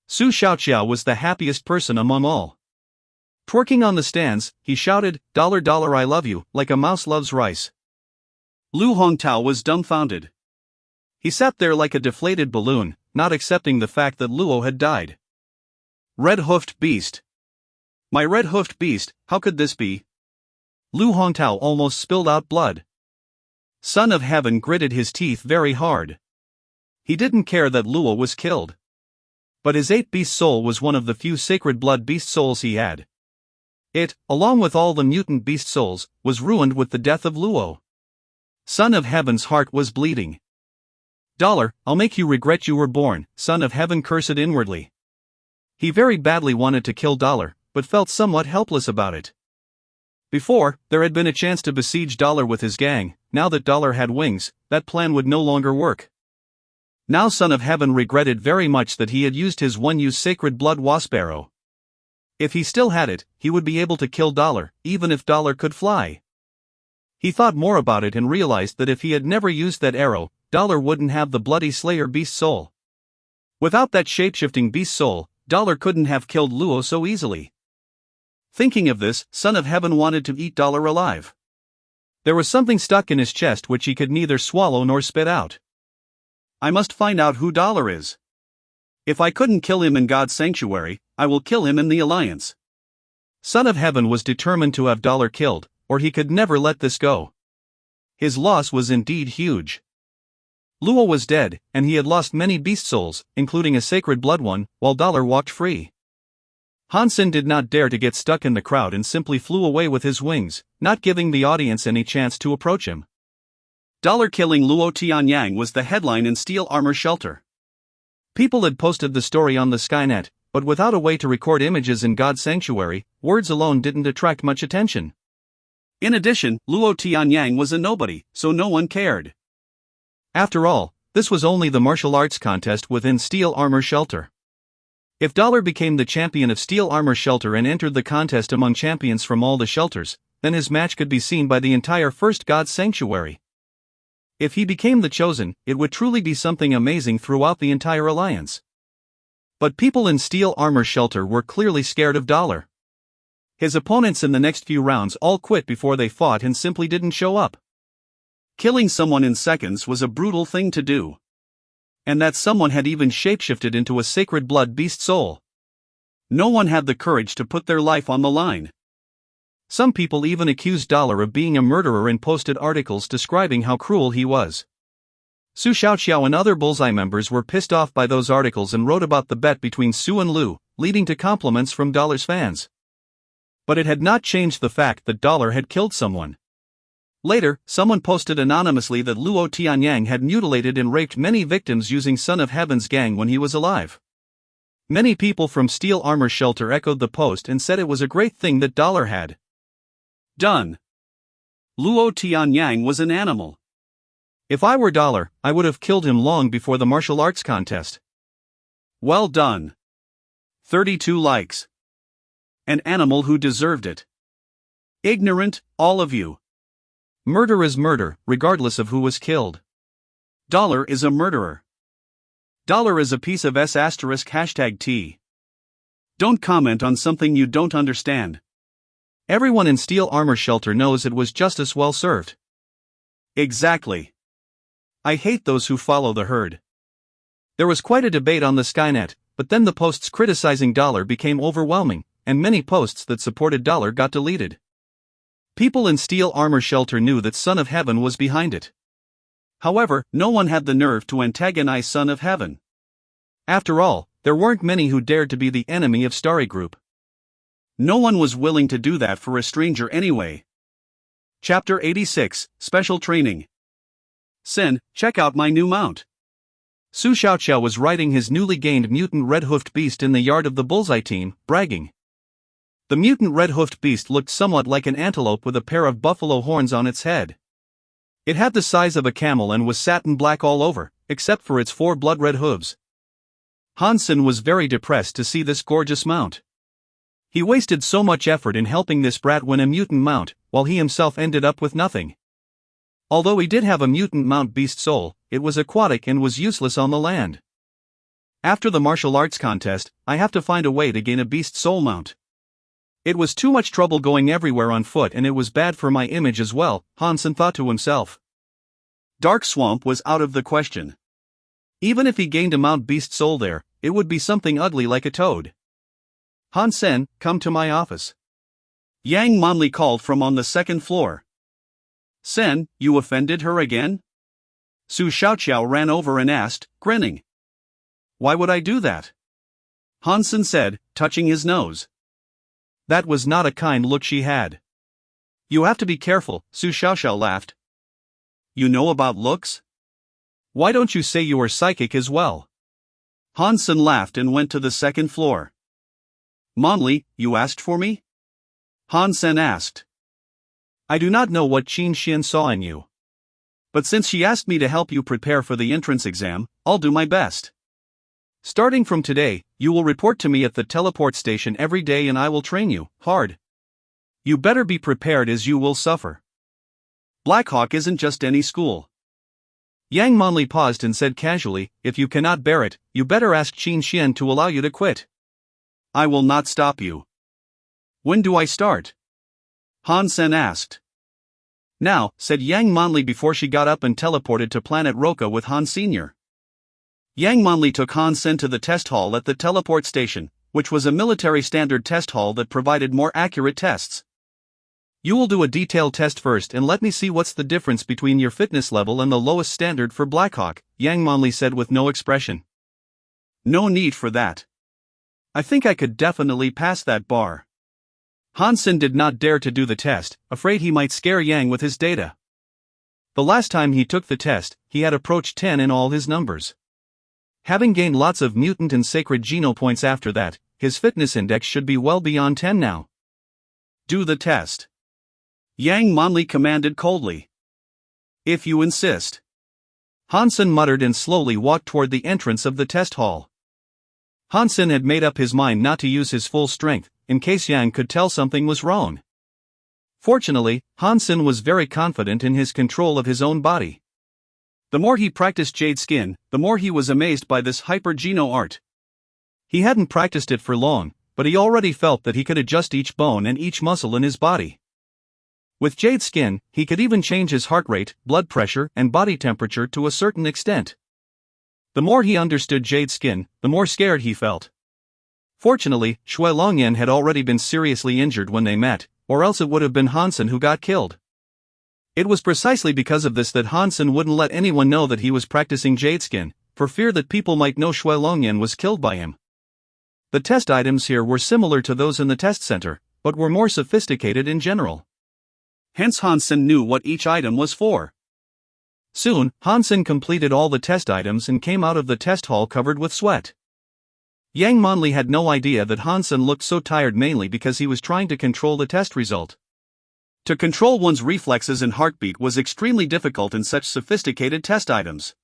Speaker 1: Su Xiaoqiao was the happiest person among all. Twerking on the stands, he shouted, Dollar, Dollar, I love you, like a mouse loves rice. Lu Hongtao was dumbfounded. He sat there like a deflated balloon, not accepting the fact that Luo had died. Red-hoofed beast. My red-hoofed beast, how could this be? Lu Hongtao almost spilled out blood. Son of Heaven gritted his teeth very hard. He didn't care that Luo was killed. But his 8th beast soul was one of the few sacred blood beast souls he had. It, along with all the mutant beast souls, was ruined with the death of Luo. Son of Heaven's heart was bleeding. "Dollar, I'll make you regret you were born," Son of Heaven cursed inwardly. He very badly wanted to kill Dollar, but felt somewhat helpless about it. Before, there had been a chance to besiege Dollar with his gang. Now that Dollar had wings, that plan would no longer work. Now Son of Heaven regretted very much that he had used his one-use sacred blood wasp arrow. If he still had it, he would be able to kill Dollar, even if Dollar could fly. He thought more about it and realized that if he had never used that arrow, Dollar wouldn't have the bloody Slayer beast soul. Without that shapeshifting beast soul, Dollar couldn't have killed Luo so easily. Thinking of this, Son of Heaven wanted to eat Dollar alive. There was something stuck in his chest which he could neither swallow nor spit out. I must find out who Dollar is. If I couldn't kill him in God's sanctuary, I will kill him in the Alliance. Son of Heaven was determined to have Dollar killed, or he could never let this go. His loss was indeed huge. Luo was dead, and he had lost many beast souls, including a sacred blood one, while Dollar walked free. Hansen did not dare to get stuck in the crowd and simply flew away with his wings, not giving the audience any chance to approach him. Dollar killing Luo Tianyang was the headline in Steel Armor Shelter. People had posted the story on the Skynet, but without a way to record images in God's sanctuary, words alone didn't attract much attention. In addition, Luo Tianyang was a nobody, so no one cared. After all, this was only the martial arts contest within Steel Armor Shelter. If Dollar became the champion of Steel Armor Shelter and entered the contest among champions from all the shelters, then his match could be seen by the entire First God's Sanctuary. If he became the chosen, it would truly be something amazing throughout the entire alliance. But people in Steel Armor Shelter were clearly scared of Dollar. His opponents in the next few rounds all quit before they fought and simply didn't show up. Killing someone in seconds was a brutal thing to do. And that someone had even shapeshifted into a sacred blood beast soul. No one had the courage to put their life on the line. Some people even accused Dollar of being a murderer and posted articles describing how cruel he was. Su Xiaoqiao and other Bullseye members were pissed off by those articles and wrote about the bet between Su and Lu, leading to compliments from Dollar's fans. But it had not changed the fact that Dollar had killed someone. Later, someone posted anonymously that Luo Tianyang had mutilated and raped many victims using Son of Heaven's gang when he was alive. Many people from Steel Armor Shelter echoed the post and said it was a great thing that Dollar had done. Luo Tianyang was an animal. If I were Dollar, I would have killed him long before the martial arts contest. Well done. 32 likes. An animal who deserved it. Ignorant, all of you. Murder is murder, regardless of who was killed. Dollar is a murderer. Dollar is a piece of #T. Don't comment on something you don't understand. Everyone in Steel Armor Shelter knows it was justice well served. Exactly. I hate those who follow the herd. There was quite a debate on the Skynet, but then the posts criticizing Dollar became overwhelming, and many posts that supported Dollar got deleted. People in Steel Armor Shelter knew that Son of Heaven was behind it. However, no one had the nerve to antagonize Son of Heaven. After all, there weren't many who dared to be the enemy of Starry Group. No one was willing to do that for a stranger anyway. Chapter 86, Special Training. Sen, check out my new mount. Su Xiaoqiao was riding his newly gained mutant red-hoofed beast in the yard of the Bullseye team, bragging. The mutant red-hoofed beast looked somewhat like an antelope with a pair of buffalo horns on its head. It had the size of a camel and was satin black all over, except for its 4 blood-red hooves. Hansen was very depressed to see this gorgeous mount. He wasted so much effort in helping this brat win a mutant mount, while he himself ended up with nothing. Although he did have a mutant mount beast soul, it was aquatic and was useless on the land. After the martial arts contest, I have to find a way to gain a beast soul mount. It was too much trouble going everywhere on foot and it was bad for my image as well, Hansen thought to himself. Dark Swamp was out of the question. Even if he gained a mount beast soul there, it would be something ugly like a toad. Hansen, come to my office. Yang Monli called from on the 2nd floor. Sen, you offended her again? Su Xiaoqiao ran over and asked, grinning. Why would I do that?
Speaker 2: Hansen said, touching his nose.
Speaker 1: That was not a kind look she had.
Speaker 2: You have to be careful, Su Xiaoxiao laughed. You know about looks?
Speaker 1: Why don't you say you are psychic as well?
Speaker 2: Hansen laughed and went to the second floor. Monli, you asked for me? Hansen asked.
Speaker 1: I do not know what Qin Xian saw in you.
Speaker 2: But since she asked me to help you prepare for the entrance exam, I'll do my best.
Speaker 1: Starting from today, you will report to me at the teleport station every day and I will train you, hard. You better be prepared as you will suffer.
Speaker 2: Blackhawk isn't just any school.
Speaker 1: Yang Monli paused and said casually, if you cannot bear it, you better ask Qin Xian to allow you to quit.
Speaker 2: I will not stop you.
Speaker 1: When do I start?
Speaker 2: Hansen asked.
Speaker 1: Now, said Yang Monli before she got up and teleported to planet Roka with Han Sr.
Speaker 2: Yang Monli took Hansen to the test hall at the teleport station, which was a military standard test hall that provided more accurate tests.
Speaker 1: You will do a detailed test first and let me see what's the difference between your fitness level and the lowest standard for Blackhawk, Yang Monli said with no expression.
Speaker 2: No need for that.
Speaker 1: I think I could definitely pass that bar. Hansen did not dare to do the test, afraid he might scare Yang with his data. The last time he took the test, he had approached 10 in all his numbers. Having gained lots of mutant and sacred geno points after that, his fitness index should be well beyond 10 now.
Speaker 2: Do the test. Yang Monli commanded coldly. If you insist.
Speaker 1: Hansen muttered and slowly walked toward the entrance of the test hall. Hansen had made up his mind not to use his full strength, in case Yang could tell something was wrong. Fortunately, Hansen was very confident in his control of his own body. The more he practiced Jade Skin, the more he was amazed by this hyper-geno art. He hadn't practiced it for long, but he already felt that he could adjust each bone and each muscle in his body. With Jade Skin, he could even change his heart rate, blood pressure, and body temperature to a certain extent. The more he understood Jade Skin, the more scared he felt. Fortunately, Shui Longyan had already been seriously injured when they met, or else it would have been Hansen who got killed. It was precisely because of this that Hansen wouldn't let anyone know that he was practicing Jade Skin, for fear that people might know Shui Longyan was killed by him. The test items here were similar to those in the test center, but were more sophisticated in general.
Speaker 2: Hence Hansen knew what each item was for.
Speaker 1: Soon, Hansen completed all the test items and came out of the test hall covered with sweat. Yang Monli had no idea that Hansen looked so tired mainly because he was trying to control the test result. To control one's reflexes and heartbeat was extremely difficult in such sophisticated test items.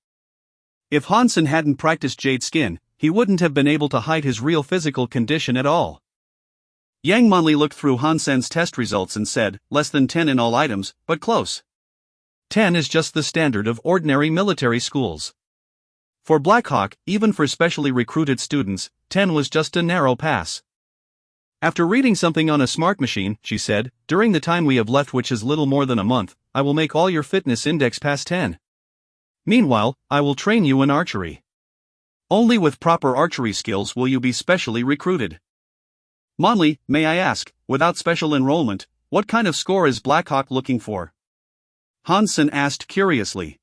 Speaker 1: If Hansen hadn't practiced Jade Skin, he wouldn't have been able to hide his real physical condition at all. Yang Monli looked through Hansen's test results and said, less than 10 in all items, but close. 10 is just the standard of ordinary military schools. For Blackhawk, even for specially recruited students, 10 was just a narrow pass. After reading something on a smart machine, she said, during the time we have left, which is little more than a month, I will make all your fitness index past 10. Meanwhile, I will train you in archery. Only with proper archery skills will you be specially recruited. Monli, may I ask, without special enrollment, what kind of score is Blackhawk looking for? Hansen asked curiously.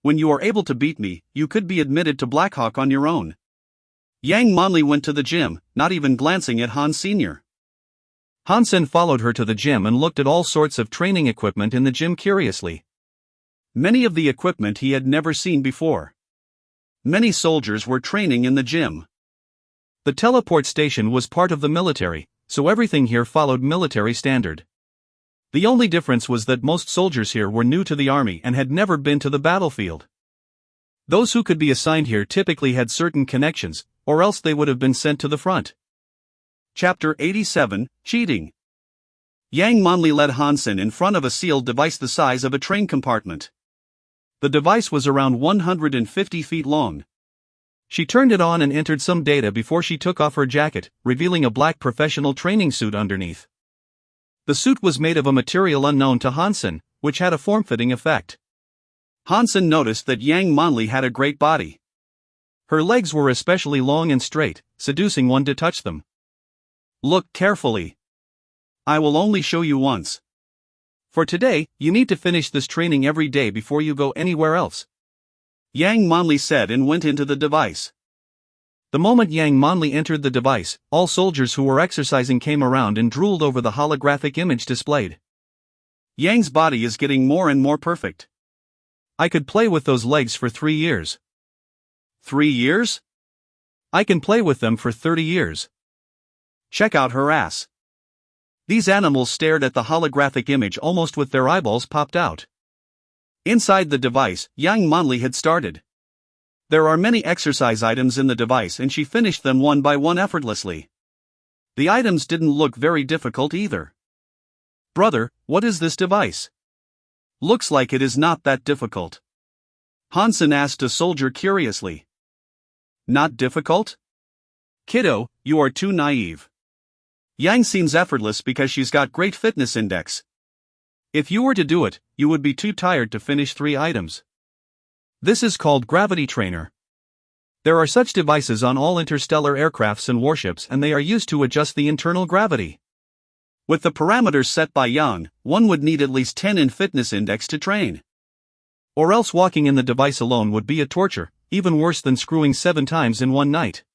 Speaker 1: When you are able to beat me, you could be admitted to Blackhawk on your own. Yang Monli went to the gym, not even glancing at Han Sr. Hansen followed her to the gym and looked at all sorts of training equipment in the gym curiously. Many of the equipment he had never seen before. Many soldiers were training in the gym. The teleport station was part of the military, so everything here followed military standard. The only difference was that most soldiers here were new to the army and had never been to the battlefield. Those who could be assigned here typically had certain connections, or else they would have been sent to the front. Chapter 87, Cheating. Yang Monli led Hansen in front of a sealed device the size of a train compartment. The device was around 150 feet long. She turned it on and entered some data before she took off her jacket, revealing a black professional training suit underneath. The suit was made of a material unknown to Hansen, which had a form-fitting effect. Hansen noticed that Yang Monli had a great body. Her legs were especially long and straight, seducing one to touch them. Look carefully. I will only show you once. For today, you need to finish this training every day before you go anywhere else. Yang Monli said and went into the device. The moment Yang Monli entered the device, all soldiers who were exercising came around and drooled over the holographic image displayed.
Speaker 2: Yang's body is getting more and more perfect.
Speaker 1: I could play with those legs for 3 years.
Speaker 2: 3 years?
Speaker 1: I can play with them for 30 years.
Speaker 2: Check out her ass. These animals stared at the holographic image almost with their eyeballs popped out. Inside the device, Yang Monli had started. There are many exercise items in the device and she finished them one by one effortlessly. The items didn't look very difficult either.
Speaker 1: Brother, what is this device?
Speaker 2: Looks like it is not that difficult. Hansen asked a soldier curiously. Not difficult? Kiddo, you are too naive. Yang seems effortless because she's got great fitness index.
Speaker 1: If you were to do it, you would be too tired to finish 3 items. This is called Gravity Trainer. There are such devices on all interstellar aircrafts and warships and they are used to adjust the internal gravity.
Speaker 2: With the parameters set by Yang, one would need at least 10 in fitness index to train.
Speaker 1: Or else walking in the device alone would be a torture, even worse than screwing 7 times in one night.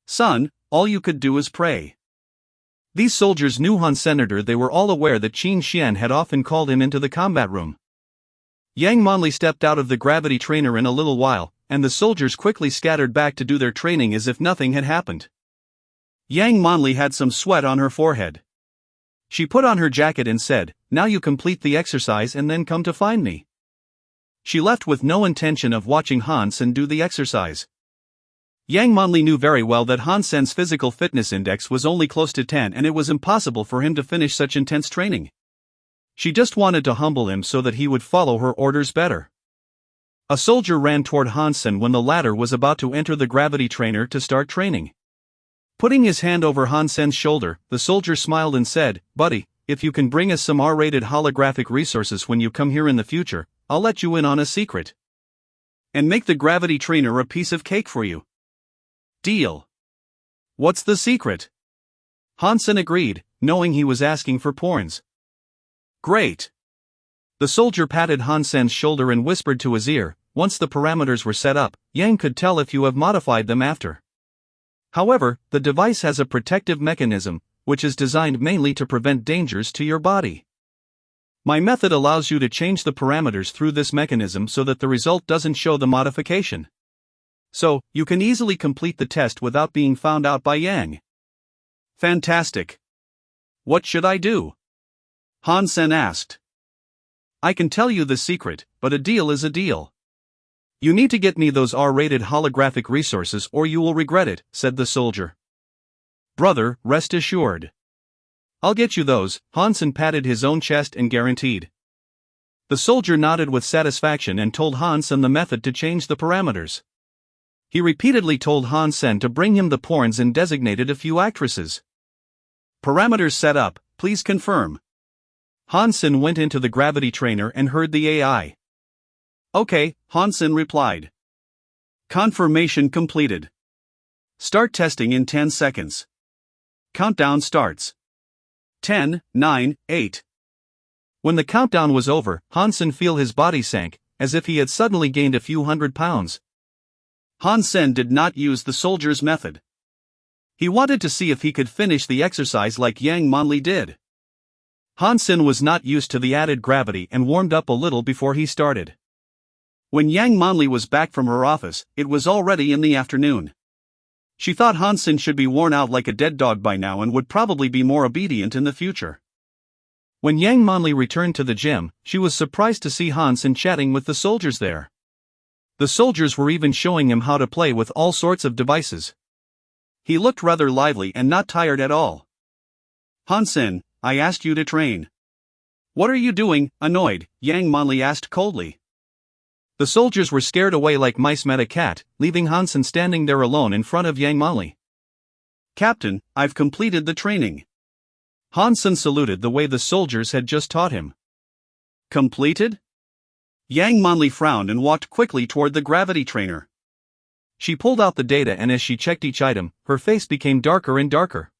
Speaker 2: Son, all you could do is pray.
Speaker 1: These soldiers knew Han Senator. They were all aware that Qin Xian had often called him into the combat room. Yang Monli stepped out of the gravity trainer in a little while, and the soldiers quickly scattered back to do their training as if nothing had happened.
Speaker 2: Yang Monli had some sweat on her forehead.
Speaker 1: She put on her jacket and said, "Now you complete the exercise and then come to find me." She left with no intention of watching Hansen do the exercise. Yang Monli knew very well that Hansen's physical fitness index was only close to 10 and it was impossible for him to finish such intense training. She just wanted to humble him so that he would follow her orders better. A soldier ran toward Hansen when the latter was about to enter the gravity trainer to start training. Putting his hand over Hansen's shoulder, the soldier smiled and said, "Buddy, if you can bring us some R-rated holographic resources when you come here in the future, I'll let you in on a secret.
Speaker 2: And make the gravity trainer a piece of cake for you."
Speaker 1: Deal. What's the secret? Hansen agreed, knowing he was asking for porns.
Speaker 2: Great.
Speaker 1: The soldier patted Hansen's shoulder and whispered to his ear, "Once the parameters were set up, Yang could tell if you have modified them after. However, the device has a protective mechanism, which is designed mainly to prevent dangers to your body. My method allows you to change the parameters through this mechanism so that the result doesn't show the modification. So, you can easily complete the test without being found out by Yang."
Speaker 2: Fantastic. What should I do? Hansen asked.
Speaker 1: I can tell you the secret, but a deal is a deal. You need to get me those R-rated holographic resources or you will regret it, said the soldier. Brother, rest assured. I'll get you those, Hansen patted his own chest and guaranteed. The soldier nodded with satisfaction and told Hansen the method to change the parameters. He repeatedly told Hansen to bring him the porns and designated a few actresses.
Speaker 2: Parameters set up, please confirm.
Speaker 1: Hansen went into the gravity trainer and heard the AI.
Speaker 2: Okay, Hansen replied. Confirmation completed. Start testing in 10 seconds. Countdown starts. 10, 9, 8.
Speaker 1: When the countdown was over, Hansen felt his body sank, as if he had suddenly gained a few hundred pounds.
Speaker 2: Hansen did not use the soldier's method. He wanted to see if he could finish the exercise like Yang Monli did.
Speaker 1: Hansen was not used to the added gravity and warmed up a little before he started.
Speaker 2: When Yang Monli was back from her office, it was already in the afternoon. She thought Hansen should be worn out like a dead dog by now and would probably be more obedient in the future.
Speaker 1: When Yang Monli returned to the gym, she was surprised to see Hansen chatting with the soldiers there. The soldiers were even showing him how to play with all sorts of devices.
Speaker 2: He looked rather lively and not tired at all. Hansen, I asked you to train. What are you doing, annoyed? Yang Monli asked coldly.
Speaker 1: The soldiers were scared away like mice met a cat, leaving Hansen standing there alone in front of Yang Monli.
Speaker 2: Captain, I've completed the training.
Speaker 1: Hansen saluted the way the soldiers had just taught him.
Speaker 2: Completed? Yang Monli frowned and walked quickly toward the gravity trainer.
Speaker 1: She pulled out the data and as she checked each item, her face became darker and darker.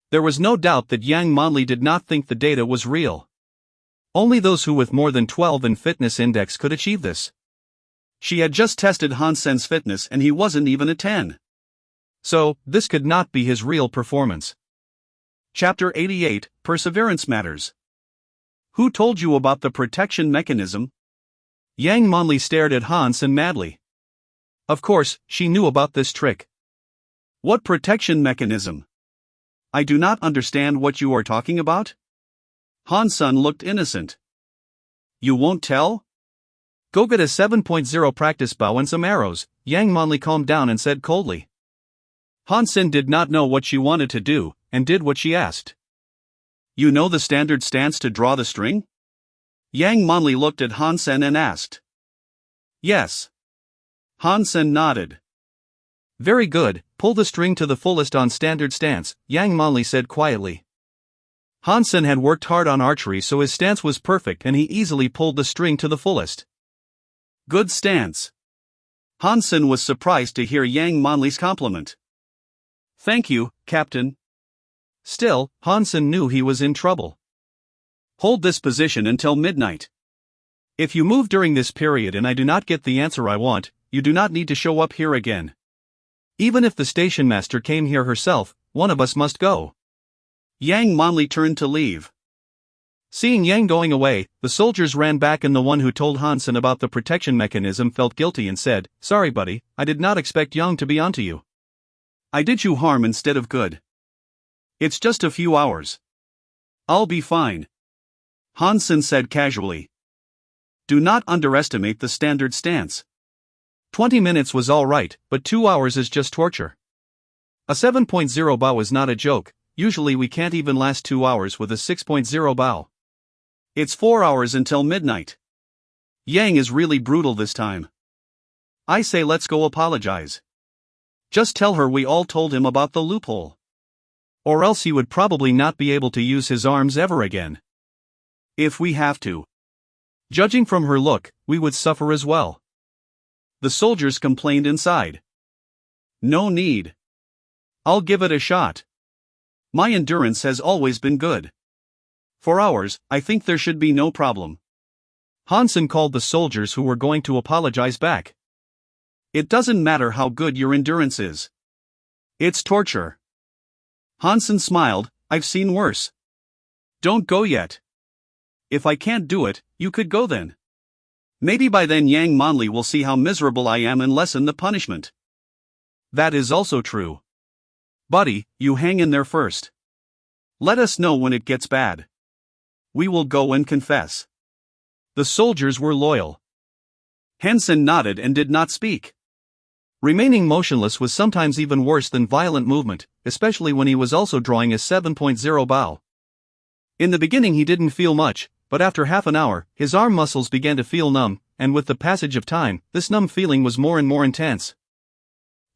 Speaker 1: There was no doubt that Yang Monli did not think the data was real. Only those who with more than 12 in fitness index could achieve this.
Speaker 2: She had just tested Hansen's fitness and he wasn't even a 10.
Speaker 1: So, this could not be his real performance.
Speaker 2: Chapter 88, Perseverance Matters. Who told you about the protection mechanism?
Speaker 1: Yang Monli stared at Hansen madly. Of course, she knew about this trick.
Speaker 2: What protection mechanism? I do not understand what you are talking about. Hansen looked innocent. You won't tell?
Speaker 1: Go get a 7.0 practice bow and some arrows, Yang Monli calmed down and said coldly.
Speaker 2: Hansen did not know what she wanted to do, and did what she asked. You know the standard stance to draw the string? Yang Monli looked at Hansen and asked. Yes. Hansen nodded.
Speaker 1: Very good, pull the string to the fullest on standard stance, Yang Monli said quietly. Hansen had worked hard on archery, so his stance was perfect and he easily pulled the string to the fullest.
Speaker 2: Good stance. Hansen was surprised to hear Yang Monli's compliment. Thank you, Captain.
Speaker 1: Still, Hansen knew he was in trouble.
Speaker 2: Hold this position until midnight.
Speaker 1: If you move during this period and I do not get the answer I want, you do not need to show up here again. Even if the station master came here herself, one of us must go.
Speaker 2: Yang Monli turned to leave.
Speaker 1: Seeing Yang going away, the soldiers ran back and the one who told Hansen about the protection mechanism felt guilty and said, Sorry buddy, I did not expect Yang to be onto you.
Speaker 2: I did you harm instead of good. It's just a few hours. I'll be fine. Hansen said casually. Do not underestimate the standard stance.
Speaker 1: 20 minutes was all right, but 2 hours is just torture. A 7.0 bow is not a joke, usually we can't even last 2 hours with a 6.0 bow.
Speaker 2: It's 4 hours until midnight. Yang is really brutal this time. I say let's go apologize. Just tell her we all told him about the loophole.
Speaker 1: Or else he would probably not be able to use his arms ever again.
Speaker 2: If we have to.
Speaker 1: Judging from her look, we would suffer as well.
Speaker 2: The soldiers complained inside. No need. I'll give it a shot. My endurance has always been good. 4 hours, I think there should be no problem.
Speaker 1: Hansen called the soldiers who were going to apologize back.
Speaker 2: It doesn't matter how good your endurance is. It's torture. Hansen smiled, I've seen worse. Don't go yet. If I can't do it, you could go then. Maybe by then Yang Monli will see how miserable I am and lessen the punishment. That is also true. Buddy, you hang in there first. Let us know when it gets bad. We will go and confess.
Speaker 1: The soldiers were loyal.
Speaker 2: Hansen nodded and did not speak.
Speaker 1: Remaining motionless was sometimes even worse than violent movement, especially when he was also drawing a 7.0 bow. In the beginning he didn't feel much, but after half an hour, his arm muscles began to feel numb, and with the passage of time, this numb feeling was more and more intense.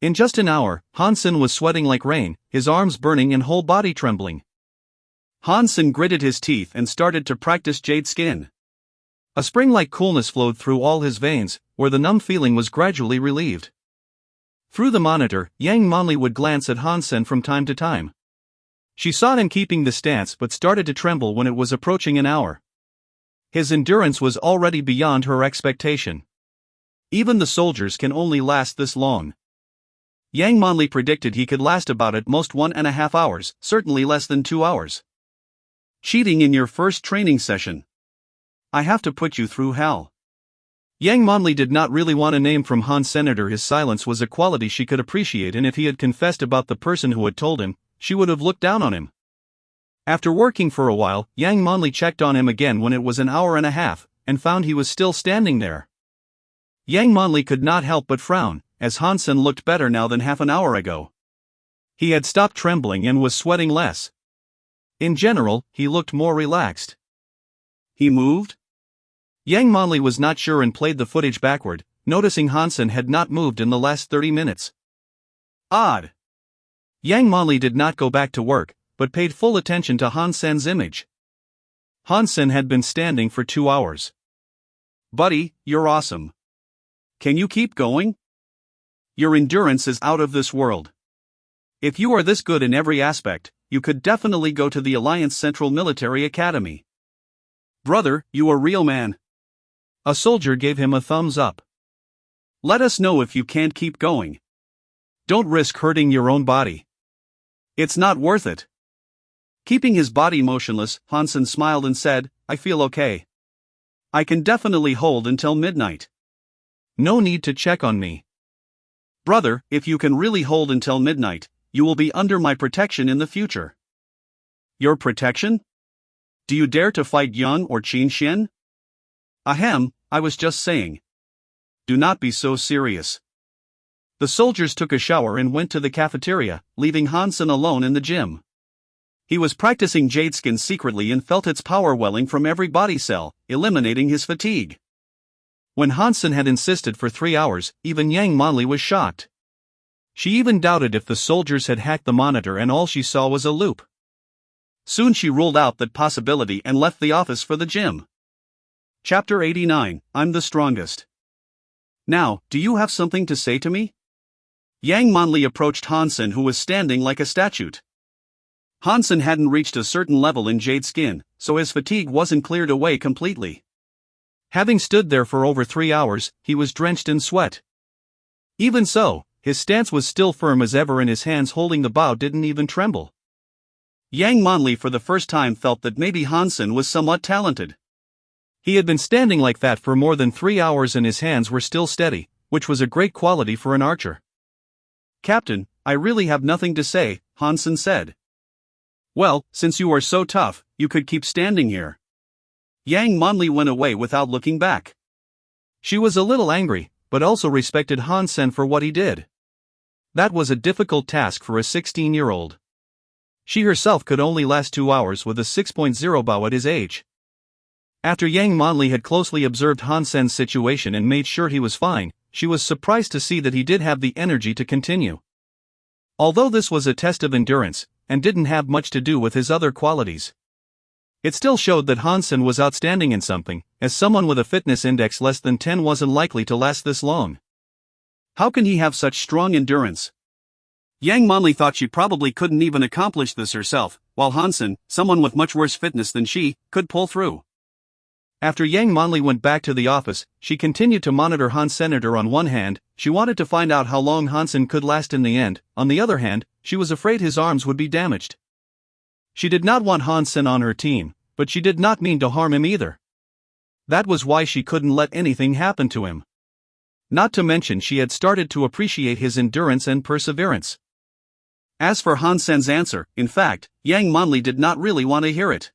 Speaker 1: In just an hour, Hansen was sweating like rain, his arms burning and whole body trembling.
Speaker 2: Hansen gritted his teeth and started to practice jade skin.
Speaker 1: A spring-like coolness flowed through all his veins, where the numb feeling was gradually relieved. Through the monitor, Yang Monli would glance at Hansen from time to time. She saw him keeping the stance but started to tremble when it was approaching an hour. His endurance was already beyond her expectation. Even the soldiers can only last this long. Yang Monli predicted he could last about at most 1.5 hours, certainly less than 2 hours.
Speaker 2: Cheating in your first training session. I have to put you through hell.
Speaker 1: Yang Monli did not really want a name from Han Senator. His silence was a quality she could appreciate, and if he had confessed about the person who had told him, she would have looked down on him. After working for a while, Yang Monli checked on him again when it was an hour and a half, and found he was still standing there. Yang Monli could not help but frown, as Hansen looked better now than half an hour ago. He had stopped trembling and was sweating less. In general, he looked more relaxed.
Speaker 2: He moved?
Speaker 1: Yang Monli was not sure and played the footage backward, noticing Hansen had not moved in the last 30 minutes.
Speaker 2: Odd.
Speaker 1: Yang Monli did not go back to work, but paid full attention to Hansen's image. Hansen had been standing for 2 hours.
Speaker 2: Buddy, you're awesome. Can you keep going? Your endurance is out of this world. If you are this good in every aspect, you could definitely go to the Alliance Central Military Academy. Brother, you a real man.
Speaker 1: A soldier gave him a thumbs up.
Speaker 2: Let us know if you can't keep going. Don't risk hurting your own body. It's not worth it. Keeping his body motionless, Hansen smiled and said, I feel okay. I can definitely hold until midnight.
Speaker 1: No need to check on me.
Speaker 2: Brother, if you can really hold until midnight, you will be under my protection in the future. Your protection? Do you dare to fight Yang or Qin Xian? Ahem, I was just saying. Do not be so serious. The soldiers took a shower and went to the cafeteria, leaving Hansen alone in the gym. He was practicing jade skin secretly and felt its power welling from every body cell, eliminating his fatigue.
Speaker 1: When Hansen had insisted for 3 hours, even Yang Manli was shocked. She even doubted if the soldiers had hacked the monitor, and all she saw was a loop.
Speaker 2: Soon she ruled out that possibility and left the office for the gym. Chapter 89, I'm the strongest. Now, do you have something to say to me? Yang Manli approached Hansen, who was standing like a statue. Hansen hadn't reached a certain level in jade skin, so his fatigue wasn't cleared away completely.
Speaker 1: Having stood there for over 3 hours, he was drenched in sweat. Even so, his stance was still firm as ever and his hands holding the bow didn't even tremble.
Speaker 2: Yang Manli for the first time felt that maybe Hansen was somewhat talented.
Speaker 1: He had been standing like that for more than 3 hours and his hands were still steady, which was a great quality for an archer.
Speaker 2: Captain, I really have nothing to say, Hansen said. Well, since you are so tough, you could keep standing here. Yang Manli went away without looking back.
Speaker 1: She was a little angry, but also respected Hansen for what he did. That was a difficult task for a 16-year-old. She herself could only last 2 hours with a 6.0 bow at his age. After Yang Manli had closely observed Hansen's situation and made sure he was fine, she was surprised to see that he did have the energy to continue. Although this was a test of endurance, and didn't have much to do with his other qualities, it still showed that Hansen was outstanding in something, as someone with a fitness index less than 10 wasn't likely to last this long. How can he have such strong endurance? Yang Manli thought she probably couldn't even accomplish this herself, while Hansen, someone with much worse fitness than she, could pull through. After Yang Manli went back to the office, she continued to monitor Hansen. On one hand, she wanted to find out how long Hansen could last in the end, on the other hand, she was afraid his arms would be damaged. She did not want Hansen on her team, but she did not mean to harm him either. That was why she couldn't let anything happen to him. Not to mention she had started to appreciate his endurance and perseverance. As for Hansen's answer, in fact, Yang Manli did not really want to hear it.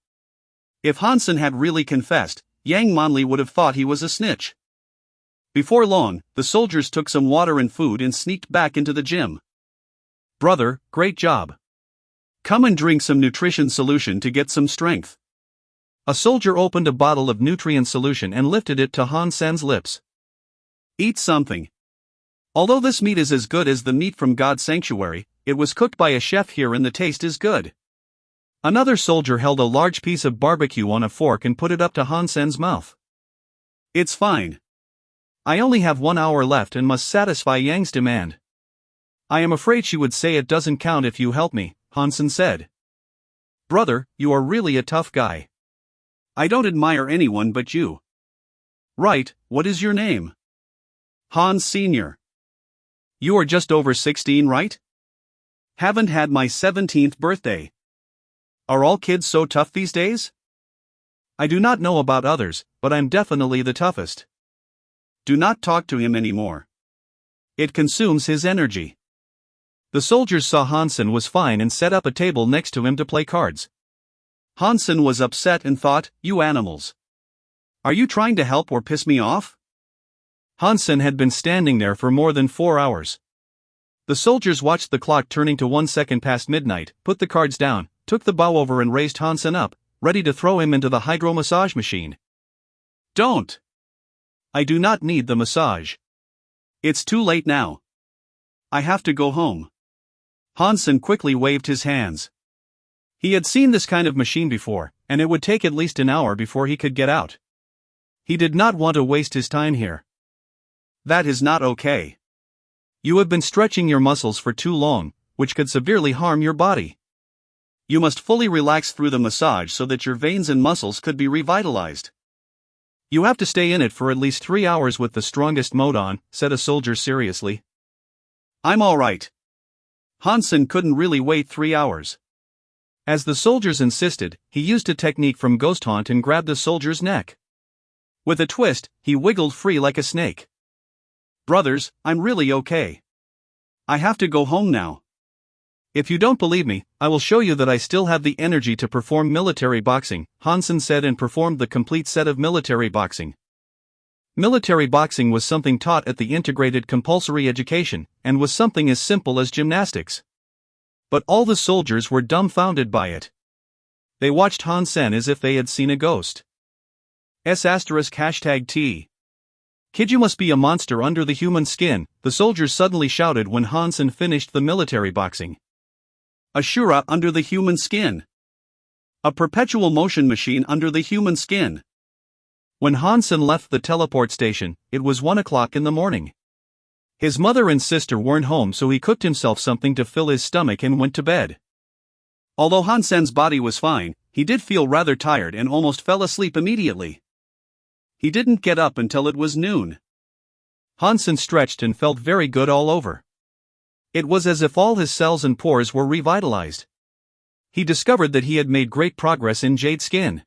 Speaker 1: If Hansen had really confessed, Yang Manli would have thought he was a snitch. Before long, the soldiers took some water and food and sneaked back into the gym. Brother, great job.
Speaker 2: Come and drink some nutrition solution to get some strength.
Speaker 1: A soldier opened a bottle of nutrient solution and lifted it to Hansen's lips.
Speaker 2: Eat something. Although this meat is as good as the meat from God's sanctuary, it was cooked by a chef here and the taste is good.
Speaker 1: Another soldier held a large piece of barbecue on a fork and put it up to Hansen's mouth.
Speaker 2: It's fine.
Speaker 1: I only have 1 hour left and must satisfy Yang's demand. I am afraid she would say it doesn't count if you help me, Hansen said. Brother, you are really a tough guy.
Speaker 2: I don't admire anyone but you. Right, what is your name? Hans Sr. You are just over 16, right? Haven't had my 17th birthday. Are all kids so tough these days?
Speaker 1: I do not know about others, but I'm definitely the toughest.
Speaker 2: Do not talk to him anymore. It consumes his energy.
Speaker 1: The soldiers saw Hansen was fine and set up a table next to him to play cards.
Speaker 2: Hansen was upset and thought, you animals. Are you trying to help or piss me off?
Speaker 1: Hansen had been standing there for more than 4 hours. The soldiers watched the clock turning to 1 second past midnight, put the cards down, took the bow over and raised Hansen up, ready to throw him into the hydro massage machine.
Speaker 2: Don't!
Speaker 1: I do not need the massage.
Speaker 2: It's too late now. I have to go home.
Speaker 1: Hansen quickly waved his hands. He had seen this kind of machine before, and it would take at least an hour before he could get out. He did not want to waste his time here.
Speaker 2: That is not okay.
Speaker 1: You have been stretching your muscles for too long, which could severely harm your body.
Speaker 2: You must fully relax through the massage so that your veins and muscles could be revitalized.
Speaker 1: You have to stay in it for at least 3 hours with the strongest mode on, said a soldier seriously.
Speaker 2: I'm all right. Hansen couldn't really wait 3 hours.
Speaker 1: As the soldiers insisted, he used a technique from Ghost Hunt and grabbed the soldier's neck. With a twist, he wiggled free like a snake.
Speaker 2: Brothers, I'm really okay. I have to go home now.
Speaker 1: If you don't believe me, I will show you that I still have the energy to perform military boxing, Hansen said, and performed the complete set of military boxing. Military boxing was something taught at the integrated compulsory education, and was something as simple as gymnastics. But all the soldiers were dumbfounded by it. They watched Hansen as if they had seen a ghost. *T. Kid, you must be a monster under the human skin, the soldiers suddenly shouted when Hansen finished the military boxing.
Speaker 2: Ashura under the human skin. A perpetual motion machine under the human skin.
Speaker 1: When Hansen left the teleport station, it was 1 o'clock in the morning. His mother and sister weren't home, so he cooked himself something to fill his stomach and went to bed.
Speaker 2: Although Hansen's body was fine, he did feel rather tired and almost fell asleep immediately. He didn't get up until it was noon.
Speaker 1: Hansen stretched and felt very good all over. It was as if all his cells and pores were revitalized. He discovered that he had made great progress in jade skin.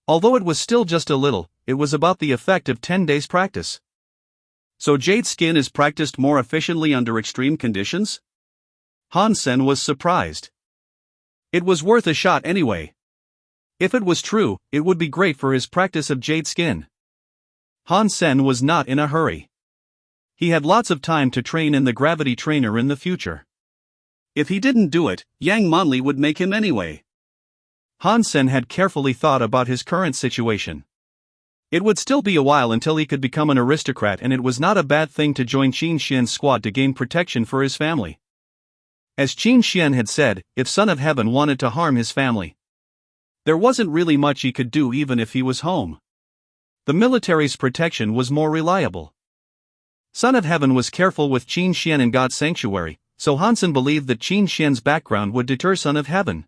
Speaker 1: Although it was still just a little, it was about the effect of 10 days' practice.
Speaker 2: So jade skin is practiced more efficiently under extreme conditions? Hansen was surprised. It was worth a shot anyway. If it was true, it would be great for his practice of jade skin. Hansen was not in a hurry. He had lots of time to train in the gravity trainer in the future. If he didn't do it, Yang Manli would make him anyway.
Speaker 1: Hansen had carefully thought about his current situation. It would still be a while until he could become an aristocrat, and it was not a bad thing to join Qin Xian's squad to gain protection for his family. As Qin Xian had said, if Son of Heaven wanted to harm his family, there wasn't really much he could do even if he was home. The military's protection was more reliable. Son of Heaven was careful with Qin Xian in God's sanctuary, so Hansen believed that Qin Xian's background would deter Son of Heaven.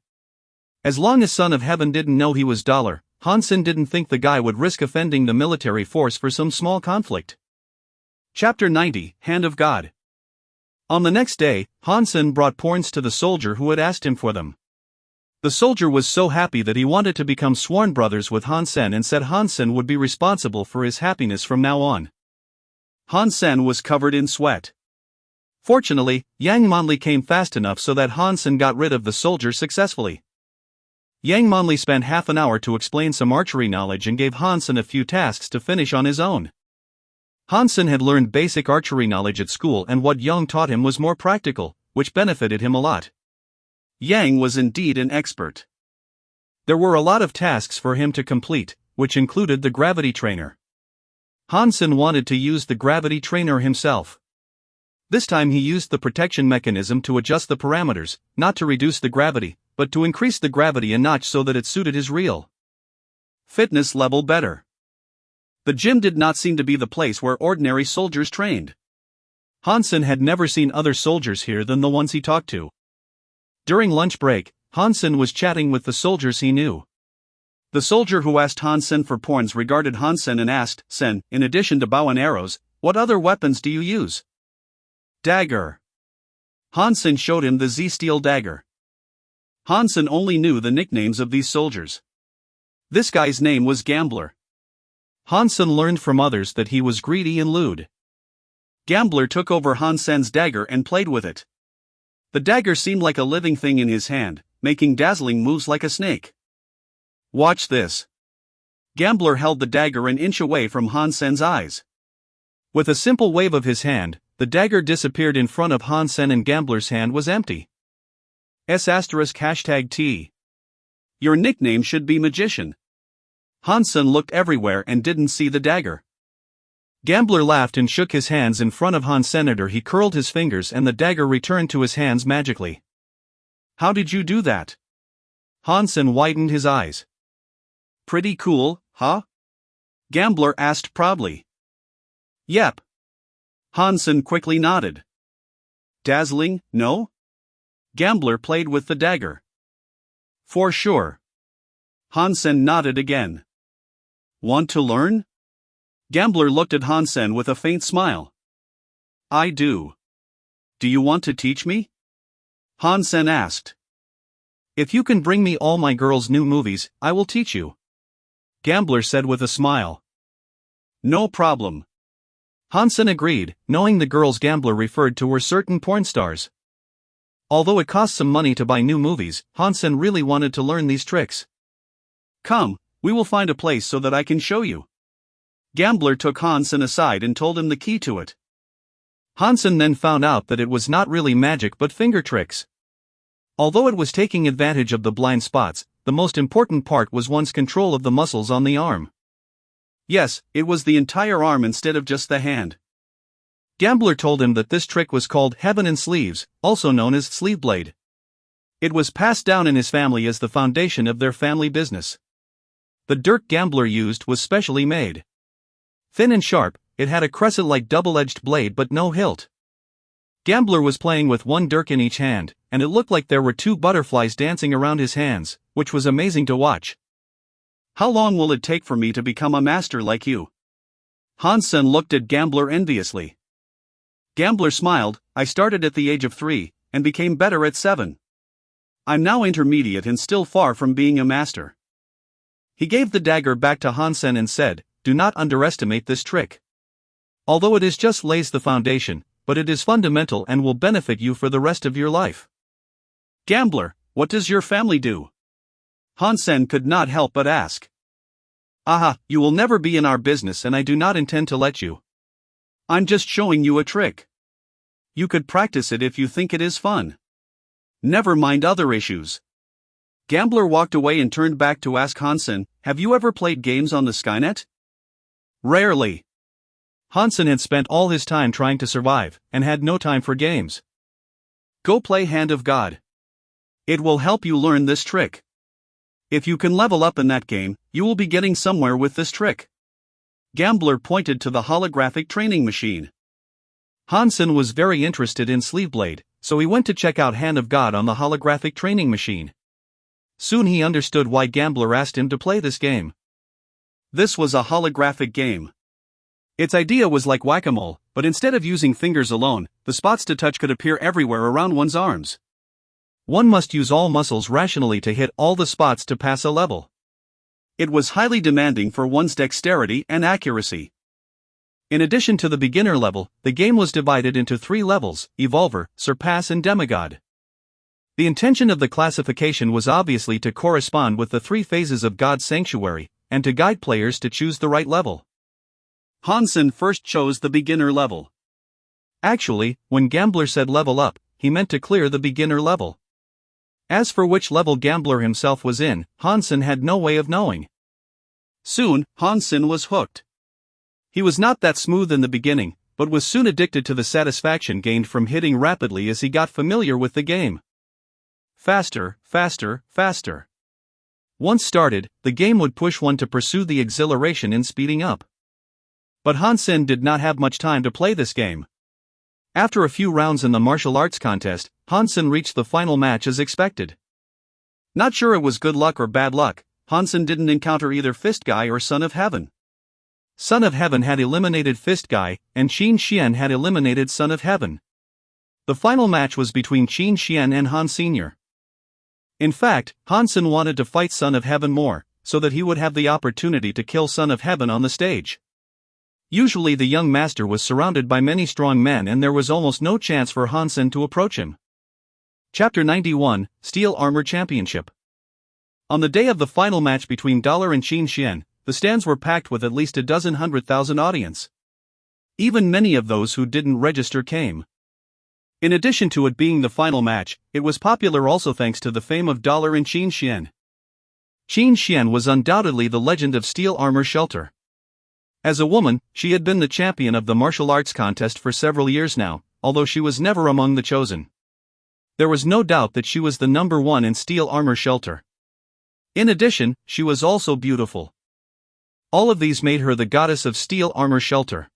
Speaker 1: As long as Son of Heaven didn't know he was dollar, Hansen didn't think the guy would risk offending the military force for some small conflict. Chapter 90, Hand of God. On the next day, Hansen brought porns to the soldier who had asked him for them. The soldier was so happy that he wanted to become sworn brothers with Hansen and said Hansen would be responsible for his happiness from now on. Hansen was covered in sweat. Fortunately, Yang Manli came fast enough so that Hansen got rid of the soldier successfully. Yang Manli spent half an hour to explain some archery knowledge and gave Hansen a few tasks to finish on his own. Hansen had learned basic archery knowledge at school, and what Yang taught him was more practical, which benefited him a lot. Yang was indeed an expert. There were a lot of tasks for him to complete, which included the gravity trainer. Hansen wanted to use the gravity trainer himself. This time he used the protection mechanism to adjust the parameters, not to reduce the gravity, but to increase the gravity a notch so that it suited his real fitness level better. The gym did not seem to be the place where ordinary soldiers trained. Hansen had never seen other soldiers here than the ones he talked to. During lunch break, Hansen was chatting with the soldiers he knew. The soldier who asked Hansen for porns regarded Hansen and asked, "Sen, in addition to bow and arrows, what other weapons do you use?" "Dagger." Hansen showed him the Z-steel dagger. Hansen only knew the nicknames of these soldiers. This guy's name was Gambler. Hansen learned from others that he was greedy and lewd. Gambler took over Hansen's dagger and played with it. The dagger seemed like a living thing in his hand, making dazzling moves like a snake. "Watch this." Gambler held the dagger an inch away from Hansen's eyes. With a simple wave of his hand, the dagger disappeared in front of Hansen and Gambler's hand was empty. *T. Your nickname should be Magician. Hansen looked everywhere and didn't see the dagger. Gambler laughed and shook his hands in front of Hansen. He curled his fingers and the dagger returned to his hands magically. "How did you do that?" Hansen widened his eyes. "Pretty cool, huh?" Gambler asked proudly. "Yep." Hansen quickly nodded. "Dazzling, no?" Gambler played with the dagger. "For sure." Hansen nodded again. "Want to learn?" Gambler looked at Hansen with a faint smile. "I do. Do you want to teach me?"
Speaker 2: Han Sen asked.
Speaker 1: If you can bring me all my girls' new movies, I will teach you.
Speaker 2: Gambler said with a smile. No problem.
Speaker 1: Han Sen agreed, knowing the girls Gambler referred to were certain porn stars. Although it cost some money to buy new movies, Han Sen really wanted to learn these tricks.
Speaker 2: Come, we will find a place so that I can show you. Gambler took Han Sen aside and told him the key to it.
Speaker 1: Han Sen then found out that it was not really magic but finger tricks. Although it was taking advantage of the blind spots, the most important part was one's control of the muscles on the arm.
Speaker 2: Yes, it was the entire arm instead of just the hand.
Speaker 1: Gambler told him that this trick was called heaven in sleeves, also known as sleeve blade. It was passed down in his family as the foundation of their family business. The dirk Gambler used was specially made. Thin and sharp, it had a crescent-like double-edged blade but no hilt. Gambler was playing with one dirk in each hand, and it looked like there were two butterflies dancing around his hands, which was amazing to watch.
Speaker 2: How long will it take for me to become a master like you? Han Sen looked at Gambler enviously. Gambler smiled. I started at the age of 3, and became better at 7. I'm now intermediate and still far from being a master. He gave the dagger back to Han Sen and said, do not underestimate this trick. Although it is just lays the foundation, but it is fundamental and will benefit you for the rest of your life. Gambler, what does your family do? Han Sen could not help but ask.
Speaker 1: Aha, you will never be in our business and I do not intend to let you.
Speaker 2: I'm just showing you a trick. You could practice it if you think it is fun. Never mind other issues. Gambler walked away and turned back to ask Han Sen, have you ever played games on the Skynet?
Speaker 1: Rarely. Han Sen had spent all his time trying to survive, and had no time for games.
Speaker 2: Go play Hand of God. It will help you learn this trick. If you can level up in that game, you will be getting somewhere with this trick. Gambler pointed to the holographic training machine.
Speaker 1: Han Sen was very interested in Sleeve Blade, so he went to check out Hand of God on the holographic training machine. Soon he understood why Gambler asked him to play this game.
Speaker 2: This was a holographic game.
Speaker 1: Its idea was like whack-a-mole, but instead of using fingers alone, the spots to touch could appear everywhere around one's arms. One must use all muscles rationally to hit all the spots to pass a level.
Speaker 2: It was highly demanding for one's dexterity and accuracy.
Speaker 1: In addition to the beginner level, the game was divided into 3 levels: Evolver, Surpass and Demigod. The intention of the classification was obviously to correspond with the 3 phases of God's sanctuary, and to guide players to choose the right level.
Speaker 2: Han Sen first chose the beginner level.
Speaker 1: Actually, when Gambler said level up, he meant to clear the beginner level. As for which level Gambler himself was in, Han Sen had no way of knowing.
Speaker 2: Soon, Han Sen was hooked.
Speaker 1: He was not that smooth in the beginning, but was soon addicted to the satisfaction gained from hitting rapidly as he got familiar with the game. Faster, faster, faster. Once started, the game would push one to pursue the exhilaration in speeding up. But Han Sen did not have much time to play this game. After a few rounds in the martial arts contest, Han Sen reached the final match as expected. Not sure it was good luck or bad luck, Han Sen didn't encounter either Fist Guy or Son of Heaven. Son of Heaven had eliminated Fist Guy, and Qin Xian had eliminated Son of Heaven. The final match was between Qin Xian and Han Sr. In fact, Han Sen wanted to fight Son of Heaven more, so that he would have the opportunity to kill Son of Heaven on the stage. Usually the young master was surrounded by many strong men and there was almost no chance for Han Sen to approach him. Chapter 91, Steel Armor Championship. On the day of the final match between Dollar and Qin Xian, the stands were packed with at least 100,000 audience. Even many of those who didn't register came. In addition to it being the final match, it was popular also thanks to the fame of Dollar and Qin Xian. Qin Xian was undoubtedly the legend of Steel Armor Shelter. As a woman, she had been the champion of the martial arts contest for several years now, although she was never among the chosen. There was no doubt that she was the number 1 in Steel Armor Shelter. In addition, she was also beautiful. All of these made her the goddess of Steel Armor Shelter.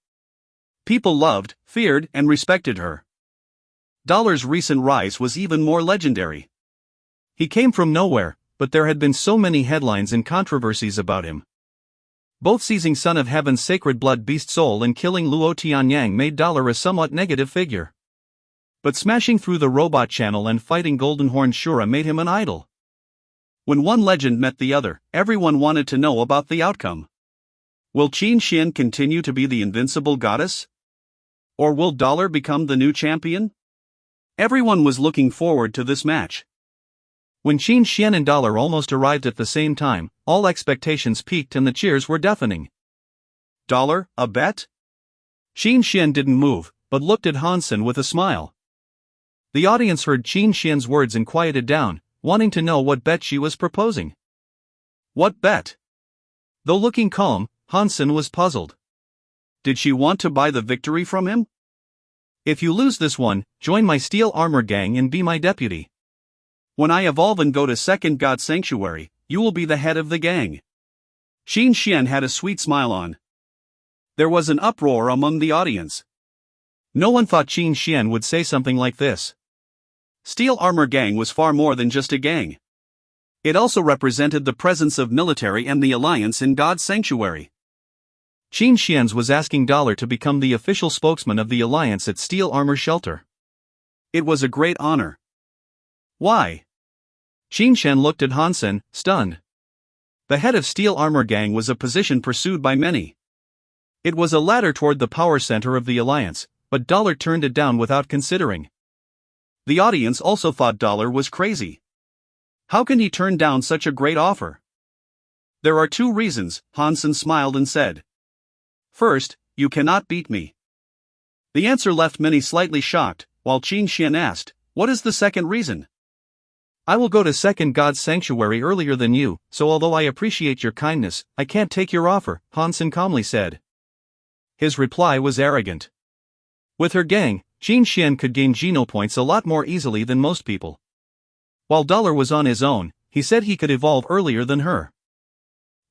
Speaker 1: People loved, feared, and respected her. Dollar's recent rise was even more legendary. He came from nowhere, but there had been so many headlines and controversies about him. Both seizing Son of Heaven's sacred blood beast soul and killing Luo Tianyang made Dollar a somewhat negative figure. But smashing through the robot channel and fighting Golden Horn Shura made him an idol.
Speaker 2: When one legend met the other, everyone wanted to know about the outcome. Will Qin Xian continue to be the invincible goddess? Or will Dollar become the new champion? Everyone was looking forward to this match.
Speaker 1: When Qin Xian and Dollar almost arrived at the same time, all expectations peaked and the cheers were deafening.
Speaker 2: Dollar, a bet?
Speaker 1: Qin Xian didn't move, but looked at Hansen with a smile. The audience heard Qin Xian's words and quieted down, wanting to know what bet she was proposing.
Speaker 2: What bet?
Speaker 1: Though looking calm, Hansen was puzzled.
Speaker 2: Did she want to buy the victory from him?
Speaker 1: If you lose this one, join my steel armor gang and be my deputy.
Speaker 2: When I evolve and go to Second God Sanctuary, you will be the head of the gang. Qin Xian had a sweet smile on. There was an uproar among the audience.
Speaker 1: No one thought Qin Xian would say something like this.
Speaker 2: Steel Armor Gang was far more than just a gang. It also represented the presence of military and the alliance in God's sanctuary.
Speaker 1: Qin Xian was asking Dollar to become the official spokesman of the alliance at Steel Armor Shelter.
Speaker 2: It was a great honor. Why?
Speaker 1: Qin Xian looked at Hansen, stunned. The head of Steel Armor Gang was a position pursued by many. It was a ladder toward the power center of the alliance, but Dollar turned it down without considering.
Speaker 2: The audience also thought Dollar was crazy. How can he turn down such a great offer? There are two reasons, Hansen smiled and said. First, you cannot beat me. The answer left many slightly shocked, while Qin Xian asked, what is the second reason?
Speaker 1: I will go to Second God's Sanctuary earlier than you, so although I appreciate your kindness, I can't take your offer, Hansen calmly said. His reply was arrogant. With her gang, Qin Xian could gain Geno points a lot more easily than most people. While Dollar was on his own, he said he could evolve earlier than her.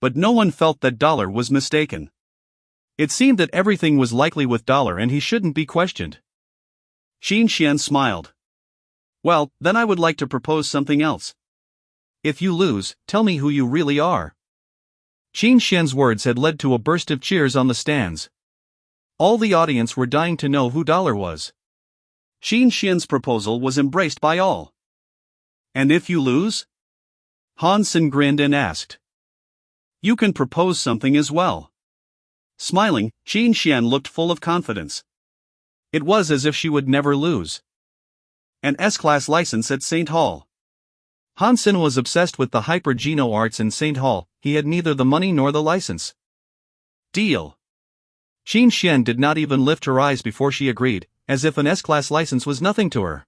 Speaker 2: But no one felt that Dollar was mistaken.
Speaker 1: It seemed that everything was likely with Dollar and he shouldn't be questioned.
Speaker 2: Qin Xian smiled. Well, then I would like to propose something else.
Speaker 1: If you lose, tell me who you really are. Qin Xian's words had led to a burst of cheers on the stands. All the audience were dying to know who Dollar was.
Speaker 2: Qin Xian's proposal was embraced by all. And if you lose?
Speaker 1: Hansen grinned and asked.
Speaker 2: You can propose something as well. Smiling, Qin Xian looked full of confidence.
Speaker 1: It was as if she would never lose.
Speaker 2: An S-Class license at St. Hall.
Speaker 1: Hansen was obsessed with the hyper-Geno arts in St. Hall, he had neither the money nor the license.
Speaker 2: Deal.
Speaker 1: Qin Xian did not even lift her eyes before she agreed, as if an S-Class license was nothing to her.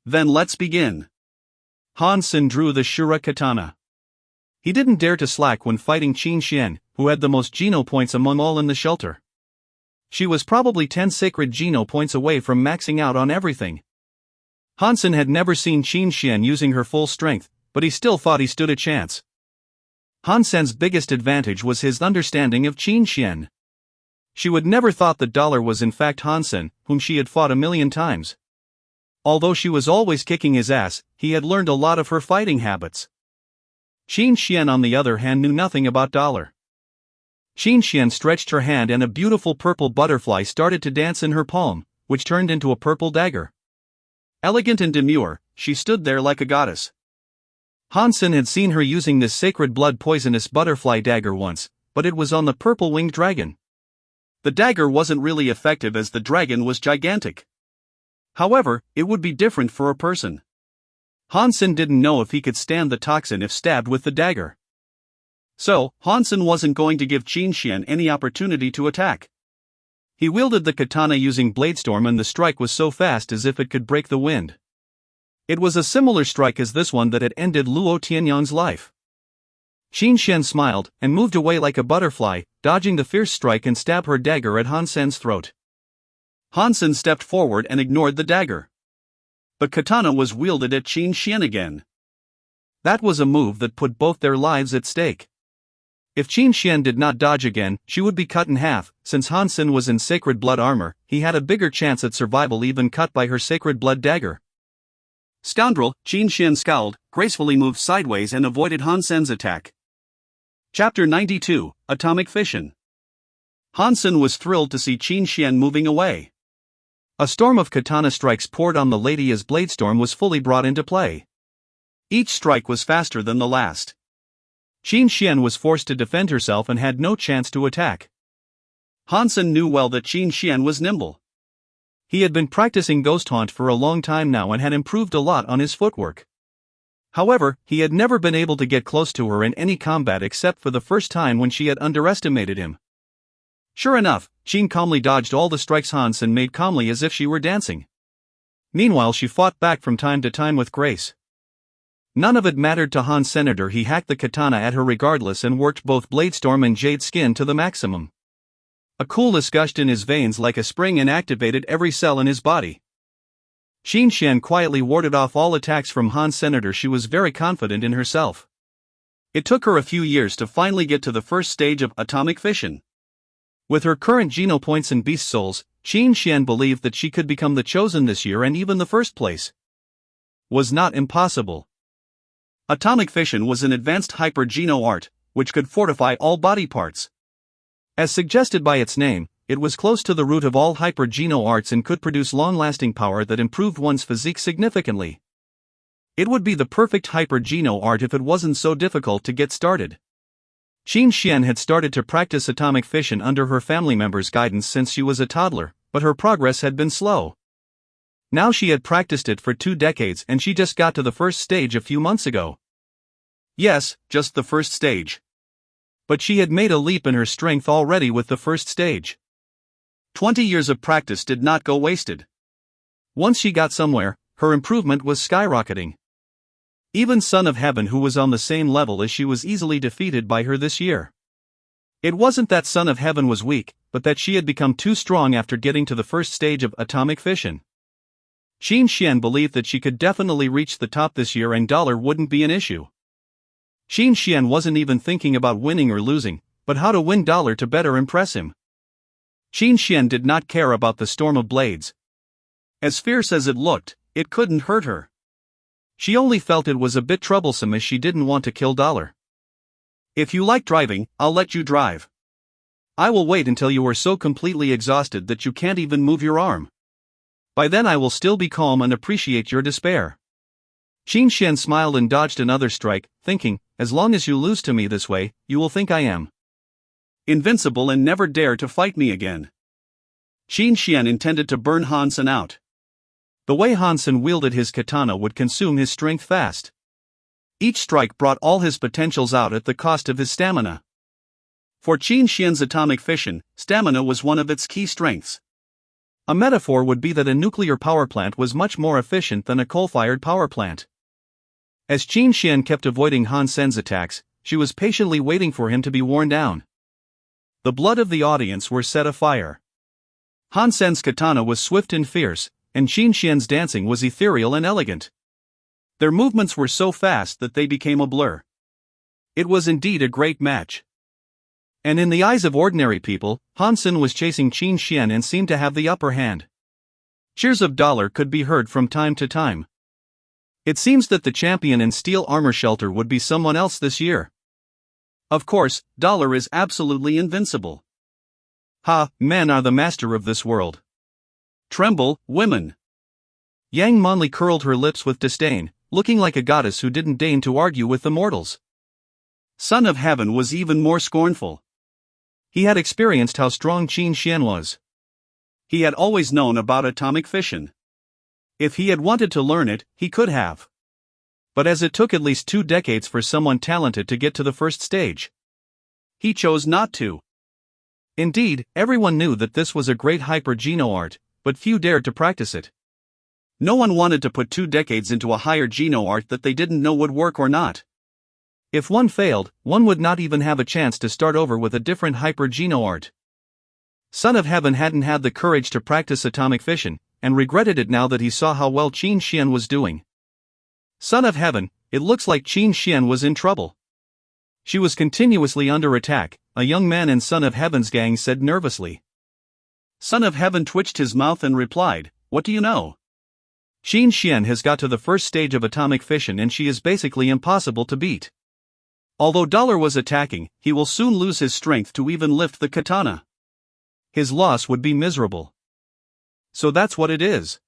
Speaker 2: Then let's begin.
Speaker 1: Hansen drew the Shura katana. He didn't dare to slack when fighting Qin Xian, who had the most Geno points among all in the shelter. She was probably 10 sacred Geno points away from maxing out on everything. Hansen had never seen Qin Xian using her full strength, but he still thought he stood a chance. Hansen's biggest advantage was his understanding of Qin Xian. She would never thought that Dollar was in fact Hansen, whom she had fought 1,000,000 times. Although she was always kicking his ass, he had learned a lot of her fighting habits. Qin Xian on the other hand knew nothing about Dollar. Qin Xian stretched her hand and a beautiful purple butterfly started to dance in her palm, which turned into a purple dagger. Elegant and demure, she stood there like a goddess. Hansen had seen her using this sacred blood poisonous butterfly dagger once, but it was on the purple-winged dragon. The dagger wasn't really effective as the dragon was gigantic. However, it would be different for a person. Hansen didn't know if he could stand the toxin if stabbed with the dagger. So, Hansen wasn't going to give Qin Xian any opportunity to attack. He wielded the katana using Bladestorm and the strike was so fast as if it could break the wind. It was a similar strike as this one that had ended Luo Tianyang's life. Qin Xian smiled and moved away like a butterfly, dodging the fierce strike and stabbed her dagger at Hansen's throat. Hansen stepped forward and ignored the dagger. The katana was wielded at Qin Xian again. That was a move that put both their lives at stake. If Qin Xian did not dodge again, she would be cut in half. Since Hansen was in sacred blood armor, he had a bigger chance at survival even cut by her sacred blood dagger. Scoundrel, Qin Xian scowled, gracefully moved sideways and avoided Hansen's attack. Chapter 92, Atomic Fission. Hansen was thrilled to see Qin Xian moving away. A storm of katana strikes poured on the lady as Bladestorm was fully brought into play.
Speaker 2: Each strike was faster than the last.
Speaker 1: Qin Xian was forced to defend herself and had no chance to attack.
Speaker 2: Hansen knew well that Qin Xian was nimble.
Speaker 1: He had been practicing Ghost Haunt for a long time now and had improved a lot on his footwork. However, he had never been able to get close to her in any combat except for the first time when she had underestimated him. Sure enough, Qin calmly dodged all the strikes Hansen made calmly as if she were dancing. Meanwhile she fought back from time to time with grace. None of it mattered to Han Senator. He hacked the katana at her regardless and worked both Bladestorm and Jade Skin to the maximum. A coolness gushed in his veins like a spring and activated every cell in his body. Qin Xian quietly warded off all attacks from Han Senator. She was very confident in herself. It took her a few years to finally get to the first stage of atomic fission. With her current Geno points and beast souls, Qin Xian believed that she could become the chosen this year, and even the first place was not impossible.
Speaker 2: Atomic fission was an advanced hyper-Geno art, which could fortify all body parts.
Speaker 1: As suggested by its name, it was close to the root of all hyper-Geno arts and could produce long-lasting power that improved one's physique significantly. It would be the perfect hyper-Geno art if it wasn't so difficult to get started. Qin Xian had started to practice atomic fission under her family members' guidance since she was a toddler, but her progress had been slow. Now she had practiced it for 2 decades and she just got to the first stage a few months ago.
Speaker 2: Yes, just the first stage.
Speaker 1: But she had made a leap in her strength already with the first stage.
Speaker 2: 20 years of practice did not go wasted.
Speaker 1: Once she got somewhere, her improvement was skyrocketing. Even Son of Heaven, who was on the same level as she, was easily defeated by her this year. It wasn't that Son of Heaven was weak, but that she had become too strong after getting to the first stage of atomic fission. Qin Xian believed that she could definitely reach the top this year and dollar wouldn't be an issue. Qin Xian wasn't even thinking about winning or losing, but how to win dollar to better impress him. Qin Xian did not care about the storm of blades.
Speaker 2: As fierce as it looked, it couldn't hurt her.
Speaker 1: She only felt it was a bit troublesome as she didn't want to kill dollar.
Speaker 2: If you like driving, I'll let you drive.
Speaker 1: I will wait until you are so completely exhausted that you can't even move your arm. By then I will still be calm and appreciate your despair. Qin Xian smiled and dodged another strike, thinking, as long as you lose to me this way, you will think I am
Speaker 2: invincible and never dare to fight me again. Qin Xian intended to burn Hansen out.
Speaker 1: The way Hansen wielded his katana would consume his strength fast. Each strike brought all his potentials out at the cost of his stamina.
Speaker 2: For Qin Xian's atomic fission, stamina was one of its key strengths.
Speaker 1: A metaphor would be that a nuclear power plant was much more efficient than a coal-fired power plant. As Qin Xian kept avoiding Hansen's attacks, she was patiently waiting for him to be worn down. The blood of the audience were set afire. Hansen's katana was swift and fierce, and Qin Xian's dancing was ethereal and elegant. Their movements were so fast that they became a blur. It was indeed a great match. And in the eyes of ordinary people, Hansen was chasing Qin Xian and seemed to have the upper hand. Cheers of dollar could be heard from time to time. It seems that the champion in steel armor shelter would be someone else this year.
Speaker 2: Of course, dollar is absolutely invincible.
Speaker 1: Ha, men are the master of this world.
Speaker 2: Tremble, women.
Speaker 1: Yang Monli curled her lips with disdain, looking like a goddess who didn't deign to argue with the mortals.
Speaker 2: Son of Heaven was even more scornful.
Speaker 1: He had experienced how strong Qin Xian was.
Speaker 2: He had always known about atomic fission. If he had wanted to learn it, he could have.
Speaker 1: But as it took at least 2 decades for someone talented to get to the first stage,
Speaker 2: he chose not to.
Speaker 1: Indeed, everyone knew that this was a great hyper-Geno art, but few dared to practice it.
Speaker 2: No one wanted to put 2 decades into a higher Geno art that they didn't know would work or not.
Speaker 1: If one failed, one would not even have a chance to start over with a different hyper-Geno art. Son of Heaven hadn't had the courage to practice atomic fission, and regretted it now that he saw how well Qin Xian was doing. Son of Heaven, it looks like Qin Xian was in trouble. She was continuously under attack, a young man in Son of Heaven's gang said nervously.
Speaker 2: Son of Heaven twitched his mouth and replied, "What do you know?"
Speaker 1: Qin Xian has got to the first stage of atomic fission and she is basically impossible to beat. Although Dollar was attacking, he will soon lose his strength to even lift the katana. His loss would be miserable.
Speaker 2: So that's what it is.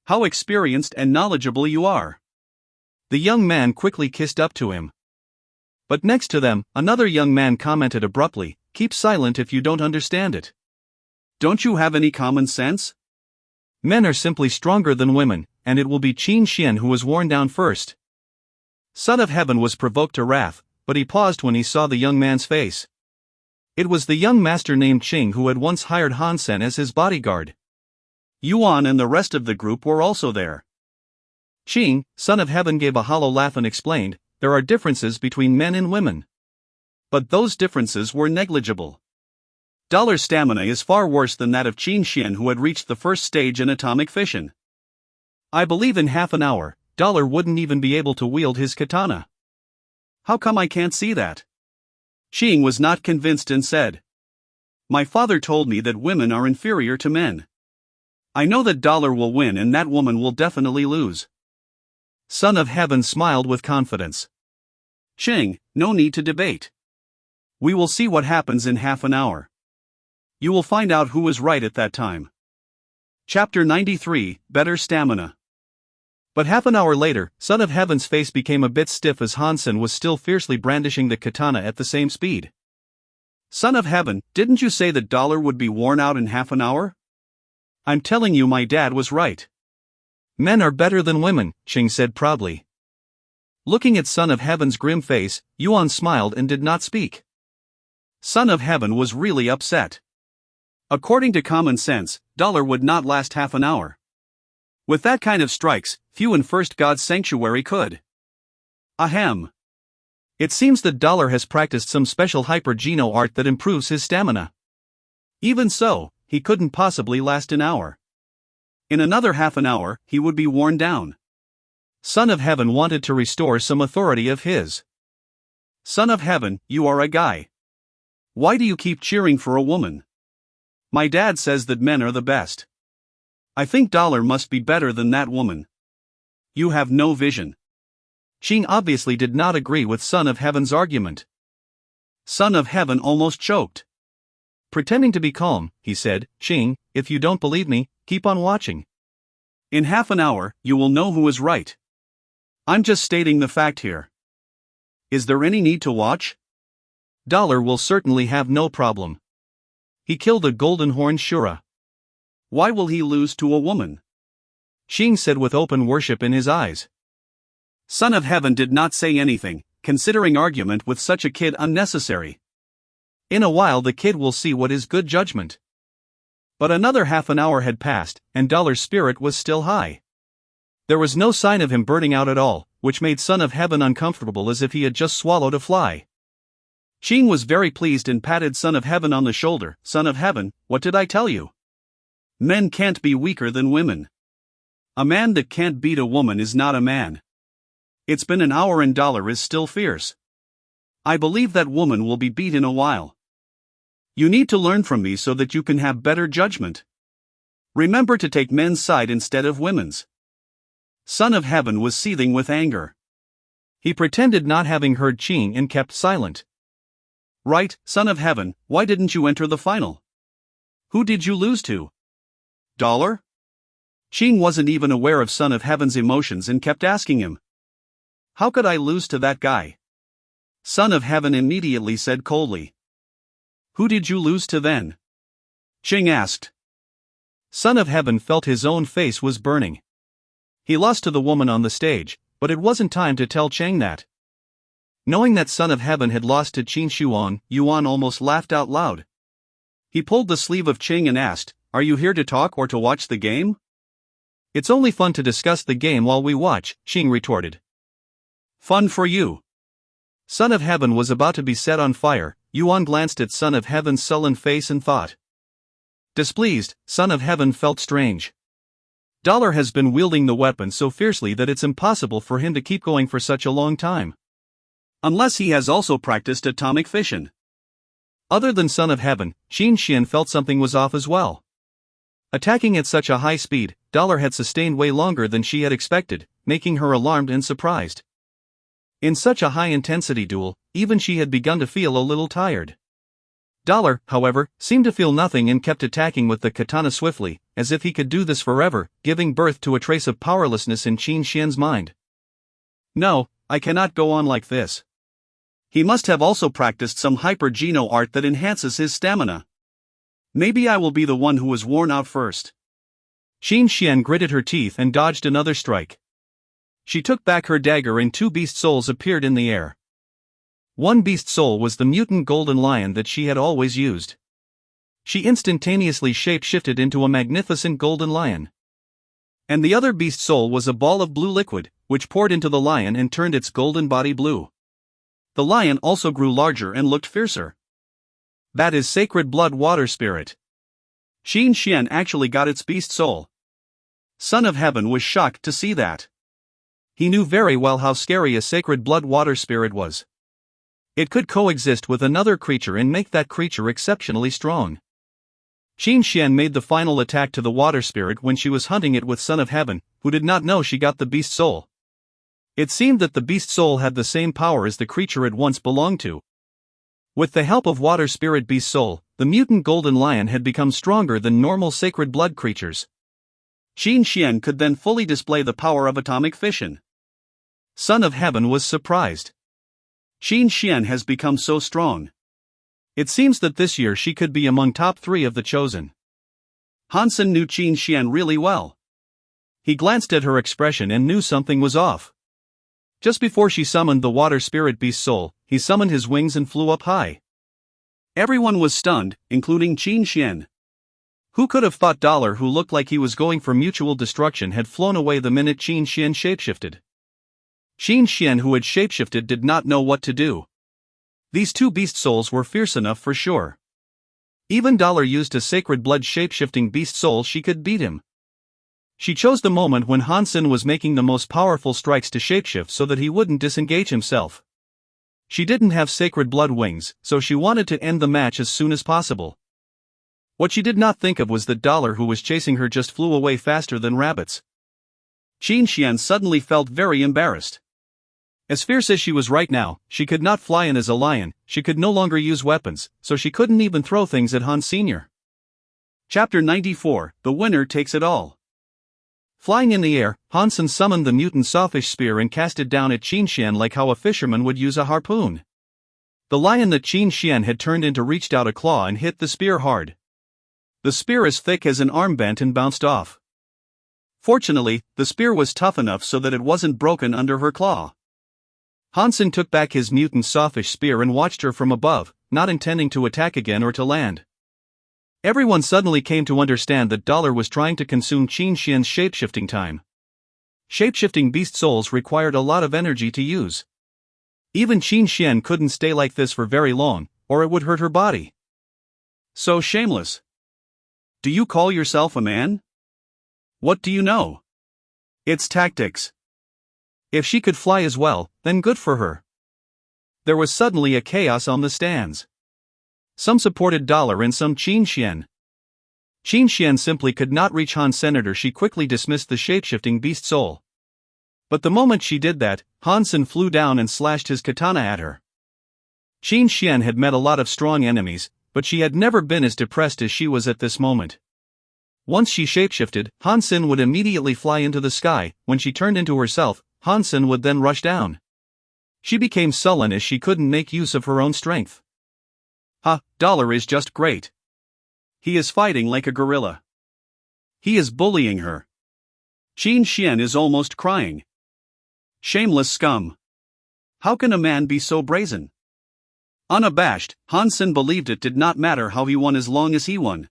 Speaker 2: How experienced and knowledgeable you are.
Speaker 1: The young man quickly kissed up to him. But next to them, another young man commented abruptly, "Keep silent if you don't understand it."
Speaker 2: Don't you have any common sense?
Speaker 1: Men are simply stronger than women, and it will be Qin Xian who was worn down first. Son of Heaven was provoked to wrath, but he paused when he saw the young man's face. It was the young master named Qing who had once hired Han Sen as his bodyguard.
Speaker 2: Yuan and the rest of the group were also there.
Speaker 1: Qing, Son of Heaven, gave a hollow laugh and explained, "There are differences between men and women."
Speaker 2: But those differences were negligible. Dollar's stamina is far worse than that of Qin Xian, who had reached the first stage in atomic fission.
Speaker 1: I believe in half an hour, Dollar wouldn't even be able to wield his katana.
Speaker 2: How come I can't see that? Qing was not convinced and said, "My father told me that women are inferior to men. I know that Dollar will win and that woman will definitely lose."
Speaker 1: Son of Heaven smiled with confidence.
Speaker 2: "Qing, no need to debate. We will see what happens in half an hour. You will find out who is right at that time." Chapter 93, Better Stamina.
Speaker 1: But half an hour later, Son of Heaven's face became a bit stiff as Han Sen was still fiercely brandishing the katana at the same speed.
Speaker 2: "Son of Heaven, didn't you say that Dollar would be worn out in half an hour?" "I'm telling you, my dad was right.
Speaker 1: Men are better than women," Qing said proudly. Looking at Son of Heaven's grim face, Yuan smiled and did not speak.
Speaker 2: Son of Heaven was really upset. According to common sense, Dollar would not last half an hour. With that kind of strikes, few in First God's Sanctuary could. Ahem.
Speaker 1: It seems that Dollar has practiced some special hyper-geno art that improves his stamina.
Speaker 2: Even so, he couldn't possibly last an hour. In another half an hour, he would be worn down.
Speaker 1: Son of Heaven wanted to restore some authority of his.
Speaker 2: "Son of Heaven, you are a guy. Why do you keep cheering for a woman? My dad says that men are the best. I think Dollar must be better than that woman. You have no vision."
Speaker 1: Qing obviously did not agree with Son of Heaven's argument.
Speaker 2: Son of Heaven almost choked.
Speaker 1: Pretending to be calm, he said, "Qing, if you don't believe me, keep on watching.
Speaker 2: In half an hour, you will know who is right. I'm just stating the fact here. Is there any need to watch?
Speaker 1: Dollar will certainly have no problem. He killed a golden horned Shura.
Speaker 2: Why will he lose to a woman?"
Speaker 1: Qing said with open worship in his eyes.
Speaker 2: Son of Heaven did not say anything, considering argument with such a kid unnecessary.
Speaker 1: In a while the kid will see what is good judgment. But another half an hour had passed, and Dollar's spirit was still high. There was no sign of him burning out at all, which made Son of Heaven uncomfortable as if he had just swallowed a fly.
Speaker 2: Qing was very pleased and patted Son of Heaven on the shoulder. "Son of Heaven, what did I tell you? Men can't be weaker than women. A man that can't beat a woman is not a man. It's been an hour and Dollar is still fierce. I believe that woman will be beat in a while. You need to learn from me so that you can have better judgment. Remember to take men's side instead of women's." Son of Heaven was seething with anger.
Speaker 1: He pretended not having heard Qing and kept silent.
Speaker 2: "Right, Son of Heaven, why didn't you enter the final? Who did you lose to? Dollar?" Qing wasn't even aware of Son of Heaven's emotions and kept asking him. "How could I lose to that guy?" Son of Heaven immediately said coldly. "Who did you lose to then?" Qing asked.
Speaker 1: Son of Heaven felt his own face was burning. He lost to the woman on the stage, but it wasn't time to tell Cheng that. Knowing that Son of Heaven had lost to Qin Shuang, Yuan almost laughed out loud. He pulled the sleeve of Qing and asked, "Are you here to talk or to watch the game?" "It's only fun to discuss the game while we watch," Qing retorted.
Speaker 2: "Fun for you."
Speaker 1: Son of Heaven was about to be set on fire. Yuan glanced at Son of Heaven's sullen face and thought. Displeased, Son of Heaven felt strange. Dollar has been wielding the weapon so fiercely that it's impossible for him to keep going for such a long time.
Speaker 2: Unless he has also practiced atomic fission.
Speaker 1: Other than Son of Heaven, Qin Xian felt something was off as well. Attacking at such a high speed, Dollar had sustained way longer than she had expected, making her alarmed and surprised. In such a high-intensity duel, even she had begun to feel a little tired. Dollar, however, seemed to feel nothing and kept attacking with the katana swiftly, as if he could do this forever, giving birth to a trace of powerlessness in Qin Xian's mind.
Speaker 2: No, I cannot go on like this. He must have also practiced some hyper-geno art that enhances his stamina. Maybe I will be the one who is worn out first.
Speaker 1: Qin Xian gritted her teeth and dodged another strike. She took back her dagger and two beast souls appeared in the air. One beast soul was the mutant golden lion that she had always used. She instantaneously shape-shifted into a magnificent golden lion. And the other beast soul was a ball of blue liquid, which poured into the lion and turned its golden body blue. The lion also grew larger and looked fiercer. That is sacred blood water spirit. Qin Xian actually got its beast soul. Son of Heaven was shocked to see that. He knew very well how scary a sacred blood water spirit was. It could coexist with another creature and make that creature exceptionally strong. Qin Xian made the final attack to the water spirit when she was hunting it with Son of Heaven, who did not know she got the beast soul. It seemed that the beast soul had the same power as the creature it once belonged to. With the help of water spirit beast soul, the mutant golden lion had become stronger than normal sacred blood creatures. Qin Xian could then fully display the power of atomic fission. Son of Heaven was surprised. Qin Xian has become so strong. It seems that this year she could be among top 3 of the chosen. Hansen knew Qin Xian really well. He glanced at her expression and knew something was off. Just before she summoned the water spirit beast soul, he summoned his wings and flew up high. Everyone was stunned, including Qin Xian. Who could have thought Dollar, who looked like he was going for mutual destruction, had flown away the minute Qin Xian shapeshifted? Qin Xian, who had shapeshifted, did not know what to do. These two beast souls were fierce enough for sure. Even Dollar used a sacred blood shapeshifting beast soul, she could beat him. She chose the moment when Hansen was making the most powerful strikes to shapeshift so that he wouldn't disengage himself. She didn't have sacred blood wings, so she wanted to end the match as soon as possible. What she did not think of was that Dollar, who was chasing her, just flew away faster than rabbits. Qin Xian suddenly felt very embarrassed. As fierce as she was right now, she could not fly in as a lion, she could no longer use weapons, so she couldn't even throw things at Han Sr. Chapter 94, The Winner Takes It All. Flying in the air, Hansen summoned the mutant sawfish spear and cast it down at Qin Xian like how a fisherman would use a harpoon. The lion that Qin Xian had turned into reached out a claw and hit the spear hard. The spear, as thick as an arm, bent and bounced off. Fortunately, the spear was tough enough so that it wasn't broken under her claw. Hansen took back his mutant sawfish spear and watched her from above, not intending to attack again or to land. Everyone suddenly came to understand that Dollar was trying to consume Qin Xian's shapeshifting time. Shapeshifting beast souls required a lot of energy to use. Even Qin Xian couldn't stay like this for very long, or it would hurt her body. So shameless. Do you call yourself a man? What do you know? It's tactics. If she could fly as well, then good for her. There was suddenly a chaos on the stands. Some supported Dollar and some Qin Xian. Qin Xian simply could not reach Han Senator. She quickly dismissed the shapeshifting beast soul. But the moment she did that, Hansen flew down and slashed his katana at her. Qin Xian had met a lot of strong enemies, but she had never been as depressed as she was at this moment. Once she shapeshifted, Hansen would immediately fly into the sky. When she turned into herself, Hansen would then rush down. She became sullen as she couldn't make use of her own strength. Dollar is just great. He is fighting like a gorilla. He is bullying her. Qin Xian is almost crying. Shameless scum. How can a man be so brazen? Unabashed, Hansen believed it did not matter how he won as long as he won.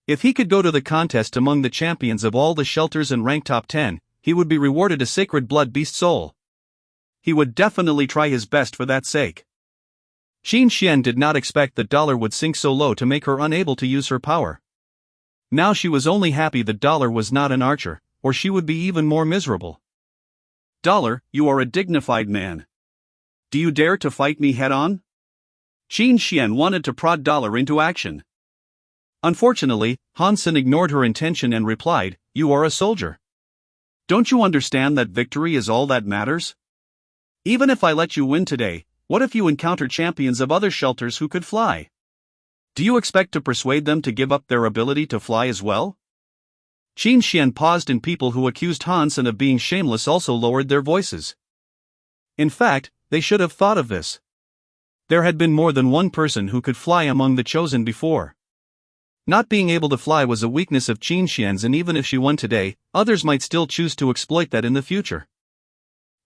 Speaker 1: If he could go to the contest among the champions of all the shelters and rank top 10, he would be rewarded a sacred blood beast soul. He would definitely try his best for that sake. Qin Xian did not expect that Dollar would sink so low to make her unable to use her power. Now she was only happy that Dollar was not an archer, or she would be even more miserable. Dollar, you are a dignified man. Do you dare to fight me head-on? Qin Xian wanted to prod Dollar into action. Unfortunately, Hansen ignored her intention and replied, "You are a soldier. Don't you understand that victory is all that matters? Even if I let you win today, what if you encounter champions of other shelters who could fly? Do you expect to persuade them to give up their ability to fly as well?
Speaker 2: Qin Xian paused, and people who accused Hansen of being shameless also lowered their voices. In fact, they should have thought of this. There had been more than one person who could fly among the chosen before. Not being able to fly was a weakness of Qin Xian's, and even if she won today, others might still choose to exploit that in the future.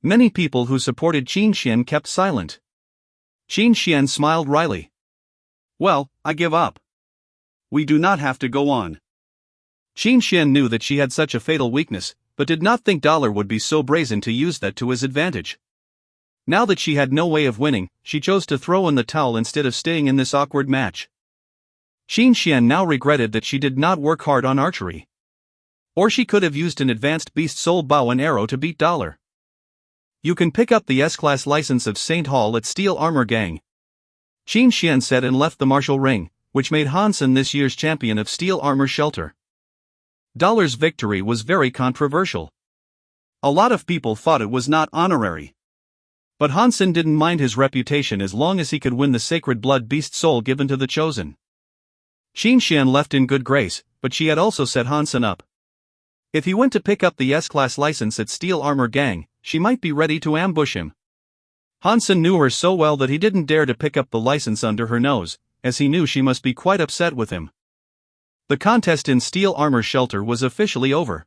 Speaker 2: Many people who supported Qin Xian kept silent. Qin Xian smiled wryly. "Well, I give up. We do not have to go on." Qin Xian knew that she had such a fatal weakness, but did not think Dollar would be so brazen to use that to his advantage. Now that she had no way of winning, she chose to throw in the towel instead of staying in this awkward match. Qin Xian now regretted that she did not work hard on archery. Or she could have used an advanced beast soul bow and arrow to beat Dollar. "You can pick up the S-Class license of St. Hall at Steel Armor Gang," Qin Xian said, and left the martial ring, which made Hansen this year's champion of Steel Armor Shelter. Dollar's victory was very controversial. A lot of people thought it was not honorary. But Hansen didn't mind his reputation as long as he could win the sacred blood beast soul given to the chosen. Qin Xian left in good grace, but she had also set Hansen up. If he went to pick up the S-Class license at Steel Armor Gang, she might be ready to ambush him. Hansen knew her so well that he didn't dare to pick up the license under her nose, as he knew she must be quite upset with him. The contest in Steel Armor Shelter was officially over.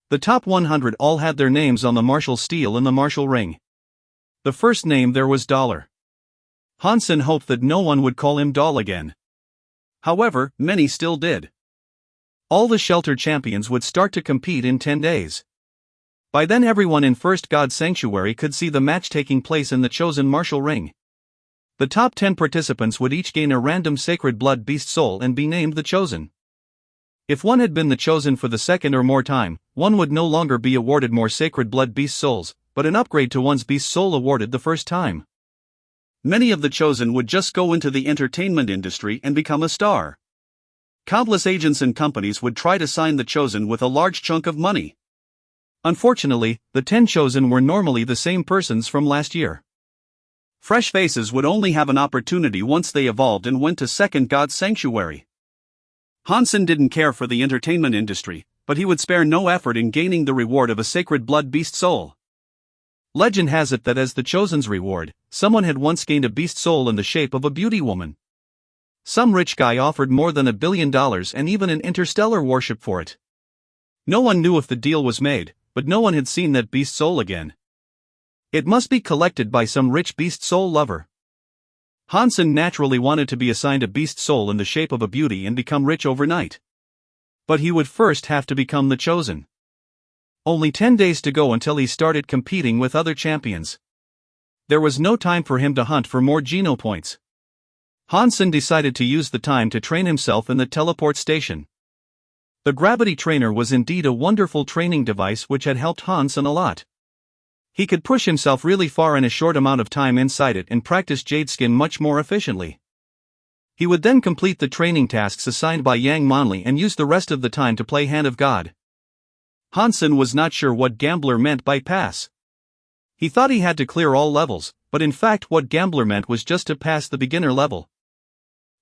Speaker 2: The top 100 all had their names on the martial steel in the martial ring. The first name there was Dollar. Hansen hoped that no one would call him Doll again. However, many still did. All the shelter champions would start to compete in 10 days. By then everyone in First God Sanctuary could see the match taking place in the chosen martial ring. The top 10 participants would each gain a random sacred blood beast soul and be named the chosen. If one had been the chosen for the second or more time, one would no longer be awarded more sacred blood beast souls, but an upgrade to one's beast soul awarded the first time. Many of the chosen would just go into the entertainment industry and become a star. Countless agents and companies would try to sign the chosen with a large chunk of money. Unfortunately, the 10 chosen were normally the same persons from last year. Fresh faces would only have an opportunity once they evolved and went to Second God Sanctuary. Hansen didn't care for the entertainment industry, but he would spare no effort in gaining the reward of a sacred blood beast soul. Legend has it that as the chosen's reward, someone had once gained a beast soul in the shape of a beauty woman. Some rich guy offered more than $1 billion and even an interstellar warship for it. No one knew if the deal was made, but no one had seen that beast soul again. It must be collected by some rich beast soul lover. Hansen naturally wanted to be assigned a beast soul in the shape of a beauty and become rich overnight. But he would first have to become the chosen. Only 10 days to go until he started competing with other champions. There was no time for him to hunt for more Geno points. Hansen decided to use the time to train himself in the teleport station. The gravity trainer was indeed a wonderful training device which had helped Hansen a lot. He could push himself really far in a short amount of time inside it and practice jade skin much more efficiently. He would then complete the training tasks assigned by Yang Monli and use the rest of the time to play Hand of God. Hansen was not sure what Gambler meant by pass. He thought he had to clear all levels, but in fact what Gambler meant was just to pass the beginner level.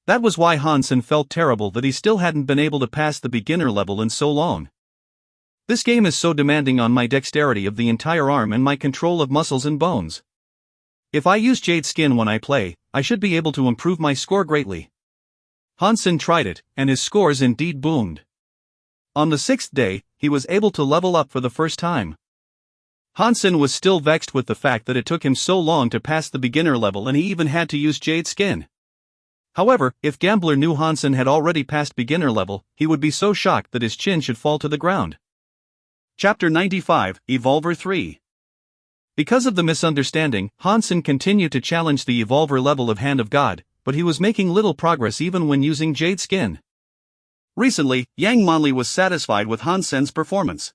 Speaker 2: That was why Hansen felt terrible that he still hadn't been able to pass the beginner level in so long. This game is so demanding on my dexterity of the entire arm and my control of muscles and bones. If I use jade skin when I play, I should be able to improve my score greatly. Hansen tried it, and his scores indeed boomed. On the 6th day, he was able to level up for the first time. Hansen was still vexed with the fact that it took him so long to pass the beginner level and he even had to use jade skin. However, if Gambler knew Hansen had already passed beginner level, he would be so shocked that his chin should fall to the ground. Chapter 95, Evolver 3. Because of the misunderstanding, Hansen continued to challenge the Evolver level of Hand of God, but he was making little progress even when using jade skin. Recently, Yang Monli was satisfied with Hansen's performance.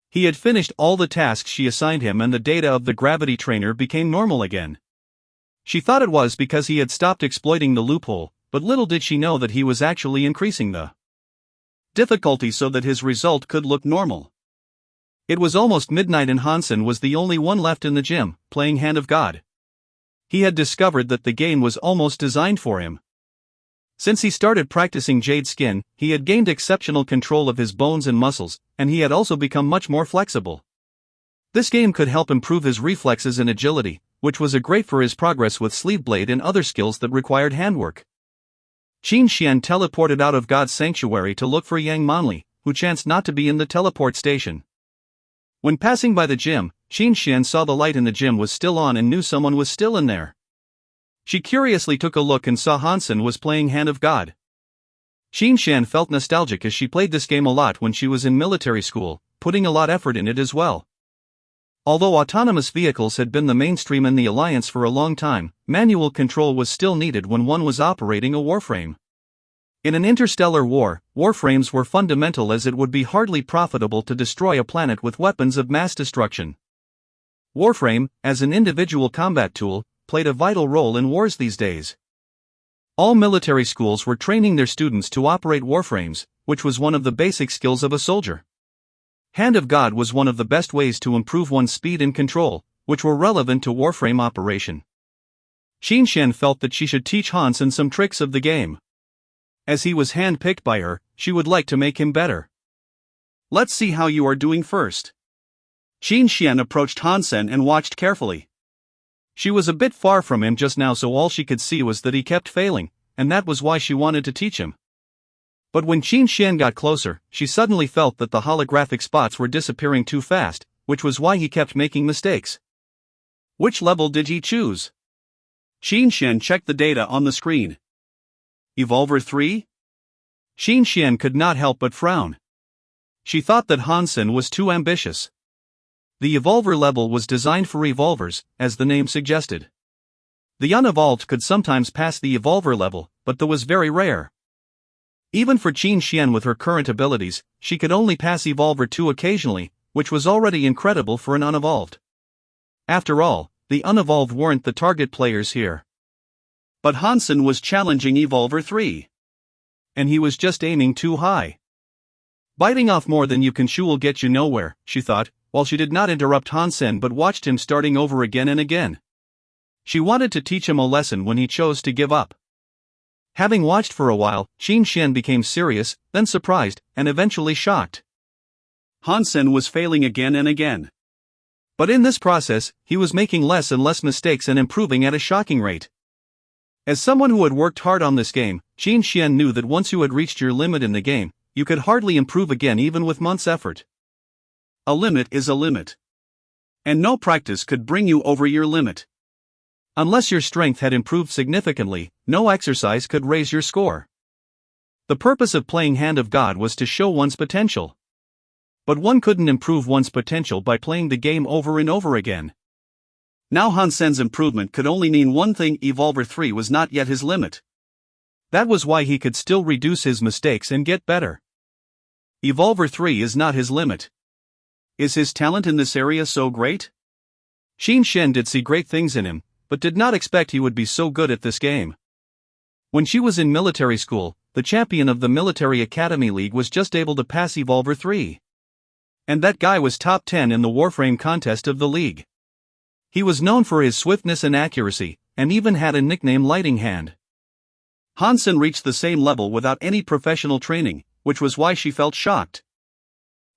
Speaker 2: He had finished all the tasks she assigned him and the data of the gravity trainer became normal again. She thought it was because he had stopped exploiting the loophole, but little did she know that he was actually increasing the difficulty so that his result could look normal. It was almost midnight and Hansen was the only one left in the gym, playing Hand of God. He had discovered that the game was almost designed for him.
Speaker 1: Since he started practicing Jade Skin, he had gained exceptional control of his bones and muscles, and he had also become much more flexible. This game could help improve his reflexes and agility, which was great for his progress with Sleeve Blade and other skills that required handwork. Qin Xian teleported out of God's sanctuary to look for Yang Manli, who chanced not to be in the teleport station. When passing by the gym, Qin Xian saw the light in the gym was still on and knew someone was still in there. She curiously took a look and saw Hansen was playing Hand of God. Qin Xian felt nostalgic as she played this game a lot when she was in military school, putting a lot of effort in it as well. Although autonomous vehicles had been the mainstream in the Alliance for a long time, manual control was still needed when one was operating a warframe. In an interstellar war, warframes were fundamental as it would be hardly profitable to destroy a planet with weapons of mass destruction. Warframe, as an individual combat tool, played a vital role in wars these days. All military schools were training their students to operate warframes, which was one of the basic skills of a soldier. Hand of God was one of the best ways to improve one's speed and control, which were relevant to warframe operation. Qin Xian felt that she should teach Hansen some tricks of the game. As he was hand-picked by her, she would like to make him better.
Speaker 2: Let's see how you are doing first. Qin Xian approached Hansen and watched carefully. She was a bit far from him just now, so all she could see was that he kept failing, and that was why she wanted to teach him. But when Qin Xian got closer, she suddenly felt that the holographic spots were disappearing too fast, which was why he kept making mistakes.
Speaker 1: Which level did he choose?
Speaker 2: Qin Xian checked the data on the screen.
Speaker 1: Evolver 3? Qin Xian could not help but frown. She thought that Hansen was too ambitious. The Evolver level was designed for evolvers, as the name suggested. The unevolved could sometimes pass the Evolver level, but that was very rare. Even for Qin Xian with her current abilities, she could only pass Evolver 2 occasionally, which was already incredible for an unevolved. After all, the unevolved weren't the target players here.
Speaker 2: But Hansen was challenging Evolver 3.
Speaker 1: And he was just aiming too high. Biting off more than you can chew will get you nowhere, she thought, while she did not interrupt Hansen but watched him starting over again and again. She wanted to teach him a lesson when he chose to give up. Having watched for a while, Qin Xian became serious, then surprised, and eventually shocked.
Speaker 2: Hansen was failing again and again.
Speaker 1: But in this process, he was making less and less mistakes and improving at a shocking rate. As someone who had worked hard on this game, Qin Xian knew that once you had reached your limit in the game, you could hardly improve again even with months' effort.
Speaker 2: A limit is a limit. And no practice could bring you over your limit.
Speaker 1: Unless your strength had improved significantly, no exercise could raise your score. The purpose of playing Hand of God was to show one's potential. But one couldn't improve one's potential by playing the game over and over again.
Speaker 2: Now Hansen's improvement could only mean one thing: Evolver 3 was not yet his limit.
Speaker 1: That was why he could still reduce his mistakes and get better. Evolver 3 is not his limit.
Speaker 2: Is his talent in this area so great?
Speaker 1: Qin Xian did see great things in him, but did not expect he would be so good at this game. When she was in military school, the champion of the Military Academy League was just able to pass Evolver 3. And that guy was top 10 in the Warframe contest of the league. He was known for his swiftness and accuracy, and even had a nickname Lighting Hand.
Speaker 2: Hansen reached the same level without any professional training, which was why she felt shocked.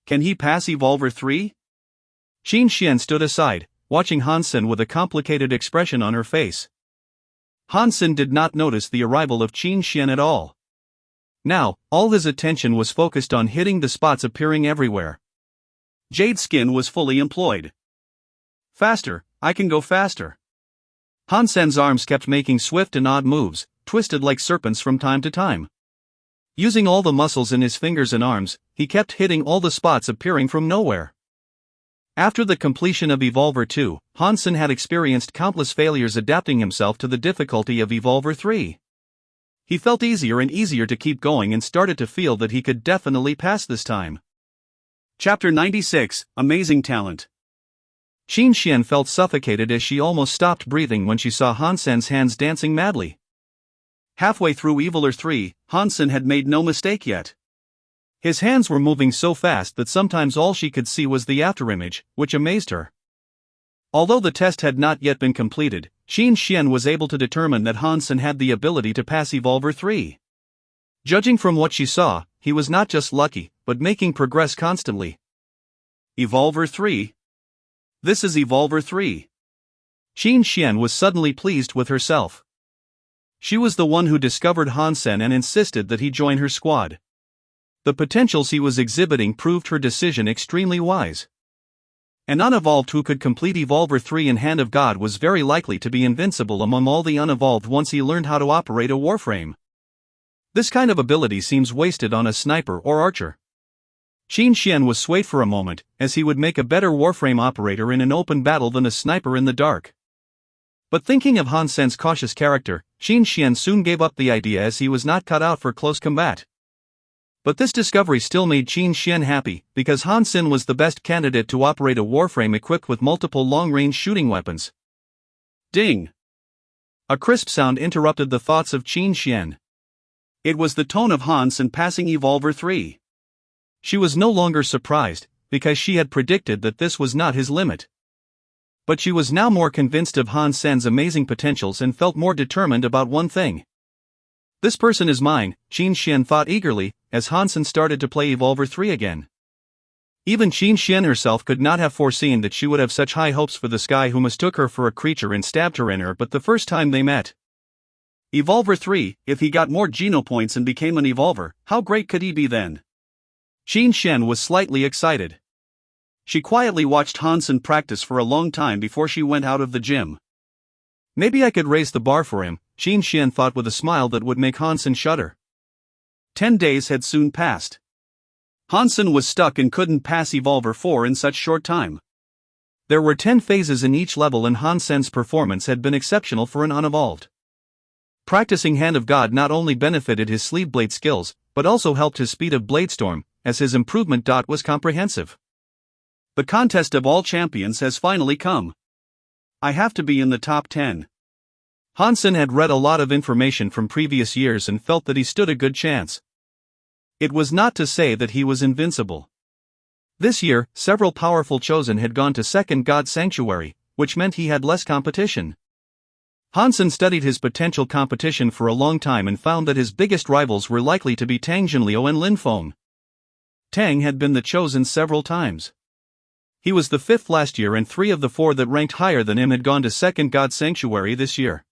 Speaker 2: Can he pass Evolver 3?
Speaker 1: Qin Xian stood aside, watching Hansen with a complicated expression on her face. Hansen did not notice the arrival of Qin Xian at all. Now, all his attention was focused on hitting the spots appearing everywhere.
Speaker 2: Jade Skin was fully employed.
Speaker 1: Faster, I can go faster. Hansen's arms kept making swift and odd moves, twisted like serpents from time to time. Using all the muscles in his fingers and arms, he kept hitting all the spots appearing from nowhere. After the completion of Evolver 2, Hansen had experienced countless failures adapting himself to the difficulty of Evolver 3. He felt easier and easier to keep going and started to feel that he could definitely pass this time.
Speaker 2: Chapter 96, Amazing Talent.
Speaker 1: Qin Xian felt suffocated as she almost stopped breathing when she saw Hansen's hands dancing madly.
Speaker 2: Halfway through Evolver 3, Hansen had made no mistake yet.
Speaker 1: His hands were moving so fast that sometimes all she could see was the afterimage, which amazed her. Although the test had not yet been completed, Qin Xian was able to determine that Hansen had the ability to pass Evolver 3. Judging from what she saw, he was not just lucky, but making progress constantly.
Speaker 2: Evolver 3. This is Evolver 3.
Speaker 1: Qin Xian was suddenly pleased with herself. She was the one who discovered Hansen and insisted that he join her squad. The potentials he was exhibiting proved her decision extremely wise. An unevolved who could complete Evolver 3 in Hand of God was very likely to be invincible among all the unevolved once he learned how to operate a warframe. This kind of ability seems wasted on a sniper or archer. Qin Xian was swayed for a moment, as he would make a better warframe operator in an open battle than a sniper in the dark. But thinking of Hansen's cautious character, Qin Xian soon gave up the idea as he was not cut out for close combat. But this discovery still made Qin Xian happy, because Hansen was the best candidate to operate a warframe equipped with multiple long-range shooting weapons.
Speaker 2: Ding!
Speaker 1: A crisp sound interrupted the thoughts of Qin Xian.
Speaker 2: It was the tone of Hansen passing Evolver 3.
Speaker 1: She was no longer surprised, because she had predicted that this was not his limit. But she was now more convinced of Hansen's amazing potentials and felt more determined about one thing. This person is mine, Qin Xian thought eagerly, as Hansen started to play Evolver 3 again. Even Qin Xian herself could not have foreseen that she would have such high hopes for this guy who mistook her for a creature and stabbed her in her but the first time they met.
Speaker 2: Evolver 3, if he got more Genopoints and became an Evolver, how great could he be then?
Speaker 1: Qin Xian was slightly excited.
Speaker 2: She quietly watched Hansen practice for a long time before she went out of the gym.
Speaker 1: Maybe I could raise the bar for him, Qin Xian thought with a smile that would make Hansen shudder.
Speaker 2: 10 days had soon passed. Hansen was stuck and couldn't pass Evolver 4 in such short time.
Speaker 1: There were 10 phases in each level and Hansen's performance had been exceptional for an unevolved. Practicing Hand of God not only benefited his sleeve blade skills, but also helped his speed of Bladestorm, as his improvement dot was comprehensive.
Speaker 2: The contest of all champions has finally come. I have to be in the top 10.
Speaker 1: Hansen had read a lot of information from previous years and felt that he stood a good chance. It was not to say that he was invincible. This year, several powerful chosen had gone to Second God Sanctuary, which meant he had less competition. Hansen studied his potential competition for a long time and found that his biggest rivals were likely to be Tang Jinliu and Lin Feng. Tang had been the chosen several times. He was the 5th last year and 3 of the 4 that ranked higher than him had gone to Second God Sanctuary this year.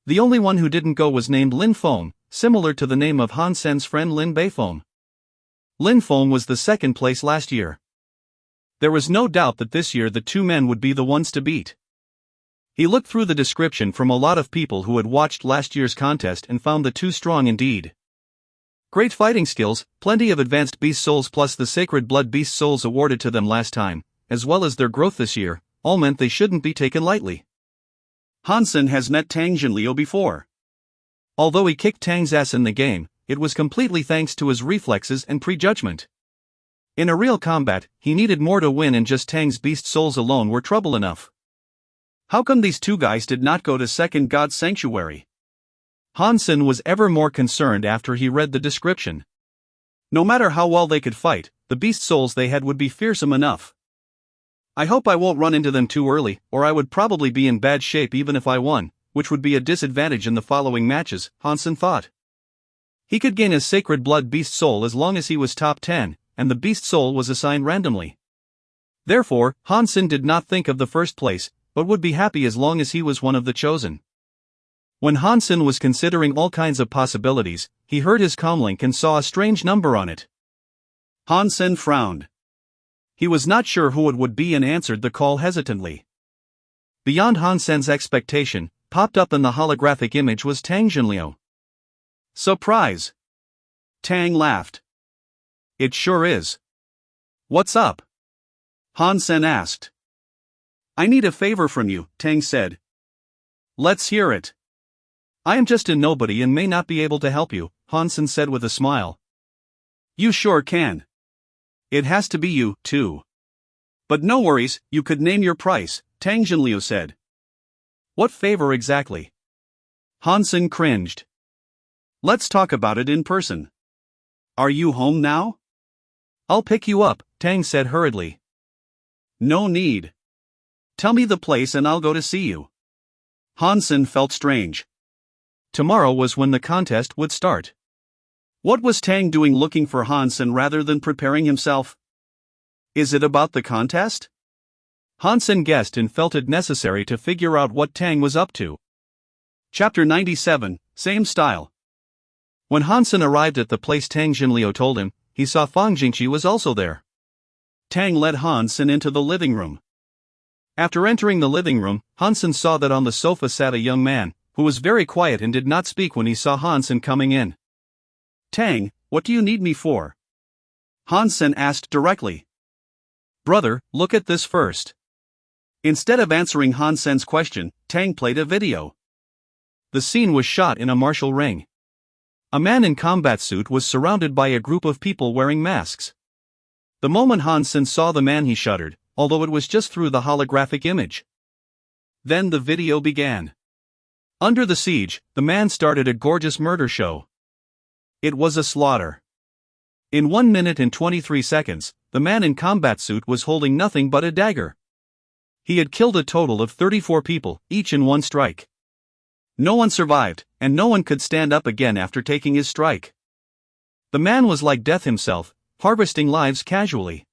Speaker 1: The only one who didn't go was named Lin Feng, similar to the name of Hansen's friend Lin Beifeng. Lin Feng was the 2nd place last year. There was no doubt that this year the two men would be the ones to beat. He looked through the description from a lot of people who had watched last year's contest and found the two strong indeed. Great fighting skills, plenty of advanced beast souls plus the sacred blood beast souls awarded to them last time, as well as their growth this year, all meant they shouldn't be taken lightly.
Speaker 2: Hansen has met Tang Jinliu before.
Speaker 1: Although he kicked Tang's ass in the game, it was completely thanks to his reflexes and prejudgment. In a real combat, he needed more to win and just Tang's beast souls alone were trouble enough.
Speaker 2: How come these two guys did not go to Second God Sanctuary?
Speaker 1: Hansen was ever more concerned after he read the description. No matter how well they could fight, the beast souls they had would be fearsome enough. I hope I won't run into them too early, or I would probably be in bad shape even if I won, which would be a disadvantage in the following matches, Hansen thought. He could gain a sacred blood beast soul as long as he was top 10, and the beast soul was assigned randomly. Therefore, Hansen did not think of the first place, but would be happy as long as he was one of the chosen. When Hansen was considering all kinds of possibilities, he heard his comlink and saw a strange number on it.
Speaker 2: Hansen frowned.
Speaker 1: He was not sure who it would be and answered the call hesitantly. Beyond Hansen's expectation, popped up in the holographic image was Tang Jinliu.
Speaker 2: Surprise! Tang laughed.
Speaker 1: It sure is. What's up?
Speaker 2: Hansen asked. I need a favor from you, Tang said.
Speaker 1: Let's hear it. I am just a nobody and may not be able to help you, Hansen said with a smile.
Speaker 2: You sure can. It has to be you, too. But no worries, you could name your price, Tang Jinliu said.
Speaker 1: What favor exactly?
Speaker 2: Hansen cringed. Let's talk about it in person. Are you home now?
Speaker 1: I'll pick you up, Tang said hurriedly.
Speaker 2: No need. Tell me the place and I'll go to see you. Hansen felt strange.
Speaker 1: Tomorrow was when the contest would start.
Speaker 2: What was Tang doing looking for Hansen rather than preparing himself? Is it about the contest?
Speaker 1: Hansen guessed and felt it necessary to figure out what Tang was up to.
Speaker 2: Chapter 97, Same Style.
Speaker 1: When Hansen arrived at the place Tang Jinliu told him, he saw Fang Jingqi was also there.
Speaker 2: Tang led Hansen into the living room.
Speaker 1: After entering the living room, Hansen saw that on the sofa sat a young man, who was very quiet and did not speak when he saw Hansen coming in.
Speaker 2: Tang, what do you need me for? Hansen asked directly.
Speaker 1: Brother, look at this first.
Speaker 2: Instead of answering Hansen's question, Tang played a video.
Speaker 1: The scene was shot in a martial ring. A man in combat suit was surrounded by a group of people wearing masks. The moment Hansen saw the man he shuddered, although it was just through the holographic image. Then the video began. Under the siege, the man started a gorgeous murder show. It was a slaughter. In 1 minute and 23 seconds, the man in combat suit was holding nothing but a dagger. He had killed a total of 34 people, each in one strike. No one survived, and no one could stand up again after taking his strike. The man was like death himself, harvesting lives casually.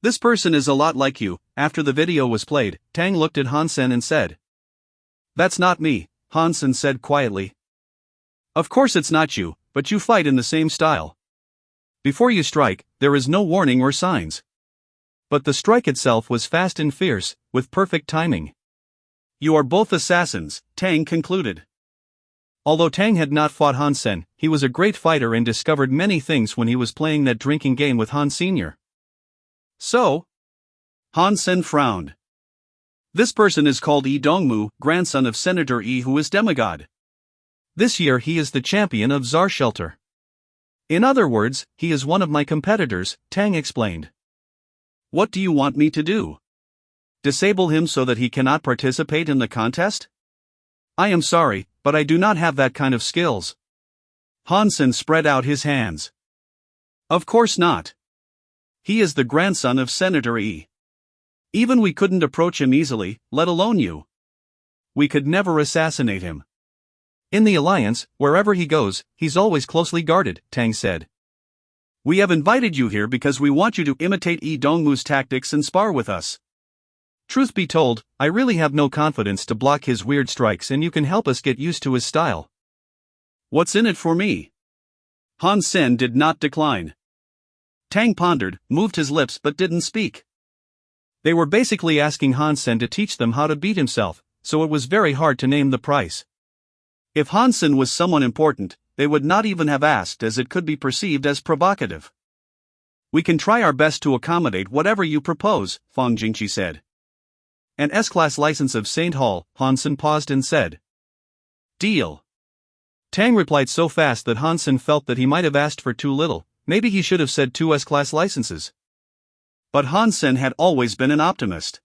Speaker 2: This person is a lot like you. After the video was played, Tang looked at Hansen and said.
Speaker 1: That's not me, Hansen said quietly.
Speaker 2: Of course it's not you, but you fight in the same style.
Speaker 1: Before you strike, there is no warning or signs. But the strike itself was fast and fierce, with perfect timing.
Speaker 2: You are both assassins, Tang concluded.
Speaker 1: Although Tang had not fought Hansen, he was a great fighter and discovered many things when he was playing that drinking game with Han Sr.
Speaker 2: So? Hansen frowned. This person is called Yi Dongmu, grandson of Senator Yi, who is demigod.
Speaker 1: This year he is the champion of Czar Shelter. In other words, he is one of my competitors, Tang explained.
Speaker 2: What do you want me to do? Disable him so that he cannot participate in the contest?
Speaker 1: I am sorry, but I do not have that kind of skills.
Speaker 2: Hansen spread out his hands. Of course not. He is the grandson of Senator Yi. Even we couldn't approach him easily, let alone you.
Speaker 1: We could never assassinate him. In the Alliance, wherever he goes, he's always closely guarded, Tang said.
Speaker 2: We have invited you here because we want you to imitate Yi Dongmu's tactics and spar with us.
Speaker 1: Truth be told, I really have no confidence to block his weird strikes, and you can help us get used to his style.
Speaker 2: What's in it for me? Hansen did not decline. Tang pondered, moved his lips but didn't speak.
Speaker 1: They were basically asking Hansen to teach them how to beat himself, so it was very hard to name the price.
Speaker 2: If Hansen was someone important, they would not even have asked, as it could be perceived as provocative. We can try our best to accommodate whatever you propose, Fang Jingqi said.
Speaker 1: An S-Class license of St. Hall, Hansen paused and said.
Speaker 2: Deal.
Speaker 1: Tang replied so fast that Hansen felt that he might have asked for too little. Maybe he should have said 2 S-Class licenses.
Speaker 2: But Hansen had always been an optimist.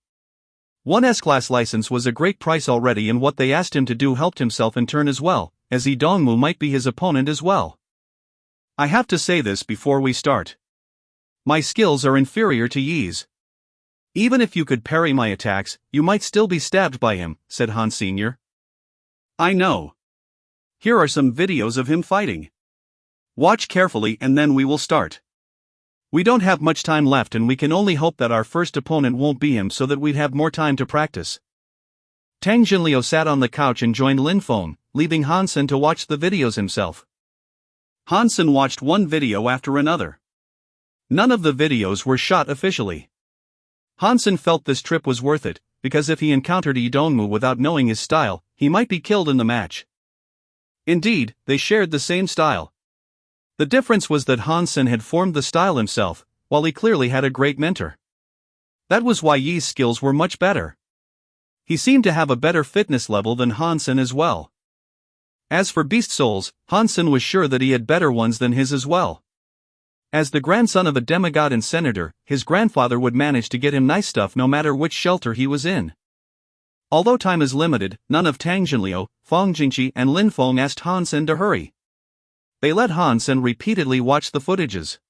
Speaker 1: 1 S-Class license was a great price already, and what they asked him to do helped himself in turn as well, as Yi Dongmu might be his opponent as well.
Speaker 2: I have to say this before we start.
Speaker 1: My skills are inferior to Yi's. Even if you could parry my attacks, you might still be stabbed by him, said Han Sr.
Speaker 2: I know. Here are some videos of him fighting. Watch carefully and then we will start.
Speaker 1: We don't have much time left, and we can only hope that our first opponent won't be him so that we'd have more time to practice. Tang Jinliu sat on the couch and joined Lin Feng, leaving Hansen to watch the videos himself.
Speaker 2: Hansen watched one video after another.
Speaker 1: None of the videos were shot officially. Hansen felt this trip was worth it, because if he encountered Yi Dongmu without knowing his style, he might be killed in the match. Indeed, they shared the same style. The difference was that Hansen had formed the style himself, while he clearly had a great mentor. That was why Yi's skills were much better. He seemed to have a better fitness level than Hansen as well. As for beast souls, Hansen was sure that he had better ones than his as well. As the grandson of a demigod and senator, his grandfather would manage to get him nice stuff no matter which shelter he was in. Although time is limited, none of Tang Jinliu, Fang Jingqi and Lin Feng asked Hansen to hurry. They let Hansen repeatedly watch the footages.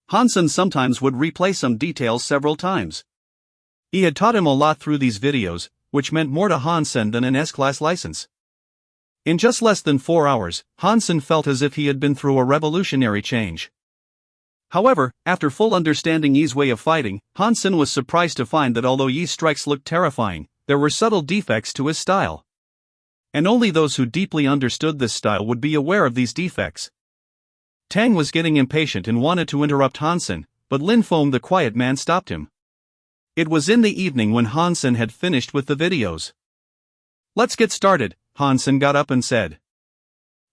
Speaker 2: Hansen sometimes would replay some details several times.
Speaker 1: He had taught him a lot through these videos, which meant more to Hansen than an S-Class license. In just less than 4 hours, Hansen felt as if he had been through a revolutionary change. However, after full understanding Yi's way of fighting, Hansen was surprised to find that although Yi's strikes looked terrifying, there were subtle defects to his style. And only those who deeply understood this style would be aware of these defects. Tang was getting impatient and wanted to interrupt Hansen, but Lin Feng the quiet man stopped him. It was in the evening when Hansen had finished with the videos. "Let's get started," Hansen got up and said.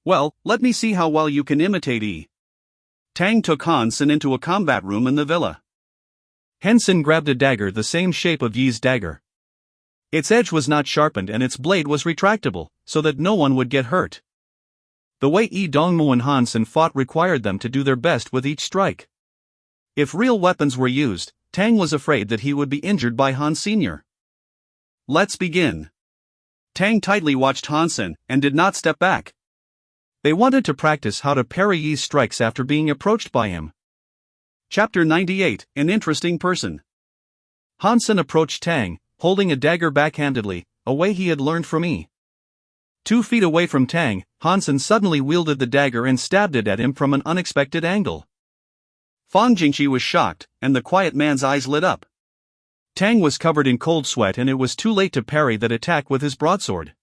Speaker 2: "Well, let me see how well you can imitate Yi." Tang took Hansen into a combat room in the villa.
Speaker 1: Hansen grabbed a dagger the same shape of Yi's dagger. Its edge was not sharpened and its blade was retractable, so that no one would get hurt. The way Yi Dongmu and Hansen fought required them to do their best with each strike. If real weapons were used, Tang was afraid that he would be injured by Han Sr.
Speaker 2: "Let's begin." Tang tightly watched Hansen and did not step back.
Speaker 1: They wanted to practice how to parry Yi's strikes after being approached by him.
Speaker 2: Chapter 98, An Interesting Person.
Speaker 1: Hansen approached Tang, holding a dagger backhandedly, a way he had learned from Yi. 2 feet away from Tang, Hansen suddenly wielded the dagger and stabbed it at him from an unexpected angle.
Speaker 2: Fang Jingqi was shocked, and the quiet man's eyes lit up.
Speaker 1: Tang was covered in cold sweat and it was too late to parry that attack with his broadsword.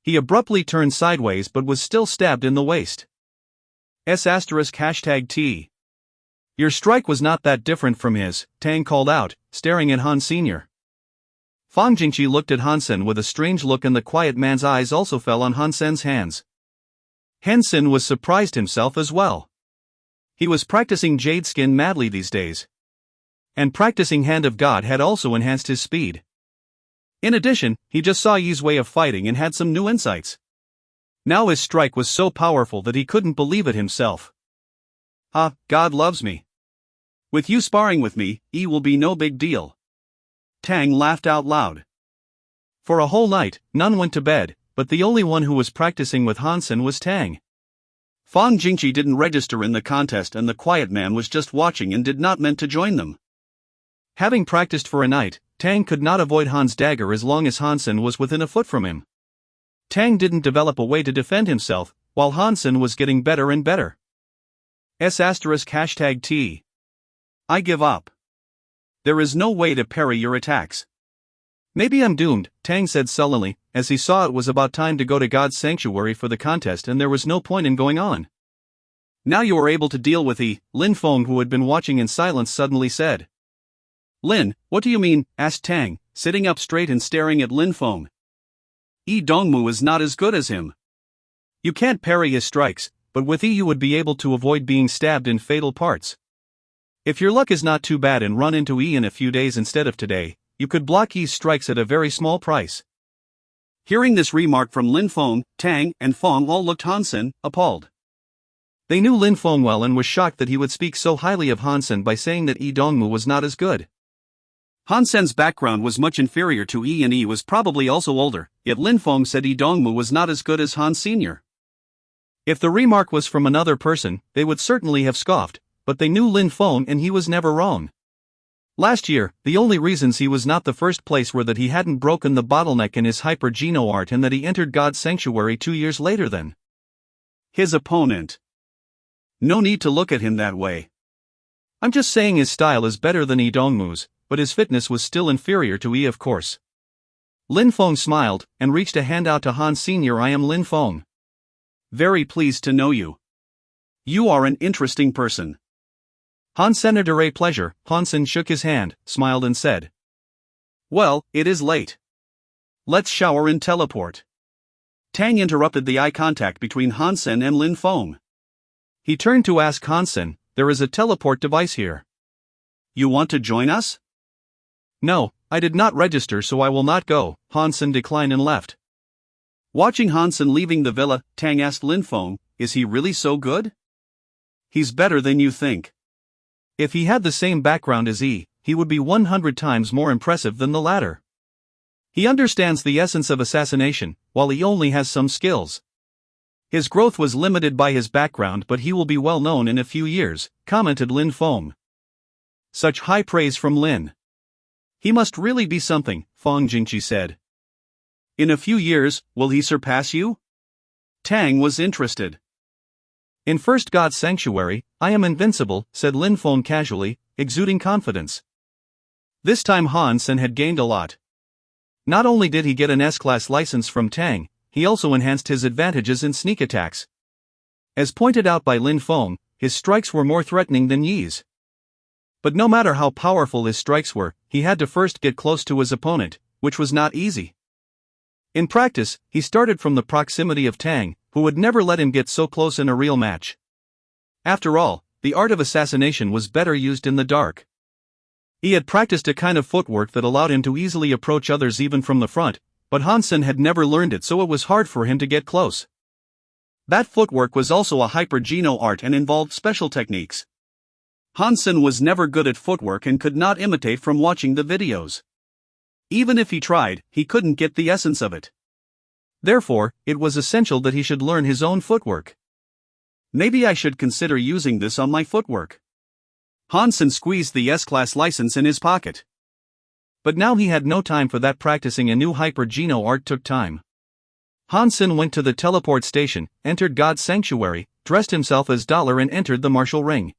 Speaker 1: He abruptly turned sideways but was still stabbed in the waist. *#T. Your strike was not that different from his, Tang called out, staring at Han Sr. Fang Jingqi looked at Hansen with a strange look and the quiet man's eyes also fell on Hansen's hands. Hansen was surprised himself as well. He was practicing Jade Skin madly these days. And practicing Hand of God had also enhanced his speed. In addition, he just saw Yi's way of fighting and had some new insights. Now his strike was so powerful that he couldn't believe it himself.
Speaker 2: "Ah, God loves me. With you sparring with me, Yi will be no big deal." Tang laughed out loud.
Speaker 1: For a whole night, none went to bed, but the only one who was practicing with Hansen was Tang.
Speaker 2: Fang Jingqi didn't register in the contest and the quiet man was just watching and did not meant to join them.
Speaker 1: Having practiced for a night, Tang could not avoid Han's dagger as long as Hansen was within a foot from him. Tang didn't develop a way to defend himself, while Hansen was getting better and better.
Speaker 2: *#T. I give up. There is no way to parry your attacks.
Speaker 1: Maybe I'm doomed, Tang said sullenly, as he saw it was about time to go to God's sanctuary for the contest and there was no point in going on.
Speaker 2: Now you are able to deal with Yi, Lin Feng, who had been watching in silence, suddenly said.
Speaker 1: "Lin, what do you mean?" asked Tang, sitting up straight and staring at Lin Feng.
Speaker 2: "Yi Dongmu is not as good as him.
Speaker 1: You can't parry his strikes, but with Yi you would be able to avoid being stabbed in fatal parts. If your luck is not too bad and run into Yi in a few days instead of today, you could block Yi's strikes at a very small price."
Speaker 2: Hearing this remark from Lin Feng, Tang and Feng all looked Hansen, appalled.
Speaker 1: They knew Lin Feng well and was shocked that he would speak so highly of Hansen by saying that Yi Dongmu was not as good.
Speaker 2: Hansen's background was much inferior to Yi and Yi was probably also older, yet Lin Feng said Yi Dongmu was not as good as Han Sr.
Speaker 1: If the remark was from another person, they would certainly have scoffed, but they knew Lin Feng and he was never wrong. Last year, the only reasons he was not the first place were that he hadn't broken the bottleneck in his hyper-geno art and that he entered God's sanctuary 2 years later than
Speaker 2: his opponent. No need to look at him that way.
Speaker 1: I'm just saying his style is better than Yi Dongmu's, but his fitness was still inferior to Yi, of course. Lin Feng smiled and reached a hand out to Han Sr. "I am Lin Feng.
Speaker 2: Very pleased to know you. You are an interesting person."
Speaker 1: Han Senator, a pleasure. Hansen shook his hand, smiled and said.
Speaker 2: "Well, it is late. Let's shower and teleport." Tang interrupted the eye contact between Hansen and Lin Feng.
Speaker 1: He turned to ask Hansen, "There is a teleport device here.
Speaker 2: You want to join us?"
Speaker 1: "No, I did not register so I will not go," Hansen declined and left.
Speaker 2: Watching Hansen leaving the villa, Tang asked Lin Feng, "Is he really so good?" "He's better than you think.
Speaker 1: If he had the same background as Yi, he would be 100 times more impressive than the latter. He understands the essence of assassination, while he only has some skills. His growth was limited by his background, but he will be well known in a few years," commented Lin Feng. Such high praise from Lin. He must really be something, Fang Jingqi said.
Speaker 2: In a few years, will he surpass you? Tang was interested.
Speaker 1: In First God's Sanctuary, I am invincible, said Lin Feng casually, exuding confidence. This time Han Sen had gained a lot. Not only did he get an S-Class license from Tang, he also enhanced his advantages in sneak attacks. As pointed out by Lin Feng, his strikes were more threatening than Yi's. But no matter how powerful his strikes were, he had to first get close to his opponent, which was not easy. In practice, he started from the proximity of Tang, who would never let him get so close in a real match. After all, the art of assassination was better used in the dark. He had practiced a kind of footwork that allowed him to easily approach others even from the front, but Han Sen had never learned it, so it was hard for him to get close. That footwork was also a hyper-geno art and involved special techniques. Han Sen was never good at footwork and could not imitate from watching the videos. Even if he tried, he couldn't get the essence of it. Therefore, it was essential that he should learn his own footwork. Maybe I should consider using this on my footwork. Han Sen squeezed the S-Class license in his pocket. But now he had no time for that. Practicing a new hyper-geno art took time. Han Sen went to the teleport station, entered God's Sanctuary, dressed himself as Dollar and entered the martial ring.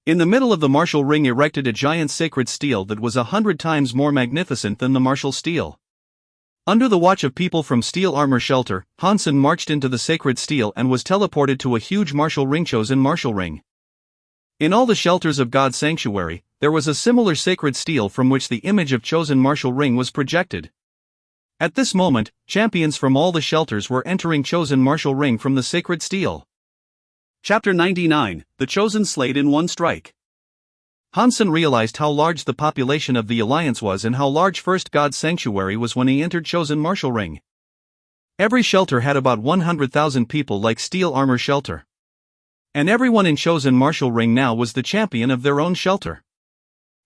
Speaker 1: In the middle of the martial ring erected a giant sacred stele that was 100 times more magnificent than the martial stele. Under the watch of people from Steel Armor Shelter, Han Sen marched into the sacred stele and was teleported to a huge martial ring, chosen martial ring. In all the shelters of God's Sanctuary, there was a similar sacred stele from which the image of chosen martial ring was projected. At this moment, champions from all the shelters were entering chosen martial ring from the sacred stele. Chapter 99, The Chosen Slayed in One Strike. Han Sen realized how large the population of the Alliance was and how large First God's Sanctuary was when he entered chosen martial ring. Every shelter had about 100,000 people like Steel Armor Shelter. And everyone in chosen martial ring now was the champion of their own shelter.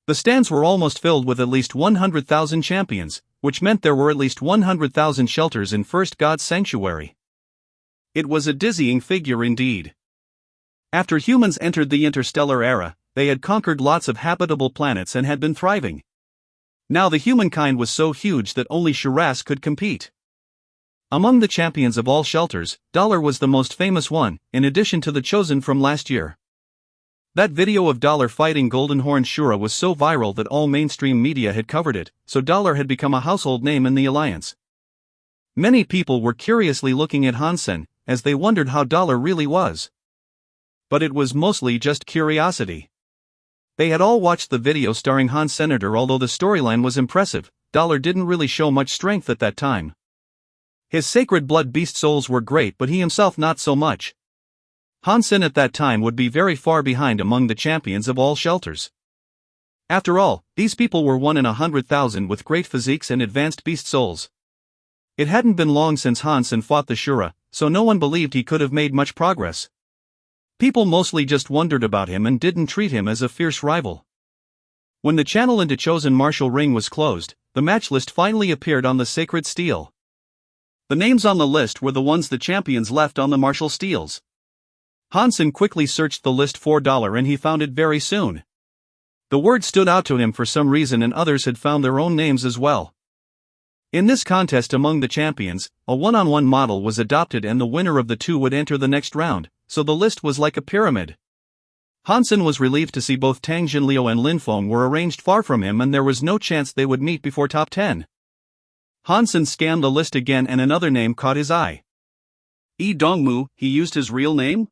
Speaker 1: The stands were almost filled with at least 100,000 champions, which meant there were at least 100,000 shelters in First God's Sanctuary. It was a dizzying figure indeed. After humans entered the interstellar era, they had conquered lots of habitable planets and had been thriving. Now the humankind was so huge that only Shiraz could compete. Among the champions of all shelters, Dollar was the most famous one, in addition to the chosen from last year. That video of Dollar fighting Goldenhorn Shura was so viral that all mainstream media had covered it, so Dollar had become a household name in the Alliance. Many people were curiously looking at Han Sen, as they wondered how Dollar really was. But it was mostly just curiosity. They had all watched the video starring Han Senator. Although the storyline was impressive, Dollar didn't really show much strength at that time. His sacred blood beast souls were great, but he himself not so much. Han Sen at that time would be very far behind among the champions of all shelters. After all, these people were 1 in 100,000 with great physiques and advanced beast souls. It hadn't been long since Han Sen fought the Shura, so no one believed he could have made much progress. People mostly just wondered about him and didn't treat him as a fierce rival. When the channel into chosen martial ring was closed, the match list finally appeared on the sacred stele. The names on the list were the ones the champions left on the martial steles. Han Sen quickly searched the list for Dollar and he found it very soon. The word stood out to him for some reason, and others had found their own names as well. In this contest among the champions, a one-on-one model was adopted and the winner of the two would enter the next round, so the list was like a pyramid. Han Sen was relieved to see both Tang Jinliu and Lin Feng were arranged far from him and there was no chance they would meet before top 10. Han Sen scanned the list again and another name caught his eye. Yi Dongmu. He used his real name?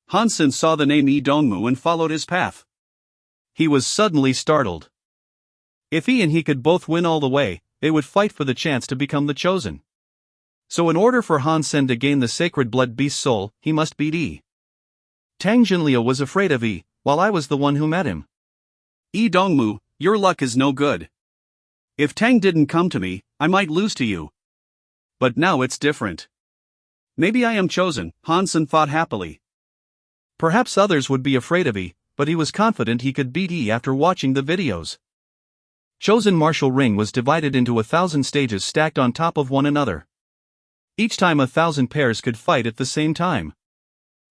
Speaker 1: Han Sen saw the name Yi Dongmu and followed his path. He was suddenly startled. If he and he could both win all the way, they would fight for the chance to become the chosen. So in order for Han Sen to gain the sacred blood beast soul, he must beat Yi. Tang Jinliu was afraid of Yi, while I was the one who met him. Yi Dongmu, your luck is no good. If Tang didn't come to me, I might lose to you. But now it's different. Maybe I am chosen, Han Sen thought happily. Perhaps others would be afraid of Yi, but he was confident he could beat Yi after watching the videos. Chosen martial ring was divided into 1,000 stages stacked on top of one another. Each time 1,000 pairs could fight at the same time.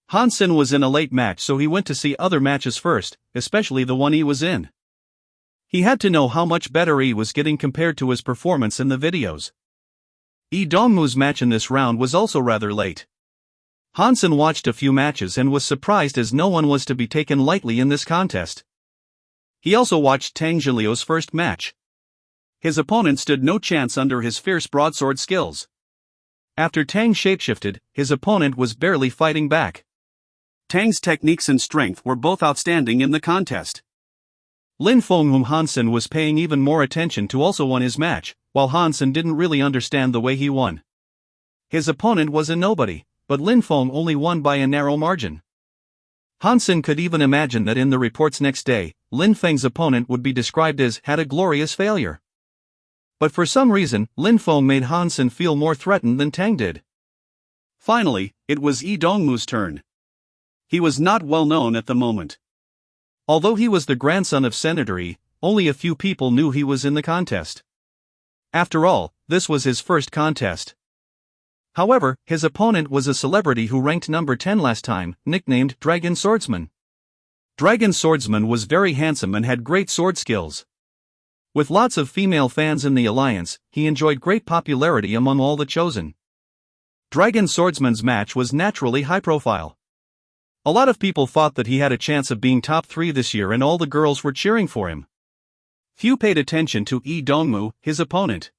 Speaker 1: Han Sen was in a late match, so he went to see other matches first, especially the one he was in. He had to know how much better Yi was getting compared to his performance in the videos. Lee Dongmu's match in this round was also rather late. Hansen watched a few matches and was surprised as no one was to be taken lightly in this contest. He also watched Tang Zhiliu's first match. His opponent stood no chance under his fierce broadsword skills. After Tang shapeshifted, his opponent was barely fighting back. Tang's techniques and strength were both outstanding in the contest. Lin Feng, whom Hansen was paying even more attention to, also won his match, while Hansen didn't really understand the way he won. His opponent was a nobody, but Lin Feng only won by a narrow margin. Hansen could even imagine that in the reports next day, Lin Feng's opponent would be described as had a glorious failure. But for some reason, Lin Feng made Hansen feel more threatened than Tang did. Finally, it was Lee Dongmu's turn. He was not well known at the moment. Although he was the grandson of Senator Yi, only a few people knew he was in the contest. After all, this was his first contest. However, his opponent was a celebrity who ranked number 10 last time, nicknamed Dragon Swordsman. Dragon Swordsman was very handsome and had great sword skills. With lots of female fans in the alliance, he enjoyed great popularity among all the chosen. Dragon Swordsman's match was naturally high profile. A lot of people thought that he had a chance of being top 3 this year and all the girls were cheering for him. Few paid attention to Lee Dongmu, his opponent.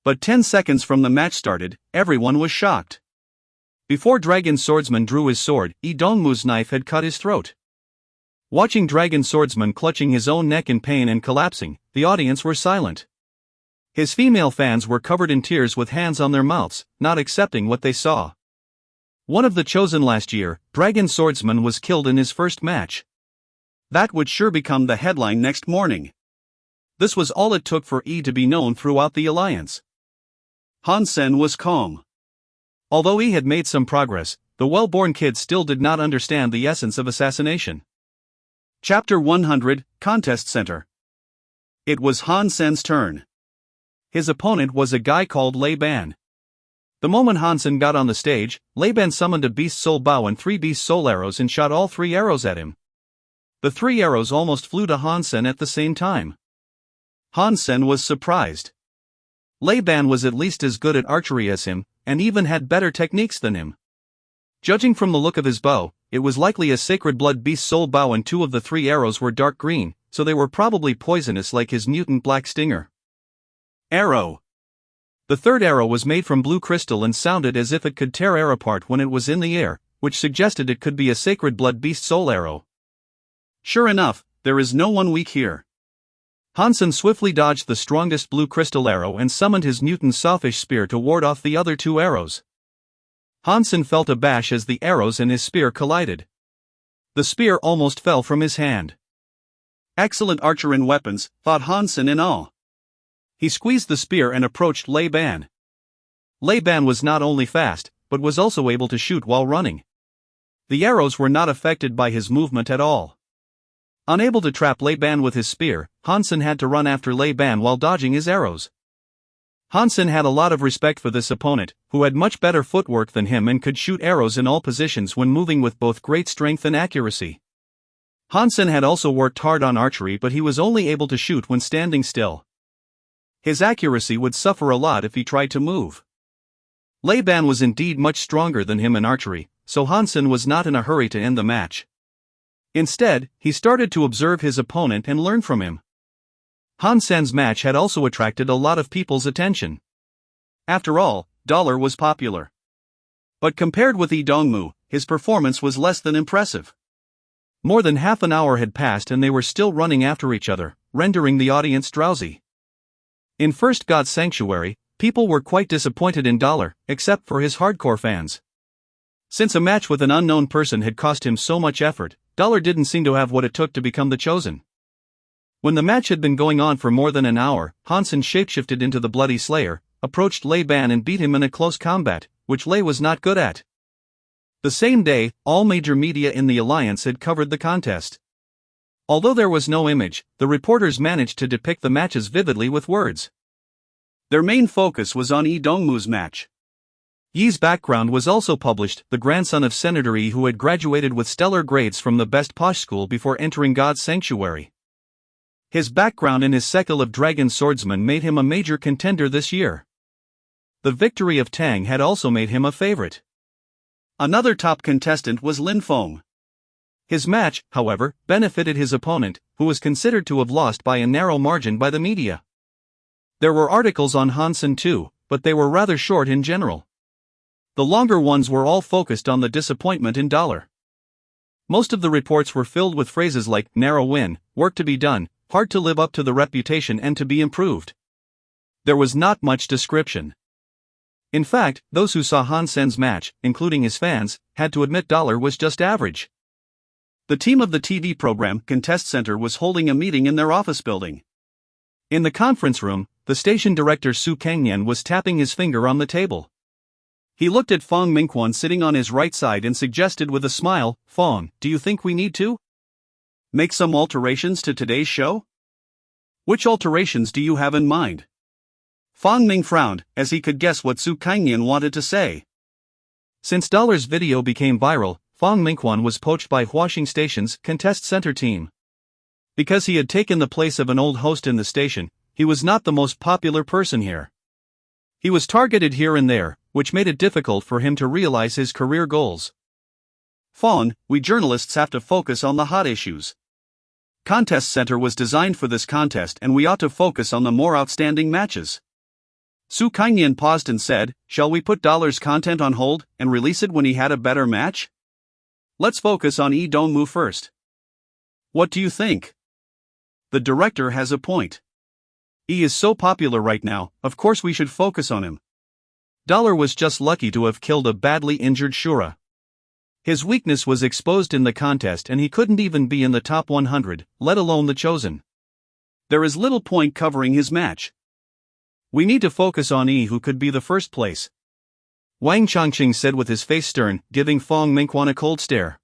Speaker 1: But 10 seconds from the match started, everyone was shocked. Before Dragon Swordsman drew his sword, Lee Dongmu's knife had cut his throat. Watching Dragon Swordsman clutching his own neck in pain and collapsing, the audience were silent. His female fans were covered in tears with hands on their mouths, not accepting what they saw. One of the chosen last year, Dragon Swordsman was killed in his first match. That would sure become the headline next morning. This was all it took for Yi to be known throughout the alliance. Hansen was calm. Although Yi had made some progress, the well-born kid still did not understand the essence of assassination. Chapter 100, Contest Center. It was Hansen's turn. His opponent was a guy called Lei Ban. The moment Hansen got on the stage, Lei Ban summoned a Beast Soul Bow and 3 Beast Soul arrows and shot all 3 arrows at him. The 3 arrows almost flew to Hansen at the same time. Hansen was surprised. Lei Ban was at least as good at archery as him, and even had better techniques than him. Judging from the look of his bow, it was likely a Sacred Blood Beast Soul Bow and 2 of the 3 arrows were dark green, so they were probably poisonous like his mutant black stinger. Arrow. The 3rd arrow was made from blue crystal and sounded as if it could tear air apart when it was in the air, which suggested it could be a Sacred Blood Beast Soul arrow. Sure enough, there is no one weak here. Hansen swiftly dodged the strongest blue crystal arrow and summoned his mutant Sawfish Spear to ward off the other 2 arrows. Hansen felt a bash as the arrows and his spear collided. The spear almost fell from his hand. Excellent archer in weapons, thought Hansen in awe. He squeezed the spear and approached Lei Ban. Lei Ban was not only fast, but was also able to shoot while running. The arrows were not affected by his movement at all. Unable to trap Lei Ban with his spear, Hansen had to run after Lei Ban while dodging his arrows. Hansen had a lot of respect for this opponent, who had much better footwork than him and could shoot arrows in all positions when moving with both great strength and accuracy. Hansen had also worked hard on archery, but he was only able to shoot when standing still. His accuracy would suffer a lot if he tried to move. Lei Ban was indeed much stronger than him in archery, so Hansen was not in a hurry to end the match. Instead, he started to observe his opponent and learn from him. Hansen's match had also attracted a lot of people's attention. After all, Dollar was popular. But compared with Lee Dongmu, his performance was less than impressive. More than half an hour had passed and they were still running after each other, rendering the audience drowsy. In First God's Sanctuary, people were quite disappointed in Dollar, except for his hardcore fans. Since a match with an unknown person had cost him so much effort, Dollar didn't seem to have what it took to become the chosen. When the match had been going on for more than an hour, Hansen shapeshifted into the Bloody Slayer, approached Lei Ban and beat him in a close combat, which Lei was not good at. The same day, all major media in the alliance had covered the contest. Although there was no image, the reporters managed to depict the matches vividly with words. Their main focus was on Lee Dongmu's match. Yi's background was also published, the grandson of Senator Yi who had graduated with stellar grades from the best posh school before entering God's Sanctuary. His background in his sekal of Dragon Swordsman made him a major contender this year. The victory of Tang had also made him a favorite.
Speaker 2: Another top contestant was Lin Feng.
Speaker 1: His match, however, benefited his opponent, who was considered to have lost by a narrow margin by the media. There were articles on Hansen too, but they were rather short in general. The longer ones were all focused on the disappointment in Dollar. Most of the reports were filled with phrases like narrow win, work to be done, hard to live up to the reputation and to be improved. There was not much description. In fact, those who saw Hansen's match, including his fans, had to admit Dollar was just average.
Speaker 2: The team of the TV program Contest Center was holding a meeting in their office building.
Speaker 1: In the conference room, the station director Su Kangyan was tapping his finger on the table. He looked at Fong Mingquan sitting on his right side and suggested with a smile, "Fong, do you think we need to
Speaker 2: make some alterations to today's show? Which alterations do you have in mind?" Fong Ming frowned, as he could guess what Su Kangyan wanted to say.
Speaker 1: Since Dollar's video became viral, Fong Mingquan was poached by Huaxing Station's Contest Center team. Because he had taken the place of an old host in the station, he was not the most popular person here. He was targeted here and there, which made it difficult for him to realize his career goals.
Speaker 2: "Fong, we journalists have to focus on the hot issues. Contest Center was designed for this contest and we ought to focus on the more outstanding matches." Su Kangyan paused and said, "Shall we put Dollar's content on hold and release it when he had a better match? Let's focus on Lee Dongmu first. What do you think?" The director has a point. He is so popular right now, of course we should focus on him.
Speaker 1: Dollar was just lucky to have killed a badly injured Shura. His weakness was exposed in the contest and he couldn't even be in the top 100, let alone the chosen.
Speaker 2: There is little point covering his match.
Speaker 1: We need to focus on E, who could be the first place," Wang Chongqing said with his face stern, giving Fong Mingquan a cold stare.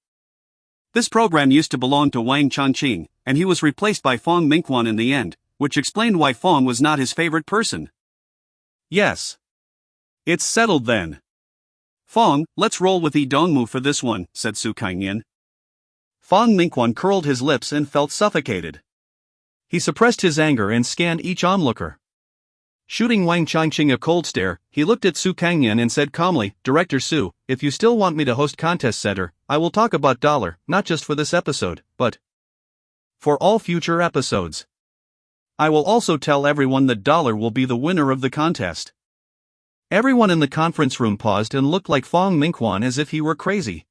Speaker 2: This program used to belong to Wang Chongqing, and he was replaced by Fong Mingquan in the end, which explained why Fong was not his favorite person.
Speaker 1: "Yes.
Speaker 2: It's settled then. Fong, let's roll with Lee Dongmu for this one," said Su Kangyan. Fong Mingquan curled his lips and felt suffocated.
Speaker 1: He suppressed his anger and scanned each onlooker. Shooting Wang Chongqing a cold stare, he looked at Su Kangyan and said calmly, "Director Su, if you still want me to host Contest Center, I will talk about Dollar, not just for this episode, but for all future episodes. I will also tell everyone that Dollar will be the winner of the contest." Everyone in the conference room paused and looked like Fong Mingquan as if he were crazy.